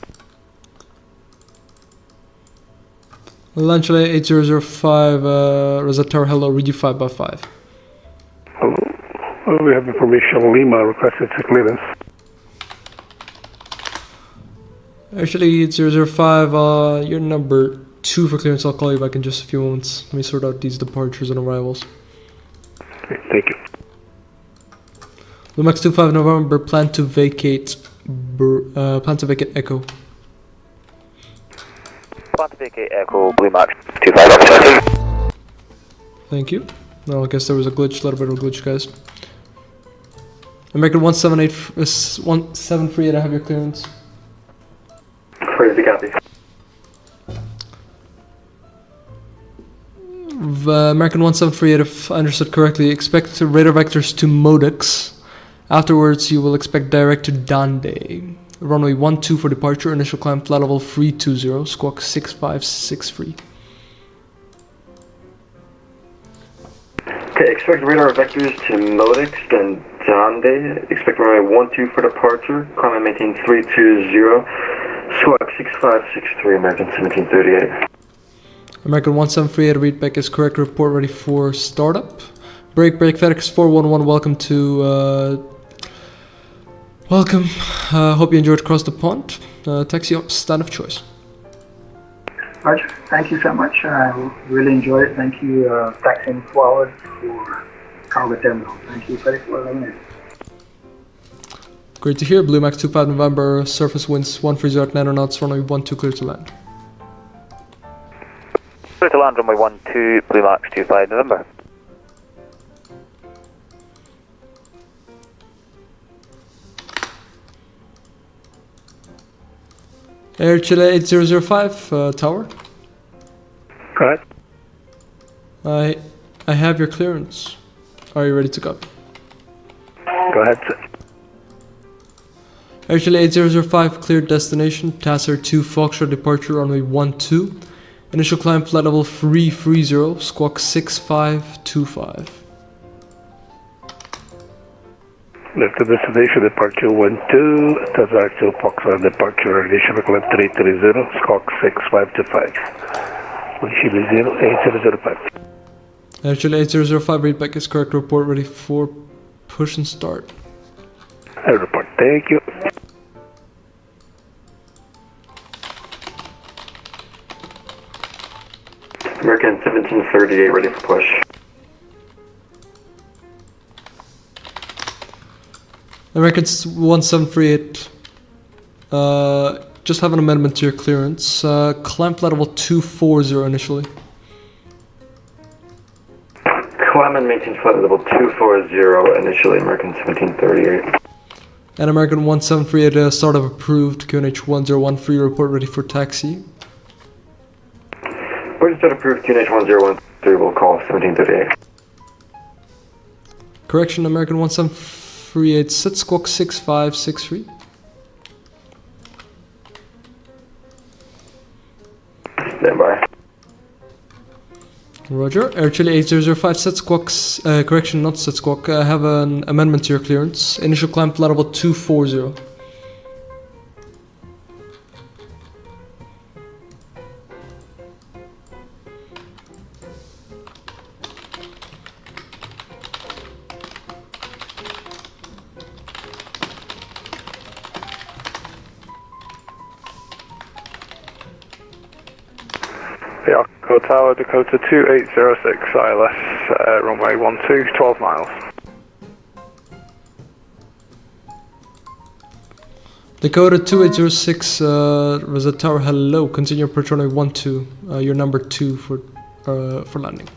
Launchway 8005, Rosette Tower, hello, read you 5 by 5. Hello, we have information Lima requested to clearance. Actually, 8005, you're number 2 for clearance. I'll call you back in just a few moments. Let me sort out these departures and arrivals. Okay, thank you. Lumax 25 November, plan to vacate Echo. Plan to vacate Echo, Blue Max 25. Thank you. No, I guess there was a glitch, a little bit of a glitch, guys. American 1738, I have your clearance. Crazy copy. American 1738, if I understood correctly, expect radar vectors to Modex. Afterwards, you will expect direct to Dande. Runway 12 for departure, initial climb flight level 320, squawk 6563. Okay, expect radar vectors to Modex, then Dande. Expect runway 12 for departure, climb and maintain 320, squawk 6563, American 1738. American 1738, readback is correct, report ready for startup. Break, FedEx 411, welcome to, welcome. Hope you enjoyed Cross the Pond. Taxi up, stand of choice. Roger, thank you so much. I really enjoyed it. Thank you, Taxiing Forward for Cargo Terminal. Thank you, Freddie, for letting me. Great to hear. Blue Max 25 November, surface winds 130 at 9 knots, runway 12 clear to land. Clear to land, runway 12, Blue Max 25 November. Air Chile 8005, tower. Go ahead. I have your clearance. Are you ready to go? Go ahead, sir. Air Chile 8005, cleared destination, Tasser 2 Foxtrot departure, runway 12. Initial climb flight level 330, squawk 6525. Left to destination, departure 12, Tasser 2 Foxtrot departure, initial climb 330, squawk 6525. Chile 8005. Air Chile 8005, readback is correct, report ready for push and start. I report, thank you. American 1738, ready for push. American 1738, just have an amendment to your clearance. Climb flight level 240 initially. Climb and maintain flight level 240 initially, American 1738. And American 1738, startup approved, QNH 1013, report ready for taxi. Registered approved, QNH 1013, will call 1738. Correction, American 1738, set squawk 6563. Stand by. Roger. Air Chile 8005 set squawks, correction, not set squawk. I have an amendment to your clearance. Initial climb flight level 240. Echo Tower, Dakota 2806, ILS, runway 12, 12 miles. Dakota 2806, Rosette Tower, hello. Continue approach runway 12. You're number 2 for landing.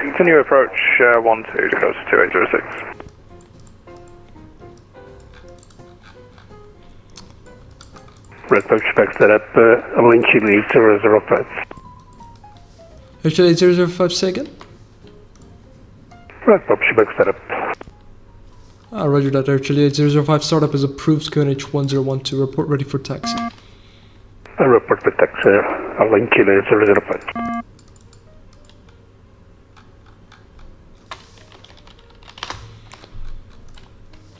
Continue approach 12, Dakota 2806. Red Pushback set up, Link Chile 005. Air Chile 8005, say again? Red Pushback set up. Roger that. Air Chile 8005 startup is approved. QNH 1012. Report ready for taxi. Report for taxi, Link Chile 005.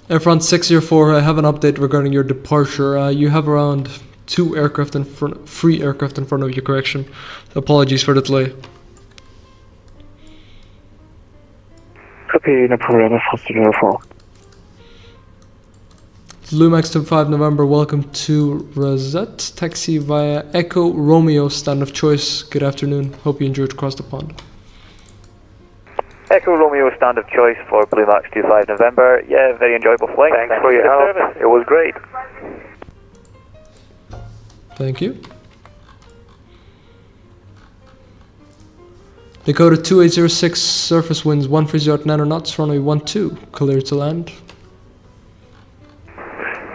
Air France 604, I have an update regarding your departure. You have around 3 aircraft in front of you, correction. Apologies for the delay. Copy, no problem, France 04. Lumax 25 November, welcome to Rosette. Taxi via Echo Romeo, stand of choice. Good afternoon, hope you enjoyed across the pond. Echo Romeo, stand of choice for Blue Max 25 November. Yeah, very enjoyable flight. Thanks for your help. Service. It was great. Thank you. Dakota 2806, surface winds 130 at 9 knots, runway 12, clear to land.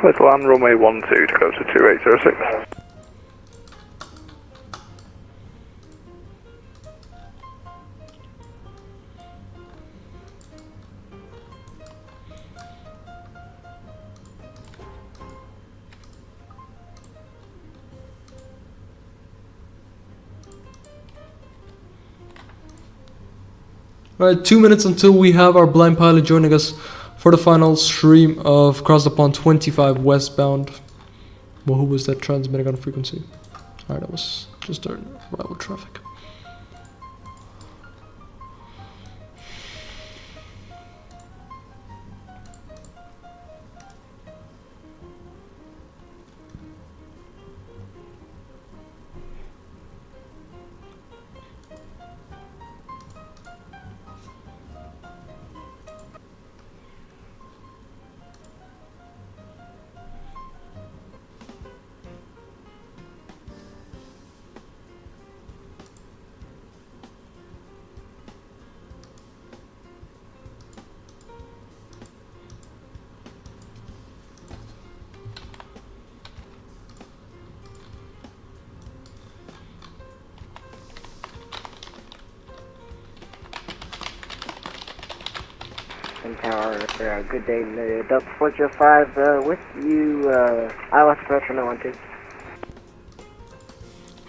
Let's land runway 12, Dakota 2806. Alright, 2 minutes until we have our blind pilot joining us for the final stream of Cross the Pond 25 westbound. Well, who was that transmitting on frequency? Alright, that was just our arrival traffic. Tower, good day, Delta 405, with you, ILS approach on 12.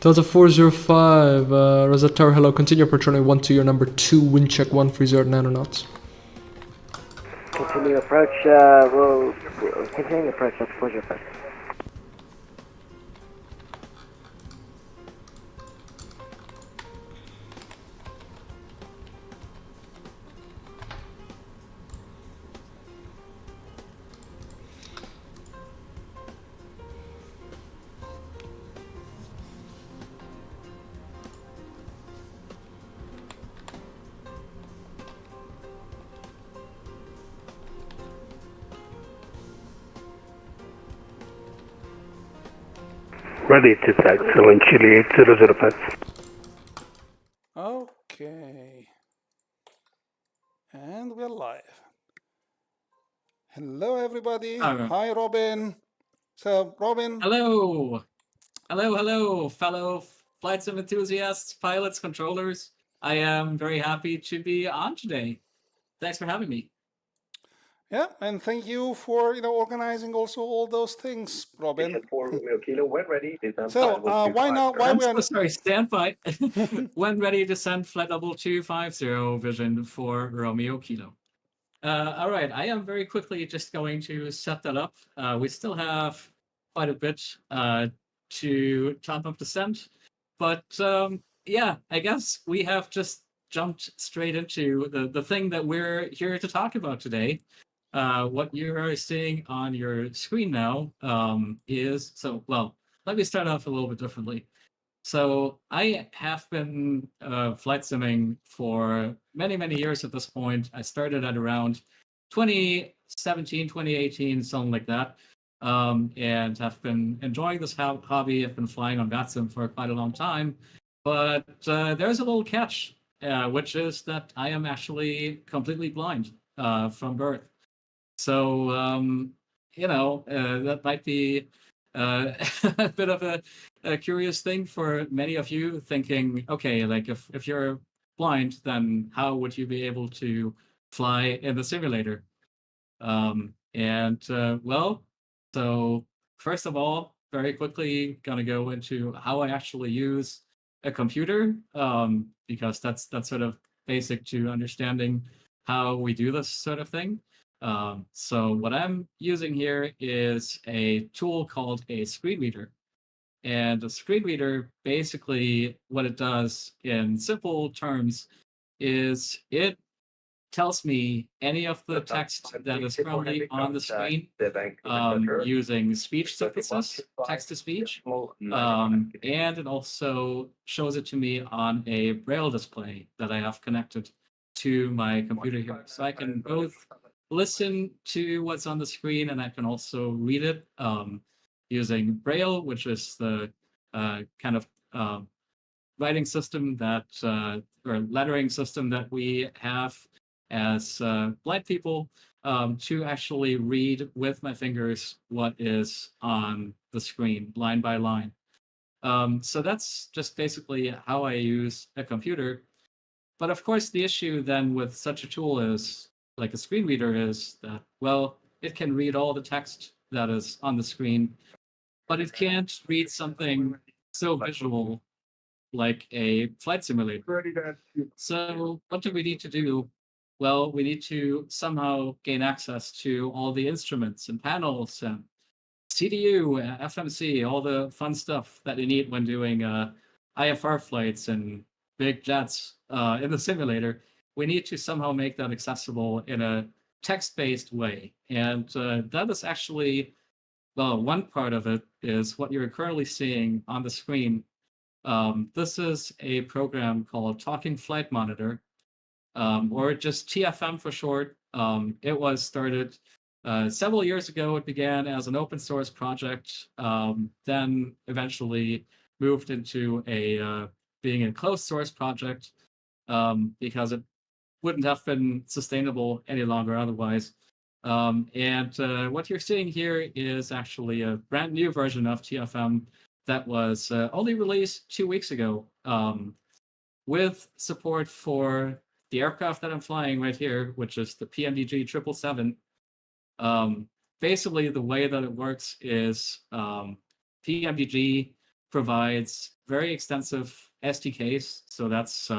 Delta 405, Rosette Tower, hello, continue approach runway 12, your number 2, wind check 130 at 9 knots. Continue approach, we'll continue approach Delta 405. Ready to taxi, Link Chile 005. Okay. And we're live. Hello, everybody. Hi, Robin. So, Robin. Hello. Hello, fellow flight sim enthusiasts, pilots, controllers. I am very happy to be on today. Thanks for having me. Yeah, and thank you for organizing also all those things, Robin. Kilo, when ready, So why not? Why I'm we are? so sorry. Stand by. When ready, descend flight level 250, vision for Romeo Kilo. All right, I am very quickly just going to set that up. We still have quite a bit to top up descent, but yeah, I guess we have just jumped straight into the thing that we're here to talk about today. What you're seeing on your screen now is so well. Let me start off a little bit differently. So I have been flight simming for many, many years at this point. I started at around 2017, 2018, something like that, and have been enjoying this hobby. I've been flying on VATSIM for quite a long time, but there's a little catch, which is that I am actually completely blind from birth. So, that might be a bit of a curious thing for many of you thinking, okay, like if you're blind, then how would you be able to fly in the simulator? Well, so first of all, very quickly, gonna go into how I actually use a computer, because that's sort of basic to understanding how we do this sort of thing. So what I'm using here is a tool called a screen reader. And a screen reader, basically what it does in simple terms is it tells me any of the text that is currently on the screen using speech synthesis, text-to-speech, and it also shows it to me on a Braille display that I have connected to my computer here. So I can both listen to what's on the screen and I can also read it using Braille, which is the kind of writing system that, or lettering system that we have as blind people to actually read with my fingers what is on the screen, line by line. So that's just basically how I use a computer. But of course, the issue then with such a tool is, like a screen reader, is that, well, it can read all the text that is on the screen, but it can't read something so visual like a flight simulator. So what do we need to do? Well, we need to somehow gain access to all the instruments and panels and CDU, FMC, all the fun stuff that you need when doing IFR flights and big jets in the simulator. We need to somehow make that accessible in a text-based way. And that is actually, well, one part of it is what you're currently seeing on the screen. This is a program called Talking Flight Monitor, or just TFM for short. It was started several years ago. It began as an open source project, then eventually moved into being a closed source project because it wouldn't have been sustainable any longer otherwise. What you're seeing here is actually a brand new version of TFM that was only released 2 weeks ago, with support for the aircraft that I'm flying right here, which is the PMDG 777. Basically, the way that it works is PMDG provides very extensive SDKs. So that's,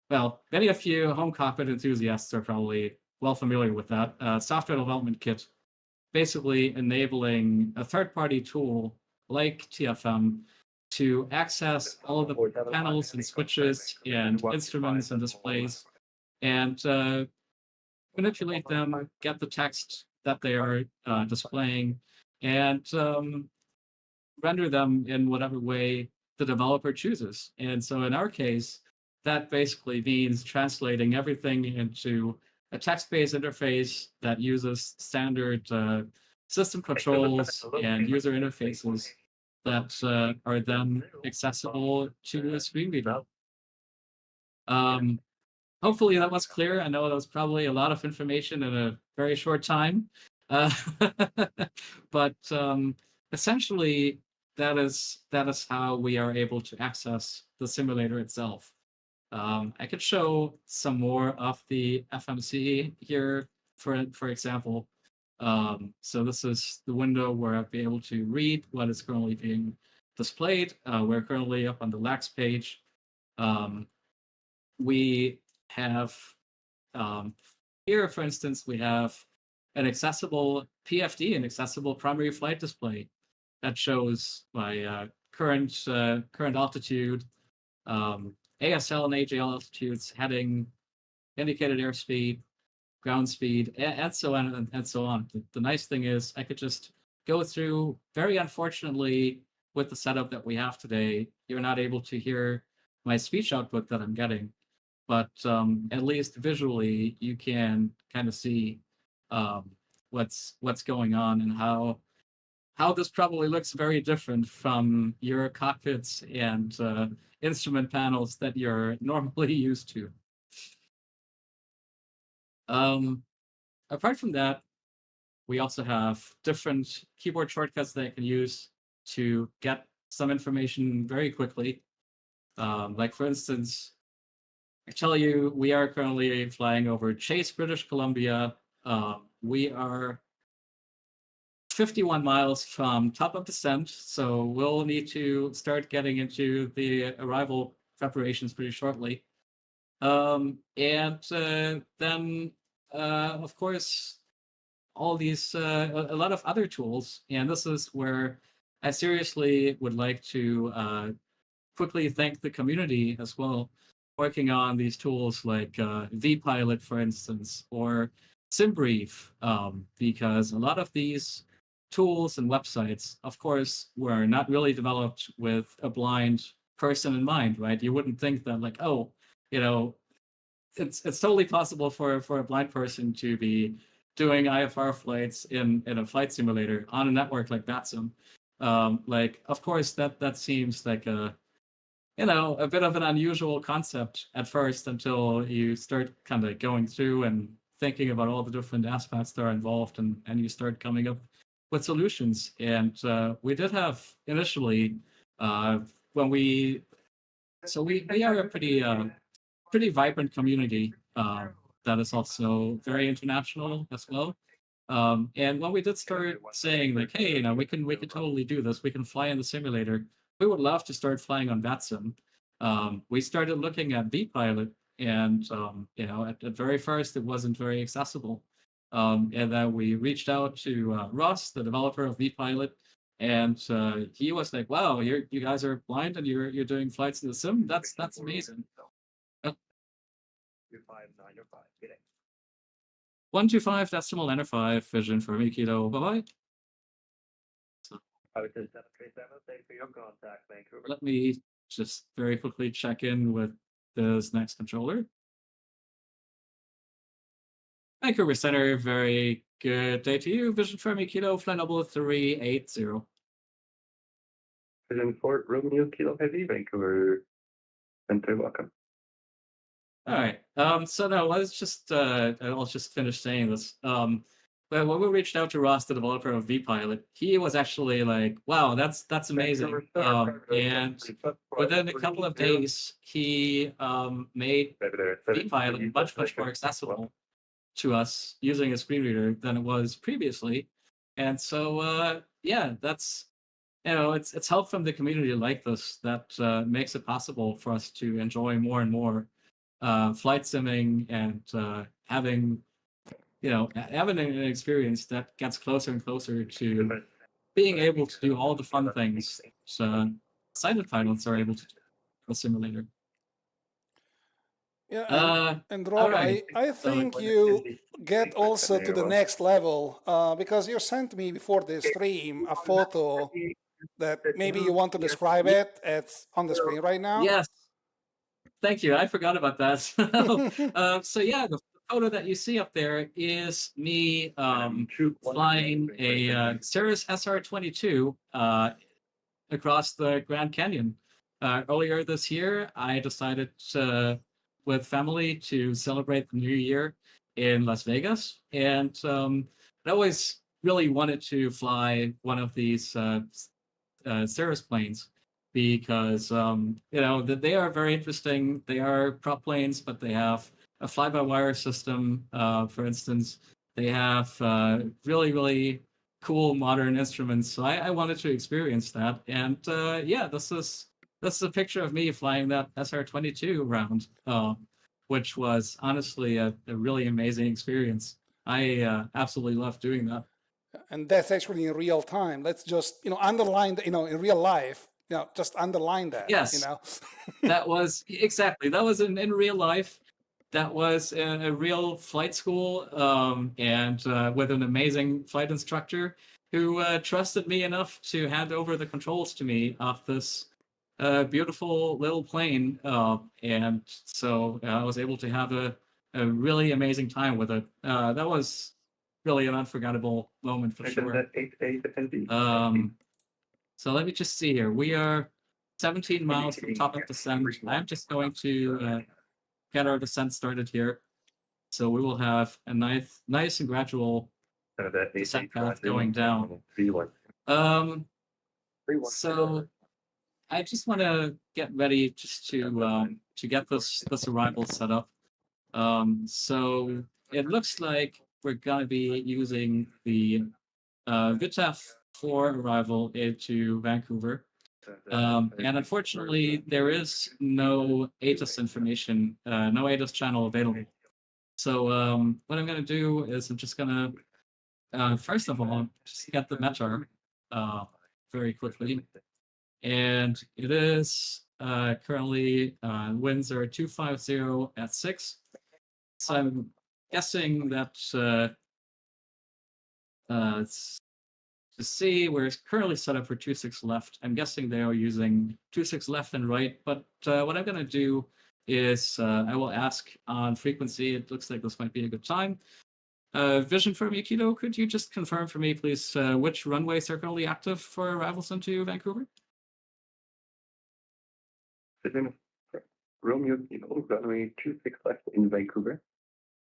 well, many of you home cockpit enthusiasts are probably well familiar with that. Software development kit, basically enabling a third-party tool like TFM to access all of the panels and switches and instruments and displays and manipulate them, get the text that they are displaying, and render them in whatever way the developer chooses. And so in our case, that basically means translating everything into a text-based interface that uses standard system controls and user interfaces that are then accessible to a screen reader. Hopefully that was clear. I know that was probably a lot of information in a very short time. But essentially, that is how we are able to access the simulator itself. I could show some more of the FMC here for example. So this is the window where I'll be able to read what is currently being displayed. We're currently up on the lax page. We have here, for instance, we have an accessible PFD, an accessible primary flight display that shows my current altitude, ASL and AJL altitudes, heading, indicated airspeed, ground speed, and so on and so on. The nice thing is I could just go through. Very unfortunately, with the setup that we have today, you're not able to hear my speech output that I'm getting, but at least visually you can kind of see what's going on and how this probably looks very different from your cockpits and instrument panels that you're normally used to. Apart from that, we also have different keyboard shortcuts that I can use to get some information very quickly. Like for instance, I tell you, we are currently flying over Chase, British Columbia. We are 51 miles from top of descent, so we'll need to start getting into the arrival preparations pretty shortly. And then, of course, all these, a lot of other tools, and this is where I seriously would like to quickly thank the community as well, working on these tools like vPilot, for instance, or SimBrief, because a lot of these tools and websites, of course, were not really developed with a blind person in mind, right? You wouldn't think that, like, oh, you know, it's totally possible for a blind person to be doing IFR flights in a flight simulator on a network like VATSIM. Like, of course, that seems like a bit of an unusual concept at first until you start kind of going through and thinking about all the different aspects that are involved, and you start coming up with solutions. And we did have initially when we are a pretty vibrant community that is also very international as well. And when we did start saying like, hey, we can totally do this, we can fly in the simulator, we would love to start flying on VATSIM. We started looking at vPilot, and at very first it wasn't very accessible. And then we reached out to Ross, the developer of vPilot, and he was like, "Wow, you guys are blind and you're doing flights in the sim. That's amazing." You're 5. 125 decimal enter 5 vision for me, Kilo. Bye bye. I would say 737. Thanks for your contact, Vancouver. Let me just very quickly check in with this next controller. Vancouver Center, very good day to you. Vision for me, Kilo, flight level 380. Vision Fort Romeo Kilo Heavy, Vancouver Center, welcome. All right. So now I'll just finish saying this. But when we reached out to Ross, the developer of vPilot, he was actually like, "Wow, that's amazing." And within a couple of days, he made vPilot much more accessible to us using a screen reader than it was previously. And so that's it's help from the community like this that makes it possible for us to enjoy more and more flight simming and having an experience that gets closer and closer to being able to do all the fun things sighted pilots are able to do in a simulator. Yeah, and Rob, right. I think you get also to the next level because you sent me before the stream a photo that maybe you want to describe it. It's on the screen right now. Yes. Thank you. I forgot about that. So yeah, the photo that you see up there is me flying a Cirrus SR-22 across the Grand Canyon. Earlier this year, I decided with family to celebrate the New Year in Las Vegas, and I always really wanted to fly one of these Cirrus planes, because they are very interesting. They are prop planes, but they have a fly-by-wire system. For instance, They have really cool modern instruments. So I wanted to experience that. And yeah, this is a picture of me flying that SR-22 round, which was honestly a really amazing experience. I absolutely love doing that. And that's actually in real time. Let's just, underline that, in real life, just underline that. Yes. That was exactly, that was in real life. That was a real flight school, and with an amazing flight instructor who trusted me enough to hand over the controls to me off this beautiful little plane. And so I was able to have a really amazing time with it. That was really an unforgettable moment for sure. So let me just see here. We are 17 miles from top of descent. I'm just going to get our descent started here. So we will have a nice and gradual descent path going down. So I just want to get ready just to get this arrival set up. So it looks like we're gonna be using the VITAF 4 arrival into Vancouver. And unfortunately, there is no ATIS information, no ATIS channel available. So what I'm going to do is I'm just going to, first of all, just get the METAR very quickly. And it is currently winds are 250 at 6. So I'm guessing that to see, we're currently set up for 26 left. I'm guessing they are using 26 left and right, but what I'm going to do is I will ask on frequency. It looks like this might be a good time. Vision for Mikito, could you just confirm for me, please, which runways are currently active for arrivals into Vancouver? Romeo Kilo, runway 26 left in Vancouver.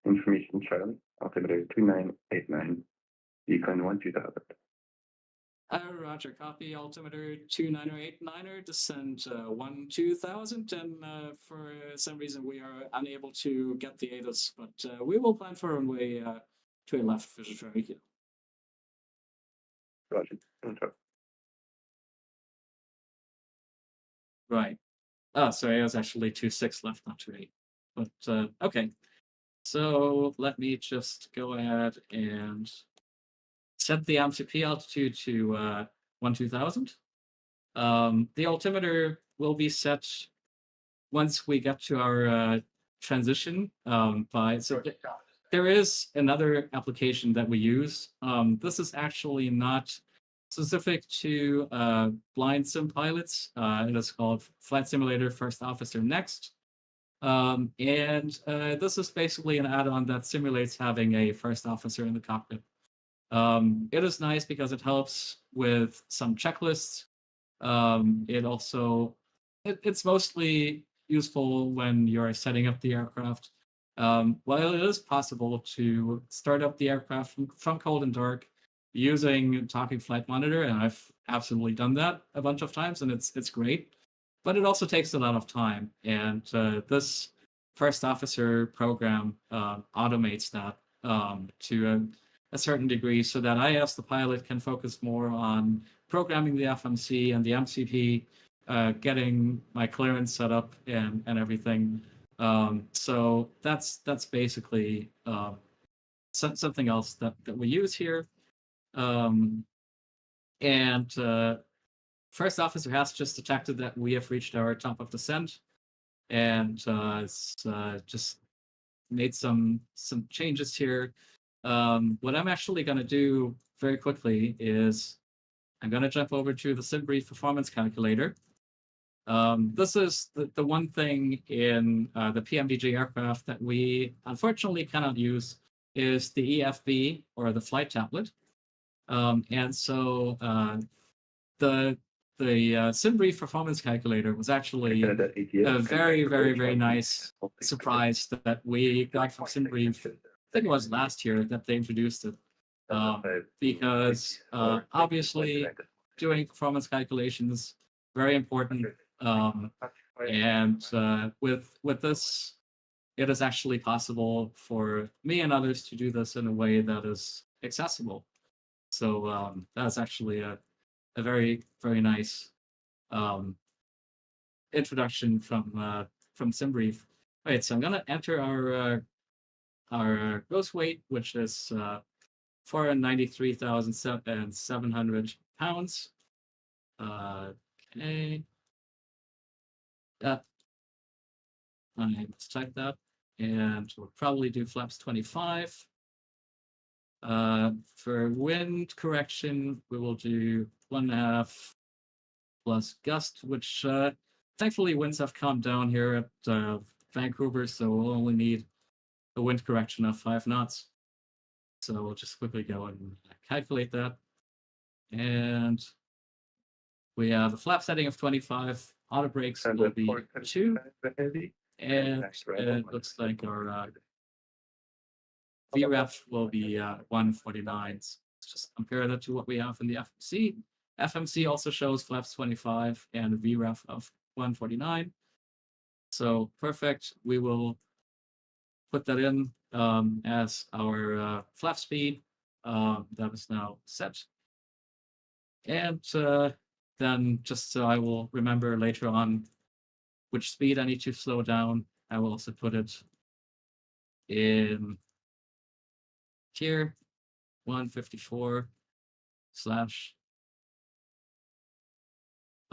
Information Charlie, altimeter 2989, decline 2000. Roger, copy, altimeter 2989, descend 2000, and for some reason we are unable to get the ATIS, but we will plan for runway 2 left, Vision for Mikito. Roger. Right. Oh, sorry, it was actually 26 left, not 28. But okay. So let me just go ahead and set the MCP altitude to 12,000. The altimeter will be set once we get to our transition. There is another application that we use. This is actually not specific to blind sim pilots. It is called Flight Simulator First Officer Next. And this is basically an add-on that simulates having a first officer in the cockpit. It is nice because it helps with some checklists. It's mostly useful when you're setting up the aircraft. While it is possible to start up the aircraft from cold and dark using Talking Flight Monitor, and I've absolutely done that a bunch of times, and it's great. But it also takes a lot of time, and this first officer program automates that to a certain degree, so that I, as the pilot, can focus more on programming the FMC and the MCP, getting my clearance set up and everything. So that's basically something else that we use here. First officer has just detected that we have reached our top of descent, and it's just made some changes here. What I'm actually going to do very quickly is I'm going to jump over to the SimBrief performance calculator. This is the one thing in the PMDG aircraft that we unfortunately cannot use is the EFB, or the flight tablet. And so the SimBrief performance calculator was actually a very nice surprise that we got from SimBrief. I think it was last year that they introduced it, because obviously doing performance calculations very important, and with this it is actually possible for me and others to do this in a way that is accessible. So that's actually a very, very nice introduction from SimBrief. Right, so I'm gonna enter our gross weight, which is 493,700 pounds. Okay. Let's type that, and we'll probably do flaps 25. For wind correction, we will do 1.5 plus gust, which thankfully winds have calmed down here at Vancouver, so we'll only need a wind correction of 5 knots. So we'll just quickly go and calculate that. And we have a flap setting of 25. Auto brakes will be 2. And it looks like our VREF will be 149. Let's just compare that to what we have in the FMC. FMC also shows flaps 25 and a VREF of 149. So perfect. We will put that in as our flap speed. That is now set. And then just so I will remember later on which speed I need to slow down, I will also put it in here, 154 slash,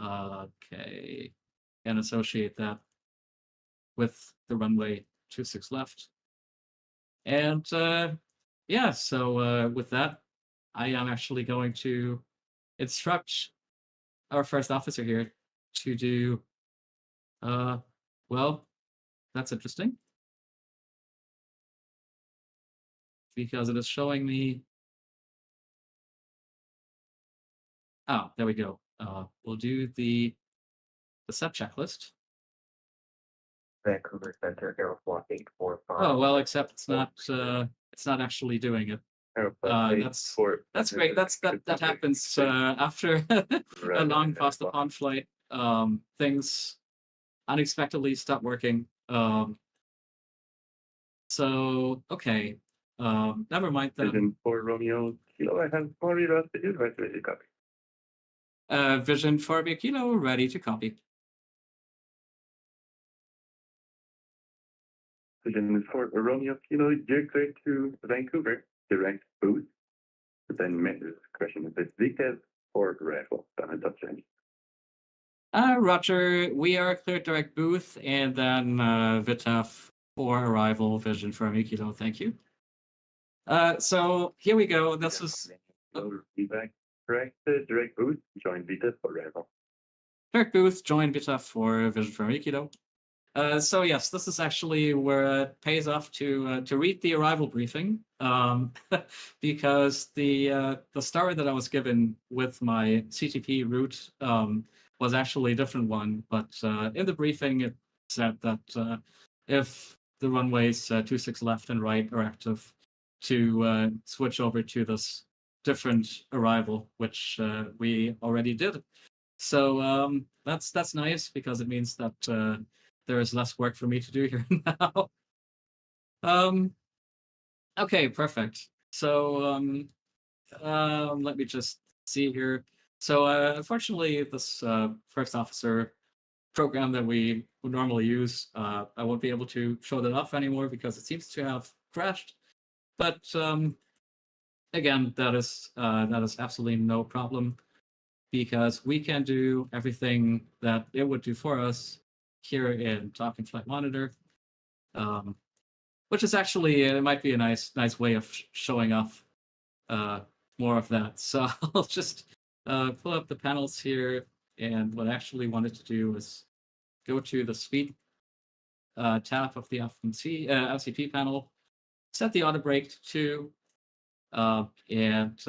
okay, and associate that with the runway 26 left. And yeah, so with that, I am actually going to instruct our first officer here to do, well, that's interesting. Because it is showing me, oh, there we go. We'll do the set checklist. Vancouver Center, Aeroflot 845. Oh well, except it's not actually doing it. That's great. That happens after a long cost upon flight. Things unexpectedly stop working. So okay. Never mind then. Vision for Romeo Kilo, I have 4 readouts to do, right? Ready to copy. Vision for Romeo Kilo, ready to copy. Vision for Romeo Kilo, direct to Vancouver, direct booth. But then the question is, VCAS or rifle? Roger, we are cleared direct booth, and then VTAF for arrival, Vision for Romeo Kilo, thank you. So here we go. This is feedback. Correct. Direct booth. Join Vita for arrival. Direct booth. Join Vita for Vision for Aikido. So yes, this is actually where it pays off to read the arrival briefing, because the story that I was given with my CTP route was actually a different one. But in the briefing, it said that if the runways 26 left and right are active, to switch over to this different arrival, which we already did. So that's nice because it means that there is less work for me to do here now. Okay, perfect. So let me just see here. So unfortunately, this first officer program that we would normally use, I won't be able to show that off anymore because it seems to have crashed. But again, that is absolutely no problem because we can do everything that it would do for us here in Talking Flight Monitor, which is actually it might be a nice way of showing off more of that. So I'll just pull up the panels here, and what I actually wanted to do was go to the speed tab of the LCP panel. Set the auto brake to 2, and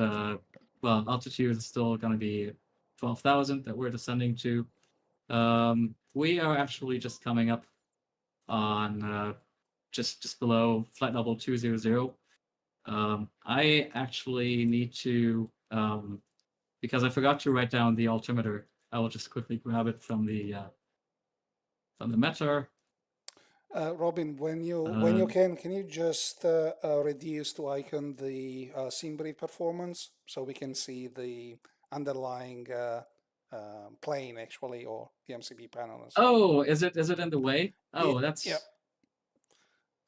well, altitude is still going to be 12,000 that we're descending to. We are actually just coming up on just below flight level 200. I actually need to because I forgot to write down the altimeter. I will just quickly grab it from the Metar. Robin, when you can you just reduce to icon the scene brief performance so we can see the underlying plane actually, or the MCB panel? And so Oh, is it in the way? Oh, that's yeah.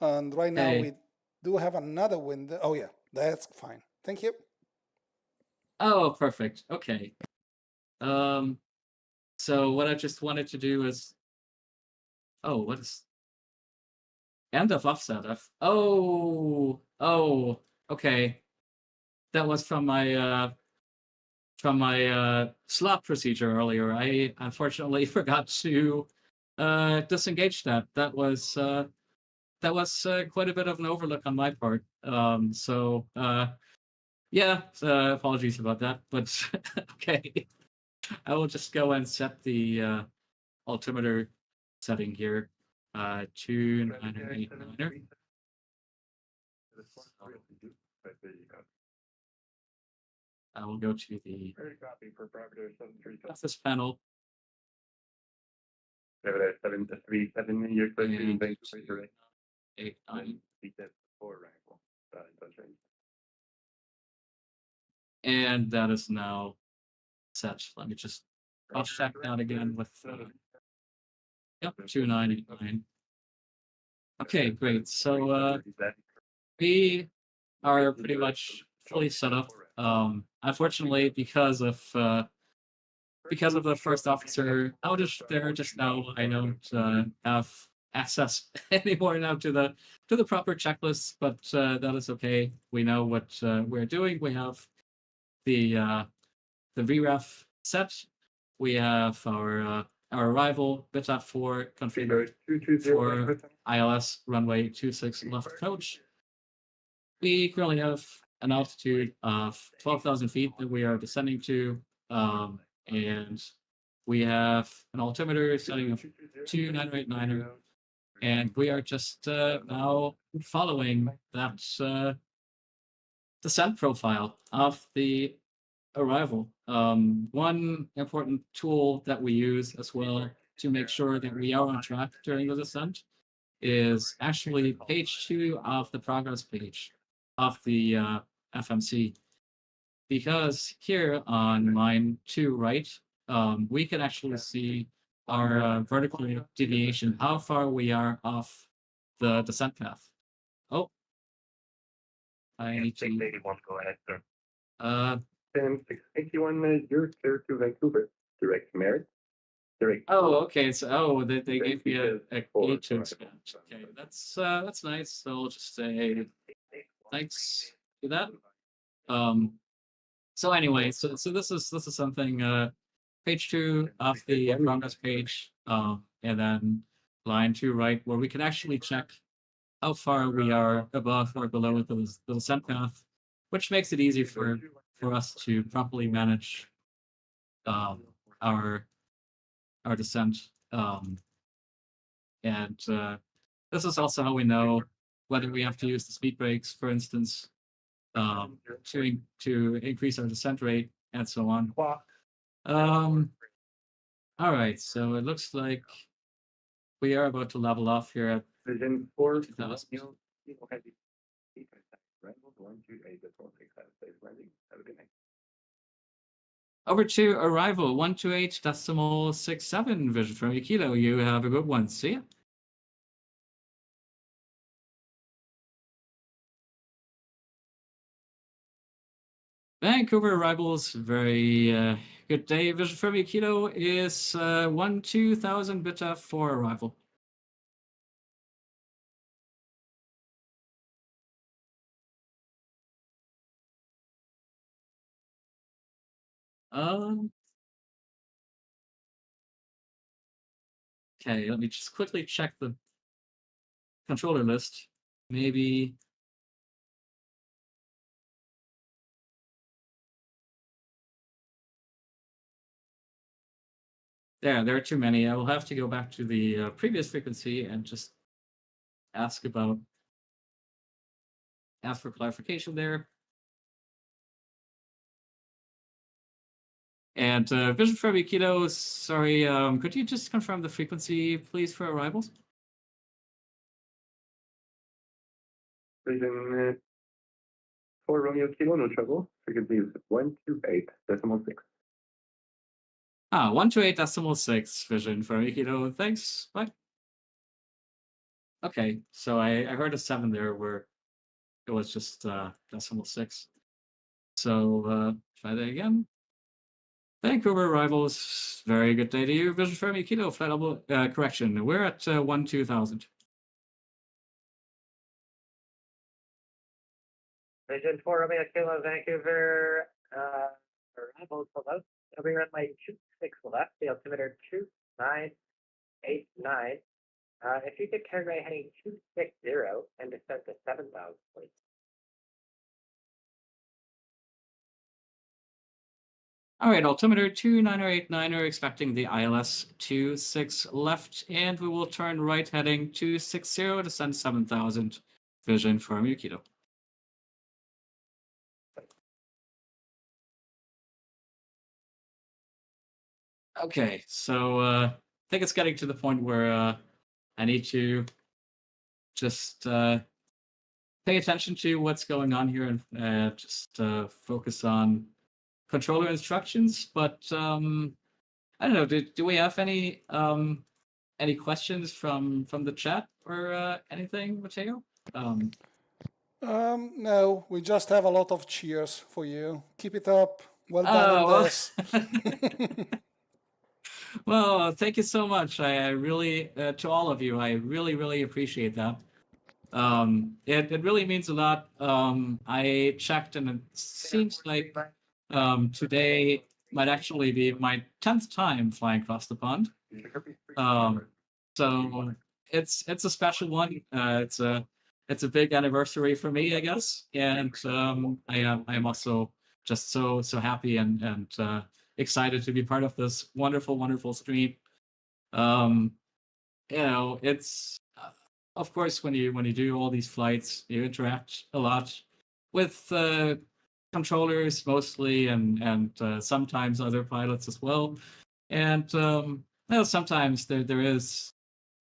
And right now we do have another window. Oh yeah, that's fine. Thank you. Oh, perfect. Okay. So what I just wanted to do is, oh, what is end of offset? Oh, okay. That was from my slot procedure earlier. I unfortunately forgot to disengage that. That was quite a bit of an overlook on my part. Yeah, apologies about that. But okay, I will just go and set the altimeter setting here. 2989er. I will go to the access panel. 737 you're supposed to be in Vancouver, 89. Four rifle. And that is now set. Let me just cross-check that again with 2989. Okay, great. So we are pretty much fully set up. Unfortunately, because of the first officer outage there just now, I don't have access anymore now to the proper checklists, but that is okay. We know what we're doing. We have the VREF set. We have our arrival beta 4 configured for ILS runway 26 left approach. We currently have an altitude of 12,000 feet that we are descending to, and we have an altimeter setting of 2989er, and we are just now following that descent profile of the arrival. One important tool that we use as well to make sure that we are on track during the descent is actually page 2 of the progress page of the FMC. Because here on line 2 right, we can actually see our vertical deviation, how far we are off the descent path. Oh, I need to... 681, go ahead, sir. 681, you're clear to Vancouver. Direct merit. Direct. Oh, okay. So, they gave me a gate to expand. Okay, that's nice. So I'll just say thanks to that. So anyway, so this is something. Page 2 of the progress page, and then line 2 right, where we can actually check how far we are above or below the descent path, which makes it easy for us to properly manage our descent. And this is also how we know whether we have to use the speed brakes, for instance, to increase our descent rate and so on. All right, so it looks like we are about to level off here at 2000. Over to arrival 128.67 vision from Kilo. You have a good one. See ya. Vancouver arrivals, very good day. Vision from Kilo is 2000 beta for arrival. Okay, let me just quickly check the controller list. Maybe. There are too many. I will have to go back to the previous frequency and just ask for clarification there. And Vision for Kilo, sorry, could you just confirm the frequency, please, for arrivals? Vision 4 Romeo Kilo, no trouble. Frequency is 128.6. 128.6 vision for Mikito. Thanks. Bye. Okay, so I heard a 7 there where it was just decimal 6. So try that again. Vancouver arrivals. Very good day to you. Vision for Mikito. Flight level correction. We're at 12,000. Vision 4 Romeo Kilo, Vancouver, arrivals below. Over runway 26 left, the altimeter 2989. If you could turn right heading 260 and descend to 7,000, please. All right, altimeter 2989, we're expecting the ILS 26 left, and we will turn right heading 260, descend 7,000. Vision for Mikito. Okay, so I think it's getting to the point where I need to just pay attention to what's going on here and just focus on controller instructions. But I don't know. Do we have any questions from the chat or anything, Mateo? No, we just have a lot of cheers for you. Keep it up. Well done on this. Well, thank you so much. I really, to all of you, I really appreciate that. It really means a lot. I checked, and it seems like today might actually be my 10th time flying across the pond. So it's a special one. It's a big anniversary for me, I guess, and I am also just so happy and excited to be part of this wonderful stream. It's of course when you do all these flights, you interact a lot with controllers mostly, and sometimes other pilots as well. And sometimes there is,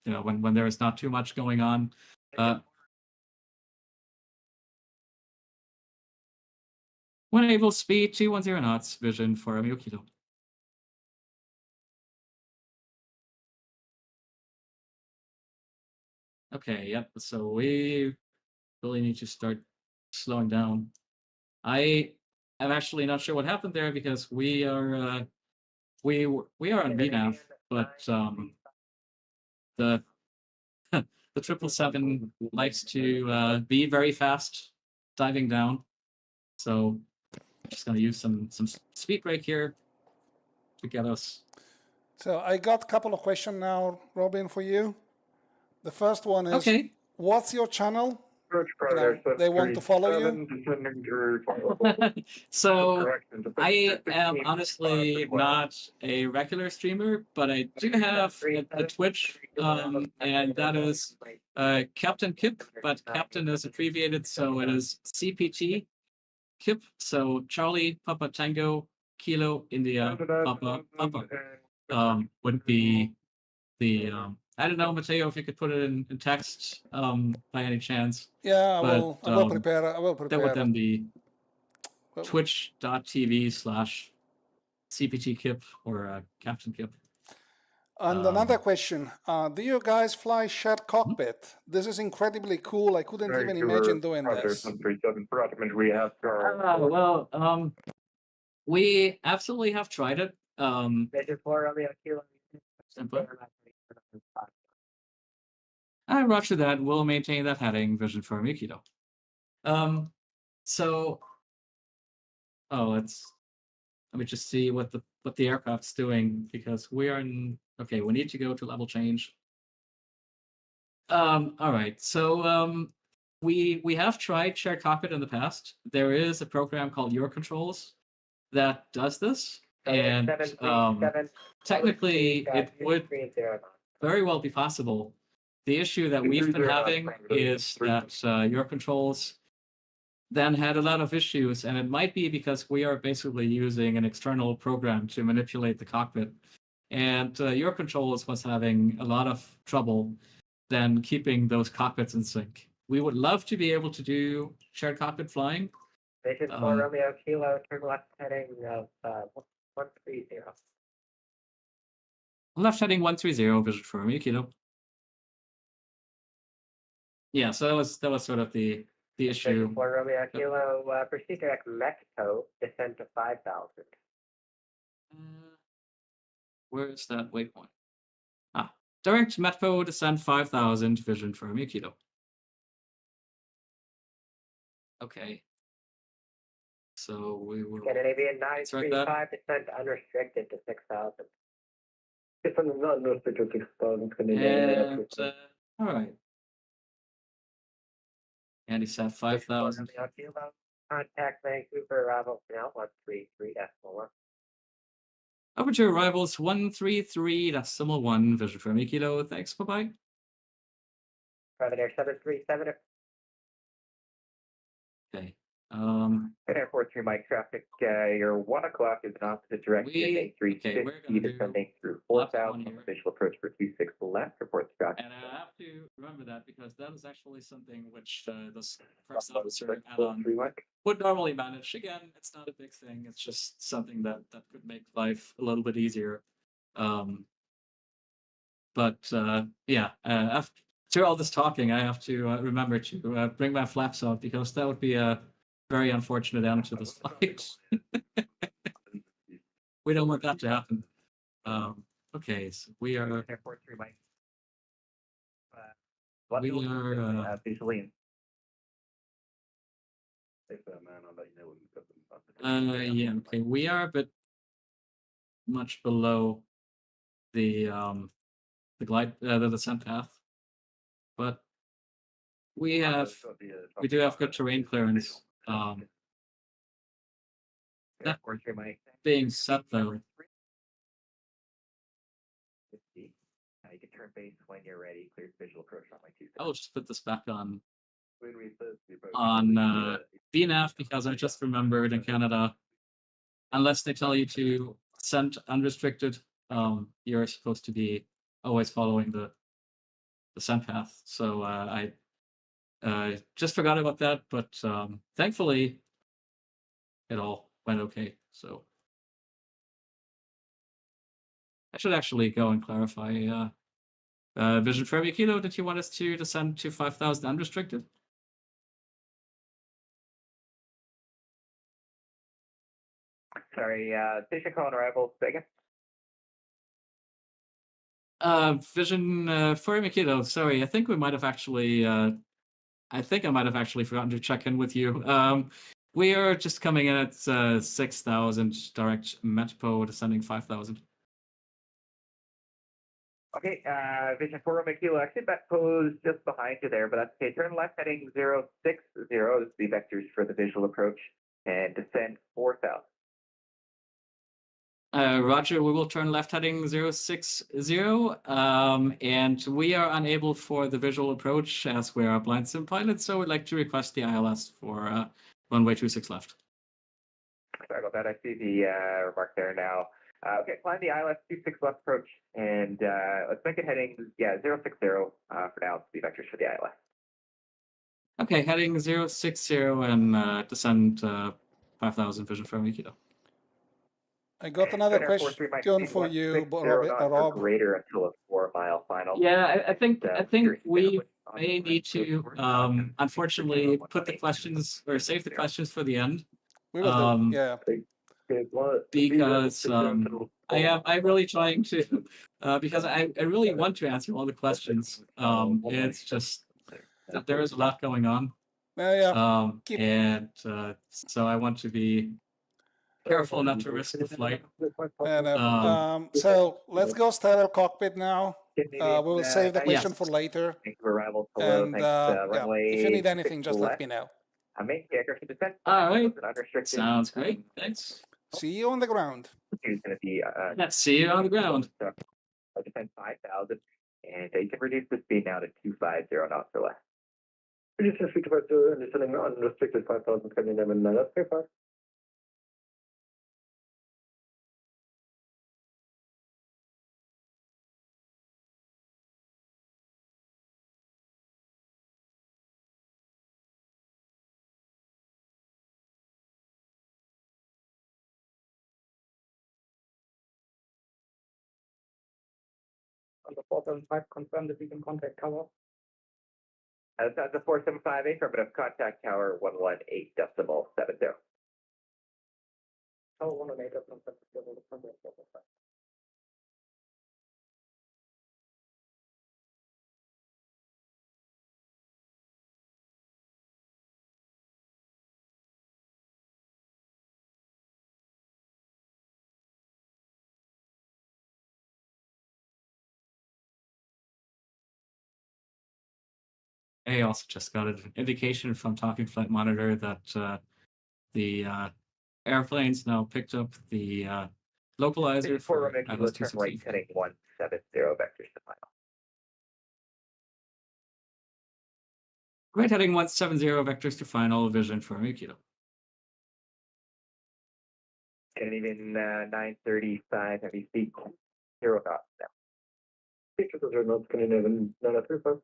when there is not too much going on. When able, speed 210 knots, vision for Amiyokito. Okay, yep, so we really need to start slowing down. I am actually not sure what happened there because we are on VNAV, but the the 777 likes to be very fast diving down. So just gonna use some speed brake here to get us. So I got a couple of questions now, Robin, for you. The first one is, okay, what's your channel? They want to follow you. So I am honestly not a regular streamer, but I do have a Twitch, and that is Captain Kip, but Captain is abbreviated, so it is CPT Kip. So Charlie Papa Tango Kilo India Papa would be the I don't know, Mateo, if you could put it in text by any chance. Yeah, I will prepare. That would then be twitch.tv/CPT Kip or Captain Kip. And another question, do you guys fly shared cockpit? This is incredibly cool. I couldn't even imagine doing this. We absolutely have tried it. Roger that. We'll maintain that heading, vision for Mikito. So, let me just see what the aircraft's doing, because we are in. Okay, we need to go to level change. All right. So we have tried shared cockpit in the past. There is a program called Your Controls that does this, and technically it would very well be possible. The issue that we've been having is that Your Controls then had a lot of issues, and it might be because we are basically using an external program to manipulate the cockpit. And Your Controls was having a lot of trouble then keeping those cockpits in sync. we would love to be able to do shared cockpit flying. Vision 4 Romeo Kilo, turn left heading of 130. Left heading 130, vision for Romeo Kilo. Yeah, so that was sort of the issue. Vision 4 Romeo Kilo, proceed direct Mexico, descend to 5,000. Where is that waypoint? Ah, direct Metpo descend 5,000, vision for Romeo Kilo. Okay. So we will Scandinavian insert that. 935, descend unrestricted to 6,000. If I'm not unrestricted to 6,000, And, all right. And he said 5,000. Contact Vancouver, arrival now 133.1. Over to arrivals 133.1, vision for Romeo Kilo. Thanks, bye-bye. Private Air 737. Okay. Air 43 Mike traffic, your 1 o'clock is in opposite direction, A350 descending through 4,000, official approach for 26 left, report Scott. And I have to remember that because that is actually something which the first officer add-on would normally manage. Again, it's not a big thing, it's just something that could make life a little bit easier. Yeah, after all this talking, I have to remember to bring my flaps out because that would be a very unfortunate end to this flight. We don't want that to happen. Okay, so we are. Visually. Yeah, okay, we are a bit much below the descent path, but we do have good terrain clearance. That being said, though, You can turn base when you're ready. Clear visual approach on my 2. I'll just put this back on VNAV because I just remembered in Canada, unless they tell you to send unrestricted, you're supposed to be always following the send path. So I just forgot about that, but thankfully it all went okay. So I should actually go and clarify. Vision for Romeo Kilo, did you want us to descend to 5,000 unrestricted? Sorry, station call on arrival, Vegas. Vision for Romeo Kilo, sorry, I think we might have actually, I think I might have actually forgotten to check in with you. We are just coming in at 6,000 direct Metpo, descending 5,000. Okay, Vision 4 Romeo Kilo, actually Metpo's just behind you there, but that's okay. Turn left heading 060, this is the vectors for the visual approach, and descend 4,000. Roger, we will turn left heading 060, and we are unable for the visual approach as we are a blind sim pilot, so we'd like to request the ILS for runway 26 left. Sorry about that, I see the remark there now. Okay, climb the ILS 26 left approach, and let's make it heading, 060 for now, it's the vectors for the ILS. Okay, heading 060 and descend 5,000 vision for Romeo Kilo. I got another question for you, Rob. Greater until a 4-mile final. Yeah, I think we may need to unfortunately put the questions or save the questions for the end. We will do, yeah. Because I'm really trying to because I really want to answer all the questions. It's just that there is a lot going on. And so I want to be careful not to risk the flight. So let's go start our cockpit now. We will save the question for later. And if you need anything, just let me know. All right. Sounds great. Thanks. See you on the ground. Let's see you on the ground. Descend 5,000, and you can reduce the speed now to 250 knots or less. Reduce the speed to 250 and descending unrestricted 5,000 Scandinavian 9. That's okay, fine. On the 475, confirm that we can contact tower. That's a 475 affirmative, contact tower 118.70. Tower 118.70, contact tower. I also just got an indication from Talking Flight Monitor that the airplane's now picked up the localizer for ILS turn right heading 170 vectors to final. Right heading 170 vectors to final, vision for Mikito. Scandinavian 935 heavy speed, 0 knots now. Features are not Scandinavian 935.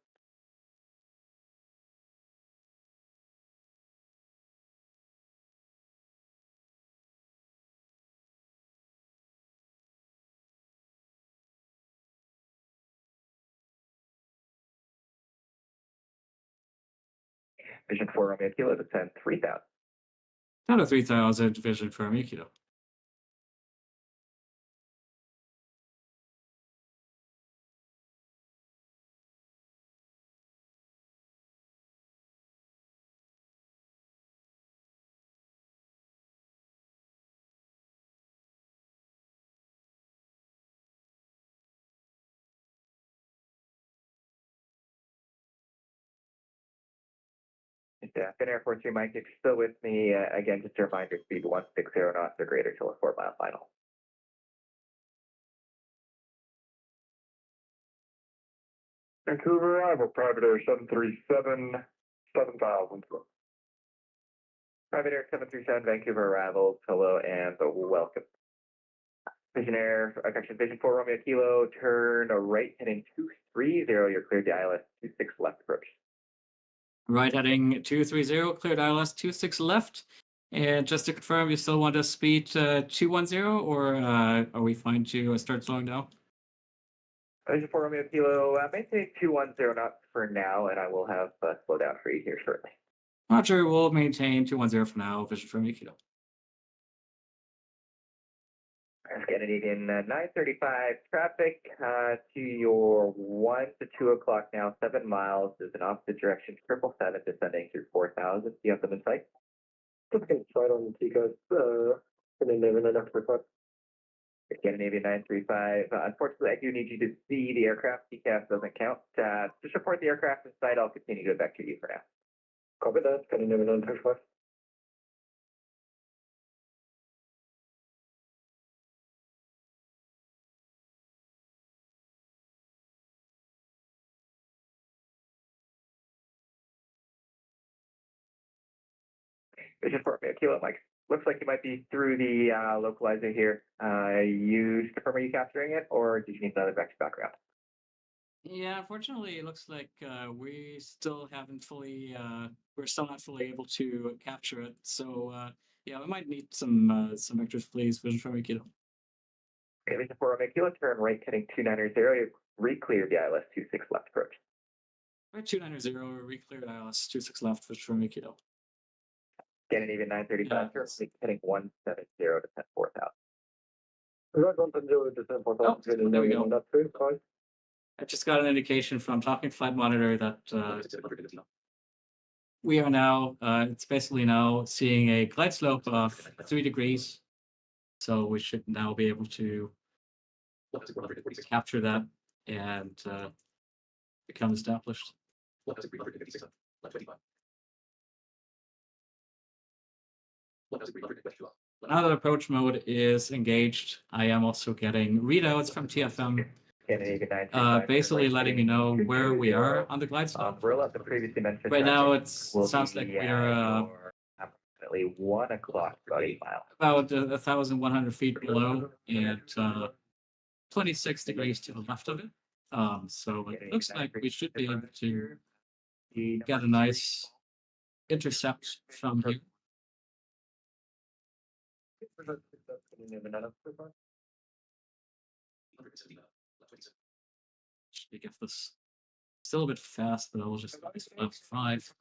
Vision 4 Romeo Kilo, descend 3000. Down to 3000, vision for Mikito. Fin Air 43 Mike, if you're still with me, again, just a reminder, speed 160 knots or greater till a 4-mile final. Vancouver arrival, private air 737, 7000. Private Air 737, Vancouver arrivals, hello and welcome. Vision 4 Romeo Kilo, turn right heading 230, you're cleared to ILS 26 left approach. Right heading 230, cleared ILS 26 left. And just to confirm, you still want to speed 210, or are we fine to start slowing down? Vision 4 Romeo Kilo, maintain 210 knots for now, and I will have slow down for you here shortly. Roger, we'll maintain 210 for now, vision for Mikito. Scandinavian 935 traffic to your 1 to 2 o'clock now, 7 miles is an opposite direction, 777 descending through 4000. Do you have them in sight? Just going to try it on the Ticos, Scandinavian 935. Scandinavian 935. Unfortunately, I do need you to see the aircraft. TCAS doesn't count. Just report the aircraft in sight. I'll continue to back to you for now. Copy that, Scandinavian 935. Vision 4 Kilo, Mike. Looks like you might be through the localizer here. You confirm, are you capturing it, or did you need another vector background? Yeah, unfortunately, it looks like we still haven't fully, we're still not fully able to capture it. So yeah, we might need some vectors, please. Vision for Mikito. Okay, Vision 4 Kilo, turn right heading 290, re-clear the ILS 26 left approach. Right 290, re-cleared ILS 26 left, vision for Mikito. Scandinavian 935, turn right heading 170 to 4000. Right 170 to 4000. Oh, there we go. That's good, fine. I just got an indication from Talking Flight Monitor that we are now, it's basically now seeing a glide slope of 3 degrees. So we should now be able to capture that and become established. Now that approach mode is engaged, I am also getting readouts from TFM, basically letting me know where we are on the glide slope. Right now, it sounds like we are approximately 1 o'clock, about 8 miles. About 1,100 feet below and 26 degrees to the left of it. So it looks like we should be able to get a nice intercept from here. actually get this still a bit fast, but I'll just use flaps 5.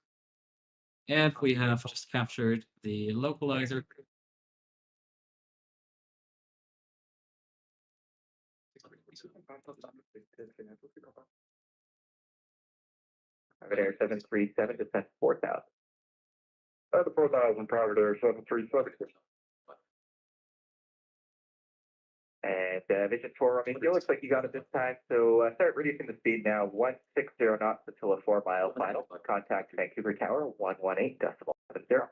And we have just captured the localizer. Private Air 737, descent 4,000. The 4,000, Private Air 737. And Vision 4, I mean, it looks like you got it this time, so start reducing the speed now, 160 knots until a 4-mile final. Contact Vancouver Tower, 118.70.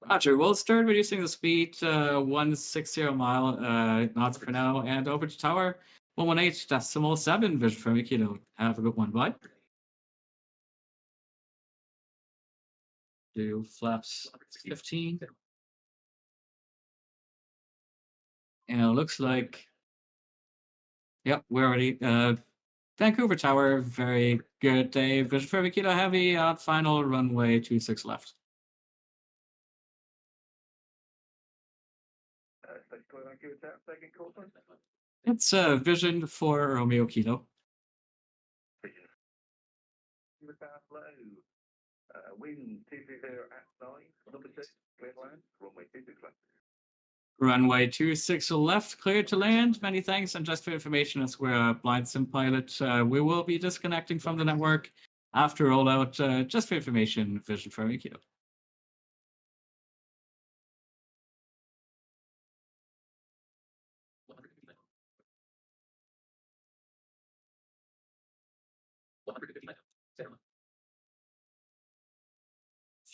Roger, we'll start reducing the speed 160 knots for now, and over to tower 118.7, Vision from Kilo. Have a good one, bye. Do flaps 15. And it looks like, yep, we're already, Vancouver Tower, very good day. Vision for Kilo Heavy, final runway 26 left. It's Vision for Romeo Kilo. Wind 230 at 9, number 6, clear land, runway 26 left. Runway 26 left, clear to land. Many thanks. And just for information, as we're a blind sim pilot, we will be disconnecting from the network after rollout. Just for information, Vision for Kilo.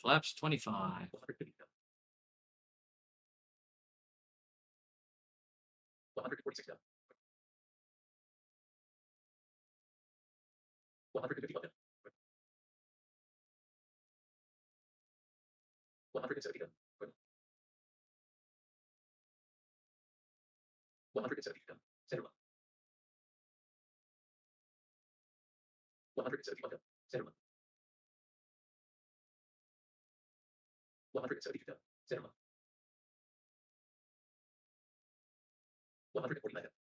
Flaps 25.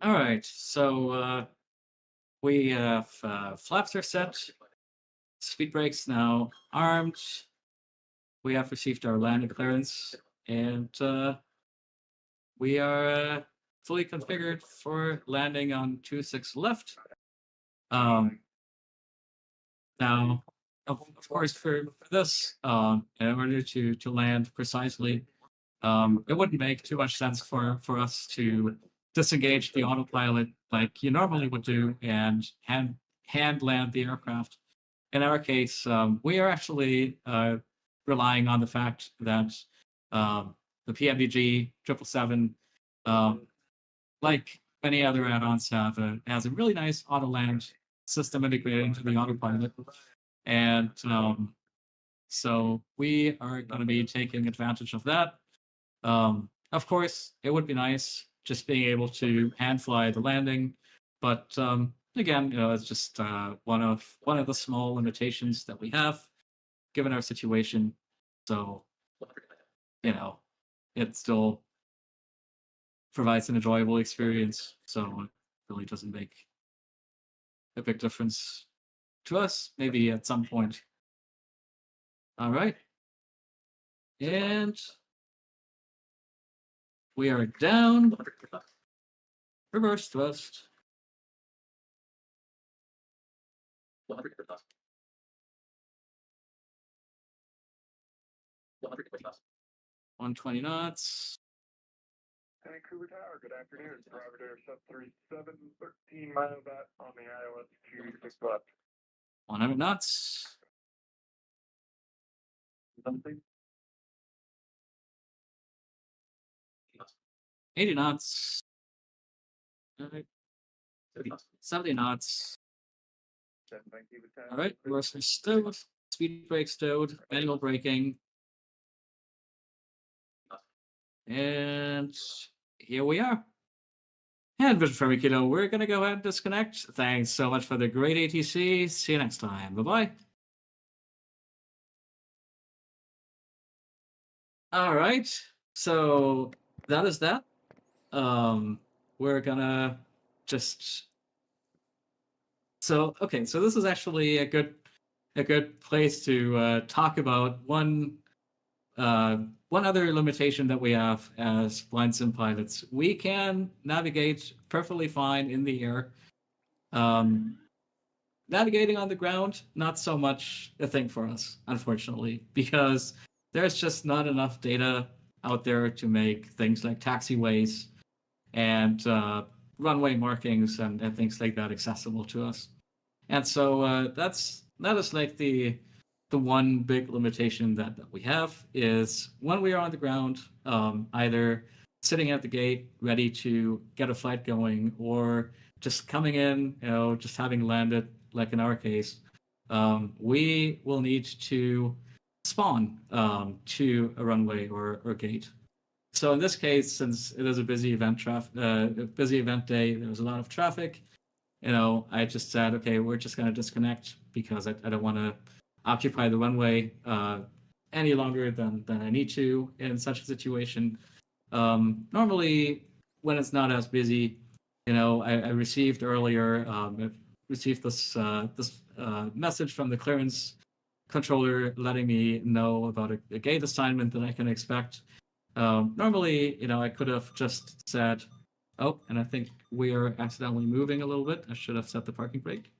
All right, so we have flaps are set, speed brakes now armed. We have received our landing clearance, and we are fully configured for landing on 26 left. Now, of course, for this, in order to land precisely, it wouldn't make too much sense for us to disengage the autopilot like you normally would do and hand land the aircraft. In our case, we are actually relying on the fact that the PMDG 777, like many other add-ons, has a really nice auto land system integrated into the autopilot, and so we are going to be taking advantage of that. Of course, it would be nice just being able to hand fly the landing, but again, it's just one of the small limitations that we have given our situation. So, it still provides an enjoyable experience. So it really doesn't make a big difference to us. Maybe at some point. All right, and we are down. Reverse thrust. 120 knots. Vancouver Tower, good afternoon. Private Air 737, 13 miles out on the ILS 26 left. 100 knots. Something? 80 knots. 70 knots. All right, reversal stowed. Speed brake stowed. Manual braking. And here we are. And Vision for Kilo, we're going to go ahead and disconnect. Thanks so much for the great ATC. See you next time. Bye-bye. All right, so that is that. We're gonna just So okay, so this is actually a good place to talk about one other limitation that we have as blind sim pilots. We can navigate perfectly fine in the air. Navigating on the ground, not so much a thing for us, unfortunately, because there's just not enough data out there to make things like taxiways and runway markings and things like that accessible to us. And so that is like the one big limitation that we have is when we are on the ground, either sitting at the gate ready to get a flight going, or just coming in, just having landed, like in our case, we will need to spawn to a runway or gate. So in this case, since it is a busy event day, there's a lot of traffic. I just said, okay, we're just going to disconnect because I don't want to occupy the runway any longer than I need to in such a situation. Normally, when it's not as busy, I received earlier, I received this message from the clearance controller letting me know about a gate assignment that I can expect. Normally, I could have just said, oh, and I think we are accidentally moving a little bit. I should have set the parking brake.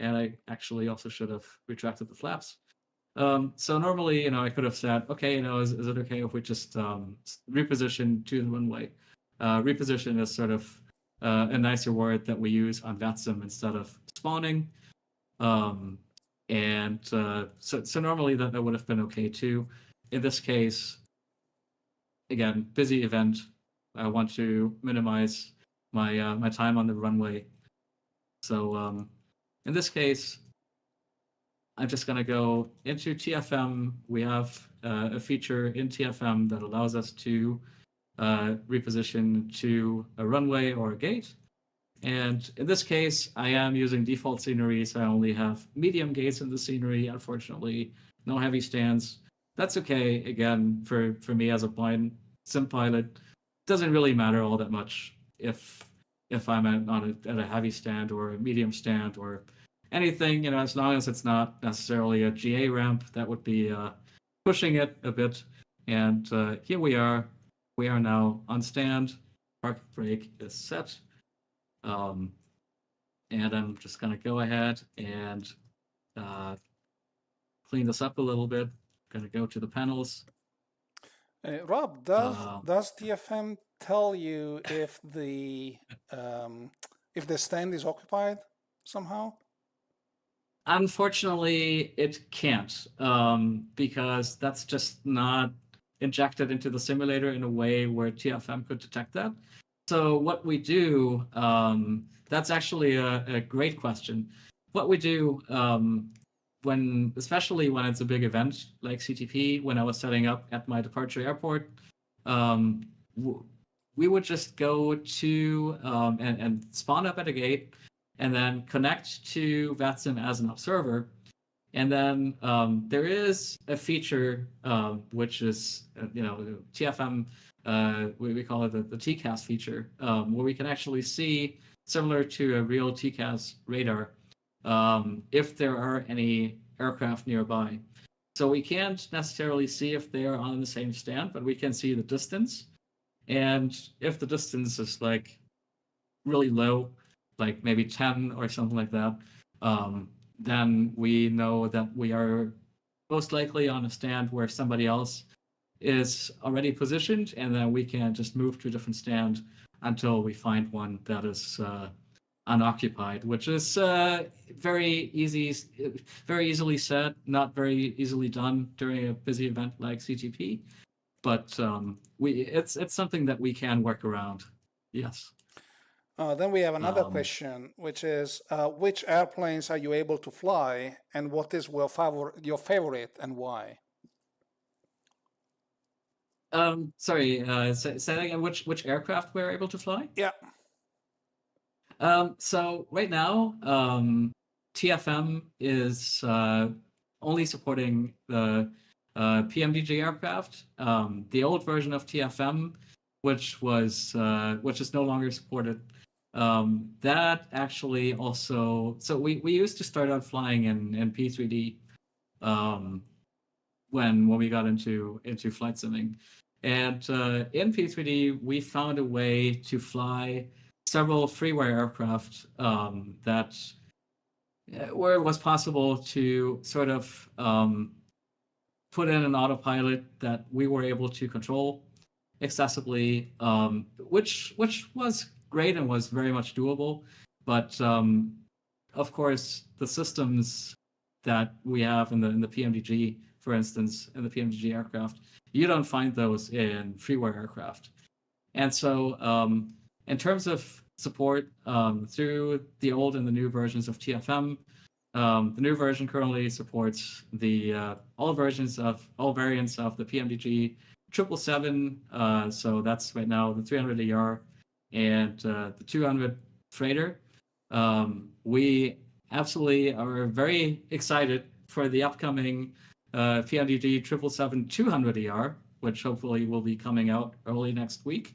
And I actually also should have retracted the flaps. So normally, I could have said, okay, is it okay if we just reposition to the runway? Reposition is sort of a nicer word that we use on VATSIM instead of spawning. So normally that would have been okay too. In this case, again, busy event. I want to minimize my time on the runway. So in this case, I'm just going to go into TFM. We have a feature in TFM that allows us to reposition to a runway or a gate. And in this case, I am using default scenery, so I only have medium gates in the scenery, unfortunately. No heavy stands. That's okay, again, for me as a blind sim pilot. Doesn't really matter all that much if I'm at a heavy stand or a medium stand or anything, as long as it's not necessarily a GA ramp, that would be pushing it a bit. And here we are. We are now on stand. Park brake is set. And I'm just going to go ahead and clean this up a little bit. Going to go to the panels. Rob, does TFM tell you if the stand is occupied somehow? Unfortunately, it can't, because that's just not injected into the simulator in a way where TFM could detect that. So what we do, that's actually a great question. What we do, especially when it's a big event like CTP, when I was setting up at my departure airport, we would just go to and spawn up at a gate, and then connect to VATSIM as an observer. And then there is a feature which is, TFM, we call it the TCAS feature, where we can actually see, similar to a real TCAS radar, if there are any aircraft nearby. So we can't necessarily see if they are on the same stand, but we can see the distance. And if the distance is like really low, like maybe 10 or something like that, then we know that we are most likely on a stand where somebody else is already positioned, and then we can just move to a different stand until we find one that is unoccupied, which is very easily said, not very easily done during a busy event like CTP. But it's something that we can work around. Yes. Then we have another question, which is, which airplanes are you able to fly, and what is your favorite, and why? Sorry, say that again. Which aircraft we're able to fly? Yeah. So right now, TFM is only supporting the PMDG aircraft. The old version of TFM, which is no longer supported, That actually also, so we used to start out flying in P3D when we got into flight simming, and in P3D we found a way to fly several freeware aircraft that where it was possible to sort of put in an autopilot that we were able to control accessibly, which was great and was very much doable. But of course, the systems that we have in the PMDG, for instance, in the PMDG aircraft, you don't find those in freeware aircraft. And so, in terms of support through the old and the new versions of TFM, the new version currently supports the all variants of the PMDG 777. So that's right now the 300ER and the 200 freighter. We absolutely are very excited for the upcoming PMDG 777 200ER, which hopefully will be coming out early next week.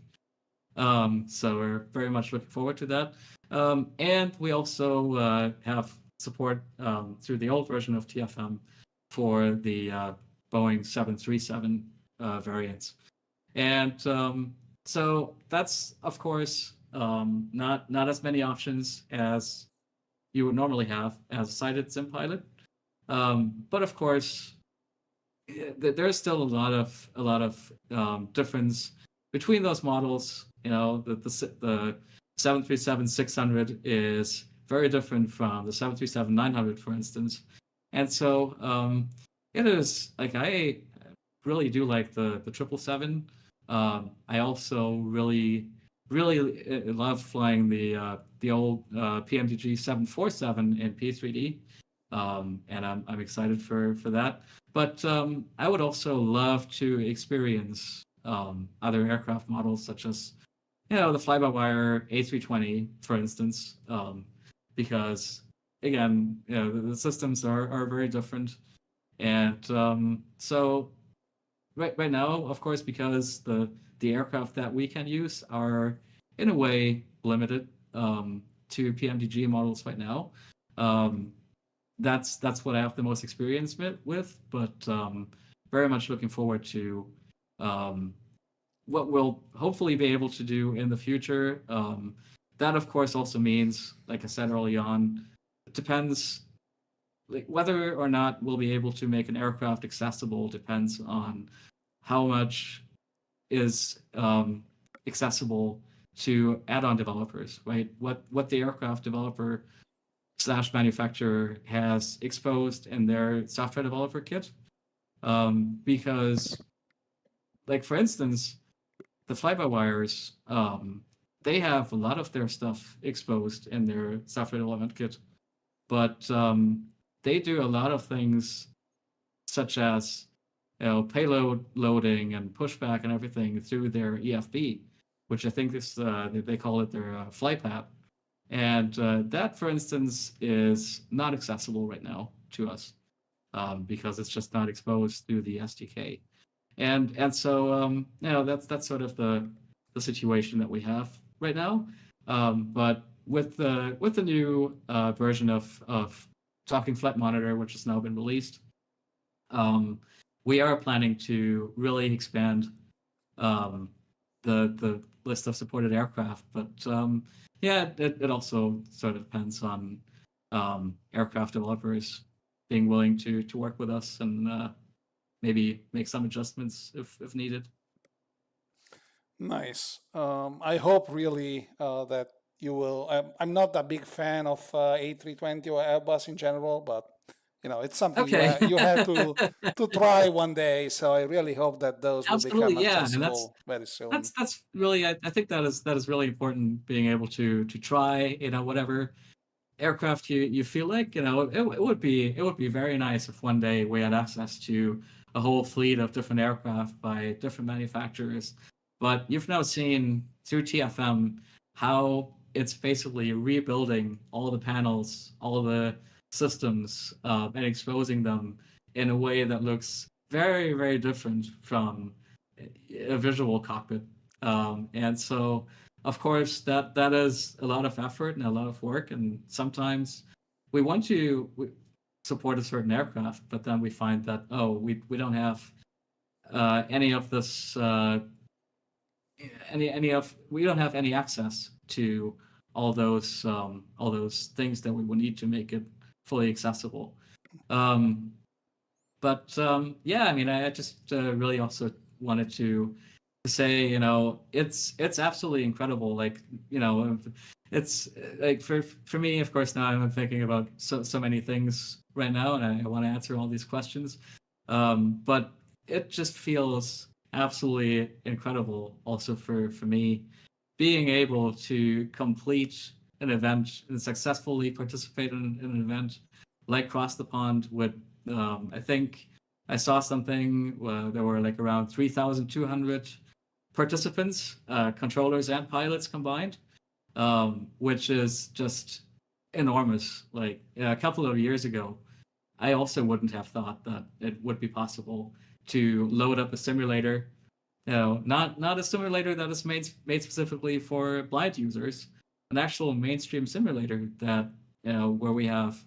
So we're very much looking forward to that. And we also have support through the old version of TFM for the Boeing 737 variants. And so that's, of course, not as many options as you would normally have as a sighted sim pilot. But of course, there's still a lot of difference between those models. You know, the 737-600 is very different from the 737-900, for instance. And so it is like, I really do like the 777. I also really love flying the old PMDG 747 in P3D, and I'm excited for that. But I would also love to experience other aircraft models, such as, you know, the fly-by-wire A320, for instance, because again, you know, the systems are very different. And so right now, of course, because the aircraft that we can use are in a way limited to PMDG models right now. That's what I have the most experience with, but very much looking forward to what we'll hopefully be able to do in the future. That, of course, also means, like I said early on, it depends, like, whether or not we'll be able to make an aircraft accessible depends on how much is accessible to add-on developers, right? What the aircraft developer / manufacturer has exposed in their software developer kit. Because, like, for instance, the fly-by-wires, they have a lot of their stuff exposed in their software development kit, but they do a lot of things such as, you know, payload loading and pushback and everything through their EFB, which I think is they call it their flypath. And that, for instance, is not accessible right now to us because it's just not exposed through the SDK. And so you know, that's sort of the situation that we have right now. But with the new version of Talking Flight Monitor, which has now been released, we are planning to really expand the list of supported aircraft. But yeah, it also sort of depends on aircraft developers being willing to work with us and maybe make some adjustments if needed. Nice. I hope really that you will. I'm not a big fan of A320 or Airbus in general, but you know, it's something Okay. you have to try one day. So I really hope that those will Absolutely, become yeah, and accessible very soon. that's really, I think that is really important, being able to try, you know, whatever aircraft you feel like. You know, it would be very nice if one day we had access to a whole fleet of different aircraft by different manufacturers. But you've now seen through TFM how it's basically rebuilding all the panels, all the systems, and exposing them in a way that looks very, very different from a visual cockpit. And so of course, that is a lot of effort and a lot of work, and sometimes we want to support a certain aircraft, but then we find that we don't have any of this we don't have any access to all those things that we would need to make it fully accessible. Yeah, I mean, I just really also wanted to say, it's absolutely incredible. Like, it's like for me, of course, now I'm thinking about so many things right now, and I want to answer all these questions. But it just feels absolutely incredible also for me being able to complete an event and successfully participate in an event like Cross the Pond with I think I saw something there were like around 3,200 participants, controllers and pilots combined, which is just enormous. Like a couple of years ago, I also wouldn't have thought that it would be possible to load up a simulator, not a simulator that is made specifically for blind users, an actual mainstream simulator that where we have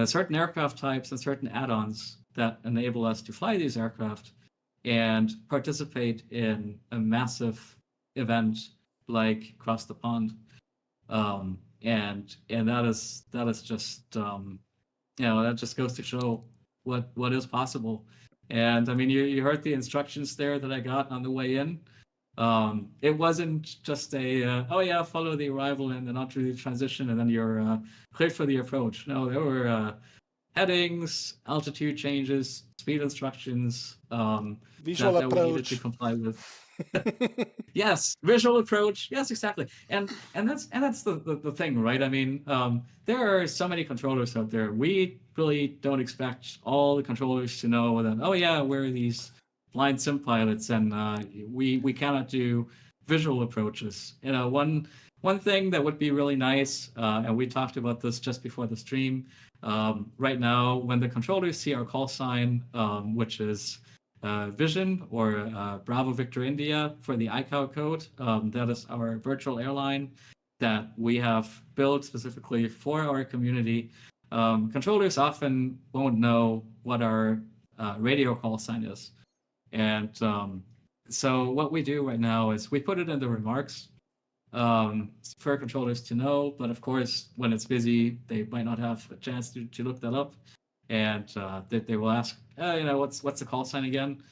certain aircraft types and certain add-ons that enable us to fly these aircraft and participate in a massive event like Cross the Pond, and that is just that just goes to show what is possible. And I mean, you heard the instructions there that I got on the way in. It wasn't just a follow the arrival and then onto the transition and then you're cleared for the approach. No, there were headings, altitude changes, speed instructions visual that approach we needed to comply with. Yes, visual approach. Yes, exactly. And that's the thing, right? I mean, there are so many controllers out there. We really don't expect all the controllers to know that. Oh yeah, we're these blind sim pilots, and we cannot do visual approaches. One thing that would be really nice, and we talked about this just before the stream. Right now, when the controllers see our call sign, which is Vision or Bravo Victor India for the ICAO code, that is our virtual airline that we have built specifically for our community. Controllers often won't know what our radio call sign is. And so what we do right now is we put it in the remarks for controllers to know, but of course, when it's busy, they might not have a chance to look that up. And they will ask, what's the call sign again?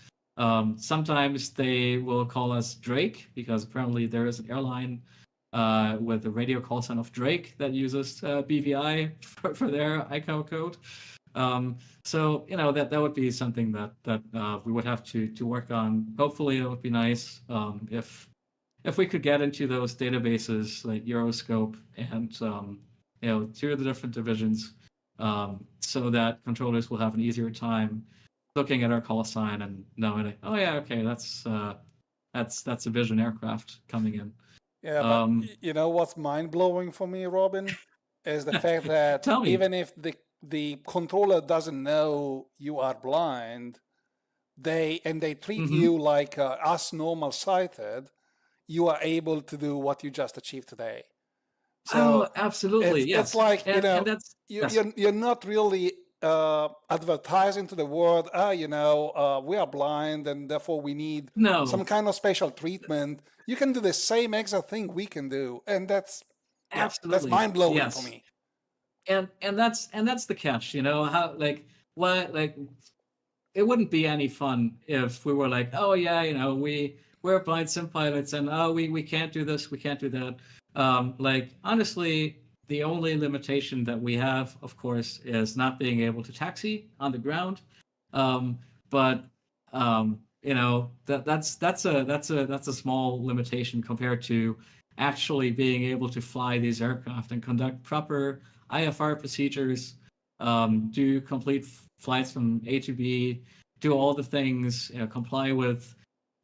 Sometimes they will call us Drake, because apparently there is an airline with a radio call sign of Drake that uses BVI for their ICAO code. So that would be something that we would have to work on. Hopefully, it would be nice if we could get into those databases like Euroscope and through the different divisions, so that controllers will have an easier time looking at our call sign and knowing, like, oh yeah, okay, that's a Vision aircraft coming in. Yeah, but what's mind blowing for me, Robin, is the fact that even if the controller doesn't know you are blind, they treat you like us normal sighted, you are able to do what you just achieved today. So absolutely, yes. It's like that's, you're not really advertising to the world, we are blind and therefore we need some kind of special treatment. You can do the same exact thing we can do, and that's that's mind blowing for me. And that's the catch, how it wouldn't be any fun if we were like, oh yeah, we're blind sim pilots and we can't do this, we can't do that. Honestly, the only limitation that we have, of course, is not being able to taxi on the ground. That's a small limitation compared to actually being able to fly these aircraft and conduct proper IFR procedures, do complete flights from A to B, do all the things, comply with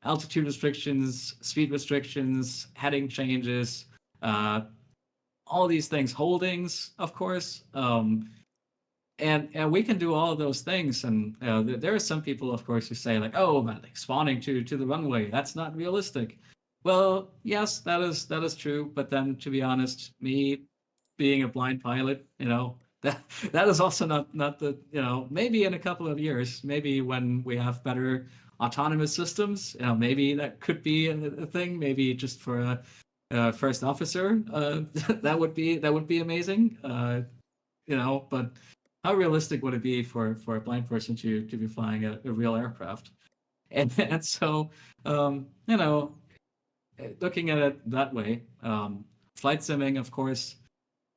altitude restrictions, speed restrictions, heading changes, all these things, holdings, of course, and we can do all of those things. And there are some people, of course, who say like, oh, but like spawning to the runway, that's not realistic. Well, yes, that is true. But then, to be honest, me being a blind pilot, that is also not the maybe in a couple of years, maybe when we have better autonomous systems, maybe that could be a thing. Maybe just for a first officer, that would be amazing. But how realistic would it be for a blind person to be flying a real aircraft? And so, looking at it that way, flight simming, of course,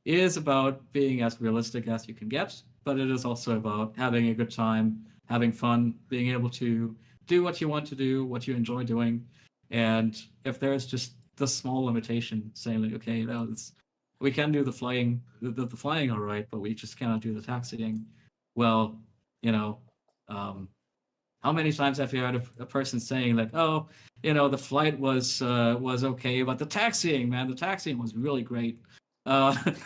is about being as realistic as you can get, but it is also about having a good time, having fun, being able to do what you want to do, what you enjoy doing. And if there's just the small limitation saying like, okay, we can do the flying, the flying all right, but we just cannot do the taxiing. Well, how many times have you heard a person saying like, oh, the flight was okay, but the taxiing was really great. That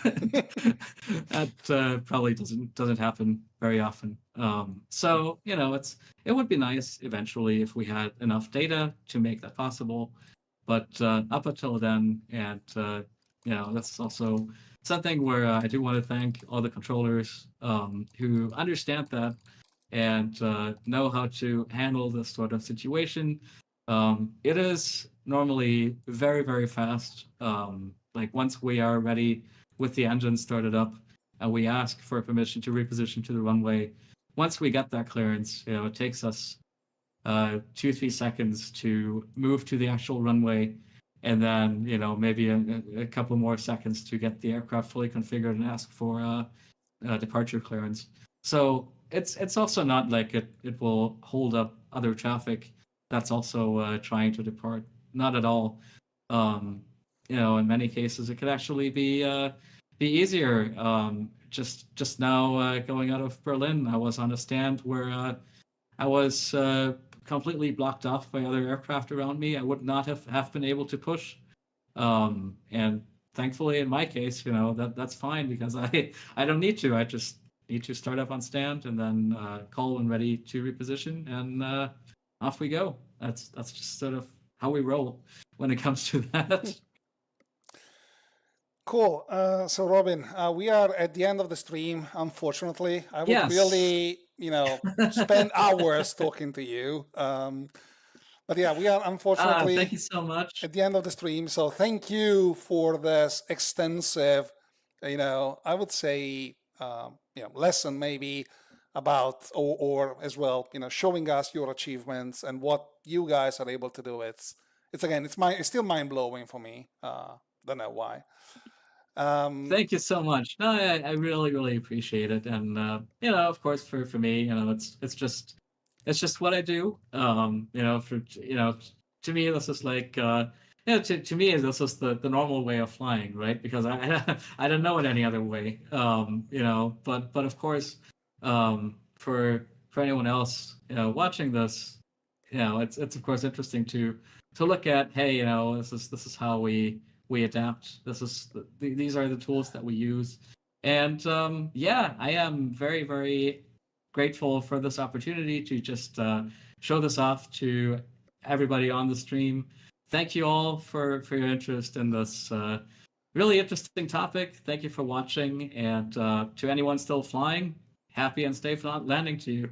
probably doesn't happen very often. So it would be nice eventually if we had enough data to make that possible. But up until then, and that's also something where I do want to thank all the controllers who understand that and know how to handle this sort of situation. It is normally very, very fast. Like once we are ready with the engine started up and we ask for permission to reposition to the runway, once we get that clearance, it takes us 2-3 seconds to move to the actual runway, and then maybe a couple more seconds to get the aircraft fully configured and ask for departure clearance. So it's also not like it will hold up other traffic that's also trying to depart. Not at all. In many cases, it could actually be easier. Just now going out of Berlin, I was on a stand where I was completely blocked off by other aircraft around me. I would not have been able to push. And thankfully, in my case, that's fine because I don't need to. I just need to start up on stand and then call when ready to reposition, and off we go. That's just sort of how we roll when it comes to that. Cool. So Robin, we are at the end of the stream. Unfortunately, I would Yes. really, spend hours talking to you. But yeah, we are unfortunately Thank you so much. at the end of the stream. So thank you for this extensive, I would say, lesson maybe about, or as well, showing us your achievements and what you guys are able to do. It's still mind blowing for me. Don't know why. Thank you so much. No, I really, really appreciate it. And of course, for me, it's just what I do. To me, this is like, to me, this is the normal way of flying, right? Because I don't know it any other way. But of course, for anyone else, watching this, it's of course interesting to look at. Hey, this is how we adapt. These are the tools that we use, and I am very, very grateful for this opportunity to just show this off to everybody on the stream. Thank you all for your interest in this really interesting topic. Thank you for watching, and to anyone still flying, happy and safe landing to you.